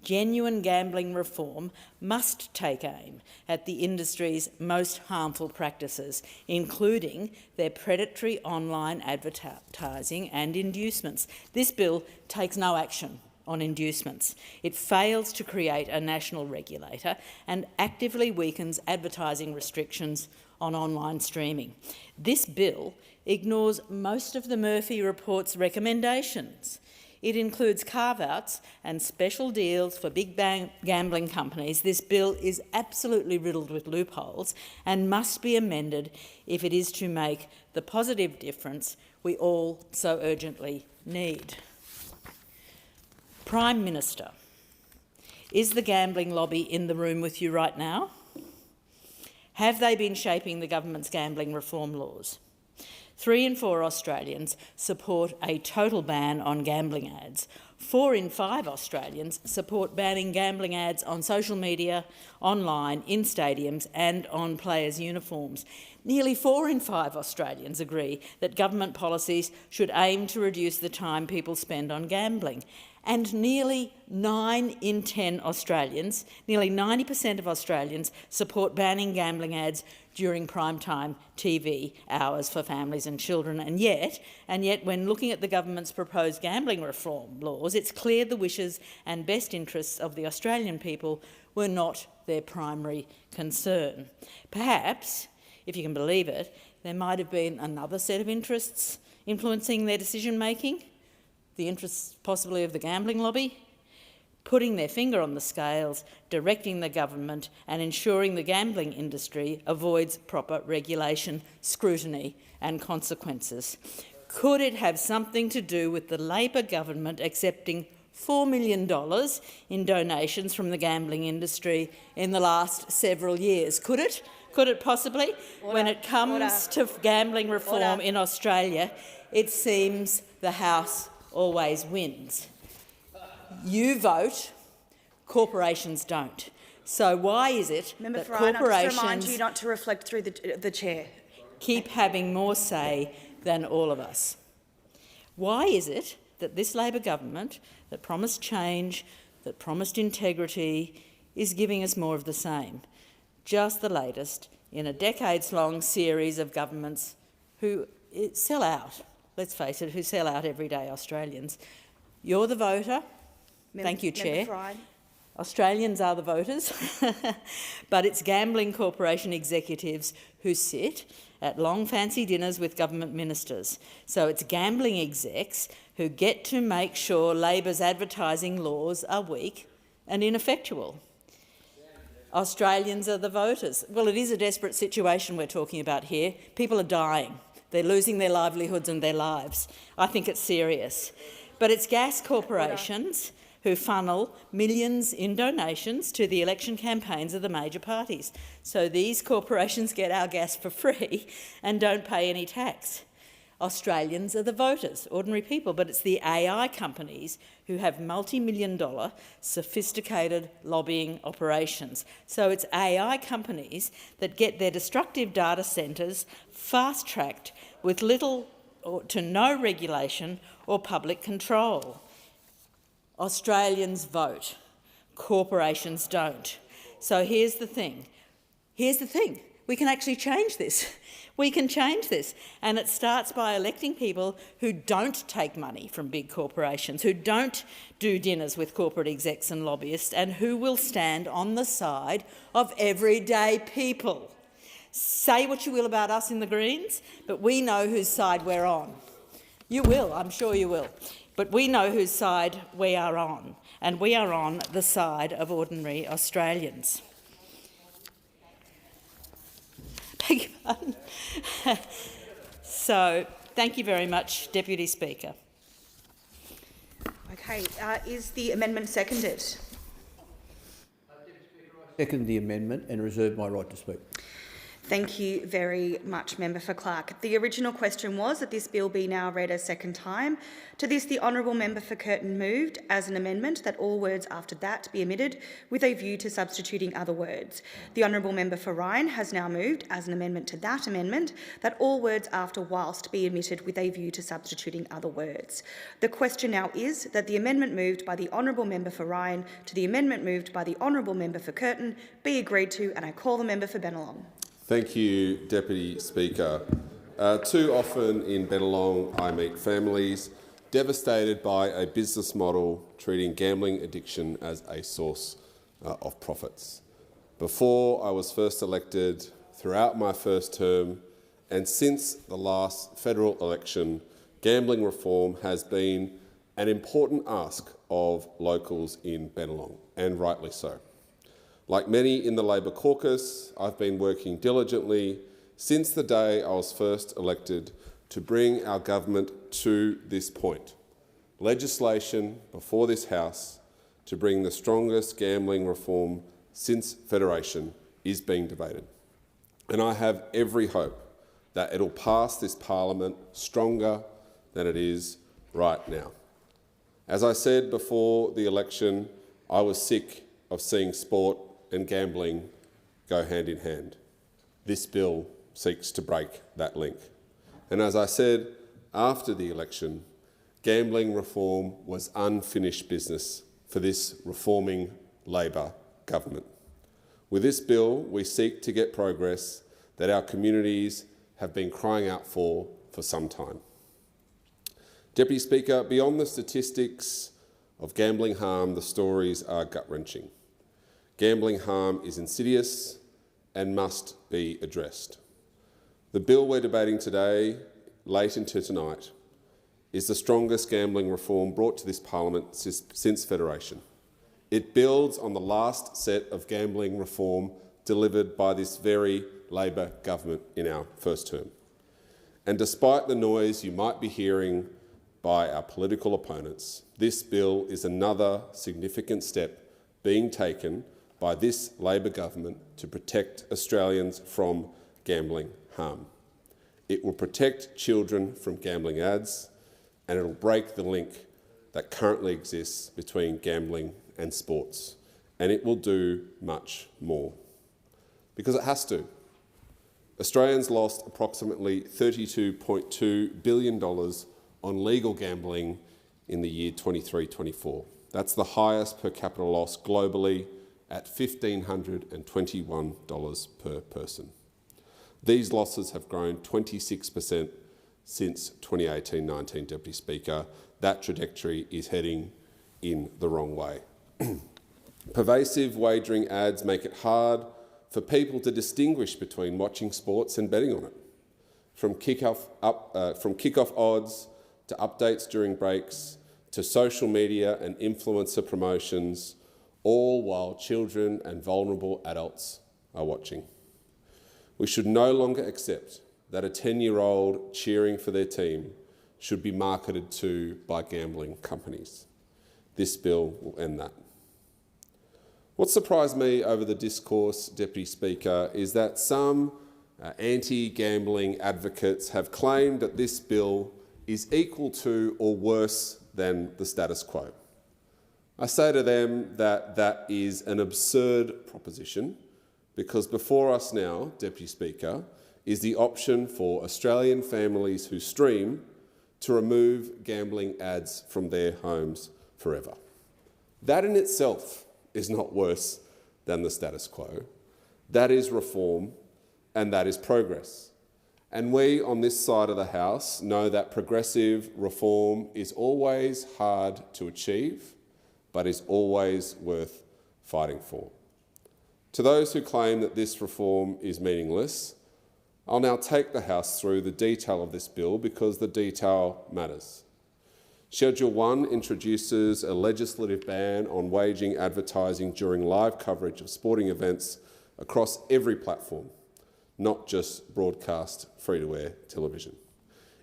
Genuine gambling reform must take aim at the industry's most harmful practices, including their predatory online advertising and inducements. This bill takes no action on inducements. It fails to create a national regulator and actively weakens advertising restrictions on online streaming. This bill ignores most of the Murphy Report's recommendations. It includes carve-outs and special deals for big gambling companies. This bill is absolutely riddled with loopholes and must be amended if it is to make the positive difference we all so urgently need. Prime Minister, is the gambling lobby in the room with you right now? Have they been shaping the government's gambling reform laws? 3 in 4 Australians support a total ban on gambling ads. 4 in 5 Australians support banning gambling ads on social media, online, in stadiums and on players' uniforms. Nearly 4 in 5 Australians agree that government policies should aim to reduce the time people spend on gambling. And nearly 9 in 10 Australians, nearly 90% of Australians, support banning gambling ads during primetime TV hours for families and children. And yet, when looking at the government's proposed gambling reform laws, it's clear the wishes and best interests of the Australian people were not their primary concern. Perhaps, if you can believe it, there might have been another set of interests influencing their decision-making, the interests possibly of the gambling lobby, putting their finger on the scales, directing the government and ensuring the gambling industry avoids proper regulation, scrutiny and consequences. Could it have something to do with the Labor government accepting $4 million in donations from the gambling industry in the last several years? Could it? Could it possibly? When it comes to gambling reform in Australia, it seems the House always wins. You vote, corporations don't. So why is it that corporations I just remind you not to reflect through the chair. Keep having more say than all of us? Why is it that this Labor government that promised change, that promised integrity, is giving us more of the same? Just the latest in a decades-long series of governments who sell out, let's face it, who sell out everyday Australians. You're the voter. Thank you, Chair. Australians are the voters, but it's gambling corporation executives who sit at long fancy dinners with government ministers. So it's gambling execs who get to make sure Labor's advertising laws are weak and ineffectual. Australians are the voters. Well, it is a desperate situation we're talking about here. People are dying. They're losing their livelihoods and their lives. I think it's serious. But it's gas corporations who funnel millions in donations to the election campaigns of the major parties. So these corporations get our gas for free and don't pay any tax. Australians are the voters, ordinary people, but it's the AI companies who have multi-million-dollar sophisticated lobbying operations. So it's AI companies that get their destructive data centres fast-tracked with little to no regulation or public control. Australians vote, corporations don't. So here's the thing. We can actually change this. We can change this. And it starts by electing people who don't take money from big corporations, who don't do dinners with corporate execs and lobbyists, and who will stand on the side of everyday people. Say what you will about us in the Greens, but we know whose side we're on. You will, I'm sure you will. But we know whose side we are on, and we are on the side of ordinary Australians. Beg your pardon. So, thank you very much, Deputy Speaker. Okay, is the amendment seconded? Second the amendment and reserve my right to speak. Thank you very much, Member for Clark. The original question was that this bill be now read a second time. To this, the honourable member for Curtin moved as an amendment that all words after that be omitted with a view to substituting other words. The honourable member for Ryan has now moved as an amendment to that amendment that all words after whilst be omitted with a view to substituting other words. The question now is that the amendment moved by the honourable member for Ryan to the amendment moved by the honourable member for Curtin be agreed to, and I call the member for Bennelong. Thank you, Deputy Speaker. Too often in Bennelong I meet families devastated by a business model treating gambling addiction as a source of profits. Before I was first elected, throughout my first term, and since the last federal election, gambling reform has been an important ask of locals in Bennelong, and rightly so. Like many in the Labor caucus, I've been working diligently since the day I was first elected to bring our government to this point. Legislation before this House to bring the strongest gambling reform since Federation is being debated. And I have every hope that it'll pass this Parliament stronger than it is right now. As I said before the election, I was sick of seeing sport and gambling go hand in hand. This bill seeks to break that link. And as I said after the election, gambling reform was unfinished business for this reforming Labor government. With this bill, we seek to get progress that our communities have been crying out for some time. Deputy Speaker, beyond the statistics of gambling harm, the stories are gut-wrenching. Gambling harm is insidious and must be addressed. The bill we're debating today, late into tonight, is the strongest gambling reform brought to this Parliament since Federation. It builds on the last set of gambling reform delivered by this very Labor government in our first term. And despite the noise you might be hearing by our political opponents, this bill is another significant step being taken by this Labor government to protect Australians from gambling harm. It will protect children from gambling ads, and it will break the link that currently exists between gambling and sports. And it will do much more. Because it has to. Australians lost approximately $32.2 billion on legal gambling in the year 23-24. That's the highest per capita loss globally at $1,521 per person. These losses have grown 26% since 2018-19, Deputy Speaker. That trajectory is heading in the wrong way. Pervasive wagering ads make it hard for people to distinguish between watching sports and betting on it. From kick-off odds to updates during breaks to social media and influencer promotions, all while children and vulnerable adults are watching. We should no longer accept that a 10-year-old cheering for their team should be marketed to by gambling companies. This bill will end that. What surprised me over the discourse, Deputy Speaker, is that some anti-gambling advocates have claimed that this bill is equal to or worse than the status quo. I say to them that that is an absurd proposition, because before us now, Deputy Speaker, is the option for Australian families who stream to remove gambling ads from their homes forever. That in itself is not worse than the status quo. That is reform, and that is progress. And we on this side of the House know that progressive reform is always hard to achieve, but is always worth fighting for. To those who claim that this reform is meaningless, I'll now take the House through the detail of this bill because the detail matters. Schedule 1 introduces a legislative ban on wagering advertising during live coverage of sporting events across every platform, not just broadcast free-to-air television.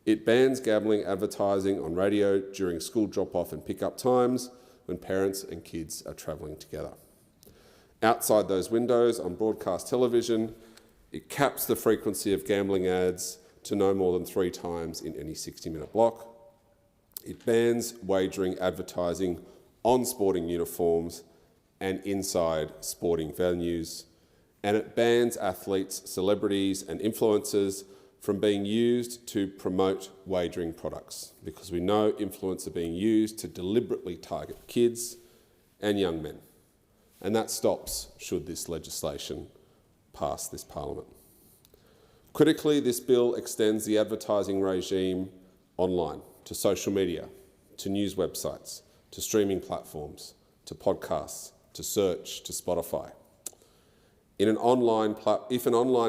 It bans gambling advertising on radio during school drop-off and pick-up times when parents and kids are travelling together. Outside those windows on broadcast television, it caps the frequency of gambling ads to no more than 3 times in any 60-minute block. It bans wagering advertising on sporting uniforms and inside sporting venues, and it bans athletes, celebrities and influencers from being used to promote wagering products, because we know influencers are being used to deliberately target kids and young men. And that stops should this legislation pass this Parliament. Critically, this bill extends the advertising regime online, to social media, to news websites, to streaming platforms, to podcasts, to search, to Spotify. If an online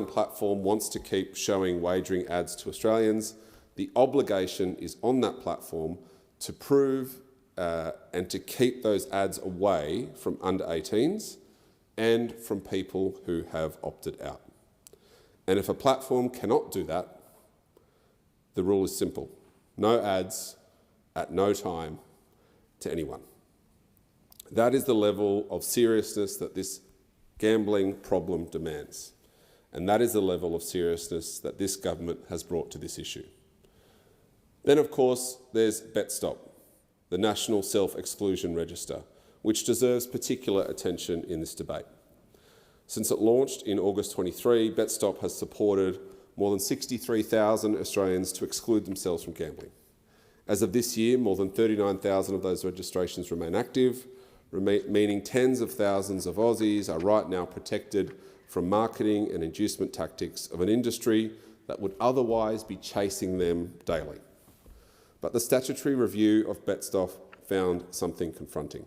platform wants to keep showing wagering ads to Australians, the obligation is on that platform to prove and to keep those ads away from under 18s and from people who have opted out. And if a platform cannot do that, the rule is simple. No ads at no time to anyone. That is the level of seriousness that this gambling problem demands. And that is the level of seriousness that this government has brought to this issue. Then, of course, there's BetStop, the National Self-Exclusion Register, which deserves particular attention in this debate. Since it launched in August 23, BetStop has supported more than 63,000 Australians to exclude themselves from gambling. As of this year, more than 39,000 of those registrations remain active, meaning tens of thousands of Aussies are right now protected from marketing and inducement tactics of an industry that would otherwise be chasing them daily. But the statutory review of BetStop found something confronting.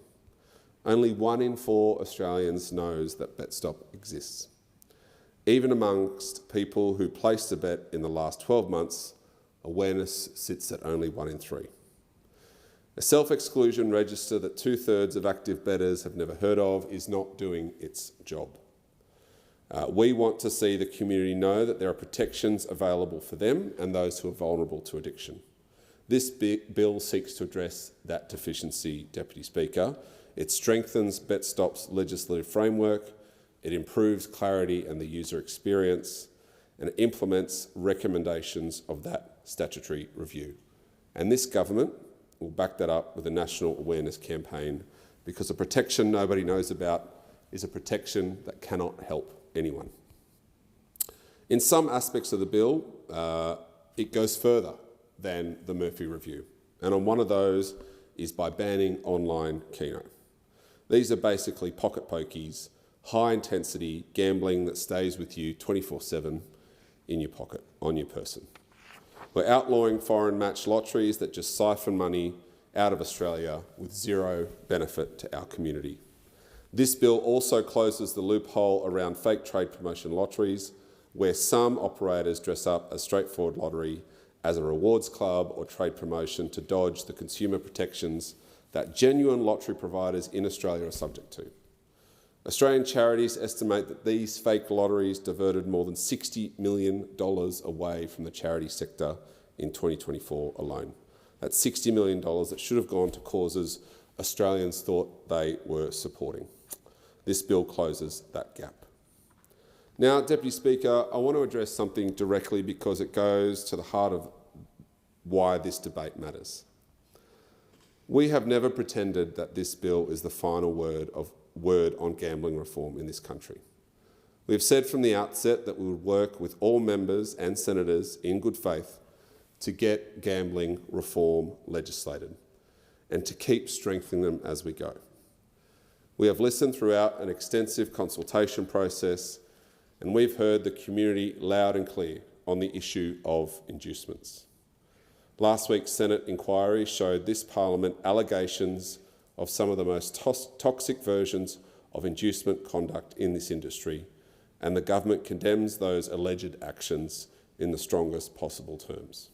Only 1 in 4 Australians knows that BetStop exists. Even amongst people who placed a bet in the last 12 months, awareness sits at only 1 in 3. A self-exclusion register that 2/3 of active bettors have never heard of is not doing its job. We want to see the community know that there are protections available for them and those who are vulnerable to addiction. This bill seeks to address that deficiency, Deputy Speaker. It strengthens BetStop's legislative framework, it improves clarity and the user experience, and it implements recommendations of that statutory review. And this government will back that up with a national awareness campaign, because a protection nobody knows about is a protection that cannot help anyone. In some aspects of the bill, it goes further than the Murphy Review, and on one of those is by banning online Keno. These are basically pocket pokies, high-intensity gambling that stays with you 24/7 in your pocket, on your person. We're outlawing foreign match lotteries that just siphon money out of Australia with zero benefit to our community. This bill also closes the loophole around fake trade promotion lotteries, where some operators dress up a straightforward lottery as a rewards club or trade promotion to dodge the consumer protections that genuine lottery providers in Australia are subject to. Australian charities estimate that these fake lotteries diverted more than $60 million away from the charity sector in 2024 alone. That's $60 million that should have gone to causes Australians thought they were supporting. This bill closes that gap. Now, Deputy Speaker, I want to address something directly because it goes to the heart of why this debate matters. We have never pretended that this bill is the final word on gambling reform in this country. We have said from the outset that we would work with all members and senators in good faith to get gambling reform legislated and to keep strengthening them as we go. We have listened throughout an extensive consultation process, and we've heard the community loud and clear on the issue of inducements. Last week's Senate inquiry showed this Parliament allegations of some of the most toxic versions of inducement conduct in this industry, and the government condemns those alleged actions in the strongest possible terms.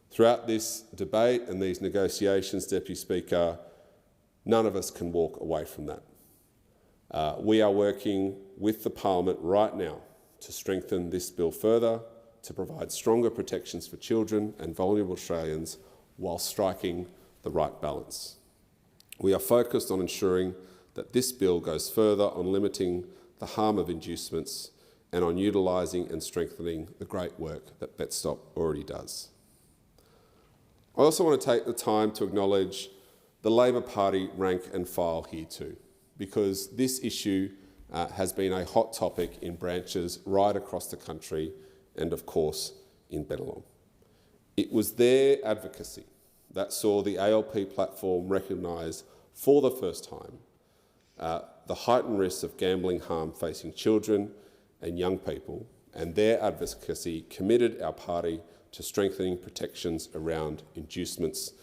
Throughout this debate and these negotiations, Deputy Speaker, none of us can walk away from that. We are working with the Parliament right now to strengthen this bill further, to provide stronger protections for children and vulnerable Australians while striking the right balance. We are focused on ensuring that this bill goes further on limiting the harm of inducements and on utilising and strengthening the great work that BetStop already does. I also want to take the time to acknowledge the Labor Party rank and file here too, because this issue has been a hot topic in branches right across the country and, of course, in Bennelong. It was their advocacy that saw the ALP platform recognise for the first time the heightened risks of gambling harm facing children and young people, and their advocacy committed our party to strengthening protections around inducements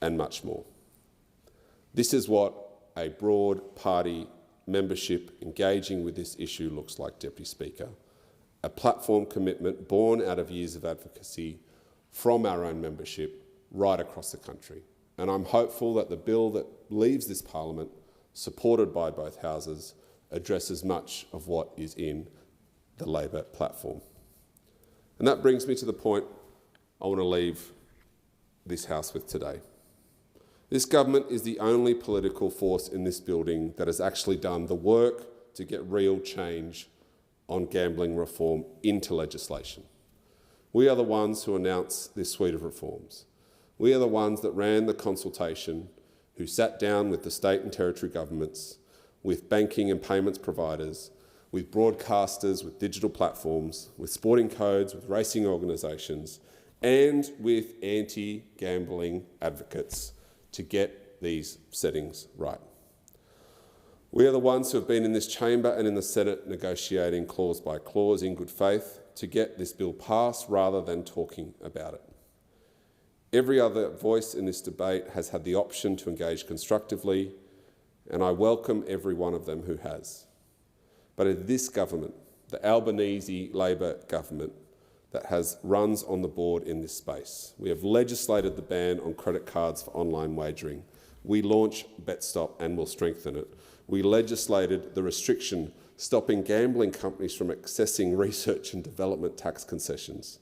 and much more. This is what a broad party membership engaging with this issue looks like, Deputy Speaker. A platform commitment born out of years of advocacy from our own membership right across the country. And I'm hopeful that the bill that leaves this Parliament, supported by both houses, addresses much of what is in the Labor platform. And that brings me to the point I want to leave this House with today. This government is the only political force in this building that has actually done the work to get real change on gambling reform into legislation. We are the ones who announced this suite of reforms. We are the ones that ran the consultation, who sat down with the state and territory governments, with banking and payments providers, with broadcasters, with digital platforms, with sporting codes, with racing organisations, and with anti-gambling advocates to get these settings right. We are the ones who have been in this chamber and in the Senate negotiating clause by clause in good faith to get this bill passed rather than talking about it. Every other voice in this debate has had the option to engage constructively, and I welcome every one of them who has. But it is this government, the Albanese Labor government, that runs on the board in this space. We have legislated the ban on credit cards for online wagering. We launched BetStop and will strengthen it. We legislated the restriction stopping gambling companies from accessing research and development tax concessions,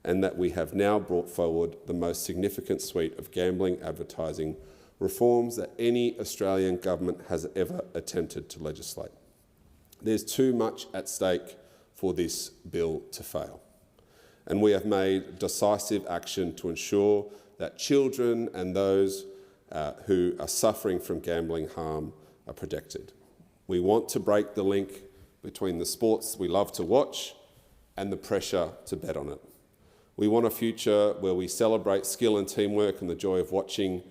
and that we have now brought forward the most significant suite of gambling advertising reforms that any Australian government has ever attempted to legislate. There's too much at stake for this bill to fail, and we have made decisive action to ensure that children and those who are suffering from gambling harm are protected. We want to break the link between the sports we love to watch and the pressure to bet on it. We want a future where we celebrate skill and teamwork and the joy of watching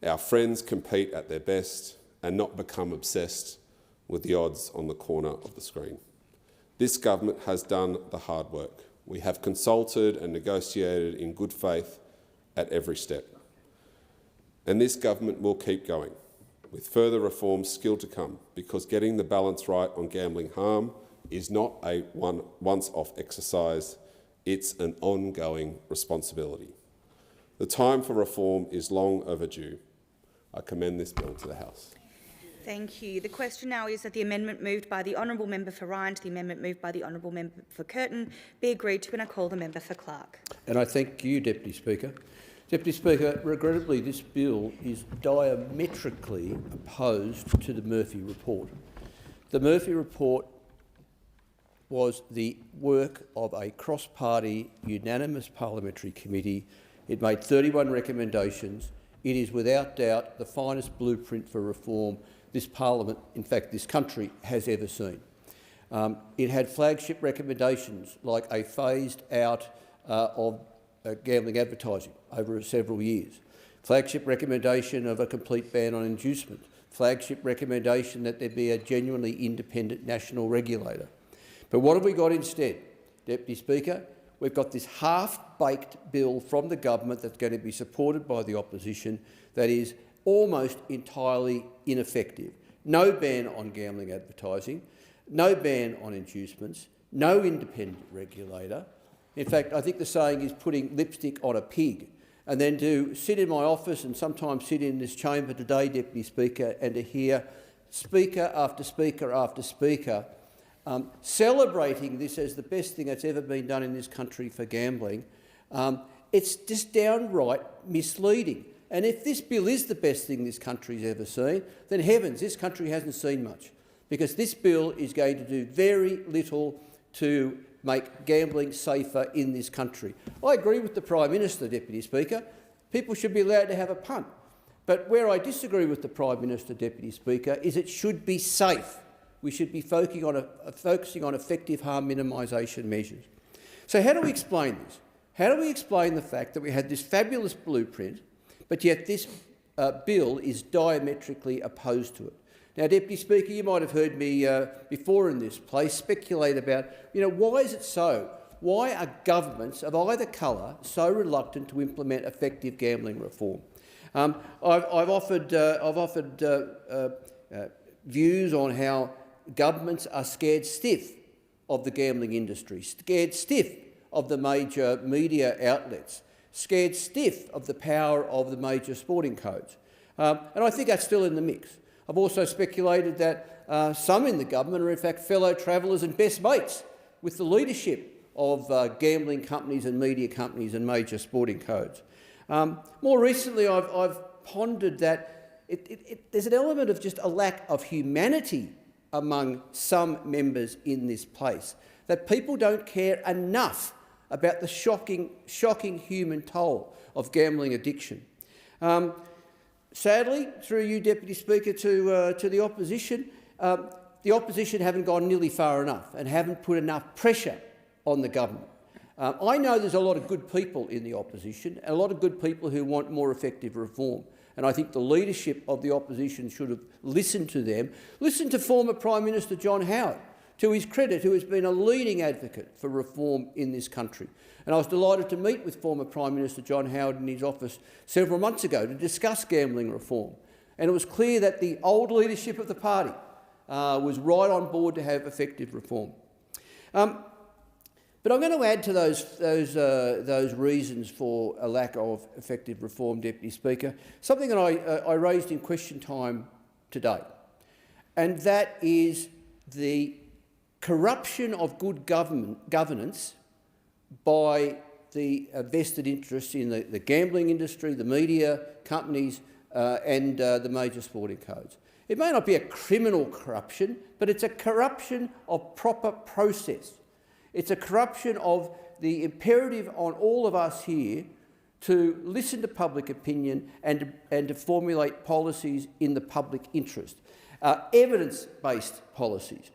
our friends compete at their best and not become obsessed with the odds on the corner of the screen. This government has done the hard work. We have consulted and negotiated in good faith at every step. And this government will keep going, with further reforms still to come, because getting the balance right on gambling harm is not a once-off exercise, it's an ongoing responsibility. The time for reform is long overdue. I commend this bill to the House. Thank you. The question now is that the amendment moved by the honourable member for Ryan to the amendment moved by the honourable member for Curtin be agreed to, and I call the member for Clark. And I thank you, Deputy Speaker. Deputy Speaker, regrettably this bill is diametrically opposed to the Murphy report. The Murphy report was the work of a cross-party, unanimous parliamentary committee. It made 31 recommendations. It is without doubt the finest blueprint for reform this parliament, in fact this country, has ever seen. It had flagship recommendations like a phased out of gambling advertising over several years, flagship recommendation of a complete ban on inducement, flagship recommendation that there be a genuinely independent national regulator. But what have we got instead, Deputy Speaker? We've got this half-baked bill from the government that's going to be supported by the opposition that is almost entirely ineffective. No ban on gambling advertising, no ban on inducements, no independent regulator. In fact, I think the saying is putting lipstick on a pig. And then to sit in my office and sometimes sit in this chamber today, Deputy Speaker, and to hear speaker after speaker after speaker celebrating this as the best thing that's ever been done in this country for gambling, it's just downright misleading. And if this bill is the best thing this country's ever seen, then heavens, this country hasn't seen much, because this bill is going to do very little to make gambling safer in this country. I agree with the Prime Minister, Deputy Speaker. People should be allowed to have a punt. But where I disagree with the Prime Minister, Deputy Speaker, is it should be safe. We should be focusing on effective harm minimisation measures. So how do we explain this? How do we explain the fact that we had this fabulous blueprint, but yet this bill is diametrically opposed to it? Now, Deputy Speaker, you might have heard me before in this place speculate about, why is it so? Why are governments of either colour so reluctant to implement effective gambling reform? I've offered views on how governments are scared stiff of the gambling industry, scared stiff of the major media outlets, scared stiff of the power of the major sporting codes. And I think that's still in the mix. I've also speculated that some in the government are in fact fellow travellers and best mates with the leadership of gambling companies and media companies and major sporting codes. More recently, I've pondered that there's an element of just a lack of humanity among some members in this place, that people don't care enough about the shocking human toll of gambling addiction. Sadly, through you, Deputy Speaker, to the opposition haven't gone nearly far enough and haven't put enough pressure on the government. I know there's a lot of good people in the opposition and a lot of good people who want more effective reform. And I think the leadership of the opposition should have listened to them. Listen to former Prime Minister John Howard, to his credit, who has been a leading advocate for reform in this country. And I was delighted to meet with former Prime Minister John Howard in his office several months ago to discuss gambling reform. And it was clear that the old leadership of the party was right on board to have effective reform. But I'm going to add to those reasons for a lack of effective reform, Deputy Speaker, something that I raised in question time today, and that is the corruption of good governance by the vested interests in the gambling industry, the media companies and the major sporting codes. It may not be a criminal corruption, but it's a corruption of proper process. It's a corruption of the imperative on all of us here to listen to public opinion and to formulate policies in the public interest, evidence-based policies.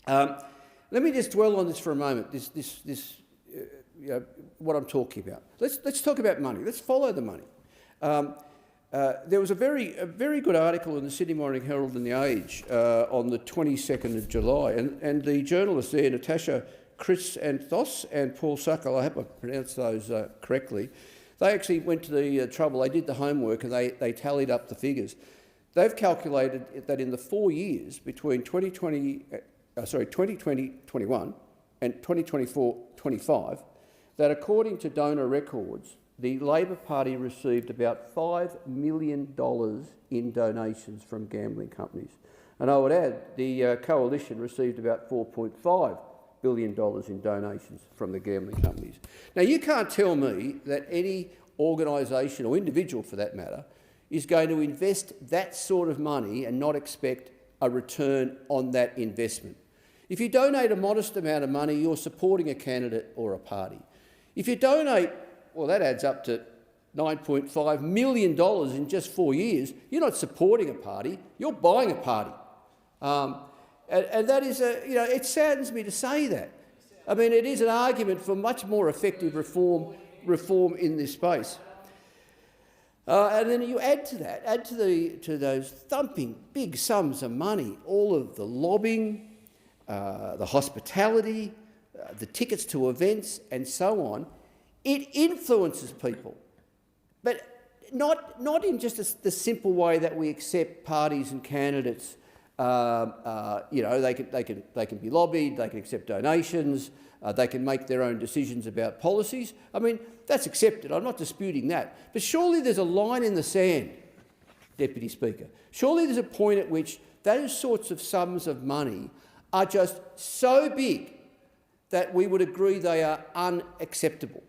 Let me just dwell on this for a moment. What I'm talking about. Let's talk about money. Let's follow the money. There was a very good article in the Sydney Morning Herald and the Age on the 22nd of July, and the journalists there, Natasha Chrysanthos and Paul Suckle, I hope I pronounced those correctly, they actually went to the trouble, they did the homework and they tallied up the figures. They've calculated that in the 4 years between 2020-21 and 2024-25, that according to donor records, the Labor Party received about $5 million in donations from gambling companies. And I would add, the Coalition received about $4.5 billion in donations from the gambling companies. Now, you can't tell me that any organisation, or individual for that matter, is going to invest that sort of money and not expect a return on that investment. If you donate a modest amount of money, you're supporting a candidate or a party. If you donate, well, that adds up to $9.5 million in just 4 years, you're not supporting a party, you're buying a party. And that is it saddens me to say that. I mean, it is an argument for much more effective reform in this space. And then you add to that, to those thumping big sums of money, all of the lobbying, the hospitality, the tickets to events and so on. It influences people, but not in just the simple way that we accept parties and candidates. They can be lobbied, they can accept donations, they can make their own decisions about policies. I mean, that's accepted. I'm not disputing that. But surely there's a line in the sand, Deputy Speaker. Surely there's a point at which those sorts of sums of money are just so big that we would agree they are unacceptable.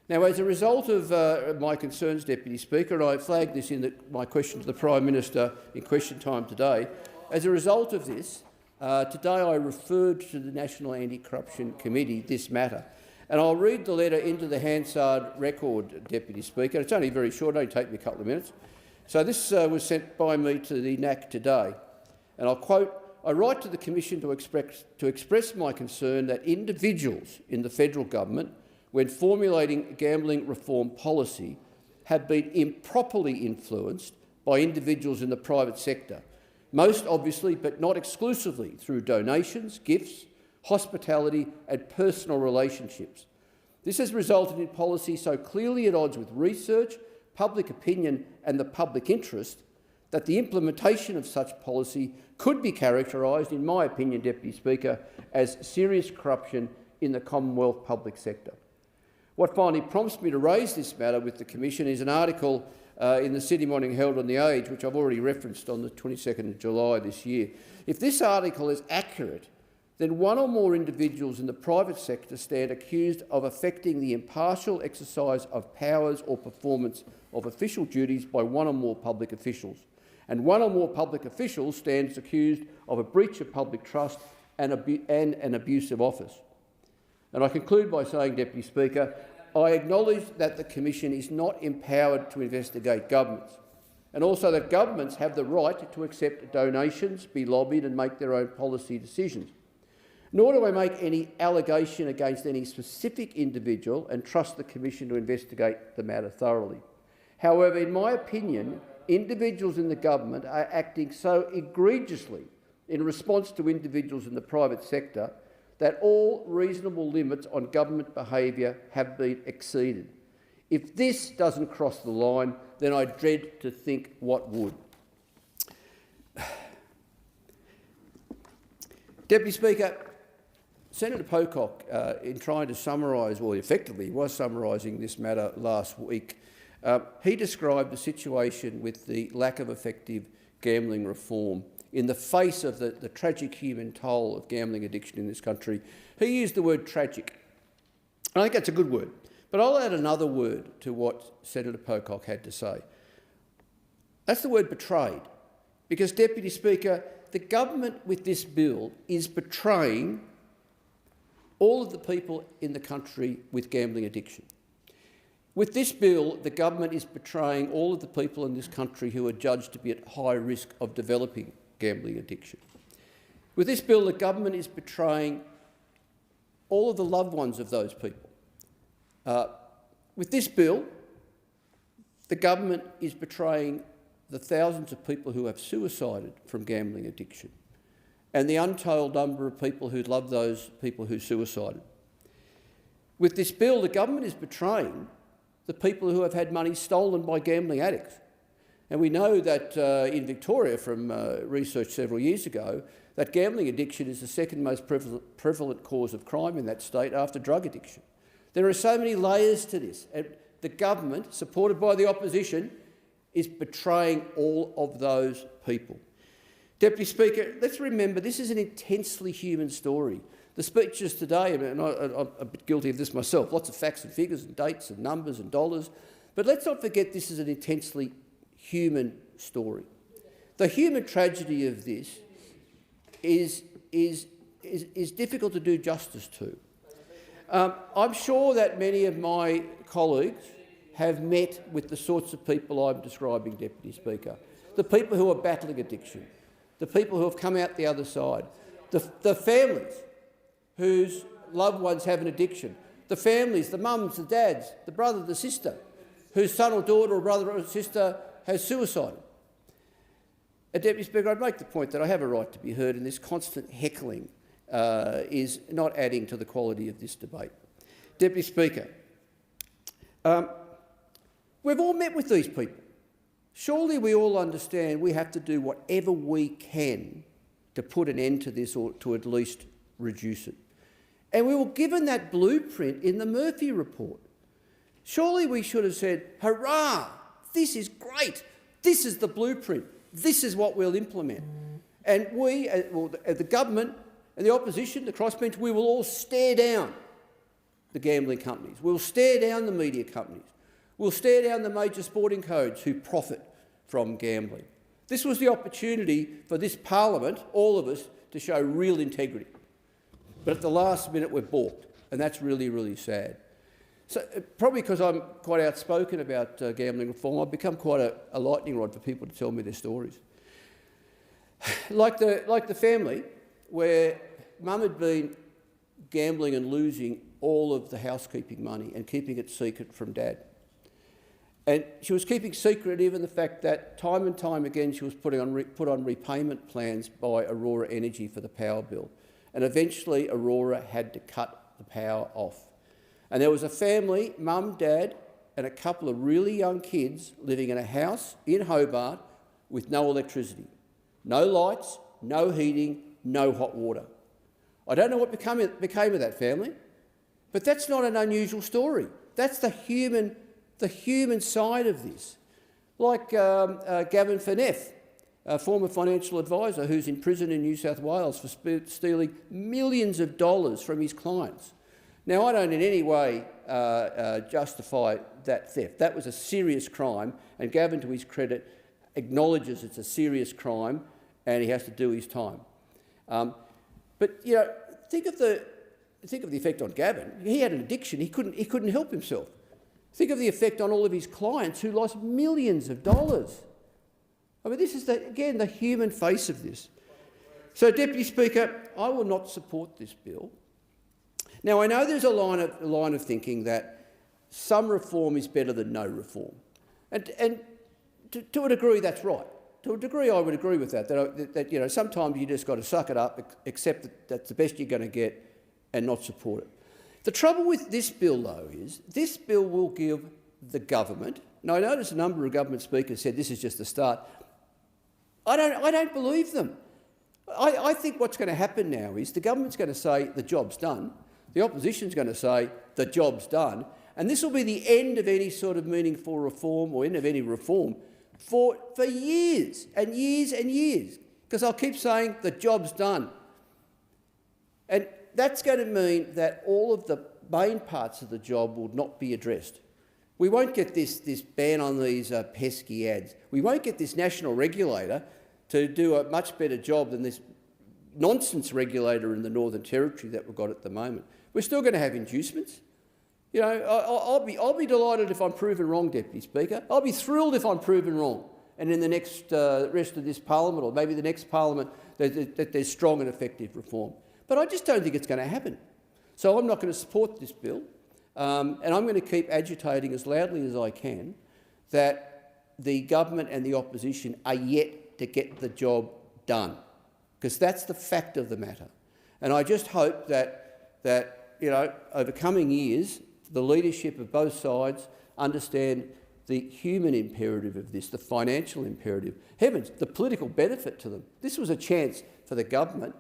Now, as a result of my concerns, Deputy Speaker, and I flagged this in my question to the Prime Minister in question time today, as a result of this, today I referred to the National Anti-Corruption Committee this matter. And I'll read the letter into the Hansard record, Deputy Speaker. It's only very short, it'll only take me a couple of minutes. So this was sent by me to the NAC today. And I'll quote, "I write to the Commission to express my concern that individuals in the federal government, when formulating gambling reform policy, have been improperly influenced by individuals in the private sector, most obviously but not exclusively through donations, gifts, hospitality and personal relationships. This has resulted in policy so clearly at odds with research, public opinion and the public interest that the implementation of such policy could be characterised, in my opinion, Deputy Speaker, as serious corruption in the Commonwealth public sector." What finally prompts me to raise this matter with the Commission is an article in the Sydney Morning Herald and the Age, which I've already referenced on the 22nd of July this year. If this article is accurate, then one or more individuals in the private sector stand accused of affecting the impartial exercise of powers or performance of official duties by one or more public officials. And one or more public officials stands accused of a breach of public trust and an abuse of office. And I conclude by saying, Deputy Speaker, I acknowledge that the Commission is not empowered to investigate governments, and also that governments have the right to accept donations, be lobbied and make their own policy decisions. Nor do I make any allegation against any specific individual and trust the Commission to investigate the matter thoroughly. However, in my opinion, individuals in the government are acting so egregiously in response to individuals in the private sector that all reasonable limits on government behaviour have been exceeded. If this doesn't cross the line, then I dread to think what would. Deputy Speaker, Senator Pocock, in trying to summarise, well, effectively he was summarising this matter last week, he described the situation with the lack of effective gambling reform in the face of the tragic human toll of gambling addiction in this country. He used the word tragic. I think that's a good word. But I'll add another word to what Senator Pocock had to say. That's the word betrayed. Because, Deputy Speaker, the government with this bill is betraying all of the people in the country with gambling addiction. With this bill, the government is betraying all of the people in this country who are judged to be at high risk of developing gambling addiction. With this bill, the government is betraying all of the loved ones of those people. With this bill, the government is betraying the thousands of people who have suicided from gambling addiction and the untold number of people who love those people who suicided. With this bill, the government is betraying the people who have had money stolen by gambling addicts. And we know that in Victoria, from research several years ago, that gambling addiction is the second most prevalent cause of crime in that state after drug addiction. There are so many layers to this, and the government, supported by the opposition, is betraying all of those people. Deputy Speaker, let's remember this is an intensely human story. The speeches today, and I'm a bit guilty of this myself, lots of facts and figures and dates and numbers and dollars, but let's not forget this is an intensely human story. The human tragedy of this is difficult to do justice to. I'm sure that many of my colleagues have met with the sorts of people I'm describing, Deputy Speaker. The people who are battling addiction, the people who have come out the other side, the families whose loved ones have an addiction, the families, the mums, the dads, the brother, the sister, whose son or daughter or brother or sister has suicided. Deputy Speaker, I'd make the point that I have a right to be heard, and this constant heckling is not adding to the quality of this debate. Deputy Speaker, we've all met with these people. Surely we all understand we have to do whatever we can to put an end to this or to at least reduce it. And we were given that blueprint in the Murphy report. Surely we should have said, hurrah, this is great, this is the blueprint, this is what we'll implement. And we, the government and the opposition, the crossbench, we will all stare down the gambling companies. We'll stare down the media companies. We'll stare down the major sporting codes who profit from gambling. This was the opportunity for this parliament, all of us, to show real integrity. But at the last minute we're balked, and that's really, really sad. So probably because I'm quite outspoken about gambling reform, I've become quite a lightning rod for people to tell me their stories. Like the family where mum had been gambling and losing all of the housekeeping money and keeping it secret from dad. And she was keeping secret even the fact that time and time again she was put on repayment plans by Aurora Energy for the power bill. And eventually Aurora had to cut the power off. And there was a family, mum, dad, and a couple of really young kids living in a house in Hobart with no electricity. No lights, no heating, no hot water. I don't know what became of that family, but that's not an unusual story. That's the human side of this. Like Gavin Fineff, a former financial advisor who's in prison in New South Wales for stealing millions of dollars from his clients. Now, I don't in any way justify that theft. That was a serious crime, and Gavin, to his credit, acknowledges it's a serious crime and he has to do his time. But you know, think of the effect on Gavin. He had an addiction. He couldn't help himself. Think of the effect on all of his clients who lost millions of dollars. I mean, this is, again, the human face of this. So, Deputy Speaker, I will not support this bill. Now, I know there's a line of thinking that some reform is better than no reform. And to a degree, that's right. To a degree, I would agree with that, that you know, sometimes you just got to suck it up, accept that that's the best you're going to get and not support it. The trouble with this bill, though, is this bill will give the government, and I notice a number of government speakers said this is just the start. I don't believe them. I think what's going to happen now is the government's going to say the job's done, the opposition's going to say the job's done, and this will be the end of any sort of meaningful reform or end of any reform for years and years and years, because they'll keep saying the job's done. And that's going to mean that all of the main parts of the job will not be addressed. We won't get this ban on these pesky ads. We won't get this national regulator to do a much better job than this nonsense regulator in the Northern Territory that we've got at the moment. We're still going to have inducements. You know, I'll be delighted if I'm proven wrong, Deputy Speaker. I'll be thrilled if I'm proven wrong, and in the next rest of this parliament, or maybe the next parliament, that there's strong and effective reform. But I just don't think it's going to happen. So I'm not going to support this bill, and I'm going to keep agitating as loudly as I can that the government and the opposition are yet to get the job done, because that's the fact of the matter. And I just hope that you know, over coming years, the leadership of both sides understand the human imperative of this, the financial imperative. Heavens, the political benefit to them. This was a chance for the government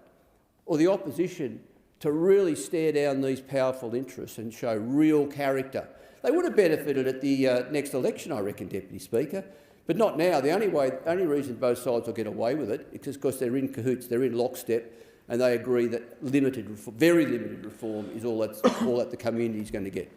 or the opposition to really stare down these powerful interests and show real character. They would have benefited at the next election, I reckon, Deputy Speaker, but not now. The only reason both sides will get away with it is because they're in cahoots, they're in lockstep, and they agree that very limited reform is all that the community is going to get.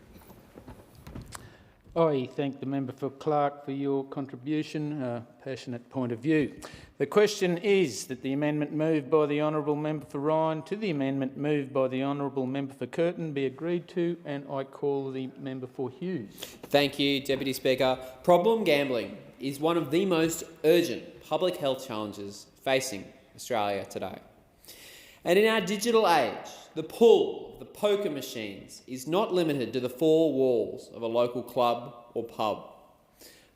I thank the member for Clark for your contribution, passionate point of view. The question is that the amendment moved by the honourable member for Ryan to the amendment moved by the honourable member for Curtin be agreed to, and I call the member for Hughes. Thank you, Deputy Speaker. Problem gambling is one of the most urgent public health challenges facing Australia today. And in our digital age, the pull of the poker machines is not limited to the four walls of a local club or pub.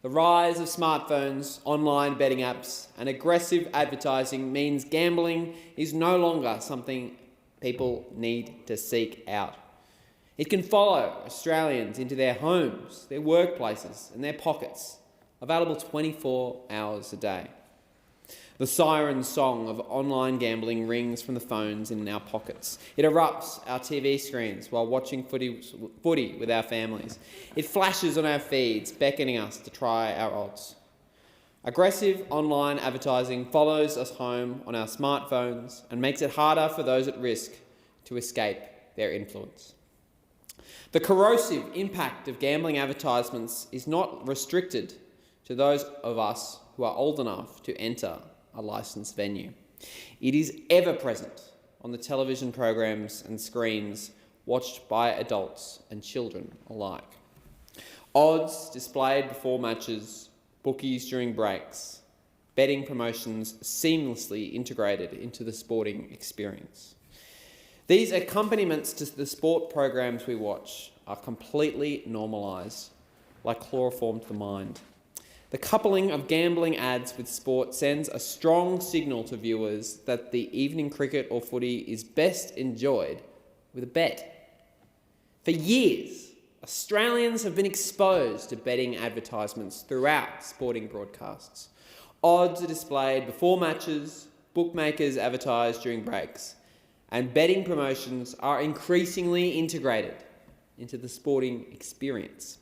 The rise of smartphones, online betting apps, and aggressive advertising means gambling is no longer something people need to seek out. It can follow Australians into their homes, their workplaces, and their pockets, available 24 hours a day. The siren song of online gambling rings from the phones in our pockets. It erupts our TV screens while watching footy with our families. It flashes on our feeds, beckoning us to try our odds. Aggressive online advertising follows us home on our smartphones and makes it harder for those at risk to escape their influence. The corrosive impact of gambling advertisements is not restricted to those of us who are old enough to enter a licensed venue. It is ever present on the television programs and screens watched by adults and children alike. Odds displayed before matches, bookies during breaks, betting promotions seamlessly integrated into the sporting experience. These accompaniments to the sport programs we watch are completely normalised, like chloroform to the mind. The coupling of gambling ads with sport sends a strong signal to viewers that the evening cricket or footy is best enjoyed with a bet. For years, Australians have been exposed to betting advertisements throughout sporting broadcasts. Odds are displayed before matches, bookmakers advertise during breaks, and betting promotions are increasingly integrated into the sporting experience.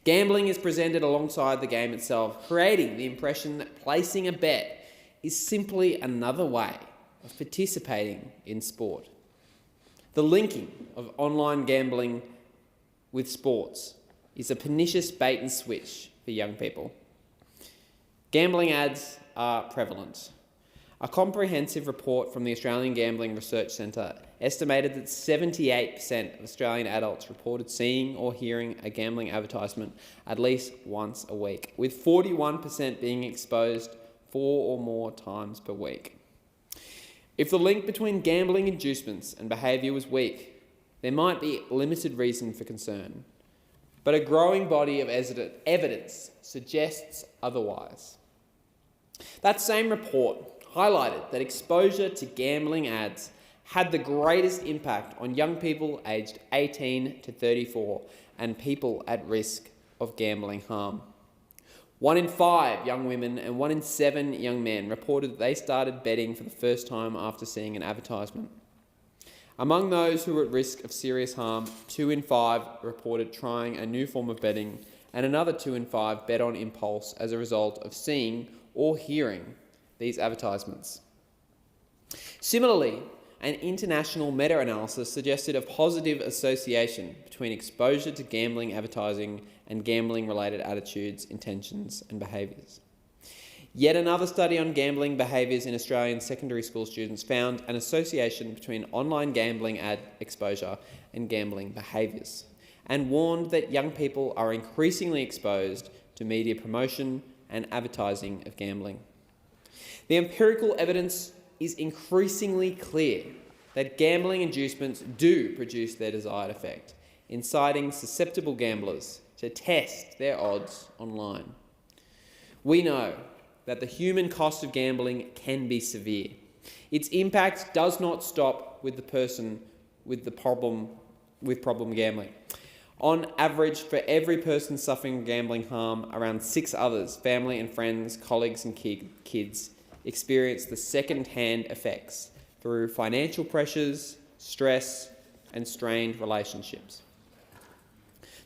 Gambling is presented alongside the game itself, creating the impression that placing a bet is simply another way of participating in sport. The linking of online gambling with sports is a pernicious bait and switch for young people. Gambling ads are prevalent. A comprehensive report from the Australian Gambling Research Centre estimated that 78% of Australian adults reported seeing or hearing a gambling advertisement at least once a week, with 41% being exposed 4 or more times per week. If the link between gambling inducements and behaviour was weak, there might be limited reason for concern, but a growing body of evidence suggests otherwise. That same report highlighted that exposure to gambling ads had the greatest impact on young people aged 18 to 34 and people at risk of gambling harm. 1 in 5 young women and 1 in 7 young men reported that they started betting for the first time after seeing an advertisement. Among those who were at risk of serious harm, 2 in 5 reported trying a new form of betting, and another 2 in 5 bet on impulse as a result of seeing or hearing these advertisements. Similarly, an international meta-analysis suggested a positive association between exposure to gambling advertising and gambling-related attitudes, intentions and behaviours. Yet another study on gambling behaviours in Australian secondary school students found an association between online gambling ad exposure and gambling behaviours, and warned that young people are increasingly exposed to media promotion and advertising of gambling. The empirical evidence is increasingly clear that gambling inducements do produce their desired effect, inciting susceptible gamblers to test their odds online. We know that the human cost of gambling can be severe. Its impact does not stop with the person with problem gambling. On average, for every person suffering gambling harm, around 6 others, family and friends, colleagues and kids, experience the second-hand effects through financial pressures, stress and strained relationships.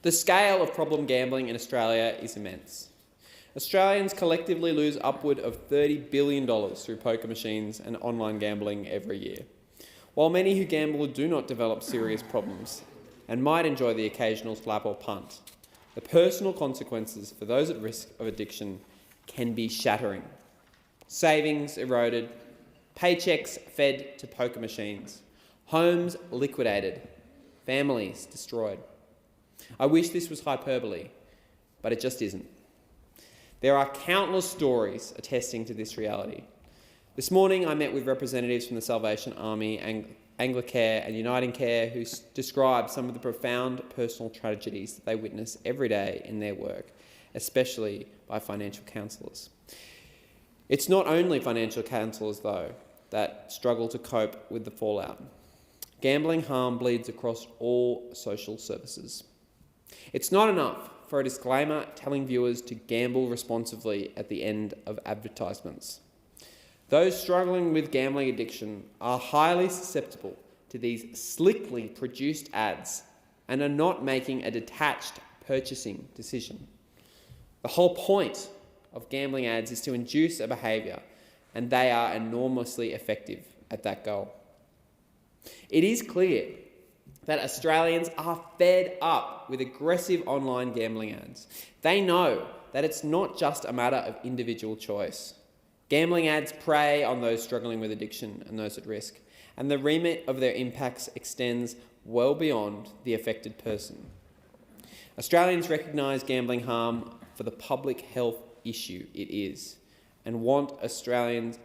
The scale of problem gambling in Australia is immense. Australians collectively lose upward of $30 billion through poker machines and online gambling every year. While many who gamble do not develop serious problems and might enjoy the occasional slap or punt, the personal consequences for those at risk of addiction can be shattering. Savings eroded, paychecks fed to poker machines, homes liquidated, families destroyed. I wish this was hyperbole, but it just isn't. There are countless stories attesting to this reality. This morning I met with representatives from the Salvation Army, Anglicare and Uniting Care who described some of the profound personal tragedies that they witness every day in their work, especially by financial counsellors. It's not only financial counsellors, though, that struggle to cope with the fallout. Gambling harm bleeds across all social services. It's not enough for a disclaimer telling viewers to gamble responsibly at the end of advertisements. Those struggling with gambling addiction are highly susceptible to these slickly produced ads and are not making a detached purchasing decision. The whole point of gambling ads is to induce a behaviour, and they are enormously effective at that goal. It is clear that Australians are fed up with aggressive online gambling ads. They know that it's not just a matter of individual choice. Gambling ads prey on those struggling with addiction and those at risk, and the remit of their impacts extends well beyond the affected person. Australians recognise gambling harm for the public health issue it is, and want Australian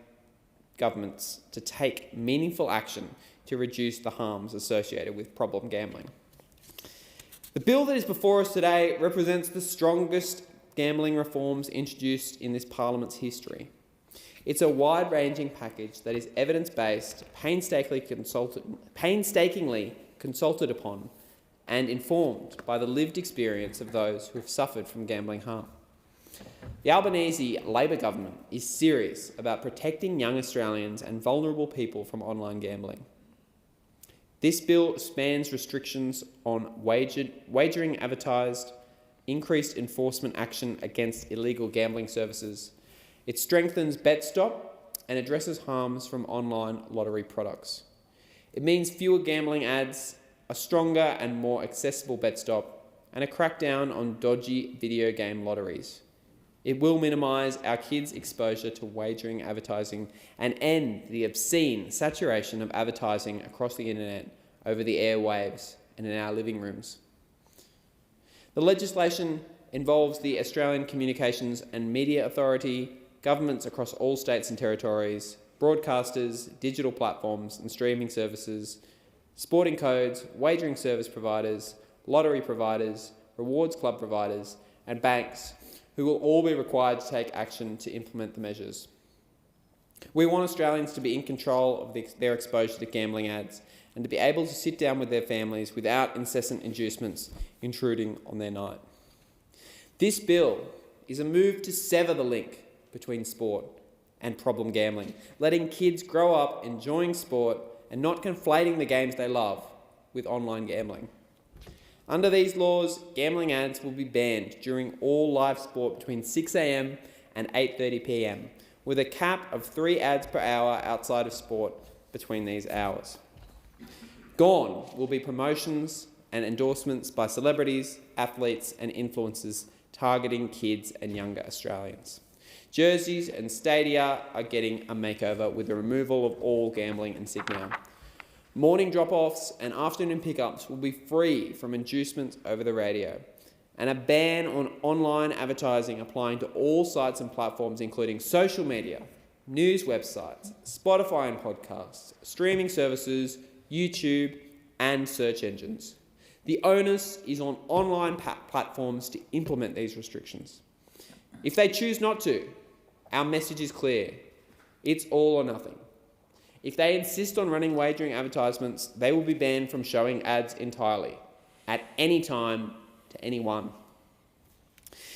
governments to take meaningful action to reduce the harms associated with problem gambling. The bill that is before us today represents the strongest gambling reforms introduced in this Parliament's history. It's a wide-ranging package that is evidence-based, painstakingly consulted upon and informed by the lived experience of those who have suffered from gambling harm. The Albanese Labor government is serious about protecting young Australians and vulnerable people from online gambling. This bill spans restrictions on wagering advertised, increased enforcement action against illegal gambling services. It strengthens BetStop and addresses harms from online lottery products. It means fewer gambling ads, a stronger and more accessible BetStop, and a crackdown on dodgy video game lotteries. It will minimise our kids' exposure to wagering advertising and end the obscene saturation of advertising across the internet, over the airwaves and in our living rooms. The legislation involves the Australian Communications and Media Authority, governments across all states and territories, broadcasters, digital platforms and streaming services, sporting codes, wagering service providers, lottery providers, rewards club providers and banks, who will all be required to take action to implement the measures. We want Australians to be in control of their exposure to gambling ads and to be able to sit down with their families without incessant inducements intruding on their night. This bill is a move to sever the link between sport and problem gambling, letting kids grow up enjoying sport and not conflating the games they love with online gambling. Under these laws, gambling ads will be banned during all live sport between 6 a.m. and 8:30 p.m, with a cap of 3 ads per hour outside of sport between these hours. Gone will be promotions and endorsements by celebrities, athletes and influencers targeting kids and younger Australians. Jerseys and stadia are getting a makeover with the removal of all gambling insignia. Morning drop-offs and afternoon pickups will be free from inducements over the radio, and a ban on online advertising applying to all sites and platforms including social media, news websites, Spotify and podcasts, streaming services, YouTube and search engines. The onus is on online platforms to implement these restrictions. If they choose not to, our message is clear. It's all or nothing. If they insist on running wagering advertisements, they will be banned from showing ads entirely, at any time, to anyone.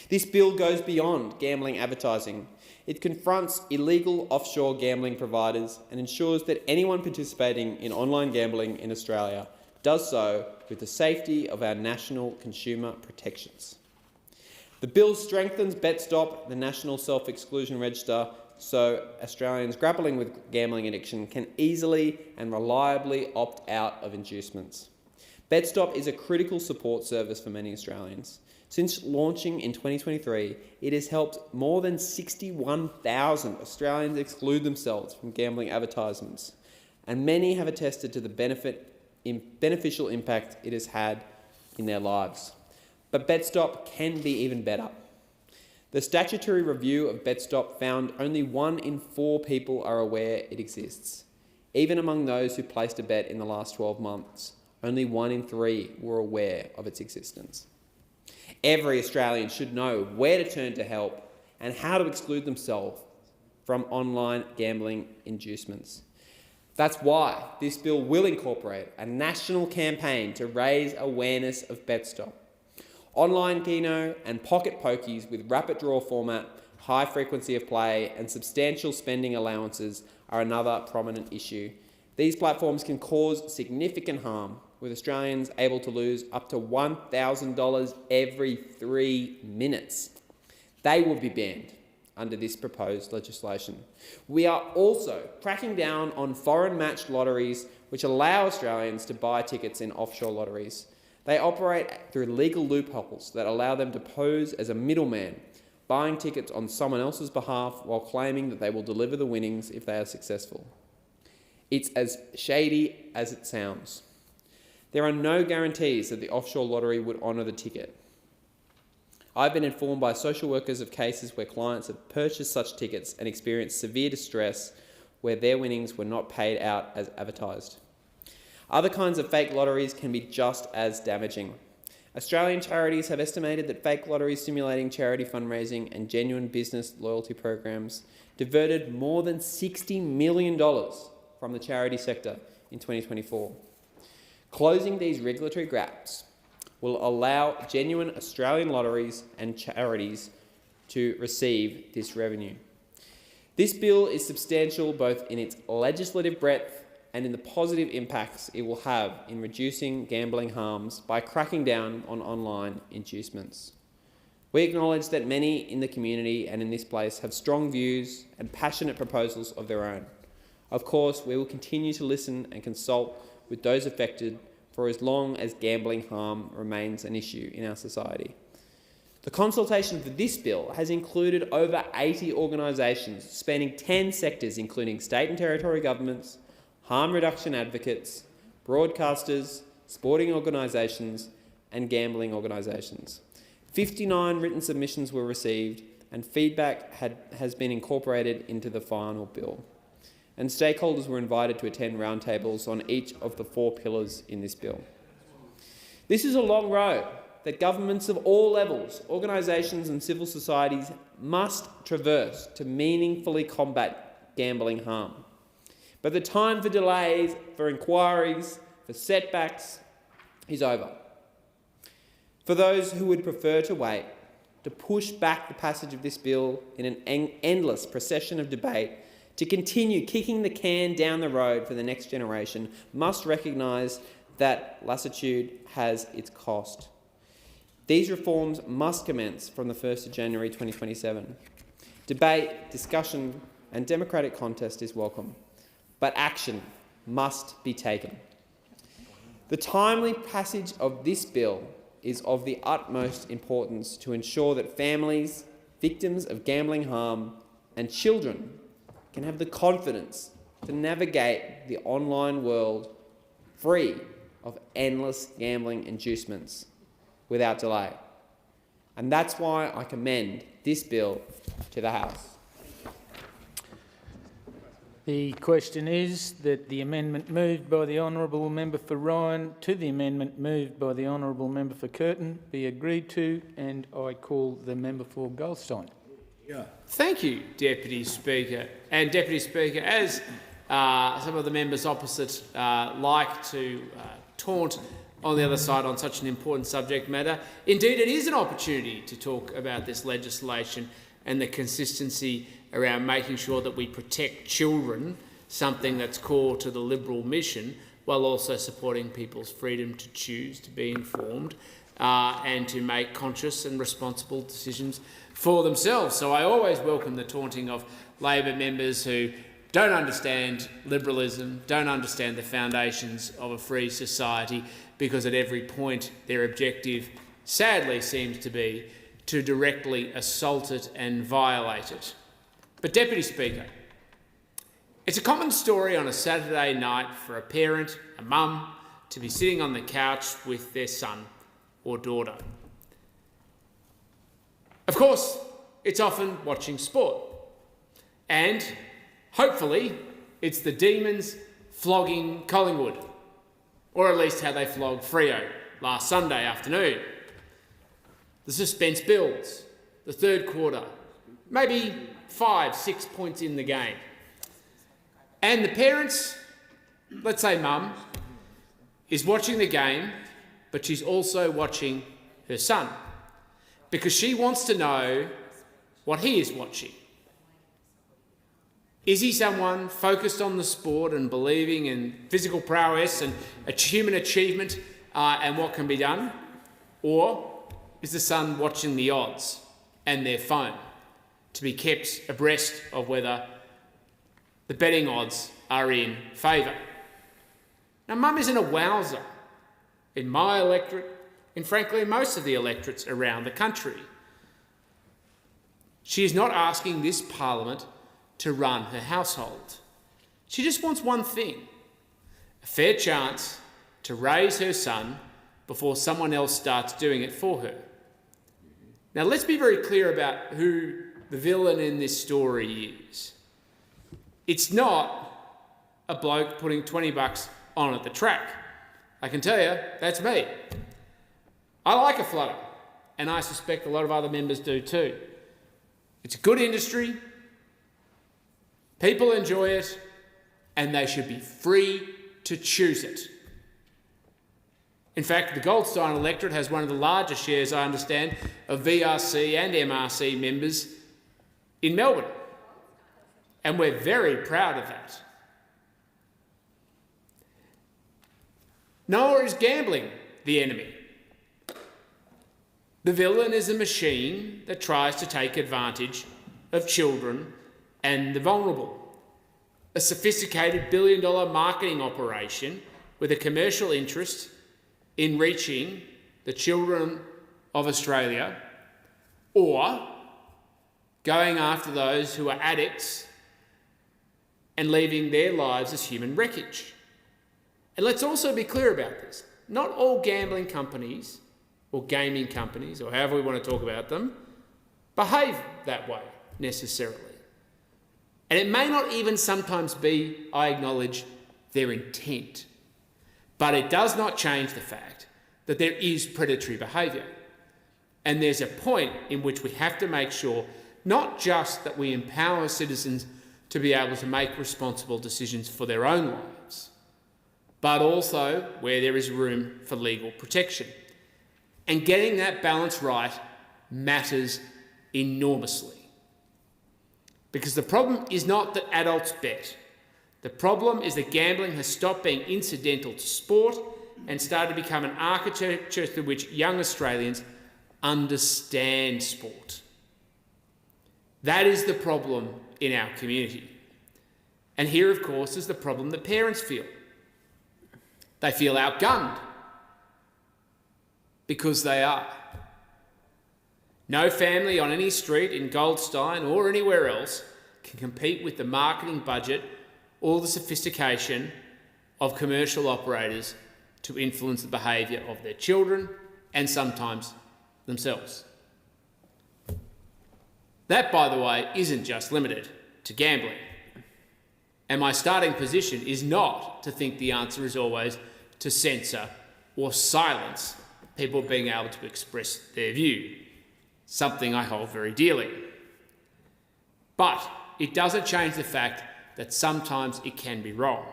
This bill goes beyond gambling advertising. It confronts illegal offshore gambling providers and ensures that anyone participating in online gambling in Australia does so with the safety of our national consumer protections. The bill strengthens BetStop, the National Self-Exclusion Register, so Australians grappling with gambling addiction can easily and reliably opt out of inducements. BetStop is a critical support service for many Australians. Since launching in 2023, it has helped more than 61,000 Australians exclude themselves from gambling advertisements, and many have attested to the beneficial impact it has had in their lives. But BetStop can be even better. The statutory review of BetStop found only 1 in 4 people are aware it exists. Even among those who placed a bet in the last 12 months, only 1 in 3 were aware of its existence. Every Australian should know where to turn to help and how to exclude themselves from online gambling inducements. That's why this bill will incorporate a national campaign to raise awareness of BetStop. Online keno and pocket pokies with rapid draw format, high frequency of play and substantial spending allowances are another prominent issue. These platforms can cause significant harm, with Australians able to lose up to $1,000 every 3 minutes. They will be banned under this proposed legislation. We are also cracking down on foreign matched lotteries which allow Australians to buy tickets in offshore lotteries. They operate through legal loopholes that allow them to pose as a middleman, buying tickets on someone else's behalf while claiming that they will deliver the winnings if they are successful. It's as shady as it sounds. There are no guarantees that the offshore lottery would honour the ticket. I've been informed by social workers of cases where clients have purchased such tickets and experienced severe distress where their winnings were not paid out as advertised. Other kinds of fake lotteries can be just as damaging. Australian charities have estimated that fake lotteries simulating charity fundraising and genuine business loyalty programs diverted more than $60 million from the charity sector in 2024. Closing these regulatory gaps will allow genuine Australian lotteries and charities to receive this revenue. This bill is substantial both in its legislative breadth and in the positive impacts it will have in reducing gambling harms by cracking down on online inducements. We acknowledge that many in the community and in this place have strong views and passionate proposals of their own. Of course, we will continue to listen and consult with those affected for as long as gambling harm remains an issue in our society. The consultation for this bill has included over 80 organisations spanning 10 sectors including state and territory governments, harm reduction advocates, broadcasters, sporting organisations and gambling organisations. 59 written submissions were received and feedback has been incorporated into the final bill. And stakeholders were invited to attend roundtables on each of the 4 pillars in this bill. This is a long road that governments of all levels, organisations and civil societies must traverse to meaningfully combat gambling harm. But the time for delays, for inquiries, for setbacks is over. For those who would prefer to wait, to push back the passage of this bill in an endless procession of debate, to continue kicking the can down the road for the next generation, must recognise that lassitude has its cost. These reforms must commence from the 1st of January 2027. Debate, discussion and democratic contest is welcome, but action must be taken. The timely passage of this bill is of the utmost importance to ensure that families, victims of gambling harm, and children can have the confidence to navigate the online world free of endless gambling inducements without delay. And that's why I commend this bill to the House. The question is that the amendment moved by the honourable member for Ryan to the amendment moved by the honourable member for Curtin be agreed to, and I call the member for Goldstein. Thank you, Deputy Speaker. And Deputy Speaker, as some of the members opposite like to taunt on the other side on such an important subject matter, indeed it is an opportunity to talk about this legislation and the consistency around making sure that we protect children, something that's core to the Liberal mission, while also supporting people's freedom to choose, to be informed, and to make conscious and responsible decisions for themselves. So I always welcome the taunting of Labor members who don't understand liberalism, don't understand the foundations of a free society, because at every point their objective, sadly, seems to be to directly assault it and violate it. But, Deputy Speaker, it's a common story on a Saturday night for a parent, a mum, to be sitting on the couch with their son or daughter. Of course, it's often watching sport. And, hopefully, it's the Demons flogging Collingwood, or at least how they flogged Freo last Sunday afternoon. The suspense builds, the third quarter, maybe 5-6 points in the game. And the parents, let's say mum, is watching the game, but she's also watching her son, because she wants to know what he is watching. Is he someone focused on the sport and believing in physical prowess and human achievement and what can be done? Or is the son watching the odds and their phone to be kept abreast of whether the betting odds are in favour? Now, mum isn't a wowser in my electorate, and frankly most of the electorates around the country. She is not asking this Parliament to run her household. She just wants one thing: a fair chance to raise her son before someone else starts doing it for her. Now, let's be very clear about who the villain in this story is. It's not a bloke putting $20 on at the track. I can tell you, that's me. I like a flutter, and I suspect a lot of other members do too. It's a good industry, people enjoy it, and they should be free to choose it. In fact, the Goldstein electorate has one of the largest shares, I understand, of VRC and MRC members in Melbourne. And we're very proud of that. Nor is gambling the enemy. The villain is a machine that tries to take advantage of children and the vulnerable. A sophisticated billion-dollar marketing operation with a commercial interest in reaching the children of Australia, or going after those who are addicts and leaving their lives as human wreckage. And let's also be clear about this. Not all gambling companies or gaming companies, or however we want to talk about them, behave that way necessarily. And it may not even sometimes be, I acknowledge, their intent. But it does not change the fact that there is predatory behaviour. And there's a point in which we have to make sure not just that we empower citizens to be able to make responsible decisions for their own lives, but also where there is room for legal protection. And getting that balance right matters enormously. Because the problem is not that adults bet. The problem is that gambling has stopped being incidental to sport and started to become an architecture through which young Australians understand sport. That is the problem in our community. And here, of course, is the problem that parents feel. They feel outgunned, because they are. No family on any street in Goldstein or anywhere else can compete with the marketing budget or the sophistication of commercial operators to influence the behaviour of their children and sometimes themselves. That, by the way, isn't just limited to gambling. And my starting position is not to think the answer is always to censor or silence people being able to express their view, something I hold very dearly. But it doesn't change the fact that sometimes it can be wrong,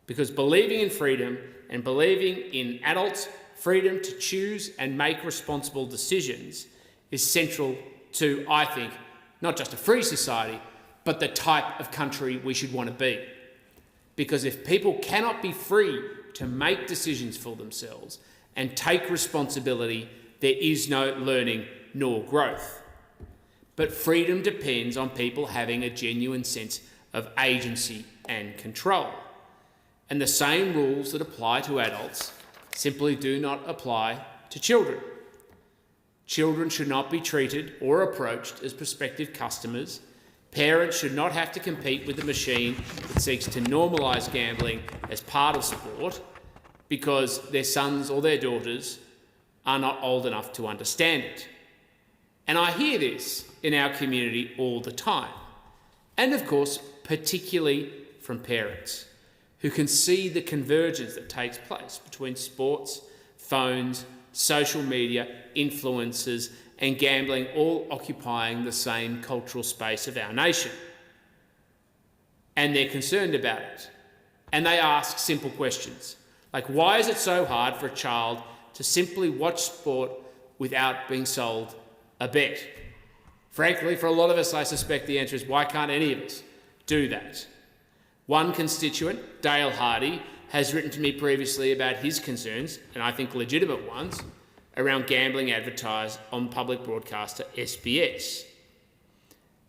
because believing in freedom and believing in adults' freedom to choose and make responsible decisions is central to, I think, not just a free society, but the type of country we should want to be. Because if people cannot be free to make decisions for themselves and take responsibility, there is no learning nor growth. But freedom depends on people having a genuine sense of agency and control. And the same rules that apply to adults simply do not apply to children. Children should not be treated or approached as prospective customers. Parents should not have to compete with a machine that seeks to normalise gambling as part of sport because their sons or their daughters are not old enough to understand it. And I hear this in our community all the time. And of course, particularly from parents who can see the convergence that takes place between sports, phones, social media, influencers, and gambling all occupying the same cultural space of our nation. And they're concerned about it. And they ask simple questions, like why is it so hard for a child to simply watch sport without being sold a bet? Frankly, for a lot of us, I suspect the answer is why can't any of us do that? One constituent, Dale Hardy, has written to me previously about his concerns, and I think legitimate ones, around gambling advertised on public broadcaster SBS.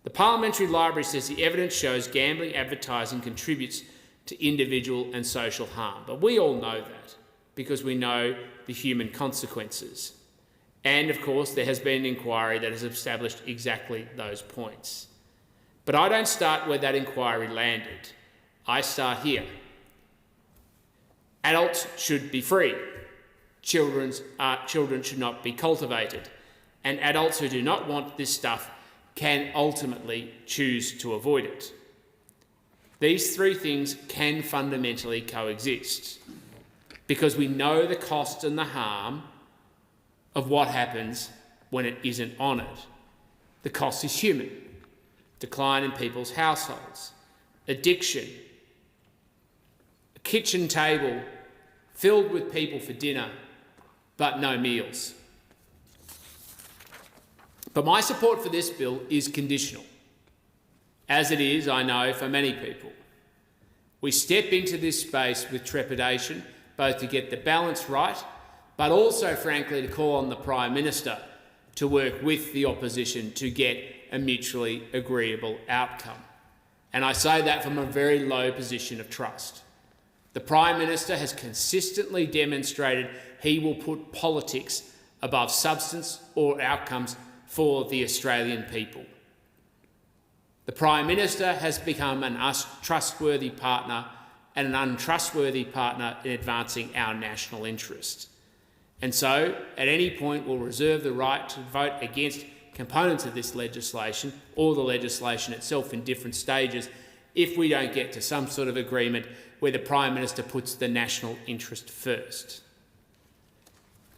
The Parliamentary Library says the evidence shows gambling advertising contributes to individual and social harm. But we all know that because we know the human consequences. And of course, there has been an inquiry that has established exactly those points. But I don't start where that inquiry landed. I start here. Adults should be free. Children should not be cultivated. And adults who do not want this stuff can ultimately choose to avoid it. These three things can fundamentally coexist because we know the cost and the harm of what happens when it isn't honoured. The cost is human. Decline in people's households, addiction, a kitchen table filled with people for dinner, but no meals. But my support for this bill is conditional, as it is, I know, for many people. We step into this space with trepidation, both to get the balance right, but also, frankly, to call on the Prime Minister to work with the opposition to get a mutually agreeable outcome. And I say that from a very low position of trust. The Prime Minister has consistently demonstrated he will put politics above substance or outcomes for the Australian people. The Prime Minister has become an untrustworthy partner and an untrustworthy partner in advancing our national interest. And so, at any point, we'll reserve the right to vote against components of this legislation or the legislation itself in different stages if we don't get to some sort of agreement where the Prime Minister puts the national interest first.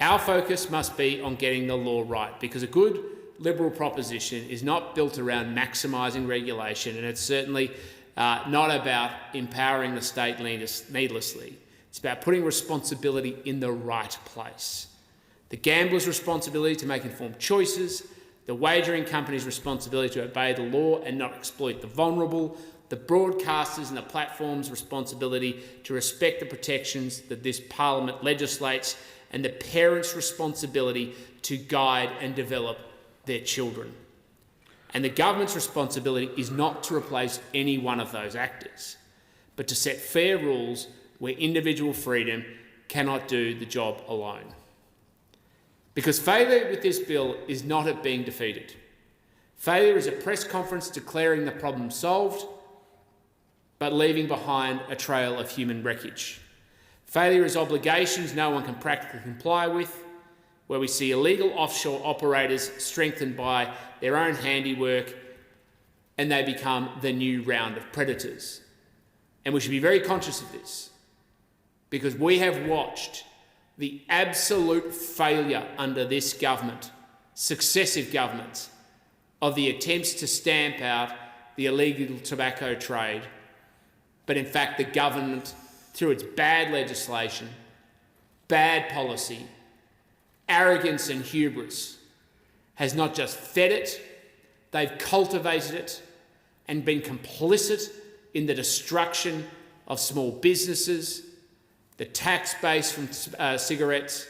Our focus must be on getting the law right, because a good Liberal proposition is not built around maximising regulation, and it's certainly not about empowering the state needlessly. It's about putting responsibility in the right place. The gambler's responsibility to make informed choices, the wagering company's responsibility to obey the law and not exploit the vulnerable, the broadcasters and the platforms' responsibility to respect the protections that this Parliament legislates, and the parents' responsibility to guide and develop their children. And the government's responsibility is not to replace any one of those actors, but to set fair rules where individual freedom cannot do the job alone. Because failure with this bill is not at being defeated. Failure is a press conference declaring the problem solved, but leaving behind a trail of human wreckage. Failure is obligations no one can practically comply with, where we see illegal offshore operators strengthened by their own handiwork, and they become the new round of predators. And we should be very conscious of this, because we have watched the absolute failure under this government, successive governments, of the attempts to stamp out the illegal tobacco trade. But in fact, the government, through its bad legislation, bad policy, arrogance and hubris, has not just fed it, they've cultivated it and been complicit in the destruction of small businesses, the tax base from cigarettes,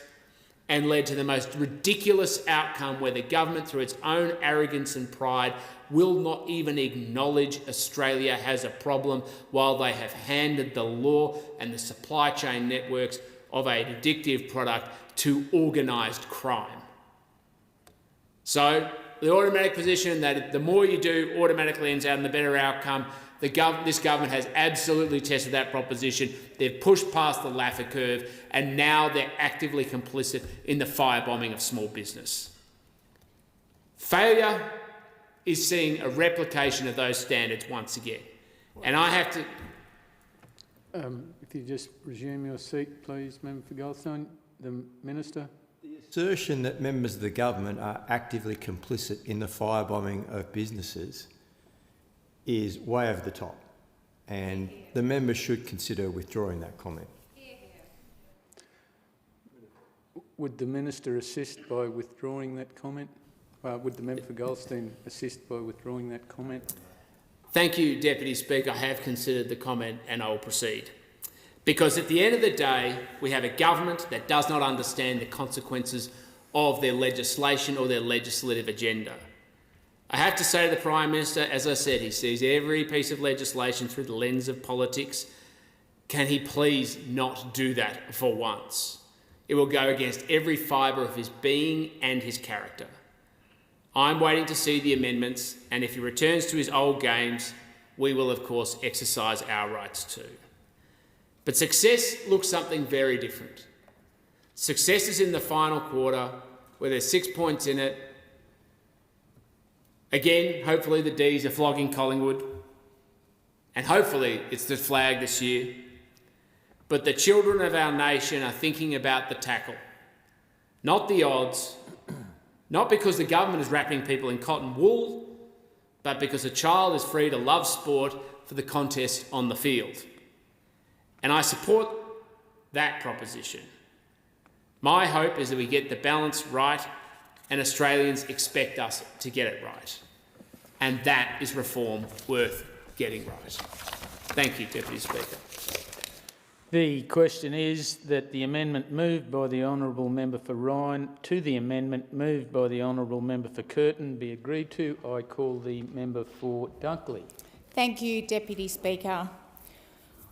and led to the most ridiculous outcome where the government, through its own arrogance and pride, will not even acknowledge Australia has a problem while they have handed the law and the supply chain networks of an addictive product to organised crime. So the automatic position that the more you do automatically ends out in the better outcome, this government has absolutely tested that proposition. They've pushed past the Laffer curve, and now they're actively complicit in the firebombing of small business. Failure is seeing a replication of those standards once again. And I have to... if you just resume your seat, please, Member for Goldstein. The Minister. The assertion that members of the government are actively complicit in the firebombing of businesses is way over the top, and the member should consider withdrawing that comment. Would the Minister assist by withdrawing that comment? Would the member for Goldstein assist by withdrawing that comment? Thank you, Deputy Speaker. I have considered the comment and I will proceed. Because at the end of the day, we have a government that does not understand the consequences of their legislation or their legislative agenda. I have to say to the Prime Minister, as I said, he sees every piece of legislation through the lens of politics. Can he please not do that for once? It will go against every fibre of his being and his character. I'm waiting to see the amendments, and if he returns to his old games, we will, of course, exercise our rights too. But success looks something very different. Success is in the final quarter, where there's 6 points in it. Again, hopefully the D's are flogging Collingwood, and hopefully it's the flag this year. But the children of our nation are thinking about the tackle, not the odds, not because the government is wrapping people in cotton wool, but because a child is free to love sport for the contest on the field. And I support that proposition. My hope is that we get the balance right, and Australians expect us to get it right. And that is reform worth getting right. Thank you, Deputy Speaker. The question is that the amendment moved by the honourable member for Ryan to the amendment moved by the honourable member for Curtin be agreed to. I call the member for Dunkley. Thank you, Deputy Speaker.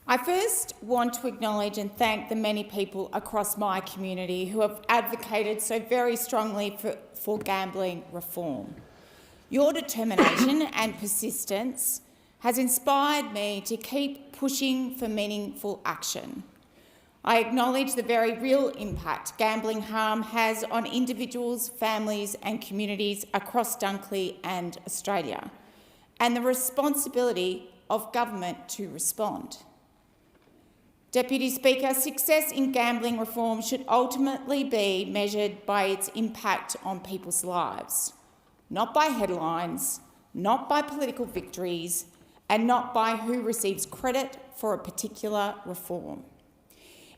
I first want to acknowledge and thank the many people across my community who have advocated so very strongly for gambling reform. Your determination and persistence has inspired me to keep pushing for meaningful action. I acknowledge the very real impact gambling harm has on individuals, families and communities across Dunkley and Australia, and the responsibility of government to respond. Deputy Speaker, success in gambling reform should ultimately be measured by its impact on people's lives, not by headlines, not by political victories, and not by who receives credit for a particular reform.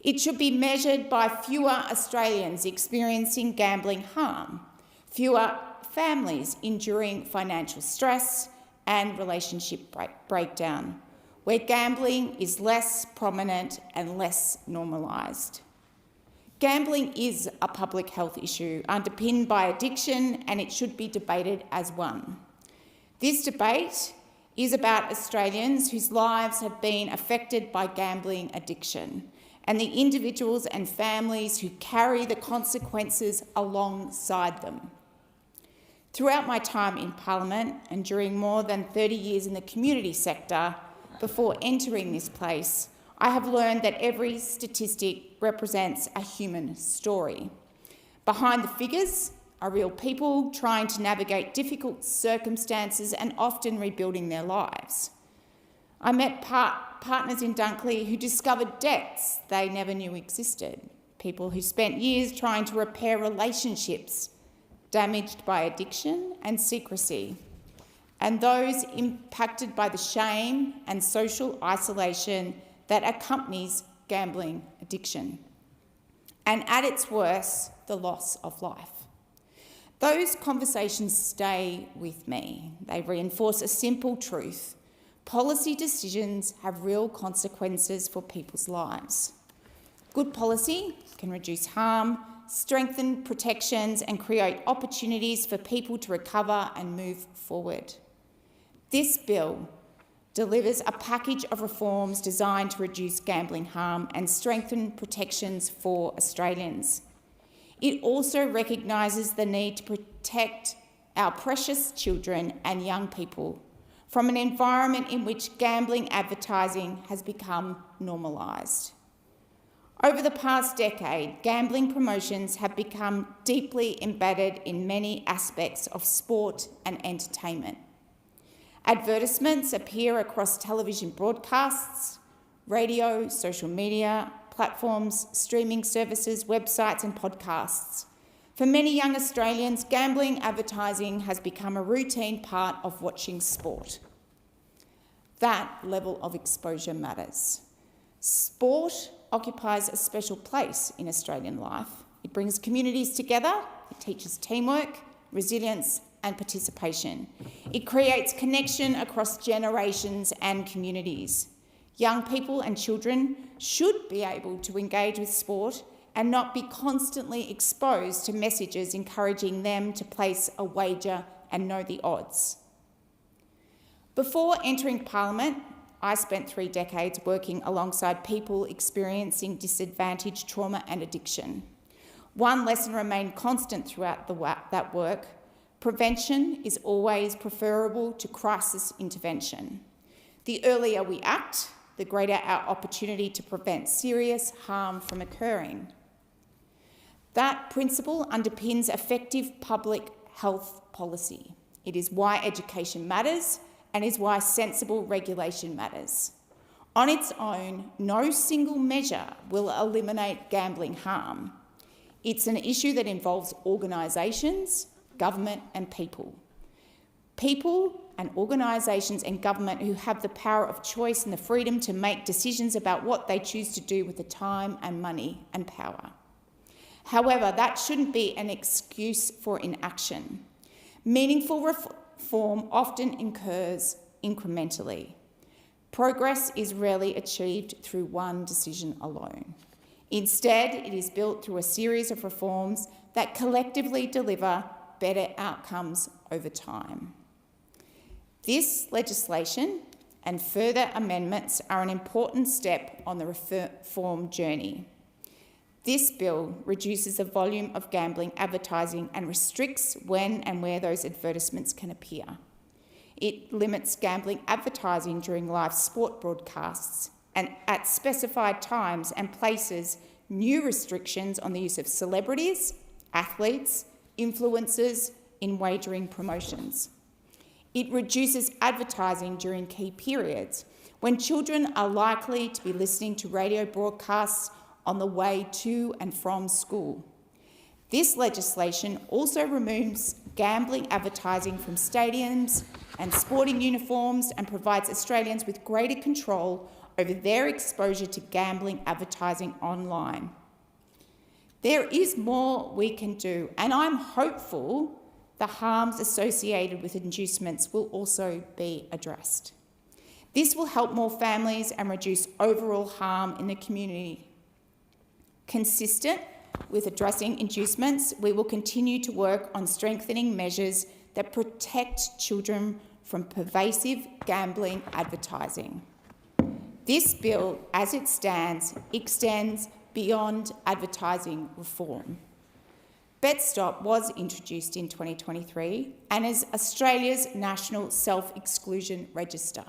It should be measured by fewer Australians experiencing gambling harm, fewer families enduring financial stress and relationship breakdown, where gambling is less prominent and less normalised. Gambling is a public health issue underpinned by addiction, and it should be debated as one. This debate is about Australians whose lives have been affected by gambling addiction and the individuals and families who carry the consequences alongside them. Throughout my time in Parliament and during more than 30 years in the community sector before entering this place, I have learned that every statistic represents a human story. Behind the figures are real people trying to navigate difficult circumstances and often rebuilding their lives. I met partners in Dunkley who discovered debts they never knew existed, people who spent years trying to repair relationships damaged by addiction and secrecy, and those impacted by the shame and social isolation that accompanies gambling addiction, and at its worst, the loss of life. Those conversations stay with me. They reinforce a simple truth. Policy decisions have real consequences for people's lives. Good policy can reduce harm, strengthen protections, and create opportunities for people to recover and move forward. This bill delivers a package of reforms designed to reduce gambling harm and strengthen protections for Australians. It also recognises the need to protect our precious children and young people from an environment in which gambling advertising has become normalised. Over the past decade, gambling promotions have become deeply embedded in many aspects of sport and entertainment. Advertisements appear across television broadcasts, radio, social media platforms, streaming services, websites and podcasts. For many young Australians, gambling advertising has become a routine part of watching sport. That level of exposure matters. Sport occupies a special place in Australian life. It brings communities together, it teaches teamwork, resilience and participation. It creates connection across generations and communities. Young people and children should be able to engage with sport and not be constantly exposed to messages encouraging them to place a wager and know the odds. Before entering Parliament, I spent 3 decades working alongside people experiencing disadvantage, trauma and addiction. One lesson remained constant throughout that work: prevention is always preferable to crisis intervention. The earlier we act, the greater our opportunity to prevent serious harm from occurring. That principle underpins effective public health policy. It is why education matters and is why sensible regulation matters. On its own, no single measure will eliminate gambling harm. It's an issue that involves organisations, government and people. People and organisations and government who have the power of choice and the freedom to make decisions about what they choose to do with the time and money and power. However, that shouldn't be an excuse for inaction. Meaningful reform often occurs incrementally. Progress is rarely achieved through one decision alone. Instead, it is built through a series of reforms that collectively deliver better outcomes over time. This legislation and further amendments are an important step on the reform journey. This bill reduces the volume of gambling advertising and restricts when and where those advertisements can appear. It limits gambling advertising during live sport broadcasts and at specified times and places new restrictions on the use of celebrities, athletes, influencers in wagering promotions. It reduces advertising during key periods when children are likely to be listening to radio broadcasts on the way to and from school. This legislation also removes gambling advertising from stadiums and sporting uniforms and provides Australians with greater control over their exposure to gambling advertising online. There is more we can do, and I'm hopeful the harms associated with inducements will also be addressed. This will help more families and reduce overall harm in the community. Consistent with addressing inducements, we will continue to work on strengthening measures that protect children from pervasive gambling advertising. This bill, as it stands, extends beyond advertising reform. BetStop was introduced in 2023 and is Australia's national self-exclusion register.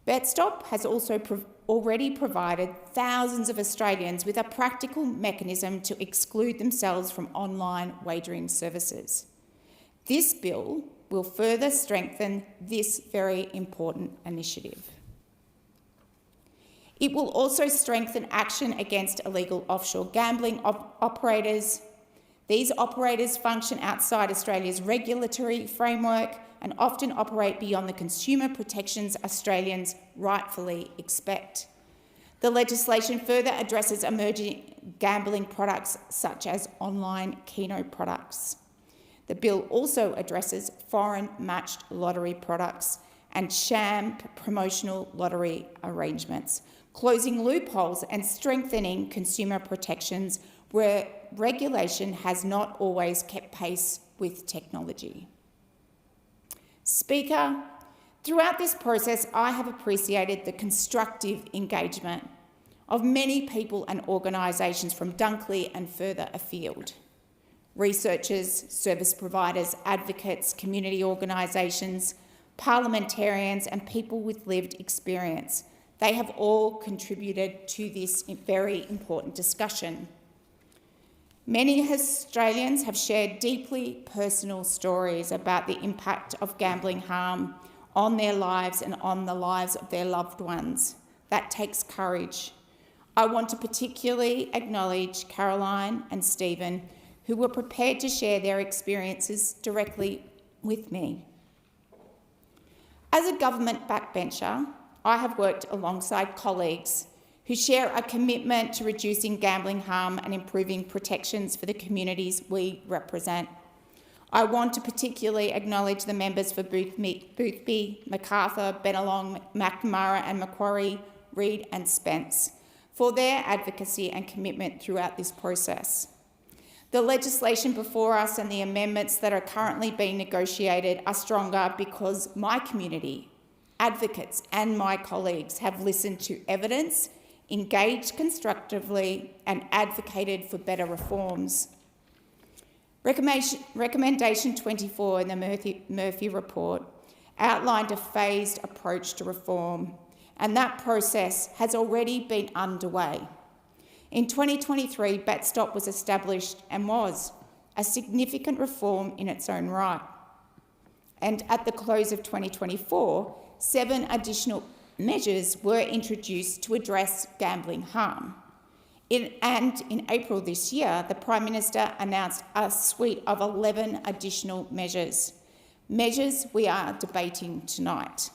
BetStop has also already provided thousands of Australians with a practical mechanism to exclude themselves from online wagering services. This bill will further strengthen this very important initiative. It will also strengthen action against illegal offshore gambling operators. These operators function outside Australia's regulatory framework and often operate beyond the consumer protections Australians rightfully expect. The legislation further addresses emerging gambling products such as online keno products. The bill also addresses foreign matched lottery products and sham promotional lottery arrangements, closing loopholes and strengthening consumer protections where regulation has not always kept pace with technology. Speaker, throughout this process, I have appreciated the constructive engagement of many people and organisations from Dunkley and further afield. Researchers, service providers, advocates, community organisations, parliamentarians and people with lived experience. They have all contributed to this very important discussion. Many Australians have shared deeply personal stories about the impact of gambling harm on their lives and on the lives of their loved ones. That takes courage. I want to particularly acknowledge Caroline and Stephen, who were prepared to share their experiences directly with me. As a government backbencher, I have worked alongside colleagues who share a commitment to reducing gambling harm and improving protections for the communities we represent. I want to particularly acknowledge the members for Boothby, Macarthur, Bennelong, McNamara and Macquarie, Reid and Spence for their advocacy and commitment throughout this process. The legislation before us and the amendments that are currently being negotiated are stronger because my community, advocates and my colleagues have listened to evidence, engaged constructively and advocated for better reforms. Recommendation 24 in the Murphy report outlined a phased approach to reform, and that process has already been underway. In 2023, BetStop was established and was a significant reform in its own right. And at the close of 2024, 7 additional measures were introduced to address gambling harm. And in April this year, the Prime Minister announced a suite of 11 additional measures we are debating tonight.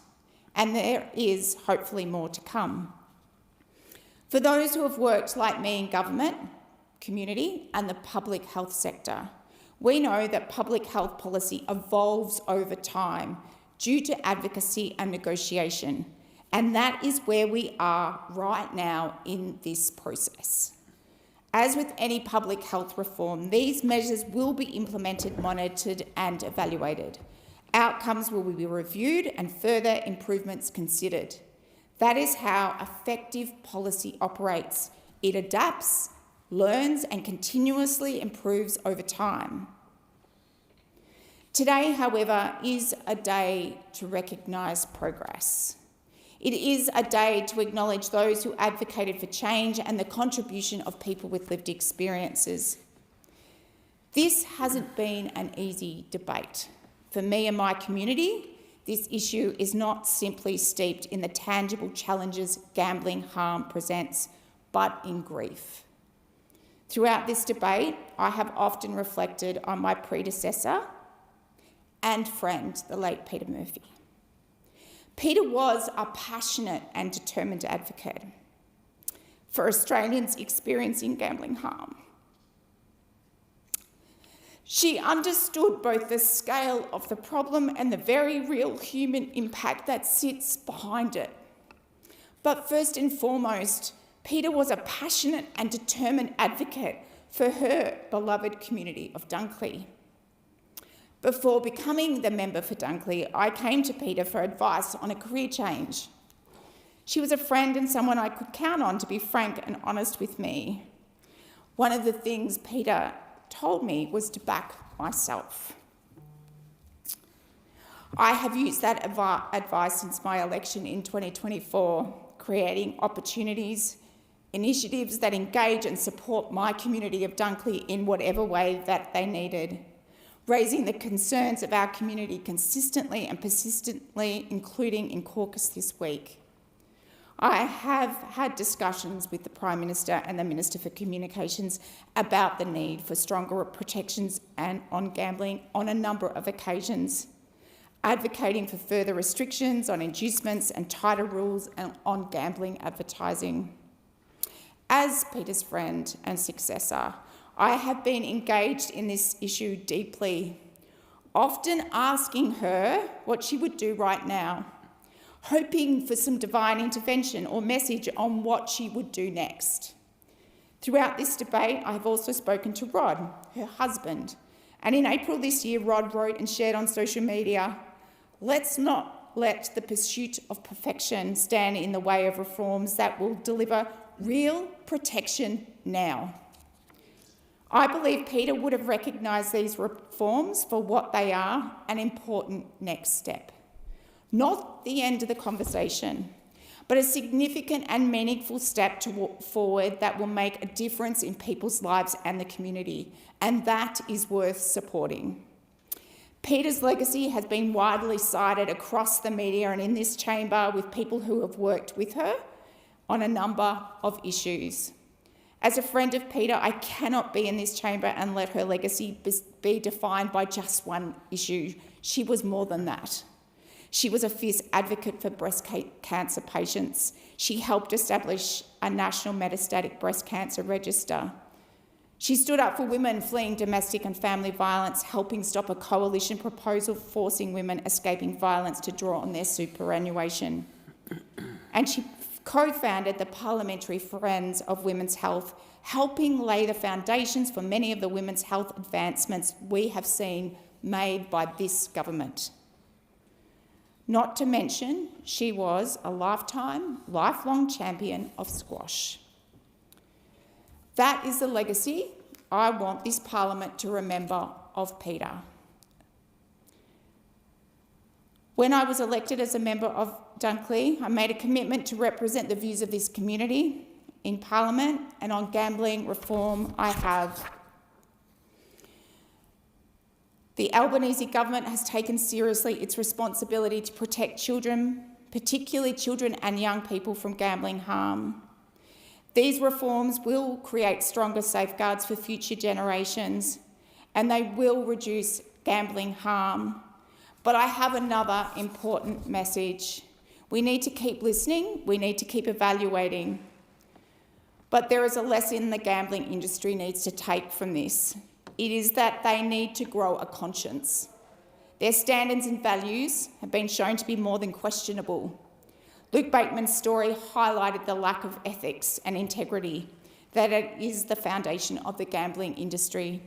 And there is hopefully more to come. For those who have worked like me in government, community and the public health sector, we know that public health policy evolves over time due to advocacy and negotiation, and that is where we are right now in this process. As with any public health reform, these measures will be implemented, monitored and evaluated. Outcomes will be reviewed and further improvements considered. That is how effective policy operates. It adapts, learns and continuously improves over time. Today, however, is a day to recognise progress. It is a day to acknowledge those who advocated for change and the contribution of people with lived experiences. This hasn't been an easy debate. For me and my community, this issue is not simply steeped in the tangible challenges gambling harm presents, but in grief. Throughout this debate, I have often reflected on my predecessor and friend, the late Peter Murphy. Peter was a passionate and determined advocate for Australians experiencing gambling harm. She understood both the scale of the problem and the very real human impact that sits behind it. But first and foremost, Peter was a passionate and determined advocate for her beloved community of Dunkley. Before becoming the member for Dunkley, I came to Peter for advice on a career change. She was a friend and someone I could count on to be frank and honest with me. One of the things Peter told me was to back myself. I have used that advice since my election in 2024, creating opportunities, initiatives that engage and support my community of Dunkley in whatever way that they needed, raising the concerns of our community consistently and persistently, including in caucus this week. I have had discussions with the Prime Minister and the Minister for Communications about the need for stronger protections and on gambling on a number of occasions, advocating for further restrictions on inducements and tighter rules on gambling advertising. As Peter's friend and successor, I have been engaged in this issue deeply, often asking her what she would do right now, hoping for some divine intervention or message on what she would do next. Throughout this debate, I have also spoken to Rod, her husband, and in April this year, Rod wrote and shared on social media, "Let's not let the pursuit of perfection stand in the way of reforms that will deliver real protection now." I believe Peter would have recognised these reforms for what they are, an important next step. Not the end of the conversation, but a significant and meaningful step forward that will make a difference in people's lives and the community, and that is worth supporting. Peter's legacy has been widely cited across the media and in this chamber with people who have worked with her on a number of issues. As a friend of Peter, I cannot be in this chamber and let her legacy be defined by just one issue. She was more than that. She was a fierce advocate for breast cancer patients. She helped establish a national metastatic breast cancer register. She stood up for women fleeing domestic and family violence, helping stop a coalition proposal forcing women escaping violence to draw on their superannuation. And she co-founded the Parliamentary Friends of Women's Health, helping lay the foundations for many of the women's health advancements we have seen made by this government. Not to mention, she was a lifelong champion of squash. That is the legacy I want this Parliament to remember of Peter. When I was elected as a member of Dunkley, I made a commitment to represent the views of this community in Parliament, and on gambling reform I have. The Albanese government has taken seriously its responsibility to protect children, particularly children and young people, from gambling harm. These reforms will create stronger safeguards for future generations, and they will reduce gambling harm. But I have another important message. We need to keep listening, we need to keep evaluating. But there is a lesson the gambling industry needs to take from this. It is that they need to grow a conscience. Their standards and values have been shown to be more than questionable. Luke Bateman's story highlighted the lack of ethics and integrity that is the foundation of the gambling industry.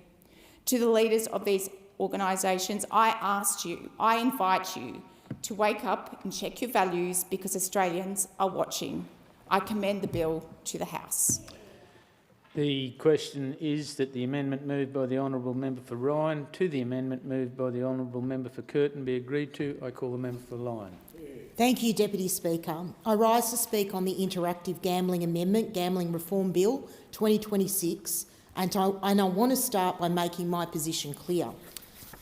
To the leaders of these organisations, I invite you to wake up and check your values, because Australians are watching. I commend the bill to the House. The question is that the amendment moved by the honourable member for Ryan to the amendment moved by the honourable member for Curtin be agreed to. I call the member for Lyon. Thank you, Deputy Speaker. I rise to speak on the Interactive Gambling Amendment, Gambling Reform Bill 2026, and I want to start by making my position clear.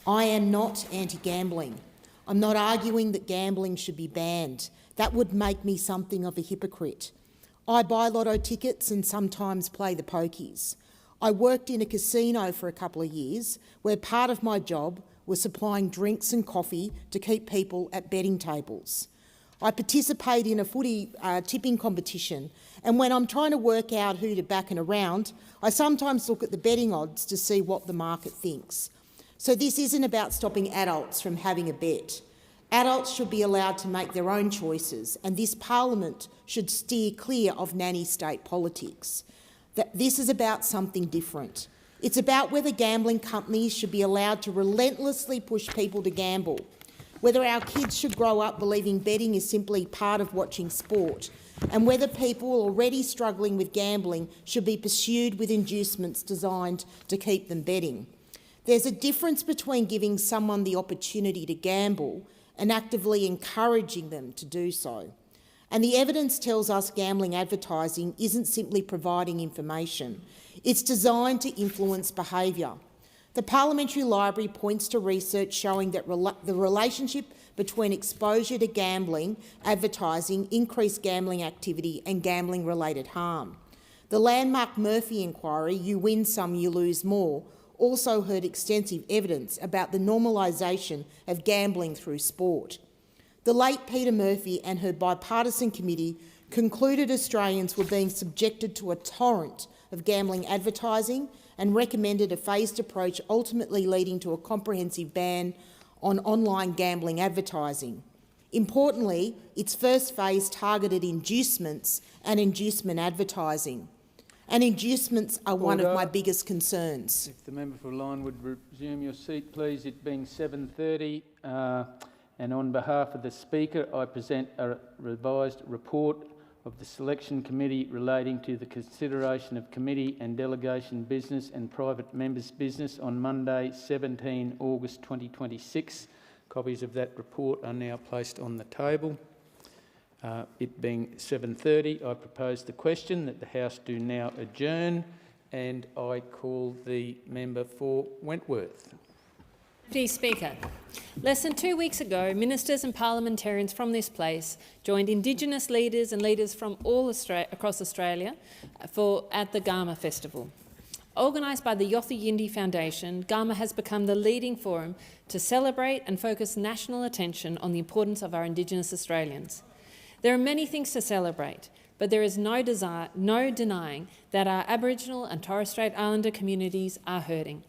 I am not anti-gambling. I'm not arguing that gambling should be banned. That would make me something of a hypocrite. I buy lotto tickets and sometimes play the pokies. I worked in a casino for a couple of years where part of my job was supplying drinks and coffee to keep people at betting tables. I participate in a footy tipping competition, and when I'm trying to work out who to back and around, I sometimes look at the betting odds to see what the market thinks. So this isn't about stopping adults from having a bet. Adults should be allowed to make their own choices, and this Parliament should steer clear of nanny state politics. This is about something different. It's about whether gambling companies should be allowed to relentlessly push people to gamble, whether our kids should grow up believing betting is simply part of watching sport, and whether people already struggling with gambling should be pursued with inducements designed to keep them betting. There's a difference between giving someone the opportunity to gamble and actively encouraging them to do so. And the evidence tells us gambling advertising isn't simply providing information. It's designed to influence behaviour. The Parliamentary Library points to research showing that the relationship between exposure to gambling advertising, increased gambling activity and gambling-related harm. The landmark Murphy inquiry, You Win Some, You Lose More, also heard extensive evidence about the normalisation of gambling through sport. The late Peter Murphy and her bipartisan committee concluded Australians were being subjected to a torrent of gambling advertising and recommended a phased approach, ultimately leading to a comprehensive ban on online gambling advertising. Importantly, its first phase targeted inducements and inducement advertising. And inducements are one of my biggest concerns. If the member for Lyne would resume your seat, please, it being 7:30. And on behalf of the Speaker, I present a revised report of the Selection Committee relating to the consideration of committee and delegation business and private members' business on Monday, 17 August 2026. Copies of that report are now placed on the table. It being 7:30, I propose the question that the House do now adjourn, and I call the member for Wentworth. Deputy Speaker, less than 2 weeks ago, ministers and parliamentarians from this place joined Indigenous leaders and leaders from all across Australia at the Garma Festival. Organised by the Yothu Yindi Foundation, Garma has become the leading forum to celebrate and focus national attention on the importance of our Indigenous Australians. There are many things to celebrate, but there is no denying that our Aboriginal and Torres Strait Islander communities are hurting.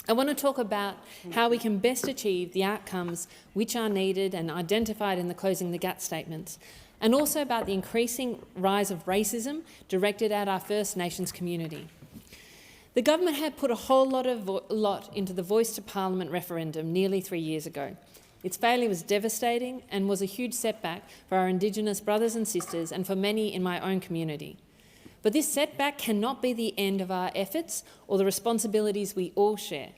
I want to talk about how we can best achieve the outcomes which are needed and identified in the Closing the Gap statements, and also about the increasing rise of racism directed at our First Nations community. The government had put a whole lot into the Voice to Parliament referendum nearly 3 years ago. Its failure was devastating and was a huge setback for our Indigenous brothers and sisters and for many in my own community. But this setback cannot be the end of our efforts or the responsibilities we all share.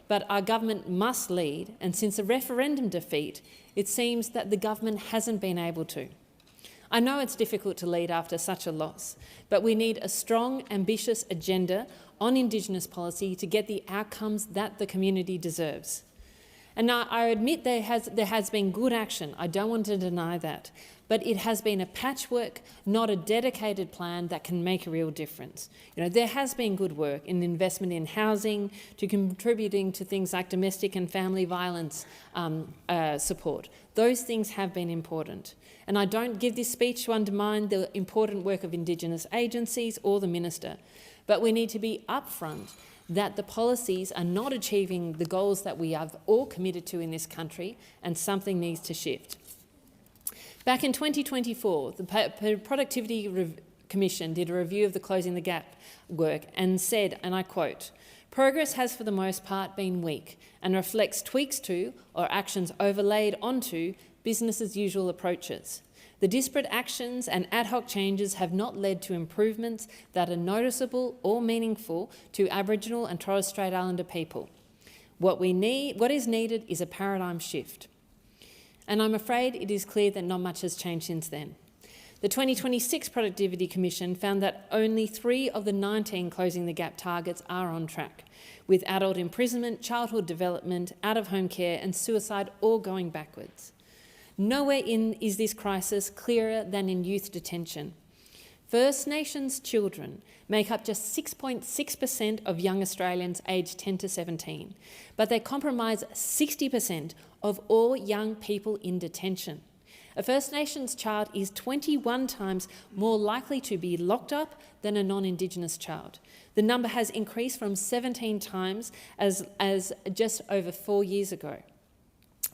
But our government must lead, and since the referendum defeat, it seems that the government hasn't been able to. I know it's difficult to lead after such a loss, but we need a strong, ambitious agenda on Indigenous policy to get the outcomes that the community deserves. And now I admit there has been good action, I don't want to deny that, but it has been a patchwork, not a dedicated plan that can make a real difference. There has been good work in investment in housing, to contributing to things like domestic and family violence support. Those things have been important. And I don't give this speech to undermine the important work of Indigenous agencies or the Minister, but we need to be upfront that the policies are not achieving the goals that we have all committed to in this country, and something needs to shift. Back in 2024, the Productivity Commission did a review of the Closing the Gap work and said, and I quote, "Progress has for the most part been weak and reflects tweaks to or actions overlaid onto business as usual approaches. The disparate actions and ad hoc changes have not led to improvements that are noticeable or meaningful to Aboriginal and Torres Strait Islander people. What is needed is a paradigm shift." And I'm afraid it is clear that not much has changed since then. The 2026 Productivity Commission found that only 3 of the 19 Closing the Gap targets are on track, with adult imprisonment, childhood development, out-of-home care and suicide all going backwards. Nowhere is this crisis clearer than in youth detention. First Nations children make up just 6.6% of young Australians aged 10 to 17, but they comprise 60% of all young people in detention. A First Nations child is 21 times more likely to be locked up than a non-Indigenous child. The number has increased from 17 times as just over 4 years ago.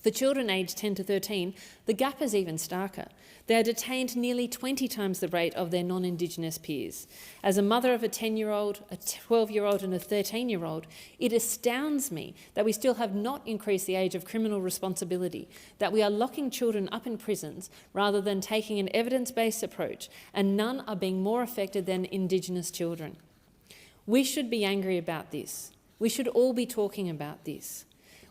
For children aged 10 to 13, the gap is even starker. They are detained nearly 20 times the rate of their non-Indigenous peers. As a mother of a 10-year-old, a 12-year-old and a 13-year-old, it astounds me that we still have not increased the age of criminal responsibility, that we are locking children up in prisons rather than taking an evidence-based approach, and none are being more affected than Indigenous children. We should be angry about this. We should all be talking about this.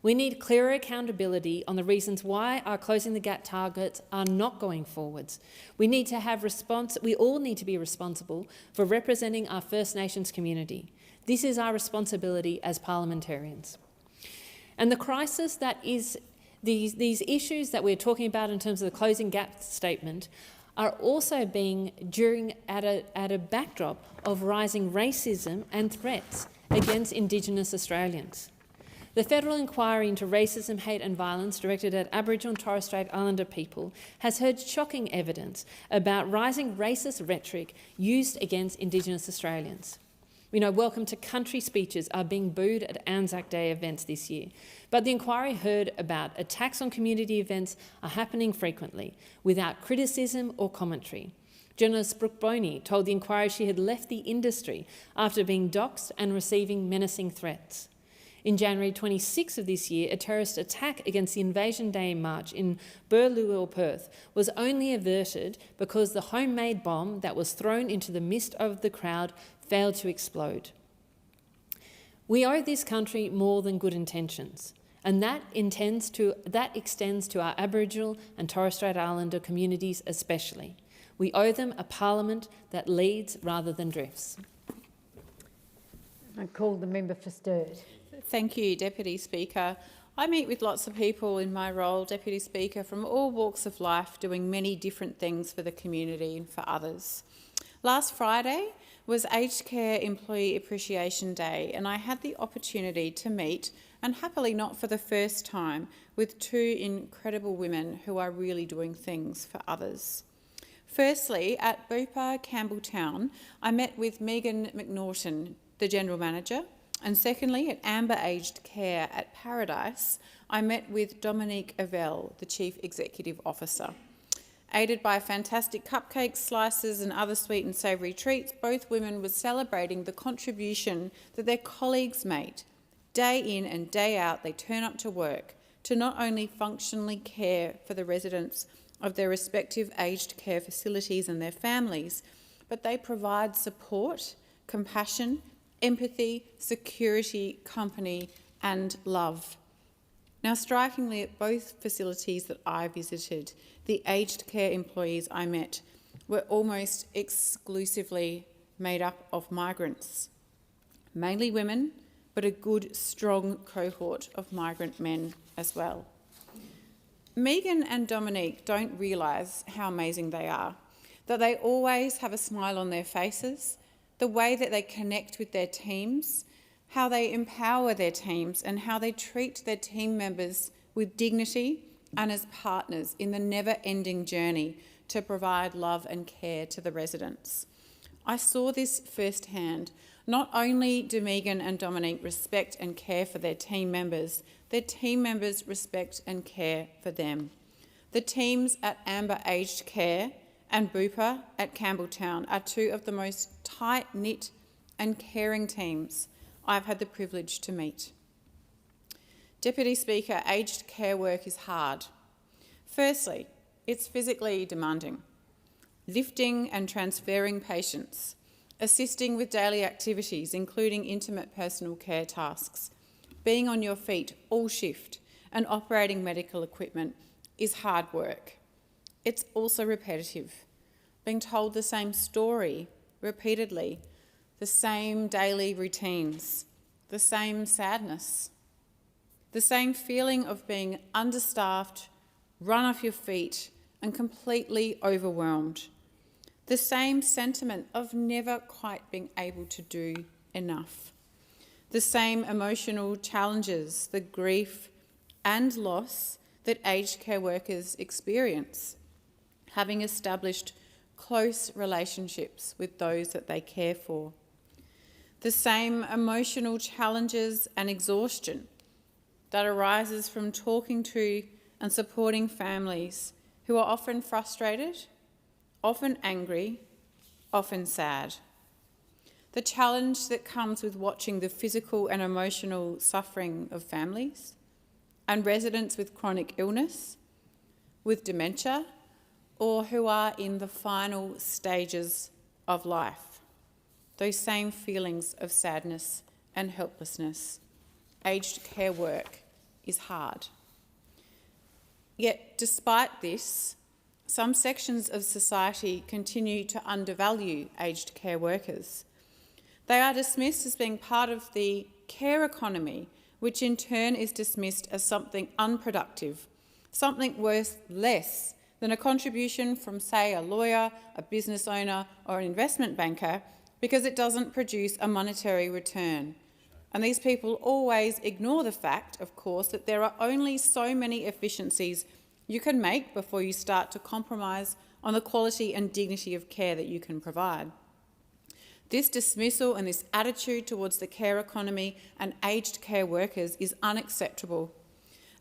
We need clearer accountability on the reasons why our closing the gap targets are not going forwards. We all need to be responsible for representing our First Nations community. This is our responsibility as parliamentarians. And the crisis that is these issues that we're talking about in terms of the closing gap statement are also being at a backdrop of rising racism and threats against Indigenous Australians. The federal inquiry into racism, hate and violence directed at Aboriginal and Torres Strait Islander people has heard shocking evidence about rising racist rhetoric used against Indigenous Australians. We know welcome to country speeches are being booed at Anzac Day events this year, but the inquiry heard about attacks on community events are happening frequently, without criticism or commentary. Journalist Brooke Boney told the inquiry she had left the industry after being doxxed and receiving menacing threats. In January 26 of this year, a terrorist attack against the Invasion Day march in Burlewell, Perth, was only averted because the homemade bomb that was thrown into the midst of the crowd failed to explode. We owe this country more than good intentions, and that extends to our Aboriginal and Torres Strait Islander communities especially. We owe them a parliament that leads rather than drifts. I call the member for Sturt. Thank you, Deputy Speaker. I meet with lots of people in my role, Deputy Speaker, from all walks of life, doing many different things for the community and for others. Last Friday was Aged Care Employee Appreciation Day, and I had the opportunity to meet, and happily not for the first time, with two incredible women who are really doing things for others. Firstly, at Bupa Campbelltown, I met with Megan McNaughton, the General Manager, and secondly, at Amber Aged Care at Paradise, I met with Dominique Avell, the Chief Executive Officer. Aided by fantastic cupcakes, slices and other sweet and savoury treats, both women were celebrating the contribution that their colleagues made. Day in and day out, they turn up to work to not only functionally care for the residents of their respective aged care facilities and their families, but they provide support, compassion, empathy, security, company and love. Now, strikingly, at both facilities that I visited, the aged care employees I met were almost exclusively made up of migrants, mainly women, but a good, strong cohort of migrant men as well. Megan and Dominique don't realise how amazing they are, that they always have a smile on their faces, the way that they connect with their teams, how they empower their teams and how they treat their team members with dignity and as partners in the never-ending journey to provide love and care to the residents. I saw this firsthand. Not only do Megan and Dominique respect and care for their team members respect and care for them. The teams at Amber Aged Care and Bupa at Campbelltown are two of the most tight-knit and caring teams I've had the privilege to meet. Deputy Speaker, aged care work is hard. Firstly, it's physically demanding. Lifting and transferring patients, assisting with daily activities, including intimate personal care tasks, being on your feet all shift and operating medical equipment is hard work. It's also repetitive, being told the same story repeatedly, the same daily routines, the same sadness, the same feeling of being understaffed, run off your feet and completely overwhelmed, the same sentiment of never quite being able to do enough, the same emotional challenges, the grief and loss that aged care workers experience, having established close relationships with those that they care for. The same emotional challenges and exhaustion that arises from talking to and supporting families who are often frustrated, often angry, often sad. The challenge that comes with watching the physical and emotional suffering of families and residents with chronic illness, with dementia, or who are in the final stages of life. Those same feelings of sadness and helplessness. Aged care work is hard. Yet, despite this, some sections of society continue to undervalue aged care workers. They are dismissed as being part of the care economy, which in turn is dismissed as something unproductive, something worth less than a contribution from, say, a lawyer, a business owner, or an investment banker, because it doesn't produce a monetary return. And these people always ignore the fact, of course, that there are only so many efficiencies you can make before you start to compromise on the quality and dignity of care that you can provide. This dismissal and this attitude towards the care economy and aged care workers is unacceptable.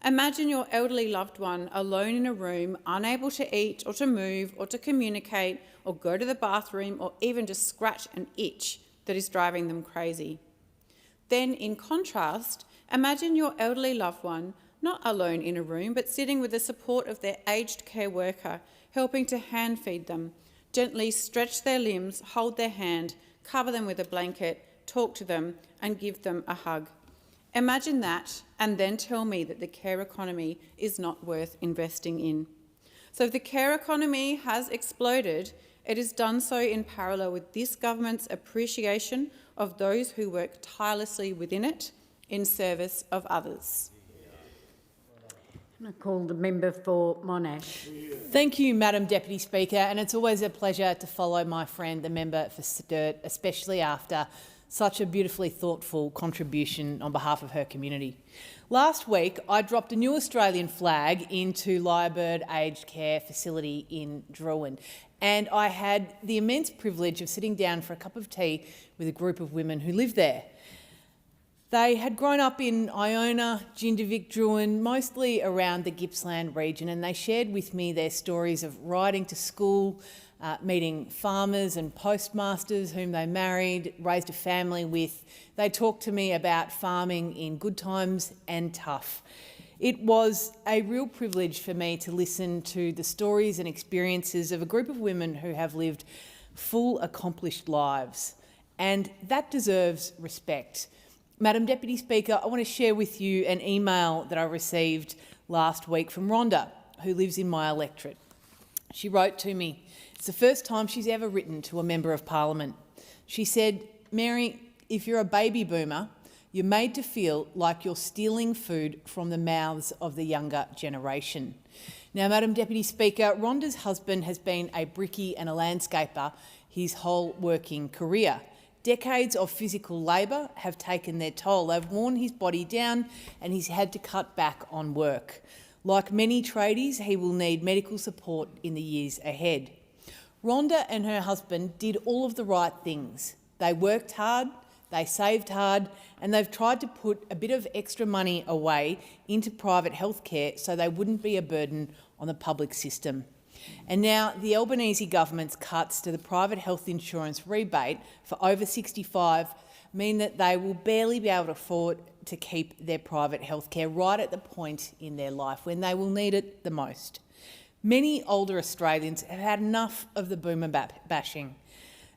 Imagine your elderly loved one alone in a room, unable to eat or to move or to communicate or go to the bathroom or even just scratch an itch that is driving them crazy. Then, in contrast, imagine your elderly loved one not alone in a room, but sitting with the support of their aged care worker, helping to hand feed them, gently stretch their limbs, hold their hand, cover them with a blanket, talk to them and give them a hug. Imagine that and then tell me that the care economy is not worth investing in. So if the care economy has exploded, it has done so in parallel with this government's appreciation of those who work tirelessly within it in service of others. I call the member for Monash. Thank you, Madam Deputy Speaker, and it's always a pleasure to follow my friend, the member for Sturt, especially after such a beautifully thoughtful contribution on behalf of her community. Last week, I dropped a new Australian flag into Lyrebird Aged Care Facility in Drouin, and I had the immense privilege of sitting down for a cup of tea with a group of women who live there. They had grown up in Iona, Jindivick, Drouin, mostly around the Gippsland region, and they shared with me their stories of riding to school, meeting farmers and postmasters whom they married, raised a family with. They talked to me about farming in good times and tough. It was a real privilege for me to listen to the stories and experiences of a group of women who have lived full, accomplished lives, and that deserves respect. Madam Deputy Speaker, I want to share with you an email that I received last week from Rhonda, who lives in my electorate. She wrote to me. It's the first time she's ever written to a Member of Parliament. She said, "Mary, if you're a baby boomer, you're made to feel like you're stealing food from the mouths of the younger generation." Now, Madam Deputy Speaker, Rhonda's husband has been a brickie and a landscaper his whole working career. Decades of physical labour have taken their toll. They've worn his body down and he's had to cut back on work. Like many tradies, he will need medical support in the years ahead. Rhonda and her husband did all of the right things. They worked hard, they saved hard, and they've tried to put a bit of extra money away into private health care so they wouldn't be a burden on the public system. And now the Albanese government's cuts to the private health insurance rebate for over 65 mean that they will barely be able to afford to keep their private health care right at the point in their life when they will need it the most. Many older Australians have had enough of the boomer bashing.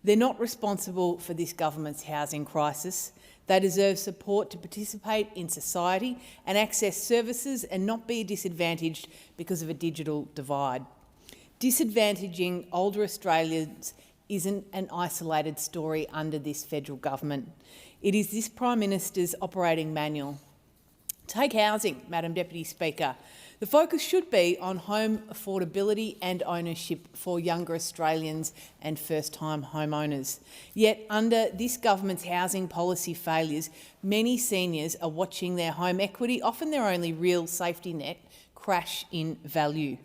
They're not responsible for this government's housing crisis. They deserve support to participate in society and access services and not be disadvantaged because of a digital divide. Disadvantaging older Australians isn't an isolated story under this federal government. It is this Prime Minister's operating manual. Take housing, Madam Deputy Speaker. The focus should be on home affordability and ownership for younger Australians and first-time homeowners. Yet, under this government's housing policy failures, many seniors are watching their home equity, often their only real safety net, crash in value.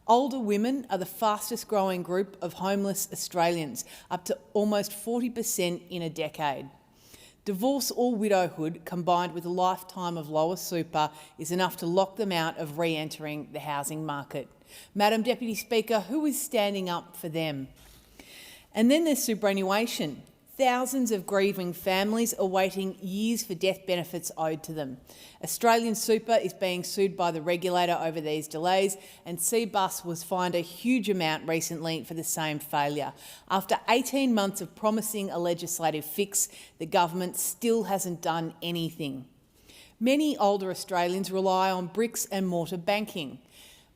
Older women are the fastest growing group of homeless Australians, up to almost 40% in a decade. Divorce or widowhood combined with a lifetime of lower super is enough to lock them out of re-entering the housing market. Madam Deputy Speaker, who is standing up for them? And then there's superannuation. Thousands of grieving families are waiting years for death benefits owed to them. Australian Super is being sued by the regulator over these delays, and Cbus was fined a huge amount recently for the same failure. After 18 months of promising a legislative fix, the government still hasn't done anything. Many older Australians rely on bricks and mortar banking.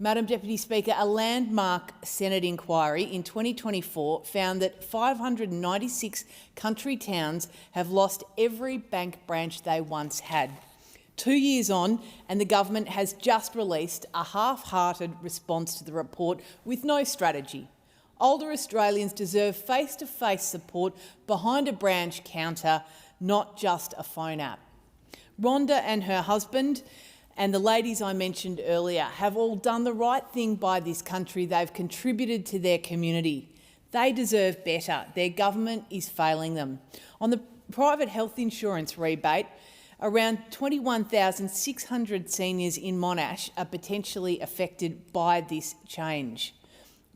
Madam Deputy Speaker, a landmark Senate inquiry in 2024 found that 596 country towns have lost every bank branch they once had. 2 years on, and the government has just released a half-hearted response to the report with no strategy. Older Australians deserve face-to-face support behind a branch counter, not just a phone app. Rhonda and her husband and the ladies I mentioned earlier have all done the right thing by this country. They've contributed to their community. They deserve better. Their government is failing them. On the private health insurance rebate, around 21,600 seniors in Monash are potentially affected by this change.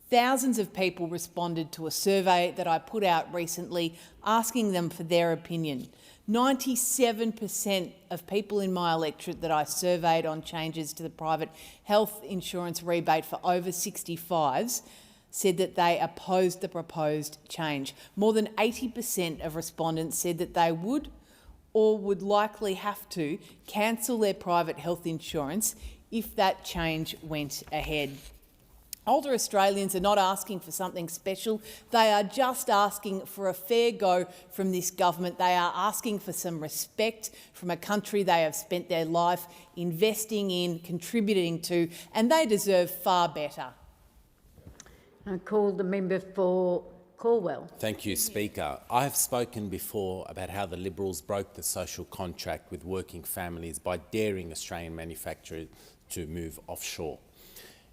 Thousands of people responded to a survey that I put out recently asking them for their opinion. 97% of people in my electorate that I surveyed on changes to the private health insurance rebate for over 65s said that they opposed the proposed change. More than 80% of respondents said that they would or would likely have to cancel their private health insurance if that change went ahead. Older Australians are not asking for something special. They are just asking for a fair go from this government. They are asking for some respect from a country they have spent their life investing in, contributing to, and they deserve far better. I call the member for Calwell. Thank you, Speaker. I have spoken before about how the Liberals broke the social contract with working families by daring Australian manufacturers to move offshore.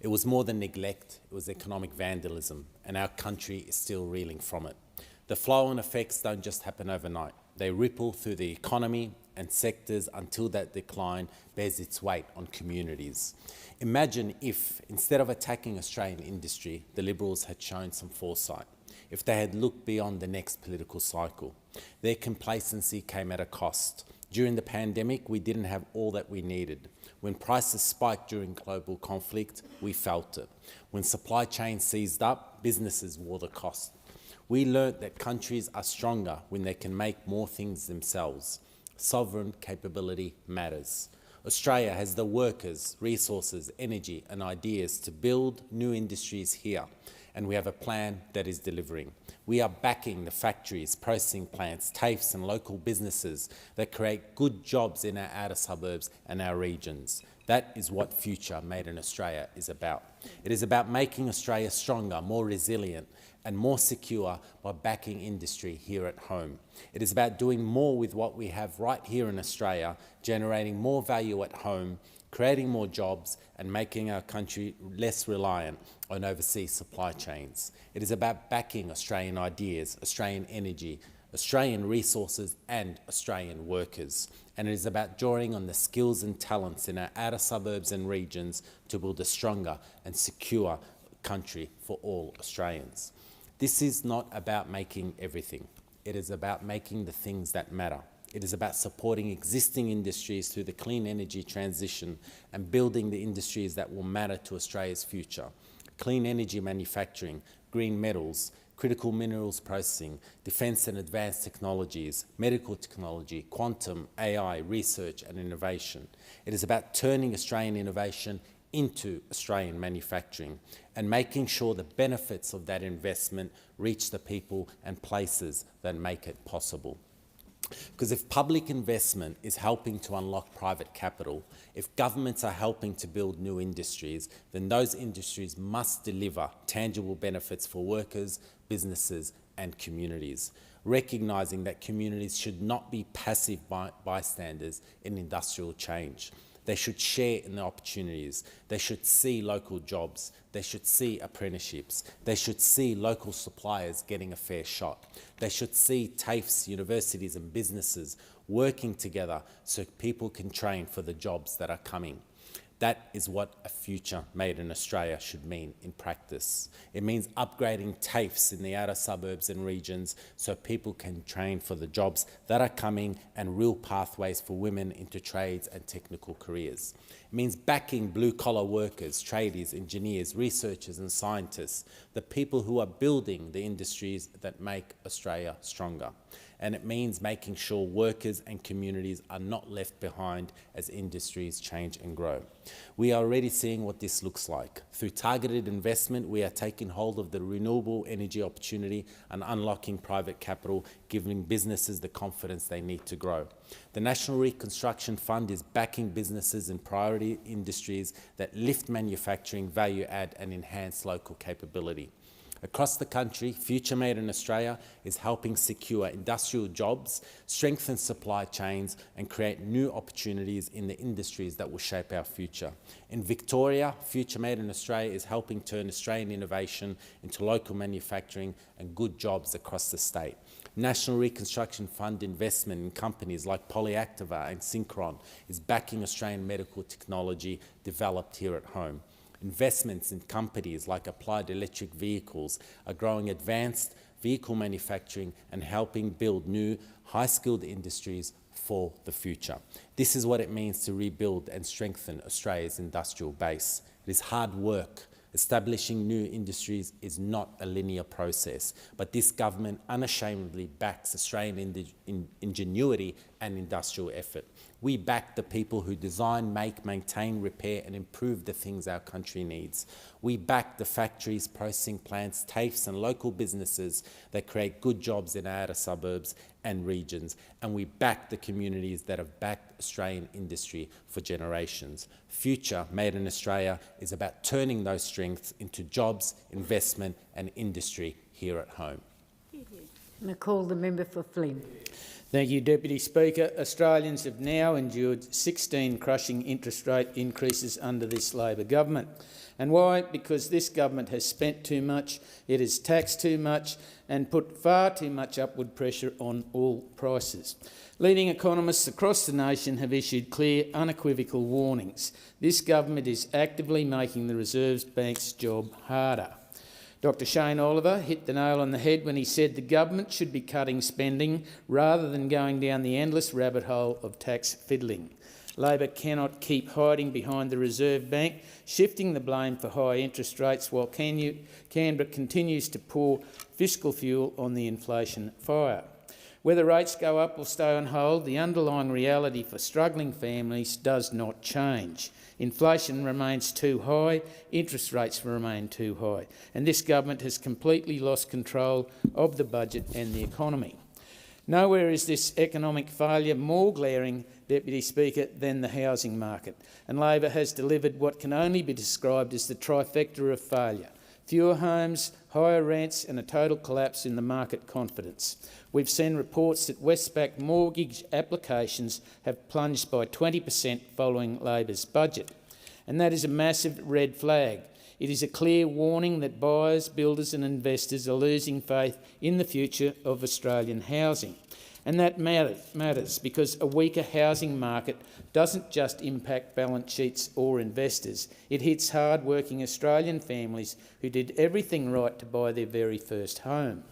It was more than neglect, it was economic vandalism, and our country is still reeling from it. The flow-on effects don't just happen overnight. They ripple through the economy and sectors until that decline bears its weight on communities. Imagine if, instead of attacking Australian industry, the Liberals had shown some foresight, if they had looked beyond the next political cycle. Their complacency came at a cost. During the pandemic, we didn't have all that we needed. When prices spiked during global conflict, we felt it. When supply chains seized up, businesses wore the cost. We learnt that countries are stronger when they can make more things themselves. Sovereign capability matters. Australia has the workers, resources, energy and ideas to build new industries here, and we have a plan that is delivering. We are backing the factories, processing plants, TAFEs and local businesses that create good jobs in our outer suburbs and our regions. That is what Future Made in Australia is about. It is about making Australia stronger, more resilient and more secure by backing industry here at home. It is about doing more with what we have right here in Australia, generating more value at home, creating more jobs and making our country less reliant on overseas supply chains. It is about backing Australian ideas, Australian energy, Australian resources and Australian workers. And it is about drawing on the skills and talents in our outer suburbs and regions to build a stronger and secure country for all Australians. This is not about making everything. It is about making the things that matter. It is about supporting existing industries through the clean energy transition and building the industries that will matter to Australia's future. Clean energy manufacturing, green metals, critical minerals processing, defence and advanced technologies, medical technology, quantum, AI, research and innovation. It is about turning Australian innovation into Australian manufacturing and making sure the benefits of that investment reach the people and places that make it possible. Because if public investment is helping to unlock private capital, if governments are helping to build new industries, then those industries must deliver tangible benefits for workers, businesses and communities, recognising that communities should not be passive bystanders in industrial change. They should share in the opportunities. They should see local jobs. They should see apprenticeships. They should see local suppliers getting a fair shot. They should see TAFEs, universities and businesses working together so people can train for the jobs that are coming. That is what a future made in Australia should mean in practice. It means upgrading TAFEs in the outer suburbs and regions so people can train for the jobs that are coming and real pathways for women into trades and technical careers. It means backing blue-collar workers, tradies, engineers, researchers and scientists, the people who are building the industries that make Australia stronger. And it means making sure workers and communities are not left behind as industries change and grow. We are already seeing what this looks like. Through targeted investment, we are taking hold of the renewable energy opportunity and unlocking private capital, giving businesses the confidence they need to grow. The National Reconstruction Fund is backing businesses in priority industries that lift manufacturing, value add and enhance local capability. Across the country, Future Made in Australia is helping secure industrial jobs, strengthen supply chains and create new opportunities in the industries that will shape our future. In Victoria, Future Made in Australia is helping turn Australian innovation into local manufacturing and good jobs across the state. National Reconstruction Fund investment in companies like Polyactiva and Synchron is backing Australian medical technology developed here at home. Investments in companies like Applied Electric Vehicles are growing advanced vehicle manufacturing and helping build new, high-skilled industries for the future. This is what it means to rebuild and strengthen Australia's industrial base. It is hard work. Establishing new industries is not a linear process, but this government unashamedly backs Australian ingenuity and industrial effort. We back the people who design, make, maintain, repair and improve the things our country needs. We back the factories, processing plants, TAFEs and local businesses that create good jobs in our outer suburbs and regions. And we back the communities that have backed Australian industry for generations. Future Made in Australia is about turning those strengths into jobs, investment and industry here at home. I call the member for Flynn. Thank you, Deputy Speaker. Australians have now endured 16 crushing interest rate increases under this Labor government. And why? Because this government has spent too much, it has taxed too much and put far too much upward pressure on all prices. Leading economists across the nation have issued clear, unequivocal warnings. This government is actively making the Reserve Bank's job harder. Dr Shane Oliver hit the nail on the head when he said the government should be cutting spending rather than going down the endless rabbit hole of tax fiddling. Labor cannot keep hiding behind the Reserve Bank, shifting the blame for high interest rates while Canberra continues to pour fiscal fuel on the inflation fire. Whether rates go up or stay on hold, the underlying reality for struggling families does not change. Inflation remains too high, interest rates remain too high, and this government has completely lost control of the budget and the economy. Nowhere is this economic failure more glaring, Deputy Speaker, than the housing market, and Labor has delivered what can only be described as the trifecta of failure: fewer homes, higher rents and a total collapse in the market confidence. We've seen reports that Westpac mortgage applications have plunged by 20% following Labor's budget, and that is a massive red flag. It is a clear warning that buyers, builders and investors are losing faith in the future of Australian housing. And that matters because a weaker housing market doesn't just impact balance sheets or investors. It hits hard-working Australian families who did everything right to buy their very first home.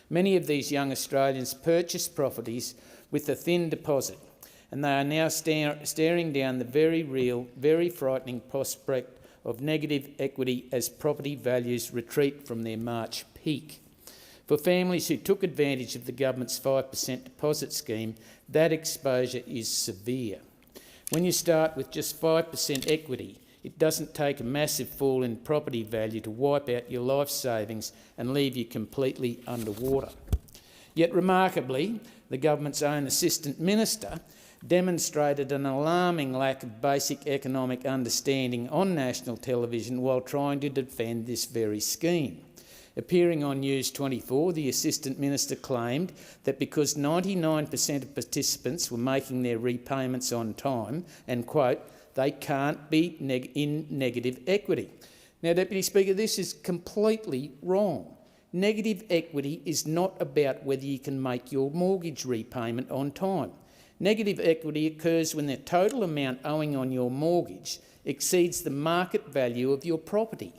Many of these young Australians purchased properties with a thin deposit, and they are now staring down the very real, very frightening prospect of negative equity as property values retreat from their March peak. For families who took advantage of the government's 5% deposit scheme, that exposure is severe. When you start with just 5% equity, it doesn't take a massive fall in property value to wipe out your life savings and leave you completely underwater. Yet remarkably, the government's own Assistant Minister demonstrated an alarming lack of basic economic understanding on national television while trying to defend this very scheme. Appearing on News 24, the Assistant Minister claimed that because 99% of participants were making their repayments on time and, quote, They can't be in negative equity. Now, Deputy Speaker, this is completely wrong. Negative equity is not about whether you can make your mortgage repayment on time. Negative equity occurs when the total amount owing on your mortgage exceeds the market value of your property.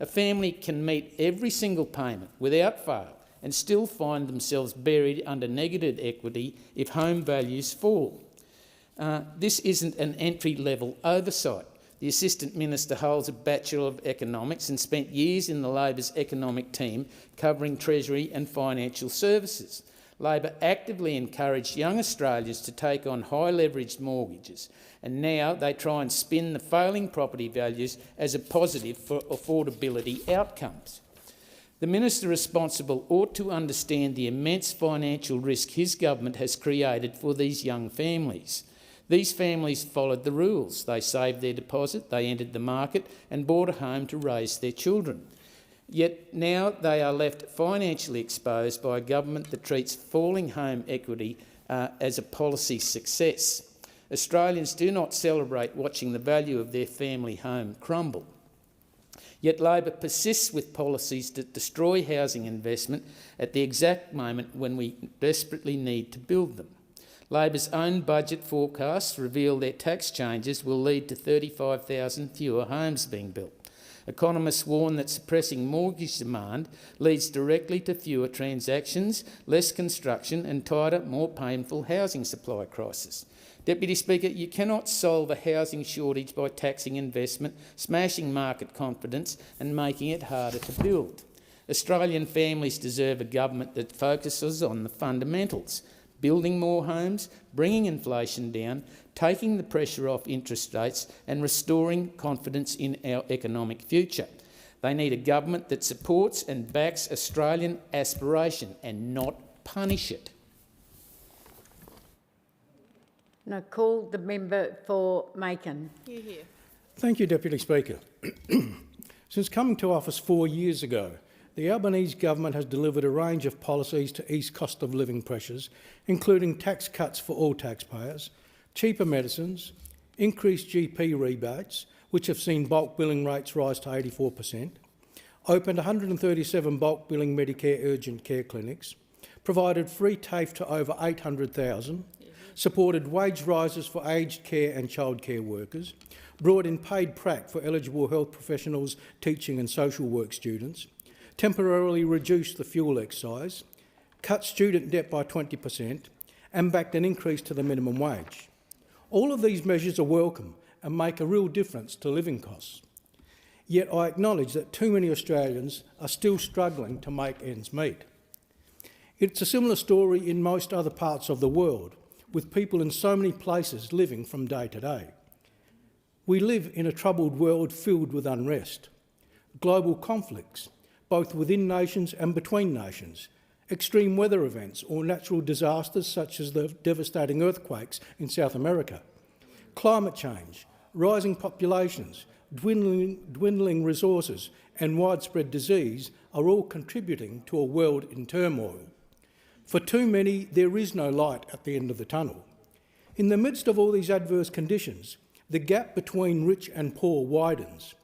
A family can meet every single payment without fail and still find themselves buried under negative equity if home values fall. This isn't an entry-level oversight. The Assistant Minister holds a Bachelor of Economics and spent years in the Labor's economic team covering Treasury and financial services. Labor actively encouraged young Australians to take on high-leveraged mortgages, and now they try and spin the failing property values as a positive for affordability outcomes. The Minister responsible ought to understand the immense financial risk his government has created for these young families. These families followed the rules. They saved their deposit, they entered the market and bought a home to raise their children. Yet now they are left financially exposed by a government that treats falling home equity as a policy success. Australians do not celebrate watching the value of their family home crumble. Yet Labor persists with policies that destroy housing investment at the exact moment when we desperately need to build them. Labor's own budget forecasts reveal their tax changes will lead to 35,000 fewer homes being built. Economists warn that suppressing mortgage demand leads directly to fewer transactions, less construction and tighter, more painful housing supply crisis. Deputy Speaker, you cannot solve a housing shortage by taxing investment, smashing market confidence and making it harder to build. Australian families deserve a government that focuses on the fundamentals: building more homes, bringing inflation down, taking the pressure off interest rates and restoring confidence in our economic future. They need a government that supports and backs Australian aspiration and not punish it. Now call the member for Macon. Hear, hear. Thank you, Deputy Speaker. Since coming to office 4 years ago, the Albanese government has delivered a range of policies to ease cost of living pressures, including tax cuts for all taxpayers, cheaper medicines, increased GP rebates, which have seen bulk billing rates rise to 84%, opened 137 bulk billing Medicare urgent care clinics, provided free TAFE to over 800,000, supported wage rises for aged care and childcare workers, brought in paid prac for eligible health professionals, teaching and social work students, temporarily reduced the fuel excise, cut student debt by 20% and backed an increase to the minimum wage. All of these measures are welcome and make a real difference to living costs. Yet I acknowledge that too many Australians are still struggling to make ends meet. It's a similar story in most other parts of the world, with people in so many places living from day to day. We live in a troubled world filled with unrest, global conflicts, both within nations and between nations, extreme weather events or natural disasters such as the devastating earthquakes in South America, climate change, rising populations, dwindling resources and widespread disease are all contributing to a world in turmoil. For too many, there is no light at the end of the tunnel. In the midst of all these adverse conditions, the gap between rich and poor widens.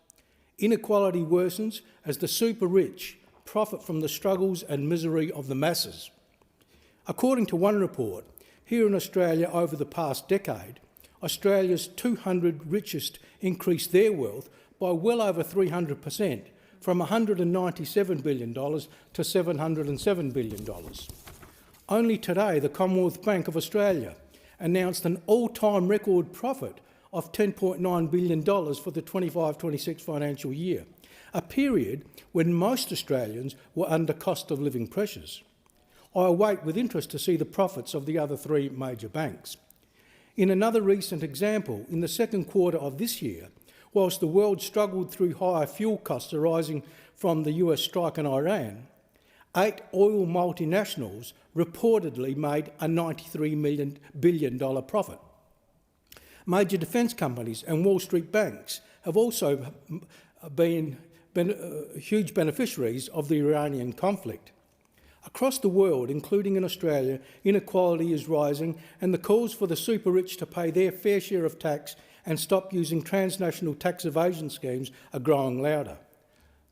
Inequality worsens as the super rich profit from the struggles and misery of the masses. According to one report, here in Australia over the past decade, Australia's 200 richest increased their wealth by well over 300%, from $197 billion to $707 billion. Only today, the Commonwealth Bank of Australia announced an all-time record profit of $10.9 billion for the 25-26 financial year, a period when most Australians were under cost of living pressures. I await with interest to see the profits of the other three major banks. In another recent example, in the second quarter of this year, whilst the world struggled through higher fuel costs arising from the US strike in Iran, 8 oil multinationals reportedly made a $93 billion profit. Major defence companies and Wall Street banks have also been huge beneficiaries of the Iranian conflict. Across the world, including in Australia, inequality is rising and the calls for the super rich to pay their fair share of tax and stop using transnational tax evasion schemes are growing louder.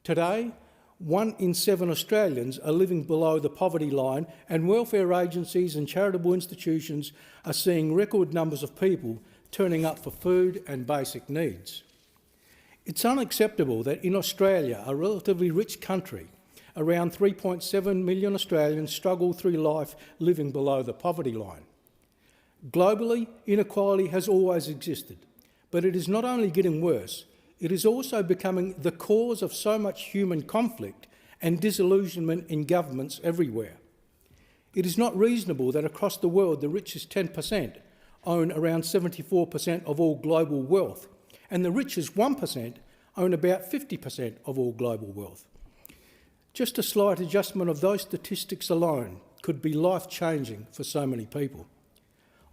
Today, 1 in 7 Australians are living below the poverty line, and welfare agencies and charitable institutions are seeing record numbers of people turning up for food and basic needs. It's unacceptable that in Australia, a relatively rich country, around 3.7 million Australians struggle through life living below the poverty line. Globally, inequality has always existed, but it is not only getting worse, it is also becoming the cause of so much human conflict and disillusionment in governments everywhere. It is not reasonable that across the world the richest 10% own around 74% of all global wealth, and the richest 1% own about 50% of all global wealth. Just a slight adjustment of those statistics alone could be life-changing for so many people.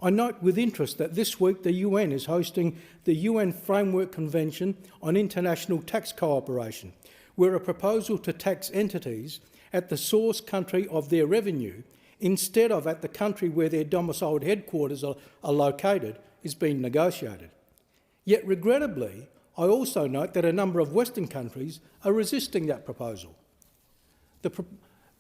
I note with interest that this week the UN is hosting the UN Framework Convention on International Tax Cooperation, where a proposal to tax entities at the source country of their revenue instead of at the country where their domiciled headquarters are located is being negotiated. Yet regrettably, I also note that a number of Western countries are resisting that proposal.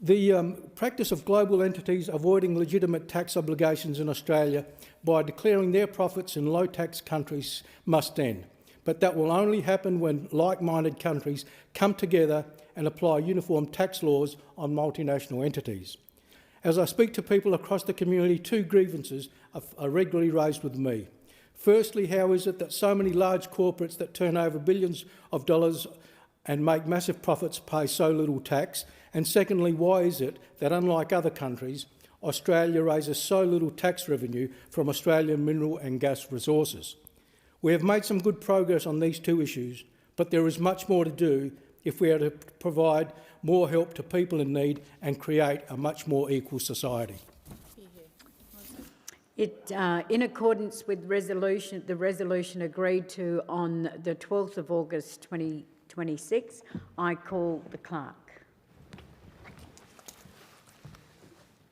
The practice of global entities avoiding legitimate tax obligations in Australia by declaring their profits in low-tax countries must end, but that will only happen when like-minded countries come together and apply uniform tax laws on multinational entities. As I speak to people across the community, 2 grievances are regularly raised with me. Firstly, how is it that so many large corporates that turn over billions of dollars and make massive profits pay so little tax? And secondly, why is it that, unlike other countries, Australia raises so little tax revenue from Australian mineral and gas resources? We have made some good progress on these 2 issues, but there is much more to do if we are to provide more help to people in need and create a much more equal society. In accordance with the resolution agreed to on the 12th of August 2026, I call the clerk.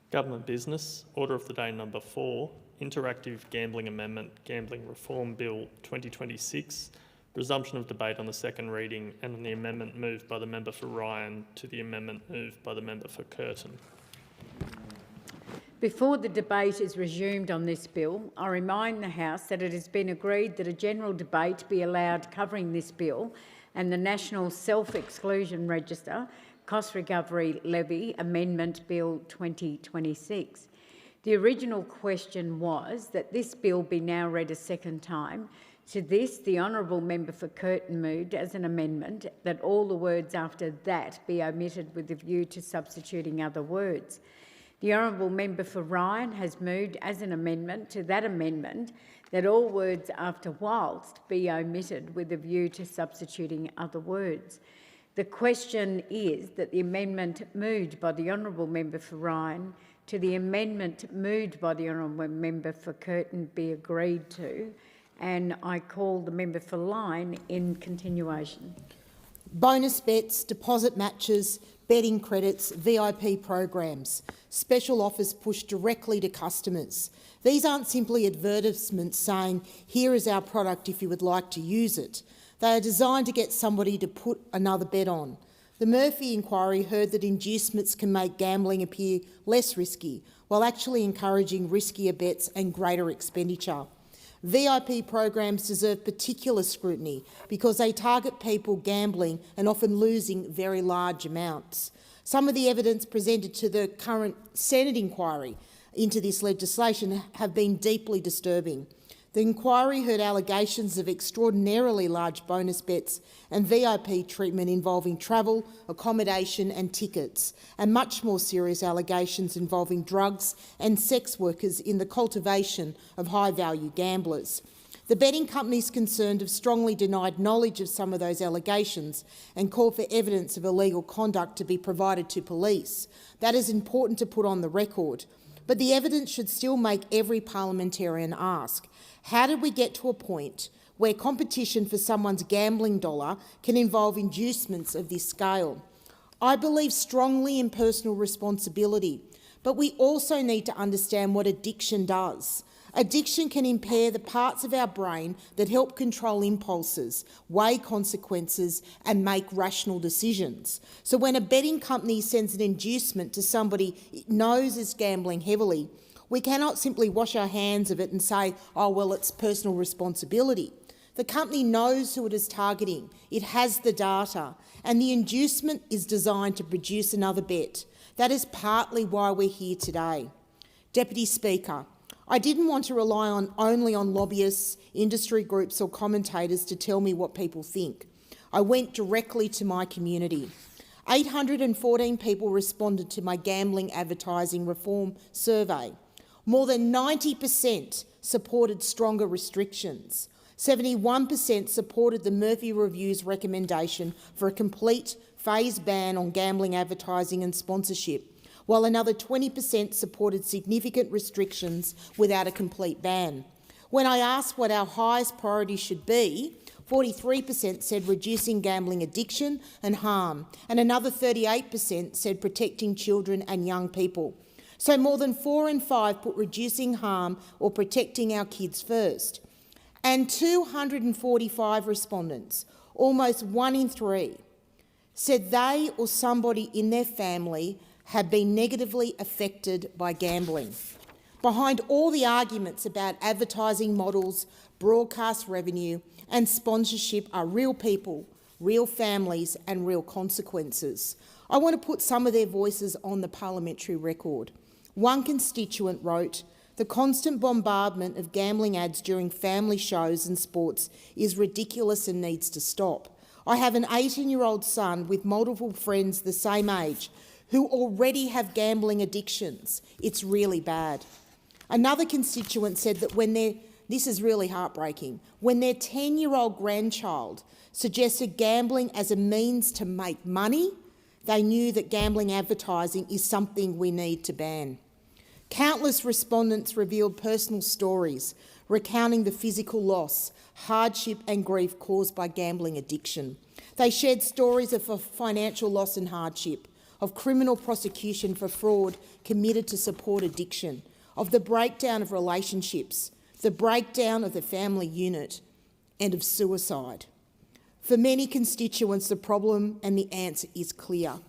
Government business, order of the day number 4, Interactive Gambling Amendment, Gambling Reform Bill 2026, resumption of debate on the second reading and on the amendment moved by the member for Ryan to the amendment moved by the member for Curtin. Before the debate is resumed on this bill, I remind the House that it has been agreed that a general debate be allowed covering this bill and the National Self-Exclusion Register Cost Recovery Levy Amendment Bill 2026. The original question was that this bill be now read a second time. To this, the Honourable Member for Curtin moved as an amendment that all the words after that be omitted with a view to substituting other words. The Honourable Member for Ryan has moved as an amendment to that amendment that all words after whilst be omitted with a view to substituting other words. The question is that the amendment moved by the Honourable Member for Ryan to the amendment moved by the Honourable Member for Curtin be agreed to, and I call the member for Lyne in continuation. Bonus bets, deposit matches, betting credits, VIP programs, special offers pushed directly to customers. These aren't simply advertisements saying, here is our product if you would like to use it. They are designed to get somebody to put another bet on. The Murphy inquiry heard that inducements can make gambling appear less risky, while actually encouraging riskier bets and greater expenditure. VIP programs deserve particular scrutiny because they target people gambling and often losing very large amounts. Some of the evidence presented to the current Senate inquiry into this legislation have been deeply disturbing. The inquiry heard allegations of extraordinarily large bonus bets and VIP treatment involving travel, accommodation and tickets, and much more serious allegations involving drugs and sex workers in the cultivation of high-value gamblers. The betting companies concerned have strongly denied knowledge of some of those allegations and called for evidence of illegal conduct to be provided to police. That is important to put on the record. But the evidence should still make every parliamentarian ask, how did we get to a point where competition for someone's gambling dollar can involve inducements of this scale? I believe strongly in personal responsibility, but we also need to understand what addiction does. Addiction can impair the parts of our brain that help control impulses, weigh consequences and make rational decisions. So when a betting company sends an inducement to somebody it knows is gambling heavily, we cannot simply wash our hands of it and say, oh, well, it's personal responsibility. The company knows who it is targeting, it has the data, and the inducement is designed to produce another bet. That is partly why we're here today. Deputy Speaker, I didn't want to rely only on lobbyists, industry groups or commentators to tell me what people think. I went directly to my community. 814 people responded to my gambling advertising reform survey. More than 90% supported stronger restrictions. 71% supported the Murphy Review's recommendation for a complete phased ban on gambling advertising and sponsorship, while another 20% supported significant restrictions without a complete ban. When I asked what our highest priority should be, 43% said reducing gambling addiction and harm, and another 38% said protecting children and young people. So more than 4 in 5 put reducing harm or protecting our kids first. And 245 respondents, almost 1 in 3, said they or somebody in their family had been negatively affected by gambling. Behind all the arguments about advertising models, broadcast revenue and sponsorship are real people, real families and real consequences. I want to put some of their voices on the parliamentary record. One constituent wrote, "The constant bombardment of gambling ads during family shows and sports is ridiculous and needs to stop. I have an 18-year-old son with multiple friends the same age who already have gambling addictions. It's really bad." Another constituent said that this is really heartbreaking, when their 10-year-old grandchild suggested gambling as a means to make money, they knew that gambling advertising is something we need to ban. Countless respondents revealed personal stories recounting the physical loss, hardship and grief caused by gambling addiction. They shared stories of financial loss and hardship, of criminal prosecution for fraud committed to support addiction, of the breakdown of relationships, the breakdown of the family unit, and of suicide. For many constituents, the problem and the answer is clear.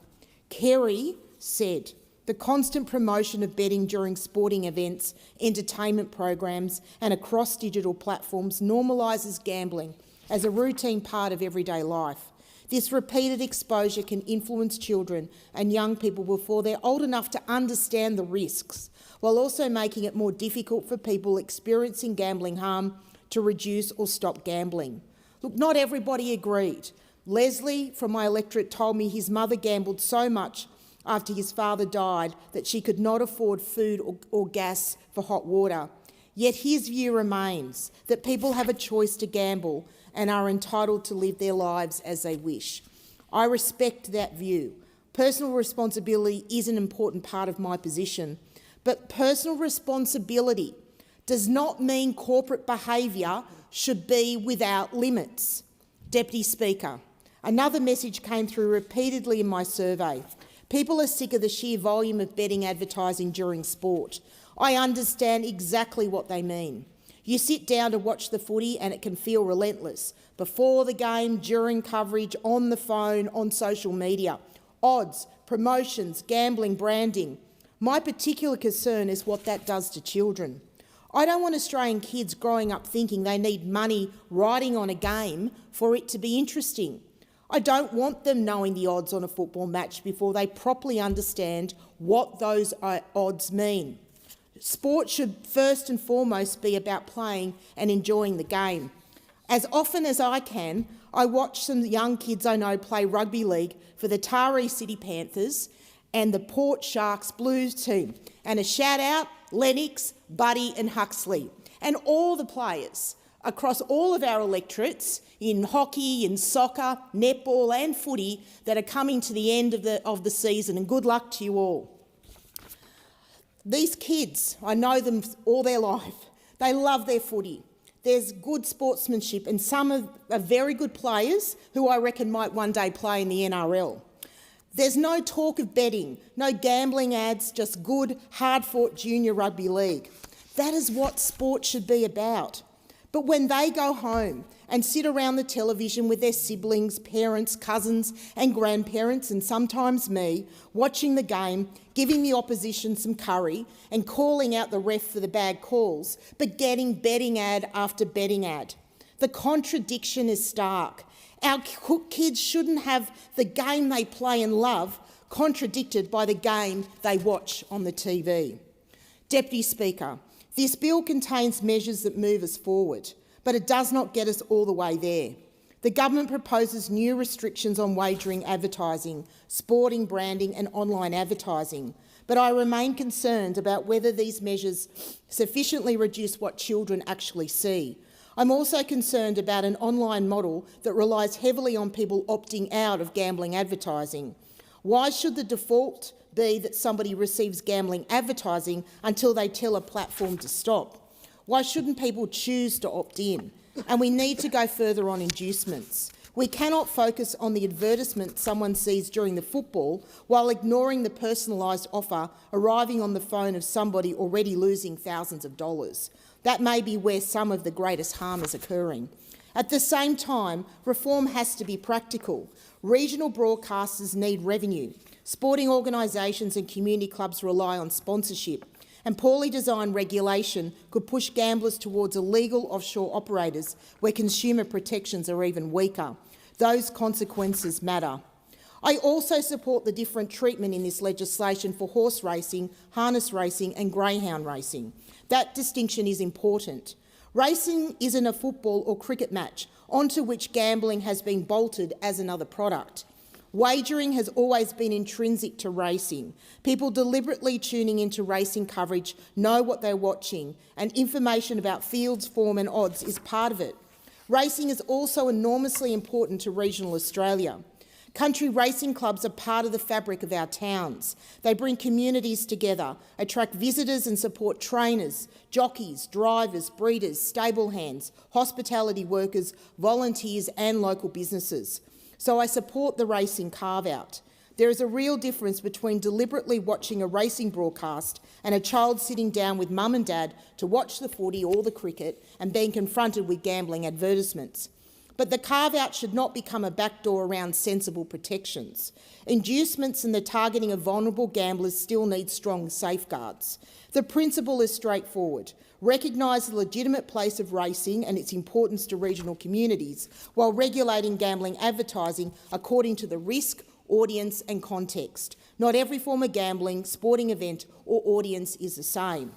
Kerry said, "The constant promotion of betting during sporting events, entertainment programs and across digital platforms normalises gambling as a routine part of everyday life. This repeated exposure can influence children and young people before they're old enough to understand the risks, while also making it more difficult for people experiencing gambling harm to reduce or stop gambling." Look, not everybody agreed. Leslie from my electorate told me his mother gambled so much after his father died that she could not afford food or gas for hot water. Yet his view remains that people have a choice to gamble and are entitled to live their lives as they wish. I respect that view. Personal responsibility is an important part of my position, but personal responsibility does not mean corporate behaviour should be without limits. Deputy Speaker, another message came through repeatedly in my survey. People are sick of the sheer volume of betting advertising during sport. I understand exactly what they mean. You sit down to watch the footy and it can feel relentless. Before the game, during coverage, on the phone, on social media. Odds, promotions, gambling, branding. My particular concern is what that does to children. I don't want Australian kids growing up thinking they need money riding on a game for it to be interesting. I don't want them knowing the odds on a football match before they properly understand what those odds mean. Sport should first and foremost be about playing and enjoying the game. As often as I can, I watch some young kids I know play rugby league for the Taree City Panthers and the Port Sharks Blues team. And a shout out, Lennox, Buddy and Huxley, and all the players across all of our electorates in hockey, in soccer, netball and footy that are coming to the end of the season, and good luck to you all. These kids, I know them all their life, they love their footy. There's good sportsmanship and some are very good players who I reckon might one day play in the NRL. There's no talk of betting, no gambling ads, just good, hard-fought junior rugby league. That is what sport should be about. But when they go home and sit around the television with their siblings, parents, cousins and grandparents, and sometimes me, watching the game, giving the opposition some curry and calling out the ref for the bad calls, but getting betting ad after betting ad. The contradiction is stark. Our kids shouldn't have the game they play and love contradicted by the game they watch on the TV. Deputy Speaker, this bill contains measures that move us forward, but it does not get us all the way there. The government proposes new restrictions on wagering advertising, sporting branding and online advertising, but I remain concerned about whether these measures sufficiently reduce what children actually see. I'm also concerned about an online model that relies heavily on people opting out of gambling advertising. Why should the default be that somebody receives gambling advertising until they tell a platform to stop? Why shouldn't people choose to opt in? And we need to go further on inducements. We cannot focus on the advertisement someone sees during the football while ignoring the personalised offer arriving on the phone of somebody already losing thousands of dollars. That may be where some of the greatest harm is occurring. At the same time, reform has to be practical. Regional broadcasters need revenue. Sporting organisations and community clubs rely on sponsorship, and poorly designed regulation could push gamblers towards illegal offshore operators where consumer protections are even weaker. Those consequences matter. I also support the different treatment in this legislation for horse racing, harness racing and greyhound racing. That distinction is important. Racing isn't a football or cricket match onto which gambling has been bolted as another product. Wagering has always been intrinsic to racing. People deliberately tuning into racing coverage know what they're watching, and information about fields, form and odds is part of it. Racing is also enormously important to regional Australia. Country racing clubs are part of the fabric of our towns. They bring communities together, attract visitors and support trainers, jockeys, drivers, breeders, stable hands, hospitality workers, volunteers and local businesses. So I support the racing carve-out. There is a real difference between deliberately watching a racing broadcast and a child sitting down with mum and dad to watch the footy or the cricket and being confronted with gambling advertisements. But the carve-out should not become a backdoor around sensible protections. Inducements and the targeting of vulnerable gamblers still need strong safeguards. The principle is straightforward. Recognise the legitimate place of racing and its importance to regional communities, while regulating gambling advertising according to the risk, audience and context. Not every form of gambling, sporting event or audience is the same.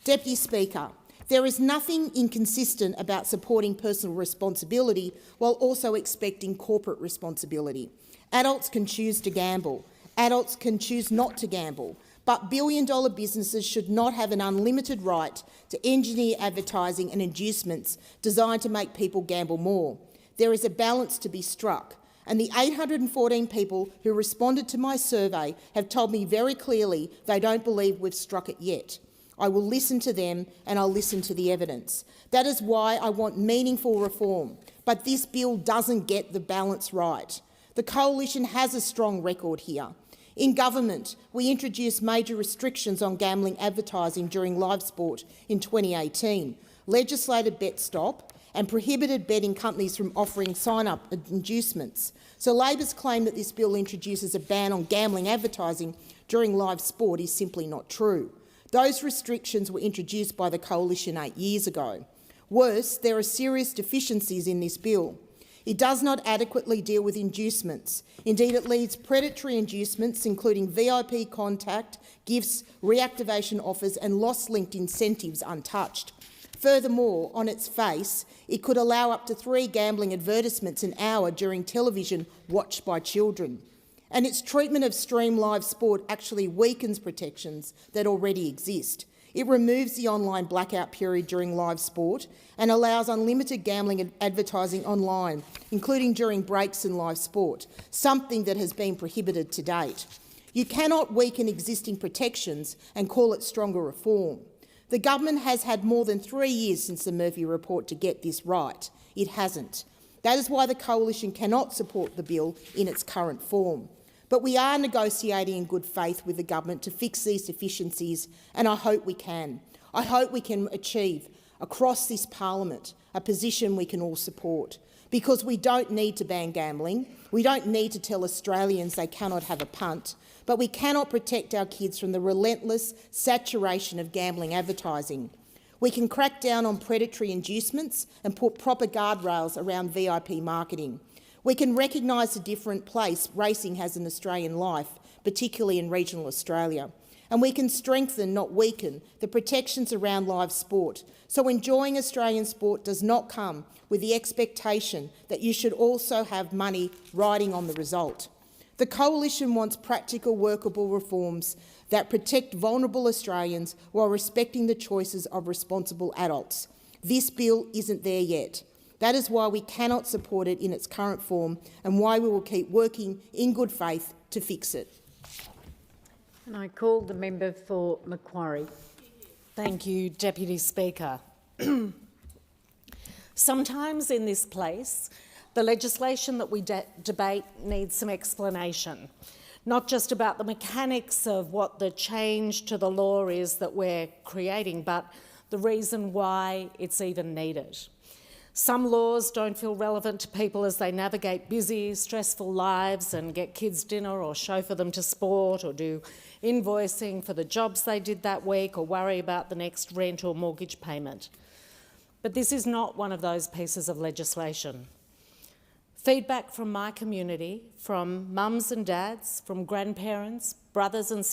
Deputy Speaker, there is nothing inconsistent about supporting personal responsibility while also expecting corporate responsibility. Adults can choose to gamble. Adults can choose not to gamble. But billion-dollar businesses should not have an unlimited right to engineer advertising and inducements designed to make people gamble more. There is a balance to be struck, and the 814 people who responded to my survey have told me very clearly they don't believe we've struck it yet. I will listen to them and I'll listen to the evidence. That is why I want meaningful reform, but this bill doesn't get the balance right. The Coalition has a strong record here. In government, we introduced major restrictions on gambling advertising during live sport in 2018, legislated bet stop and prohibited betting companies from offering sign-up inducements. So Labor's claim that this bill introduces a ban on gambling advertising during live sport is simply not true. Those restrictions were introduced by the Coalition 8 years ago. Worse, there are serious deficiencies in this bill. It does not adequately deal with inducements. Indeed, it leaves predatory inducements, including VIP contact, gifts, reactivation offers and loss-linked incentives untouched. Furthermore, on its face, it could allow up to 3 gambling advertisements an hour during television watched by children. And its treatment of stream live sport actually weakens protections that already exist. It removes the online blackout period during live sport and allows unlimited gambling advertising online, including during breaks in live sport, something that has been prohibited to date. You cannot weaken existing protections and call it stronger reform. The government has had more than 3 years since the Murphy report to get this right. It hasn't. That is why the Coalition cannot support the bill in its current form. But we are negotiating in good faith with the government to fix these deficiencies, and I hope we can. I hope we can achieve across this parliament a position we can all support, because we don't need to ban gambling, we don't need to tell Australians they cannot have a punt, but we cannot protect our kids from the relentless saturation of gambling advertising. We can crack down on predatory inducements and put proper guardrails around VIP marketing. We can recognise the different place racing has in Australian life, particularly in regional Australia. And we can strengthen, not weaken, the protections around live sport, so enjoying Australian sport does not come with the expectation that you should also have money riding on the result. The Coalition wants practical, workable reforms that protect vulnerable Australians while respecting the choices of responsible adults. This bill isn't there yet. That is why we cannot support it in its current form and why we will keep working in good faith to fix it. And I call the member for Macquarie. Thank you, Deputy Speaker. Sometimes in this place, the legislation that we debate needs some explanation, not just about the mechanics of what the change to the law is that we're creating, but the reason why it's even needed. Some laws don't feel relevant to people as they navigate busy, stressful lives and get kids dinner or chauffeur them to sport or do invoicing for the jobs they did that week or worry about the next rent or mortgage payment. But this is not one of those pieces of legislation. Feedback from my community, from mums and dads, from grandparents, brothers and sisters,